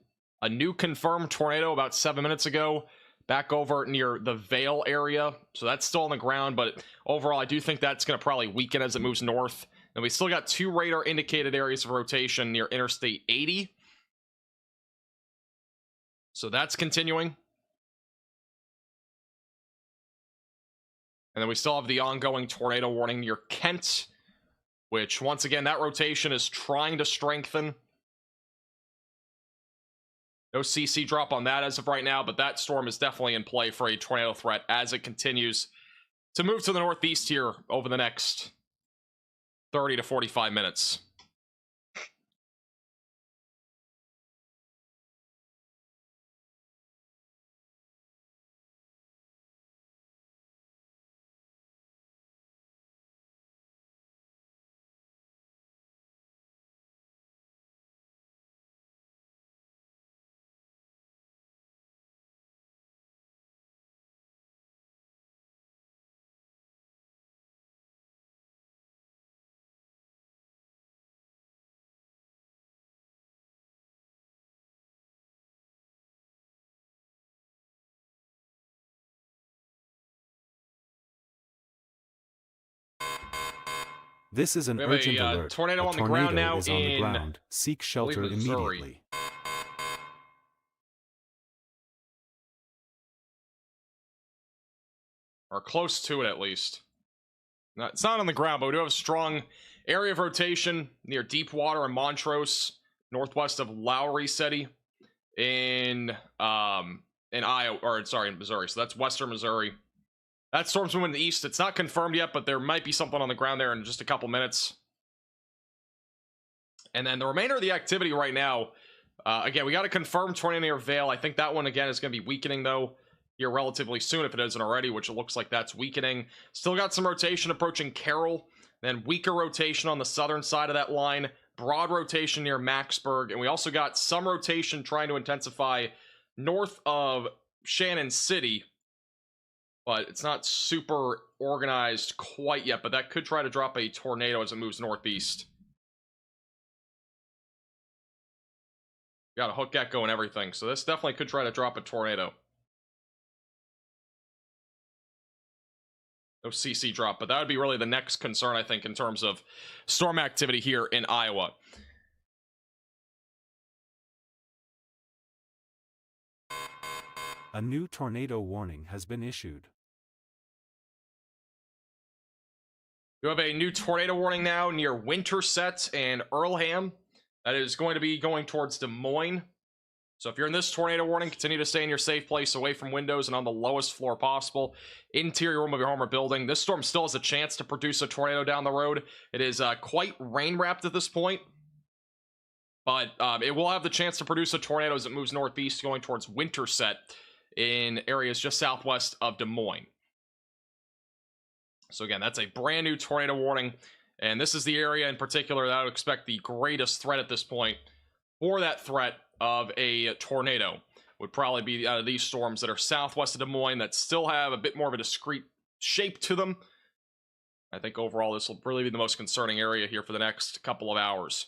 A new confirmed tornado about 7 minutes ago. Back over near the Vale area. So that's still on the ground. But overall, I do think that's going to probably weaken as it moves north. And we still got 2 radar indicated areas of rotation near Interstate 80. So that's continuing. And then we still have the ongoing tornado warning near Kent. Which, once again, that rotation is trying to strengthen. No CC drop on that as of right now, but that storm is definitely in play for a tornado threat as it continues to move to the northeast here over the next 30 to 45 minutes. This is an We have urgent a alert. tornado A on the ground now is on the in, ground. Seek shelter Missouri. immediately. Or close to it, at least. It's not on the ground, but we do have a strong area of rotation near Deepwater and Montrose, northwest of Lowry City, in Iowa, or sorry, in Missouri. So that's western Missouri. That storm's moving east. It's not confirmed yet, but there might be something on the ground there in just a couple minutes. And then the remainder of the activity right now, again, we got a confirmed tornado near Vale. I think that one, again, is going to be weakening, though, here relatively soon, if it isn't already, which it looks like that's weakening. Still got some rotation approaching Carroll, then weaker rotation on the southern side of that line, broad rotation near Macksburg, and we also got some rotation trying to intensify north of Shannon City, but it's not super organized quite yet, but that could try to drop a tornado as it moves northeast. Got a hook echo and everything, so this definitely could try to drop a tornado. No CC drop, but that would be really the next concern, I think, in terms of storm activity here in Iowa. A new tornado warning has been issued. You have a new tornado warning now near Winterset and Earlham. That is going to be going towards Des Moines. So if you're in this tornado warning, continue to stay in your safe place, away from windows and on the lowest floor possible. Interior room of your home or building. This storm still has a chance to produce a tornado down the road. It is quite rain-wrapped at this point. But it will have the chance to produce a tornado as it moves northeast going towards Winterset in areas just southwest of Des Moines. So again, that's a brand new tornado warning. And this is the area in particular that I would expect the greatest threat at this point. For that threat of a tornado would probably be out of these storms that are southwest of Des Moines that still have a bit more of a discrete shape to them. I think overall this will really be the most concerning area here for the next couple of hours.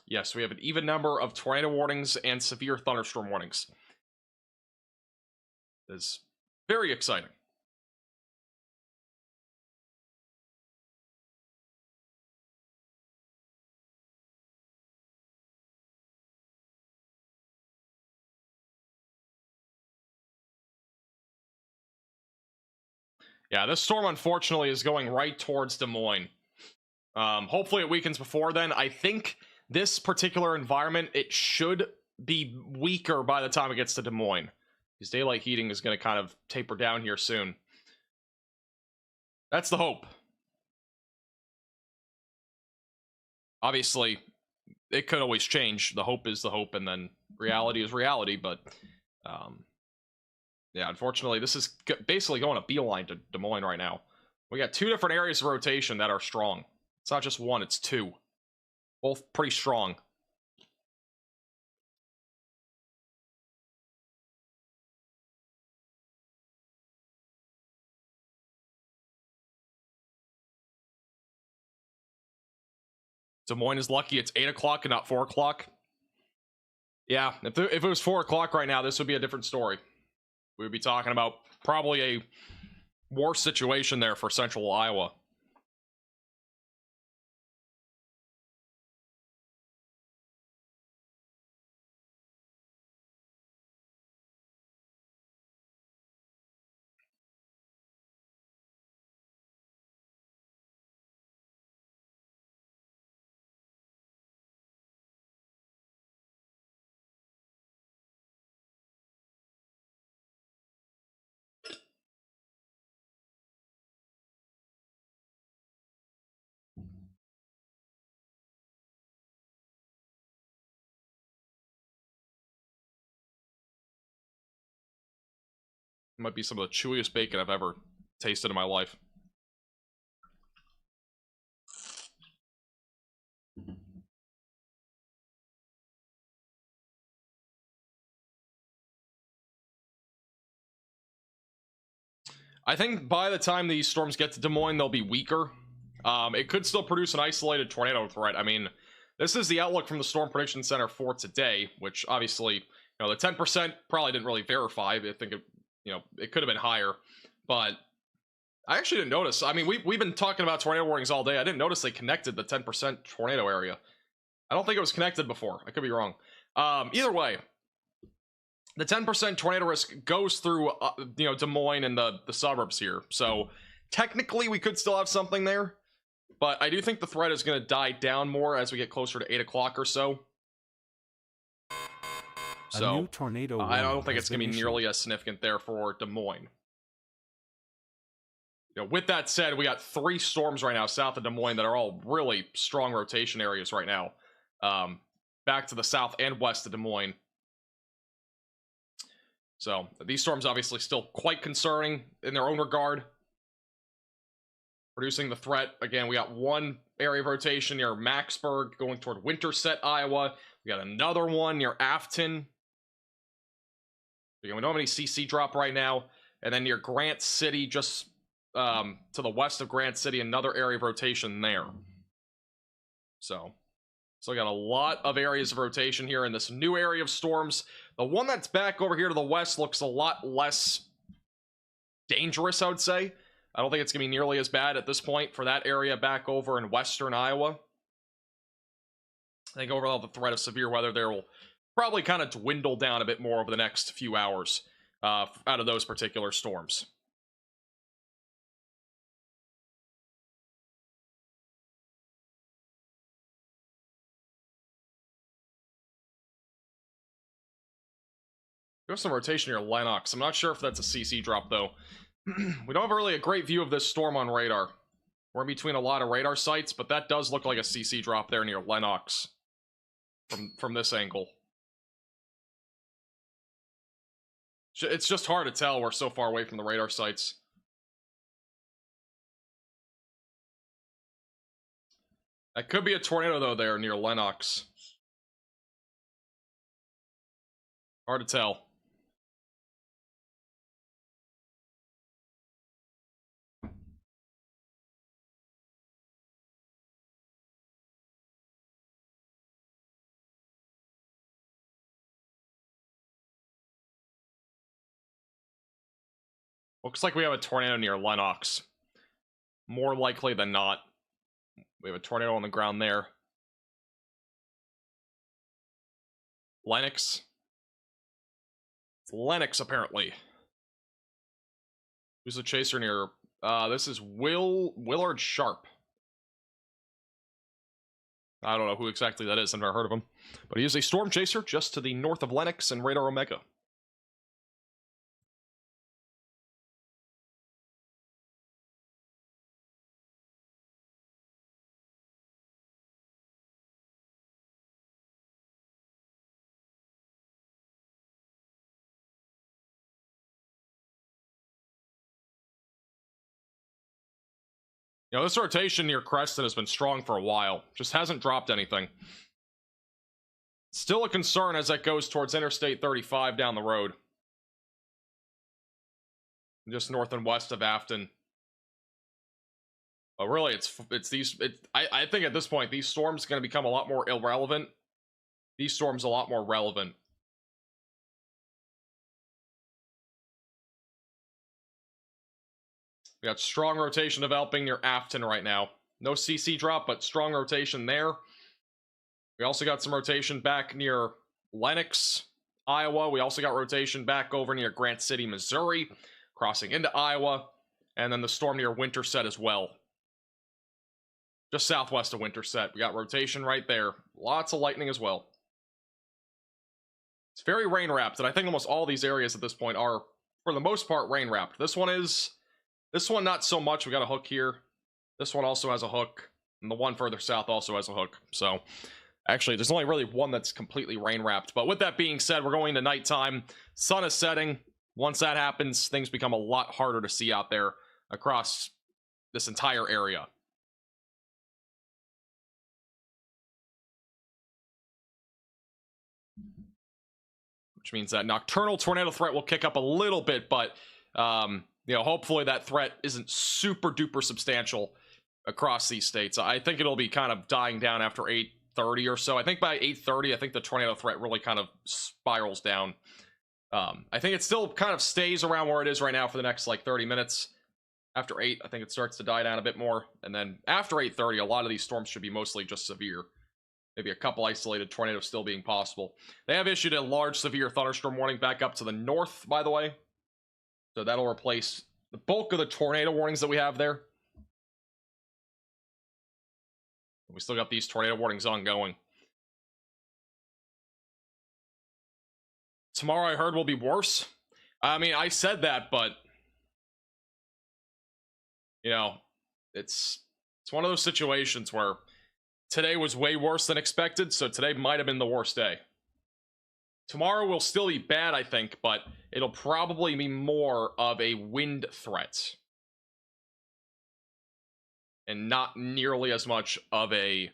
Yes, we have an even number of tornado warnings and severe thunderstorm warnings. It's very exciting. Yeah, this storm unfortunately is going right towards Des Moines. Hopefully it weakens before then. I think this particular environment, it should be weaker by the time it gets to Des Moines, because daylight heating is going to kind of taper down here soon. That's the hope. Obviously, it could always change. The hope is the hope, and then reality is reality, but yeah, unfortunately, this is basically going a beeline to Des Moines right now. We got two different areas of rotation that are strong. It's not just one, it's two. Both pretty strong. Des Moines is lucky it's 8 o'clock and not 4 o'clock. Yeah, if it was 4 o'clock right now, this would be a different story. We would be talking about probably a worse situation there for central Iowa. It might be some of the chewiest bacon I've ever tasted in my life. I think by the time these storms get to Des Moines, they'll be weaker. It could still produce an isolated tornado threat. I mean, this is the outlook from the Storm Prediction Center for today, which obviously, you know, the 10% probably didn't really verify. I think it, you know, it could have been higher, but I actually didn't notice. I mean, we've been talking about tornado warnings all day. I didn't notice they connected the 10% tornado area. I don't think it was connected before. I could be wrong. Either way, the 10% tornado risk goes through, you know, Des Moines and the suburbs here. So technically we could still have something there, but I do think the threat is going to die down more as we get closer to 8 o'clock or so. So A new tornado I don't warning think has it's going to been be issued. nearly as significant there for Des Moines. You know, with that said, we got 3 storms right now south of Des Moines that are all really strong rotation areas right now. Back to the south and west of Des Moines. So these storms obviously still quite concerning in their own regard. Producing the threat. Again, we got one area of rotation near Maxburg going toward Winterset, Iowa. We got another one near Afton. Again, we don't have any CC drop right now. And then near Grant City, just to the west of Grant City, another area of rotation there. So we got a lot of areas of rotation here in this new area of storms. The one that's back over here to the west looks a lot less dangerous, I would say. I don't think it's going to be nearly as bad at this point for that area back over in western Iowa. I think overall the threat of severe weather there will probably kind of dwindle down a bit more over the next few hours out of those particular storms. There's some rotation near Lennox. I'm not sure if that's a CC drop, though. We don't have really a great view of this storm on radar. We're in between a lot of radar sites, but that does look like a CC drop there near Lennox from this angle. It's just hard to tell. We're so far away from the radar sites. That could be a tornado, though, there near Lennox. Hard to tell. Looks like we have a tornado near Lennox. More likely than not. We have a tornado on the ground there. Lennox. It's Lennox, apparently. Who's the chaser near? This is Willard Sharp. I don't know who exactly that is. I've never heard of him. But he is a storm chaser just to the north of Lennox and Radar Omega. You know, this rotation near Creston has been strong for a while. Just hasn't dropped anything. Still a concern as that goes towards Interstate 35 down the road. Just north and west of Afton. But really, I think at this point, these storms are going to become a lot more irrelevant. These storms a lot more relevant. We got strong rotation developing near Afton right now. No CC drop, but strong rotation there. We also got some rotation back near Lennox, Iowa. We also got rotation back over near Grant City, Missouri, crossing into Iowa. And then the storm near Winterset as well. Just southwest of Winterset. We got rotation right there. Lots of lightning as well. It's very rain-wrapped, and I think almost all these areas at this point are, for the most part, rain-wrapped. This one not so much. We got a hook here. This one also has a hook. And the one further south also has a hook. So, actually, there's only really one that's completely rain-wrapped. But with that being said, we're going to nighttime. Sun is setting. Once that happens, things become a lot harder to see out there across this entire area. Which means that nocturnal tornado threat will kick up a little bit, but you know, hopefully that threat isn't super duper substantial across these states. I think it'll be kind of dying down after 8:30 or so. I think by 8:30, I think the tornado threat really kind of spirals down. I think it still kind of stays around where it is right now for the next like 30 minutes. After 8, I think it starts to die down a bit more. And then after 8:30, a lot of these storms should be mostly just severe. Maybe a couple isolated tornadoes still being possible. They have issued a large severe thunderstorm warning back up to the north, by the way. So that'll replace the bulk of the tornado warnings that we have there. We still got these tornado warnings ongoing. Tomorrow I heard will be worse. I mean, I said that, but you know, it's one of those situations where today was way worse than expected, so today might have been the worst day. Tomorrow will still be bad, I think, but it'll probably be more of a wind threat. And not nearly as much of a,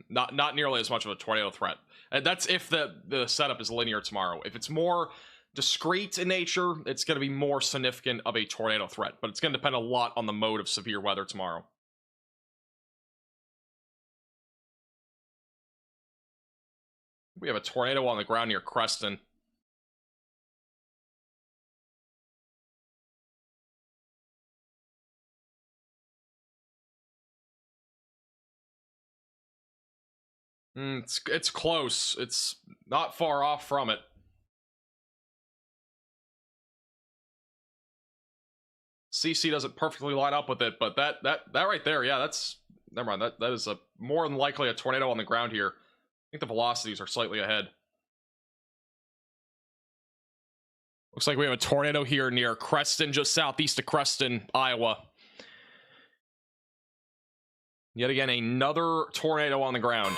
not nearly as much of a tornado threat. And that's if the setup is linear tomorrow. If it's more discrete in nature, it's going to be more significant of a tornado threat. But it's going to depend a lot on the mode of severe weather tomorrow. We have a tornado on the ground near Creston. It's close. It's not far off from it. CC doesn't perfectly line up with it, but that right there, yeah, that's never mind. That is a more than likely a tornado on the ground here. I think the velocities are slightly ahead. Looks like we have a tornado here near Creston, just southeast of Creston, Iowa. Yet again, another tornado on the ground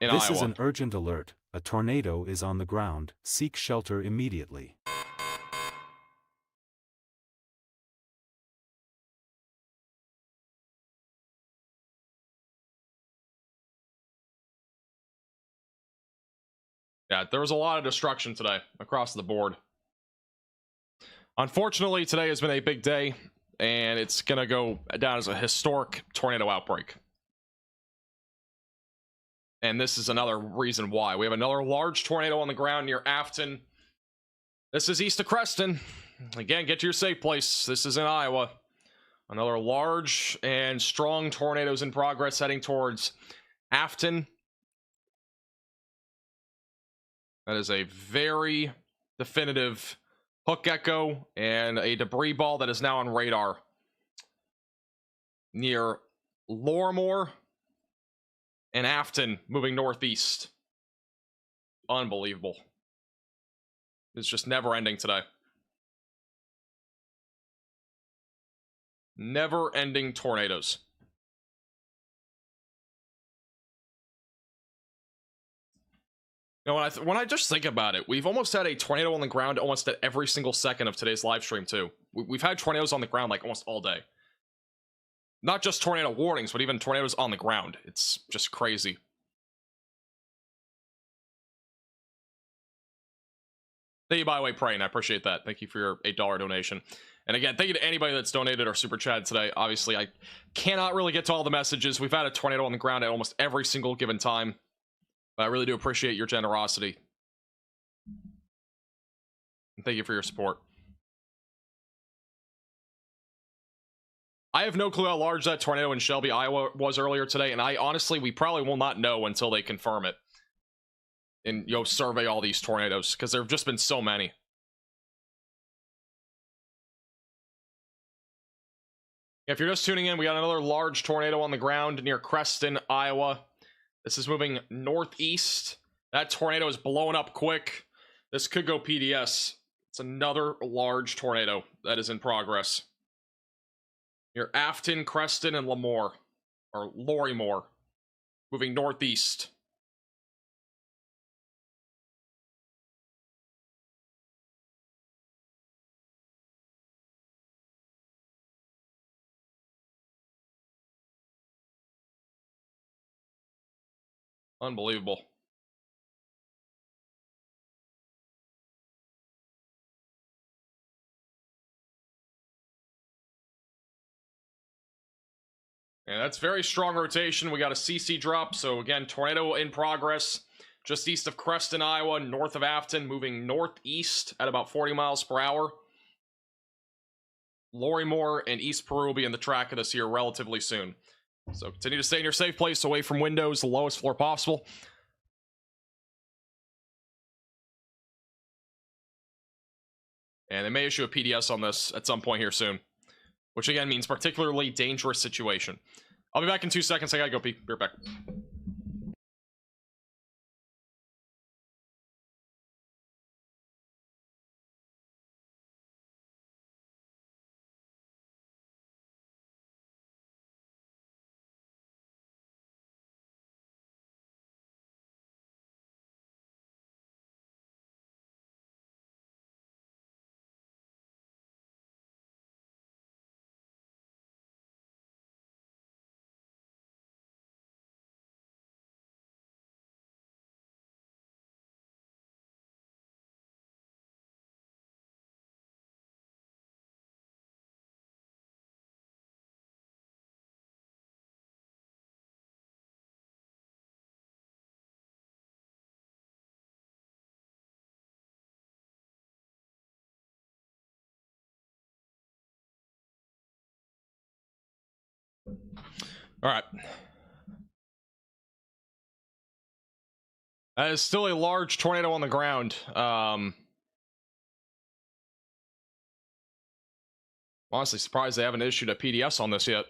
in Iowa. This is an urgent alert. A tornado is on the ground. Seek shelter immediately. Yeah, there was a lot of destruction today across the board. Unfortunately, today has been a big day, and it's going to go down as a historic tornado outbreak. And this is another reason why. We have another large tornado on the ground near Afton. This is east of Creston. Again, get to your safe place. This is in Iowa. Another large and strong tornadoes in progress heading towards Afton. That is a very definitive hook echo and a debris ball that is now on radar near Lorimore and Afton, moving northeast. Unbelievable. It's just never ending today. Never ending tornadoes. You know, when I just think about it, we've almost had a tornado on the ground almost at every single second of today's live stream, too. We've had tornadoes on the ground like almost all day. Not just tornado warnings, but even tornadoes on the ground. It's just crazy. Thank you, by the way, Praying. I appreciate that. Thank you for your $8 donation. And again, thank you to anybody that's donated or super chat today. Obviously, I cannot really get to all the messages. We've had a tornado on the ground at almost every single given time. But I really do appreciate your generosity. And thank you for your support. I have no clue how large that tornado in Shelby, Iowa was earlier today, and we probably will not know until they confirm it. And, survey all these tornadoes, because there have just been so many. If you're just tuning in, we got another large tornado on the ground near Creston, Iowa. This is moving northeast. That tornado is blowing up quick. This could go PDS. It's another large tornado that is in progress. Near Afton, Creston, and Lorimore. Moving northeast. Unbelievable. And that's very strong rotation. We got a CC drop. So again, tornado in progress. Just east of Creston, Iowa, north of Afton, moving northeast at about 40 miles per hour. Lorimore and East Peru will be in the track of this here relatively soon. So continue to stay in your safe place, away from windows, the lowest floor possible. And they may issue a PDS on this at some point here soon. Which again means particularly dangerous situation. I'll be back in 2 seconds. I gotta go pee. Be right back. All right. That is still a large tornado on the ground. Honestly surprised they haven't issued a PDS on this yet.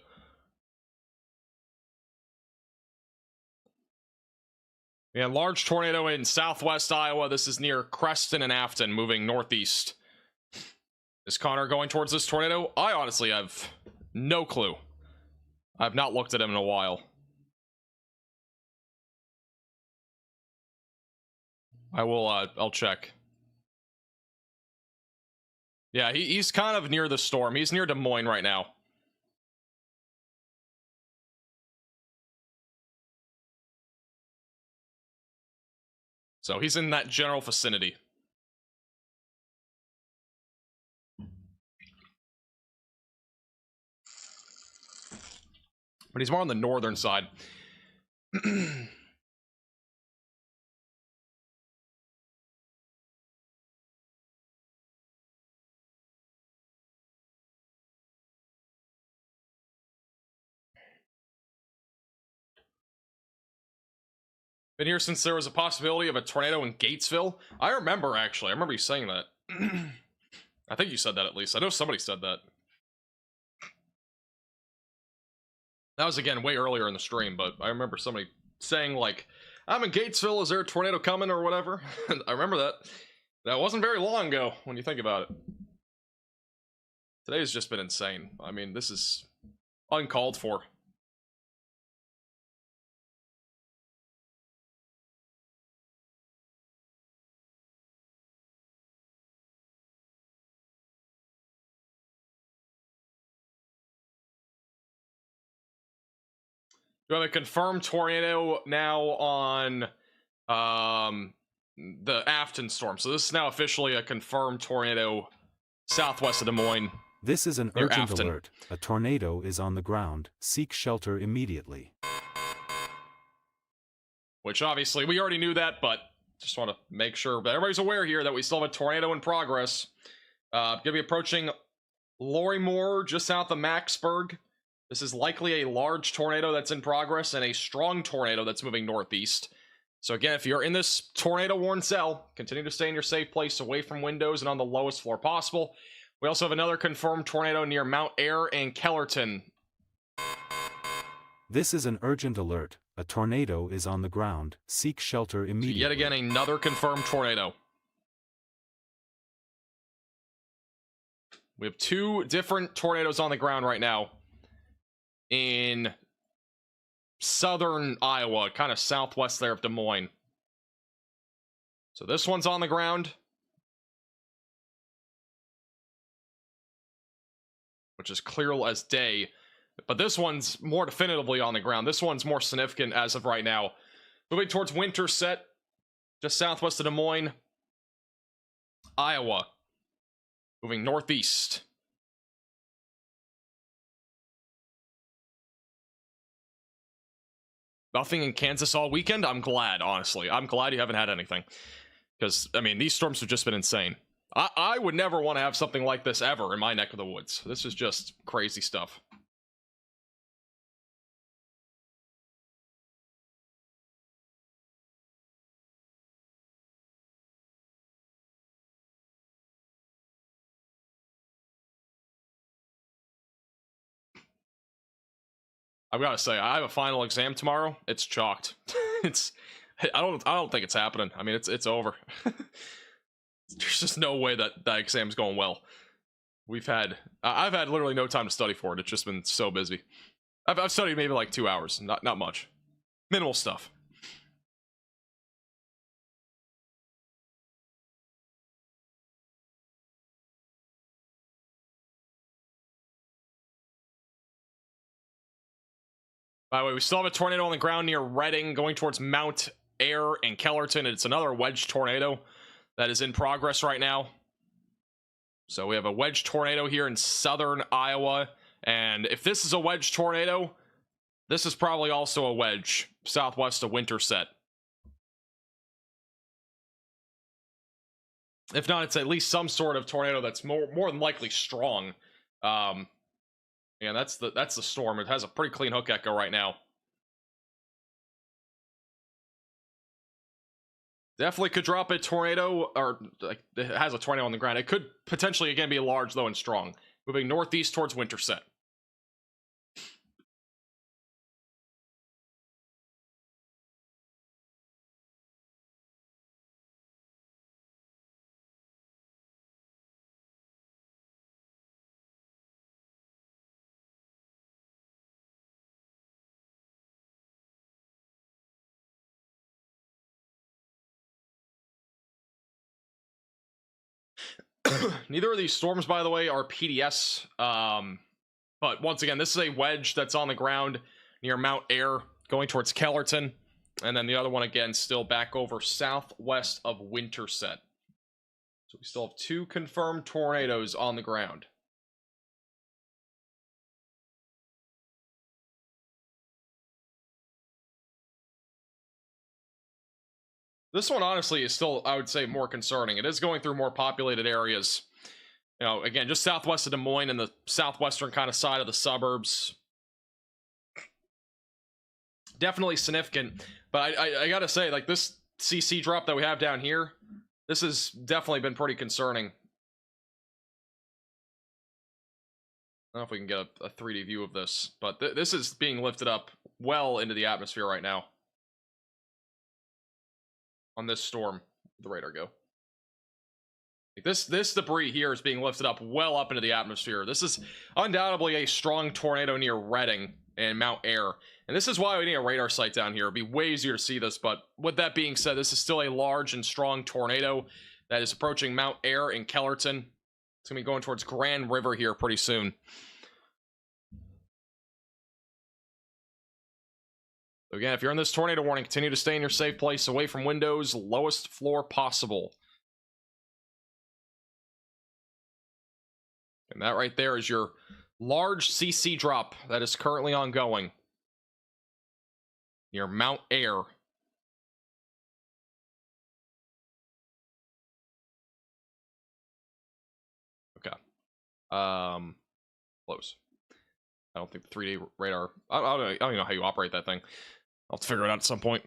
Yeah, large tornado in southwest Iowa. This is near Creston and Afton, moving northeast. Is Connor going towards this tornado? I honestly have no clue. I've not looked at him in a while. I'll check. Yeah, he's kind of near the storm. He's near Des Moines right now. So he's in that general vicinity. But he's more on the northern side. Been here since there was a possibility of a tornado in Gatesville. I remember, actually. I remember you saying that. I think you said that at least. I know somebody said that. That was, again, way earlier in the stream, but I remember somebody saying, like, I'm in Gatesville, is there a tornado coming or whatever? I remember that. That wasn't very long ago, when you think about it. Today's just been insane. I mean, this is uncalled for. We have a confirmed tornado now on the Afton storm. So this is now officially a confirmed tornado southwest of Des Moines. This is an near urgent Afton. alert. A tornado is on the ground. Seek shelter immediately. Which obviously we already knew that, but just want to make sure that everybody's aware here that we still have a tornado in progress. Gonna be approaching Lorrimore, just south of Maxburg. This is likely a large tornado that's in progress and a strong tornado that's moving northeast. So again, if you're in this tornado-warned cell, continue to stay in your safe place away from windows and on the lowest floor possible. We also have another confirmed tornado near Mount Ayr and Kellerton. This is an urgent alert. A tornado is on the ground. Seek shelter So immediately. yet again, another confirmed tornado. We have two different tornadoes on the ground right now in southern Iowa, kind of southwest there of Des Moines. So this one's on the ground, which is clear as day, but this one's more definitively on the ground. This one's more significant as of right now. Moving towards Winterset, just southwest of Des Moines, Iowa. Moving northeast. Nothing in Kansas all weekend? I'm glad, honestly. I'm glad you haven't had anything. Because, I mean, these storms have just been insane. I would never want to have something like this ever in my neck of the woods. This is just crazy stuff. I've got to say, I have a final exam tomorrow. It's chalked. I don't think it's happening. I mean, it's over. There's just no way that exam's going well. I've had literally no time to study for it. It's just been so busy. I've studied maybe like 2 hours, not much, minimal stuff. By the way, we still have a tornado on the ground near Reading, going towards Mount Ayr and Kellerton. It's another wedge tornado that is in progress right now. So we have a wedge tornado here in southern Iowa. And if this is a wedge tornado, this is probably also a wedge southwest of Winterset. If not, it's at least some sort of tornado that's more than likely strong. Yeah, that's the storm. It has a pretty clean hook echo right now. Definitely could drop a tornado, or like it has a tornado on the ground. It could potentially again be large, though, and strong. Moving northeast towards Winterset. Neither of these storms, by the way, are PDS. But once again, this is a wedge that's on the ground near Mount Air, going towards Kellerton. And then the other one, again, still back over southwest of Winterset. So we still have 2 confirmed tornadoes on the ground. This one, honestly, is still, I would say, more concerning. It is going through more populated areas. You know, again, just southwest of Des Moines and the southwestern kind of side of the suburbs. Definitely significant. But I gotta say, like, this CC drop that we have down here, this has definitely been pretty concerning. I don't know if we can get a 3D view of this, but this is being lifted up well into the atmosphere right now. On this storm, the radar go. Like this debris here is being lifted up well up into the atmosphere. This is undoubtedly a strong tornado near Reading and Mount Air. And this is why we need a radar site down here. It'd be way easier to see this, but with that being said, this is still a large and strong tornado that is approaching Mount Air in Kellerton. It's gonna be going towards Grand River here pretty soon. Again, if you're in this tornado warning, continue to stay in your safe place, away from windows, lowest floor possible. And that right there is your large CC drop that is currently ongoing near Mount Air. Okay. Close. I don't think the 3D radar... I don't even know how you operate that thing. I'll have to figure it out at some point.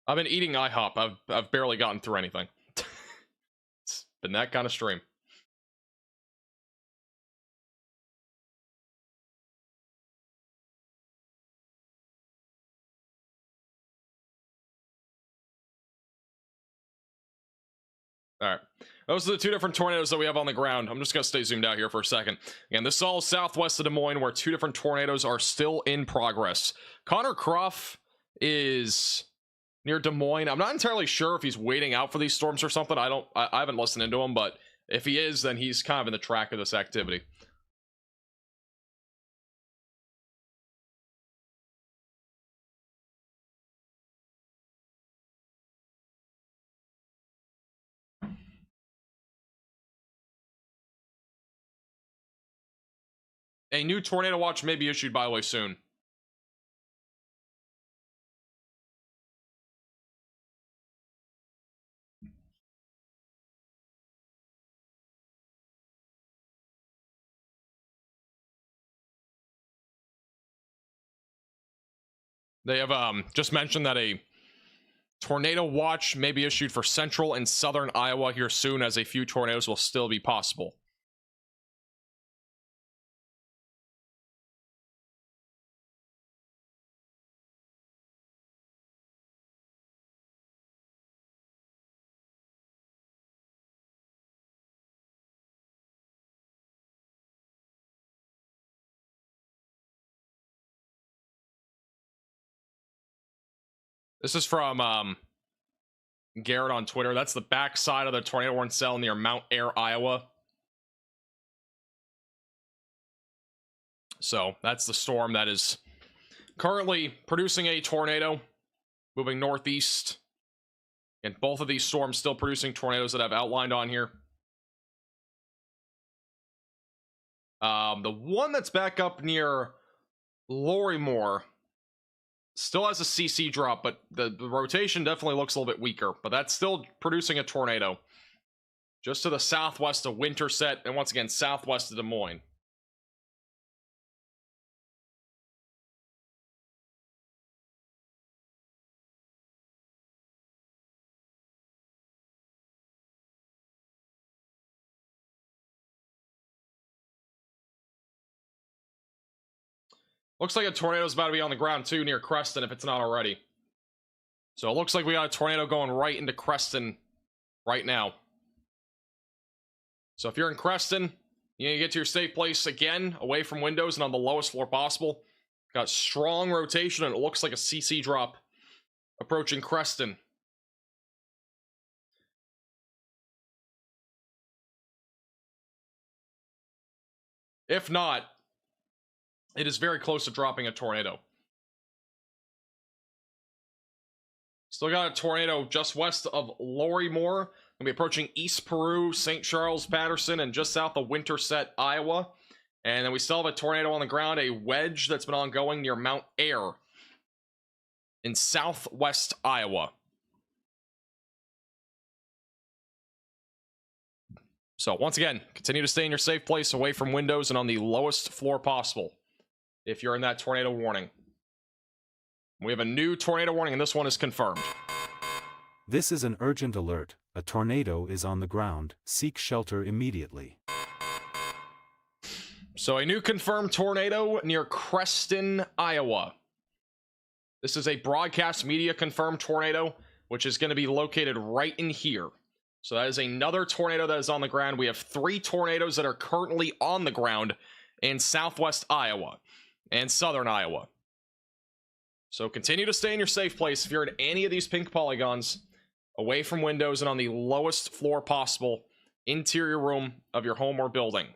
I've been eating IHOP. I've barely gotten through anything. It's been that kind of stream. Alright. Those are the 2 different tornadoes that we have on the ground. I'm just going to stay zoomed out here for a second. Again, this is all southwest of Des Moines, where 2 different tornadoes are still in progress. Connor Croft is near Des Moines. I'm not entirely sure if he's waiting out for these storms or something. I haven't listened into him, but if he is, then he's kind of in the track of this activity. A new tornado watch may be issued, by the way, soon. They have just mentioned that a tornado watch may be issued for central and southern Iowa here soon, as a few tornadoes will still be possible. This is from Garrett on Twitter. That's the backside of the tornado warning cell near Mount Air, Iowa. So that's the storm that is currently producing a tornado moving northeast. And both of these storms still producing tornadoes that I've outlined on here. The one that's back up near Lorrimore still has a CC drop, but the rotation definitely looks a little bit weaker. But that's still producing a tornado. Just to the southwest of Winterset, and once again, southwest of Des Moines. Looks like a tornado's about to be on the ground too near Creston if it's not already. So it looks like we got a tornado going right into Creston right now. So if you're in Creston, you need to get to your safe place again, away from windows and on the lowest floor possible. Got strong rotation and it looks like a CC drop approaching Creston. If not, it is very close to dropping a tornado. Still got a tornado just west of Lorrymore. Gonna be approaching East Peru, St. Charles, Patterson, and just south of Winterset, Iowa. And then we still have a tornado on the ground, a wedge that's been ongoing near Mount Air in southwest Iowa. So once again, continue to stay in your safe place, away from windows and on the lowest floor possible if you're in that tornado warning. We have a new tornado warning, and this one is confirmed. This is an urgent alert. A tornado is on the ground. Seek shelter immediately. So a new confirmed tornado near Creston, Iowa. This is a broadcast media confirmed tornado, which is going to be located right in here. So that is another tornado that is on the ground. We have 3 tornadoes that are currently on the ground in southwest Iowa and southern Iowa. So continue to stay in your safe place if you're in any of these pink polygons, away from windows and on the lowest floor possible interior room of your home or building.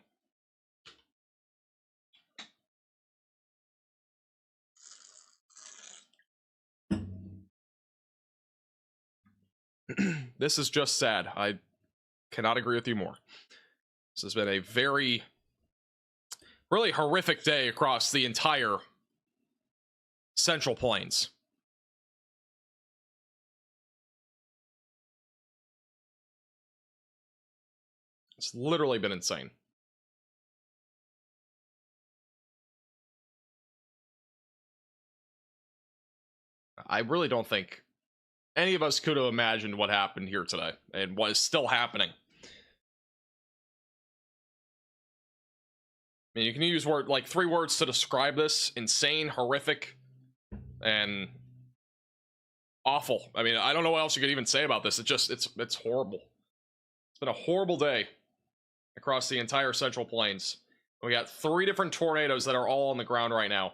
This is just sad. I cannot agree with you more. This has been a very, really horrific day across the entire Central Plains. It's literally been insane. I really don't think any of us could have imagined what happened here today and what is still happening. I mean, you can use 3 words to describe this: insane, horrific, and awful. I mean, I don't know what else you could even say about this. It's horrible. It's been a horrible day across the entire Central Plains. We got 3 different tornadoes that are all on the ground right now.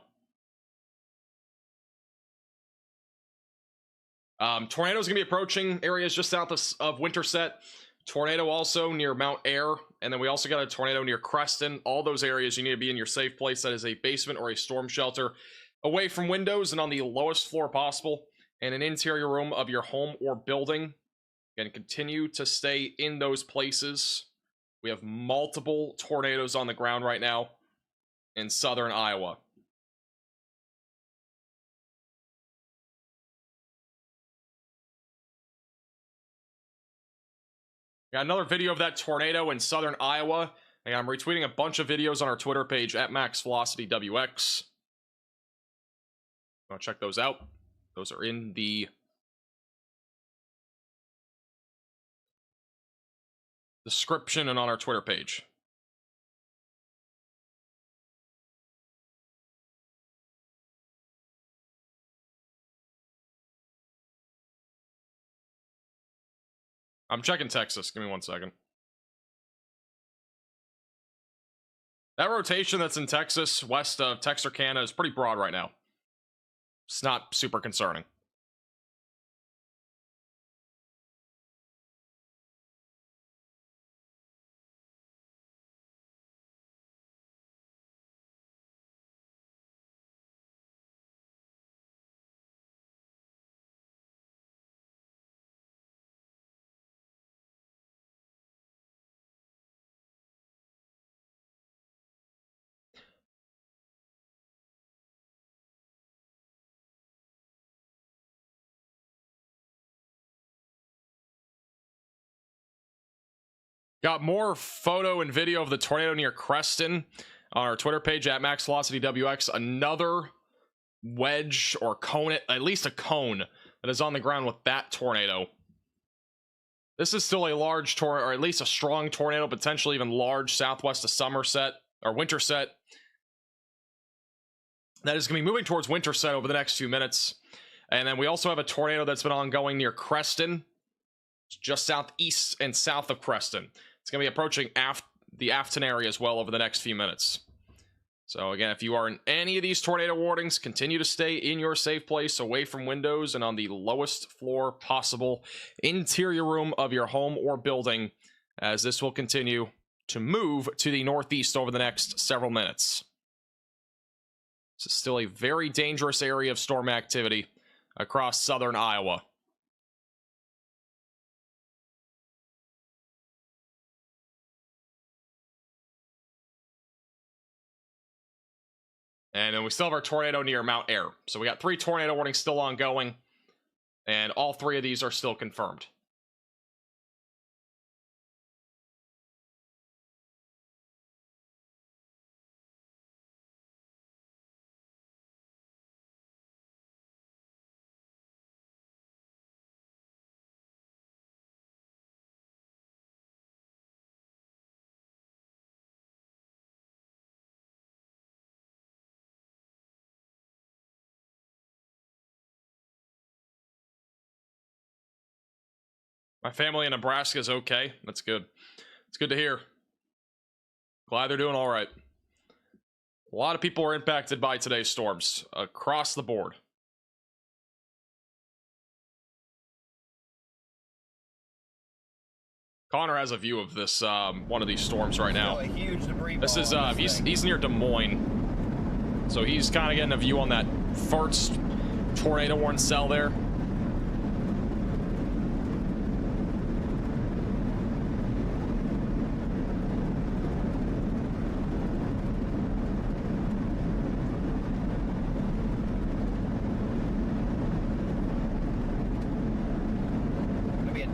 Tornado's gonna be approaching areas just south of Winterset. Tornado also near Mount Air, and then we also got a tornado near Creston. All those areas you need to be in your safe place. That is a basement or a storm shelter, away from windows and on the lowest floor possible, and an interior room of your home or building. And continue to stay in those places. We have multiple tornadoes on the ground right now in southern Iowa. Got another video of that tornado in southern Iowa. And I'm retweeting a bunch of videos on our Twitter page at MaxVelocityWX. Go check those out. Those are in the description and on our Twitter page. I'm checking Texas. Give me 1 second. That rotation that's in Texas, west of Texarkana, is pretty broad right now. It's not super concerning. Got more photo and video of the tornado near Creston on our Twitter page at MaxVelocityWX. Another wedge or cone, at least a cone, that is on the ground with that tornado. This is still a large tornado, or at least a strong tornado, potentially even large, southwest of Somerset or Winterset. that is going to be moving towards Winterset over the next few minutes. And then we also have a tornado that's been ongoing near Creston, just southeast and south of Creston. It's going to be approaching the Afton area as well over the next few minutes. So again, if you are in any of these tornado warnings, continue to stay in your safe place, away from windows and on the lowest floor possible interior room of your home or building, as this will continue to move to the northeast over the next several minutes. This is still a very dangerous area of storm activity across southern Iowa. And then we still have our tornado near Mount Air. So we got 3 tornado warnings still ongoing, and all 3 of these are still confirmed. My family in Nebraska is okay. That's good. It's good to hear. Glad they're doing all right. A lot of people are impacted by today's storms across the board. Connor has a view of this one of these storms right now. A huge debris This is ball on he's near Des Moines, so he's kind of getting a view on that first tornado warning cell there.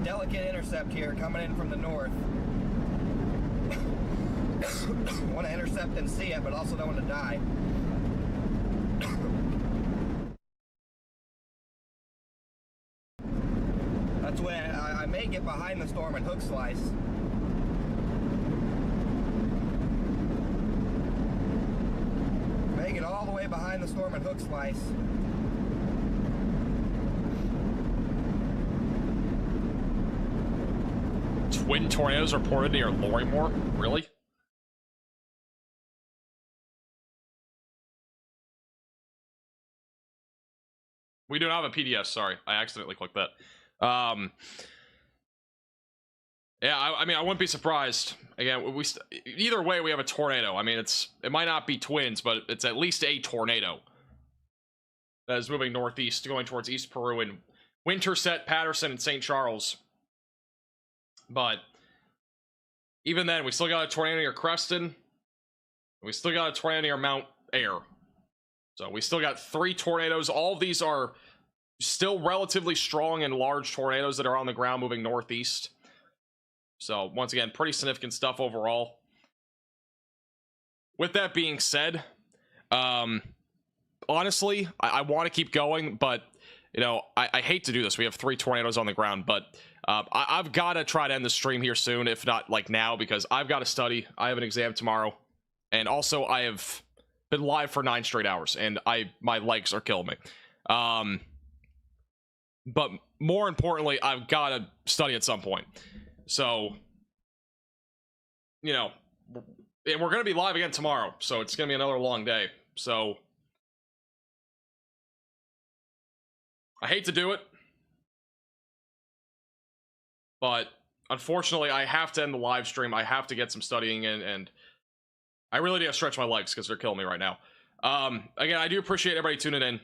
Delicate intercept here coming in from the north. Want to intercept and see it, but also don't want to die. That's when I may get behind the storm and hook slice. May get all the way behind the storm and hook slice. Twin tornadoes reported near Lorrimore? Really? We do not have a PDF, sorry. I accidentally clicked that. Yeah, I mean, I wouldn't be surprised. Again, either way, we have a tornado. I mean, it might not be twins, but it's at least a tornado that is moving northeast, going towards East Peru and Winterset, Patterson, and St. Charles. But even then, we still got a tornado near Creston. We still got a tornado near Mount Air. So we still got 3 tornadoes. All of these are still relatively strong and large tornadoes that are on the ground moving northeast. So once again, pretty significant stuff overall. With that being said, honestly, I want to keep going, but you know, I hate to do this. We have 3 tornadoes on the ground, but I've got to try to end the stream here soon, if not like now, because I've got to study. I have an exam tomorrow, and also I have been live for 9 straight hours, and my legs are killing me. But more importantly, I've got to study at some point. So, you know, and we're going to be live again tomorrow, so it's going to be another long day. So I hate to do it, but unfortunately I have to end the live stream. I have to get some studying in, and I really need to stretch my legs because they're killing me right now. Again, I do appreciate everybody tuning in.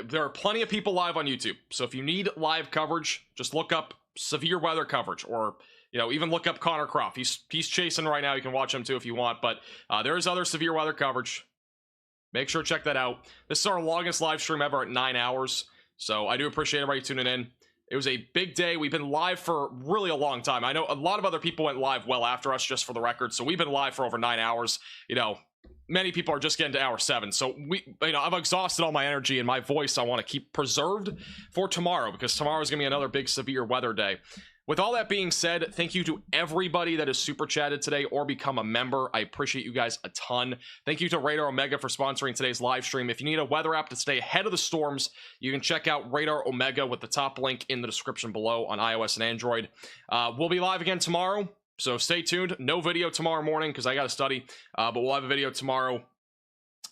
There are plenty of people live on YouTube, so if you need live coverage, just look up severe weather coverage, or you know, even look up Connor Croft. He's chasing right now. You can watch him too if you want, but there is other severe weather coverage. Make sure to check that out. This is our longest live stream ever at 9 hours. So I do appreciate everybody tuning in. It was a big day. We've been live for really a long time. I know a lot of other people went live well after us, just for the record. So we've been live for over 9 hours. You know, many people are just getting to hour 7. So I've exhausted all my energy, and my voice I want to keep preserved for tomorrow, because tomorrow is going to be another big severe weather day. With all that being said, thank you to everybody that has super chatted today or become a member. I appreciate you guys a ton. Thank you to Radar Omega for sponsoring today's live stream. If you need a weather app to stay ahead of the storms, you can check out Radar Omega with the top link in the description below on iOS and Android. We'll be live again tomorrow, so stay tuned. No video tomorrow morning because I got to study, but we'll have a video tomorrow.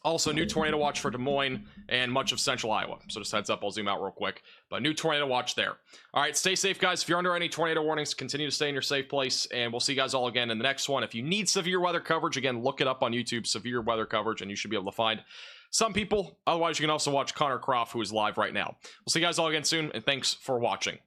Also, new tornado watch for Des Moines and much of central Iowa. So just heads up, I'll zoom out real quick. But new tornado watch there. All right, stay safe, guys. If you're under any tornado warnings, continue to stay in your safe place. And we'll see you guys all again in the next one. If you need severe weather coverage, again, look it up on YouTube, severe weather coverage, and you should be able to find some people. Otherwise, you can also watch Connor Croft, who is live right now. We'll see you guys all again soon, and thanks for watching.